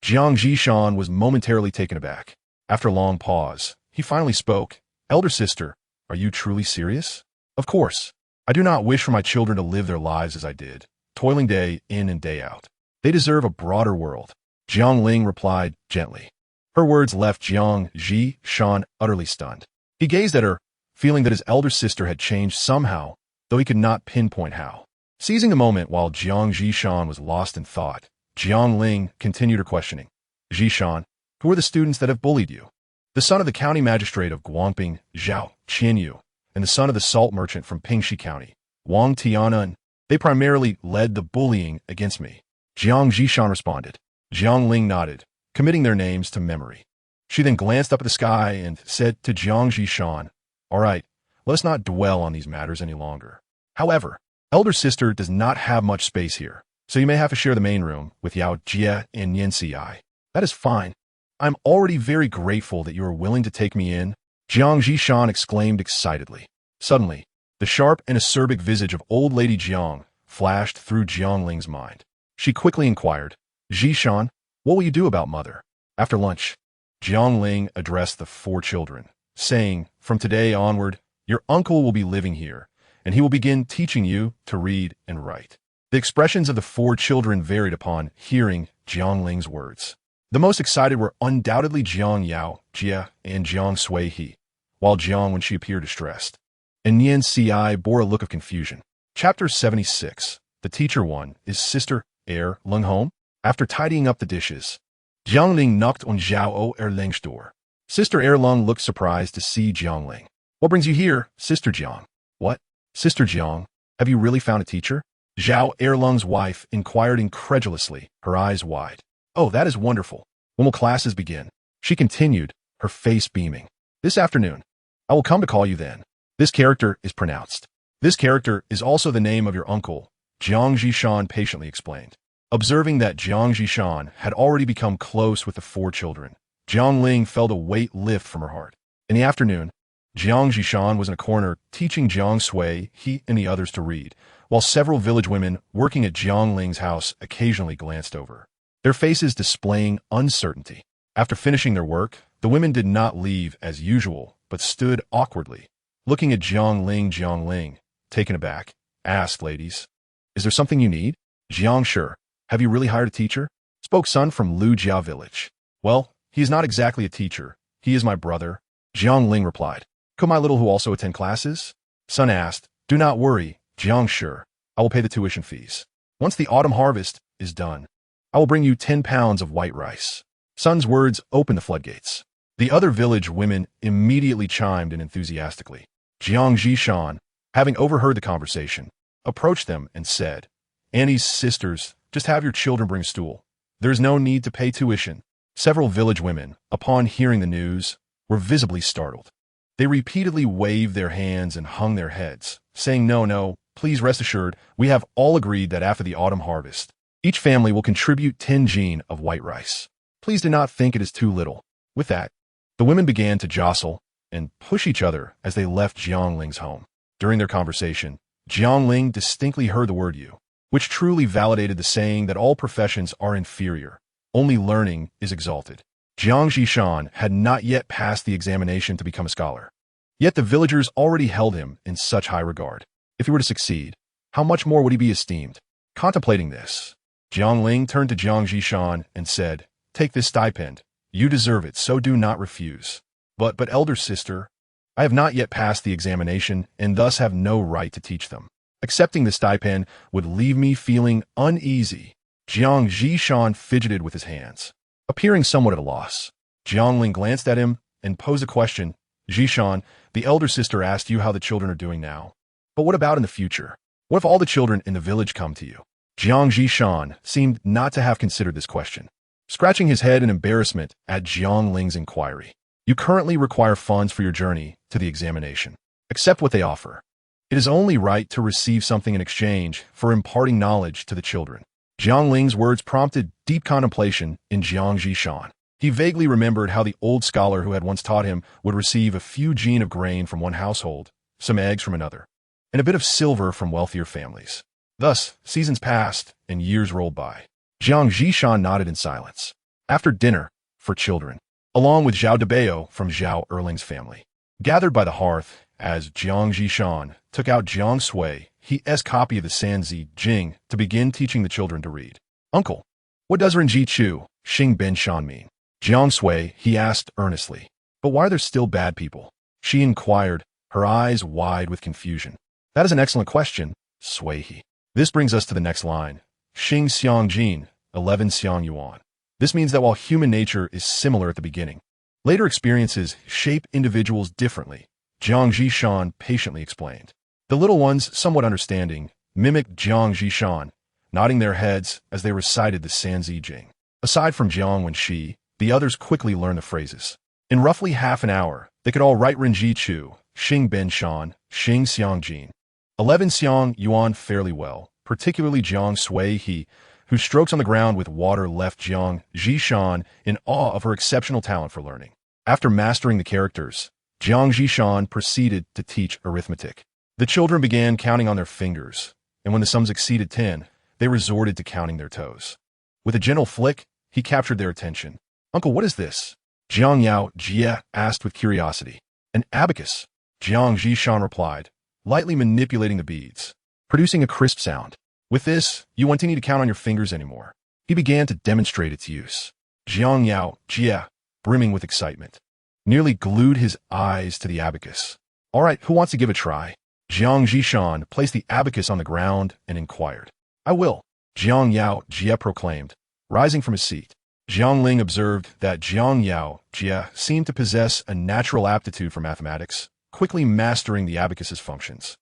Jiang Zhishan was momentarily taken aback. After a long pause, he finally spoke. "Elder sister, are you truly serious?" "Of course. I do not wish for my children to live their lives as I did, toiling day in and day out. They deserve a broader world." Jiang Ling replied gently. Her words left Jiang Zhishan utterly stunned. He gazed at her, feeling that his elder sister had changed somehow, though he could not pinpoint how. Seizing the moment while Jiang Zhishan was lost in thought, Jiang Ling continued her questioning. "Zhishan, who are the students that have bullied you?" "The son of the county magistrate of Guangping, Zhao Qianyu, and the son of the salt merchant from Pingxi County, Wang Tianan. They primarily led the bullying against me." Jiang Zhishan responded. Jiang Ling nodded, committing their names to memory. She then glanced up at the sky and said to Jiang Zhishan, "All right, let us not dwell on these matters any longer. However, elder sister does not have much space here, so you may have to share the main room with Yao Jie and Yen Ci. That is fine. I'm already very grateful that you are willing to take me in," Jiang Zhishan exclaimed excitedly. Suddenly, the sharp and acerbic visage of old lady Jiang flashed through Jiang Ling's mind. She quickly inquired, "Zhishan, what will you do about mother?" After lunch, Jiang Ling addressed the 4 children, saying, "From today onward, your uncle will be living here, and he will begin teaching you to read and write." The expressions of the 4 children varied upon hearing Jiang Ling's words. The most excited were undoubtedly Jiang Yao Jie and Jiang Sui He, while Jiang, when she appeared distressed, and Yen Ci bore a look of confusion. Chapter 76. The teacher one is Sister Lung home? After tidying up the dishes, Jiang Ling knocked on Zhao Ling's door. Sister Lung looked surprised to see Jiang Ling. "What brings you here, Sister Jiang?" "What? Sister Jiang, have you really found a teacher?" Zhao Lung's wife inquired incredulously, her eyes wide. "Oh, that is wonderful. When will classes begin?" She continued, her face beaming. "This afternoon. I will come to call you then." This character is pronounced. "This character is also the name of your uncle," Jiang Zhishan patiently explained. Observing that Jiang Zhishan had already become close with the 4 children, Jiang Ling felt a weight lift from her heart. In the afternoon, Jiang Zhishan was in a corner teaching Jiang Sui He and the others to read, while several village women working at Jiang Ling's house occasionally glanced over, their faces displaying uncertainty. After finishing their work, the women did not leave as usual, but stood awkwardly, looking at Jiang Ling. Jiang Ling, taken aback, asked, "Ladies, is there something you need?" "Jiang, sure. Have you really hired a teacher?" Spoke Sun from Lujia village. "Well, he is not exactly a teacher. He is my brother," Jiang Ling replied. "Could my little who also attend classes?" Sun asked. "Do not worry, Jiang, sure. I will pay the tuition fees. Once the autumn harvest is done, I will bring you 10 pounds of white rice." Sun's words opened the floodgates. The other village women immediately chimed in enthusiastically. Jiang Zhishan, having overheard the conversation, approached them and said, "Annie's sisters, just have your children bring a stool. There is no need to pay tuition." Several village women, upon hearing the news, were visibly startled. They repeatedly waved their hands and hung their heads, saying, "No, no, please rest assured, we have all agreed that after the autumn harvest, each family will contribute 10 jin of white rice. Please do not think it is too little. With that, the women began to jostle and push each other as they left Jiang Ling's home. During their conversation, Jiang Ling distinctly heard the word you, which truly validated the saying that all professions are inferior. Only learning is exalted. Jiang Zhishan had not yet passed the examination to become a scholar. Yet the villagers already held him in such high regard. If he were to succeed, how much more would he be esteemed? Contemplating this, Jiang Ling turned to Jiang Zhishan and said, "Take this stipend. You deserve it, so do not refuse." But elder sister, I have not yet passed the examination and thus have no right to teach them. Accepting the stipend would leave me feeling uneasy. Jiang Zhishan fidgeted with his hands, appearing somewhat at a loss. Jiang Ling glanced at him and posed a question. Zhishan, the elder sister asked you how the children are doing now. But what about in the future? What if all the children in the village come to you? Jiang Zhishan seemed not to have considered this question, scratching his head in embarrassment at Jiang Ling's inquiry. You currently require funds for your journey to the examination. Accept what they offer. It is only right to receive something in exchange for imparting knowledge to the children. Jiang Ling's words prompted deep contemplation in Jiang Zhishan. He vaguely remembered how the old scholar who had once taught him would receive a few jin of grain from one household, some eggs from another, and a bit of silver from wealthier families. Thus, seasons passed and years rolled by. Jiang Zhishan nodded in silence. After dinner, for children, along with Zhao Debao from Zhao Erling's family, gathered by the hearth as Jiang Zhishan took out Jiang Sui's copy of the Sanzi Jing to begin teaching the children to read. Uncle, what does Renji Chu, Xing Ben Shan mean? Jiang Sui, he asked earnestly. But why are there still bad people? She inquired, her eyes wide with confusion. That is an excellent question, Sui he. This brings us to the next line. Xing Xiang Jin, 11 Xiang Yuan. This means that while human nature is similar at the beginning, later experiences shape individuals differently. Jiang Zhishan patiently explained. The little ones, somewhat understanding, mimicked Jiang Zhishan, nodding their heads as they recited the Sanzi Jing. Aside from Jiang Wenxi, the others quickly learned the phrases. In roughly half an hour, they could all write Renji Chu, Xing Ben Shan, Xing Xiang Jin, 11 Xiang Yuan fairly well, particularly Jiang Sui he, whose strokes on the ground with water left Jiang Zhishan in awe of her exceptional talent for learning. After mastering the characters, Jiang Zhishan proceeded to teach arithmetic. The children began counting on their fingers, and when the sums exceeded 10, they resorted to counting their toes. With a gentle flick, he captured their attention. Uncle, what is this? Jiang Yao Jie asked with curiosity. An abacus, Jiang Zhishan replied, lightly manipulating the beads, producing a crisp sound. With this, you won't need to count on your fingers anymore. He began to demonstrate its use. Jiang Yao Jie, brimming with excitement, nearly glued his eyes to the abacus. All right, who wants to give a try? Jiang Zhishan placed the abacus on the ground and inquired. I will, Jiang Yao Jie proclaimed, rising from his seat. Jiang Ling observed that Jiang Yao Jie seemed to possess a natural aptitude for mathematics, quickly mastering the abacus's functions.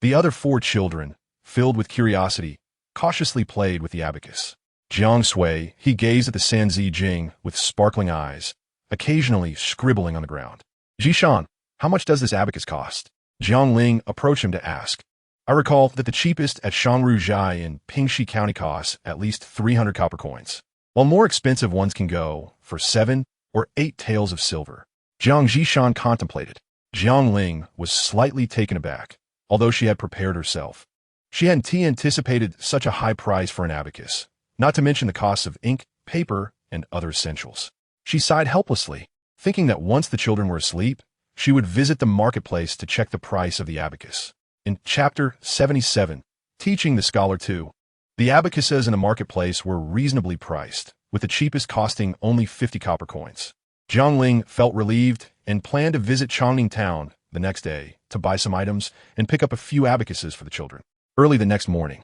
The other 4 children, filled with curiosity, cautiously played with the abacus. Jiang Sui, he gazed at the Sanzi Jing with sparkling eyes, occasionally scribbling on the ground. Zhishan, how much does this abacus cost? Jiang Ling approached him to ask. I recall that the cheapest at Shangru Zhai in Pingxi County costs at least 300 copper coins, while more expensive ones can go for 7 or 8 taels of silver. Jiang Zhishan contemplated. Jiang Ling was slightly taken aback, although she had prepared herself. She hadn't anticipated such a high price for an abacus, not to mention the costs of ink, paper, and other essentials. She sighed helplessly, thinking that once the children were asleep, she would visit the marketplace to check the price of the abacus. In Chapter 77, Teaching the Scholar 2, the abacuses in the marketplace were reasonably priced, with the cheapest costing only 50 copper coins. Jiang Ling felt relieved and planned to visit Changning Town the next day to buy some items and pick up a few abacuses for the children. Early the next morning,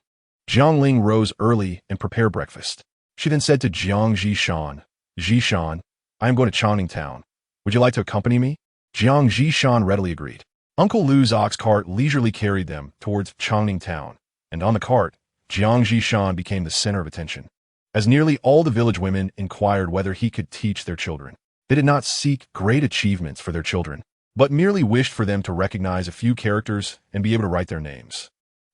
Jiang Ling rose early and prepared breakfast. She then said to Jiang Zhishan, Zhishan, I am going to Changning Town. Would you like to accompany me? Jiang Zhishan readily agreed. Uncle Lu's ox cart leisurely carried them towards Changning Town, and on the cart, Jiang Zhishan became the center of attention. As nearly all the village women inquired whether he could teach their children, they did not seek great achievements for their children, but merely wished for them to recognize a few characters and be able to write their names.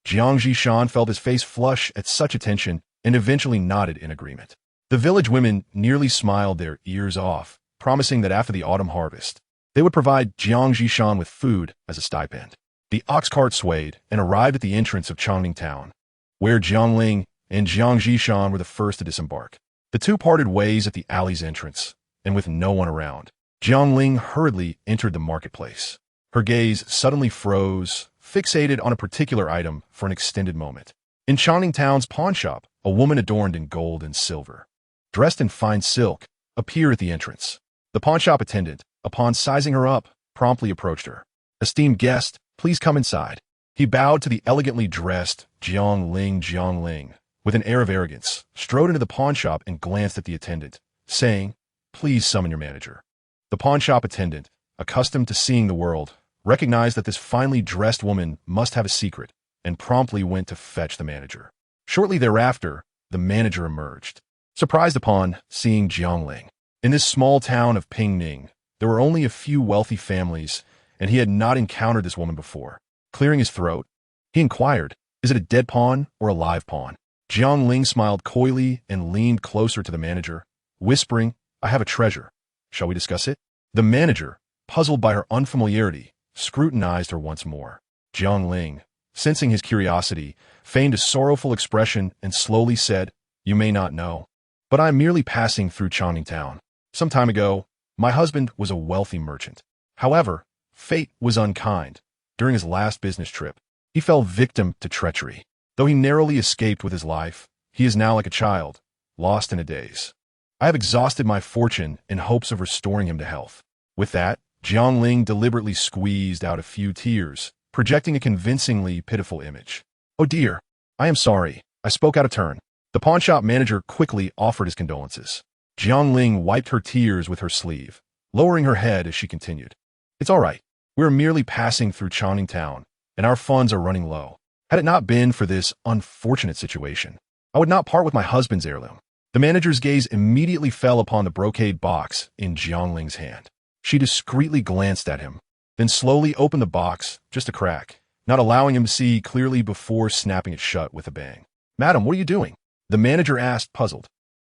Jiang Zhishan felt his face flush at such attention and eventually nodded in agreement. The village women nearly smiled their ears off, promising that after the autumn harvest, they would provide Jiang Zhishan with food as a stipend. The ox cart swayed and arrived at the entrance of Changning town, where Jiang Ling and Jiang Zhishan were the first to disembark. The two parted ways at the alley's entrance, and with no one around, Jiang Ling hurriedly entered the marketplace. Her gaze suddenly froze, fixated on a particular item for an extended moment. In Changning town's pawn shop, a woman adorned in gold and silver, dressed in fine silk, appeared at the entrance. The pawnshop attendant, upon sizing her up, promptly approached her. "Esteemed guest, please come inside." He bowed to the elegantly dressed Jiang Ling, with an air of arrogance, strode into the pawnshop and glanced at the attendant, saying, "Please summon your manager." The pawnshop attendant, accustomed to seeing the world, recognized that this finely dressed woman must have a secret, and promptly went to fetch the manager. Shortly thereafter, the manager emerged, surprised upon seeing Jiang Ling. In this small town of Pingning, there were only a few wealthy families, and he had not encountered this woman before. Clearing his throat, he inquired, "Is it a dead pawn or a live pawn?" Jiang Ling smiled coyly and leaned closer to the manager, whispering, "I have a treasure. Shall we discuss it?" The manager, puzzled by her unfamiliarity, scrutinized her once more. Jiang Ling, sensing his curiosity, feigned a sorrowful expression and slowly said, "You may not know, but I am merely passing through Changning town. Some time ago, my husband was a wealthy merchant. However, fate was unkind. During his last business trip, he fell victim to treachery. Though he narrowly escaped with his life, he is now like a child, lost in a daze. I have exhausted my fortune in hopes of restoring him to health." With that, Jiang Ling deliberately squeezed out a few tears, projecting a convincingly pitiful image. "Oh dear, I am sorry. I spoke out of turn." The pawnshop manager quickly offered his condolences. Jiang Ling wiped her tears with her sleeve, lowering her head as she continued. "It's all right. We are merely passing through Changning town, and our funds are running low. Had it not been for this unfortunate situation, I would not part with my husband's heirloom." The manager's gaze immediately fell upon the brocade box in Jiang Ling's hand. She discreetly glanced at him, then slowly opened the box, just a crack, not allowing him to see clearly before snapping it shut with a bang. "Madam, what are you doing?" the manager asked, puzzled.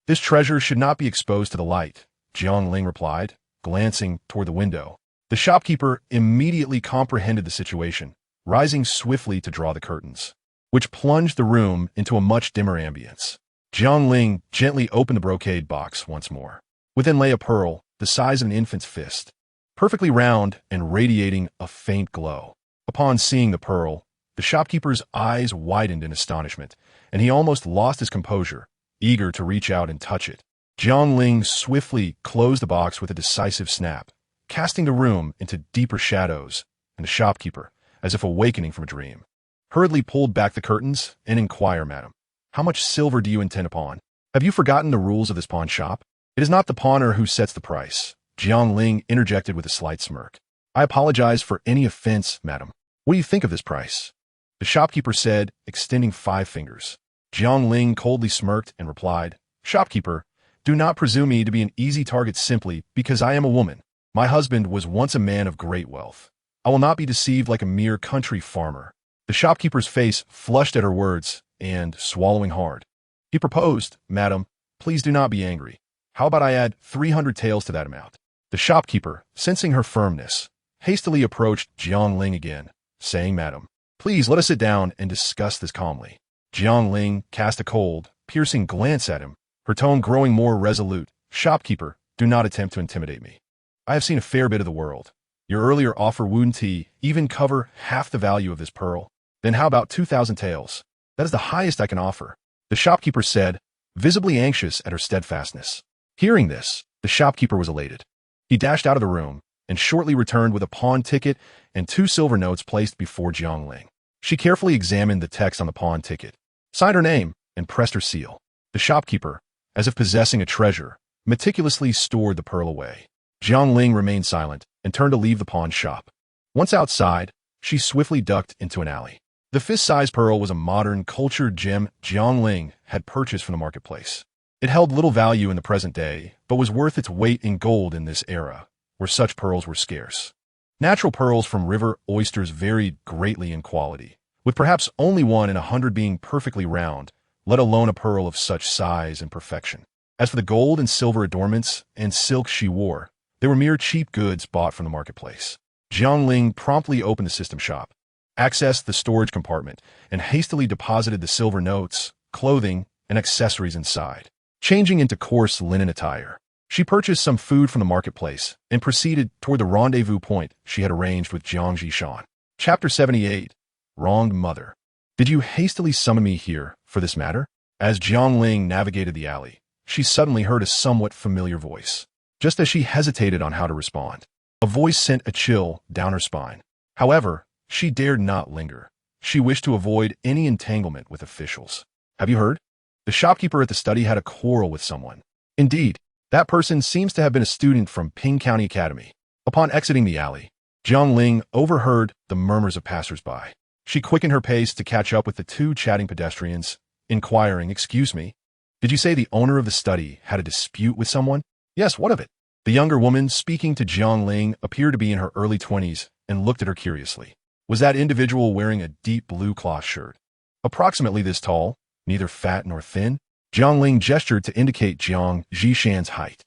"This treasure should not be exposed to the light," Jiang Ling replied, glancing toward the window. The shopkeeper immediately comprehended the situation, rising swiftly to draw the curtains, which plunged the room into a much dimmer ambience. Jiang Ling gently opened the brocade box once more. Within lay a pearl, the size of an infant's fist, perfectly round and radiating a faint glow. Upon seeing the pearl, the shopkeeper's eyes widened in astonishment, and he almost lost his composure, eager to reach out and touch it. Jiang Ling swiftly closed the box with a decisive snap, casting the room into deeper shadows, and the shopkeeper, as if awakening from a dream, hurriedly pulled back the curtains and inquired, "Madam, how much silver do you intend upon? Have you forgotten the rules of this pawn shop? It is not the pawner who sets the price." Jiang Ling interjected with a slight smirk. "I apologize for any offense, madam. What do you think of this price?" The shopkeeper said, extending 5 fingers. Jiang Ling coldly smirked and replied, "Shopkeeper, do not presume me to be an easy target simply because I am a woman. My husband was once a man of great wealth. I will not be deceived like a mere country farmer." The shopkeeper's face flushed at her words, and, swallowing hard, he proposed, "Madam, please do not be angry. How about I add 300 taels to that amount?" The shopkeeper, sensing her firmness, hastily approached Jiang Ling again, saying, "Madam, please let us sit down and discuss this calmly." Jiang Ling cast a cold, piercing glance at him, her tone growing more resolute. "Shopkeeper, do not attempt to intimidate me. I have seen a fair bit of the world. Your earlier offer wouldn't even cover half the value of this pearl. Then how about 2,000 taels? That is the highest I can offer." The shopkeeper said, visibly anxious at her steadfastness. Hearing this, the shopkeeper was elated. He dashed out of the room, and shortly returned with a pawn ticket and 2 silver notes placed before Jiang Ling. She carefully examined the text on the pawn ticket, signed her name, and pressed her seal. The shopkeeper, as if possessing a treasure, meticulously stored the pearl away. Jiang Ling remained silent and turned to leave the pawn shop. Once outside, she swiftly ducked into an alley. The fist-sized pearl was a modern, cultured gem Jiang Ling had purchased from the marketplace. It held little value in the present day, but was worth its weight in gold in this era, where such pearls were scarce. Natural pearls from river oysters varied greatly in quality, with perhaps only one in 100 being perfectly round, let alone a pearl of such size and perfection. As for the gold and silver adornments and silk she wore, they were mere cheap goods bought from the marketplace. Jiang Ling promptly opened the system shop, accessed the storage compartment, and hastily deposited the silver notes, clothing, and accessories inside. Changing into coarse linen attire, she purchased some food from the marketplace and proceeded toward the rendezvous point she had arranged with Jiang Zhishan. Chapter 78. Wronged Mother. Did you hastily summon me here for this matter? As Jiang Ling navigated the alley, she suddenly heard a somewhat familiar voice. Just as she hesitated on how to respond, a voice sent a chill down her spine. However, she dared not linger. She wished to avoid any entanglement with officials. Have you heard? The shopkeeper at the study had a quarrel with someone. Indeed, that person seems to have been a student from Ping County Academy. Upon exiting the alley, Jiang Ling overheard the murmurs of passers-by. She quickened her pace to catch up with the two chatting pedestrians, inquiring, "Excuse me, did you say the owner of the study had a dispute with someone?" "Yes, what of it?" The younger woman speaking to Jiang Ling appeared to be in her early 20s and looked at her curiously. Was that individual wearing a deep blue cloth shirt? Approximately this tall, neither fat nor thin? Jiang Ling gestured to indicate Jiang Zhishan's height.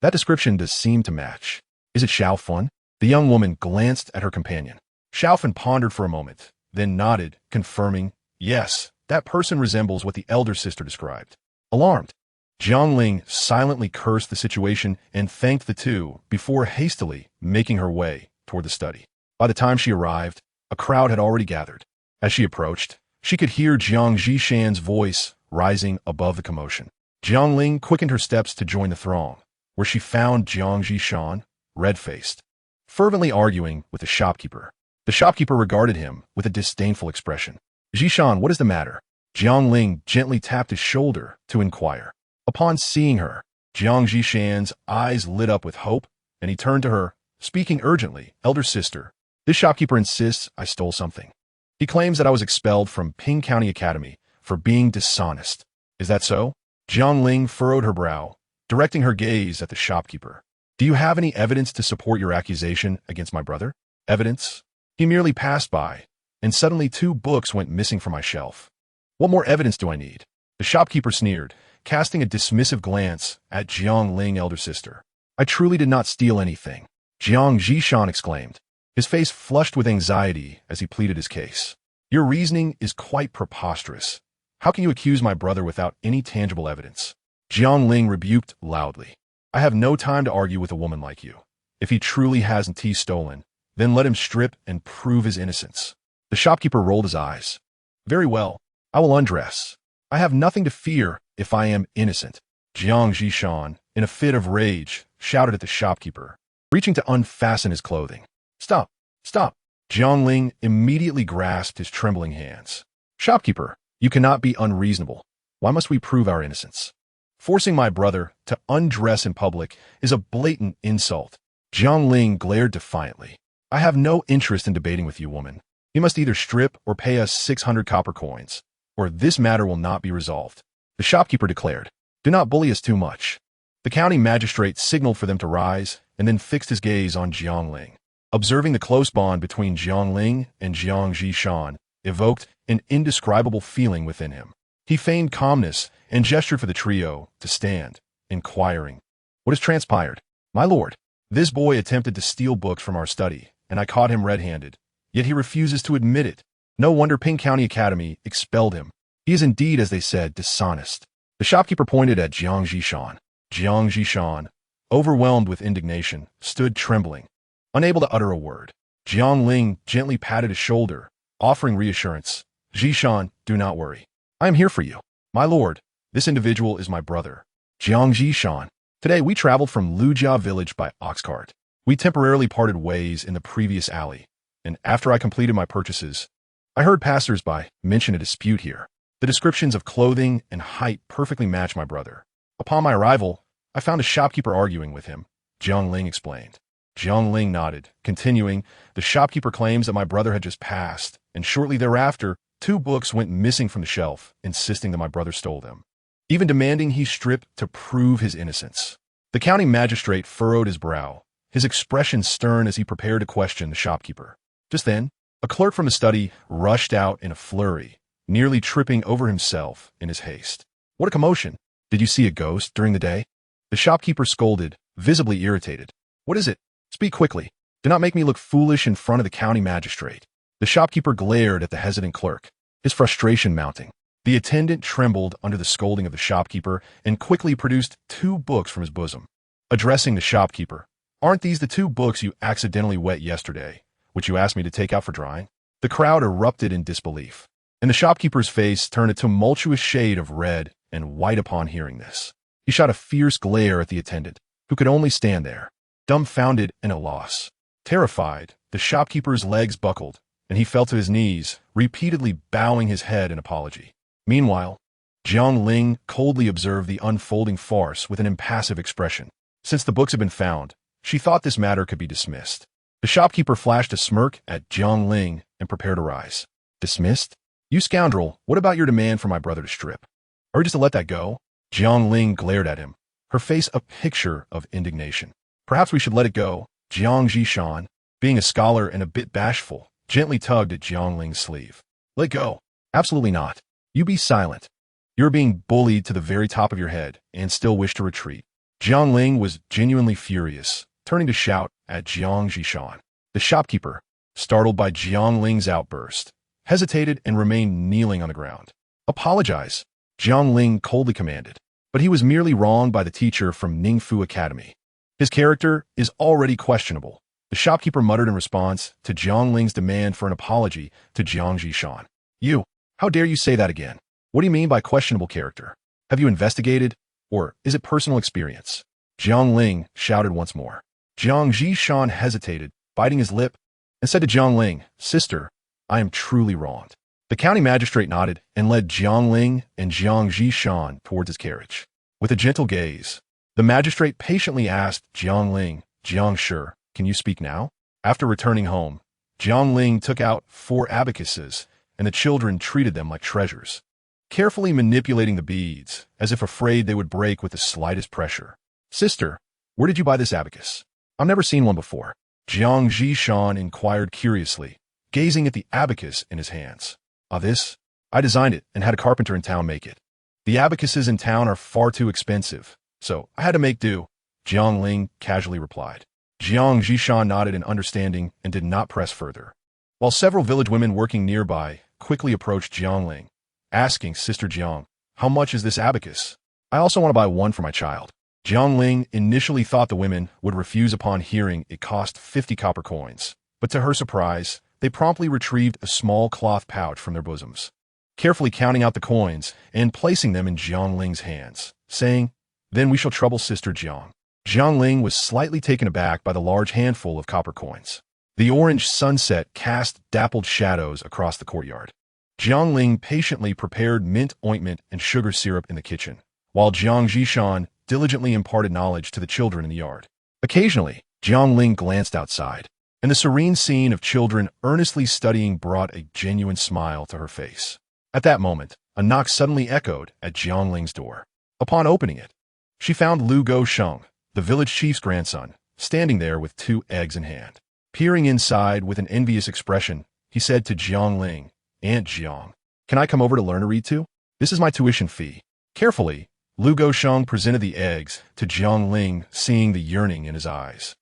That description does seem to match. Is it Xiao Fun? The young woman glanced at her companion. Xiao Fun pondered for a moment, then nodded, confirming, "Yes, that person resembles what the elder sister described." Alarmed, Jiang Ling silently cursed the situation and thanked the two before hastily making her way toward the study. By the time she arrived, a crowd had already gathered. As she approached, she could hear Jiang Zhishan's voice rising above the commotion. Jiang Ling quickened her steps to join the throng, where she found Jiang Zhishan, red-faced, fervently arguing with the shopkeeper. The shopkeeper regarded him with a disdainful expression. "Zhishan, what is the matter?" Jiang Ling gently tapped his shoulder to inquire. Upon seeing her, Jiang Zhishan's eyes lit up with hope, and he turned to her, speaking urgently, "Elder sister, this shopkeeper insists I stole something. He claims that I was expelled from Ping County Academy for being dishonest. Is that so?" Jiang Ling furrowed her brow, directing her gaze at the shopkeeper. "Do you have any evidence to support your accusation against my brother?" "Evidence? He merely passed by, and suddenly 2 books went missing from my shelf. What more evidence do I need?" The shopkeeper sneered, casting a dismissive glance at Jiang Ling, elder sister. "I truly did not steal anything," Jiang Zhishan exclaimed, his face flushed with anxiety as he pleaded his case. "Your reasoning is quite preposterous. How can you accuse my brother without any tangible evidence?" Jiang Ling rebuked loudly. "I have no time to argue with a woman like you. If he truly hasn't stolen, then let him strip and prove his innocence." The shopkeeper rolled his eyes. "Very well, I will undress. I have nothing to fear if I am innocent." Jiang Zhishan, in a fit of rage, shouted at the shopkeeper, reaching to unfasten his clothing. "Stop! Stop!" Jiang Ling immediately grasped his trembling hands. "Shopkeeper, you cannot be unreasonable. Why must we prove our innocence? Forcing my brother to undress in public is a blatant insult." Jiang Ling glared defiantly. "I have no interest in debating with you, woman. You must either strip or pay us 600 copper coins, or this matter will not be resolved." The shopkeeper declared, "Do not bully us too much." The county magistrate signaled for them to rise and then fixed his gaze on Jiang Ling. Observing the close bond between Jiang Ling and Jiang Zhishan evoked an indescribable feeling within him. He feigned calmness and gestured for the trio to stand, inquiring, "What has transpired?" "My lord, this boy attempted to steal books from our study, and I caught him red-handed. Yet he refuses to admit it. No wonder Ping County Academy expelled him. He is indeed, as they said, dishonest." The shopkeeper pointed at Jiang Zhishan. Jiang Zhishan, overwhelmed with indignation, stood trembling, unable to utter a word. Jiang Ling gently patted his shoulder, offering reassurance. "Zhishan, do not worry. I am here for you." "My lord, this individual is my brother, Jiang Zhishan. Today we traveled from Lujia village by ox cart. We temporarily parted ways in the previous alley, and after I completed my purchases, I heard passers-by mention a dispute here. The descriptions of clothing and height perfectly match my brother. Upon my arrival, I found a shopkeeper arguing with him," Jiang Ling explained. Jiang Ling nodded, continuing, "The shopkeeper claims that my brother had just passed, and shortly thereafter, 2 books went missing from the shelf, insisting that my brother stole them, even demanding he strip to prove his innocence." The county magistrate furrowed his brow, his expression stern as he prepared to question the shopkeeper. Just then, A clerk from the study rushed out in a flurry, nearly tripping over himself in his haste. What a commotion! Did you see a ghost during the day? The shopkeeper scolded, visibly irritated. What is it? Speak quickly. Do not make me look foolish in front of the county magistrate. The shopkeeper glared at the hesitant clerk, his frustration mounting. The attendant trembled under the scolding of the shopkeeper and quickly produced 2 books from his bosom. Addressing the shopkeeper, "Aren't these the 2 books you accidentally wet yesterday, which you asked me to take out for drying?" The crowd erupted in disbelief, and the shopkeeper's face turned a tumultuous shade of red and white upon hearing this. He shot a fierce glare at the attendant, who could only stand there, dumbfounded and at a loss. Terrified, the shopkeeper's legs buckled, and he fell to his knees, repeatedly bowing his head in apology. Meanwhile, Jiang Ling coldly observed the unfolding farce with an impassive expression. Since the books had been found, she thought this matter could be dismissed. The shopkeeper flashed a smirk at Jiang Ling and prepared to rise. Dismissed? You scoundrel, what about your demand for my brother to strip? Are you just to let that go? Jiang Ling glared at him, her face a picture of indignation. Perhaps we should let it go. Jiang Zhishan, being a scholar and a bit bashful, gently tugged at Jiang Ling's sleeve. Let go. Absolutely not. You be silent. You're being bullied to the very top of your head and still wish to retreat. Jiang Ling was genuinely furious, turning to shout at Jiang Zhishan. The shopkeeper, startled by Jiang Ling's outburst, hesitated and remained kneeling on the ground. Apologize, Jiang Ling coldly commanded, but he was merely wronged by the teacher from Ningfu Academy. His character is already questionable. The shopkeeper muttered in response to Jiang Ling's demand for an apology to Jiang Zhishan. You, how dare you say that again? What do you mean by questionable character? Have you investigated, or is it personal experience? Jiang Ling shouted once more. Jiang Zhishan hesitated, biting his lip, and said to Jiang Ling, Sister, I am truly wronged. The county magistrate nodded and led Jiang Ling and Jiang Zhishan towards his carriage. With a gentle gaze, the magistrate patiently asked Jiang Ling, Jiang Shi, can you speak now? After returning home, Jiang Ling took out 4 abacuses, and the children treated them like treasures, carefully manipulating the beads, as if afraid they would break with the slightest pressure. Sister, where did you buy this abacus? I've never seen one before. Jiang Zhishan inquired curiously, gazing at the abacus in his hands. This? I designed it and had a carpenter in town make it. The abacuses in town are far too expensive, so I had to make do, Jiang Ling casually replied. Jiang Zhishan nodded in understanding and did not press further, while several village women working nearby quickly approached Jiang Ling, asking Sister Jiang, how much is this abacus? I also want to buy one for my child. Jiang Ling initially thought the women would refuse upon hearing it cost 50 copper coins, but to her surprise, they promptly retrieved a small cloth pouch from their bosoms, carefully counting out the coins and placing them in Jiang Ling's hands, saying, Then we shall trouble Sister Jiang. Jiang Ling was slightly taken aback by the large handful of copper coins. The orange sunset cast dappled shadows across the courtyard. Jiang Ling patiently prepared mint ointment and sugar syrup in the kitchen, while Jiang Zhishan diligently imparted knowledge to the children in the yard. Occasionally, Jiang Ling glanced outside, and the serene scene of children earnestly studying brought a genuine smile to her face. At that moment, a knock suddenly echoed at Jiang Ling's door. Upon opening it, she found Lu Go-sheng, the village chief's grandson, standing there with 2 eggs in hand. Peering inside with an envious expression, he said to Jiang Ling, Aunt Jiang, can I come over to learn to read too? This is my tuition fee. Carefully, Lu Go-sheng presented the eggs to Jiang Ling, seeing the yearning in his eyes.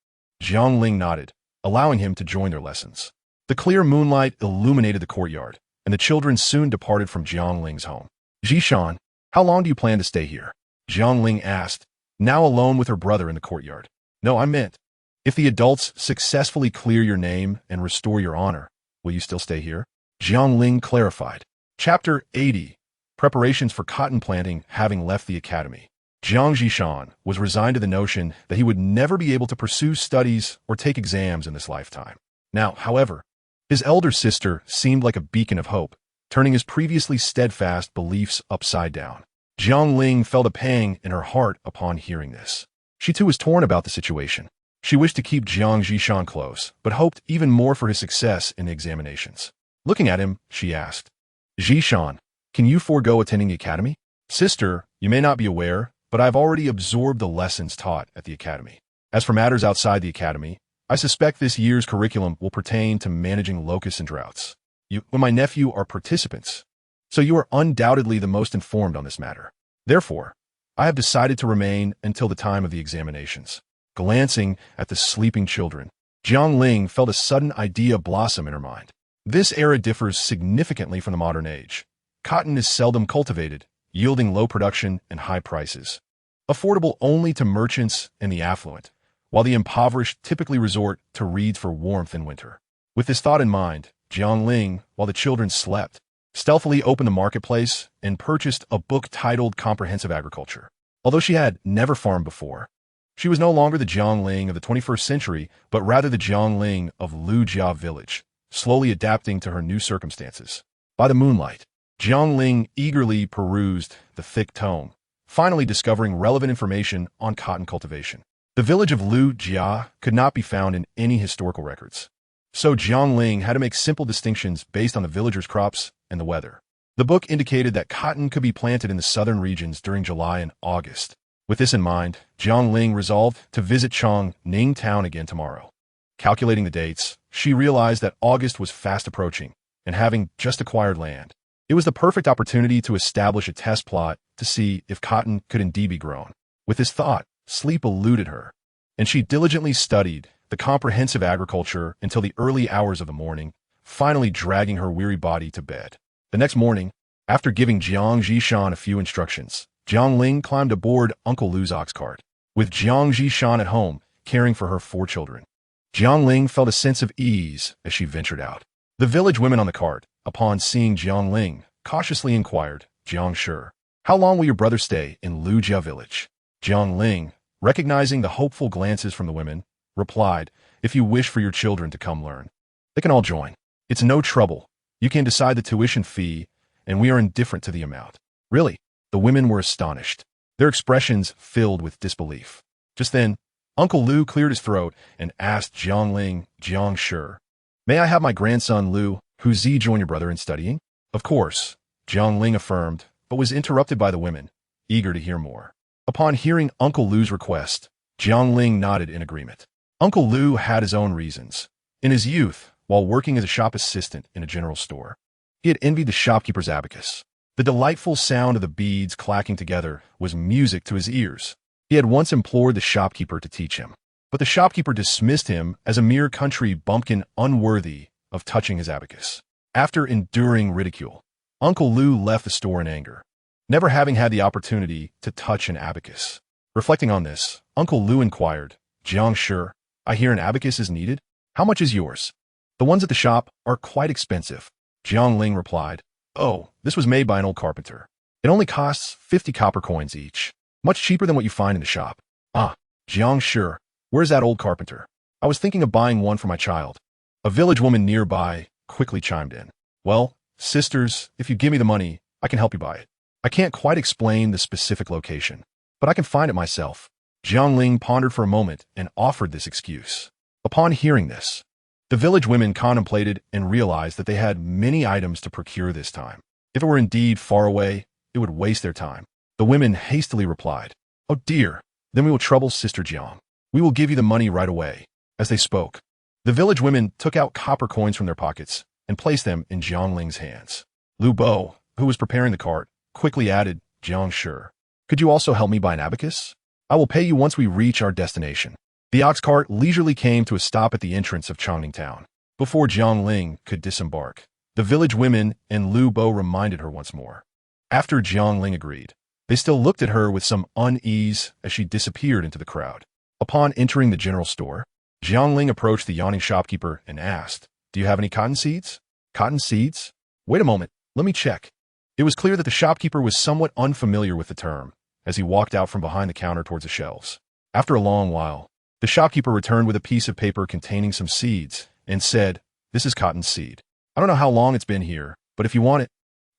Jiang Ling nodded, allowing him to join their lessons. The clear moonlight illuminated the courtyard, and the children soon departed from Jiang Ling's home. Zhishan, how long do you plan to stay here? Jiang Ling asked, now alone with her brother in the courtyard. No, I meant, if the adults successfully clear your name and restore your honor, will you still stay here? Jiang Ling clarified. Chapter 80. Preparations for cotton planting having left the academy. Jiang Zhishan was resigned to the notion that he would never be able to pursue studies or take exams in this lifetime. Now, however, his elder sister seemed like a beacon of hope, turning his previously steadfast beliefs upside down. Jiang Ling felt a pang in her heart upon hearing this. She too was torn about the situation. She wished to keep Jiang Zhishan close, but hoped even more for his success in the examinations. Looking at him, she asked, Zhishan, can you forego attending the academy? Sister, you may not be aware, but I've already absorbed the lessons taught at the academy. As for matters outside the academy, I suspect this year's curriculum will pertain to managing locusts and droughts. You and my nephew are participants, so you are undoubtedly the most informed on this matter. Therefore, I have decided to remain until the time of the examinations. Glancing at the sleeping children, Jiang Ling felt a sudden idea blossom in her mind. This era differs significantly from the modern age. Cotton is seldom cultivated, yielding low production and high prices, affordable only to merchants and the affluent, while the impoverished typically resort to reeds for warmth in winter. With this thought in mind, Jiang Ling, while the children slept, stealthily opened the marketplace and purchased a book titled Comprehensive Agriculture. Although she had never farmed before, she was no longer the Jiang Ling of the 21st century, but rather the Jiang Ling of Lujia village, slowly adapting to her new circumstances. By the moonlight, Jiang Ling eagerly perused the thick tome, finally discovering relevant information on cotton cultivation. The village of Lujia could not be found in any historical records, so Jiang Ling had to make simple distinctions based on the villagers' crops and the weather. The book indicated that cotton could be planted in the southern regions during July and August. With this in mind, Jiang Ling resolved to visit Changning town again tomorrow. Calculating the dates, she realized that August was fast approaching, and having just acquired land, it was the perfect opportunity to establish a test plot to see if cotton could indeed be grown. With this thought, sleep eluded her, and she diligently studied the comprehensive agriculture until the early hours of the morning, finally dragging her weary body to bed. The next morning, after giving Jiang Zhishan a few instructions, Jiang Ling climbed aboard Uncle Lu's ox cart, with Jiang Zhishan at home, caring for her 4 children. Jiang Ling felt a sense of ease as she ventured out. The village women on the cart, upon seeing Jiang Ling, cautiously inquired, "Jiang Shi, how long will your brother stay in Lujia village?" Jiang Ling, recognizing the hopeful glances from the women, replied, "If you wish for your children to come learn, they can all join. It's no trouble. You can decide the tuition fee, and we are indifferent to the amount." Really, the women were astonished, their expressions filled with disbelief. Just then, Uncle Lu cleared his throat and asked Jiang Ling, "Jiang Shi, may I have my grandson Lu, Huzi, join your brother in studying?" Of course, Jiang Ling affirmed, but was interrupted by the women, eager to hear more. Upon hearing Uncle Lu's request, Jiang Ling nodded in agreement. Uncle Lu had his own reasons. In his youth, while working as a shop assistant in a general store, he had envied the shopkeeper's abacus. The delightful sound of the beads clacking together was music to his ears. He had once implored the shopkeeper to teach him, but the shopkeeper dismissed him as a mere country bumpkin unworthy of touching his abacus. After enduring ridicule, Uncle Lu left the store in anger, never having had the opportunity to touch an abacus. Reflecting on this, Uncle Lu inquired, "Jiang Shi, I hear an abacus is needed. How much is yours?" "The ones at the shop are quite expensive," Jiang Ling replied. "Oh, this was made by an old carpenter. It only costs 50 copper coins each, much cheaper than what you find in the shop." "Ah, Jiang Shi, where's that old carpenter? I was thinking of buying one for my child." A village woman nearby quickly chimed in. "Well, sisters, if you give me the money, I can help you buy it. I can't quite explain the specific location, but I can find it myself." Jiang Ling pondered for a moment and offered this excuse. Upon hearing this, the village women contemplated and realized that they had many items to procure this time. If it were indeed far away, it would waste their time. The women hastily replied, "Oh dear, then we will trouble Sister Jiang. We will give you the money right away." As they spoke, the village women took out copper coins from their pockets and placed them in Jiang Ling's hands. Lu Bo, who was preparing the cart, quickly added, "Jiang Shi, could you also help me buy an abacus? I will pay you once we reach our destination." The ox cart leisurely came to a stop at the entrance of Changning town. Before Jiang Ling could disembark, the village women and Lu Bo reminded her once more. After Jiang Ling agreed, they still looked at her with some unease as she disappeared into the crowd. Upon entering the general store, Jiang Ling approached the yawning shopkeeper and asked, "Do you have any cotton seeds?" "Cotton seeds? Wait a moment, let me check." It was clear that the shopkeeper was somewhat unfamiliar with the term, as he walked out from behind the counter towards the shelves. After a long while, the shopkeeper returned with a piece of paper containing some seeds and said, "This is cotton seed. I don't know how long it's been here, but if you want it,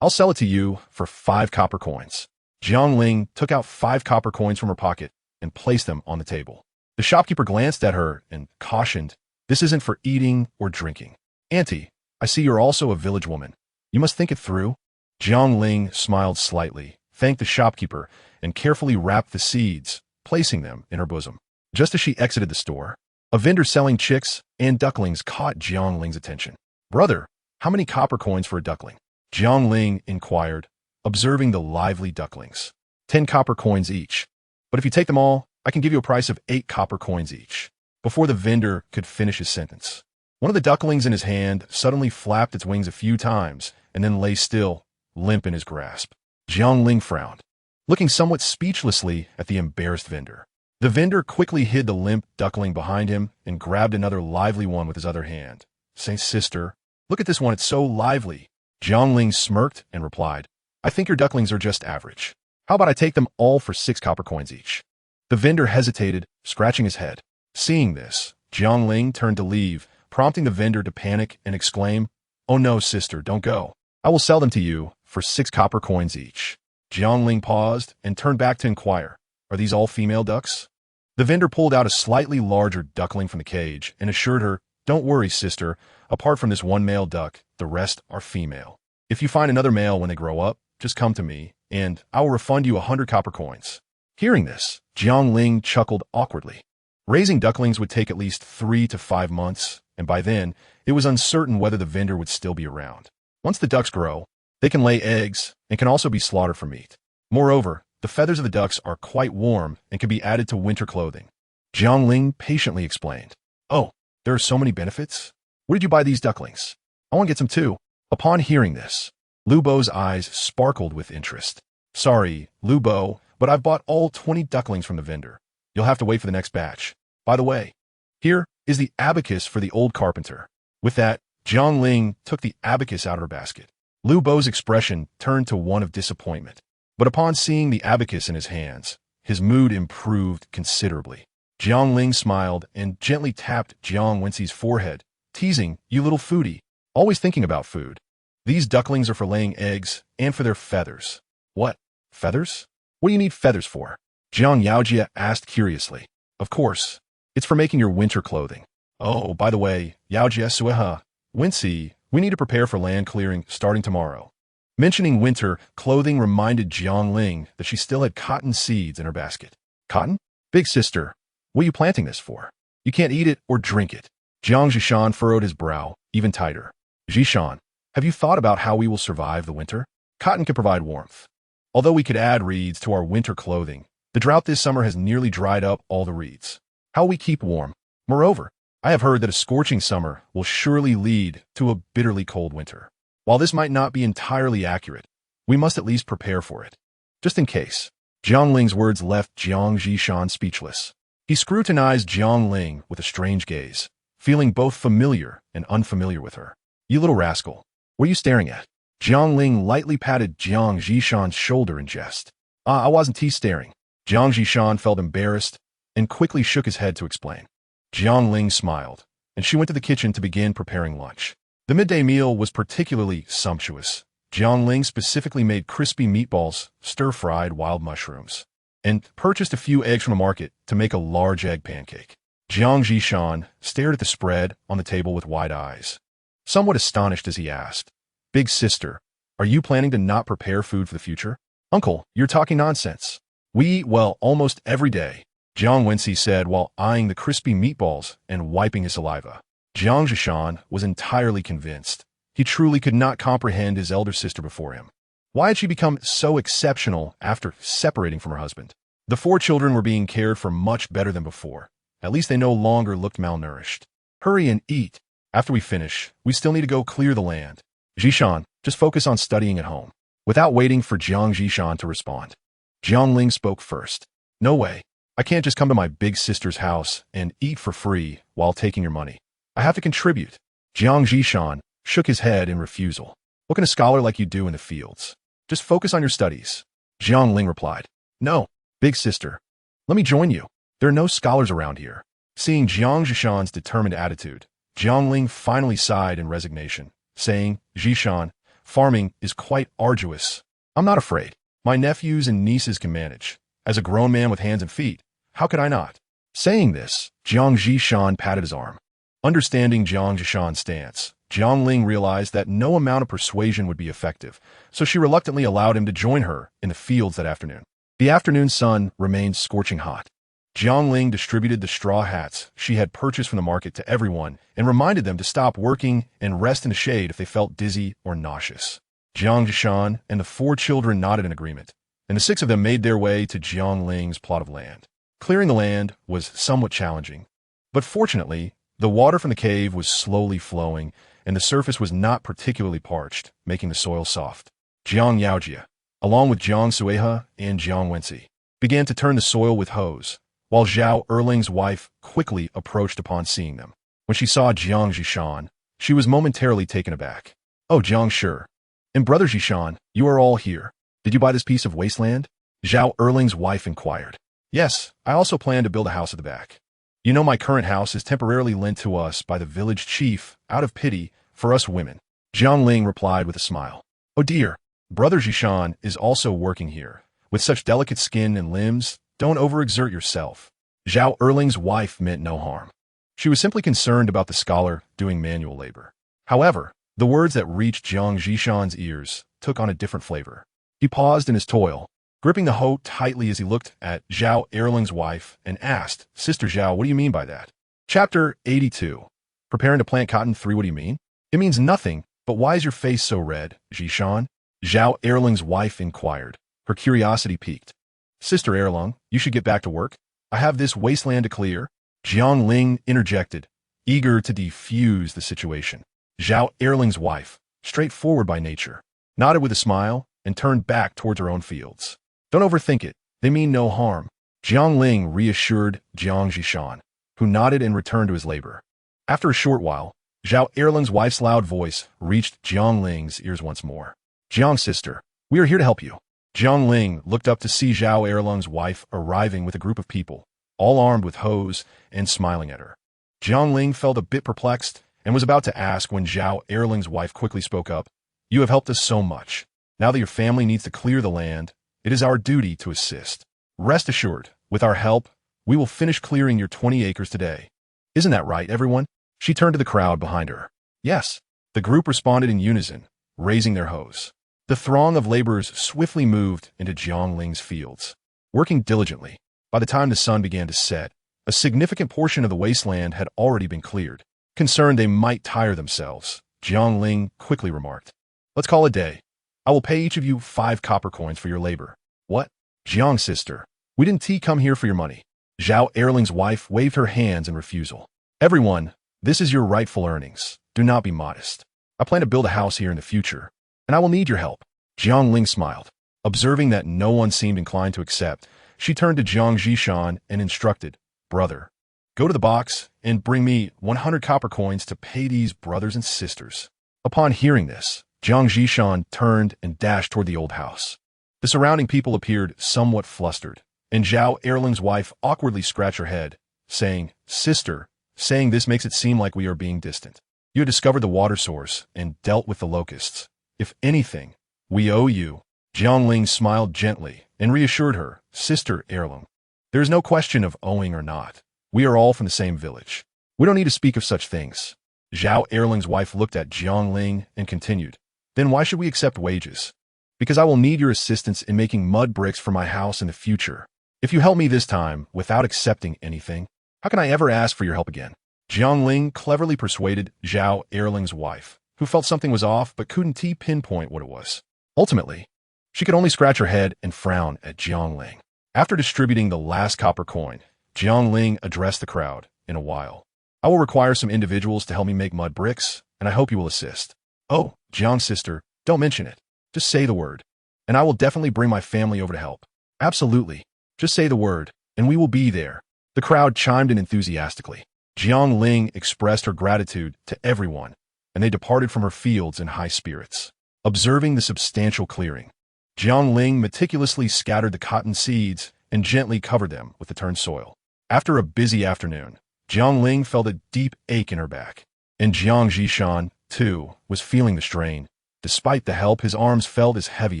I'll sell it to you for 5 copper coins." Jiang Ling took out 5 copper coins from her pocket and placed them on the table. The shopkeeper glanced at her and cautioned, "This isn't for eating or drinking. Auntie, I see you're also a village woman. You must think it through." Jiang Ling smiled slightly, thanked the shopkeeper, and carefully wrapped the seeds, placing them in her bosom. Just as she exited the store, A vendor selling chicks and ducklings caught Jiang Ling's attention. "Brother, how many copper coins for a duckling?" Jiang Ling inquired, observing the lively ducklings. 10 copper coins each. But if you take them all, I can give you a price of 8 copper coins each. Before the vendor could finish his sentence, one of the ducklings in his hand suddenly flapped its wings a few times and then lay still, limp in his grasp. Jiang Ling frowned, looking somewhat speechlessly at the embarrassed vendor. The vendor quickly hid the limp duckling behind him and grabbed another lively one with his other hand. "Say, sister, look at this one, it's so lively." Jiang Ling smirked and replied, "I think your ducklings are just average. How about I take them all for 6 copper coins each?" The vendor hesitated, scratching his head. Seeing this, Jiang Ling turned to leave, prompting the vendor to panic and exclaim, "Oh no, sister, don't go. I will sell them to you for 6 copper coins each." Jiang Ling paused and turned back to inquire, "Are these all female ducks?" The vendor pulled out a slightly larger duckling from the cage and assured her, "Don't worry, sister. Apart from this one male duck, the rest are female. If you find another male when they grow up, just come to me, and I will refund you 100 copper coins." Hearing this, Jiang Ling chuckled awkwardly. Raising ducklings would take at least 3 to 5 months, and by then, it was uncertain whether the vendor would still be around. Once the ducks grow, they can lay eggs and can also be slaughtered for meat. Moreover, the feathers of the ducks are quite warm and can be added to winter clothing. Jiang Ling patiently explained, "Oh, there are so many benefits? Where did you buy these ducklings? I want to get some too." Upon hearing this, Lu Bo's eyes sparkled with interest. "Sorry, Lu Bo, but I've bought all 20 ducklings from the vendor. You'll have to wait for the next batch. By the way, here is the abacus for the old carpenter." With that, Jiang Ling took the abacus out of her basket. Lu Bo's expression turned to one of disappointment. But upon seeing the abacus in his hands, his mood improved considerably. Jiang Ling smiled and gently tapped Jiang Wenxi's forehead, teasing, "You little foodie, always thinking about food. These ducklings are for laying eggs and for their feathers." "What? Feathers? What do you need feathers for?" Jiang Yaojia asked curiously. "Of course, it's for making your winter clothing." "Oh, by the way, Yaojia Sueha, Wenxi, we need to prepare for land clearing starting tomorrow." Mentioning winter clothing reminded Jiang Ling that she still had cotton seeds in her basket. "Cotton? Big sister, what are you planting this for? You can't eat it or drink it." Jiang Zhishan furrowed his brow even tighter. "Zhishan, have you thought about how we will survive the winter? Cotton can provide warmth. Although we could add reeds to our winter clothing, the drought this summer has nearly dried up all the reeds. How will we keep warm? Moreover, I have heard that a scorching summer will surely lead to a bitterly cold winter. While this might not be entirely accurate, we must at least prepare for it. Just in case." Jiang Ling's words left Jiang Zhishan speechless. He scrutinized Jiang Ling with a strange gaze, feeling both familiar and unfamiliar with her. "You little rascal, what are you staring at?" Jiang Ling lightly patted Jiang Zhishan's shoulder in jest. I wasn't staring." Jiang Zhishan felt embarrassed and quickly shook his head to explain. Jiang Ling smiled, and she went to the kitchen to begin preparing lunch. The midday meal was particularly sumptuous. Jiang Ling specifically made crispy meatballs, stir-fried wild mushrooms, and purchased a few eggs from the market to make a large egg pancake. Jiang Zhishan stared at the spread on the table with wide eyes, somewhat astonished as he asked, "Big sister, are you planning to not prepare food for the future?" "Uncle, you're talking nonsense. We eat well almost every day," Jiang Wenxi said while eyeing the crispy meatballs and wiping his saliva. Jiang Zhishan was entirely convinced. He truly could not comprehend his elder sister before him. Why had she become so exceptional after separating from her husband? The 4 children were being cared for much better than before. At least they no longer looked malnourished. "Hurry and eat. After we finish, we still need to go clear the land. Zhishan, just focus on studying at home." Without waiting for Jiang Zhishan to respond, Jiang Ling spoke first. "No way. I can't just come to my big sister's house and eat for free while taking your money. I have to contribute." Jiang Zhishan shook his head in refusal. "What can a scholar like you do in the fields? Just focus on your studies." Jiang Ling replied, "No, big sister. Let me join you. There are no scholars around here." Seeing Jiang Zhishan's determined attitude, Jiang Ling finally sighed in resignation, saying, "Zhishan, farming is quite arduous. I'm not afraid. My nephews and nieces can manage. As a grown man with hands and feet, how could I not?" Saying this, Jiang Zhishan patted his arm. Understanding Jiang Zhishan's stance, Jiang Ling realized that no amount of persuasion would be effective, so she reluctantly allowed him to join her in the fields that afternoon. The afternoon sun remained scorching hot. Jiang Ling distributed the straw hats she had purchased from the market to everyone and reminded them to stop working and rest in the shade if they felt dizzy or nauseous. Jiang Zhishan and the 4 children nodded in agreement, and the 6 of them made their way to Jiang Ling's plot of land. Clearing the land was somewhat challenging, but fortunately, the water from the cave was slowly flowing, and the surface was not particularly parched, making the soil soft. Jiang Yaojia, along with Jiang Sueha and Jiang Wensi, began to turn the soil with hoes, while Zhao Erling's wife quickly approached upon seeing them. When she saw Jiang Zhishan, she was momentarily taken aback. "Oh, Jiang, sure. And Brother Zhishan, you are all here. Did you buy this piece of wasteland?" Zhao Erling's wife inquired. "Yes, I also plan to build a house at the back. You know, my current house is temporarily lent to us by the village chief out of pity for us women." Jiang Ling replied with a smile. "Oh dear, Brother Zhishan is also working here. With such delicate skin and limbs, don't overexert yourself." Zhao Erling's wife meant no harm. She was simply concerned about the scholar doing manual labor. However, the words that reached Jiang Zhishan's ears took on a different flavor. He paused in his toil, gripping the hoe tightly as he looked at Zhao Erling's wife and asked, "Sister Zhao, what do you mean by that?" Chapter 82. Preparing to plant cotton 3. What do you mean? "It means nothing, but why is your face so red, Zhishan?" Zhao Erling's wife inquired, her curiosity piqued. "Sister Erling, you should get back to work. I have this wasteland to clear." Jiang Ling interjected, eager to defuse the situation. Zhao Erling's wife, straightforward by nature, nodded with a smile and turned back towards her own fields. "Don't overthink it. They mean no harm." Jiang Ling reassured Jiang Zhishan, who nodded and returned to his labor. After a short while, Zhao Erling's wife's loud voice reached Jiang Ling's ears once more. "Jiang, sister, we are here to help you." Jiang Ling looked up to see Zhao Erling's wife arriving with a group of people, all armed with hoes and smiling at her. Jiang Ling felt a bit perplexed and was about to ask when Zhao Erling's wife quickly spoke up. "You have helped us so much. Now that your family needs to clear the land, it is our duty to assist. Rest assured, with our help, we will finish clearing your 20 acres today. Isn't that right, everyone?" She turned to the crowd behind her. "Yes." The group responded in unison, raising their hoes. The throng of laborers swiftly moved into Jiang Ling's fields, working diligently. By the time the sun began to set, a significant portion of the wasteland had already been cleared. Concerned they might tire themselves, Jiang Ling quickly remarked, "Let's call it a day. I will pay each of you 5 copper coins for your labor." "What? Jiang, sister, we didn't come here for your money." Zhao Erling's wife waved her hands in refusal. "Everyone, this is your rightful earnings. Do not be modest. I plan to build a house here in the future, and I will need your help." Jiang Ling smiled. Observing that no one seemed inclined to accept, she turned to Jiang Zhishan and instructed, "Brother, go to the box and bring me 100 copper coins to pay these brothers and sisters." Upon hearing this, Jiang Zhishan turned and dashed toward the old house. The surrounding people appeared somewhat flustered, and Zhao Erling's wife awkwardly scratched her head, saying, "Sister, saying this makes it seem like we are being distant. You have discovered the water source and dealt with the locusts. If anything, we owe you." Jiang Ling smiled gently and reassured her, "Sister Erling, there is no question of owing or not. We are all from the same village. We don't need to speak of such things." Zhao Erling's wife looked at Jiang Ling and continued, "Then why should we accept wages? Because I will need your assistance in making mud bricks for my house in the future. If you help me this time without accepting anything, how can I ever ask for your help again?" Jiang Ling cleverly persuaded Zhao Erling's wife, who felt something was off but couldn't pinpoint what it was. Ultimately, she could only scratch her head and frown at Jiang Ling. After distributing the last copper coin, Jiang Ling addressed the crowd in a while. "I will require some individuals to help me make mud bricks, and I hope you will assist." "Oh, Jiang, sister, don't mention it. Just say the word, and I will definitely bring my family over to help." "Absolutely. Just say the word, and we will be there." The crowd chimed in enthusiastically. Jiang Ling expressed her gratitude to everyone, and they departed from her fields in high spirits. Observing the substantial clearing, Jiang Ling meticulously scattered the cotton seeds and gently covered them with the turned soil. After a busy afternoon, Jiang Ling felt a deep ache in her back, and Jiang Zhishan, too, was feeling the strain. Despite the help, his arms felt as heavy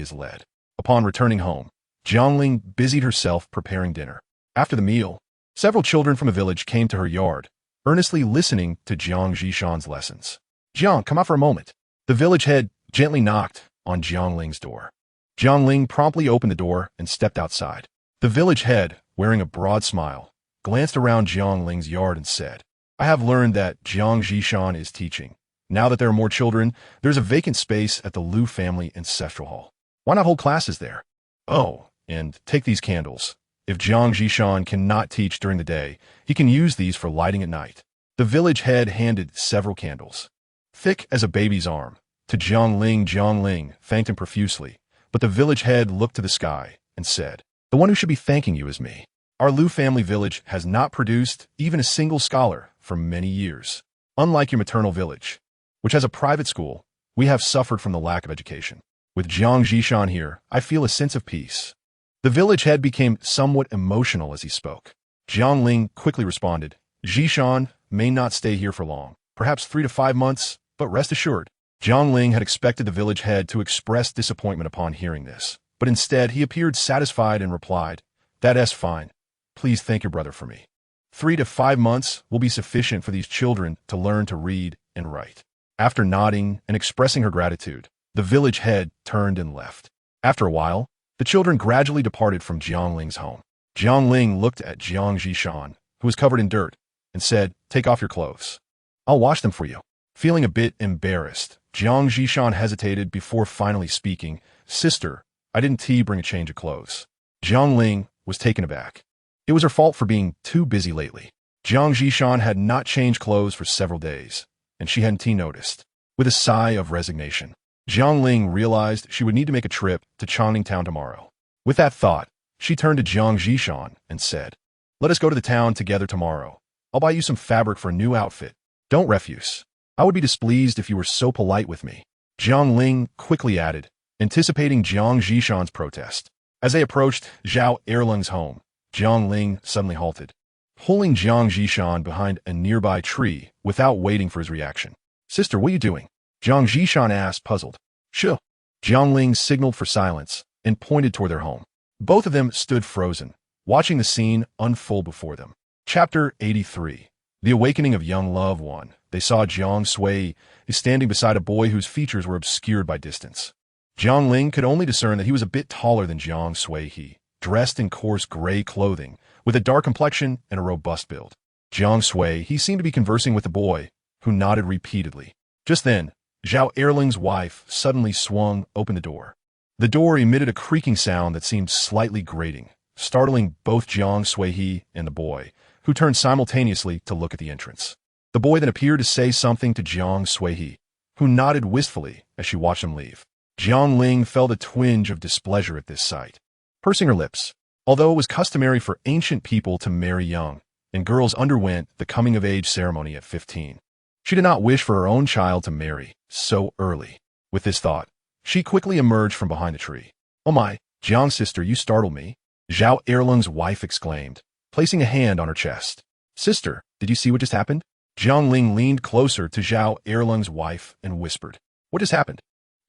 as lead. Upon returning home, Jiang Ling busied herself preparing dinner. After the meal, several children from the village came to her yard, earnestly listening to Jiang Zhishan's lessons. "Jiang, come out for a moment." The village head gently knocked on Jiang Ling's door. Jiang Ling promptly opened the door and stepped outside. The village head, wearing a broad smile, glanced around Jiang Ling's yard and said, I have learned that Jiang Zhishan is teaching. Now that there are more children, there's a vacant space at the Liu family ancestral hall. Why not hold classes there? Oh, and take these candles. If Jiang Zhishan cannot teach during the day, he can use these for lighting at night. The village head handed several candles, thick as a baby's arm, to Jiang Ling. Jiang Ling thanked him profusely, but the village head looked to the sky and said, The one who should be thanking you is me. Our Liu family village has not produced even a single scholar for many years. Unlike your maternal village, which has a private school, we have suffered from the lack of education. With Jiang Zhishan here, I feel a sense of peace. The village head became somewhat emotional as he spoke. Jiang Ling quickly responded, Zhishan may not stay here for long, perhaps 3 to 5 months, but rest assured. Jiang Ling had expected the village head to express disappointment upon hearing this, but instead he appeared satisfied and replied, That's fine. Please thank your brother for me. 3 to 5 months will be sufficient for these children to learn to read and write. After nodding and expressing her gratitude, the village head turned and left. After a while, the children gradually departed from Jiang Ling's home. Jiang Ling looked at Jiang Zhishan, who was covered in dirt, and said, Take off your clothes. I'll wash them for you. Feeling a bit embarrassed, Jiang Zhishan hesitated before finally speaking, Sister, I didn't bring a change of clothes. Jiang Ling was taken aback. It was her fault for being too busy lately. Jiang Zhishan had not changed clothes for several days, and she hadn't noticed. With a sigh of resignation, Jiang Ling realized she would need to make a trip to Changning Town tomorrow. With that thought, she turned to Jiang Zhishan and said, Let us go to the town together tomorrow. I'll buy you some fabric for a new outfit. Don't refuse. I would be displeased if you were so polite with me. Jiang Ling quickly added, anticipating Jiang Zhishan's protest. As they approached Zhao Erling's home, Jiang Ling suddenly halted, pulling Jiang Zhishan behind a nearby tree without waiting for his reaction. Sister, what are you doing? Jiang Zhishan asked, puzzled. Shoo. Jiang Ling signaled for silence and pointed toward their home. Both of them stood frozen, watching the scene unfold before them. Chapter 83. The Awakening of Young Loved One. They saw Jiang Sui standing beside a boy whose features were obscured by distance. Jiang Ling could only discern that he was a bit taller than Jiang Sui, dressed in coarse gray clothing, with a dark complexion and a robust build. Jiang Sui seemed to be conversing with the boy, who nodded repeatedly. Just then, Zhao Erling's wife suddenly swung open the door. The door emitted a creaking sound that seemed slightly grating, startling both Jiang Sui and the boy, who turned simultaneously to look at the entrance. The boy then appeared to say something to Jiang Sui, who nodded wistfully as she watched him leave. Jiang Ling felt a twinge of displeasure at this sight. Pursing her lips, although it was customary for ancient people to marry young, and girls underwent the coming-of-age ceremony at 15, she did not wish for her own child to marry so early. With this thought, she quickly emerged from behind the tree. Oh my, Jiang sister, you startled me, Zhao Erling's wife exclaimed, placing a hand on her chest. Sister, did you see what just happened? Jiang Ling leaned closer to Zhao Erling's wife and whispered, What just happened?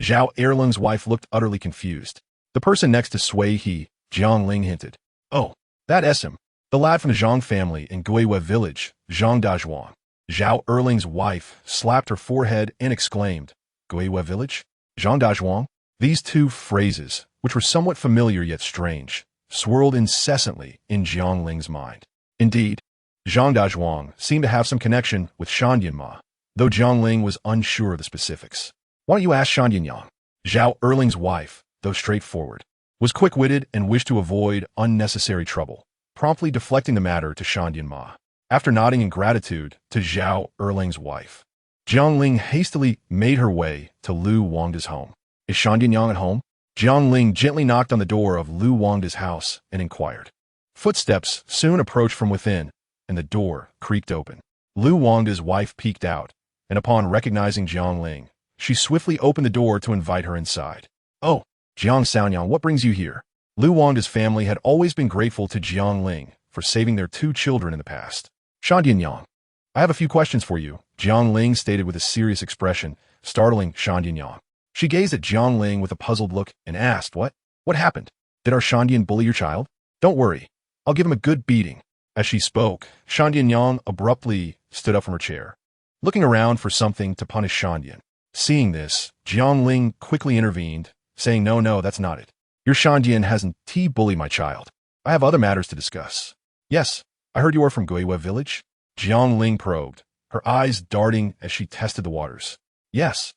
Zhao Erling's wife looked utterly confused. The person next to Sui He, Jiang Ling hinted. Oh, that him, the lad from the Zhang family in Guiwe village, Zhang Dazhuang. Zhao Erling's wife slapped her forehead and exclaimed, Guiwe village? Zhang Dazhuang? These two phrases, which were somewhat familiar yet strange, swirled incessantly in Jiang Ling's mind. Indeed, Zhang Dazhuang seemed to have some connection with Shandian Ma, though Jiang Ling was unsure of the specifics. Why don't you ask Shandian Yang? Zhao Erling's wife, though straightforward, was quick-witted and wished to avoid unnecessary trouble, promptly deflecting the matter to Shandian Ma. After nodding in gratitude to Zhao Erling's wife, Jiang Ling hastily made her way to Lu Wangda's home. Is Shandian Yang at home? Jiang Ling gently knocked on the door of Lu Wangda's house and inquired. Footsteps soon approached from within, and the door creaked open. Lu Wangda's wife peeked out, and upon recognizing Jiang Ling, she swiftly opened the door to invite her inside. Oh, Jiang Xiaonyang, what brings you here? Lu Wangda's family had always been grateful to Jiang Ling for saving their 2 children in the past. Shandian Yang, I have a few questions for you, Jiang Ling stated with a serious expression, startling Shandian Yang. She gazed at Jiang Ling with a puzzled look and asked, What happened? Did our Shandian bully your child? Don't worry, I'll give him a good beating. As she spoke, Shandian Yang abruptly stood up from her chair, looking around for something to punish Shandian. Seeing this, Jiang Ling quickly intervened, saying, No, that's not it. Your Shandian hasn't bullied my child. I have other matters to discuss. Yes, I heard you are from Guiwa village? Jiang Ling probed, her eyes darting as she tested the waters. Yes.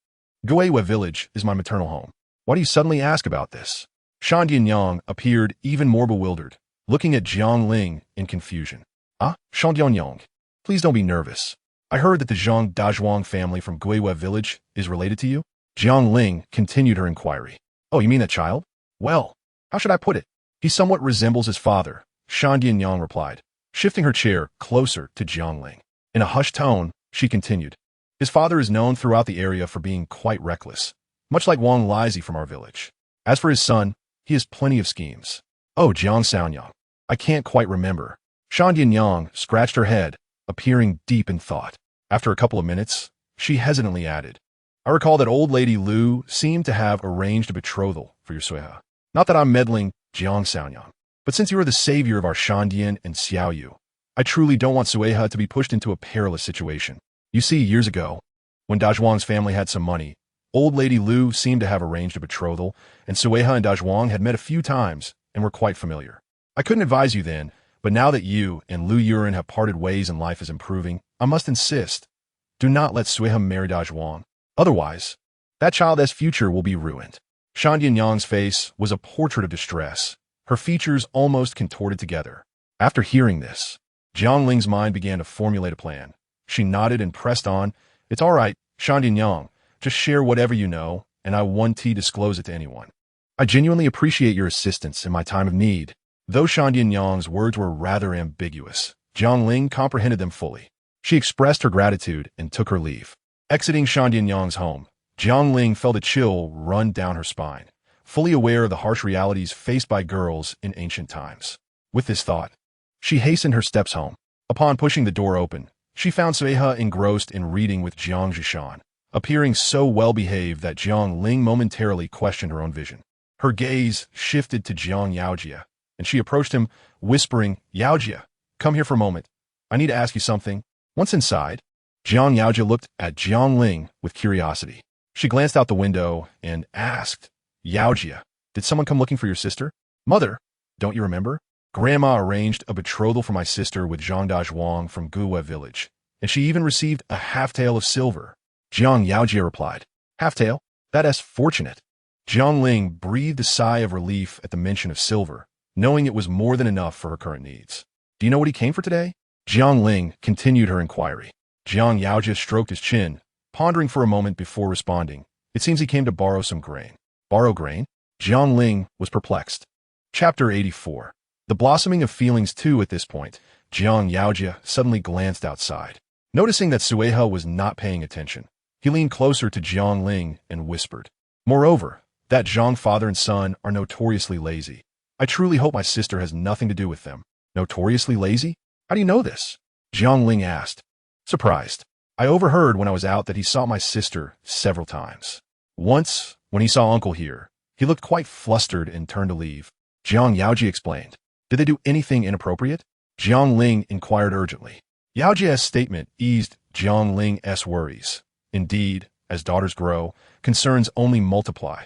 Guiwa village is my maternal home. Why do you suddenly ask about this? Shandian Yang appeared even more bewildered, looking at Jiang Ling in confusion. Ah, Shandian Yang, please don't be nervous. I heard that the Zhang Dazhuang family from Guiwa village is related to you? Jiang Ling continued her inquiry. Oh, you mean that child? Well, how should I put it? He somewhat resembles his father, Shandian Yang replied, shifting her chair closer to Jiang Ling. In a hushed tone, she continued. His father is known throughout the area for being quite reckless, much like Wang Lizi from our village. As for his son, he has plenty of schemes. Oh, Jiang Xiaonyang, I can't quite remember. Shandian Yang scratched her head, appearing deep in thought. After a couple of minutes, she hesitantly added, I recall that old lady Lu seemed to have arranged a betrothal for your Suiha. Not that I'm meddling, Jiang Xiaonyang, but since you are the savior of our Shandian and Xiaoyu, I truly don't want Suiha to be pushed into a perilous situation. You see, years ago, when Dazhuang's family had some money, old lady Lu seemed to have arranged a betrothal, and Suiha and Dazhuang had met a few times and were quite familiar. I couldn't advise you then, but now that you and Lu Yuren have parted ways and life is improving, I must insist. Do not let Suiha marry Dazhuang. Otherwise, that child's future will be ruined. Shandian Yang's face was a portrait of distress, her features almost contorted together. After hearing this, Jiang Ling's mind began to formulate a plan. She nodded and pressed on. It's all right, Shandian Yang. Just share whatever you know, and I won't disclose it to anyone. I genuinely appreciate your assistance in my time of need. Though Shandian Yang's words were rather ambiguous, Jiang Ling comprehended them fully. She expressed her gratitude and took her leave. Exiting Shandian Yang's home, Jiang Ling felt a chill run down her spine, fully aware of the harsh realities faced by girls in ancient times. With this thought, she hastened her steps home. Upon pushing the door open, she found Suiha engrossed in reading with Jiang Zhishan, appearing so well-behaved that Jiang Ling momentarily questioned her own vision. Her gaze shifted to Jiang Yaojia, and she approached him, whispering, Yaojia, come here for a moment. I need to ask you something. Once inside, Jiang Yaojia looked at Jiang Ling with curiosity. She glanced out the window and asked, Yaojia, did someone come looking for your sister? Mother, don't you remember? Grandma arranged a betrothal for my sister with Zhang Dazhuang from Guwe village, and she even received a half-tael of silver. Jiang Yaojia replied, Half-tael? That is fortunate. Jiang Ling breathed a sigh of relief at the mention of silver, knowing it was more than enough for her current needs. Do you know what he came for today? Jiang Ling continued her inquiry. Jiang Yaojia stroked his chin, pondering for a moment before responding. It seems he came to borrow some grain. Borrow grain? Jiang Ling was perplexed. Chapter 84. The blossoming of feelings too at this point, Jiang Yaojia suddenly glanced outside. Noticing that Suiha was not paying attention, he leaned closer to Jiang Ling and whispered, Moreover, that Zhang father and son are notoriously lazy. I truly hope my sister has nothing to do with them. Notoriously lazy? How do you know this? Jiang Ling asked. Surprised. I overheard when I was out that he saw my sister several times. Once, when he saw Uncle here, he looked quite flustered and turned to leave. Jiang Yaojia explained. Did they do anything inappropriate? Jiang Ling inquired urgently. Yaojia's statement eased Jiang Ling's worries. Indeed, as daughters grow, concerns only multiply.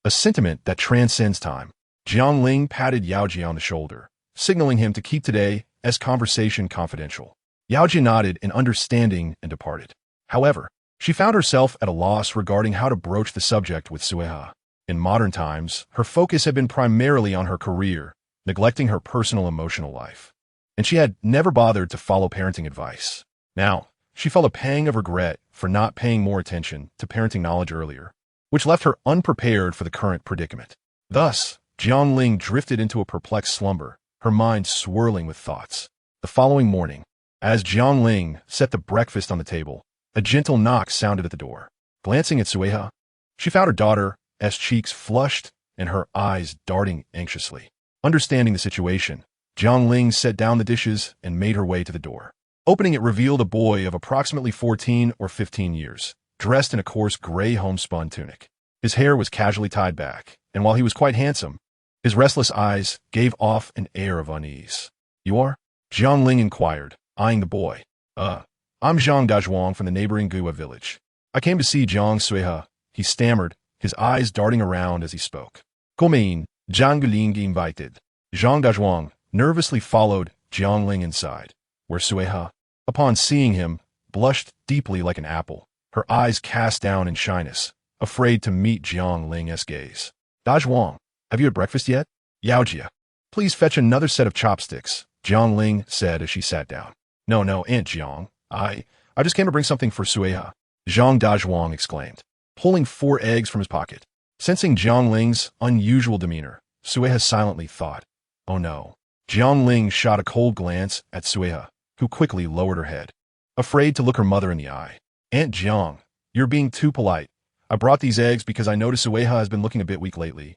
A sentiment that transcends time. Jiang Ling patted Yaojia on the shoulder, signaling him to keep today's conversation confidential. Yaojia nodded in understanding and departed. However, she found herself at a loss regarding how to broach the subject with Suiha. In modern times, her focus had been primarily on her career, neglecting her personal emotional life. And she had never bothered to follow parenting advice. Now, she felt a pang of regret for not paying more attention to parenting knowledge earlier, which left her unprepared for the current predicament. Thus, Jiang Ling drifted into a perplexed slumber, her mind swirling with thoughts. The following morning, as Jiang Ling set the breakfast on the table, a gentle knock sounded at the door. Glancing at Suiha, she found her daughter's cheeks flushed and her eyes darting anxiously. Understanding the situation, Jiang Ling set down the dishes and made her way to the door. Opening it revealed a boy of approximately 14 or 15 years, dressed in a coarse gray homespun tunic. His hair was casually tied back, and while he was quite handsome, his restless eyes gave off an air of unease. You are? Jiang Ling inquired, eyeing the boy. I'm Zhang Dazhuang from the neighboring Guwa village. I came to see Jiang Suiha, he stammered, his eyes darting around as he spoke. Comment, Jiang Ling invited. Zhang Dazhuang nervously followed Jiang Ling inside. where Sueha, upon seeing him, blushed deeply like an apple, her eyes cast down in shyness, afraid to meet Jiang Ling's gaze. Dazhuang, have you had breakfast yet? Yaojia, please fetch another set of chopsticks, Jiang Ling said as she sat down. No, Aunt Jiang, I just came to bring something for Sueha, Zhang Dazhuang exclaimed, pulling 4 eggs from his pocket. Sensing Jiang Ling's unusual demeanor, Sueha silently thought, oh no. Jiang Ling shot a cold glance at Sueha, who quickly lowered her head, afraid to look her mother in the eye. Aunt Jiang, you're being too polite. I brought these eggs because I noticed Sueha has been looking a bit weak lately.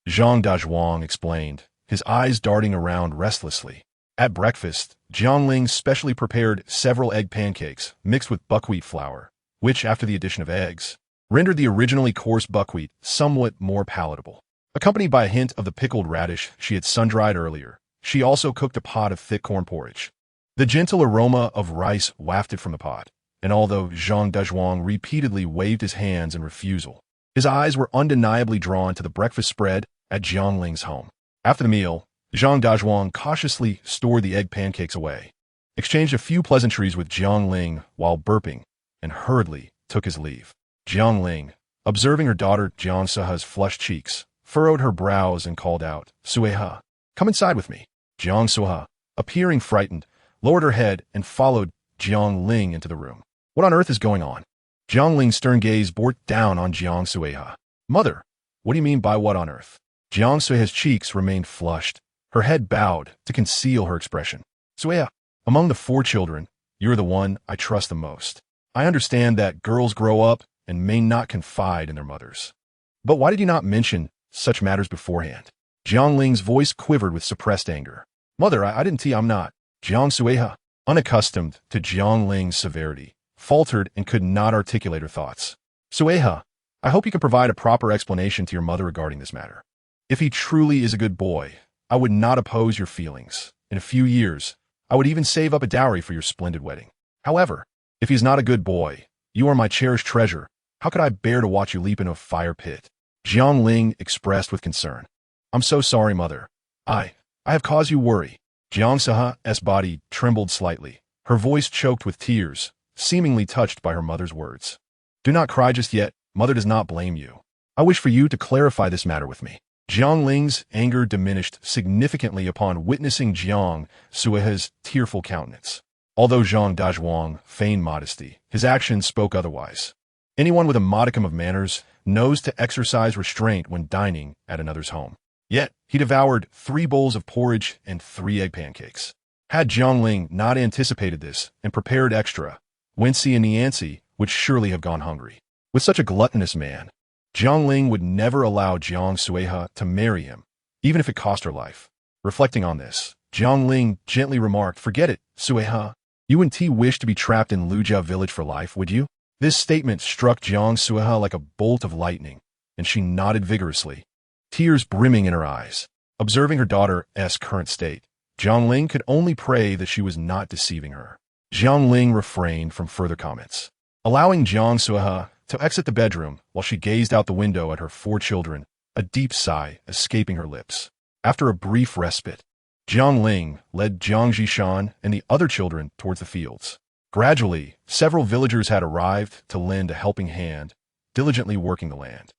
Zhang Dazhuang explained, his eyes darting around restlessly. At breakfast, Jiang Ling specially prepared several egg pancakes mixed with buckwheat flour, which, after the addition of eggs, rendered the originally coarse buckwheat somewhat more palatable. Accompanied by a hint of the pickled radish she had sun-dried earlier, she also cooked a pot of thick corn porridge. The gentle aroma of rice wafted from the pot, and although Zhang Dazhuang repeatedly waved his hands in refusal, his eyes were undeniably drawn to the breakfast spread at Jiang Ling's home. After the meal, Zhang Dazhuang cautiously stored the egg pancakes away, exchanged a few pleasantries with Jiang Ling while burping, and hurriedly took his leave. Jiang Ling, observing her daughter Jiang Suha's flushed cheeks, furrowed her brows and called out, Sueha, come inside with me. Jiang Suha, appearing frightened, lowered her head and followed Jiang Ling into the room. What on earth is going on? Jiang Ling's stern gaze bore down on Jiang Sueha. Mother, what do you mean by what on earth? Jiang Sueha's cheeks remained flushed, her head bowed to conceal her expression. Sueha, among the 4 children, you're the one I trust the most. I understand that girls grow up and may not confide in their mothers. But why did you not mention such matters beforehand? Jiang Ling's voice quivered with suppressed anger. Mother, I didn't tell you I'm not. Jiang Sueha, unaccustomed to Jiang Ling's severity, faltered and could not articulate her thoughts. Sueha, I hope you can provide a proper explanation to your mother regarding this matter. If he truly is a good boy, I would not oppose your feelings. In a few years, I would even save up a dowry for your splendid wedding. However, if he's not a good boy, you are my cherished treasure. How could I bear to watch you leap into a fire pit? Jiang Ling expressed with concern. I'm so sorry, mother. I have caused you worry. Jiang Suha's body trembled slightly, her voice choked with tears, seemingly touched by her mother's words. Do not cry just yet. Mother does not blame you. I wish for you to clarify this matter with me. Jiang Ling's anger diminished significantly upon witnessing Jiang Sueha's tearful countenance. Although Zhang Dazhuang feigned modesty, his actions spoke otherwise. Anyone with a modicum of manners knows to exercise restraint when dining at another's home. Yet, he devoured 3 bowls of porridge and 3 egg pancakes. Had Jiang Ling not anticipated this and prepared extra, Wency and Niancy would surely have gone hungry. With such a gluttonous man, Jiang Ling would never allow Jiang Sueha to marry him, even if it cost her life. Reflecting on this, Jiang Ling gently remarked, Forget it, Sueha. You and T wish to be trapped in Lujia village for life, would you? This statement struck Jiang Sueha like a bolt of lightning, and she nodded vigorously, tears brimming in her eyes. Observing her daughter's current state, Jiang Ling could only pray that she was not deceiving her. Jiang Ling refrained from further comments, allowing Jiang Sueha to exit the bedroom while she gazed out the window at her 4 children, a deep sigh escaping her lips. After a brief respite, Jiang Ling led Jiang Zhishan and the other children towards the fields. Gradually, several villagers had arrived to lend a helping hand, diligently working the land.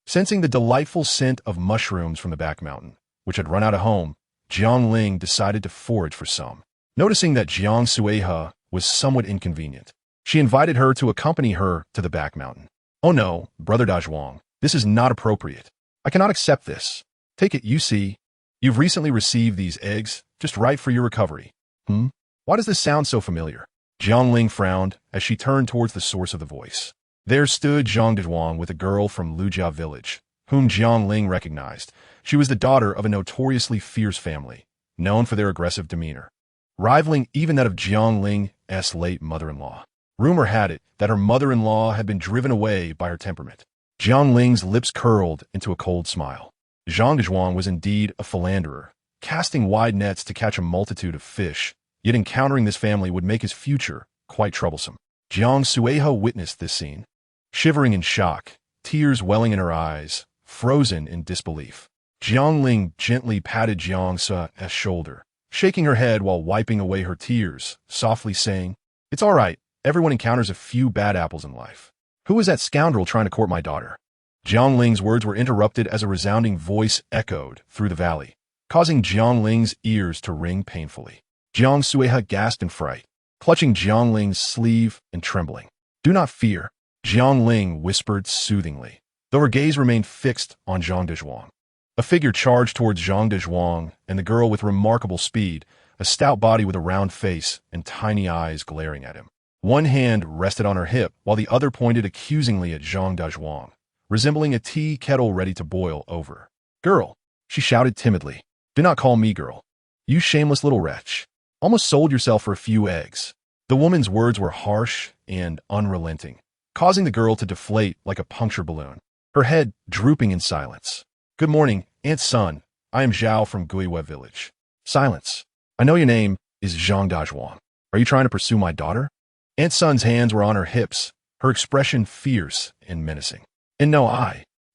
Sensing the delightful scent of mushrooms from the back mountain, which had run out of home, Jiang Ling decided to forage for some. Noticing that Jiang Sueha was somewhat inconvenient, she invited her to accompany her to the back mountain. Oh no, Brother Dazhuang, this is not appropriate. I cannot accept this. Take it, you see. You've recently received these eggs, just right for your recovery. Why does this sound so familiar? Jiang Ling frowned as she turned towards the source of the voice. There stood Zhang Dazhuang with a girl from Lujia village, whom Jiang Ling recognized. She was the daughter of a notoriously fierce family, known for their aggressive demeanor, rivaling even that of Jiang Ling's late mother-in-law. Rumor had it that her mother-in-law had been driven away by her temperament. Jiang Ling's lips curled into a cold smile. Zhang Dazhuang was indeed a philanderer, casting wide nets to catch a multitude of fish, yet encountering this family would make his future quite troublesome. Jiang Sueha witnessed this scene, shivering in shock, tears welling in her eyes, frozen in disbelief. Jiang Ling gently patted Jiang Sue's shoulder, shaking her head while wiping away her tears, softly saying, "It's all right. Everyone encounters a few bad apples in life. Who is that scoundrel trying to court my daughter?" Jiang Ling's words were interrupted as a resounding voice echoed through the valley, causing Jiang Ling's ears to ring painfully. Jiang Suiha gasped in fright, clutching Jiang Ling's sleeve and trembling. "Do not fear," Jiang Ling whispered soothingly, though her gaze remained fixed on Zhang Dezhuang. A figure charged towards Zhang Dezhuang and the girl with remarkable speed, a stout body with a round face and tiny eyes glaring at him. One hand rested on her hip, while the other pointed accusingly at Zhang Dezhuang, resembling a tea kettle ready to boil over. "Girl," she shouted timidly, "do not call me girl. You shameless little wretch. Almost sold yourself for a few eggs." The woman's words were harsh and unrelenting, causing the girl to deflate like a punctured balloon, her head drooping in silence. "Good morning, Aunt Sun. I am Zhao from Guiwe village." "Silence. I know your name is Zhang Dezhuang. Are you trying to pursue my daughter?" Aunt Sun's hands were on her hips, her expression fierce and menacing. "And no,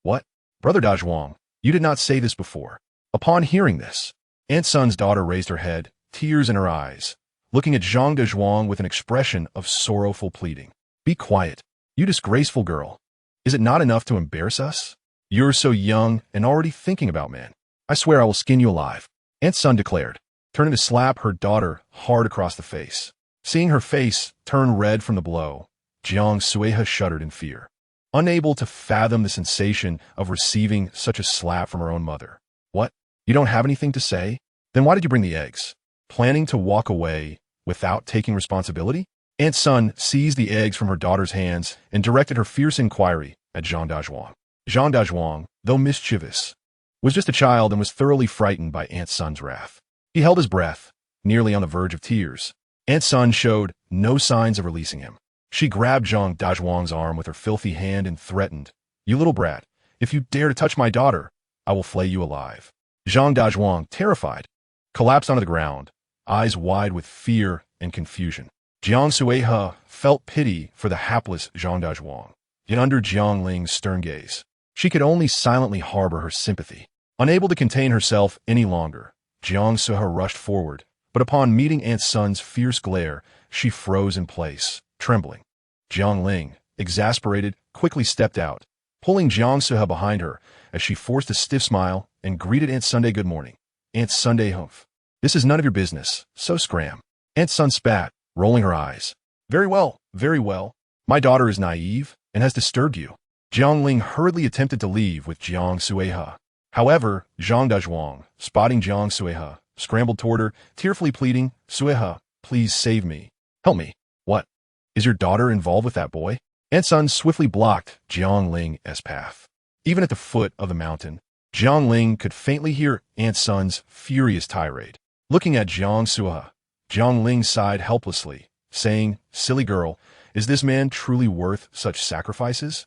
What? Brother Dezhuang, you did not say this before." Upon hearing this, Aunt Sun's daughter raised her head, tears in her eyes, looking at Zhang Dezhuang with an expression of sorrowful pleading. "Be quiet, you disgraceful girl. Is it not enough to embarrass us? You're so young and already thinking about men. I swear I will skin you alive," Aunt Sun declared, turning to slap her daughter hard across the face. Seeing her face turn red from the blow, Jiang Suiha shuddered in fear, unable to fathom the sensation of receiving such a slap from her own mother. "What? You don't have anything to say? Then why did you bring the eggs? Planning to walk away without taking responsibility?" Aunt Sun seized the eggs from her daughter's hands and directed her fierce inquiry at Zhang Dezhuang. Zhang Dezhuang, though mischievous, was just a child and was thoroughly frightened by Aunt Sun's wrath. He held his breath, nearly on the verge of tears. Aunt Sun showed no signs of releasing him. She grabbed Zhang Dezhuang's arm with her filthy hand and threatened, "You little brat, if you dare to touch my daughter, I will flay you alive." Zhang Dezhuang, terrified, collapsed onto the ground, eyes wide with fear and confusion. Jiang Suiha felt pity for the hapless Zhang Dezhuang, yet under Jiang Ling's stern gaze, she could only silently harbor her sympathy. Unable to contain herself any longer, Jiang Suiha rushed forward, but upon meeting Aunt Sun's fierce glare, she froze in place, trembling. Jiang Ling, exasperated, quickly stepped out, pulling Jiang Suiha behind her as she forced a stiff smile and greeted Aunt Sunday good morning. "Aunt Sunday humph. This is none of your business, so scram." Aunt Sun spat, rolling her eyes. Very well. My daughter is naive and has disturbed you." Jiang Ling hurriedly attempted to leave with Jiang Suiha. However, Zhang Dezhuang, spotting Jiang Suiha, scrambled toward her, tearfully pleading, "Suiha, please save me. Help me." "What? Is your daughter involved with that boy?" Aunt Sun swiftly blocked Jiang Ling's path. Even at the foot of the mountain, Jiang Ling could faintly hear Aunt Sun's furious tirade. Looking at Jiang Suiha, Jiang Ling sighed helplessly, saying, "Silly girl, is this man truly worth such sacrifices?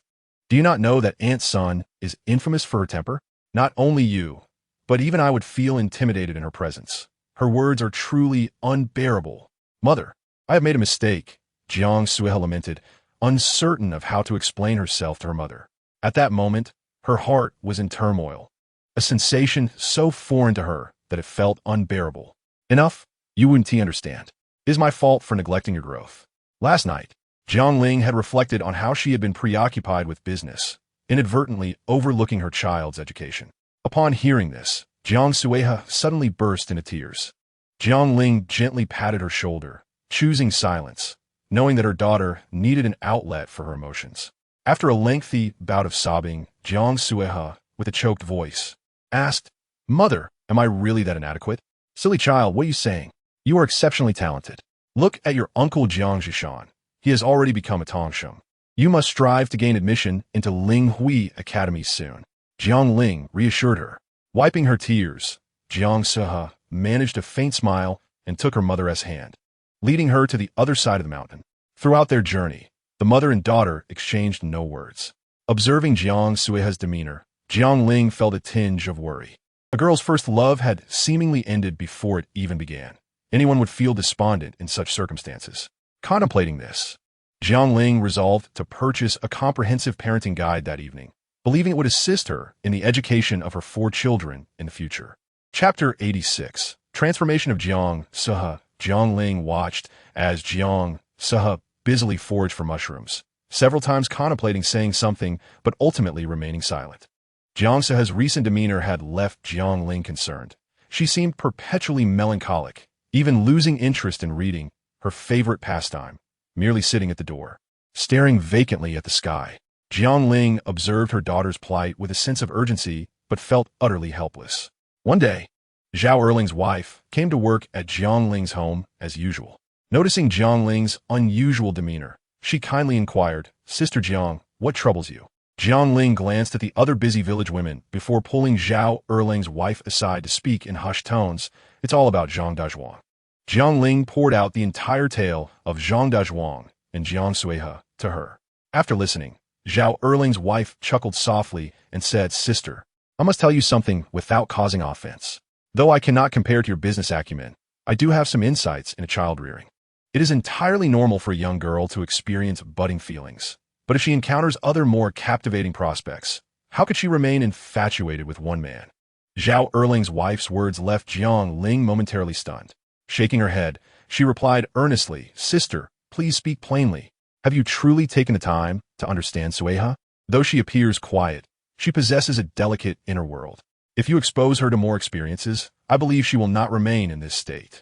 Do you not know that Aunt Sun is infamous for her temper? Not only you, but even I would feel intimidated in her presence. Her words are truly unbearable. Mother, I have made a mistake," Jiang Suiha lamented, uncertain of how to explain herself to her mother. At that moment, her heart was in turmoil, a sensation so foreign to her that it felt unbearable. "Enough, you wouldn't understand. It is my fault for neglecting your growth." Last night, Jiang Ling had reflected on how she had been preoccupied with business, inadvertently overlooking her child's education. Upon hearing this, Jiang Suiha suddenly burst into tears. Jiang Ling gently patted her shoulder, choosing silence, knowing that her daughter needed an outlet for her emotions. After a lengthy bout of sobbing, Jiang Suiha, with a choked voice, asked, "Mother, am I really that inadequate?" "Silly child, what are you saying? You are exceptionally talented. Look at your uncle Jiang Zhishan. He has already become a Tongsheng. You must strive to gain admission into Linghui Academy soon." Jiang Ling reassured her. Wiping her tears, Jiang Suiha managed a faint smile and took her mother's hand, leading her to the other side of the mountain. Throughout their journey, the mother and daughter exchanged no words. Observing Jiang Suiha's demeanor, Jiang Ling felt a tinge of worry. A girl's first love had seemingly ended before it even began. Anyone would feel despondent in such circumstances. Contemplating this, Jiang Ling resolved to purchase a comprehensive parenting guide that evening, believing it would assist her in the education of her 4 children in the future. Chapter 86. Transformation of Jiang Suhe. Jiang Ling watched as Jiang Suhe busily foraged for mushrooms, several times contemplating saying something but ultimately remaining silent. Jiang Suhe's recent demeanor had left Jiang Ling concerned. She seemed perpetually melancholic, even losing interest in reading, her favorite pastime, merely sitting at the door, staring vacantly at the sky. Jiang Ling observed her daughter's plight with a sense of urgency, but felt utterly helpless. One day, Zhao Erling's wife came to work at Jiang Ling's home as usual. Noticing Jiang Ling's unusual demeanor, she kindly inquired, "Sister Jiang, what troubles you?" Jiang Ling glanced at the other busy village women before pulling Zhao Erling's wife aside to speak in hushed tones. "It's all about Zhang Dazhuang." Jiang Ling poured out the entire tale of Zhang Dazhuang and Jiang Suhe to her. After listening, Zhao Erling's wife chuckled softly and said, "Sister, I must tell you something without causing offense. Though I cannot compare to your business acumen, I do have some insights in child rearing. It is entirely normal for a young girl to experience budding feelings. But if she encounters other more captivating prospects, how could she remain infatuated with one man?" Zhao Erling's wife's words left Jiang Ling momentarily stunned. Shaking her head, she replied earnestly, "Sister, please speak plainly. Have you truly taken the time to understand Suhe? Though she appears quiet, she possesses a delicate inner world. If you expose her to more experiences, I believe she will not remain in this state."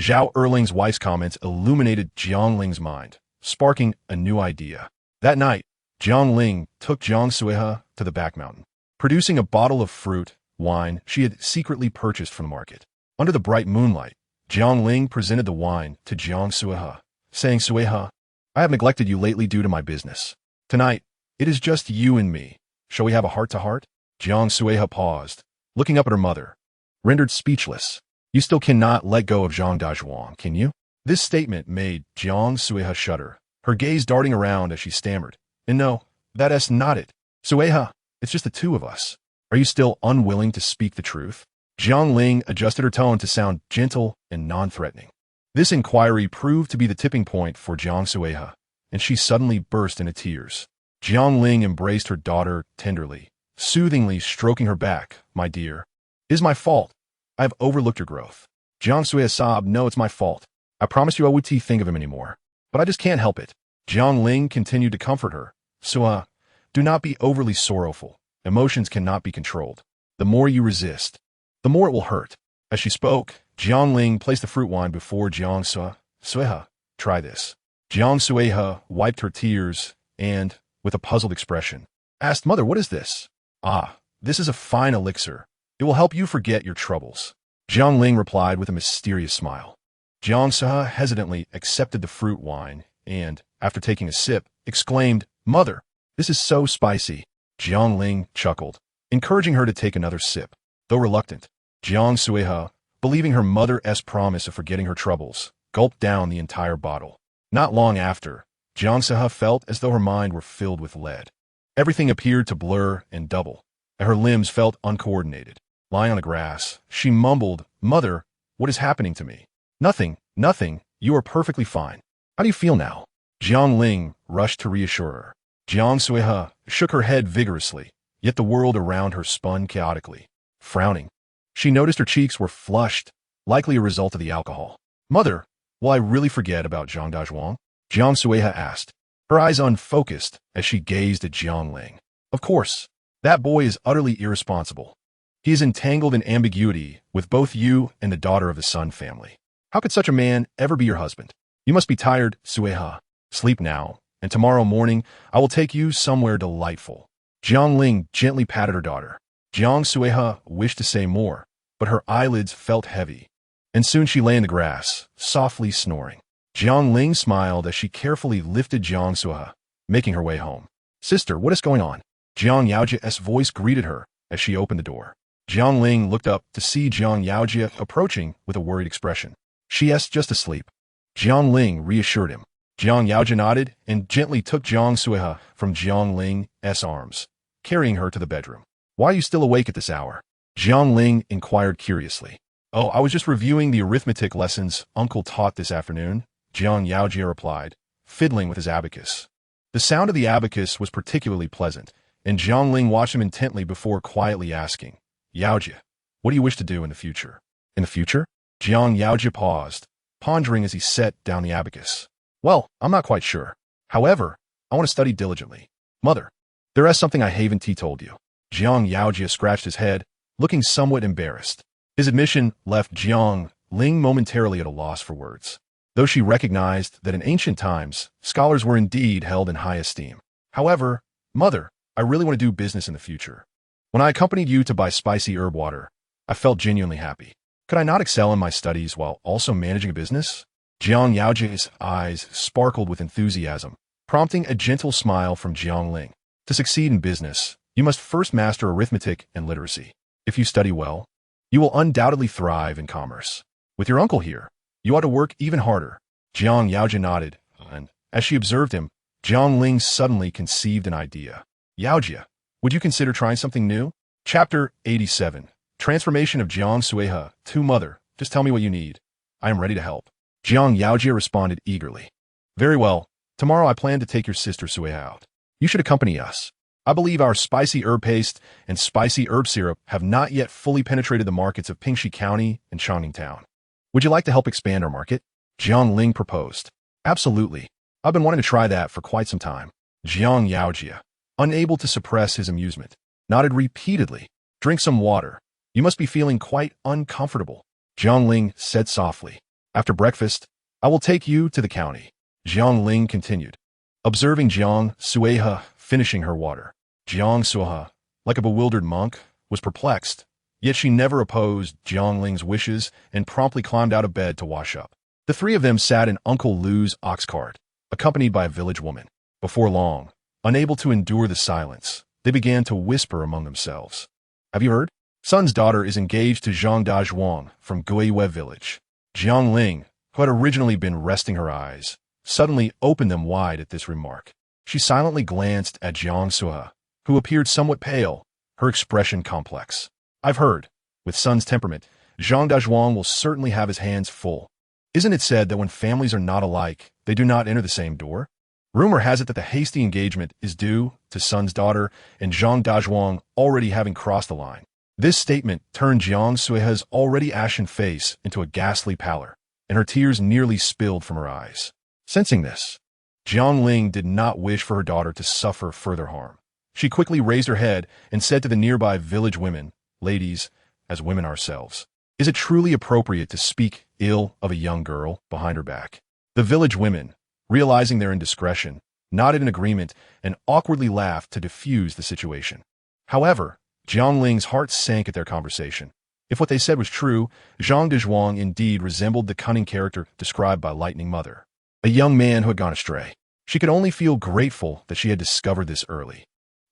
Zhao Erling's wife's comments illuminated Jiang Ling's mind, sparking a new idea. That night, Jiang Ling took Jiang Suhe to the back mountain, producing a bottle of fruit wine she had secretly purchased from the market. Under the bright moonlight, Jiang Ling presented the wine to Jiang Suhe, saying, "Suhe, I have neglected you lately due to my business. Tonight, it is just you and me. Shall we have a heart-to-heart?" Jiang Suhe paused, looking up at her mother, rendered speechless. "You still cannot let go of Zhang Dazhuang, can you?" This statement made Jiang Suhe shudder, her gaze darting around as she stammered, "And no, that's not it. Suhe, it's just the two of us. Are you still unwilling to speak the truth?" Jiang Ling adjusted her tone to sound gentle and non-threatening. This inquiry proved to be the tipping point for Jiang Suhe, and she suddenly burst into tears. Jiang Ling embraced her daughter tenderly, soothingly stroking her back. "My dear, it is my fault. I have overlooked your growth." Jiang Suhe sobbed, "No, it's my fault. I promise you I won't think of him anymore. But I just can't help it." Jiang Ling continued to comfort her. "Suhe, do not be overly sorrowful. Emotions cannot be controlled. The more you resist, the more it will hurt." As she spoke, Jiang Ling placed the fruit wine before Jiang Suhe. "Suhe, try this." Jiang Suhe wiped her tears and, with a puzzled expression, asked, "Mother, what is this?" "Ah, this is a fine elixir. It will help you forget your troubles." Jiang Ling replied with a mysterious smile. Jiang Suhe hesitantly accepted the fruit wine and, after taking a sip, exclaimed, "Mother, this is so spicy." Jiang Ling chuckled, encouraging her to take another sip. Though reluctant, Jiang Suhe, believing her mother's promise of forgetting her troubles, gulped down the entire bottle. Not long after, Jiang Suhe felt as though her mind were filled with lead. Everything appeared to blur and double, and her limbs felt uncoordinated. Lying on the grass, she mumbled, "Mother, what is happening to me?" "Nothing, nothing, you are perfectly fine. How do you feel now?" Jiang Ling rushed to reassure her. Jiang Suhe shook her head vigorously, yet the world around her spun chaotically. Frowning, she noticed her cheeks were flushed, likely a result of the alcohol. "Mother, will I really forget about Zhang Dazhuang?" Jiang Suhe asked, her eyes unfocused as she gazed at Jiang Ling. "Of course, that boy is utterly irresponsible. He is entangled in ambiguity with both you and the daughter of the Sun family. How could such a man ever be your husband? You must be tired, Suhe. Sleep now, and tomorrow morning I will take you somewhere delightful." Jiang Ling gently patted her daughter. Jiang Suhe wished to say more, but her eyelids felt heavy, and soon she lay in the grass, softly snoring. Jiang Ling smiled as she carefully lifted Jiang Suhe, making her way home. "Sister, what is going on?" Jiang Yaojie's voice greeted her as she opened the door. Jiang Ling looked up to see Jiang Yaojie approaching with a worried expression. "She's just asleep." Jiang Ling reassured him. Jiang Yaojie nodded and gently took Jiang Suhe from Jiang Ling's arms, carrying her to the bedroom. "Why are you still awake at this hour?" Jiang Ling inquired curiously. "Oh, I was just reviewing the arithmetic lessons Uncle taught this afternoon," Jiang Yaojie replied, fiddling with his abacus. The sound of the abacus was particularly pleasant, and Jiang Ling watched him intently before quietly asking, "Yaojie, what do you wish to do in the future?" "In the future?" Jiang Yaojia paused, pondering as he set down the abacus. Well, I'm not quite sure. However, I want to study diligently. Mother, there is something I haven't told you. Jiang Yaojia scratched his head, looking somewhat embarrassed. His admission left Jiang Ling momentarily at a loss for words, though she recognized that in ancient times, scholars were indeed held in high esteem. However, Mother, I really want to do business in the future. When I accompanied you to buy spicy herb water, I felt genuinely happy. Could I not excel in my studies while also managing a business? Jiang Yaojia's eyes sparkled with enthusiasm, prompting a gentle smile from Jiang Ling. To succeed in business, you must first master arithmetic and literacy. If you study well, you will undoubtedly thrive in commerce. With your uncle here, you ought to work even harder. Jiang Yaojia nodded, and as she observed him, Jiang Ling suddenly conceived an idea. Yaojia, would you consider trying something new? Chapter 87. Transformation of Jiang Suihe to Mother. Just tell me what you need. I am ready to help. Jiang Yaojia responded eagerly. Very well. Tomorrow I plan to take your sister Suihe out. You should accompany us. I believe our spicy herb paste and spicy herb syrup have not yet fully penetrated the markets of Pingxi County and Chongning Town. Would you like to help expand our market? Jiang Ling proposed. Absolutely. I've been wanting to try that for quite some time. Jiang Yaojia, unable to suppress his amusement, nodded repeatedly. Drink some water. You must be feeling quite uncomfortable. Jiang Ling said softly. After breakfast, I will take you to the county. Jiang Ling continued, observing Jiang Suihe finishing her water. Jiang Suihe, like a bewildered monk, was perplexed, yet she never opposed Jiang Ling's wishes and promptly climbed out of bed to wash up. The three of them sat in Uncle Lu's ox cart, accompanied by a village woman. Before long, unable to endure the silence, they began to whisper among themselves. Have you heard? Sun's daughter is engaged to Zhang Dazhuang from Guiyue village. Jiang Ling, who had originally been resting her eyes, suddenly opened them wide at this remark. She silently glanced at Jiang Suihe, who appeared somewhat pale, her expression complex. I've heard. With Sun's temperament, Zhang Dazhuang will certainly have his hands full. Isn't it said that when families are not alike, they do not enter the same door? Rumor has it that the hasty engagement is due to Sun's daughter and Zhang Dazhuang already having crossed the line. This statement turned Jiang Suihe's already ashen face into a ghastly pallor, and her tears nearly spilled from her eyes. Sensing this, Jiang Ling did not wish for her daughter to suffer further harm. She quickly raised her head and said to the nearby village women, ladies, as women ourselves, is it truly appropriate to speak ill of a young girl behind her back? The village women, realizing their indiscretion, nodded in agreement and awkwardly laughed to diffuse the situation. However, Jiang Ling's heart sank at their conversation. If what they said was true, Zhang Dazhuang indeed resembled the cunning character described by Lightning Mother, a young man who had gone astray. She could only feel grateful that she had discovered this early.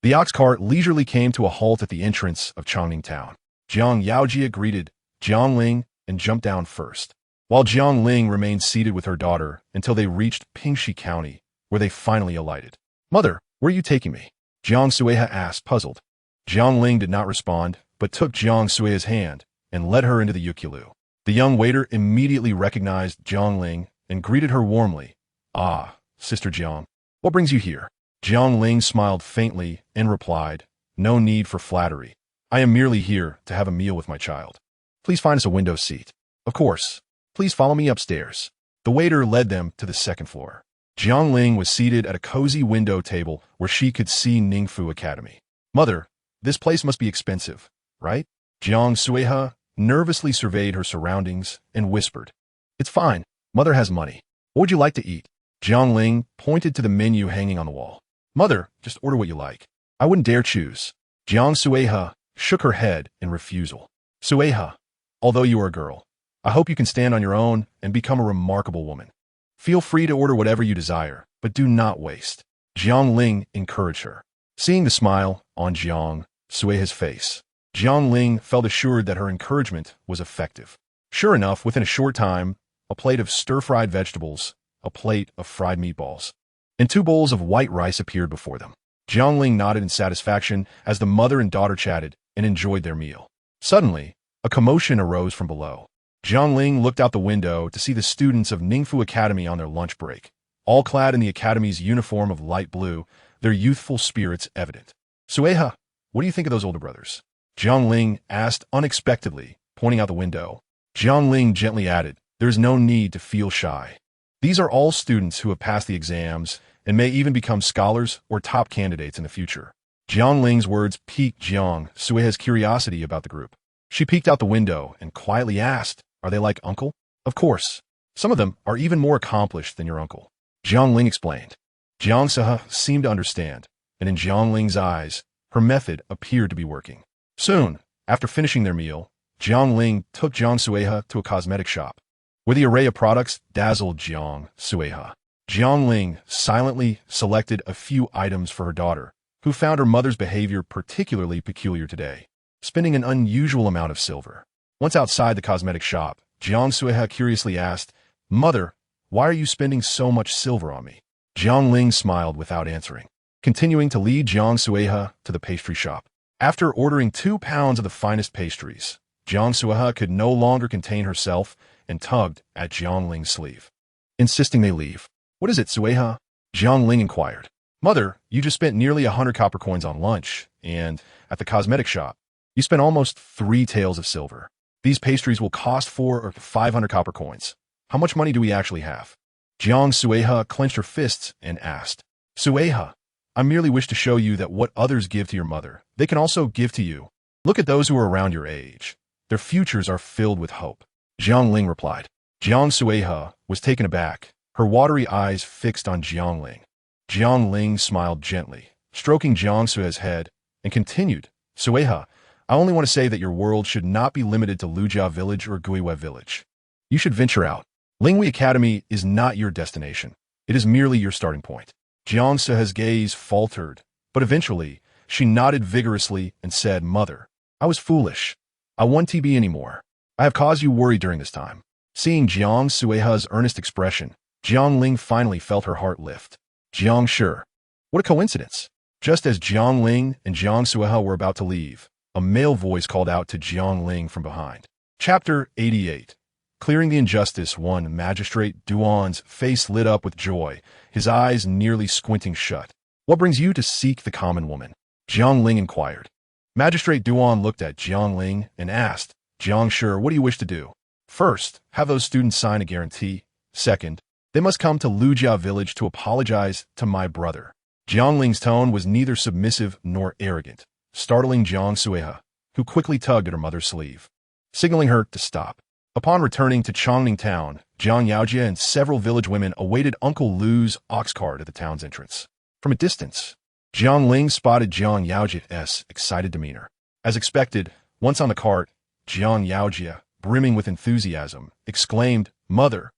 The ox cart leisurely came to a halt at the entrance of Chongning Town. Jiang Yaojia greeted Jiang Ling and jumped down first, while Jiang Ling remained seated with her daughter until they reached Pingxi County, where they finally alighted. Mother, where are you taking me? Jiang Suihe asked, puzzled. Jiang Ling did not respond, but took Jiang Suihe's hand and led her into the Yukulu. The young waiter immediately recognized Jiang Ling and greeted her warmly. Ah, Sister Jiang, what brings you here? Jiang Ling smiled faintly and replied, no need for flattery. I am merely here to have a meal with my child. Please find us a window seat. Of course. Please follow me upstairs. The waiter led them to the second floor. Jiang Ling was seated at a cozy window table where she could see Ningfu Academy. Mother, this place must be expensive, right? Jiang Suihe nervously surveyed her surroundings and whispered, it's fine. Mother has money. What would you like to eat? Jiang Ling pointed to the menu hanging on the wall. Mother, just order what you like. I wouldn't dare choose. Jiang Suihe shook her head in refusal. Suihe, although you are a girl, I hope you can stand on your own and become a remarkable woman. Feel free to order whatever you desire, but do not waste. Jiang Ling encouraged her. Seeing the smile on Jiang Suihe's face, Jiang Ling felt assured that her encouragement was effective. Sure enough, within a short time, a plate of stir-fried vegetables, a plate of fried meatballs, and 2 bowls of white rice appeared before them. Jiang Ling nodded in satisfaction as the mother and daughter chatted and enjoyed their meal. Suddenly, a commotion arose from below. Jiang Ling looked out the window to see the students of Ningfu Academy on their lunch break, all clad in the academy's uniform of light blue, their youthful spirits evident. Suihe, what do you think of those older brothers? Jiang Ling asked unexpectedly, pointing out the window. Jiang Ling gently added, there is no need to feel shy. These are all students who have passed the exams and may even become scholars or top candidates in the future. Jiang Ling's words piqued Jiang Sueha's curiosity about the group. She peeked out the window and quietly asked, are they like uncle? Of course. Some of them are even more accomplished than your uncle. Jiang Ling explained. Jiang Sueha seemed to understand, and in Jiang Ling's eyes, her method appeared to be working. Soon, after finishing their meal, Jiang Ling took Jiang Sueha to a cosmetic shop, where the array of products dazzled Jiang Sueha. Jiang Ling silently selected a few items for her daughter, who found her mother's behavior particularly peculiar today, spending an unusual amount of silver. Once outside the cosmetic shop, Jiang Sueha curiously asked, Mother, why are you spending so much silver on me? Jiang Ling smiled without answering, continuing to lead Jiang Sueha to the pastry shop. After ordering 2 pounds of the finest pastries, Jiang Sueha could no longer contain herself and tugged at Jiang Ling's sleeve, insisting they leave. What is it, Sueha? Jiang Ling inquired. Mother, you just spent nearly 100 copper coins on lunch, and at the cosmetic shop, you spent almost 3 taels of silver. These pastries will cost 400 or 500 copper coins. How much money do we actually have? Jiang Sueha clenched her fists and asked. Sueha, I merely wish to show you that what others give to your mother, they can also give to you. Look at those who are around your age. Their futures are filled with hope. Jiang Ling replied. Jiang Sueha was taken aback, her watery eyes fixed on Jiang Ling. Jiang Ling smiled gently, stroking Jiang Sueha's head, and continued, Sueha, I only want to say that your world should not be limited to Lujia Village or Guiwe Village. You should venture out. Linghui Academy is not your destination. It is merely your starting point. Jiang Sueha's gaze faltered, but eventually, she nodded vigorously and said, Mother, I was foolish. I won't be anymore. I have caused you worry during this time. Seeing Jiang Sueha's earnest expression, Jiang Ling finally felt her heart lift. Jiang Shi. What a coincidence. Just as Jiang Ling and Jiang Sueha were about to leave, a male voice called out to Jiang Ling from behind. Chapter 88. Clearing the injustice, one Magistrate Duan's face lit up with joy, his eyes nearly squinting shut. What brings you to seek the common woman? Jiang Ling inquired. Magistrate Duan looked at Jiang Ling and asked, Jiang Shi, what do you wish to do? First, have those students sign a guarantee. Second, they must come to Lujia Village to apologize to my brother. Jiang Ling's tone was neither submissive nor arrogant, startling Jiang Sueha, who quickly tugged at her mother's sleeve, signaling her to stop. Upon returning to Chongning Town, Jiang Yaojia and several village women awaited Uncle Lu's ox cart at the town's entrance. From a distance, Jiang Ling spotted Jiang Yaojia's excited demeanor. As expected, once on the cart, Jiang Yaojia, brimming with enthusiasm, exclaimed, Mother,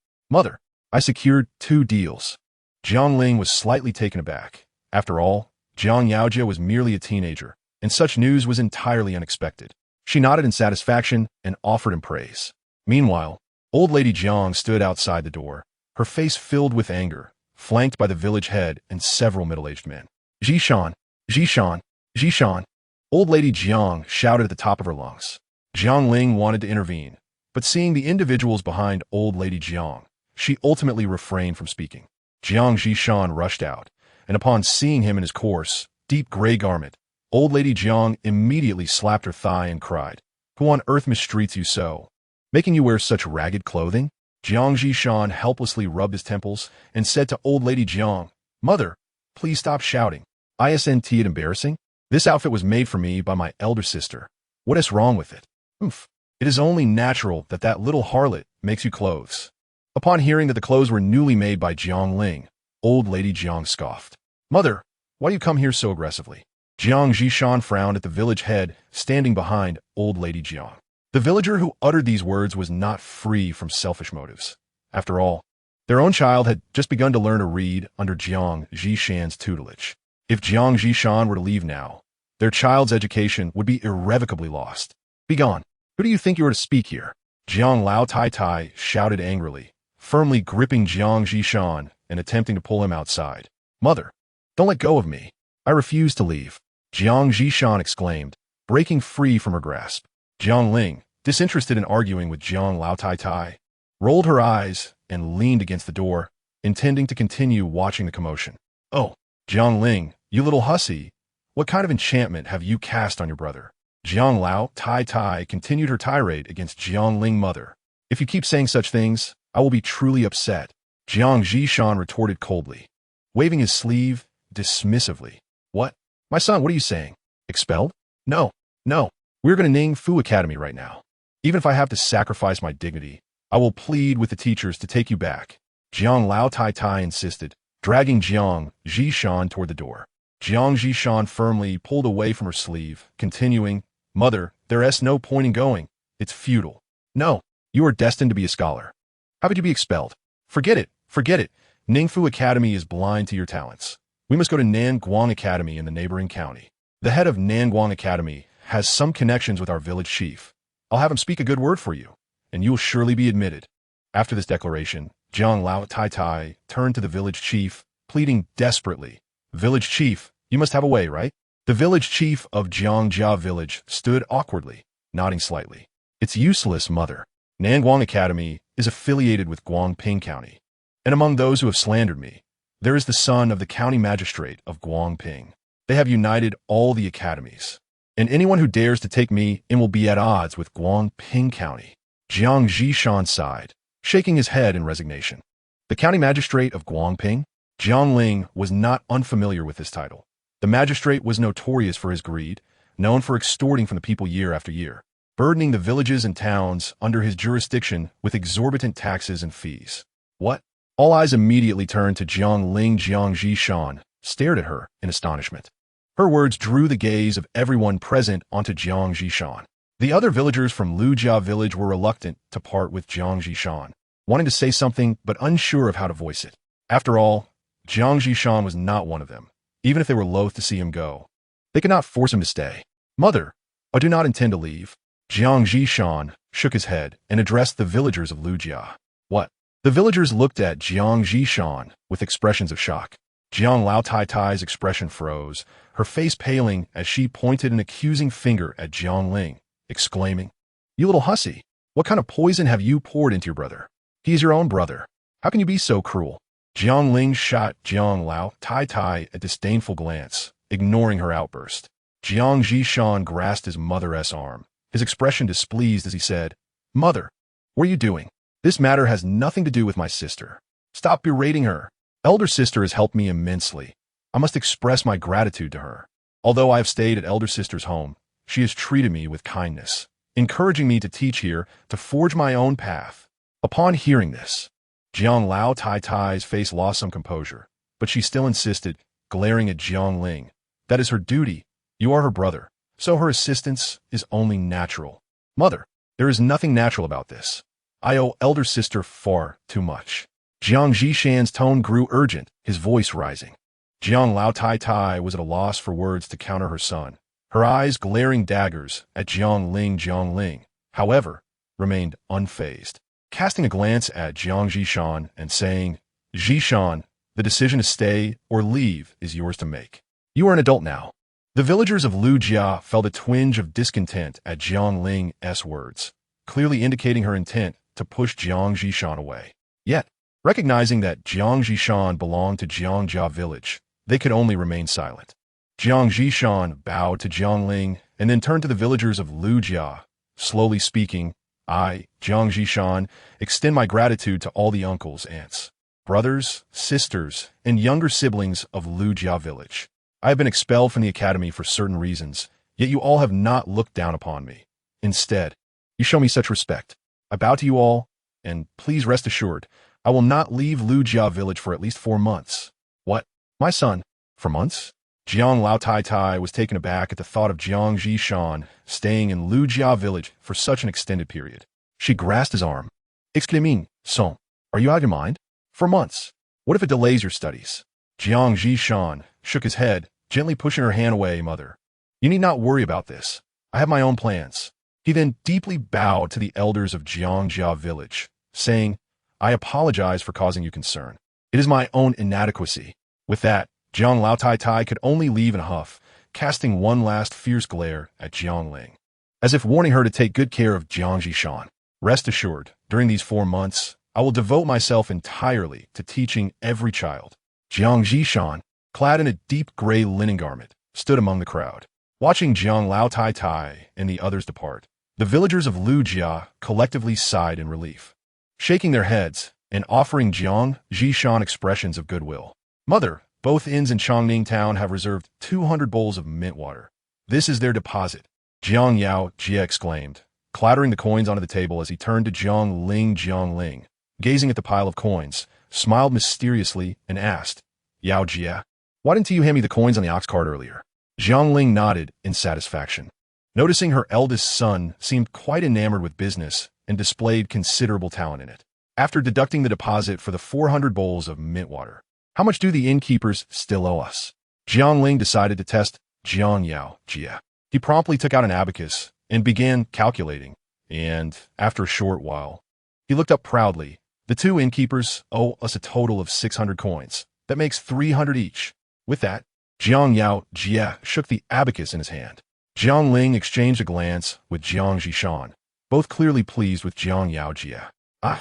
I secured 2 deals. Jiang Ling was slightly taken aback. After all, Jiang Yaojia was merely a teenager, and such news was entirely unexpected. She nodded in satisfaction and offered him praise. Meanwhile, old lady Jiang stood outside the door, her face filled with anger, flanked by the village head and several middle-aged men. Jishan, Jishan, Jishan. Old lady Jiang shouted at the top of her lungs. Jiang Ling wanted to intervene, but seeing the individuals behind old lady Jiang, she ultimately refrained from speaking. Jiang Jishan rushed out, and upon seeing him in his coarse, deep gray garment, old lady Jiang immediately slapped her thigh and cried, Who on earth mistreats you so? Making you wear such ragged clothing? Jiang Jishan helplessly rubbed his temples and said to old lady Jiang, Mother, please stop shouting. Isn't it embarrassing? This outfit was made for me by my elder sister. What is wrong with it? Oof. It is only natural that that little harlot makes you clothes. Upon hearing that the clothes were newly made by Jiang Ling, old lady Jiang scoffed. Mother, why do you come here so aggressively? Jiang Jishan frowned at the village head standing behind old lady Jiang. The villager who uttered these words was not free from selfish motives. After all, their own child had just begun to learn to read under Jiang Jishan's tutelage. If Jiang Jishan were to leave now, their child's education would be irrevocably lost. Begone! Who do you think you are to speak here? Jiang Lao Tai Tai shouted angrily, firmly gripping Jiang Jishan and attempting to pull him outside. Mother, don't let go of me. I refuse to leave. Jiang Jishan exclaimed, breaking free from her grasp. Jiang Ling, disinterested in arguing with Jiang Lao Tai Tai, rolled her eyes and leaned against the door, intending to continue watching the commotion. Oh, Jiang Ling, you little hussy, what kind of enchantment have you cast on your brother? Jiang Lao Tai Tai continued her tirade against Jiang Ling mother, If you keep saying such things, I will be truly upset, Jiang Zhishan retorted coldly, waving his sleeve dismissively. What? My son, what are you saying? Expelled? No, no. We're going to Ning Fu Academy right now. Even if I have to sacrifice my dignity, I will plead with the teachers to take you back, Jiang Lao Tai Tai insisted, dragging Jiang Zhishan toward the door. Jiang Zhishan firmly pulled away from her sleeve, continuing, Mother, there's no point in going. It's futile. No, you are destined to be a scholar. How could you be expelled? Forget it, forget it. Ningfu Academy is blind to your talents. We must go to Nanguang Academy in the neighboring county. The head of Nanguang Academy has some connections with our village chief. I'll have him speak a good word for you, and you will surely be admitted. After this declaration, Jiang Lao Tai Tai turned to the village chief, pleading desperately. Village chief, you must have a way, right? The village chief of Jiangjia village stood awkwardly, nodding slightly. It's useless, mother. Nanguang Academy is affiliated with Guangping County. And among those who have slandered me, there is the son of the county magistrate of Guangping. They have united all the academies. And anyone who dares to take me in will be at odds with Guangping County. Jiang Zhishan sighed, shaking his head in resignation. The county magistrate of Guangping? Jiang Ling was not unfamiliar with this title. The magistrate was notorious for his greed, known for extorting from the people year after year, burdening the villages and towns under his jurisdiction with exorbitant taxes and fees. What? All eyes immediately turned to Jiang Ling. Jiang Zhishan stared at her in astonishment. Her words drew the gaze of everyone present onto Jiang Zhishan. The other villagers from Lujia village were reluctant to part with Jiang Zhishan, wanting to say something but unsure of how to voice it. After all, Jiang Zhishan was not one of them, even if they were loath to see him go. They could not force him to stay. Mother, I do not intend to leave. Jiang Zhishan shook his head and addressed the villagers of Lujia. What? The villagers looked at Jiang Zhishan with expressions of shock. Jiang Lao Tai Tai's expression froze, her face paling as she pointed an accusing finger at Jiang Ling, exclaiming, You little hussy, what kind of poison have you poured into your brother? He is your own brother. How can you be so cruel? Jiang Ling shot Jiang Lao Tai Tai a disdainful glance, ignoring her outburst. Jiang Zhishan grasped his mother's arm, his expression displeased as he said, Mother, what are you doing? This matter has nothing to do with my sister. Stop berating her. Elder sister has helped me immensely. I must express my gratitude to her. Although I have stayed at elder sister's home, she has treated me with kindness, encouraging me to teach here, to forge my own path. Upon hearing this, Jiang Lao Tai Tai's face lost some composure, but she still insisted, glaring at Jiang Ling. That is her duty. You are her brother, so her assistance is only natural. Mother, there is nothing natural about this. I owe elder sister far too much. Jiang Zhishan's tone grew urgent, his voice rising. Jiang Lao Tai Tai was at a loss for words to counter her son, her eyes glaring daggers at Jiang Ling. Jiang Ling, however, remained unfazed, casting a glance at Jiang Zhishan and saying, Zhishan, the decision to stay or leave is yours to make. You are an adult now. The villagers of Lujia felt a twinge of discontent at Jiang Ling's words, clearly indicating her intent to push Jiang Zhishan away. Yet, recognizing that Jiang Zhishan belonged to Jiangjia village, they could only remain silent. Jiang Zhishan bowed to Jiang Ling and then turned to the villagers of Lujia, slowly speaking, I, Jiang Zhishan, extend my gratitude to all the uncles, aunts, brothers, sisters, and younger siblings of Lujia village. I have been expelled from the academy for certain reasons, yet you all have not looked down upon me. Instead, you show me such respect. I bow to you all, and please rest assured, I will not leave Lujia village for at least 4 months. What? My son? For months? Jiang Lao Tai Tai was taken aback at the thought of Jiang Zhishan staying in Lujia village for such an extended period. She grasped his arm, exclaiming, Son, are you out of your mind? 4 months. What if it delays your studies? Jiang Zhishan shook his head, gently pushing her hand away. Mother, you need not worry about this. I have my own plans. He then deeply bowed to the elders of Jiangjia village, saying, I apologize for causing you concern. It is my own inadequacy. With that, Jiang Lao Tai Tai could only leave in a huff, casting one last fierce glare at Jiang Ling, as if warning her to take good care of Jiang Zhishan. Rest assured, during these 4 months, I will devote myself entirely to teaching every child. Jiang Zhishan, clad in a deep gray linen garment, stood among the crowd. Watching Jiang Lao Tai Tai and the others depart, The villagers of Lujia collectively sighed in relief, shaking their heads and offering Jiang Zhishan expressions of goodwill. Mother, both inns in Chongning town have reserved 200 bowls of mint water. This is their deposit. Jiang Yao Jia exclaimed, clattering the coins onto the table as he turned to Jiang Ling. Jiang Ling, gazing at the pile of coins, smiled mysteriously and asked, Yao Jia, why didn't you hand me the coins on the ox cart earlier? Jiang Ling nodded in satisfaction, noticing her eldest son seemed quite enamored with business and displayed considerable talent in it. After deducting the deposit for the 400 bowls of mint water, how much do the innkeepers still owe us? Jiang Ling decided to test Jiang Yao Jia. He promptly took out an abacus and began calculating, and after a short while, he looked up proudly. The two innkeepers owe us a total of 600 coins. That makes 300 each. With that, Jiang Yao Jia shook the abacus in his hand. Jiang Ling exchanged a glance with Jiang Zhishan, both clearly pleased with Jiang Yao Jia.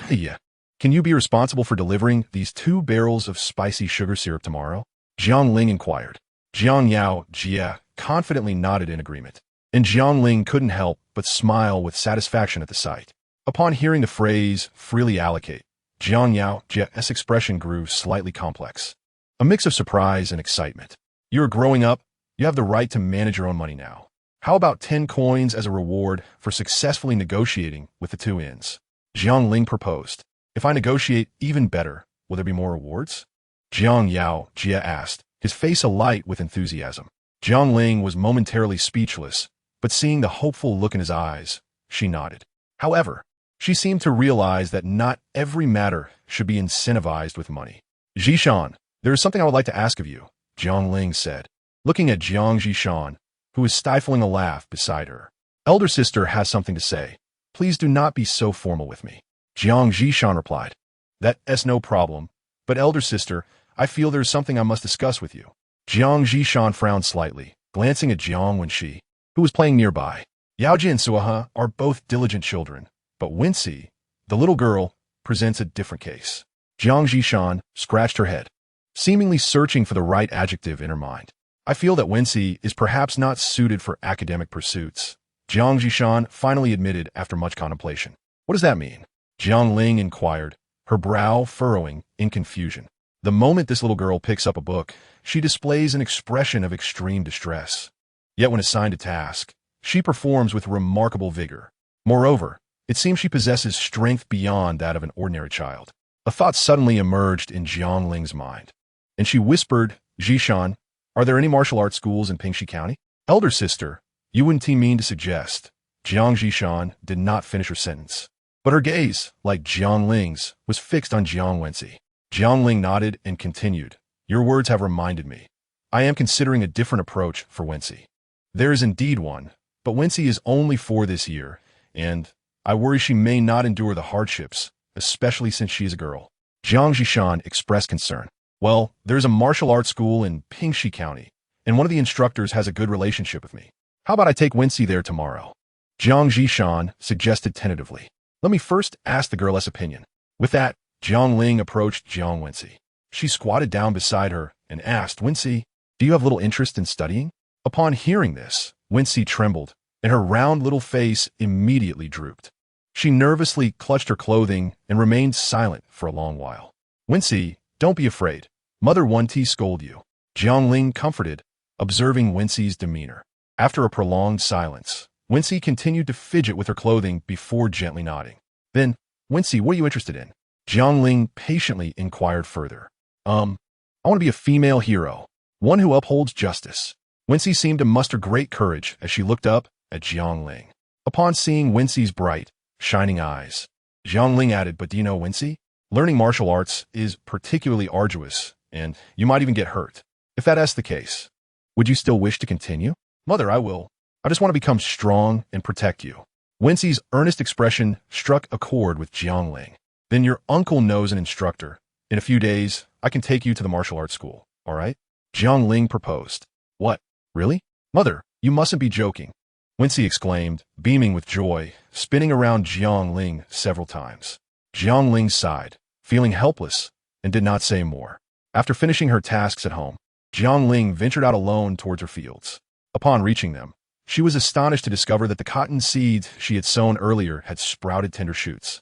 Yeah. Can you be responsible for delivering these 2 barrels of spicy sugar syrup tomorrow? Jiang Ling inquired. Jiang Yao Jia confidently nodded in agreement, and Jiang Ling couldn't help but smile with satisfaction at the sight. Upon hearing the phrase freely allocate, Jiang Yao Jia's expression grew slightly complex, a mix of surprise and excitement. You're growing up, you have the right to manage your own money now. How about 10 coins as a reward for successfully negotiating with the 2 inns? Jiang Ling proposed. If I negotiate even better, will there be more rewards? Jiang Yao Jia asked, his face alight with enthusiasm. Jiang Ling was momentarily speechless, but seeing the hopeful look in his eyes, she nodded. However, she seemed to realize that not every matter should be incentivized with money. Zhishan, there is something I would like to ask of you, Jiang Ling said, looking at Jiang Zhishan, who was stifling a laugh beside her. Elder sister has something to say. Please do not be so formal with me. Jiang Zhishan replied. That's no problem, but elder sister, I feel there is something I must discuss with you. Jiang Zhishan frowned slightly, glancing at Jiang Wenxi, who was playing nearby. Yaoji and Suaha are both diligent children, but Wenxi, the little girl, presents a different case. Jiang Zhishan scratched her head, seemingly searching for the right adjective in her mind. I feel that Wenxi is perhaps not suited for academic pursuits. Jiang Zhishan finally admitted after much contemplation. What does that mean? Jiang Ling inquired, her brow furrowing in confusion. The moment this little girl picks up a book, she displays an expression of extreme distress. Yet when assigned a task, she performs with remarkable vigor. Moreover, it seems she possesses strength beyond that of an ordinary child. A thought suddenly emerged in Jiang Ling's mind, and she whispered, Zhishan, are there any martial arts schools in Pingxi County? Elder sister, you wouldn't mean to suggest. Jiang Zhishan did not finish her sentence, but her gaze, like Jiang Ling's, was fixed on Jiang Wenxi. Jiang Ling nodded and continued, your words have reminded me. I am considering a different approach for Wenxi. There is indeed one, but Wenxi is only 4 this year, and I worry she may not endure the hardships, especially since she is a girl. Jiang Zhishan expressed concern. Well, there's a martial arts school in Pingxi County, and one of the instructors has a good relationship with me. How about I take Wenxi there tomorrow? Jiang Zhishan suggested tentatively. Let me first ask the girl's opinion. With that, Jiang Ling approached Jiang Wenxi. She squatted down beside her and asked, Wenxi, do you have little interest in studying? Upon hearing this, Wenxi trembled, and her round little face immediately drooped. She nervously clutched her clothing and remained silent for a long while. Wenxi, don't be afraid. Mother won't scold you. Jiang Ling comforted, observing Wenxi's demeanor. After a prolonged silence, Wenxi continued to fidget with her clothing before gently nodding. Then, Wenxi, what are you interested in? Jiang Ling patiently inquired further. I want to be a female hero, one who upholds justice. Wenxi seemed to muster great courage as she looked up at Jiang Ling. Upon seeing Wenxi's bright, shining eyes, Jiang Ling added, but do you know, Wenxi? Learning martial arts is particularly arduous, and you might even get hurt. If that's the case, would you still wish to continue? Mother, I will. I just want to become strong and protect you. Wenxi's earnest expression struck a chord with Jiang Ling. Then your uncle knows an instructor. In a few days, I can take you to the martial arts school, all right? Jiang Ling proposed. What? Really? Mother, you mustn't be joking. Wenxi exclaimed, beaming with joy, spinning around Jiang Ling several times. Jiang Ling sighed, feeling helpless, and did not say more. After finishing her tasks at home, Jiang Ling ventured out alone towards her fields. Upon reaching them, She was astonished to discover that the cotton seeds she had sown earlier had sprouted tender shoots,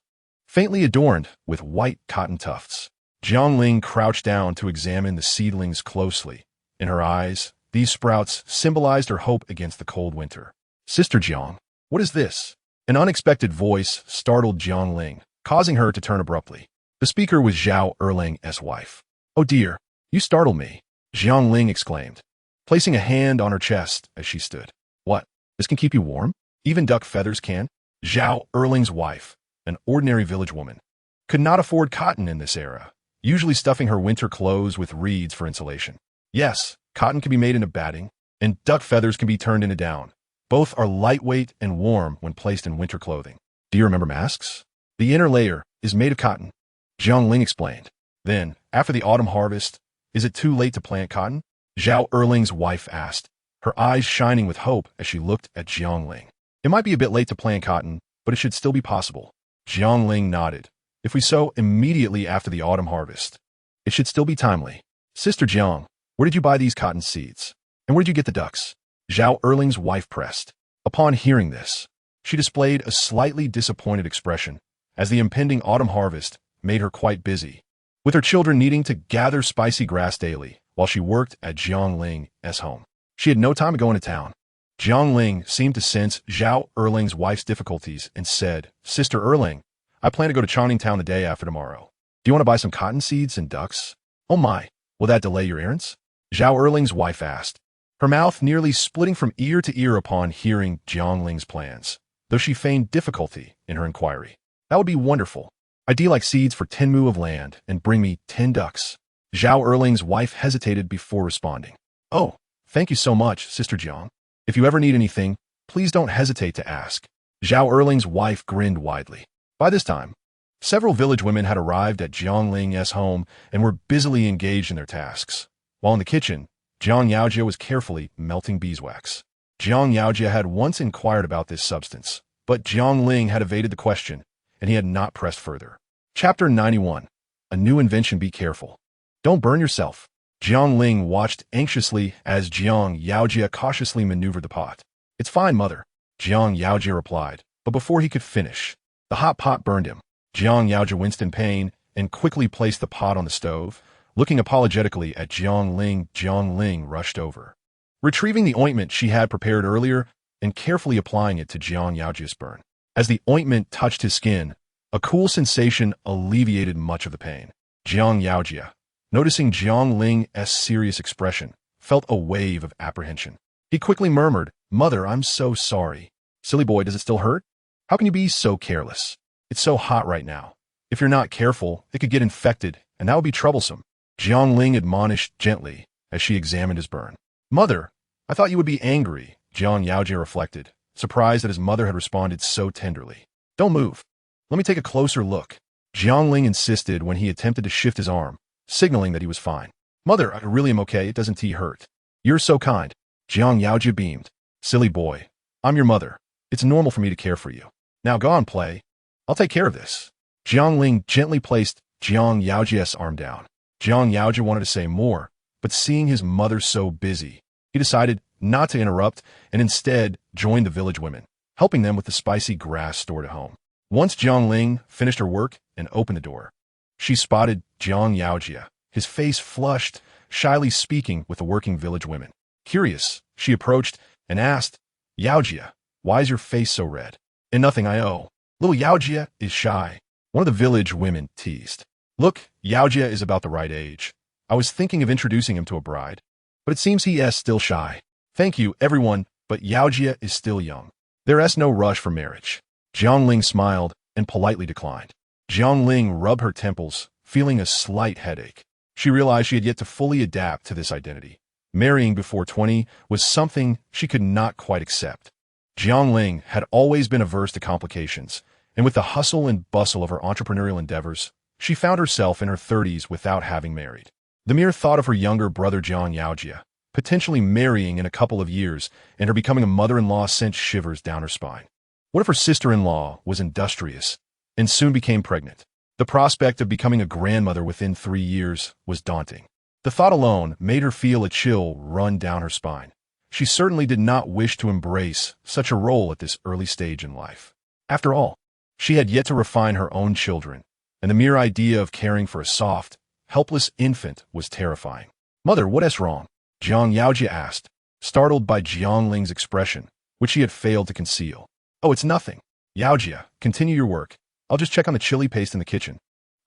faintly adorned with white cotton tufts. Jiang Ling crouched down to examine the seedlings closely. In her eyes, these sprouts symbolized her hope against the cold winter. "Sister Jiang, what is this?" An unexpected voice startled Jiang Ling, causing her to turn abruptly. The speaker was Zhao Erling's wife. "Oh dear, you startled me," Jiang Ling exclaimed, placing a hand on her chest as she stood. "What? This can keep you warm? Even duck feathers can?" Zhao Erling's wife, an ordinary village woman, could not afford cotton in this era, usually stuffing her winter clothes with reeds for insulation. Yes, cotton can be made into batting, and duck feathers can be turned into down. Both are lightweight and warm when placed in winter clothing. "Do you remember masks? The inner layer is made of cotton," Jiang Ling explained. "Then, after the autumn harvest, is it too late to plant cotton?" Zhao Erling's wife asked, her eyes shining with hope as she looked at Jiang Ling. "It might be a bit late to plant cotton, but it should still be possible." Jiang Ling nodded. "If we sow immediately after the autumn harvest, it should still be timely." "Sister Jiang, where did you buy these cotton seeds? And where did you get the ducks?" Zhao Erling's wife pressed. Upon hearing this, she displayed a slightly disappointed expression, as the impending autumn harvest made her quite busy, with her children needing to gather spicy grass daily while she worked at Jiang Ling's home. She had no time to go into town. Jiang Ling seemed to sense Zhao Erling's wife's difficulties and said, "Sister Erling, I plan to go to Chongning Town the day after tomorrow. Do you want to buy some cotton seeds and ducks?" "Oh my, will that delay your errands?" Zhao Erling's wife asked, her mouth nearly splitting from ear to ear upon hearing Jiang Ling's plans, though she feigned difficulty in her inquiry. "That would be wonderful. I'd deal like seeds for 10 mu of land and bring me 10 ducks." Zhao Erling's wife hesitated before responding. "Oh, thank you so much, Sister Jiang. If you ever need anything, please don't hesitate to ask." Zhao Erling's wife grinned widely. By this time, several village women had arrived at Jiang Ling's home and were busily engaged in their tasks. While in the kitchen, Jiang Yaojia was carefully melting beeswax. Jiang Yaojia had once inquired about this substance, but Jiang Ling had evaded the question, and he had not pressed further. Chapter 91. A New Invention. Be careful. Don't burn yourself. Jiang Ling watched anxiously as Jiang Yaojia cautiously maneuvered the pot. "It's fine, mother," Jiang Yaojia replied, but before he could finish, the hot pot burned him. Jiang Yaojia winced in pain and quickly placed the pot on the stove. Looking apologetically at Jiang Ling rushed over, retrieving the ointment she had prepared earlier and carefully applying it to Jiang Yaojia's burn. As the ointment touched his skin, a cool sensation alleviated much of the pain. Jiang Yaojia, noticing Jiang Ling's serious expression, felt a wave of apprehension. He quickly murmured, "Mother, I'm so sorry." "Silly boy, does it still hurt? How can you be so careless? It's so hot right now. If you're not careful, it could get infected, and that would be troublesome." Jiang Ling admonished gently as she examined his burn. "Mother, I thought you would be angry," Jiang Yaojia reflected, surprised that his mother had responded so tenderly. "Don't move. Let me take a closer look." Jiang Ling insisted when he attempted to shift his arm, signaling that he was fine. "Mother, I really am okay. It doesn't hurt." "You're so kind." Jiang Yaojia beamed. "Silly boy, I'm your mother. It's normal for me to care for you. Now go on, play. I'll take care of this." Jiang Ling gently placed Jiang Yaojia's arm down. Jiang Yaojia wanted to say more, but seeing his mother so busy, he decided not to interrupt and instead joined the village women, helping them with the spicy grass stored at home. Once Jiang Ling finished her work and opened the door, she spotted Jiang Yaojia, his face flushed, shyly speaking with the working village women. Curious, she approached and asked, "Yaojia, why is your face so red?" "And nothing, I owe." "Little Yaojia is shy," one of the village women teased. "Look, Yaojia is about the right age. I was thinking of introducing him to a bride, but it seems he is still shy." "Thank you, everyone, but Yaojia is still young. There is no rush for marriage." Jiang Ling smiled and politely declined. Jiang Ling rubbed her temples, feeling a slight headache. She realized she had yet to fully adapt to this identity. Marrying before 20 was something she could not quite accept. Jiang Ling had always been averse to complications, and with the hustle and bustle of her entrepreneurial endeavors, she found herself in her 30s without having married. The mere thought of her younger brother Jiang Yaojia potentially marrying in a couple of years and her becoming a mother-in-law sent shivers down her spine. What if her sister-in-law was industrious and soon became pregnant? The prospect of becoming a grandmother within 3 years was daunting. The thought alone made her feel a chill run down her spine. She certainly did not wish to embrace such a role at this early stage in life. After all, she had yet to refine her own children, and the mere idea of caring for a soft, helpless infant was terrifying. "Mother, what is wrong?" Jiang Yaojia asked, startled by Jiang Ling's expression, which she had failed to conceal. "Oh, it's nothing. Yaojia, continue your work. I'll just check on the chili paste in the kitchen."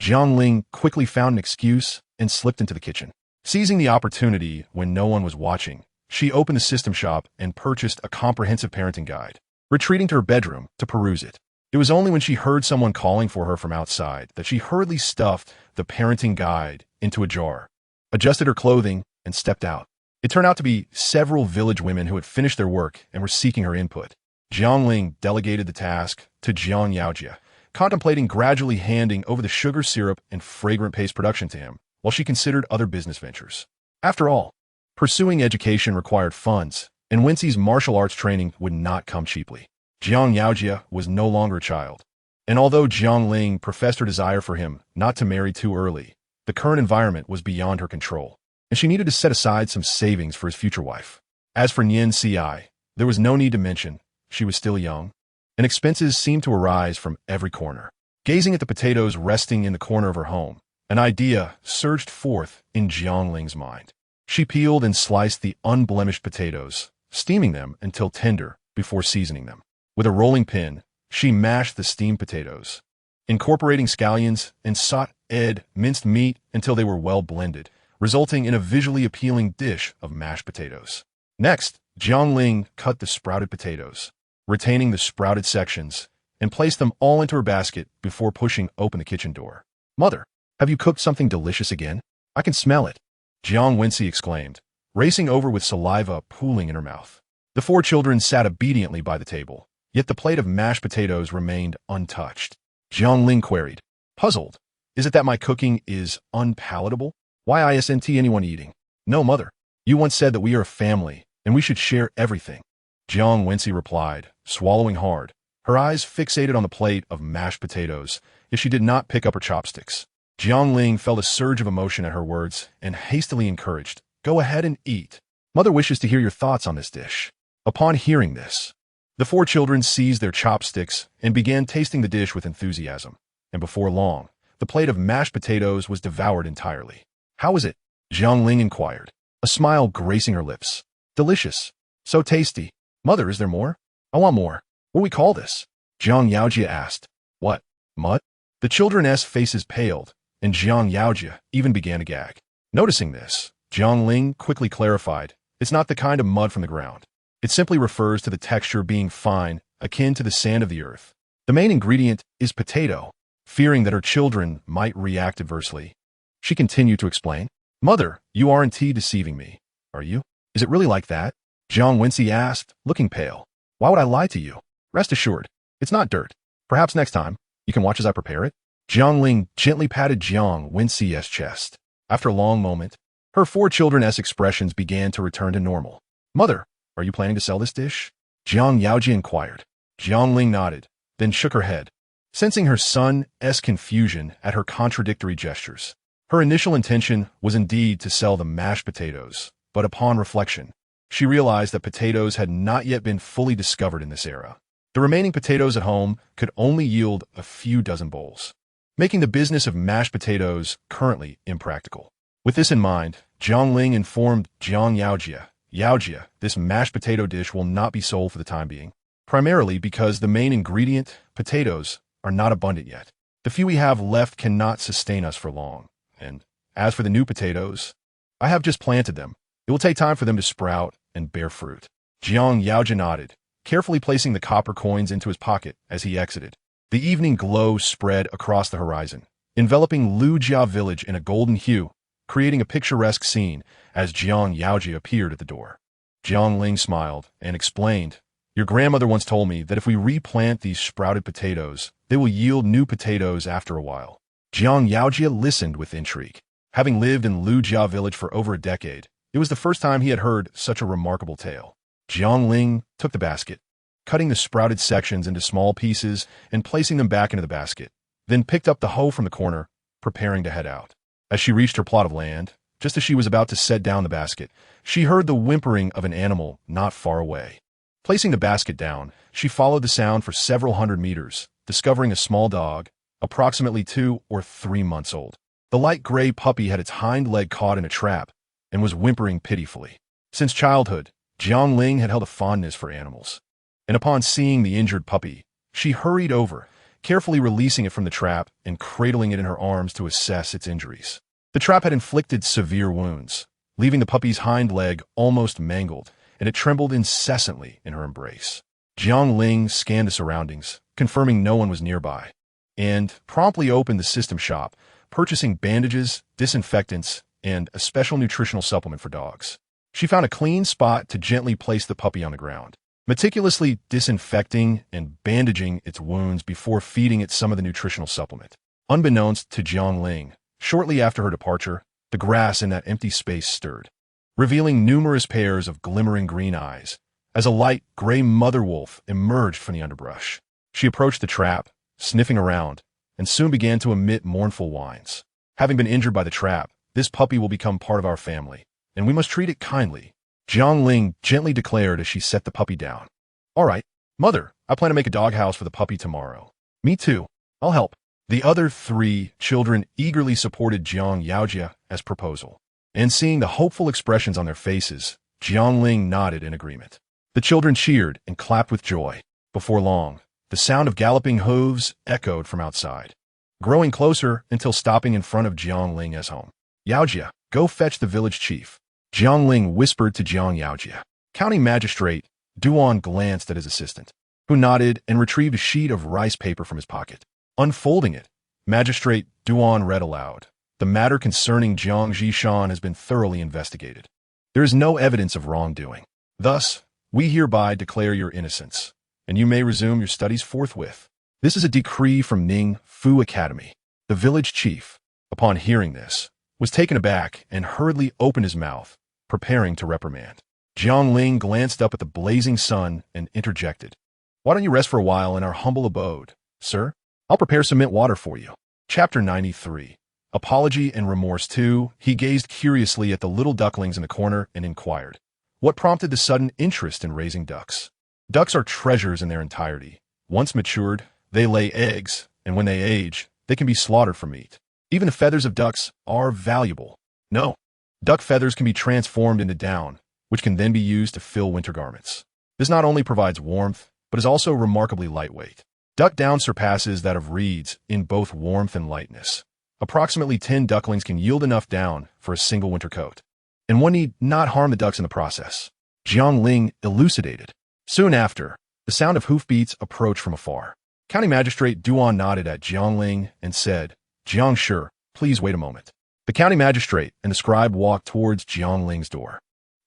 Jiang Ling quickly found an excuse and slipped into the kitchen. Seizing the opportunity when no one was watching, she opened the system shop and purchased a comprehensive parenting guide, retreating to her bedroom to peruse it. It was only when she heard someone calling for her from outside that she hurriedly stuffed the parenting guide into a jar, adjusted her clothing, and stepped out. It turned out to be several village women who had finished their work and were seeking her input. Jiang Ling delegated the task to Jiang Yaojia, contemplating gradually handing over the sugar syrup and fragrant paste production to him, while she considered other business ventures. After all, pursuing education required funds, and Wenxi's martial arts training would not come cheaply. Jiang Yaojia was no longer a child, and although Jiang Ling professed her desire for him not to marry too early, the current environment was beyond her control, and she needed to set aside some savings for his future wife. As for Nian Ci, there was no need to mention. She was still young, and expenses seemed to arise from every corner. Gazing at the potatoes resting in the corner of her home, an idea surged forth in Jiang Ling's mind. She peeled and sliced the unblemished potatoes, steaming them until tender before seasoning them. With a rolling pin, she mashed the steamed potatoes, incorporating scallions and sautéed minced meat until they were well blended, resulting in a visually appealing dish of mashed potatoes. Next, Jiang Ling cut the sprouted potatoes, retaining the sprouted sections, and placed them all into her basket before pushing open the kitchen door. "Mother, have you cooked something delicious again? I can smell it," Jiang Wenxi exclaimed, racing over with saliva pooling in her mouth. The four children sat obediently by the table, yet the plate of mashed potatoes remained untouched. Jiang Ling queried, puzzled, "Is it that my cooking is unpalatable? Why isn't anyone eating?" "No, mother. You once said that we are a family, and we should share everything," Jiang Wenxi replied, swallowing hard, her eyes fixated on the plate of mashed potatoes, yet she did not pick up her chopsticks. Jiang Ling felt a surge of emotion at her words and hastily encouraged, "Go ahead and eat. Mother wishes to hear your thoughts on this dish." Upon hearing this, the four children seized their chopsticks and began tasting the dish with enthusiasm, and before long, the plate of mashed potatoes was devoured entirely. "How is it?" Jiang Ling inquired, a smile gracing her lips. "Delicious. So tasty. Mother, is there more? I want more. What do we call this?" Jiang Yaojia asked. "What? Mud?" The children's faces paled, and Jiang Yaojia even began to gag. Noticing this, Jiang Ling quickly clarified, "It's not the kind of mud from the ground. It simply refers to the texture being fine, akin to the sand of the earth. The main ingredient is potato." Fearing that her children might react adversely, she continued to explain, "Mother, you aren't deceiving me, are you? Is it really like that?" Jiang Wenxi asked, looking pale. "Why would I lie to you? Rest assured, it's not dirt. Perhaps next time, you can watch as I prepare it." Jiang Ling gently patted Jiang Wenxi's chest. After a long moment, her four children's expressions began to return to normal. "Mother, are you planning to sell this dish?" Jiang Yaojia inquired. Jiang Ling nodded, then shook her head, sensing her son's confusion at her contradictory gestures. Her initial intention was indeed to sell the mashed potatoes, but upon reflection, she realized that potatoes had not yet been fully discovered in this era. The remaining potatoes at home could only yield a few dozen bowls, making the business of mashed potatoes currently impractical. With this in mind, Jiang Ling informed Jiang Yaojia, "Yaojia, this mashed potato dish will not be sold for the time being, primarily because the main ingredient, potatoes, are not abundant yet. The few we have left cannot sustain us for long. And as for the new potatoes, I have just planted them. It will take time for them to sprout and bear fruit." Jiang Yaojia nodded, carefully placing the copper coins into his pocket as he exited. The evening glow spread across the horizon, enveloping Lujia village in a golden hue, creating a picturesque scene as Jiang Yaojia appeared at the door. Jiang Ling smiled and explained, "Your grandmother once told me that if we replant these sprouted potatoes, they will yield new potatoes after a while." Jiang Yaojia listened with intrigue. Having lived in Lujia village for over a decade, it was the first time he had heard such a remarkable tale. Jiang Ling took the basket, cutting the sprouted sections into small pieces and placing them back into the basket, then picked up the hoe from the corner, preparing to head out. As she reached her plot of land, Just as she was about to set down the basket, she heard the whimpering of an animal not far away. Placing the basket down, she followed the sound for several hundred meters, discovering a small dog, approximately 2 or 3 months old. The light gray puppy had its hind leg caught in a trap and was whimpering pitifully. Since childhood, Jiang Ling had held a fondness for animals, and upon seeing the injured puppy, she hurried over, carefully releasing it from the trap and cradling it in her arms to assess its injuries. The trap had inflicted severe wounds, leaving the puppy's hind leg almost mangled, and it trembled incessantly in her embrace. Jiang Ling scanned the surroundings, confirming no one was nearby, and promptly opened the system shop, purchasing bandages, disinfectants, and a special nutritional supplement for dogs. She found a clean spot to gently place the puppy on the ground, meticulously disinfecting and bandaging its wounds before feeding it some of the nutritional supplement. Unbeknownst to Jiang Ling, shortly after her departure, the grass in that empty space stirred, revealing numerous pairs of glimmering green eyes, as a light gray mother wolf emerged from the underbrush. She approached the trap, sniffing around, and soon began to emit mournful whines. Having been injured by the trap, this puppy will become part of our family, and we must treat it kindly, Jiang Ling gently declared as she set the puppy down. All right, mother, I plan to make a doghouse for the puppy tomorrow. Me too. I'll help. The other 3 children eagerly supported Jiang Yaojia as proposal, and seeing the hopeful expressions on their faces, Jiang Ling nodded in agreement. The children cheered and clapped with joy. Before long, the sound of galloping hooves echoed from outside, growing closer until stopping in front of Jiang Ling's home. Yaojia, go fetch the village chief, Jiang Ling whispered to Jiang Yaojia. County Magistrate Duan glanced at his assistant, who nodded and retrieved a sheet of rice paper from his pocket. Unfolding it, Magistrate Duan read aloud. The matter concerning Jiang Zhishan has been thoroughly investigated. There is no evidence of wrongdoing. Thus, we hereby declare your innocence, and you may resume your studies forthwith. This is a decree from Ning Fu Academy. The village chief, upon hearing this, was taken aback and hurriedly opened his mouth, preparing to reprimand. Jiang Ling glanced up at the blazing sun and interjected. Why don't you rest for a while in our humble abode, sir? I'll prepare some mint water for you. Chapter 93. Apology and Remorse 2. He gazed curiously at the little ducklings in the corner and inquired, what prompted the sudden interest in raising ducks? Ducks are treasures in their entirety. Once matured, they lay eggs, and when they age, they can be slaughtered for meat. Even the feathers of ducks are valuable. No, duck feathers can be transformed into down, which can then be used to fill winter garments. This not only provides warmth, but is also remarkably lightweight. Duck down surpasses that of reeds in both warmth and lightness. Approximately 10 ducklings can yield enough down for a single winter coat, and one need not harm the ducks in the process. Jiang Ling elucidated. Soon after, the sound of hoofbeats approached from afar. County Magistrate Duan nodded at Jiang Ling and said, Jiang Shi, please wait a moment. The county magistrate and the scribe walked towards Jiang Ling's door.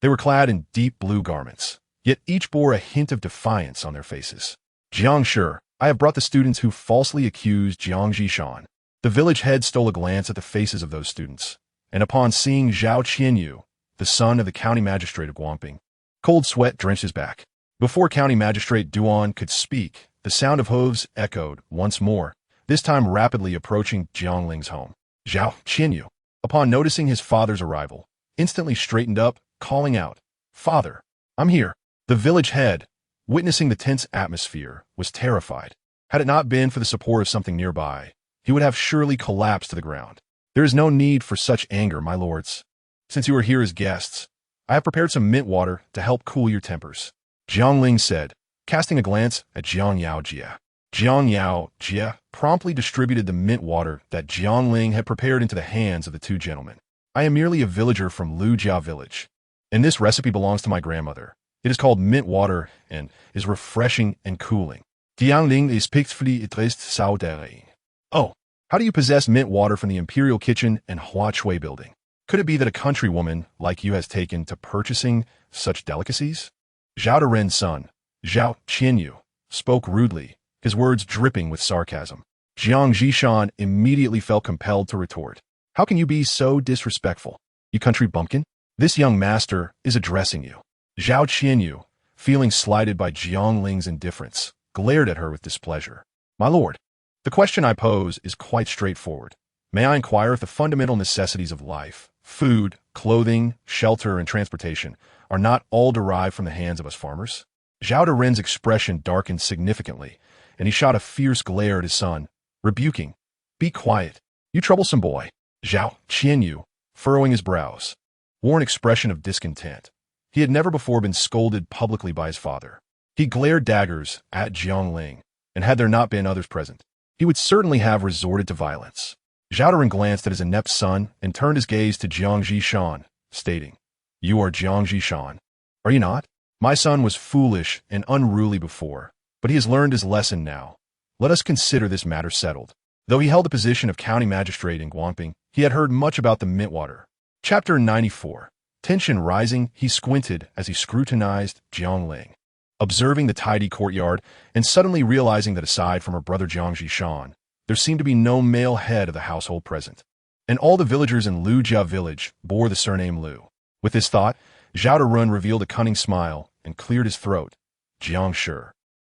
They were clad in deep blue garments, yet each bore a hint of defiance on their faces. Jiang Shi, I have brought the students who falsely accused Jiang Zhishan. The village head stole a glance at the faces of those students, and upon seeing Zhao Qianyu, the son of the county magistrate of Guangping, cold sweat drenched his back. Before County Magistrate Duan could speak, the sound of hooves echoed once more, this time rapidly approaching Jiang Ling's home. Zhao Qianyu, upon noticing his father's arrival, instantly straightened up, calling out, Father, I'm here. The village head, witnessing the tense atmosphere, was terrified. Had it not been for the support of something nearby, he would have surely collapsed to the ground. There is no need for such anger, my lords. Since you are here as guests, I have prepared some mint water to help cool your tempers, Jiang Ling said, casting a glance at Jiang Yaojia. Jiang Yaojia promptly distributed the mint water that Jiang Ling had prepared into the hands of the 2 gentlemen. I am merely a villager from Lujia village, and this recipe belongs to my grandmother. It is called mint water and is refreshing and cooling. Jiang Ling is pictfully itrist saudering. Oh, how do you possess mint water from the imperial kitchen and Hua Chui building? Could it be that a countrywoman like you has taken to purchasing such delicacies? Zhao Deren's son, Zhao Qianyu, spoke rudely, his words dripping with sarcasm. Jiang Zhishan immediately felt compelled to retort. How can you be so disrespectful, you country bumpkin? This young master is addressing you. Zhao Qianyu, feeling slighted by Jiang Ling's indifference, glared at her with displeasure. My lord, the question I pose is quite straightforward. May I inquire if the fundamental necessities of life, food, clothing, shelter, and transportation are not all derived from the hands of us farmers? Zhao Daren's expression darkened significantly, and he shot a fierce glare at his son, rebuking, "Be quiet, you troublesome boy." Zhao Qianyu, furrowing his brows, wore an expression of discontent. He had never before been scolded publicly by his father. He glared daggers at Jiang Ling, and had there not been others present, he would certainly have resorted to violence. Zhao Daren glanced at his inept son and turned his gaze to Jiang Zhishan, stating, "You are Jiang Zhishan, are you not? My son was foolish and unruly before, but he has learned his lesson now. Let us consider this matter settled." Though he held the position of county magistrate in Guangping, he had heard much about the Mintwater. Chapter 94. Tension rising, he squinted as he scrutinized Jiang Ling. Observing the tidy courtyard and suddenly realizing that aside from her brother Jiang Zhishan, there seemed to be no male head of the household present, and all the villagers in Lujia village bore the surname Lu. With this thought, Zhao Darun revealed a cunning smile and cleared his throat. "Jiang Shi,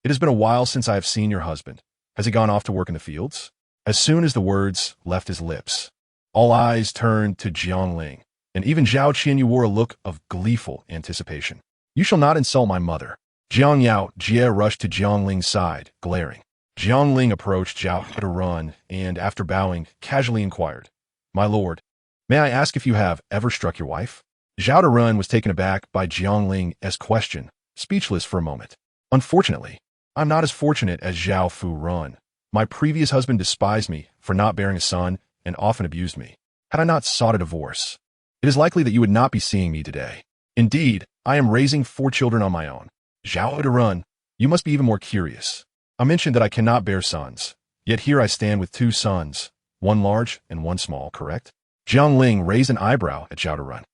it has been a while since I have seen your husband. Has he gone off to work in the fields?" As soon as the words left his lips, all eyes turned to Jiang Ling, and even Zhao Qianyu wore a look of gleeful anticipation. "You shall not insult my mother." Jiang Yao Jie rushed to Jiang Ling's side, glaring. Jiang Ling approached Zhao Darun and, after bowing, casually inquired, "My lord, may I ask if you have ever struck your wife?" Zhao Darun was taken aback by Jiang Ling's question, speechless for a moment. "Unfortunately, I'm not as fortunate as Zhao Fu Run. My previous husband despised me for not bearing a son and often abused me. Had I not sought a divorce, it is likely that you would not be seeing me today. Indeed, I am raising 4 children on my own." "Zhao Darun, you must be even more curious. I mentioned that I cannot bear sons, yet here I stand with 2 sons, one large and one small, correct?" Jiang Ling raised an eyebrow at Zhao Darun.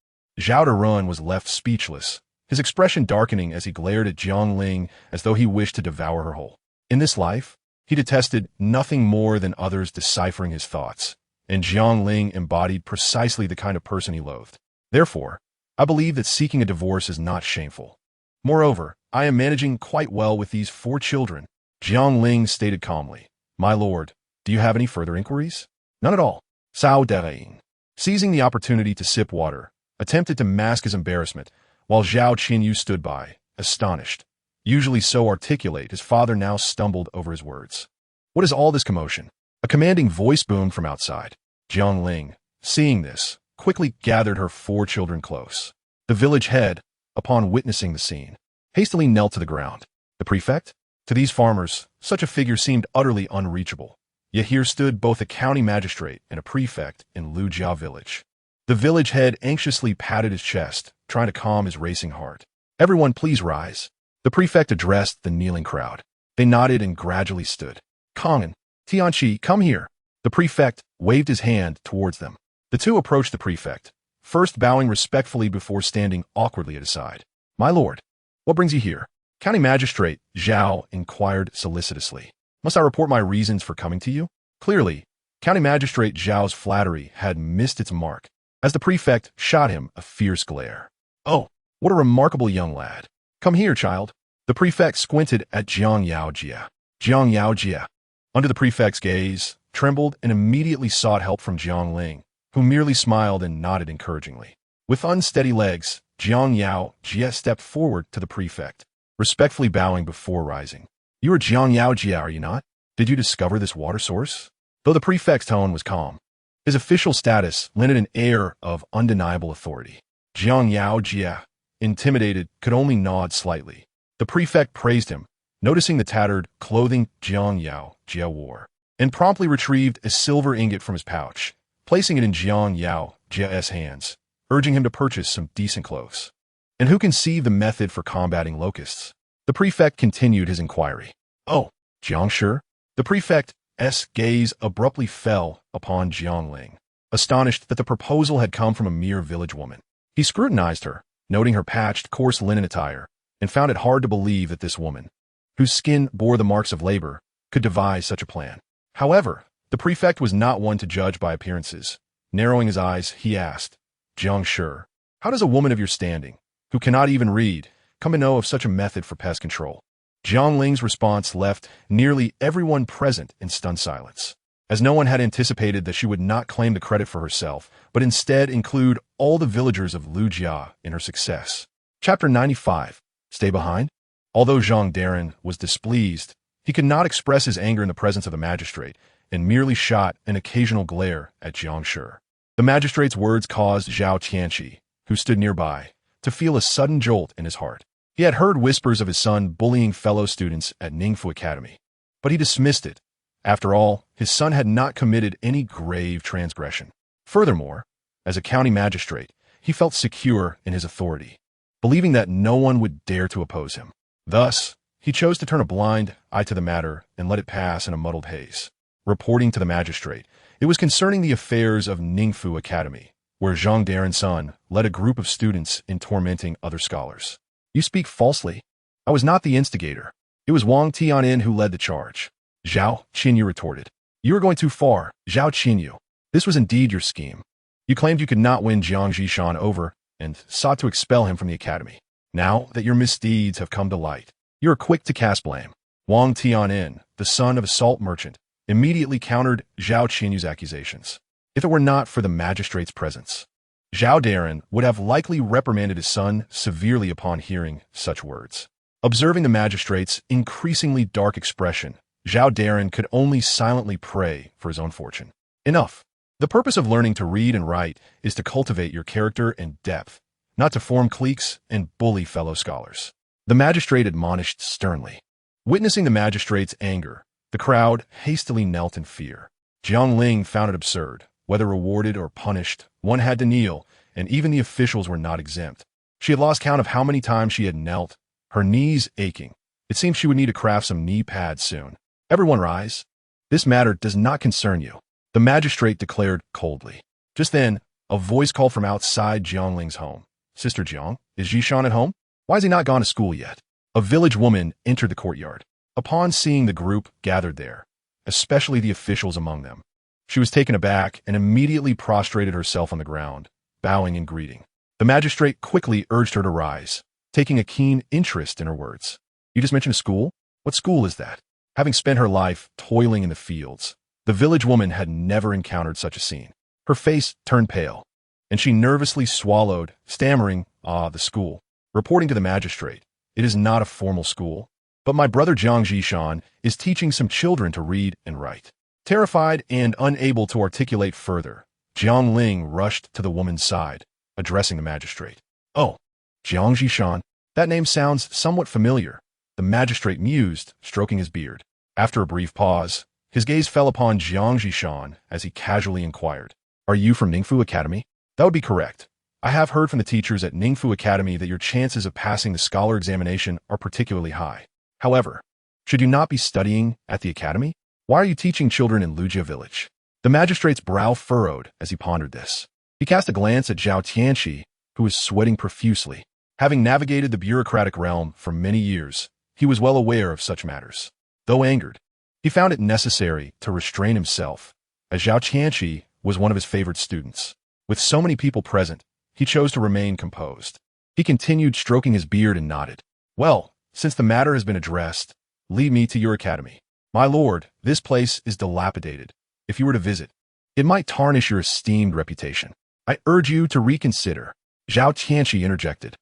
Zhao Darun was left speechless, his expression darkening as he glared at Jiang Ling as though he wished to devour her whole. In this life, he detested nothing more than others deciphering his thoughts, and Jiang Ling embodied precisely the kind of person he loathed. Therefore, I believe that seeking a divorce is not shameful. Moreover, I am managing quite well with these 4 children. Jiang Ling stated calmly, "My lord, do you have any further inquiries?" "None at all." Cao Derain, seizing the opportunity to sip water, attempted to mask his embarrassment, while Zhao Qianyu stood by, astonished. Usually so articulate, his father now stumbled over his words. "What is all this commotion?" A commanding voice boomed from outside. Jiang Ling, seeing this, quickly gathered her 4 children close. The village head, upon witnessing the scene, hastily knelt to the ground. The prefect? To these farmers, such a figure seemed utterly unreachable. Yet here stood both a county magistrate and a prefect in Lujia village. The village head anxiously patted his chest, trying to calm his racing heart. "Everyone please rise." The prefect addressed the kneeling crowd. They nodded and gradually stood. "Kong'an, Tianqi, come here." The prefect waved his hand towards them. The 2 approached the prefect, first bowing respectfully before standing awkwardly at his side. "My lord, what brings you here?" County Magistrate Zhao inquired solicitously. "Must I report my reasons for coming to you?" Clearly, County Magistrate Zhao's flattery had missed its mark, as the prefect shot him a fierce glare. "Oh, what a remarkable young lad. Come here, child." The prefect squinted at Jiang Yaojie. Jiang Yaojie, under the prefect's gaze, trembled and immediately sought help from Jiang Ling, who merely smiled and nodded encouragingly. With unsteady legs, Jiang Yaojie stepped forward to the prefect, respectfully bowing before rising. "You are Jiang Yaojie, are you not? Did you discover this water source?" Though the prefect's tone was calm, his official status lent an air of undeniable authority. Jiang Yaojie, intimidated, could only nod slightly. The prefect praised him, noticing the tattered clothing Jiang Yaojie wore, and promptly retrieved a silver ingot from his pouch, placing it in Jiang Yaojie's hands, urging him to purchase some decent clothes. "And who conceived the method for combating locusts?" The prefect continued his inquiry. "Oh, Jiang Shi?" The prefect's gaze abruptly fell upon Jiang Ling, astonished that the proposal had come from a mere village woman. He scrutinized her, noting her patched, coarse linen attire, and found it hard to believe that this woman, whose skin bore the marks of labor, could devise such a plan. However, the prefect was not one to judge by appearances. Narrowing his eyes, he asked, "Jiang Shi, how does a woman of your standing, who cannot even read, come to know of such a method for pest control?" Jiang Ling's response left nearly everyone present in stunned silence. as no one had anticipated that she would not claim the credit for herself, but instead include all the villagers of Lujia in her success. Chapter 95. Stay behind? Although Zhang Daren was displeased, he could not express his anger in the presence of the magistrate and merely shot an occasional glare at Jiang Shi. The magistrate's words caused Zhao Tianqi, who stood nearby, to feel a sudden jolt in his heart. He had heard whispers of his son bullying fellow students at Ningfu Academy, but he dismissed it. After all, his son had not committed any grave transgression. Furthermore, as a county magistrate, he felt secure in his authority, believing that no one would dare to oppose him. Thus, he chose to turn a blind eye to the matter and let it pass in a muddled haze. Reporting to the magistrate, it was concerning the affairs of Ningfu Academy, where Zhang Daren's son led a group of students in tormenting other scholars. You speak falsely. I was not the instigator. It was Wang Tian'an who led the charge. Zhao Qinyu retorted. You are going too far, Zhao Qinyu. This was indeed your scheme. You claimed you could not win Jiang Zhishan over and sought to expel him from the academy. Now that your misdeeds have come to light, you are quick to cast blame. Wang Tian'an, the son of a salt merchant, immediately countered Zhao Qinyu's accusations. If it were not for the magistrate's presence, Zhao Daren would have likely reprimanded his son severely upon hearing such words. Observing the magistrate's increasingly dark expression, Zhao Daren could only silently pray for his own fortune. Enough. The purpose of learning to read and write is to cultivate your character and depth, not to form cliques and bully fellow scholars. The magistrate admonished sternly. Witnessing the magistrate's anger, the crowd hastily knelt in fear. Jiang Ling found it absurd. Whether rewarded or punished, one had to kneel, and even the officials were not exempt. She had lost count of how many times she had knelt, her knees aching. It seemed she would need to craft some knee pads soon. Everyone rise. This matter does not concern you, the magistrate declared coldly. Just then, a voice called from outside Jiang Ling's home. Sister Jiang, is Zhishan at home? Why has he not gone to school yet? A village woman entered the courtyard. Upon seeing the group gathered there, especially the officials among them, she was taken aback and immediately prostrated herself on the ground, bowing in greeting. The magistrate quickly urged her to rise, taking a keen interest in her words. You just mentioned a school? What school is that? Having spent her life toiling in the fields, the village woman had never encountered such a scene. Her face turned pale, and she nervously swallowed, stammering, the school. Reporting to the magistrate, it is not a formal school, but my brother Jiang Zhishan is teaching some children to read and write. Terrified and unable to articulate further, Jiang Ling rushed to the woman's side, addressing the magistrate. Oh, Jiang Zhishan, that name sounds somewhat familiar, the magistrate mused, stroking his beard. After a brief pause, his gaze fell upon Jiang Zhishan as he casually inquired, Are you from Ningfu Academy? That would be correct. I have heard from the teachers at Ningfu Academy that your chances of passing the scholar examination are particularly high. However, should you not be studying at the academy? Why are you teaching children in Lujia village? The magistrate's brow furrowed as he pondered this. He cast a glance at Zhao Tianqi, who was sweating profusely. Having navigated the bureaucratic realm for many years, he was well aware of such matters. Though angered, he found it necessary to restrain himself, as Zhao Tianqi was one of his favorite students. With so many people present, he chose to remain composed. He continued stroking his beard and nodded. Well, since the matter has been addressed, lead me to your academy. My lord, this place is dilapidated. If you were to visit, it might tarnish your esteemed reputation. I urge you to reconsider. Zhao Tianqi interjected.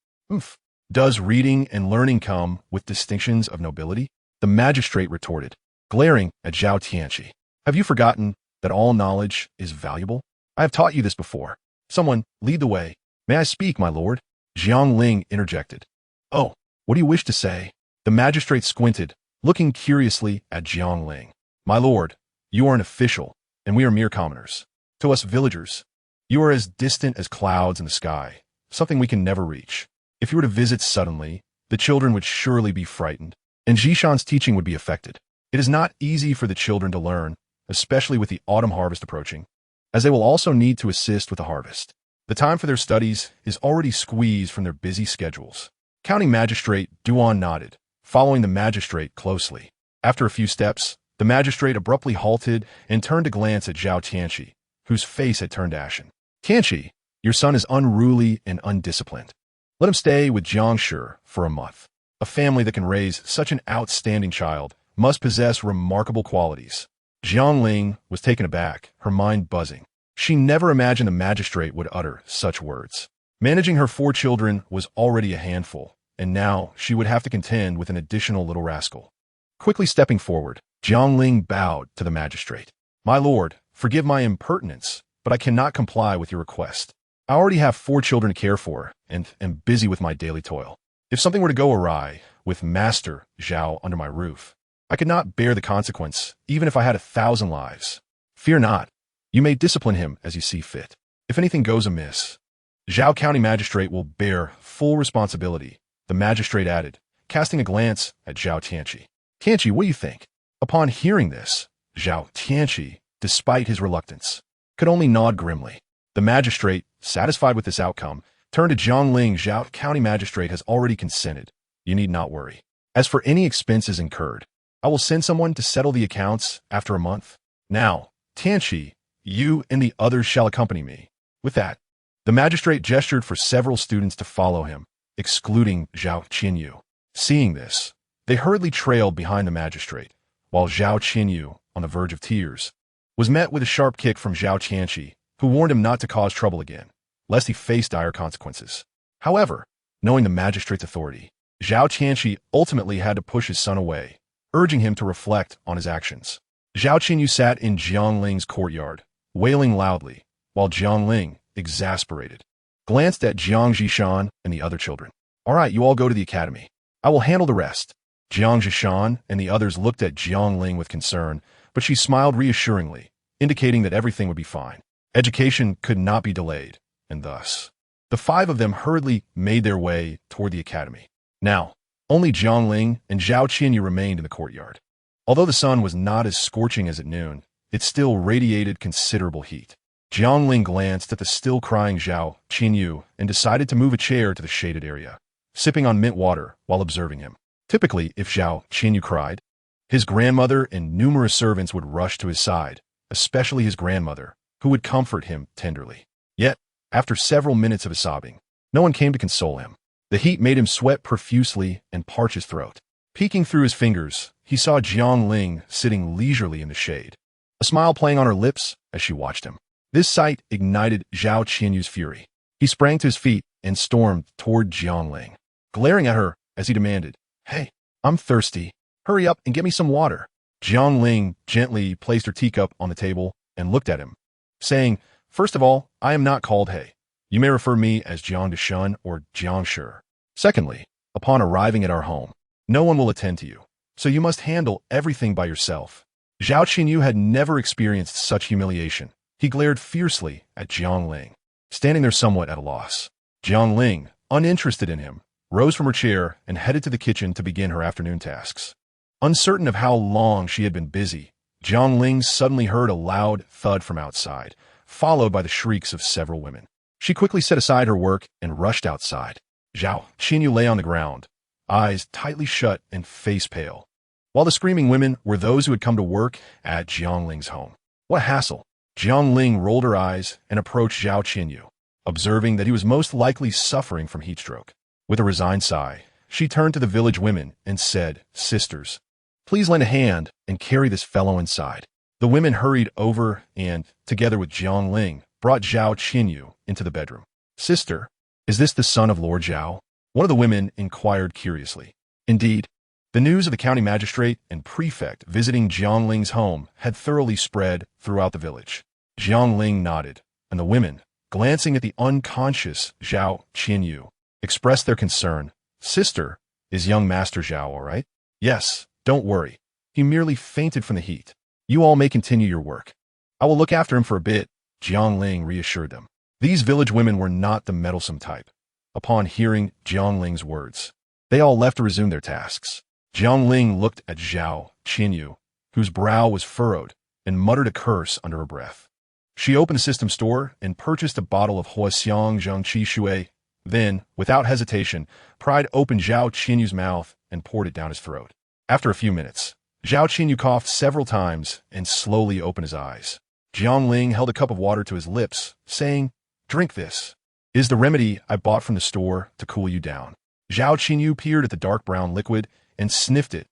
Does reading and learning come with distinctions of nobility? The magistrate retorted, glaring at Zhao Tianqi. Have you forgotten that all knowledge is valuable? I have taught you this before. Someone, lead the way. May I speak, my lord? Jiang Ling interjected. Oh, what do you wish to say? The magistrate squinted, looking curiously at Jiang Ling. My lord, you are an official, and we are mere commoners. To us villagers, you are as distant as clouds in the sky, something we can never reach. If you were to visit suddenly, the children would surely be frightened, and Zhishan's teaching would be affected. It is not easy for the children to learn, especially with the autumn harvest approaching, as they will also need to assist with the harvest. The time for their studies is already squeezed from their busy schedules. County Magistrate Duan nodded, following the magistrate closely. After a few steps, the magistrate abruptly halted and turned to glance at Zhao Tianqi, whose face had turned ashen. Tianqi, your son is unruly and undisciplined. Let him stay with Jiang Shi for a month. A family that can raise such an outstanding child must possess remarkable qualities. Jiang Ling was taken aback, her mind buzzing. She never imagined the magistrate would utter such words. Managing her 4 children was already a handful, and now she would have to contend with an additional little rascal. Quickly stepping forward, Jiang Ling bowed to the magistrate. "My lord, forgive my impertinence, but I cannot comply with your request. I already have 4 children to care for, and am busy with my daily toil. If something were to go awry, with Master Zhao under my roof, I could not bear the consequence, even if I had 1,000 lives. Fear not. You may discipline him as you see fit. If anything goes amiss, Zhao County Magistrate will bear full responsibility," the magistrate added, casting a glance at Zhao Tianqi. "Tianqi, what do you think?" Upon hearing this, Zhao Tianqi, despite his reluctance, could only nod grimly. The magistrate, satisfied with this outcome, turned to Jiang Ling. "Zhao County Magistrate has already consented. You need not worry. As for any expenses incurred, I will send someone to settle the accounts after a month. Now, Tianqi, you and the others shall accompany me." With that, the magistrate gestured for several students to follow him, excluding Zhao Qinyu. Seeing this, they hurriedly trailed behind the magistrate, while Zhao Qinyu, on the verge of tears, was met with a sharp kick from Zhao Tianqi, who warned him not to cause trouble again, lest he face dire consequences. However, knowing the magistrate's authority, Zhao Tianqi ultimately had to push his son away, urging him to reflect on his actions. Zhao Qinyu sat in Jiang Ling's courtyard, wailing loudly, while Jiang Ling, exasperated, glanced at Jiang Zhishan and the other children. "All right, you all go to the academy. I will handle the rest." Jiang Zhishan and the others looked at Jiang Ling with concern, but she smiled reassuringly, indicating that everything would be fine. Education could not be delayed, and thus, the 5 of them hurriedly made their way toward the academy. Now, only Jiang Ling and Zhao Qinyu remained in the courtyard. Although the sun was not as scorching as at noon, it still radiated considerable heat. Jiang Ling glanced at the still crying Zhao Qinyu and decided to move a chair to the shaded area, sipping on mint water while observing him. Typically, if Zhao Qinyu cried, his grandmother and numerous servants would rush to his side, especially his grandmother, who would comfort him tenderly. Yet, after several minutes of his sobbing, no one came to console him. The heat made him sweat profusely and parch his throat. Peeking through his fingers, he saw Jiang Ling sitting leisurely in the shade, a smile playing on her lips as she watched him. This sight ignited Zhao Qinyu's fury. He sprang to his feet and stormed toward Jiang Ling, glaring at her as he demanded, "Hey, I'm thirsty. Hurry up and get me some water." Jiang Ling gently placed her teacup on the table and looked at him, saying, "First of all, I am not called He. You may refer me as Jiang Deshun or Jiang Shi. Secondly, upon arriving at our home, no one will attend to you, so you must handle everything by yourself." Zhao Qinyu had never experienced such humiliation. He glared fiercely at Jiang Ling, standing there somewhat at a loss. Jiang Ling, uninterested in him, rose from her chair and headed to the kitchen to begin her afternoon tasks. Uncertain of how long she had been busy, Jiang Ling suddenly heard a loud thud from outside, followed by the shrieks of several women. She quickly set aside her work and rushed outside. Zhao Qinyu lay on the ground, eyes tightly shut and face pale, while the screaming women were those who had come to work at Jiang Ling's home. What hassle! Jiang Ling rolled her eyes and approached Zhao Qinyu, observing that he was most likely suffering from heat stroke. With a resigned sigh, she turned to the village women and said, "Sisters, please lend a hand and carry this fellow inside." The women hurried over and, together with Jiang Ling, brought Zhao Qinyu into the bedroom. "Sister, is this the son of Lord Zhao?" one of the women inquired curiously. Indeed, the news of the county magistrate and prefect visiting Jiang Ling's home had thoroughly spread throughout the village. Jiang Ling nodded, and the women, glancing at the unconscious Zhao Qinyu, expressed their concern. "Sister, is young Master Zhao all right?" "Yes, don't worry. He merely fainted from the heat. You all may continue your work. I will look after him for a bit," Jiang Ling reassured them. These village women were not the meddlesome type. Upon hearing Jiang Ling's words, they all left to resume their tasks. Jiang Ling looked at Zhao Qinyu, whose brow was furrowed, and muttered a curse under her breath. She opened the system store and purchased a bottle of Huaxiang Zhangqi Shui. Then, without hesitation, pried open Zhao Qinyu's mouth and poured it down his throat. After a few minutes, Zhao Qinyu coughed several times and slowly opened his eyes. Jiang Ling held a cup of water to his lips, saying, "Drink this. It is the remedy I bought from the store to cool you down." Zhao Qinyu peered at the dark brown liquid and sniffed it,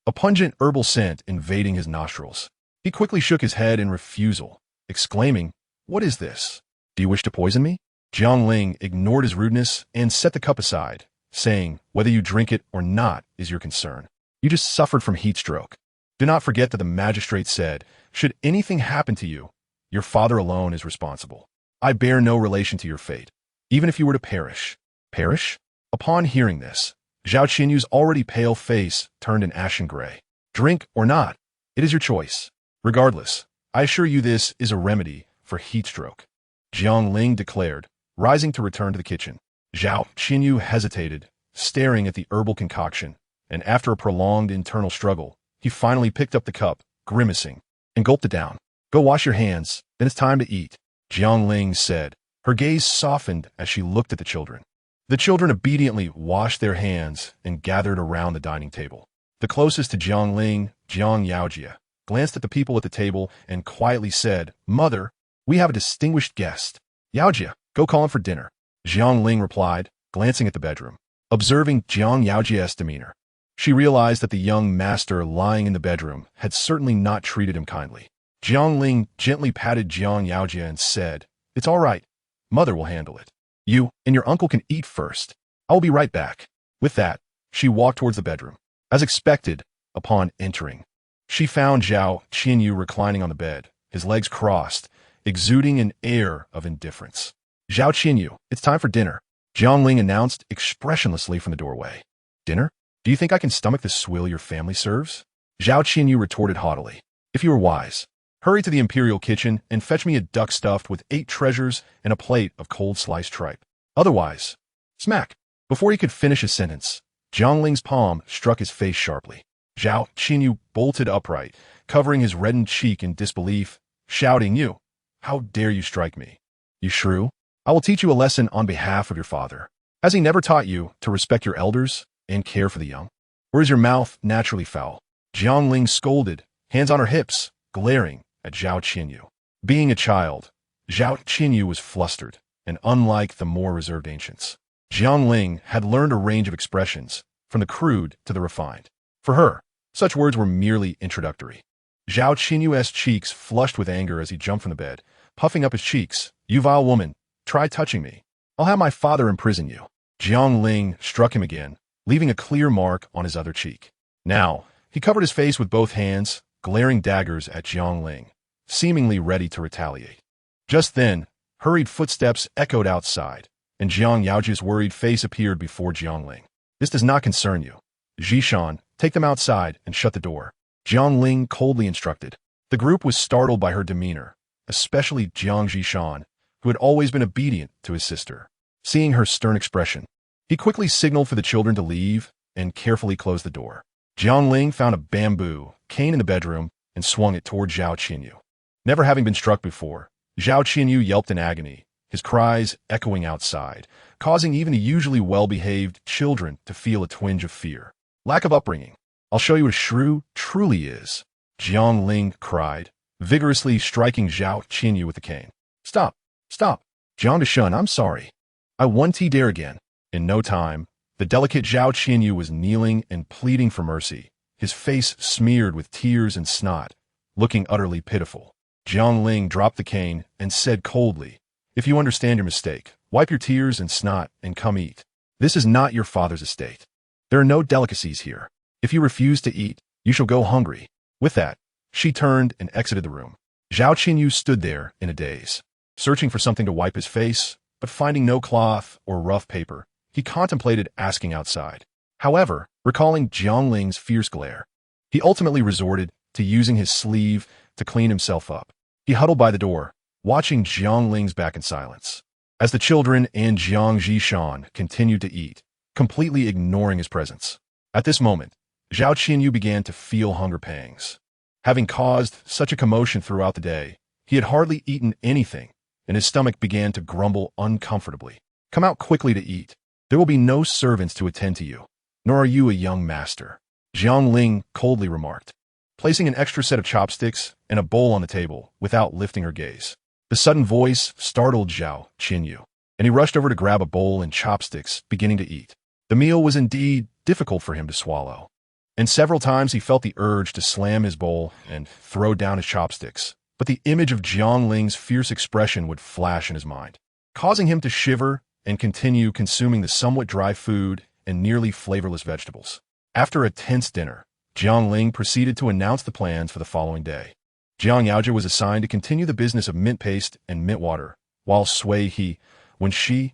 a pungent herbal scent invading his nostrils. He quickly shook his head in refusal, exclaiming, "What is this? Do you wish to poison me?" Jiang Ling ignored his rudeness and set the cup aside, saying, "Whether you drink it or not is your concern. You just suffered from heat stroke. Do not forget that the magistrate said, should anything happen to you, your father alone is responsible. I bear no relation to your fate, even if you were to perish." Perish? Upon hearing this, Zhao Qinyu's already pale face turned an ashen gray. "Drink or not, it is your choice. Regardless, I assure you this is a remedy for heat stroke," Jiang Ling declared, rising to return to the kitchen. Zhao Qinyu hesitated, staring at the herbal concoction, and after a prolonged internal struggle, he finally picked up the cup, grimacing, and gulped it down. "Go wash your hands, then it's time to eat," Jiang Ling said. Her gaze softened as she looked at the children. The children obediently washed their hands and gathered around the dining table. The closest to Jiang Ling, Jiang Yaojia, glanced at the people at the table and quietly said, "Mother, we have a distinguished guest. Yaojia, go call him for dinner." Jiang Ling replied, glancing at the bedroom. Observing Jiang Yaojia's demeanor, she realized that the young master lying in the bedroom had certainly not treated him kindly. Jiang Ling gently patted Jiang Yaojia and said, "It's all right. Mother will handle it. You and your uncle can eat first. I will be right back." With that, she walked towards the bedroom. As expected, upon entering, she found Zhao Qinyu reclining on the bed, his legs crossed, exuding an air of indifference. "Zhao Qinyu, it's time for dinner," Jiang Ling announced expressionlessly from the doorway. "Dinner? Do you think I can stomach the swill your family serves?" Zhao Qinyu retorted haughtily. "If you were wise, hurry to the imperial kitchen and fetch me a duck stuffed with 8 treasures and a plate of cold sliced tripe. Otherwise, smack." Before he could finish his sentence, Jiang Ling's palm struck his face sharply. Zhao Qinyu bolted upright, covering his reddened cheek in disbelief, shouting, "You! How dare you strike me? You shrew! I will teach you a lesson on behalf of your father. Has he never taught you to respect your elders and care for the young? Or is your mouth naturally foul?" Jiang Ling scolded, hands on her hips, glaring at Zhao Qinyu. Being a child, Zhao Qinyu was flustered, and unlike the more reserved ancients, Jiang Ling had learned a range of expressions, from the crude to the refined. For her, such words were merely introductory. Zhao Qinyu's cheeks flushed with anger as he jumped from the bed, puffing up his cheeks. "You vile woman, try touching me. I'll have my father imprison you." Jiang Ling struck him again, leaving a clear mark on his other cheek. Now, he covered his face with both hands, glaring daggers at Jiang Ling, seemingly ready to retaliate. Just then, hurried footsteps echoed outside, and Jiang Yaoji's worried face appeared before Jiang Ling. "This does not concern you. Zhishan, take them outside and shut the door," Jiang Ling coldly instructed. The group was startled by her demeanor, especially Jiang Zhishan, who had always been obedient to his sister. Seeing her stern expression, he quickly signaled for the children to leave and carefully closed the door. Jiang Ling found a bamboo cane in the bedroom and swung it toward Zhao Qinyu. Never having been struck before, Zhao Qinyu yelped in agony, his cries echoing outside, causing even the usually well-behaved children to feel a twinge of fear. "Lack of upbringing. I'll show you what a shrew truly is," Jiang Ling cried, vigorously striking Zhao Qinyu with the cane. "Stop! Stop! Jiang Deshun, I'm sorry. I won't dare again." In no time, the delicate Zhao Qinyu was kneeling and pleading for mercy, his face smeared with tears and snot, looking utterly pitiful. Jiang Ling dropped the cane and said coldly, "If you understand your mistake, wipe your tears and snot and come eat. This is not your father's estate. There are no delicacies here. If you refuse to eat, you shall go hungry." With that, she turned and exited the room. Zhao Qinyu stood there in a daze, searching for something to wipe his face, but finding no cloth or rough paper, he contemplated asking outside. However, recalling Jiang Ling's fierce glare, he ultimately resorted to using his sleeve to clean himself up. He huddled by the door, watching Jiang Ling's back in silence, as the children and Jiang Zhishan continued to eat, completely ignoring his presence. At this moment, Zhao Qinyu began to feel hunger pangs. Having caused such a commotion throughout the day, he had hardly eaten anything, and his stomach began to grumble uncomfortably. "Come out quickly to eat. There will be no servants to attend to you, nor are you a young master," Jiang Ling coldly remarked, placing an extra set of chopsticks and a bowl on the table without lifting her gaze. The sudden voice startled Zhao Qinyu, and he rushed over to grab a bowl and chopsticks, beginning to eat. The meal was indeed difficult for him to swallow. and several times he felt the urge to slam his bowl and throw down his chopsticks. But the image of Jiang Ling's fierce expression would flash in his mind, causing him to shiver and continue consuming the somewhat dry food and nearly flavorless vegetables. After a tense dinner, Jiang Ling proceeded to announce the plans for the following day. Jiang Yaojia was assigned to continue the business of mint paste and mint water, while Sui He, Wenxi,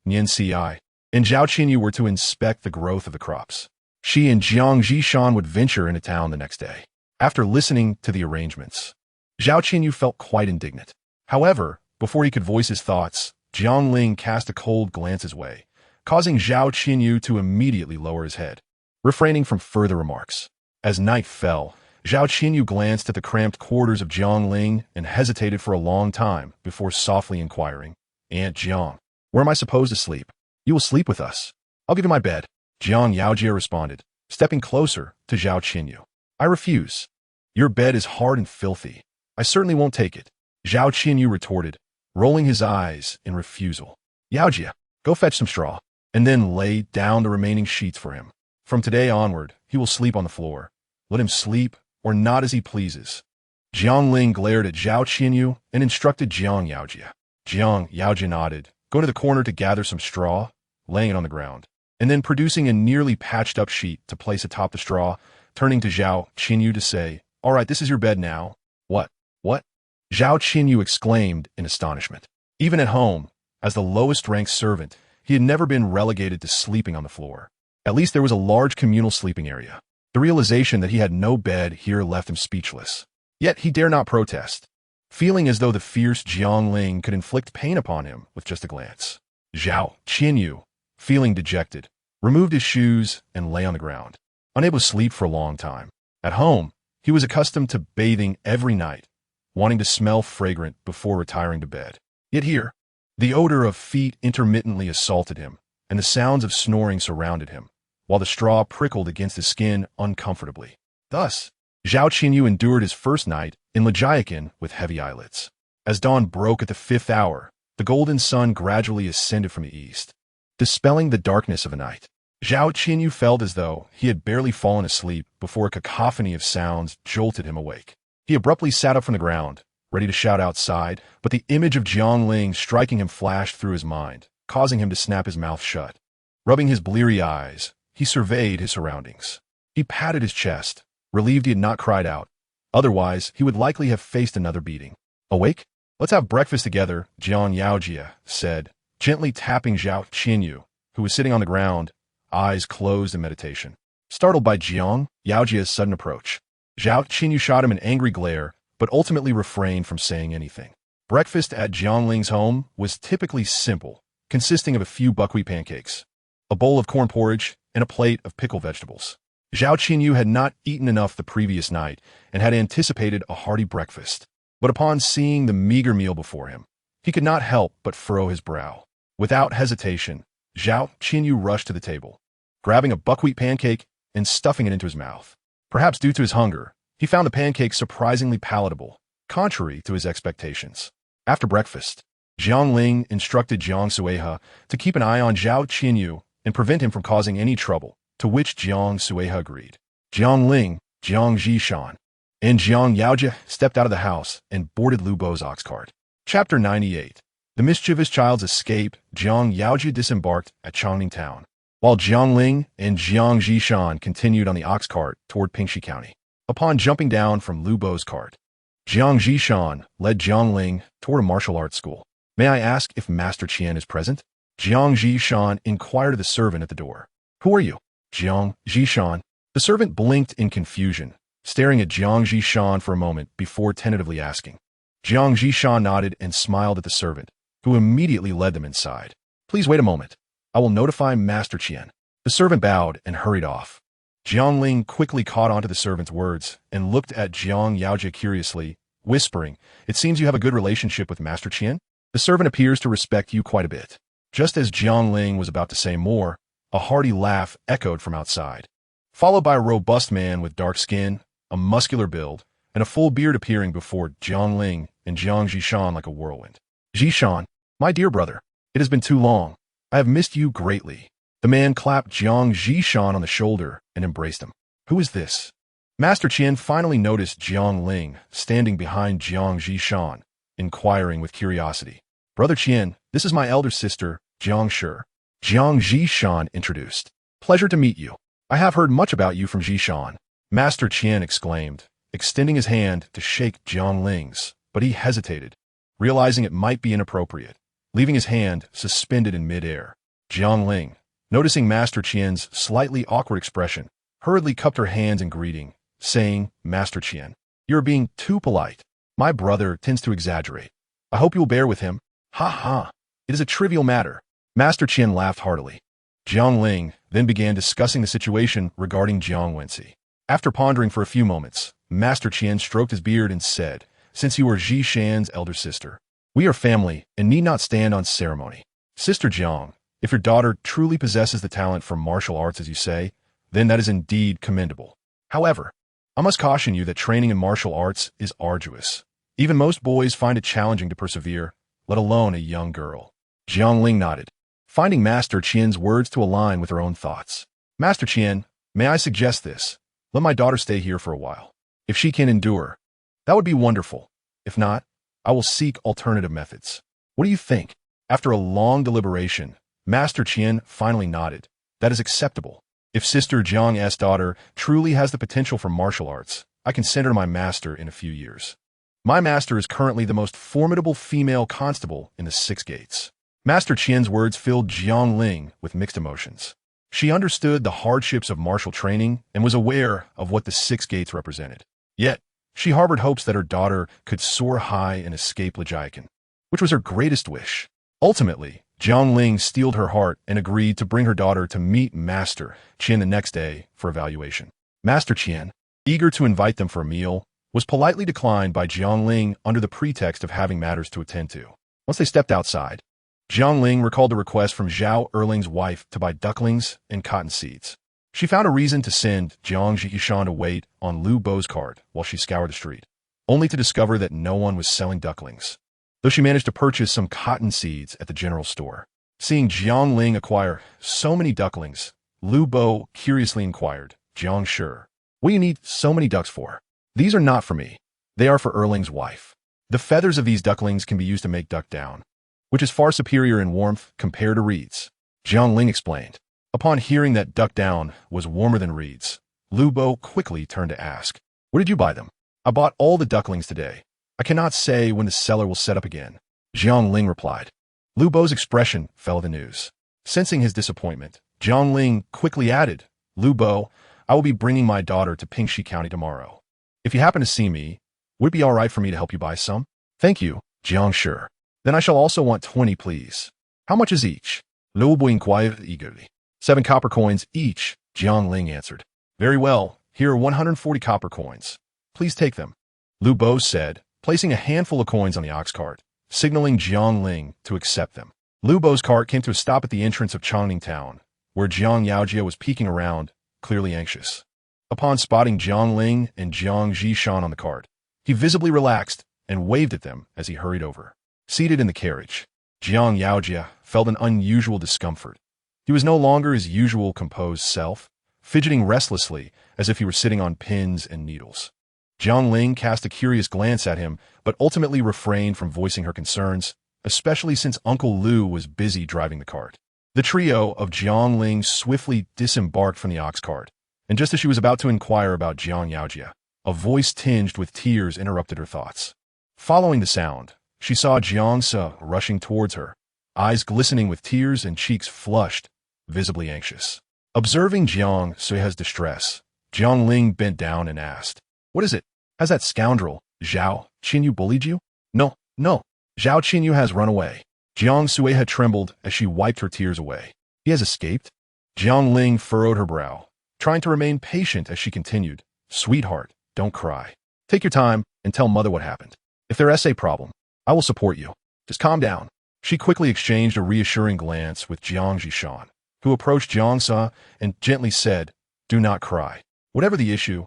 Nian Ci, and Zhao Qinyu were to inspect the growth of the crops. She and Jiang Zhishan would venture into town the next day. After listening to the arrangements, Zhao Qinyu felt quite indignant. However, before he could voice his thoughts, Jiang Ling cast a cold glance his way, causing Zhao Qinyu to immediately lower his head, refraining from further remarks. As night fell, Zhao Qinyu glanced at the cramped quarters of Jiang Ling and hesitated for a long time before softly inquiring, "Aunt Jiang, where am I supposed to sleep?" "You will sleep with us. I'll give you my bed," Jiang Yaojia responded, stepping closer to Zhao Qinyu. "I refuse. Your bed is hard and filthy. I certainly won't take it," Zhao Qinyu retorted, rolling his eyes in refusal. "Yaojia, go fetch some straw, and then lay down the remaining sheets for him. From today onward, he will sleep on the floor. Let him sleep or not as he pleases." Jiang Ling glared at Zhao Qinyu and instructed Jiang Yaojia. Jiang Yaojia nodded, going to the corner to gather some straw, laying it on the ground, and then producing a nearly patched-up sheet to place atop the straw, turning to Zhao Qinyu to say, "All right, this is your bed now." What? Zhao Qinyu exclaimed in astonishment. Even at home, as the lowest-ranked servant, he had never been relegated to sleeping on the floor. At least there was a large communal sleeping area. The realization that he had no bed here left him speechless. Yet he dare not protest, feeling as though the fierce Jiang Ling could inflict pain upon him with just a glance. Zhao Qinyu, feeling dejected, removed his shoes and lay on the ground, unable to sleep for a long time. At home, he was accustomed to bathing every night, wanting to smell fragrant before retiring to bed. Yet here, the odor of feet intermittently assaulted him, and the sounds of snoring surrounded him, while the straw prickled against his skin uncomfortably. Thus, Zhao Qinyu endured his first night in Lajiakin with heavy eyelids. As dawn broke at the 5th hour, the golden sun gradually ascended from the east, dispelling the darkness of the night. Zhao Qinyu felt as though he had barely fallen asleep before a cacophony of sounds jolted him awake. He abruptly sat up from the ground, ready to shout outside, but the image of Jiang Ling striking him flashed through his mind, causing him to snap his mouth shut. Rubbing his bleary eyes, he surveyed his surroundings. He patted his chest, relieved he had not cried out. Otherwise, he would likely have faced another beating. "Awake? Let's have breakfast together," Jiang Yaojia said, gently tapping Zhao Qinyu, who was sitting on the ground, eyes closed in meditation. Startled by Jiang Yaojia's sudden approach, Zhao Qinyu shot him an angry glare, but ultimately refrained from saying anything. Breakfast at Jiang Ling's home was typically simple, consisting of a few buckwheat pancakes, a bowl of corn porridge, and a plate of pickled vegetables. Zhao Qinyu had not eaten enough the previous night and had anticipated a hearty breakfast, but upon seeing the meager meal before him, he could not help but furrow his brow. Without hesitation, Zhao Qinyu rushed to the table, grabbing a buckwheat pancake and stuffing it into his mouth. Perhaps due to his hunger, he found the pancake surprisingly palatable, contrary to his expectations. After breakfast, Jiang Ling instructed Jiang Suihe to keep an eye on Zhao Qinyu and prevent him from causing any trouble, to which Jiang Suihe agreed. Jiang Ling, Jiang Zhishan, and Jiang Yaojia stepped out of the house and boarded Lu Bo's ox cart. Chapter 98. The mischievous child's escape. Jiang Yaojia disembarked at Changning Town, while Jiang Ling and Jiang Zhishan continued on the ox cart toward Pingxi County. Upon jumping down from Lu Bo's cart, Jiang Zhishan led Jiang Ling toward a martial arts school. "May I ask if Master Qian is present?" Jiang Zhishan inquired of the servant at the door. "Who are you?" "Jiang Zhishan." The servant blinked in confusion, staring at Jiang Zhishan for a moment before tentatively asking. Jiang Zhishan nodded and smiled at the servant, who immediately led them inside. "Please wait a moment. I will notify Master Qian." The servant bowed and hurried off. Jiang Ling quickly caught on to the servant's words and looked at Jiang Yaojia curiously, whispering, "It seems you have a good relationship with Master Qian. The servant appears to respect you quite a bit." Just as Jiang Ling was about to say more, a hearty laugh echoed from outside, followed by a robust man with dark skin, a muscular build, and a full beard appearing before Jiang Ling and Jiang Zhishan like a whirlwind. "Zhishan, my dear brother, it has been too long. I have missed you greatly." The man clapped Jiang Zhishan on the shoulder and embraced him. Who is this? Master Qian finally noticed Jiang Ling standing behind Jiang Zhishan, inquiring with curiosity. Brother Qian, this is my elder sister, Jiang Shi. Jiang Zhishan introduced. Pleasure to meet you. I have heard much about you from Zhishan. Master Qian exclaimed, extending his hand to shake Jiang Ling's, but he hesitated, realizing it might be inappropriate, leaving his hand suspended in midair. Jiang Ling, noticing Master Qian's slightly awkward expression, hurriedly cupped her hands in greeting, saying, Master Qian, you're being too polite. My brother tends to exaggerate. I hope you'll bear with him. Ha ha. It is a trivial matter. Master Qian laughed heartily. Jiang Ling then began discussing the situation regarding Jiang Wenci. After pondering for a few moments, Master Qian stroked his beard and said, Since you are Zhishan's elder sister, we are family and need not stand on ceremony. Sister Jiang, if your daughter truly possesses the talent for martial arts as you say, then that is indeed commendable. However, I must caution you that training in martial arts is arduous. Even most boys find it challenging to persevere, let alone a young girl. Jiang Ling nodded, finding Master Qian's words to align with her own thoughts. Master Qian, may I suggest this? Let my daughter stay here for a while. If she can endure, that would be wonderful. If not, I will seek alternative methods. What do you think? After a long deliberation, Master Qian finally nodded. That is acceptable. If Sister Jiang's daughter truly has the potential for martial arts, I can send her to my master in a few years. My master is currently the most formidable female constable in the Six Gates. Master Qian's words filled Jiang Ling with mixed emotions. She understood the hardships of martial training and was aware of what the Six Gates represented. Yet, she harbored hopes that her daughter could soar high and escape Lejiakan, which was her greatest wish. Ultimately, Jiang Ling steeled her heart and agreed to bring her daughter to meet Master Qian the next day for evaluation. Master Qian, eager to invite them for a meal, was politely declined by Jiang Ling under the pretext of having matters to attend to. Once they stepped outside, Jiang Ling recalled a request from Zhao Erling's wife to buy ducklings and cotton seeds. She found a reason to send Jiang Zhishan to wait on Lu Bo's cart while she scoured the street, only to discover that no one was selling ducklings, though she managed to purchase some cotton seeds at the general store. Seeing Jiang Ling acquire so many ducklings, Lu Bo curiously inquired, Jiang Shi, what do you need so many ducks for? These are not for me. They are for Erling's wife. The feathers of these ducklings can be used to make duck down, which is far superior in warmth compared to reeds. Jiang Ling explained. Upon hearing that duck down was warmer than reeds, Lu Bo quickly turned to ask, where did you buy them? I bought all the ducklings today. I cannot say when the seller will set up again. Jiang Ling replied. Lu Bo's expression fell at the news. Sensing his disappointment, Jiang Ling quickly added, Lu Bo, I will be bringing my daughter to Pingxi County tomorrow. If you happen to see me, would it be all right for me to help you buy some? Thank you, Jiang Shi. Then I shall also want 20, please. How much is each? Lu Bo inquired eagerly. 7 copper coins each, Jiang Ling answered. Very well, here are 140 copper coins. Please take them, Lu Bo said, placing a handful of coins on the ox cart, signaling Jiang Ling to accept them. Lu Bo's cart came to a stop at the entrance of Changning Town, where Jiang Yaojia was peeking around, clearly anxious. Upon spotting Jiang Ling and Jiang Zhishan on the cart, he visibly relaxed and waved at them as he hurried over. Seated in the carriage, Jiang Yaojia felt an unusual discomfort. He was no longer his usual composed self, fidgeting restlessly as if he were sitting on pins and needles. Jiang Ling cast a curious glance at him, but ultimately refrained from voicing her concerns, especially since Uncle Lu was busy driving the cart. The trio of Jiang Ling swiftly disembarked from the ox cart, and just as she was about to inquire about Jiang Yaojia, a voice tinged with tears interrupted her thoughts. Following the sound, she saw Jiang Se rushing towards her, eyes glistening with tears and cheeks flushed, visibly anxious. Observing Jiang Se's distress, Jiang Ling bent down and asked, what is it? Has that scoundrel, Zhao Qinyu, bullied you? No. Zhao Qinyu has run away. Jiang Se had trembled as she wiped her tears away. He has escaped? Jiang Ling furrowed her brow, trying to remain patient as she continued, Sweetheart, don't cry. Take your time and tell mother what happened. If there's a problem, I will support you. Just calm down. She quickly exchanged a reassuring glance with Jiang Zhishan, who approached Jiang Se and gently said, do not cry. Whatever the issue,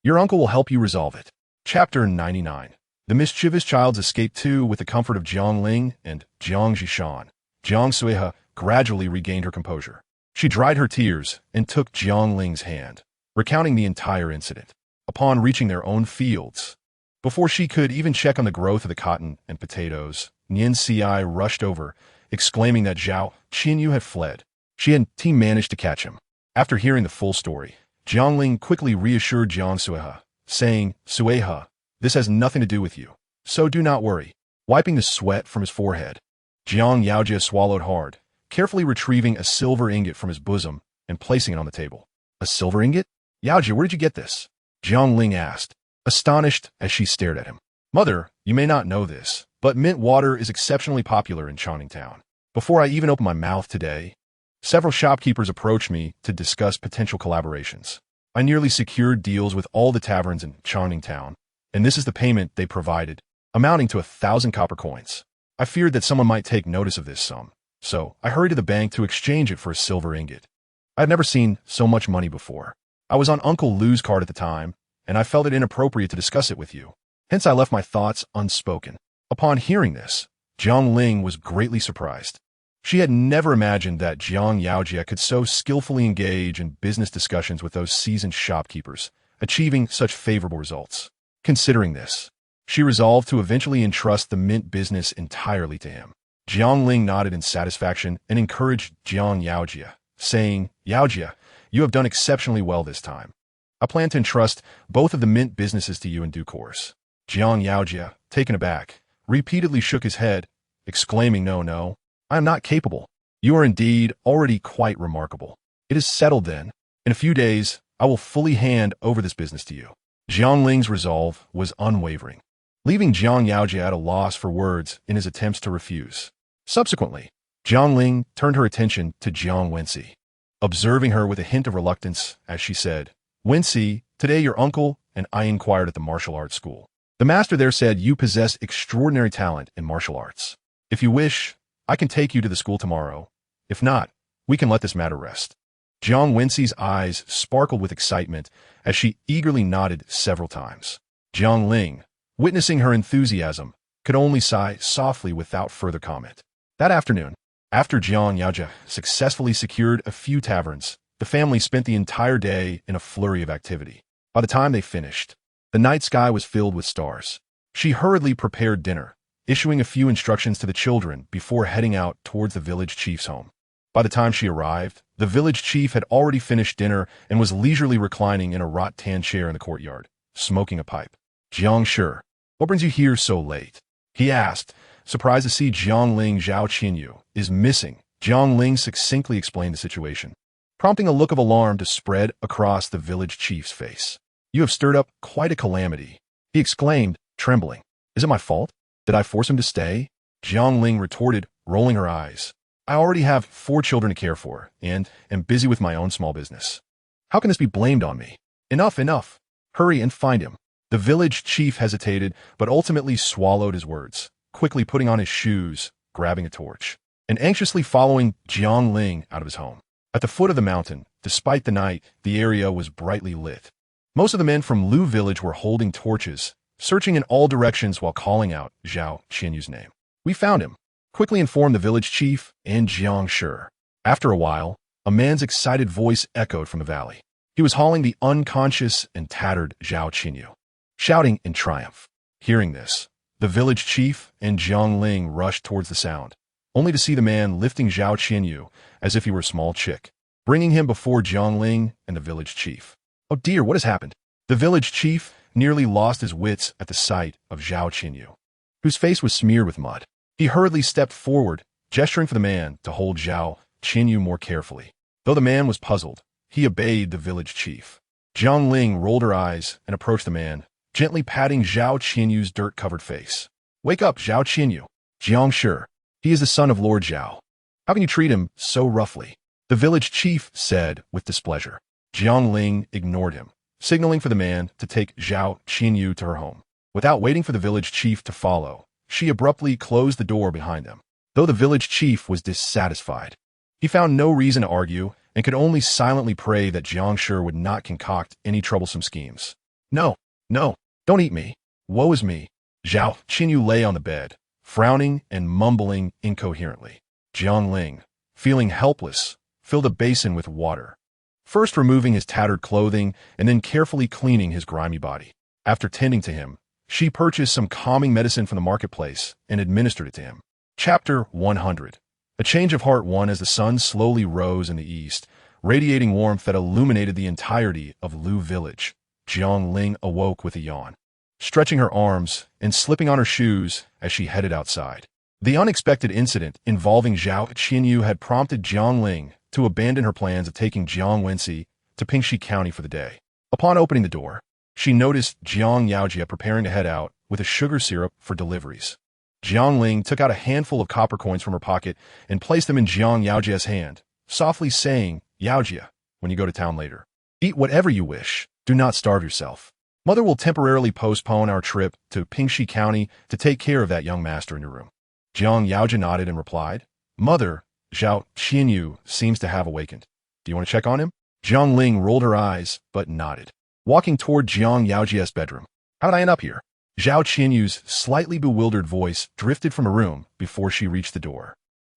your uncle will help you resolve it. Chapter 99. The mischievous child's escape too with the comfort of Jiang Ling and Jiang Zhishan. Jiang Se gradually regained her composure. She dried her tears and took Jiang Ling's hand, recounting the entire incident. Upon reaching their own fields, before she could even check on the growth of the cotton and potatoes, Nian Ci rushed over, exclaiming that Zhao Qinyu had fled. She and team managed to catch him. After hearing the full story, Jiang Ling quickly reassured Jiang Suihe, saying, Suihe, this has nothing to do with you, so do not worry. Wiping the sweat from his forehead, Jiang Yaojia swallowed hard, carefully retrieving a silver ingot from his bosom and placing it on the table. A silver ingot? Yaojia, where did you get this? Jiang Ling asked, astonished as she stared at him. Mother, you may not know this, but mint water is exceptionally popular in Changning Town. Before I even opened my mouth today, several shopkeepers approached me to discuss potential collaborations. I nearly secured deals with all the taverns in Changning Town, and this is the payment they provided, amounting to 1,000 copper coins. I feared that someone might take notice of this sum, so I hurried to the bank to exchange it for a silver ingot. I had never seen so much money before. I was on Uncle Lu's card at the time, and I felt it inappropriate to discuss it with you. Hence I left my thoughts unspoken. Upon hearing this, Jiang Ling was greatly surprised. She had never imagined that Jiang Yaojia could so skillfully engage in business discussions with those seasoned shopkeepers, achieving such favorable results. Considering this, she resolved to eventually entrust the mint business entirely to him. Jiang Ling nodded in satisfaction and encouraged Jiang Yaojia, saying, Yaojia, you have done exceptionally well this time. I plan to entrust both of the mint businesses to you in due course. Jiang Yaojia, taken aback, repeatedly shook his head, exclaiming, No, I am not capable. You are indeed already quite remarkable. It is settled then. In a few days, I will fully hand over this business to you. Jiang Ling's resolve was unwavering, leaving Jiang Yaojia at a loss for words in his attempts to refuse. Subsequently, Jiang Ling turned her attention to Jiang Wenci, observing her with a hint of reluctance as she said, Wenci, today your uncle and I inquired at the martial arts school. The master there said you possess extraordinary talent in martial arts. If you wish, I can take you to the school tomorrow. If not, we can let this matter rest. Jiang Wenci's eyes sparkled with excitement as she eagerly nodded several times. Jiang Ling, witnessing her enthusiasm, could only sigh softly without further comment. That afternoon, after Jiang Yaojia successfully secured a few taverns, the family spent the entire day in a flurry of activity. By the time they finished, the night sky was filled with stars. She hurriedly prepared dinner, issuing a few instructions to the children before heading out towards the village chief's home. By the time she arrived, the village chief had already finished dinner and was leisurely reclining in a rattan chair in the courtyard, smoking a pipe. Jiang Shi, what brings you here so late? He asked, surprised to see Jiang Ling Zhao Qinyu is missing. Jiang Ling succinctly explained the situation, prompting a look of alarm to spread across the village chief's face. You have stirred up quite a calamity, he exclaimed, trembling. Is it my fault? Did I force him to stay? Jiang Ling retorted, rolling her eyes. I already have 4 children to care for, and am busy with my own small business. How can this be blamed on me? Enough. Hurry and find him. The village chief hesitated, but ultimately swallowed his words, quickly putting on his shoes, grabbing a torch, and anxiously following Jiang Ling out of his home. At the foot of the mountain, despite the night, the area was brightly lit. Most of the men from Lu village were holding torches, searching in all directions while calling out Zhao Qinyu's name. We found him, quickly informed the village chief and Jiang Shi. After a while, a man's excited voice echoed from the valley. He was hauling the unconscious and tattered Zhao Qinyu, shouting in triumph. Hearing this, the village chief and Jiang Ling rushed towards the sound, only to see the man lifting Zhao Qinyu as if he were a small chick, bringing him before Jiang Ling and the village chief. Oh dear, what has happened? The village chief nearly lost his wits at the sight of Zhao Qinyu, whose face was smeared with mud. He hurriedly stepped forward, gesturing for the man to hold Zhao Qinyu more carefully. Though the man was puzzled, he obeyed the village chief. Jiang Ling rolled her eyes and approached the man, gently patting Zhao Qinyu's dirt-covered face. Wake up, Zhao Qinyu. Jiang Shi, he is the son of Lord Zhao. How can you treat him so roughly? The village chief said with displeasure. Jiang Ling ignored him, signaling for the man to take Zhao Qinyu to her home. Without waiting for the village chief to follow, she abruptly closed the door behind them. Though the village chief was dissatisfied, he found no reason to argue and could only silently pray that Jiang Shi would not concoct any troublesome schemes. No, don't eat me. Woe is me. Zhao Qinyu lay on the bed, frowning and mumbling incoherently. Jiang Ling, feeling helpless, filled a basin with water, first removing his tattered clothing and then carefully cleaning his grimy body. After tending to him, she purchased some calming medicine from the marketplace and administered it to him. Chapter 100. A change of heart won as the sun slowly rose in the east, radiating warmth that illuminated the entirety of Lu village. Jiang Ling awoke with a yawn, stretching her arms and slipping on her shoes as she headed outside. The unexpected incident involving Zhao Qianyu had prompted Jiang Ling to abandon her plans of taking Jiang Wenxi to Pingxi County for the day. Upon opening the door, she noticed Jiang Yaojia preparing to head out with a sugar syrup for deliveries. Jiang Ling took out a handful of copper coins from her pocket and placed them in Jiang Yaojia's hand, softly saying, "Yaojia, when you go to town later, eat whatever you wish. Do not starve yourself. Mother will temporarily postpone our trip to Pingxi County to take care of that young master in your room." Jiang Yaojia nodded and replied, "Mother, Zhao Qianyu seems to have awakened. Do you want to check on him?" Jiang Ling rolled her eyes, but nodded, walking toward Jiang Yaojia's bedroom. "How did I end up here?" Zhao Qianyu's slightly bewildered voice drifted from a room before she reached the door.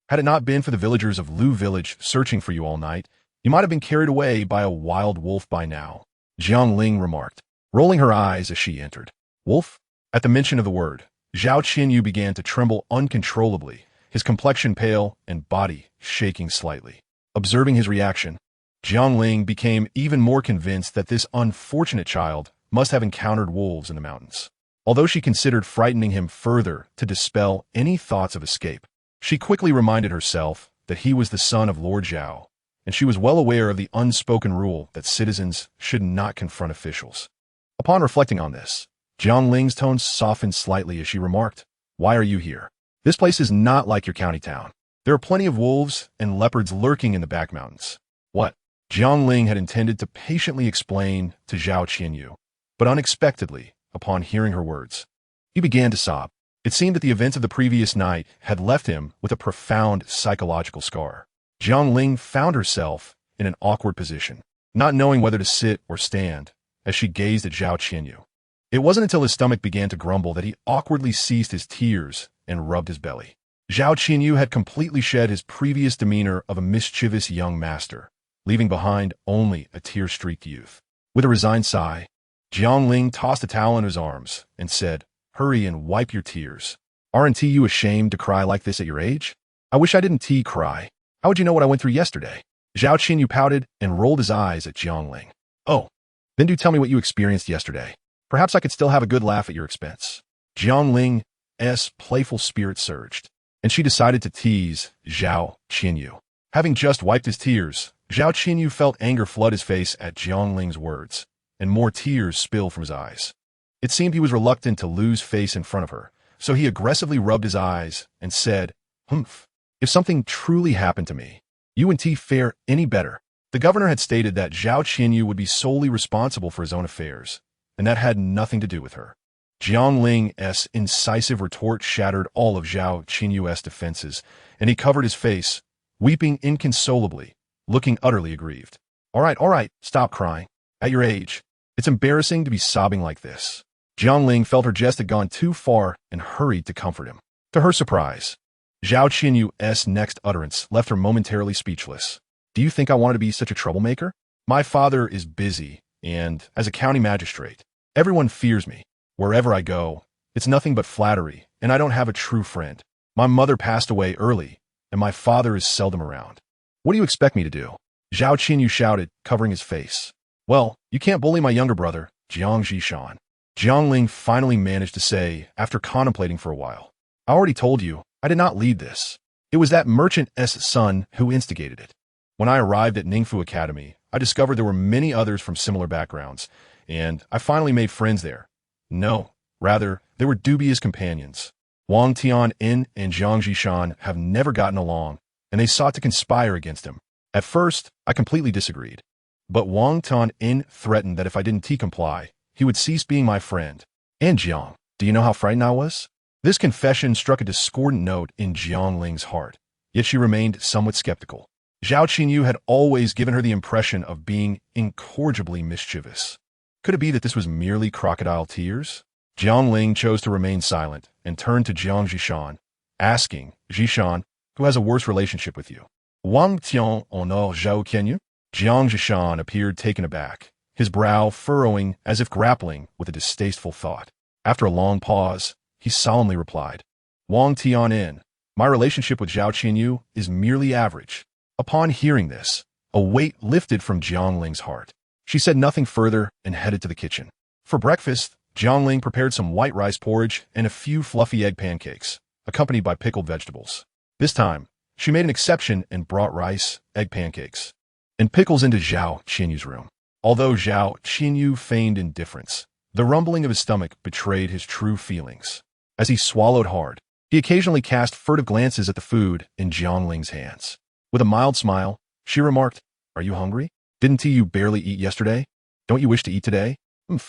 "Had it not been for the villagers of Lu village searching for you all night, you might have been carried away by a wild wolf by now," Jiang Ling remarked, rolling her eyes as she entered. "Wolf?" At the mention of the word, Zhao Qianyu began to tremble uncontrollably, his complexion pale and body shaking slightly. Observing his reaction, Jiang Ling became even more convinced that this unfortunate child must have encountered wolves in the mountains. Although she considered frightening him further to dispel any thoughts of escape, she quickly reminded herself that he was the son of Lord Zhao, and she was well aware of the unspoken rule that citizens should not confront officials. Upon reflecting on this, Jiang Ling's tone softened slightly as she remarked, "Why are you here? This place is not like your county town. There are plenty of wolves and leopards lurking in the back mountains." What? Jiang Ling had intended to patiently explain to Zhao Qianyu, but unexpectedly, upon hearing her words, he began to sob. It seemed that the events of the previous night had left him with a profound psychological scar. Jiang Ling found herself in an awkward position, not knowing whether to sit or stand, as she gazed at Zhao Qianyu. It wasn't until his stomach began to grumble that he awkwardly ceased his tears and rubbed his belly. Zhao Qianyu had completely shed his previous demeanor of a mischievous young master, leaving behind only a tear-streaked youth. With a resigned sigh, Jiang Ling tossed a towel in his arms and said, "Hurry and wipe your tears. Aren't you ashamed to cry like this at your age? I wish I didn't cry. How would you know what I went through yesterday?" Zhao Qianyu pouted and rolled his eyes at Jiang Ling. "Oh, then do tell me what you experienced yesterday. Perhaps I could still have a good laugh at your expense." Jiang Ling's playful spirit surged, and she decided to tease Zhao Qianyu. Having just wiped his tears, Zhao Qianyu felt anger flood his face at Jiang Ling's words, and more tears spilled from his eyes. It seemed he was reluctant to lose face in front of her, so he aggressively rubbed his eyes and said, "Humph. If something truly happened to me, you wouldn't fare any better." The governor had stated that Zhao Qianyu would be solely responsible for his own affairs, and that had nothing to do with her. Jiang Ling's incisive retort shattered all of Zhao Qianyu's defenses, and he covered his face, weeping inconsolably, looking utterly aggrieved. All right, stop crying. At your age, it's embarrassing to be sobbing like this." Jiang Ling felt her jest had gone too far and hurried to comfort him. To her surprise, Zhao Qianyu's next utterance left her momentarily speechless. "Do you think I wanted to be such a troublemaker? My father is busy, and as a county magistrate, everyone fears me. Wherever I go, it's nothing but flattery, and I don't have a true friend. My mother passed away early, and my father is seldom around. What do you expect me to do?" Zhao Qianyu shouted, covering his face. "Well, you can't bully my younger brother, Jiang Zhishan." Jiang Ling finally managed to say, after contemplating for a while, "I already told you, I did not lead this. It was that merchant's son who instigated it. When I arrived at Ningfu Academy, I discovered there were many others from similar backgrounds, and I finally made friends there. No, rather, they were dubious companions. Wang Tian'in and Jiang Zhishan have never gotten along, and they sought to conspire against him. At first, I completely disagreed. But Wang Tian'in threatened that if I didn't comply, he would cease being my friend. And Jiang, do you know how frightened I was?" This confession struck a discordant note in Jiang Ling's heart, yet she remained somewhat skeptical. Zhao Qianyu had always given her the impression of being incorrigibly mischievous. Could it be that this was merely crocodile tears? Jiang Ling chose to remain silent and turned to Jiang Zhishan, asking, "Zhishan, who has a worse relationship with you? Wang Tian or Zhao Qianyu?" Jiang Zhishan appeared taken aback, his brow furrowing as if grappling with a distasteful thought. After a long pause, he solemnly replied, Wang Tianin, my relationship with Zhao Qinyu is merely average. Upon hearing this, a weight lifted from Jiang Ling's heart. She said nothing further and headed to the kitchen. For breakfast, Jiang Ling prepared some white rice porridge and a few fluffy egg pancakes, accompanied by pickled vegetables. This time, she made an exception and brought rice, egg pancakes, and pickles into Zhao Qinyu's room. Although Zhao Qinyu feigned indifference, the rumbling of his stomach betrayed his true feelings. As he swallowed hard, he occasionally cast furtive glances at the food in Jiang Ling's hands. With a mild smile, she remarked, Are you hungry? Didn't you barely eat yesterday? Don't you wish to eat today? Who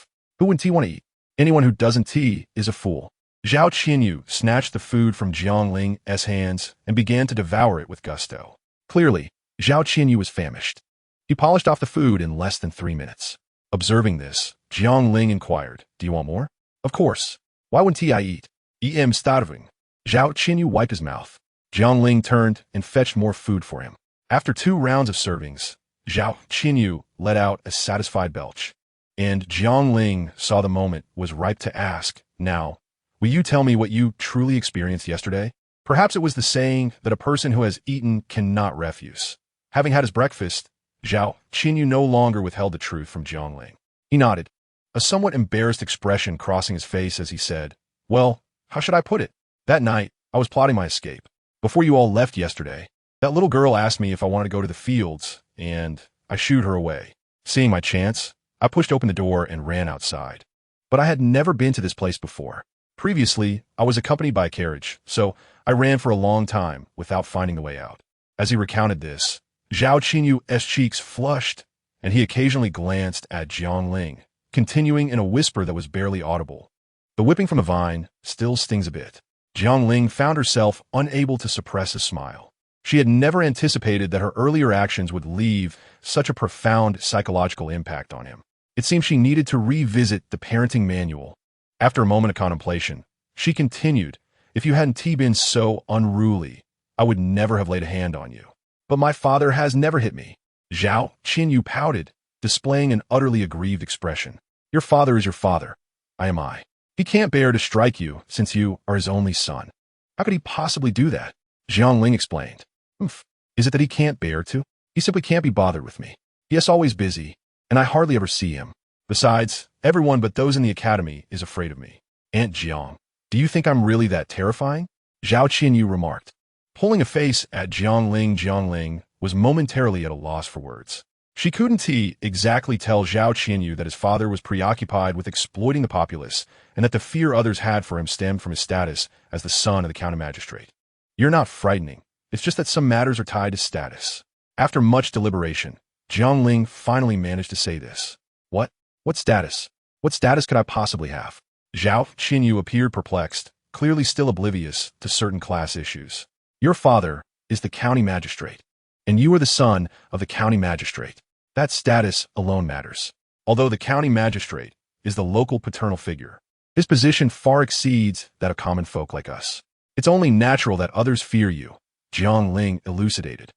wouldn't want to eat? Anyone who doesn't is a fool. Zhao Qinyu snatched the food from Jiang Ling's hands and began to devour it with gusto. Clearly, Zhao Qinyu was famished. He polished off the food in less than 3 minutes. Observing this, Jiang Ling inquired, Do you want more? Of course. Why wouldn't I eat? I am starving. Zhao Qinyu wiped his mouth. Jiang Ling turned and fetched more food for him. After 2 rounds of servings, Zhao Qinyu let out a satisfied belch. And Jiang Ling saw the moment was ripe to ask, Now, will you tell me what you truly experienced yesterday? Perhaps it was the saying that a person who has eaten cannot refuse. Having had his breakfast, Zhao Qinyu no longer withheld the truth from Jiang Ling. He nodded, a somewhat embarrassed expression crossing his face as he said, Well, how should I put it? That night, I was plotting my escape. Before you all left yesterday, that little girl asked me if I wanted to go to the fields, and I shooed her away. Seeing my chance, I pushed open the door and ran outside. But I had never been to this place before. Previously, I was accompanied by a carriage, so I ran for a long time without finding the way out. As he recounted this, Zhao Qinyu's cheeks flushed, and he occasionally glanced at Jiang Ling, continuing in a whisper that was barely audible. The whipping from a vine still stings a bit. Jiang Ling found herself unable to suppress a smile. She had never anticipated that her earlier actions would leave such a profound psychological impact on him. It seemed she needed to revisit the parenting manual. After a moment of contemplation, she continued, If you hadn't been so unruly, I would never have laid a hand on you. But my father has never hit me. Zhao Qinyu pouted, displaying an utterly aggrieved expression. Your father is your father. I am I. He can't bear to strike you since you are his only son. How could he possibly do that? Jiang Ling explained. Is it that he can't bear to? He simply can't be bothered with me. He is always busy, and I hardly ever see him. Besides, everyone but those in the academy is afraid of me. Aunt Jiang, do you think I'm really that terrifying? Zhao Qinyu remarked. Pulling a face at Jiang Ling was momentarily at a loss for words. She couldn't exactly tell Zhao Qinyu that his father was preoccupied with exploiting the populace and that the fear others had for him stemmed from his status as the son of the county magistrate. You're not frightening. It's just that some matters are tied to status. After much deliberation, Jiang Ling finally managed to say this. What? What status? What status could I possibly have? Zhao Qinyu appeared perplexed, clearly still oblivious to certain class issues. Your father is the county magistrate, and you are the son of the county magistrate. That status alone matters. Although the county magistrate is the local paternal figure, his position far exceeds that of common folk like us. It's only natural that others fear you, Jiang Ling elucidated.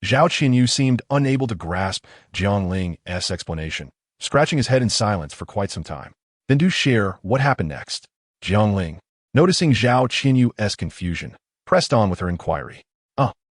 Zhao Qinyu seemed unable to grasp Jiang Ling's explanation, scratching his head in silence for quite some time. Then do share what happened next. Jiang Ling, noticing Zhao Qinyu's confusion, pressed on with her inquiry.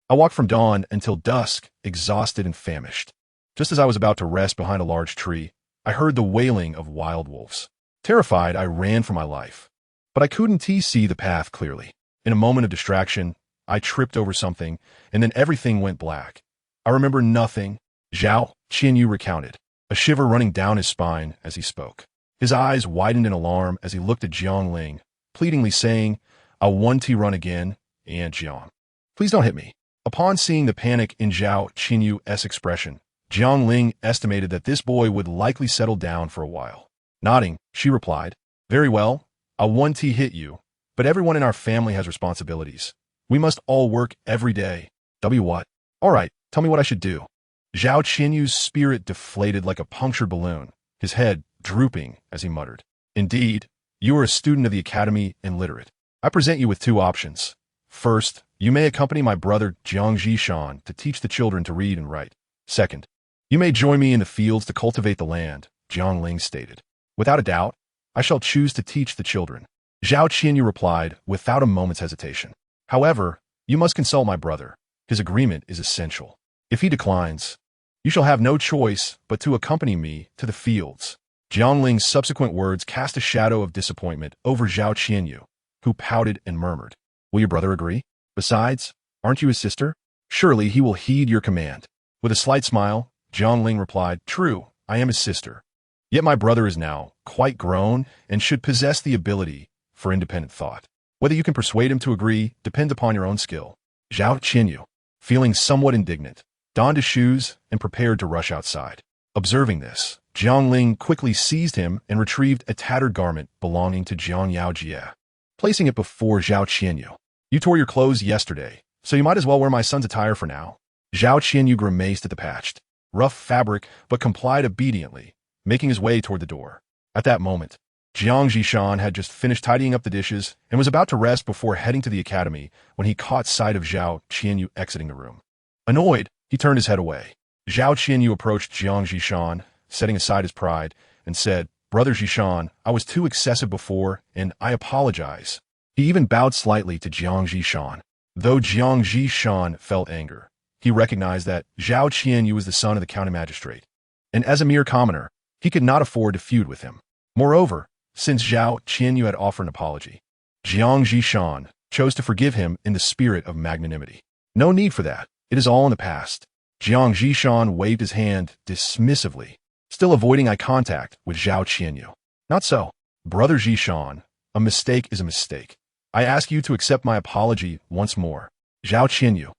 I walked from dawn until dusk, exhausted and famished. Just as I was about to rest behind a large tree, I heard the wailing of wild wolves. Terrified, I ran for my life. But I couldn't see the path clearly. In a moment of distraction, I tripped over something, and then everything went black. I remember nothing, Zhao Qinyu recounted, a shiver running down his spine as he spoke. His eyes widened in alarm as he looked at Jiang Ling, pleadingly saying, I want to run again, Aunt Jiang. Please don't hit me. Upon seeing the panic in Zhao Qinyu's expression, Jiang Ling estimated that this boy would likely settle down for a while. Nodding, she replied, Very well, I want to hit you, but everyone in our family has responsibilities. We must all work every day. What? All right, tell me what I should do. Zhao Qinyu's spirit deflated like a punctured balloon, his head drooping as he muttered. Indeed, you are a student of the academy and literate. I present you with 2 options. First, you may accompany my brother Jiang Zhishan to teach the children to read and write. Second, You may join me in the fields to cultivate the land, Jiang Ling stated. Without a doubt, I shall choose to teach the children. Zhao Qianyu replied without a moment's hesitation. However, you must consult my brother. His agreement is essential. If he declines, you shall have no choice but to accompany me to the fields. Jiang Ling's subsequent words cast a shadow of disappointment over Zhao Qianyu, who pouted and murmured. Will your brother agree? Besides, aren't you his sister? Surely he will heed your command. With a slight smile, Jiang Ling replied, True, I am his sister. Yet my brother is now quite grown and should possess the ability for independent thought. Whether you can persuade him to agree depends upon your own skill. Zhao Qianyu, feeling somewhat indignant, donned his shoes and prepared to rush outside. Observing this, Jiang Ling quickly seized him and retrieved a tattered garment belonging to Jiang Yaojie, placing it before Zhao Qianyu. You tore your clothes yesterday, so you might as well wear my son's attire for now. Zhao Qianyu grimaced at the patched, rough fabric but complied obediently, making his way toward the door. At that moment, Jiang Zhishan had just finished tidying up the dishes and was about to rest before heading to the academy when he caught sight of Zhao Qianyu exiting the room. Annoyed, he turned his head away. Zhao Qianyu approached Jiang Zhishan, setting aside his pride, and said, Brother Zhishan, I was too excessive before, and I apologize. He even bowed slightly to Jiang Zhishan. Though Jiang Zhishan felt anger, he recognized that Zhao Qianyu was the son of the county magistrate, and as a mere commoner, he could not afford to feud with him. Moreover, since Zhao Qianyu had offered an apology, Jiang Zhishan chose to forgive him in the spirit of magnanimity. No need for that. It is all in the past. Jiang Zhishan waved his hand dismissively, still avoiding eye contact with Zhao Qianyu. Not so. Brother Zhishan, a mistake is a mistake. I ask you to accept my apology once more. Zhao Qianyu,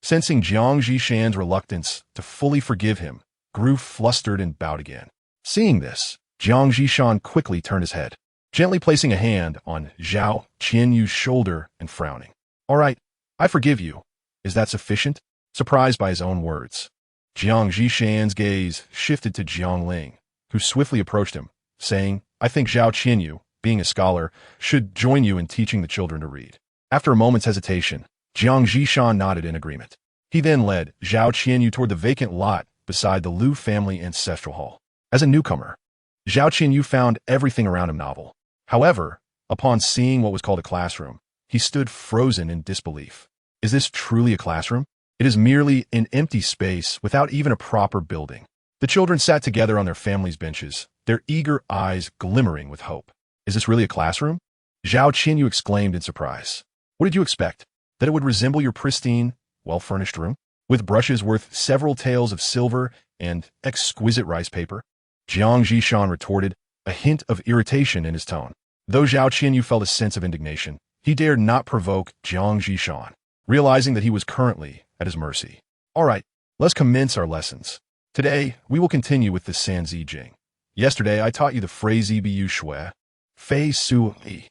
sensing Jiang Zhishan's reluctance to fully forgive him, grew flustered and bowed again. Seeing this, Jiang Zhishan quickly turned his head, gently placing a hand on Zhao Qianyu's shoulder and frowning. All right, I forgive you. Is that sufficient? Surprised by his own words, Jiang Zhishan's gaze shifted to Jiang Ling, who swiftly approached him, saying, I think Zhao Qianyu, being a scholar, should join you in teaching the children to read. After a moment's hesitation, Jiang Zhishan nodded in agreement. He then led Zhao Qianyu toward the vacant lot beside the Liu family ancestral hall. As a newcomer, Zhao Qianyu found everything around him novel. However, upon seeing what was called a classroom, he stood frozen in disbelief. Is this truly a classroom? It is merely an empty space without even a proper building. The children sat together on their families' benches, their eager eyes glimmering with hope. Is this really a classroom? Zhao Qianyu exclaimed in surprise. What did you expect? That it would resemble your pristine, well-furnished room? With brushes worth several taels of silver and exquisite rice paper? Jiang Zhishan retorted, a hint of irritation in his tone. Though Zhao Qianyu felt a sense of indignation, he dared not provoke Jiang Zhishan, realizing that he was currently at his mercy. All right, let's commence our lessons. Today, we will continue with the Sanzi Jing. Yesterday, I taught you the phrase bu shui, fei su li.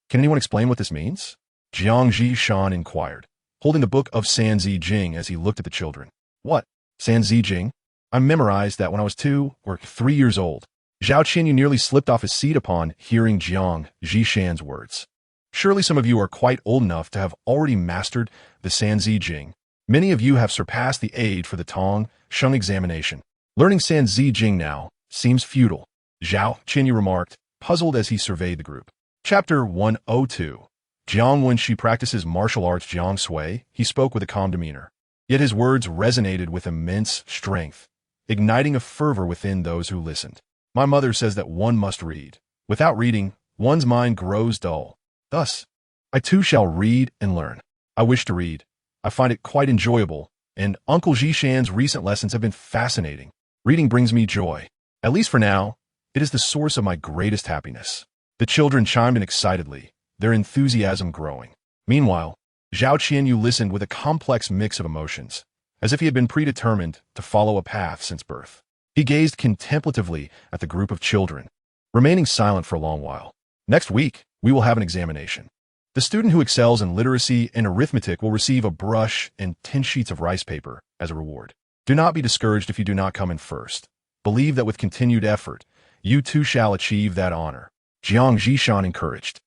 Can anyone explain what this means? Jiang Zhishan inquired, holding the book of Sanzi Jing as he looked at the children. What? Sanzi Jing? I memorized that when I was 2 or 3 years old. Zhao Qianyu nearly slipped off his seat upon hearing Jiang Zhishan's words. Surely some of you are quite old enough to have already mastered the Sanzi Jing. Many of you have surpassed the age for the Tong Sheng examination. Learning Sanzi Jing now seems futile, Zhao Qianyu remarked, puzzled as he surveyed the group. Chapter 102. Jiang When she practices martial arts Jiang Sui, he spoke with a calm demeanor. Yet his words resonated with immense strength, igniting a fervor within those who listened. My mother says that one must read. Without reading, one's mind grows dull. Thus, I too shall read and learn. I wish to read. I find it quite enjoyable, and Uncle Zhishan's recent lessons have been fascinating. Reading brings me joy. At least for now, it is the source of my greatest happiness. The children chimed in excitedly, their enthusiasm growing. Meanwhile, Zhao Qianyu listened with a complex mix of emotions, as if he had been predetermined to follow a path since birth. He gazed contemplatively at the group of children, remaining silent for a long while. Next week, we will have an examination. The student who excels in literacy and arithmetic will receive a brush and 10 sheets of rice paper as a reward. Do not be discouraged if you do not come in first. Believe that with continued effort, you too shall achieve that honor. Jiang Zhishan encouraged.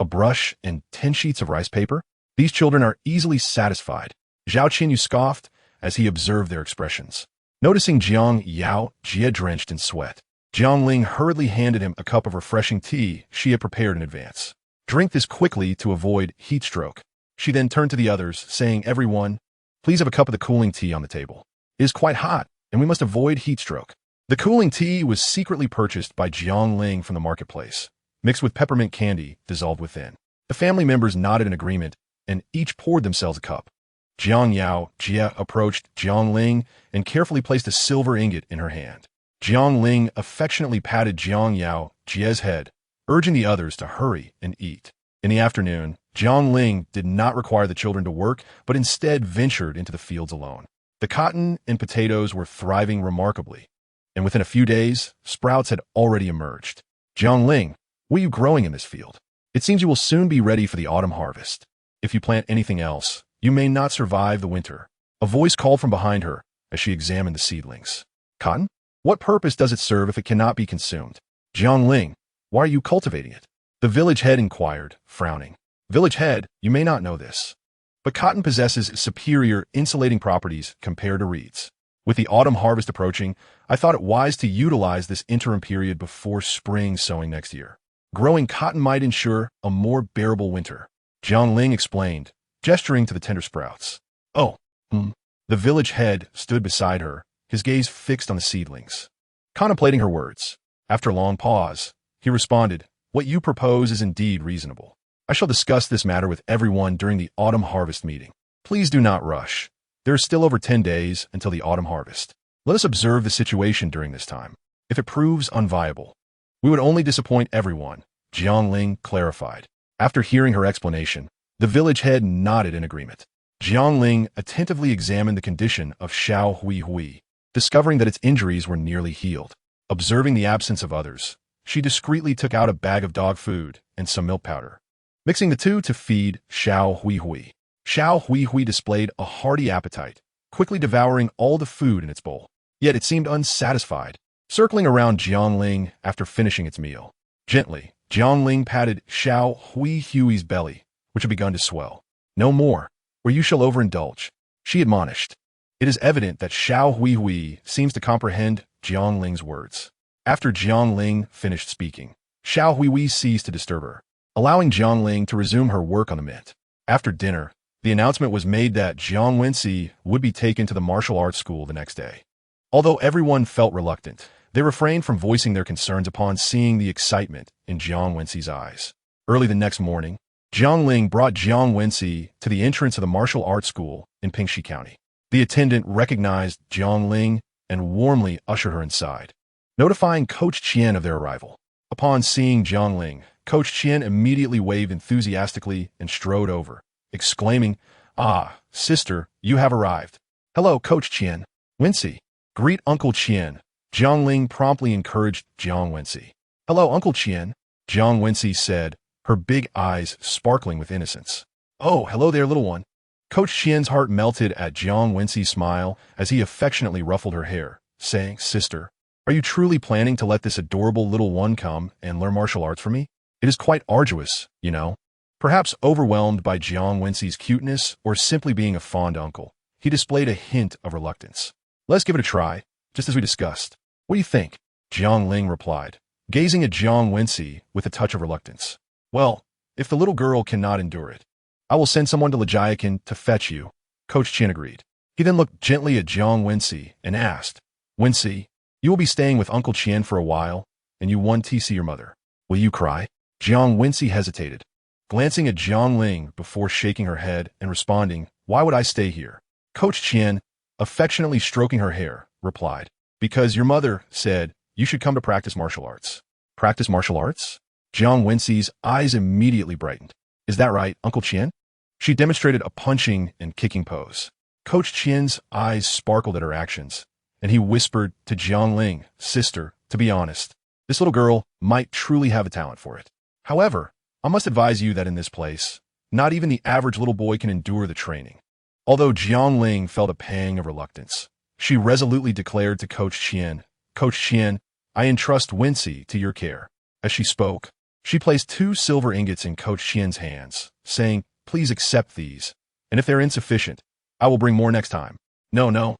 A brush and 10 sheets of rice paper? These children are easily satisfied. Zhao Qianyu scoffed as he observed their expressions. Noticing Jiang Yao, Jie drenched in sweat, Jiang Ling hurriedly handed him a cup of refreshing tea she had prepared in advance. Drink this quickly to avoid heat stroke. She then turned to the others, saying, "Everyone, please have a cup of the cooling tea on the table. It is quite hot, and we must avoid heat stroke." The cooling tea was secretly purchased by Jiang Ling from the marketplace, mixed with peppermint candy dissolved within. The family members nodded in agreement, and each poured themselves a cup. Jiang Yao Jie approached Jiang Ling and carefully placed a silver ingot in her hand. Jiang Ling affectionately patted Jiang Yao Jie's head, urging the others to hurry and eat. In the afternoon, Jiang Ling did not require the children to work, but instead ventured into the fields alone. The cotton and potatoes were thriving remarkably, and within a few days, sprouts had already emerged. "Jiang Ling, what are you growing in this field? It seems you will soon be ready for the autumn harvest. If you plant anything else, you may not survive the winter." A voice called from behind her as she examined the seedlings. "Cotton? What purpose does it serve if it cannot be consumed? Jiang Ling, why are you cultivating it?" The village head inquired, frowning. "Village head, you may not know this, but cotton possesses superior insulating properties compared to reeds. With the autumn harvest approaching, I thought it wise to utilize this interim period before spring sowing next year. Growing cotton might ensure a more bearable winter." Jiang Ling explained, gesturing to the tender sprouts. "Oh, The village head stood beside her, his gaze fixed on the seedlings. Contemplating her words, after a long pause, he responded, "What you propose is indeed reasonable. I shall discuss this matter with everyone during the autumn harvest meeting. Please do not rush. There is still over 10 days until the autumn harvest. Let us observe the situation during this time. If it proves unviable, we would only disappoint everyone," Jiang Ling clarified. After hearing her explanation, the village head nodded in agreement. Jiang Ling attentively examined the condition of Xiao Hui Hui, discovering that its injuries were nearly healed. Observing the absence of others, she discreetly took out a bag of dog food and some milk powder, mixing the two to feed Xiao Hui Hui. Xiao Hui Hui displayed a hearty appetite, quickly devouring all the food in its bowl. Yet it seemed unsatisfied, circling around Jiang Ling after finishing its meal. Gently, Jiang Ling patted Xiao Hui Hui's belly, which had begun to swell. "No more, or you shall overindulge," she admonished. It is evident that Xiao Hui Hui seems to comprehend Jiang Ling's words. After Jiang Ling finished speaking, Xiao Hui Hui ceased to disturb her, allowing Jiang Ling to resume her work on the mint. After dinner, the announcement was made that Jiang Wensi would be taken to the martial arts school the next day. Although everyone felt reluctant, they refrained from voicing their concerns upon seeing the excitement in Jiang Wensi's eyes. Early the next morning, Jiang Ling brought Jiang Wensi to the entrance of the martial arts school in Pingxi County. The attendant recognized Jiang Ling and warmly ushered her inside, notifying Coach Qian of their arrival. Upon seeing Jiang Ling, Coach Qian immediately waved enthusiastically and strode over, exclaiming, "Ah, sister, you have arrived. Hello, Coach Qian. Wensi, greet Uncle Qian." Jiang Ling promptly encouraged Jiang Wensi. "Hello, Uncle Qian," Jiang Wensi said, her big eyes sparkling with innocence. "Oh, hello there, little one." Coach Qian's heart melted at Jiang Wensi's smile as he affectionately ruffled her hair, saying, "Sister, are you truly planning to let this adorable little one come and learn martial arts from me? It is quite arduous, you know." Perhaps overwhelmed by Jiang Wensi's cuteness or simply being a fond uncle, he displayed a hint of reluctance. "Let's give it a try, just as we discussed. What do you think?" Jiang Ling replied, gazing at Jiang Wensi with a touch of reluctance. "Well, if the little girl cannot endure it, I will send someone to Lijiakin to fetch you," Coach Qian agreed. He then looked gently at Jiang Wensi and asked, "Wensi, you will be staying with Uncle Qian for a while, and you want to see your mother. Will you cry?" Jiang Wensi hesitated, glancing at Jiang Ling before shaking her head and responding, "Why would I stay here?" Coach Qian, affectionately stroking her hair, replied, "Because your mother said you should come to practice martial arts." "Practice martial arts?" Jiang Wensi's eyes immediately brightened. "Is that right, Uncle Qian?" She demonstrated a punching and kicking pose. Coach Qian's eyes sparkled at her actions, and he whispered to Jiang Ling, "Sister, to be honest, this little girl might truly have a talent for it. However, I must advise you that in this place, not even the average little boy can endure the training." Although Jiang Ling felt a pang of reluctance, she resolutely declared to Coach Qian, "Coach Qian, I entrust Wensi to your care." As she spoke, she placed 2 silver ingots in Coach Qian's hands, saying, "Please accept these, and if they're insufficient, I will bring more next time." No,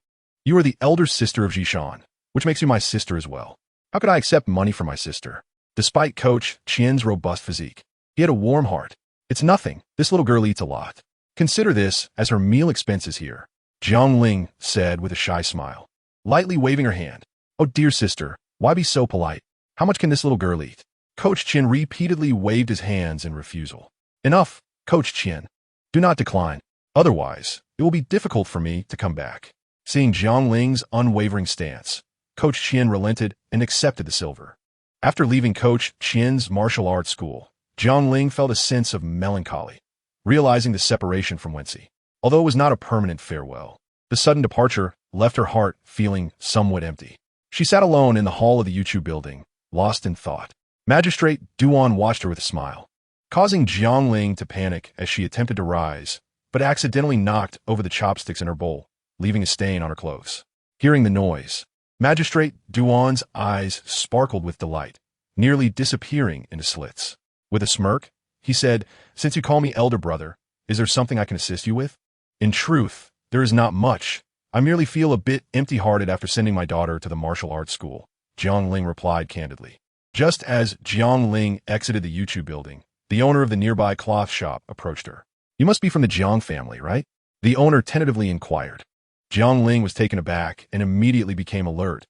You are the elder sister of Jishan, which makes you my sister as well. How could I accept money from my sister? Despite Coach Qian's robust physique, he had a warm heart. It's nothing. This little girl eats a lot. Consider this as her meal expenses here, Jiang Ling said with a shy smile, lightly waving her hand. Oh dear sister, why be so polite? How much can this little girl eat? Coach Qian repeatedly waved his hands in refusal. Enough, Coach Qian. Do not decline. Otherwise, it will be difficult for me to come back. Seeing Jiang Ling's unwavering stance, Coach Qian relented and accepted the silver. After leaving Coach Qian's martial arts school, Jiang Ling felt a sense of melancholy, realizing the separation from Wensi. Although it was not a permanent farewell, the sudden departure left her heart feeling somewhat empty. She sat alone in the hall of the Yuchu building, lost in thought. Magistrate Duan watched her with a smile, causing Jiang Ling to panic as she attempted to rise, but accidentally knocked over the chopsticks in her bowl, leaving a stain on her clothes. Hearing the noise, Magistrate Duan's eyes sparkled with delight, nearly disappearing into slits. With a smirk, he said, "Since you call me elder brother, is there something I can assist you with?" "In truth, there is not much. I merely feel a bit empty-hearted after sending my daughter to the martial arts school," Jiang Ling replied candidly. Just as Jiang Ling exited the Yuchu building, the owner of the nearby cloth shop approached her. "You must be from the Jiang family, right?" the owner tentatively inquired. Jiang Ling was taken aback and immediately became alert,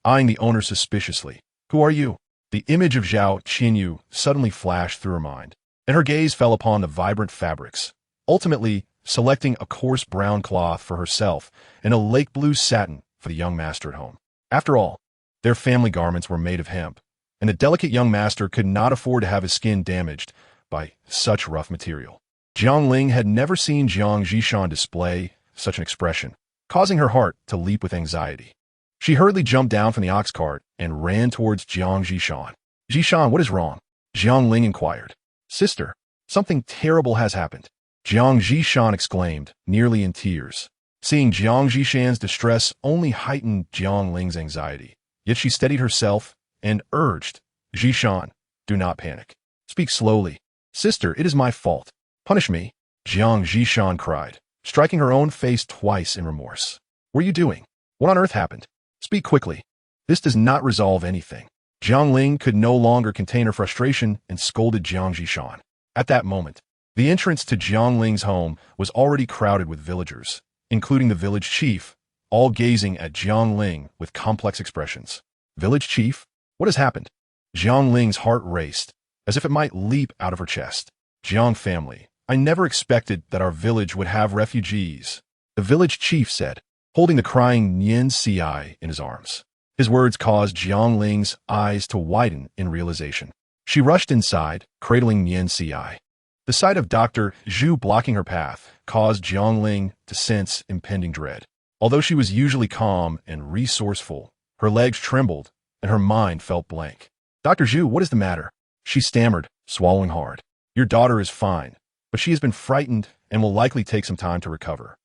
eyeing the owner suspiciously. "Who are you?" The image of Zhao Qinyu suddenly flashed through her mind, and her gaze fell upon the vibrant fabrics, ultimately selecting a coarse brown cloth for herself and a lake blue satin for the young master at home. After all, their family garments were made of hemp, and the delicate young master could not afford to have his skin damaged by such rough material. Jiang Ling had never seen Jiang Zhishan display such an expression, causing her heart to leap with anxiety. She hurriedly jumped down from the ox cart and ran towards Jiang Zhishan. "Zhishan, what is wrong?" Jiang Ling inquired. "Sister, something terrible has happened," Jiang Zhishan exclaimed, nearly in tears. Seeing Jiang Zhishan's distress only heightened Jiang Ling's anxiety, yet she steadied herself and urged, "Zhishan, do not panic. Speak slowly. Sister, it is my fault. Punish me," Jiang Zhishan cried, striking her own face twice in remorse. "What are you doing? What on earth happened? Speak quickly. This does not resolve anything." Jiang Ling could no longer contain her frustration and scolded Jiang Zhishan. At that moment, the entrance to Jiang Ling's home was already crowded with villagers, including the village chief, all gazing at Jiang Ling with complex expressions. "Village chief? What has happened?" Jiang Ling's heart raced, as if it might leap out of her chest. "Jiang family, I never expected that our village would have refugees," the village chief said, holding the crying Nian Ci in his arms. His words caused Jiang Ling's eyes to widen in realization. She rushed inside, cradling Nian Ci. The sight of Dr. Zhu blocking her path caused Jiang Ling to sense impending dread. Although she was usually calm and resourceful, her legs trembled and her mind felt blank. "Dr. Zhu, what is the matter?" she stammered, swallowing hard. "Your daughter is fine, but she has been frightened and will likely take some time to recover.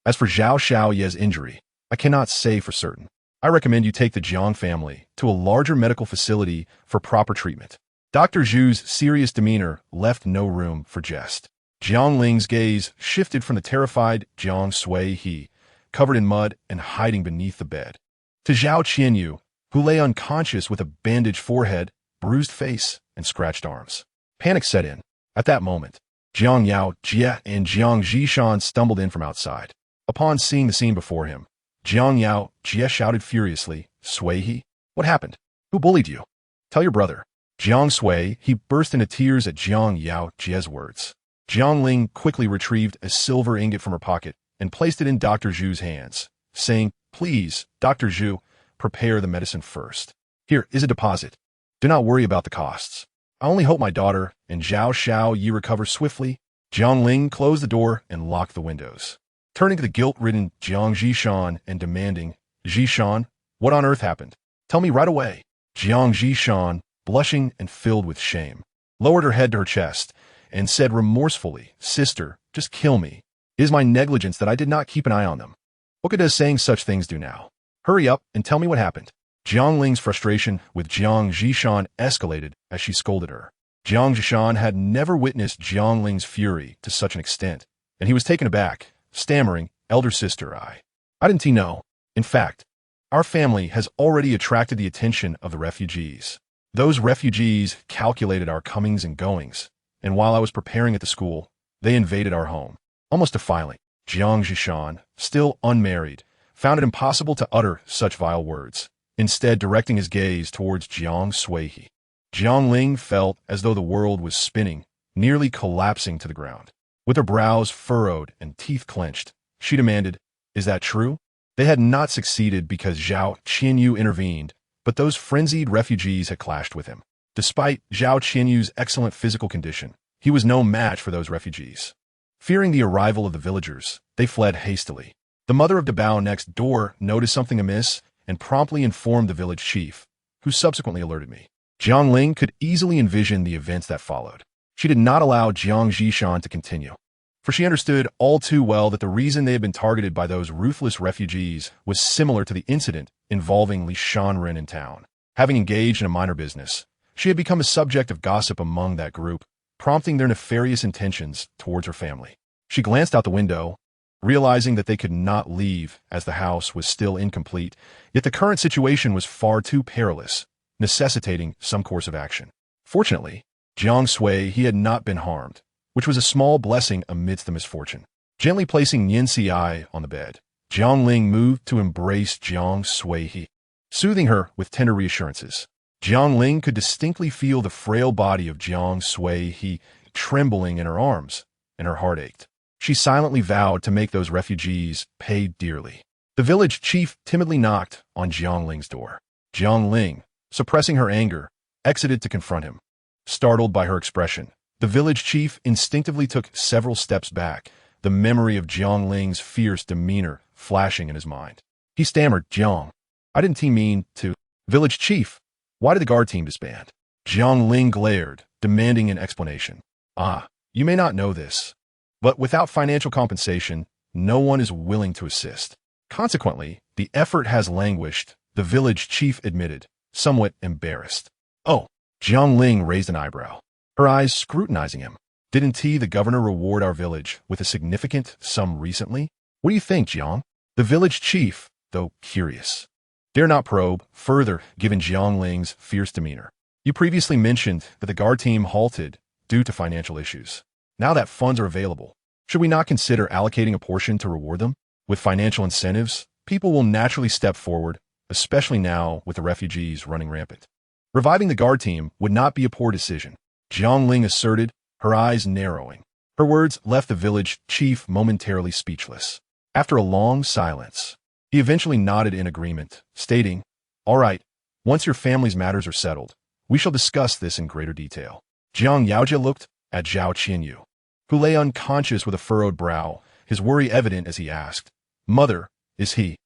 As for Zhao Xiaoye's injury, I cannot say for certain. I recommend you take the Jiang family to a larger medical facility for proper treatment." Dr. Zhu's serious demeanor left no room for jest. Jiang Ling's gaze shifted from the terrified Jiang Sui He, covered in mud and hiding beneath the bed, to Zhao Qianyu, who lay unconscious with a bandaged forehead, bruised face, and scratched arms. Panic set in. At that moment, Jiang Yao Jie and Jiang Zhishan stumbled in from outside. Upon seeing the scene before him, Jiang Yao Jie shouted furiously, "Sui He? What happened? Who bullied you? Tell your brother." Jiang Sui He burst into tears at Jiang Yao Jie's words. Jiang Ling quickly retrieved a silver ingot from her pocket and placed it in Dr. Zhu's hands, saying, "Please, Dr. Zhu, prepare the medicine first. Here is a deposit. Do not worry about the costs. I only hope my daughter and Zhao Xiaoye recover swiftly." Jiang Ling closed the door and locked the windows, turning to the guilt-ridden Jiang Zhishan and demanding, "Zhishan, what on earth happened? Tell me right away." Jiang Zhishan, blushing and filled with shame, lowered her head to her chest and said remorsefully, "Sister, just kill me. It is my negligence that I did not keep an eye on them. What good does saying such things do now? Hurry up and tell me what happened." Jiang Ling's frustration with Jiang Zhishan escalated as she scolded her. Jiang Zhishan had never witnessed Jiang Ling's fury to such an extent, and he was taken aback, stammering, "Elder sister, I didn't know." In fact, our family has already attracted the attention of the refugees. Those refugees calculated our comings and goings, and while I was preparing at the school, they invaded our home. Almost defiling, Jiang Zhishan, still unmarried, found it impossible to utter such vile words, instead directing his gaze towards Jiang Sui. Jiang Ling felt as though the world was spinning, nearly collapsing to the ground. With her brows furrowed and teeth clenched, she demanded, "Is that true?" They had not succeeded because Zhao Qianyu intervened, but those frenzied refugees had clashed with him. Despite Zhao Qianyu's excellent physical condition, he was no match for those refugees. Fearing the arrival of the villagers, they fled hastily. The mother of Dabao next door noticed something amiss and promptly informed the village chief, who subsequently alerted me. Jiang Ling could easily envision the events that followed. She did not allow Jiang Zhishan to continue, for she understood all too well that the reason they had been targeted by those ruthless refugees was similar to the incident involving Li Shanren in town. Having engaged in a minor business, she had become a subject of gossip among that group, prompting their nefarious intentions towards her family. She glanced out the window, realizing that they could not leave as the house was still incomplete, yet the current situation was far too perilous, necessitating some course of action. Fortunately, Jiang Sui had not been harmed, which was a small blessing amidst the misfortune. Gently placing Yin Si on the bed, Jiang Ling moved to embrace Jiang Sui, soothing her with tender reassurances. Jiang Ling could distinctly feel the frail body of Jiang Sui trembling in her arms, and her heart ached. She silently vowed to make those refugees pay dearly. The village chief timidly knocked on Jiang Ling's door. Jiang Ling, suppressing her anger, exited to confront him. Startled by her expression, the village chief instinctively took several steps back, the memory of Jiang Ling's fierce demeanor flashing in his mind. He stammered, "Jiang, I didn't mean to." "Village chief, why did the guard team disband?" Jiang Ling glared, demanding an explanation. "Ah, you may not know this, but without financial compensation, no one is willing to assist. Consequently, the effort has languished," the village chief admitted, somewhat embarrassed. "Oh." Jiang Ling raised an eyebrow, her eyes scrutinizing him. "Didn't the governor reward our village with a significant sum recently? What do you think, Jiang?" The village chief, though curious, dare not probe further given Jiang Ling's fierce demeanor. "You previously mentioned that the guard team halted due to financial issues. Now that funds are available, should we not consider allocating a portion to reward them? With financial incentives, people will naturally step forward, especially now with the refugees running rampant. Reviving the guard team would not be a poor decision," Jiang Ling asserted, her eyes narrowing. Her words left the village chief momentarily speechless. After a long silence, he eventually nodded in agreement, stating, "All right, once your family's matters are settled, we shall discuss this in greater detail." Jiang Yaojia looked at Zhao Qianyu, who lay unconscious with a furrowed brow, his worry evident as he asked, "Mother, is he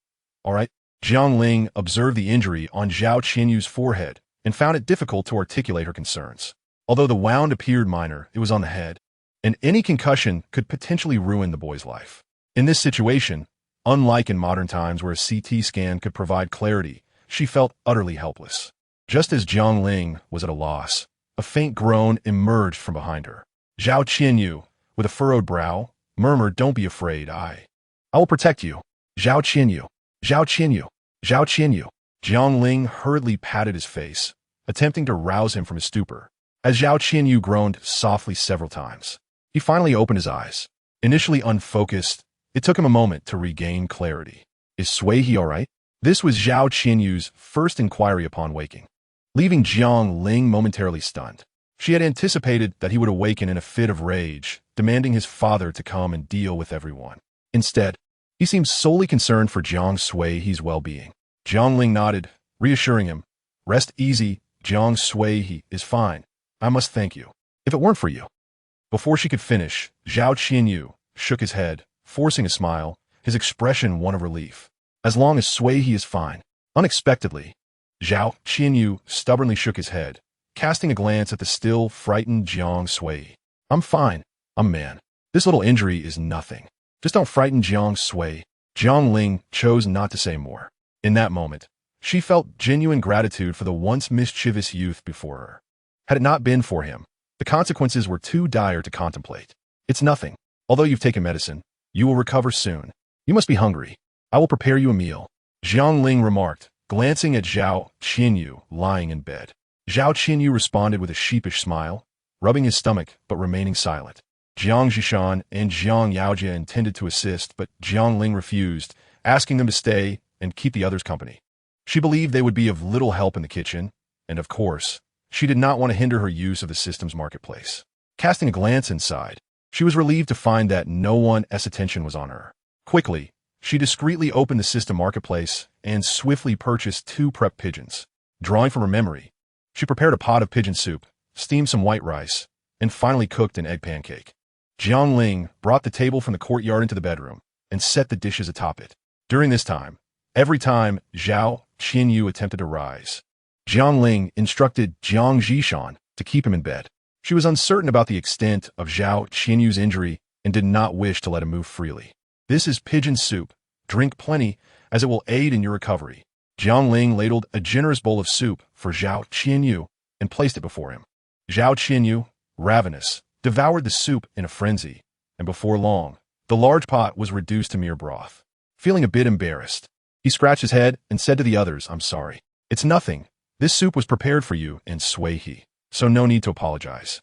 all right?" Jiang Ling observed the injury on Zhao Qianyu's forehead and found it difficult to articulate her concerns. Although the wound appeared minor, it was on the head, and any concussion could potentially ruin the boy's life. In this situation, unlike in modern times where a CT scan could provide clarity, she felt utterly helpless. Just as Jiang Ling was at a loss, a faint groan emerged from behind her. Zhao Qianyu, with a furrowed brow, murmured, "Don't be afraid, I will protect you." "Zhao Qianyu, Zhao Qianyu, Zhao Qianyu." Jiang Ling hurriedly patted his face, attempting to rouse him from his stupor. As Zhao Qianyu groaned softly several times, he finally opened his eyes. Initially unfocused, it took him a moment to regain clarity. "Is Sui all right?" This was Zhao Qianyu's first inquiry upon waking, leaving Jiang Ling momentarily stunned. She had anticipated that he would awaken in a fit of rage, demanding his father to come and deal with everyone. Instead, he seemed solely concerned for Jiang Sui's well-being. Jiang Ling nodded, reassuring him, "Rest easy, Jiang Sui is fine. I must thank you. If it weren't for you." Before she could finish, Zhao Qianyu shook his head, forcing a smile, his expression one of relief. "As long as Sui is fine." Unexpectedly, Zhao Qianyu stubbornly shook his head, casting a glance at the still frightened Jiang Sui. "I'm fine. I'm man. This little injury is nothing. Just don't frighten Jiang Sui." Jiang Ling chose not to say more. In that moment, she felt genuine gratitude for the once mischievous youth before her. Had it not been for him, the consequences were too dire to contemplate. "It's nothing. Although you've taken medicine, you will recover soon. You must be hungry. I will prepare you a meal." Jiang Ling remarked, glancing at Zhao Qianyu lying in bed. Zhao Qianyu responded with a sheepish smile, rubbing his stomach but remaining silent. Jiang Zhishan and Jiang Yaojia intended to assist, but Jiang Ling refused, asking them to stay and keep the others company. She believed they would be of little help in the kitchen, and of course, she did not want to hinder her use of the system's marketplace. Casting a glance inside, she was relieved to find that no one's attention was on her. Quickly, she discreetly opened the system marketplace and swiftly purchased 2 prep pigeons. Drawing from her memory, she prepared a pot of pigeon soup, steamed some white rice, and finally cooked an egg pancake. Jiang Ling brought the table from the courtyard into the bedroom and set the dishes atop it. During this time, every time Zhao Qianyu attempted to rise, Jiang Ling instructed Jiang Zhishan to keep him in bed. She was uncertain about the extent of Zhao Qianyu's injury and did not wish to let him move freely. This is pigeon soup. Drink plenty, as it will aid in your recovery. Jiang Ling ladled a generous bowl of soup for Zhao Qianyu and placed it before him. Zhao Qianyu, ravenous, devoured the soup in a frenzy, and before long, the large pot was reduced to mere broth. Feeling a bit embarrassed, he scratched his head and said to the others, "I'm sorry. It's nothing. This soup was prepared for you in Sui, so no need to apologize."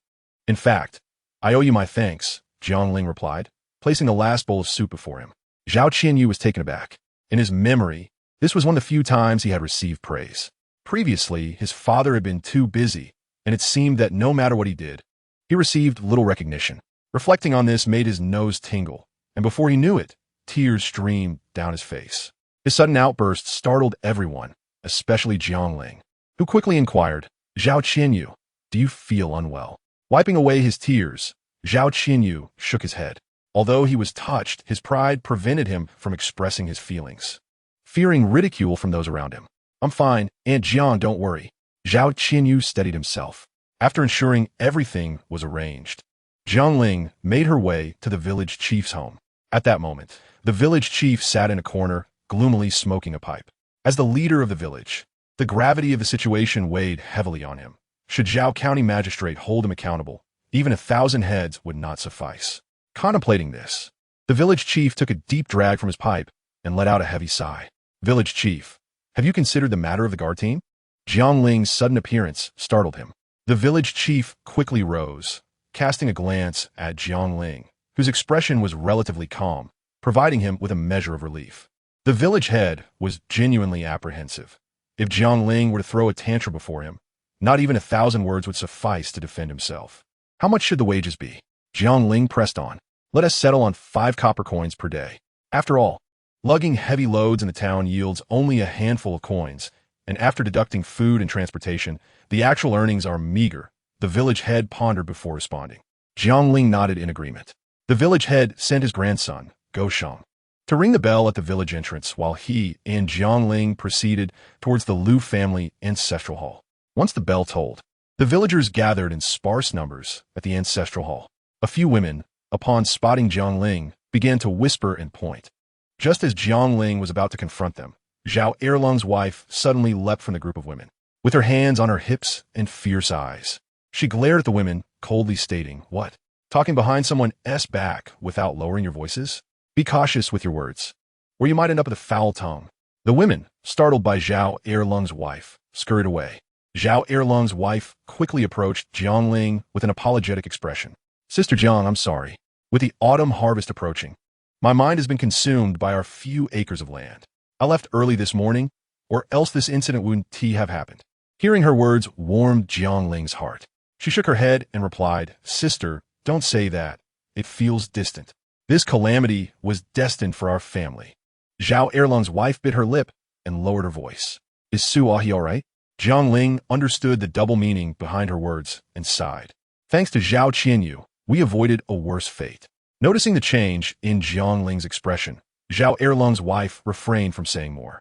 "In fact, I owe you my thanks," Jiang Ling replied, placing the last bowl of soup before him. Zhao Qianyu was taken aback. In his memory, this was one of the few times he had received praise. Previously, his father had been too busy, and it seemed that no matter what he did, he received little recognition. Reflecting on this made his nose tingle, and before he knew it, tears streamed down his face. His sudden outburst startled everyone, especially Jiang Ling, who quickly inquired, "Zhao Qianyu, do you feel unwell?" Wiping away his tears, Zhao Qianyu shook his head. Although he was touched, his pride prevented him from expressing his feelings, fearing ridicule from those around him. "I'm fine, Aunt Jiang, don't worry." Zhao Qianyu steadied himself. After ensuring everything was arranged, Jiang Ling made her way to the village chief's home. At that moment, the village chief sat in a corner, gloomily smoking a pipe. As the leader of the village, the gravity of the situation weighed heavily on him. Should Zhao County Magistrate hold him accountable, even 1,000 heads would not suffice. Contemplating this, the village chief took a deep drag from his pipe and let out a heavy sigh. "Village chief, have you considered the matter of the guard team?" Jiang Ling's sudden appearance startled him. The village chief quickly rose, casting a glance at Jiang Ling, whose expression was relatively calm, providing him with a measure of relief. The village head was genuinely apprehensive. If Jiang Ling were to throw a tantrum before him, not even 1,000 words would suffice to defend himself. "How much should the wages be?" Jiang Ling pressed on. "Let us settle on 5 copper coins per day. After all, lugging heavy loads in the town yields only a handful of coins, and after deducting food and transportation, the actual earnings are meager." The village head pondered before responding. Jiang Ling nodded in agreement. The village head sent his grandson, Go Shang, to ring the bell at the village entrance while he and Jiang Ling proceeded towards the Liu family ancestral hall. Once the bell tolled, the villagers gathered in sparse numbers at the ancestral hall. A few women, upon spotting Jiang Ling, began to whisper and point. Just as Jiang Ling was about to confront them, Zhao Erlong's wife suddenly leapt from the group of women. With her hands on her hips and fierce eyes, she glared at the women, coldly stating, "What? Talking behind someone's back without lowering your voices? Be cautious with your words, or you might end up with a foul tongue." The women, startled by Zhao Erlong's wife, scurried away. Zhao Erlong's wife quickly approached Jiang Ling with an apologetic expression. "Sister Jiang, I'm sorry. With the autumn harvest approaching, my mind has been consumed by our few acres of land. I left early this morning, or else this incident wouldn't have happened." Hearing her words warmed Jiang Ling's heart. She shook her head and replied, "Sister, don't say that. It feels distant. This calamity was destined for our family." Zhao Erlong's wife bit her lip and lowered her voice. "Is Su Ahi all right?" Jiang Ling understood the double meaning behind her words and sighed. "Thanks to Zhao Qianyu, we avoided a worse fate." Noticing the change in Jiang Ling's expression, Zhao Erlong's wife refrained from saying more.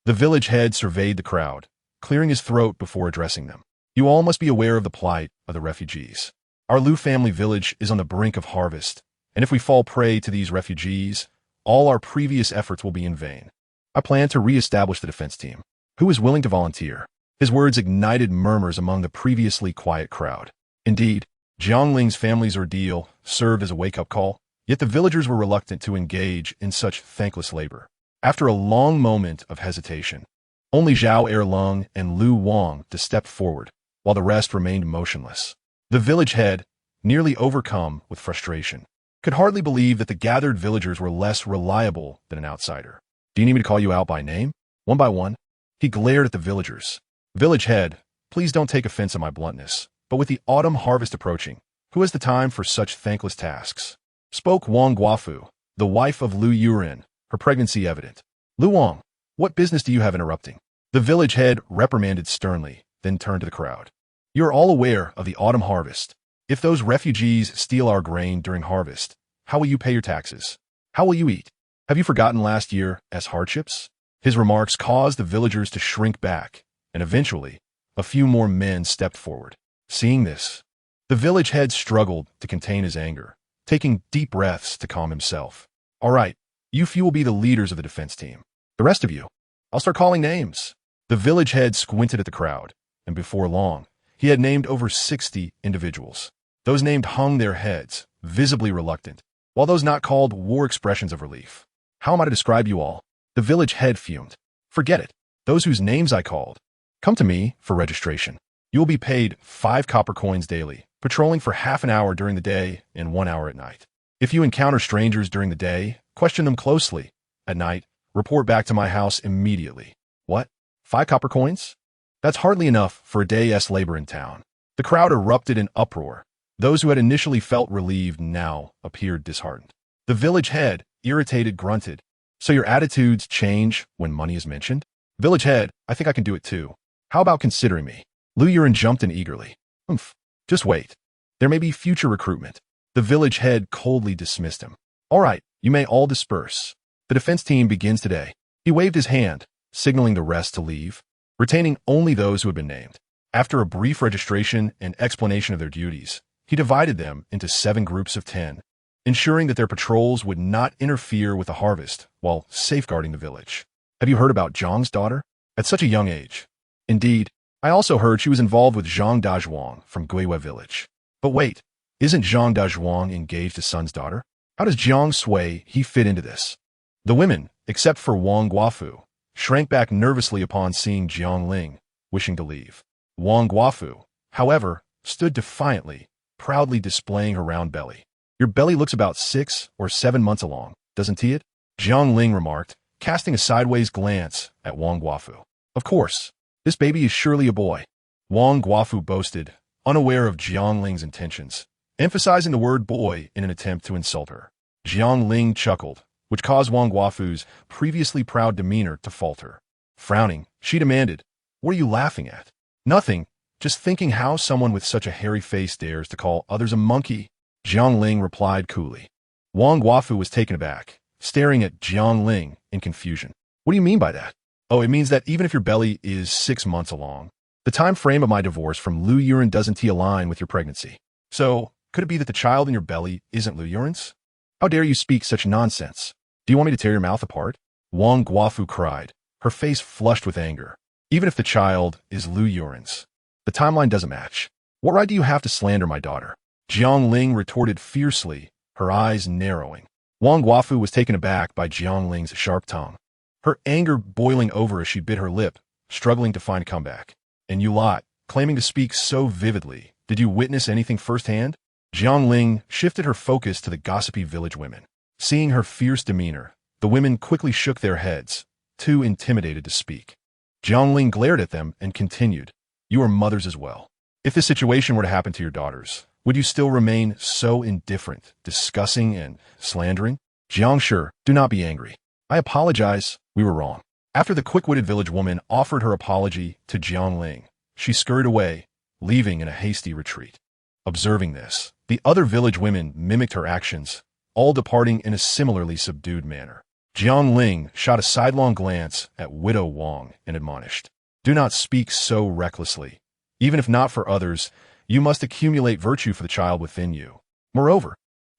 The village head surveyed the crowd, clearing his throat before addressing them. "You all must be aware of the plight of the refugees. Our Liu family village is on the brink of harvest, and if we fall prey to these refugees, all our previous efforts will be in vain. I plan to re-establish the defense team. Who is willing to volunteer?" His words ignited murmurs among the previously quiet crowd. Indeed, Jiang Ling's family's ordeal served as a wake-up call, yet the villagers were reluctant to engage in such thankless labor. After a long moment of hesitation, only Zhao Erlong and Lu Wang stepped forward, while the rest remained motionless. The village head, nearly overcome with frustration, could hardly believe that the gathered villagers were less reliable than an outsider. Do you need me to call you out by name? One by one? He glared at the villagers. Village head, please don't take offense at my bluntness, but with the autumn harvest approaching, who has the time for such thankless tasks? Spoke Wang Guafu, the wife of Lu Yuren, her pregnancy evident. Lu Wang, what business do you have interrupting? The village head reprimanded sternly, then turned to the crowd. You are all aware of the autumn harvest. If those refugees steal our grain during harvest, how will you pay your taxes? How will you eat? Have you forgotten last year's hardships? His remarks caused the villagers to shrink back, and eventually, a few more men stepped forward. Seeing this, the village head struggled to contain his anger, taking deep breaths to calm himself. All right, you few will be the leaders of the defense team. The rest of you, I'll start calling names. The village head squinted at the crowd, and before long, he had named over 60 individuals. Those named hung their heads, visibly reluctant, while those not called wore expressions of relief. How am I to describe you all? The village head fumed. Forget it. Those whose names I called. Come to me for registration. You will be paid 5 copper coins daily, patrolling for half an hour during the day and 1 hour at night. If you encounter strangers during the day, question them closely. At night, report back to my house immediately. What? 5 copper coins? That's hardly enough for a day's labor in town. The crowd erupted in uproar. Those who had initially felt relieved now appeared disheartened. The village head, irritated, grunted. So your attitudes change when money is mentioned? Village head, I think I can do it too. How about considering me? Lu Yuren jumped in eagerly. Just wait. There may be future recruitment. The village head coldly dismissed him. All right, you may all disperse. The defense team begins today. He waved his hand, signaling the rest to leave, retaining only those who had been named. After a brief registration and explanation of their duties, he divided them into 7 groups of 10, ensuring that their patrols would not interfere with the harvest while safeguarding the village. Have you heard about Zhang's daughter? At such a young age. Indeed, I also heard she was involved with Zhang Dazhuang from Guiwei village. But wait, isn't Zhang Dazhuang engaged to Sun's daughter? How does Jiang Sui he fit into this? The women, except for Wang Guafu, shrank back nervously upon seeing Jiang Ling, wishing to leave. Wang Guafu, however, stood defiantly, proudly displaying her round belly. Your belly looks about 6 or 7 months along, doesn't it? Jiang Ling remarked, casting a sideways glance at Wang Guafu. Of course, this baby is surely a boy. Wang Guafu boasted, unaware of Jiang Ling's intentions, emphasizing the word boy in an attempt to insult her. Jiang Ling chuckled, which caused Wang Guafu's previously proud demeanor to falter. Frowning, she demanded, what are you laughing at? Nothing, just thinking how someone with such a hairy face dares to call others a monkey. Jiang Ling replied coolly. Wang Guafu was taken aback, staring at Jiang Ling in confusion. What do you mean by that? Oh, it means that even if your belly is 6 months along, the time frame of my divorce from Lu Yuren doesn't align with your pregnancy. So, could it be that the child in your belly isn't Lu Yuren's? How dare you speak such nonsense? Do you want me to tear your mouth apart? Wang Guafu cried, her face flushed with anger. Even if the child is Lu Yuren's, the timeline doesn't match. What right do you have to slander my daughter? Jiang Ling retorted fiercely, her eyes narrowing. Wang Guafu was taken aback by Jiang Ling's sharp tongue, her anger boiling over as she bit her lip, struggling to find a comeback. And you lot, claiming to speak so vividly, did you witness anything firsthand? Jiang Ling shifted her focus to the gossipy village women. Seeing her fierce demeanor, the women quickly shook their heads, too intimidated to speak. Jiang Ling glared at them and continued, you are mothers as well. If this situation were to happen to your daughters, would you still remain so indifferent, discussing and slandering? Jiang Shi, do not be angry. I apologize, we were wrong. After the quick-witted village woman offered her apology to Jiang Ling, she scurried away, leaving in a hasty retreat. Observing this, the other village women mimicked her actions, all departing in a similarly subdued manner. Jiang Ling shot a sidelong glance at Widow Wang and admonished, do not speak so recklessly. Even if not for others, you must accumulate virtue for the child within you. Moreover,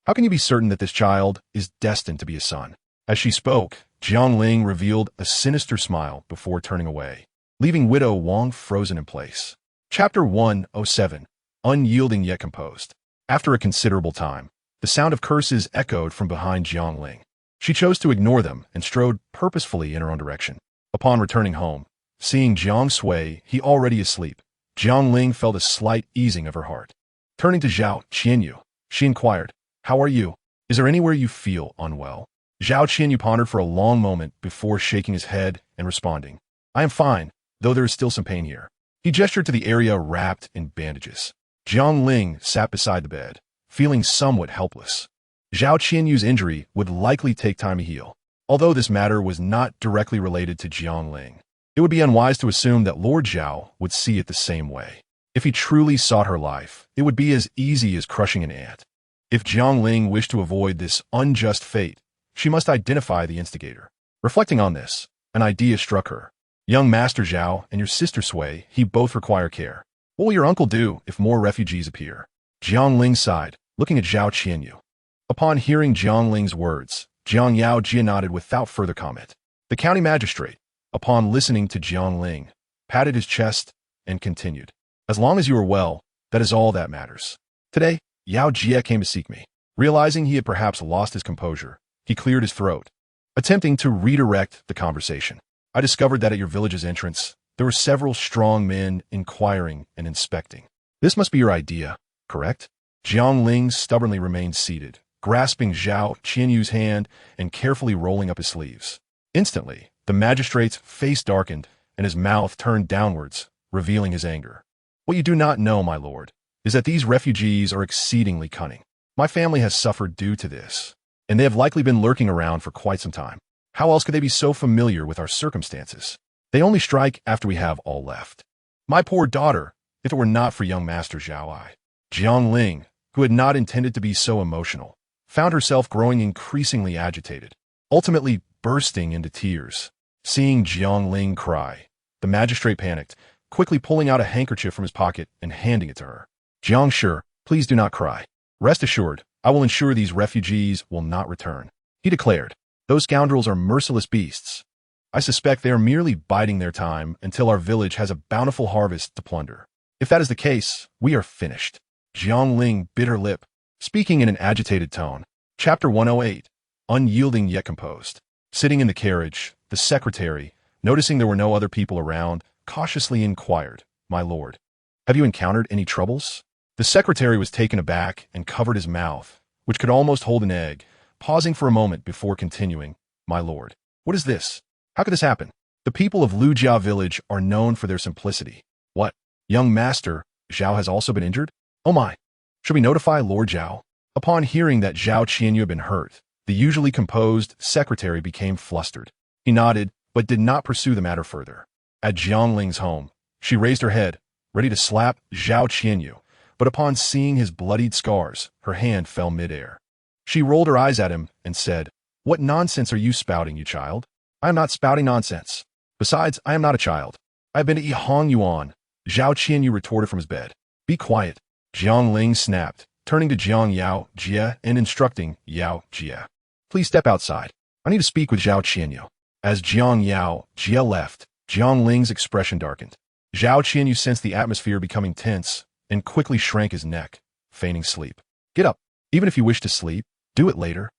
how can you be certain that this child is destined to be a son? As she spoke, Jiang Ling revealed a sinister smile before turning away, leaving Widow Wang frozen in place. Chapter 107, Unyielding Yet Composed. After a considerable time, the sound of curses echoed from behind Jiang Ling. She chose to ignore them and strode purposefully in her own direction. Upon returning home, seeing Jiang Sui, he already asleep, Jiang Ling felt a slight easing of her heart. Turning to Zhao Qianyu, she inquired, "How are you? Is there anywhere you feel unwell?" Zhao Qianyu pondered for a long moment before shaking his head and responding, "I am fine, though there is still some pain here." He gestured to the area wrapped in bandages. Jiang Ling sat beside the bed, feeling somewhat helpless. Zhao Qianyu's injury would likely take time to heal. Although this matter was not directly related to Jiang Ling, it would be unwise to assume that Lord Zhao would see it the same way. If he truly sought her life, it would be as easy as crushing an ant. If Jiang Ling wished to avoid this unjust fate, she must identify the instigator. Reflecting on this, an idea struck her. "Young Master Zhao and your sister Sui, he both require care. What will your uncle do if more refugees appear?" Jiang Ling sighed, looking at Zhao Qianyu. Upon hearing Jiang Ling's words, Jiang Yao Jia nodded without further comment. The county magistrate, upon listening to Jiang Ling, patted his chest and continued, "As long as you are well, that is all that matters. Today, Yao Jia came to seek me." Realizing he had perhaps lost his composure, he cleared his throat, attempting to redirect the conversation. "I discovered that at your village's entrance, there were several strong men inquiring and inspecting. This must be your idea, correct?" Jiang Ling stubbornly remained seated, grasping Zhao Qianyu's hand and carefully rolling up his sleeves. Instantly, the magistrate's face darkened and his mouth turned downwards, revealing his anger. "What you do not know, my lord, is that these refugees are exceedingly cunning. My family has suffered due to this, and they have likely been lurking around for quite some time. How else could they be so familiar with our circumstances? They only strike after we have all left. My poor daughter, if it were not for young Master Zhao Jiang Ling, who had not intended to be so emotional, found herself growing increasingly agitated, ultimately bursting into tears. Seeing Jiang Ling cry, the magistrate panicked, quickly pulling out a handkerchief from his pocket and handing it to her. "Jiang Shi, please do not cry. Rest assured, I will ensure these refugees will not return," he declared. "Those scoundrels are merciless beasts. I suspect they are merely biding their time until our village has a bountiful harvest to plunder. If that is the case, we are finished." Jiang Ling bit her lip, speaking in an agitated tone. Chapter 108, Unyielding yet composed. Sitting in the carriage, the secretary, noticing there were no other people around, cautiously inquired, "My lord, have you encountered any troubles?" The secretary was taken aback and covered his mouth, which could almost hold an egg, pausing for a moment before continuing, "My lord, what is this? How could this happen? The people of Lujia village are known for their simplicity. What? Young Master Zhao has also been injured? Oh my! Should we notify Lord Zhao?" Upon hearing that Zhao Qianyu had been hurt, the usually composed secretary became flustered. He nodded, but did not pursue the matter further. At Jiang Ling's home, she raised her head, ready to slap Zhao Qianyu, but upon seeing his bloodied scars, her hand fell mid-air. She rolled her eyes at him and said, "What nonsense are you spouting, you child?" "I am not spouting nonsense. Besides, I am not a child. I have been to Yihong Yuan," Zhao Qianyu retorted from his bed. "Be quiet," Jiang Ling snapped, turning to Jiang Yao Jia and instructing Yao Jia, "Please step outside. I need to speak with Zhao Qianyu." As Jiang Yao Jia left, Jiang Ling's expression darkened. Zhao Qianyu sensed the atmosphere becoming tense and quickly shrank his neck, feigning sleep. "Get up. Even if you wish to sleep, do it later."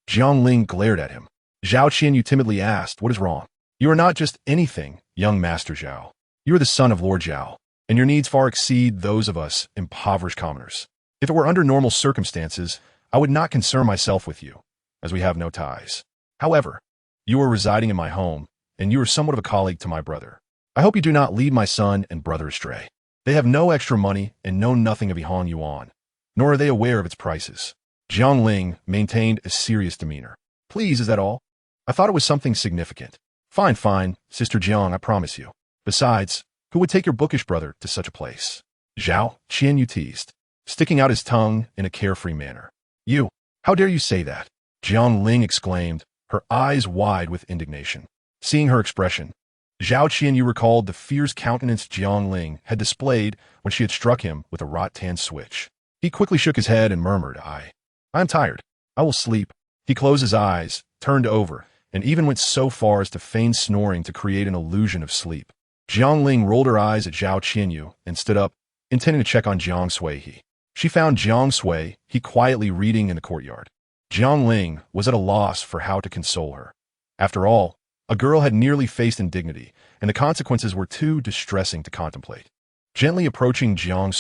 Jiang Ling glared at him. Zhao Qianyu timidly asked, "What is wrong?" "You are not just anything, young Master Zhao. You are the son of Lord Zhao, and your needs far exceed those of us impoverished commoners. If it were under normal circumstances, I would not concern myself with you, as we have no ties. However, you are residing in my home, and you are somewhat of a colleague to my brother. I hope you do not lead my son and brother astray. They have no extra money and know nothing of Yihong Yuan, nor are they aware of its prices." Jiang Ling maintained a serious demeanor. "Please, is that all? I thought it was something significant." Fine, fine, Sister Jiang, I promise you. Besides, who would take your bookish brother to such a place?" Zhao Qianyu teased, sticking out his tongue in a carefree manner. "You, how dare you say that?" Jiang Ling exclaimed, her eyes wide with indignation. Seeing her expression, Zhao Qianyu recalled the fierce countenance Jiang Ling had displayed when she had struck him with a rattan switch. He quickly shook his head and murmured, I am tired. I will sleep." He closed his eyes, turned over, and even went so far as to feign snoring to create an illusion of sleep. Jiang Ling rolled her eyes at Zhao Qianyu and stood up, intending to check on Jiang Sui. She found Jiang Sui quietly reading in the courtyard. Jiang Ling was at a loss for how to console her. After all, a girl had nearly faced indignity, and the consequences were too distressing to contemplate. Gently approaching Jiang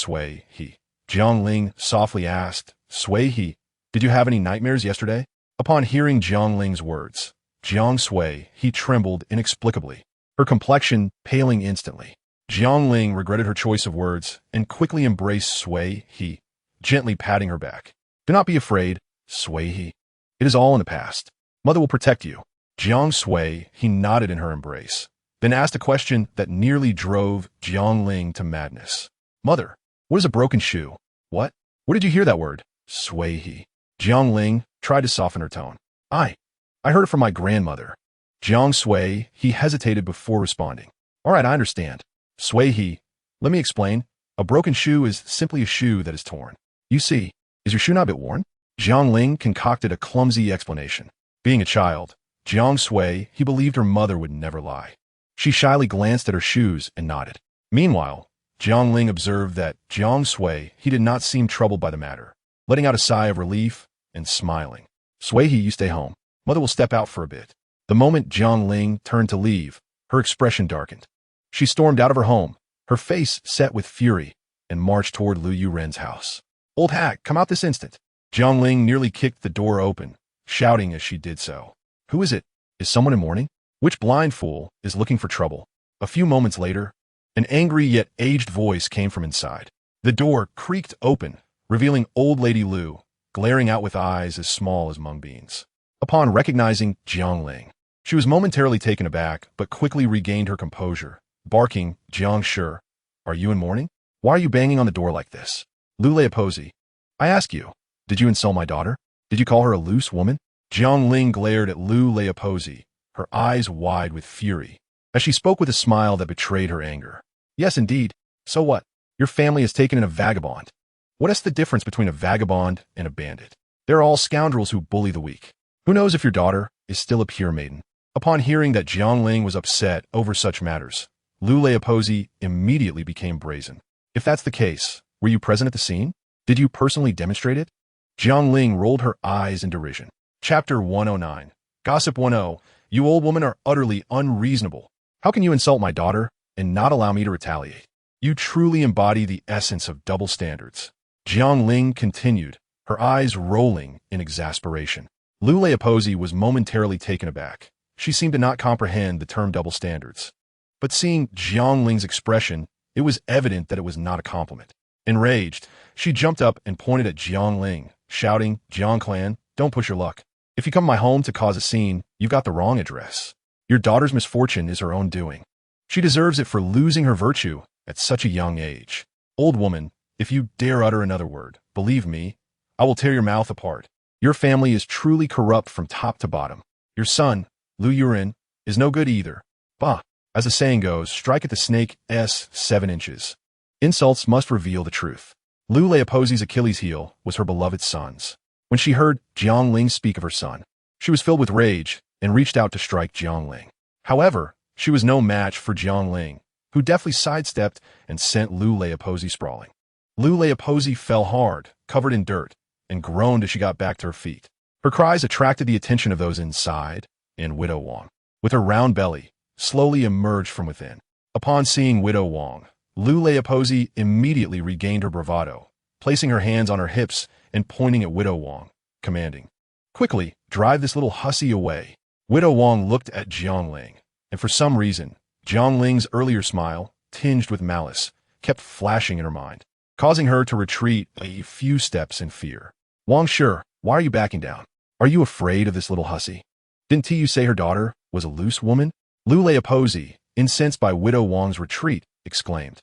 Ling softly asked, did you have any nightmares yesterday? Upon hearing Jiang Ling's words, he trembled inexplicably, her complexion paling instantly. Jiang Ling regretted her choice of words and quickly embraced gently patting her back. Do not be afraid, It is all in the past. Mother will protect you. He nodded in her embrace, then asked a question that nearly drove Jiang Ling to madness. Mother, what is a broken shoe? What? Where did you hear that word? Jiang Ling tried to soften her tone. I heard it from my grandmother. He hesitated before responding. All right, I understand. Let me explain. A broken shoe is simply a shoe that is torn. You see, is your shoe not a bit worn? Jiang Ling concocted a clumsy explanation. Being a child, he believed her mother would never lie. She shyly glanced at her shoes and nodded. Meanwhile, Jiang Ling observed that he did not seem troubled by the matter, letting out a sigh of relief and smiling. You stay home. Mother will step out for a bit. The moment Jiang Ling turned to leave, her expression darkened. She stormed out of her home, her face set with fury, and marched toward Lu Yuren's house. Old hag, come out this instant. Jiang Ling nearly kicked the door open, shouting as she did so. Who is it? Is someone in mourning? Which blind fool is looking for trouble? A few moments later, an angry yet aged voice came from inside. The door creaked open, revealing old lady Lu, glaring out with eyes as small as mung beans. Upon recognizing Jiang Ling, she was momentarily taken aback, but quickly regained her composure, barking, Jiang Shi, are you in mourning? Why are you banging on the door like this? Lu Leopozi, I ask you, did you insult my daughter? Did you call her a loose woman? Jiang Ling glared at Lu Leopozi, her eyes wide with fury, as she spoke with a smile that betrayed her anger. Yes, indeed. So what? Your family has taken in a vagabond. What is the difference between a vagabond and a bandit? They're all scoundrels who bully the weak. Who knows if your daughter is still a pure maiden? Upon hearing that Jiang Ling was upset over such matters, Lu Leopozi immediately became brazen. If that's the case, were you present at the scene? Did you personally demonstrate it? Jiang Ling rolled her eyes in derision. Chapter 109. Gossip 10. You old woman are utterly unreasonable. How can you insult my daughter and not allow me to retaliate? You truly embody the essence of double standards. Jiang Ling continued, her eyes rolling in exasperation. Lu Leopozi was momentarily taken aback. She seemed to not comprehend the term double standards. But seeing Jiang Ling's expression, it was evident that it was not a compliment. Enraged, she jumped up and pointed at Jiang Ling, shouting, Jiang clan, don't push your luck. If you come to my home to cause a scene, you've got the wrong address. Your daughter's misfortune is her own doing. She deserves it for losing her virtue at such a young age. Old woman, if you dare utter another word, believe me, I will tear your mouth apart. Your family is truly corrupt from top to bottom. Your son, Lu Yuren, is no good either. Bah, as the saying goes, strike at the snake's 7 inches. Insults must reveal the truth. Lu Leopozi's Achilles heel was her beloved sons. When she heard Jiang Ling speak of her son, she was filled with rage and reached out to strike Jiang Ling. However, she was no match for Jiang Ling, who deftly sidestepped and sent Lu Leopozi sprawling. Lu Leopozi fell hard, covered in dirt, and groaned as she got back to her feet. Her cries attracted the attention of those inside, and Widow Wang, with her round belly, slowly emerged from within. Upon seeing Widow Wang, Lu Leopozi immediately regained her bravado, placing her hands on her hips and pointing at Widow Wang, commanding, quickly, drive this little hussy away. Widow Wang looked at Jiang Ling, and for some reason, Jiang Ling's earlier smile, tinged with malice, kept flashing in her mind, causing her to retreat a few steps in fear. Wang Shi, why are you backing down? Are you afraid of this little hussy? Didn't you say her daughter was a loose woman? Lu Leopozi, incensed by Widow Wang's retreat, exclaimed,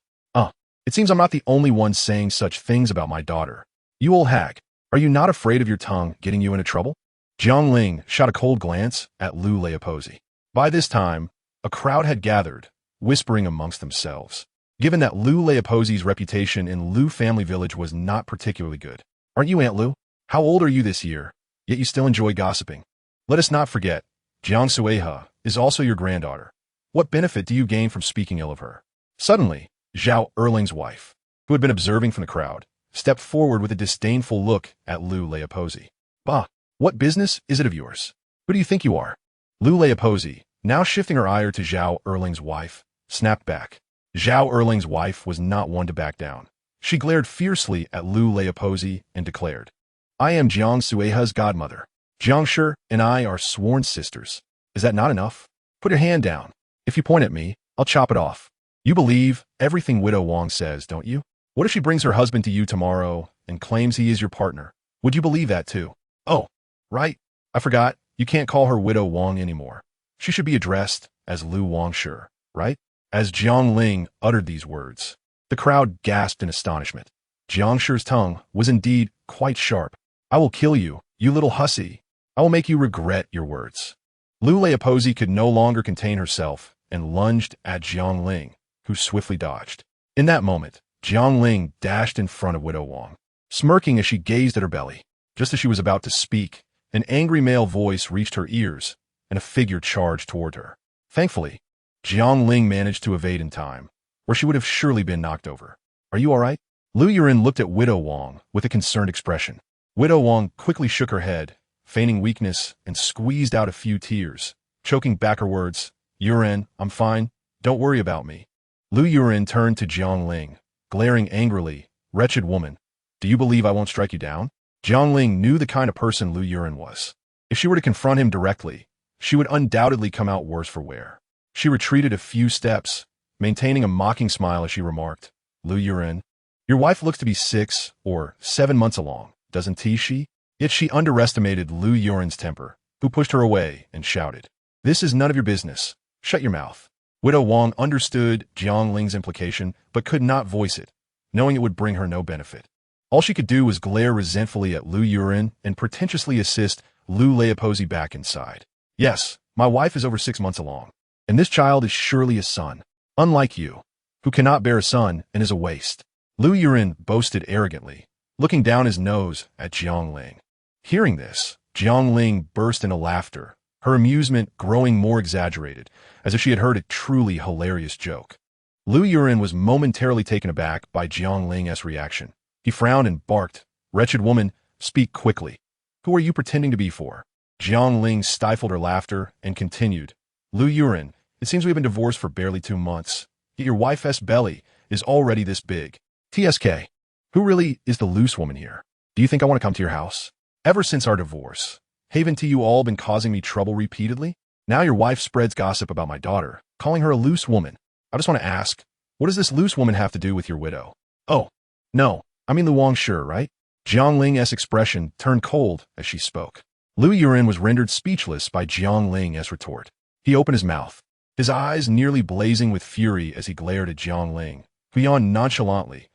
it seems I'm not the only one saying such things about my daughter. You old hag, are you not afraid of your tongue getting you into trouble? Jiang Ling shot a cold glance at Lu Leopozi. By this time, a crowd had gathered, whispering amongst themselves. Given that Lu Leopozi's reputation in Lu family village was not particularly good. Aren't you Aunt Lu? How old are you this year? Yet you still enjoy gossiping. Let us not forget, Jiang Sueha is also your granddaughter. What benefit do you gain from speaking ill of her? Suddenly, Zhao Erling's wife, who had been observing from the crowd, stepped forward with a disdainful look at Lu Leopozi. Bah, What business is it of yours? Who do you think you are? Lu Leopozi, now shifting her ire to Zhao Erling's wife, snapped back. Zhao Erling's wife was not one to back down. She glared fiercely at Lu Leopozi and declared, I am Jiang Sueha's godmother. Jiang Shi and I are sworn sisters. Is that not enough? Put your hand down. If you point at me, I'll chop it off. You believe everything Widow Wang says, don't you? What if she brings her husband to you tomorrow and claims he is your partner? Would you believe that too? Oh, right. I forgot. You can't call her Widow Wang anymore. She should be addressed as Lu Wangshi, right? As Jiang Ling uttered these words, the crowd gasped in astonishment. Jiang Shi's tongue was indeed quite sharp. I will kill you, you little hussy. I will make you regret your words. Lu Leopozi could no longer contain herself and lunged at Jiang Ling, who swiftly dodged. In that moment, Jiang Ling dashed in front of Widow Wang, smirking as she gazed at her belly. Just as she was about to speak, an angry male voice reached her ears, and a figure charged toward her. Thankfully, Jiang Ling managed to evade in time, or she would have surely been knocked over. Are you all right? Lu Yuren looked at Widow Wang with a concerned expression. Widow Wang quickly shook her head, feigning weakness, and squeezed out a few tears, choking back her words. Yuren, I'm fine. Don't worry about me. Lu Yuren turned to Jiang Ling, glaring angrily. Wretched woman, do you believe I won't strike you down? Jiang Ling knew the kind of person Lu Yuren was. If she were to confront him directly, she would undoubtedly come out worse for wear. She retreated a few steps, maintaining a mocking smile as she remarked, Lu Yuren, your wife looks to be 6 or 7 months along, doesn't she? Yet she underestimated Lu Yuren's temper, who pushed her away and shouted, This is none of your business. Shut your mouth. Widow Wang understood Jiang Ling's implication, but could not voice it, knowing it would bring her no benefit. All she could do was glare resentfully at Lu Yuren and pretentiously assist Lu Leopozi back inside. Yes, my wife is over 6 months along, and this child is surely a son, unlike you, who cannot bear a son and is a waste. Lu Yuren boasted arrogantly, looking down his nose at Jiang Ling. Hearing this, Jiang Ling burst into laughter, her amusement growing more exaggerated, as if she had heard a truly hilarious joke. Lu Yuren was momentarily taken aback by Jiang Ling's reaction. He frowned and barked, Wretched woman, speak quickly. Who are you pretending to be for? Jiang Ling stifled her laughter and continued, Lu Yuren, it seems we've been divorced for barely 2 months, yet your wife's belly is already this big. TSK, who really is the loose woman here? Do you think I want to come to your house? Ever since our divorce, haven't you all been causing me trouble repeatedly? Now your wife spreads gossip about my daughter, calling her a loose woman. I just want to ask, what does this loose woman have to do with your widow? Oh, no, I mean Lu Wangshi, right? Jiang Ling's expression turned cold as she spoke. Lu Yuren was rendered speechless by Jiang Ling's retort. He opened his mouth, his eyes nearly blazing with fury as he glared at Jiang Ling, who yawned nonchalantly.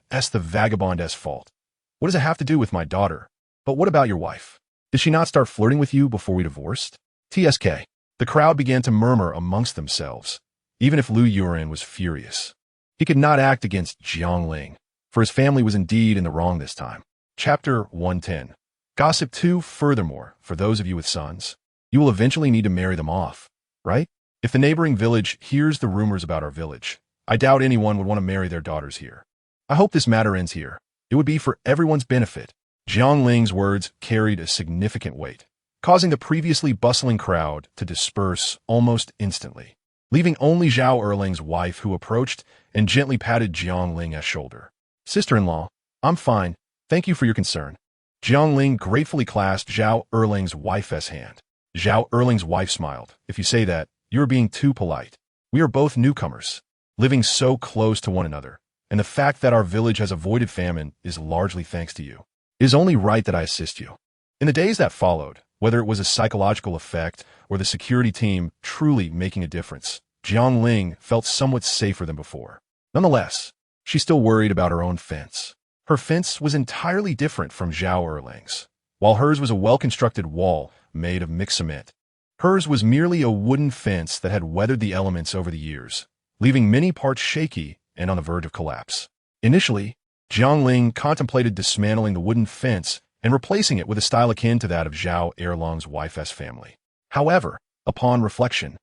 That's the vagabond's fault. What does it have to do with my daughter? But what about your wife? Did she not start flirting with you before we divorced? TSK. The crowd began to murmur amongst themselves, even if Lu Yuren was furious. He could not act against Jiang Ling, for his family was indeed in the wrong this time. Chapter 110. Gossip 2. Furthermore, for those of you with sons, you will eventually need to marry them off, right? If the neighboring village hears the rumors about our village, I doubt anyone would want to marry their daughters here. I hope this matter ends here. It would be for everyone's benefit. Jiang Ling's words carried a significant weight, causing the previously bustling crowd to disperse almost instantly, leaving only Zhao Erling's wife, who approached and gently patted Jiang Ling's shoulder. Sister-in-law, I'm fine. Thank you for your concern. Jiang Ling gratefully clasped Zhao Erling's wife's hand. Zhao Erling's wife smiled. If you say that, you're being too polite. We are both newcomers, living so close to one another, and the fact that our village has avoided famine is largely thanks to you. It is only right that I assist you. In the days that followed, whether it was a psychological effect or the security team truly making a difference, Jiang Ling felt somewhat safer than before. Nonetheless, she still worried about her own fence. Her fence was entirely different from Zhao Erling's. While hers was a well-constructed wall made of mixed cement, hers was merely a wooden fence that had weathered the elements over the years, leaving many parts shaky and on the verge of collapse. Initially, Jiang Ling contemplated dismantling the wooden fence and replacing it with a style akin to that of Zhao Erling's wife's family. However, upon reflection,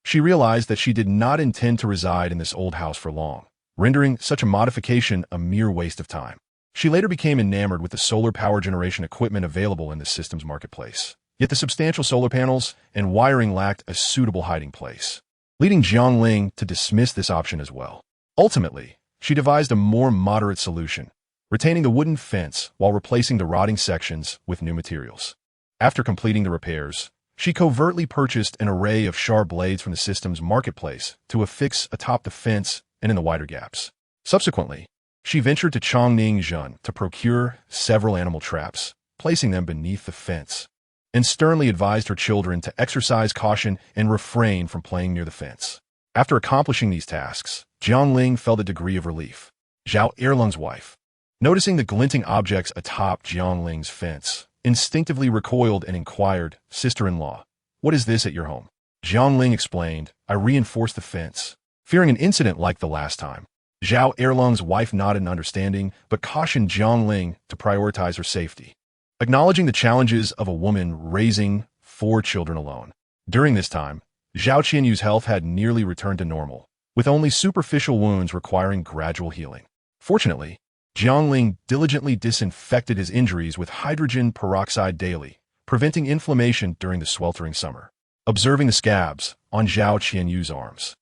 she realized that she did not intend to reside in this old house for long, rendering such a modification a mere waste of time. She later became enamored with the solar power generation equipment available in the system's marketplace. Yet the substantial solar panels and wiring lacked a suitable hiding place, leading Jiang Ling to dismiss this option as well. Ultimately, she devised a more moderate solution, retaining the wooden fence while replacing the rotting sections with new materials. After completing the repairs, she covertly purchased an array of sharp blades from the system's marketplace to affix atop the fence and in the wider gaps. Subsequently, she ventured to Chongning to procure several animal traps, placing them beneath the fence, and sternly advised her children to exercise caution and refrain from playing near the fence. After accomplishing these tasks, Jiang Ling felt a degree of relief. Zhao Erlung's wife, noticing the glinting objects atop Jiang Ling's fence, instinctively recoiled and inquired, "Sister-in-law, what is this at your home?" Jiang Ling explained, "I reinforced the fence, fearing an incident like the last time." Zhao Erlung's wife nodded in understanding, but cautioned Jiang Ling to prioritize her safety, acknowledging the challenges of a woman raising 4 children alone. During this time, Zhao Qianyu's health had nearly returned to normal, with only superficial wounds requiring gradual healing. Fortunately, Jiang Ling diligently disinfected his injuries with hydrogen peroxide daily, preventing inflammation during the sweltering summer. Observing the scabs on Zhao Qianyu's arms,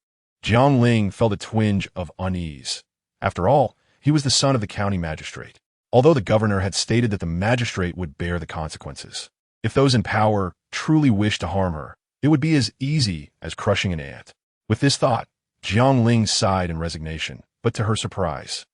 Jiang Ling felt a twinge of unease. After all, he was the son of the county magistrate, although the governor had stated that the magistrate would bear the consequences. If those in power truly wished to harm her, it would be as easy as crushing an ant. With this thought, Jiang Ling sighed in resignation, but to her surprise,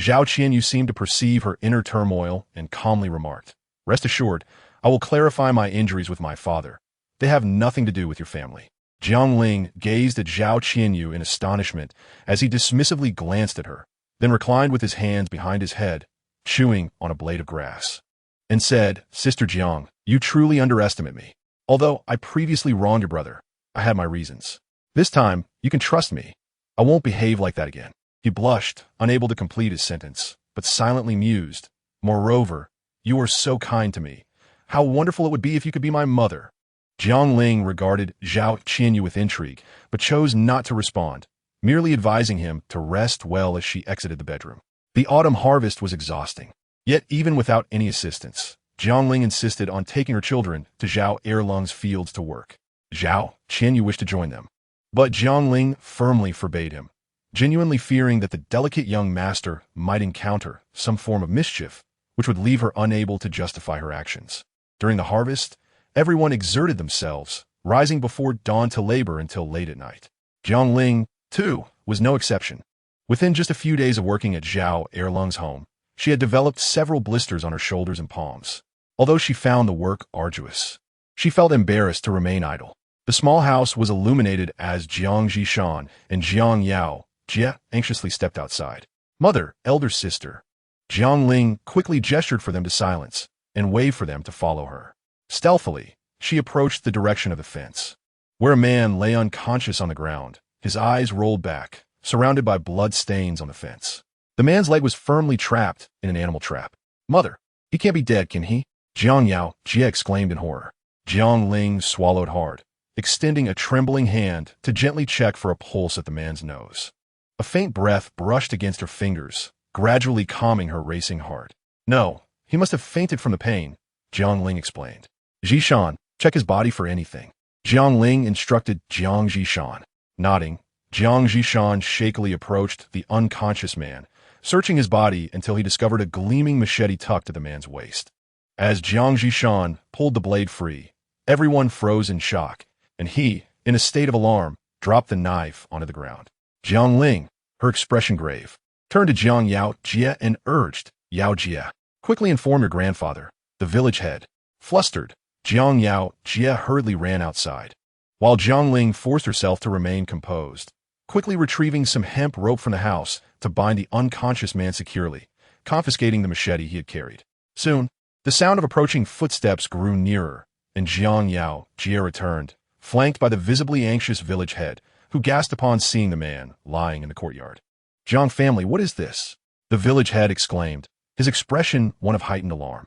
Zhao Qianyu seemed to perceive her inner turmoil and calmly remarked, "Rest assured, I will clarify my injuries with my father. They have nothing to do with your family." Jiang Ling gazed at Zhao Qianyu in astonishment as he dismissively glanced at her, then reclined with his hands behind his head, chewing on a blade of grass, and said, "Sister Jiang, you truly underestimate me. Although I previously wronged your brother, I had my reasons. This time, you can trust me. I won't behave like that again." He blushed, unable to complete his sentence, but silently mused, "Moreover, you are so kind to me. How wonderful it would be if you could be my mother." Jiang Ling regarded Zhao Qianyu with intrigue, but chose not to respond, merely advising him to rest well as she exited the bedroom. The autumn harvest was exhausting. Yet even without any assistance, Jiang Ling insisted on taking her children to Zhao Erlung's fields to work. Zhao Qianyu wished to join them, but Jiang Ling firmly forbade him, genuinely fearing that the delicate young master might encounter some form of mischief, which would leave her unable to justify her actions. During the harvest, everyone exerted themselves, rising before dawn to labor until late at night. Jiang Ling, too, was no exception. Within just a few days of working at Zhao Erlung's home, she had developed several blisters on her shoulders and palms. Although she found the work arduous, she felt embarrassed to remain idle. The small house was illuminated as Jiang Zhishan and Jiang Yao Jie anxiously stepped outside. "Mother, elder sister." Jiang Ling quickly gestured for them to silence and waved for them to follow her. Stealthily, she approached the direction of the fence, where a man lay unconscious on the ground, his eyes rolled back, surrounded by blood stains on the fence. The man's leg was firmly trapped in an animal trap. "Mother, he can't be dead, can he?" Jiang Yao Jie exclaimed in horror. Jiang Ling swallowed hard, extending a trembling hand to gently check for a pulse at the man's nose. A faint breath brushed against her fingers, gradually calming her racing heart. "No, he must have fainted from the pain," Jiang Ling explained. "Zhishan, check his body for anything." Jiang Ling instructed Jiang Zhishan. Nodding, Jiang Zhishan shakily approached the unconscious man, searching his body until he discovered a gleaming machete tucked to the man's waist. As Jiang Zhishan pulled the blade free, everyone froze in shock, and he, in a state of alarm, dropped the knife onto the ground. Jiang Ling, her expression grave, turned to Jiang Yao Jie and urged, "Yao Jie, quickly inform your grandfather, the village head." Flustered, Jiang Yao Jie hurriedly ran outside, while Jiang Ling forced herself to remain composed, quickly retrieving some hemp rope from the house to bind the unconscious man securely, confiscating the machete he had carried. Soon, the sound of approaching footsteps grew nearer, and Jiang Yao Jie returned, flanked by the visibly anxious village head, who gasped upon seeing the man lying in the courtyard. "Jiang family, what is this?" the village head exclaimed, his expression one of heightened alarm.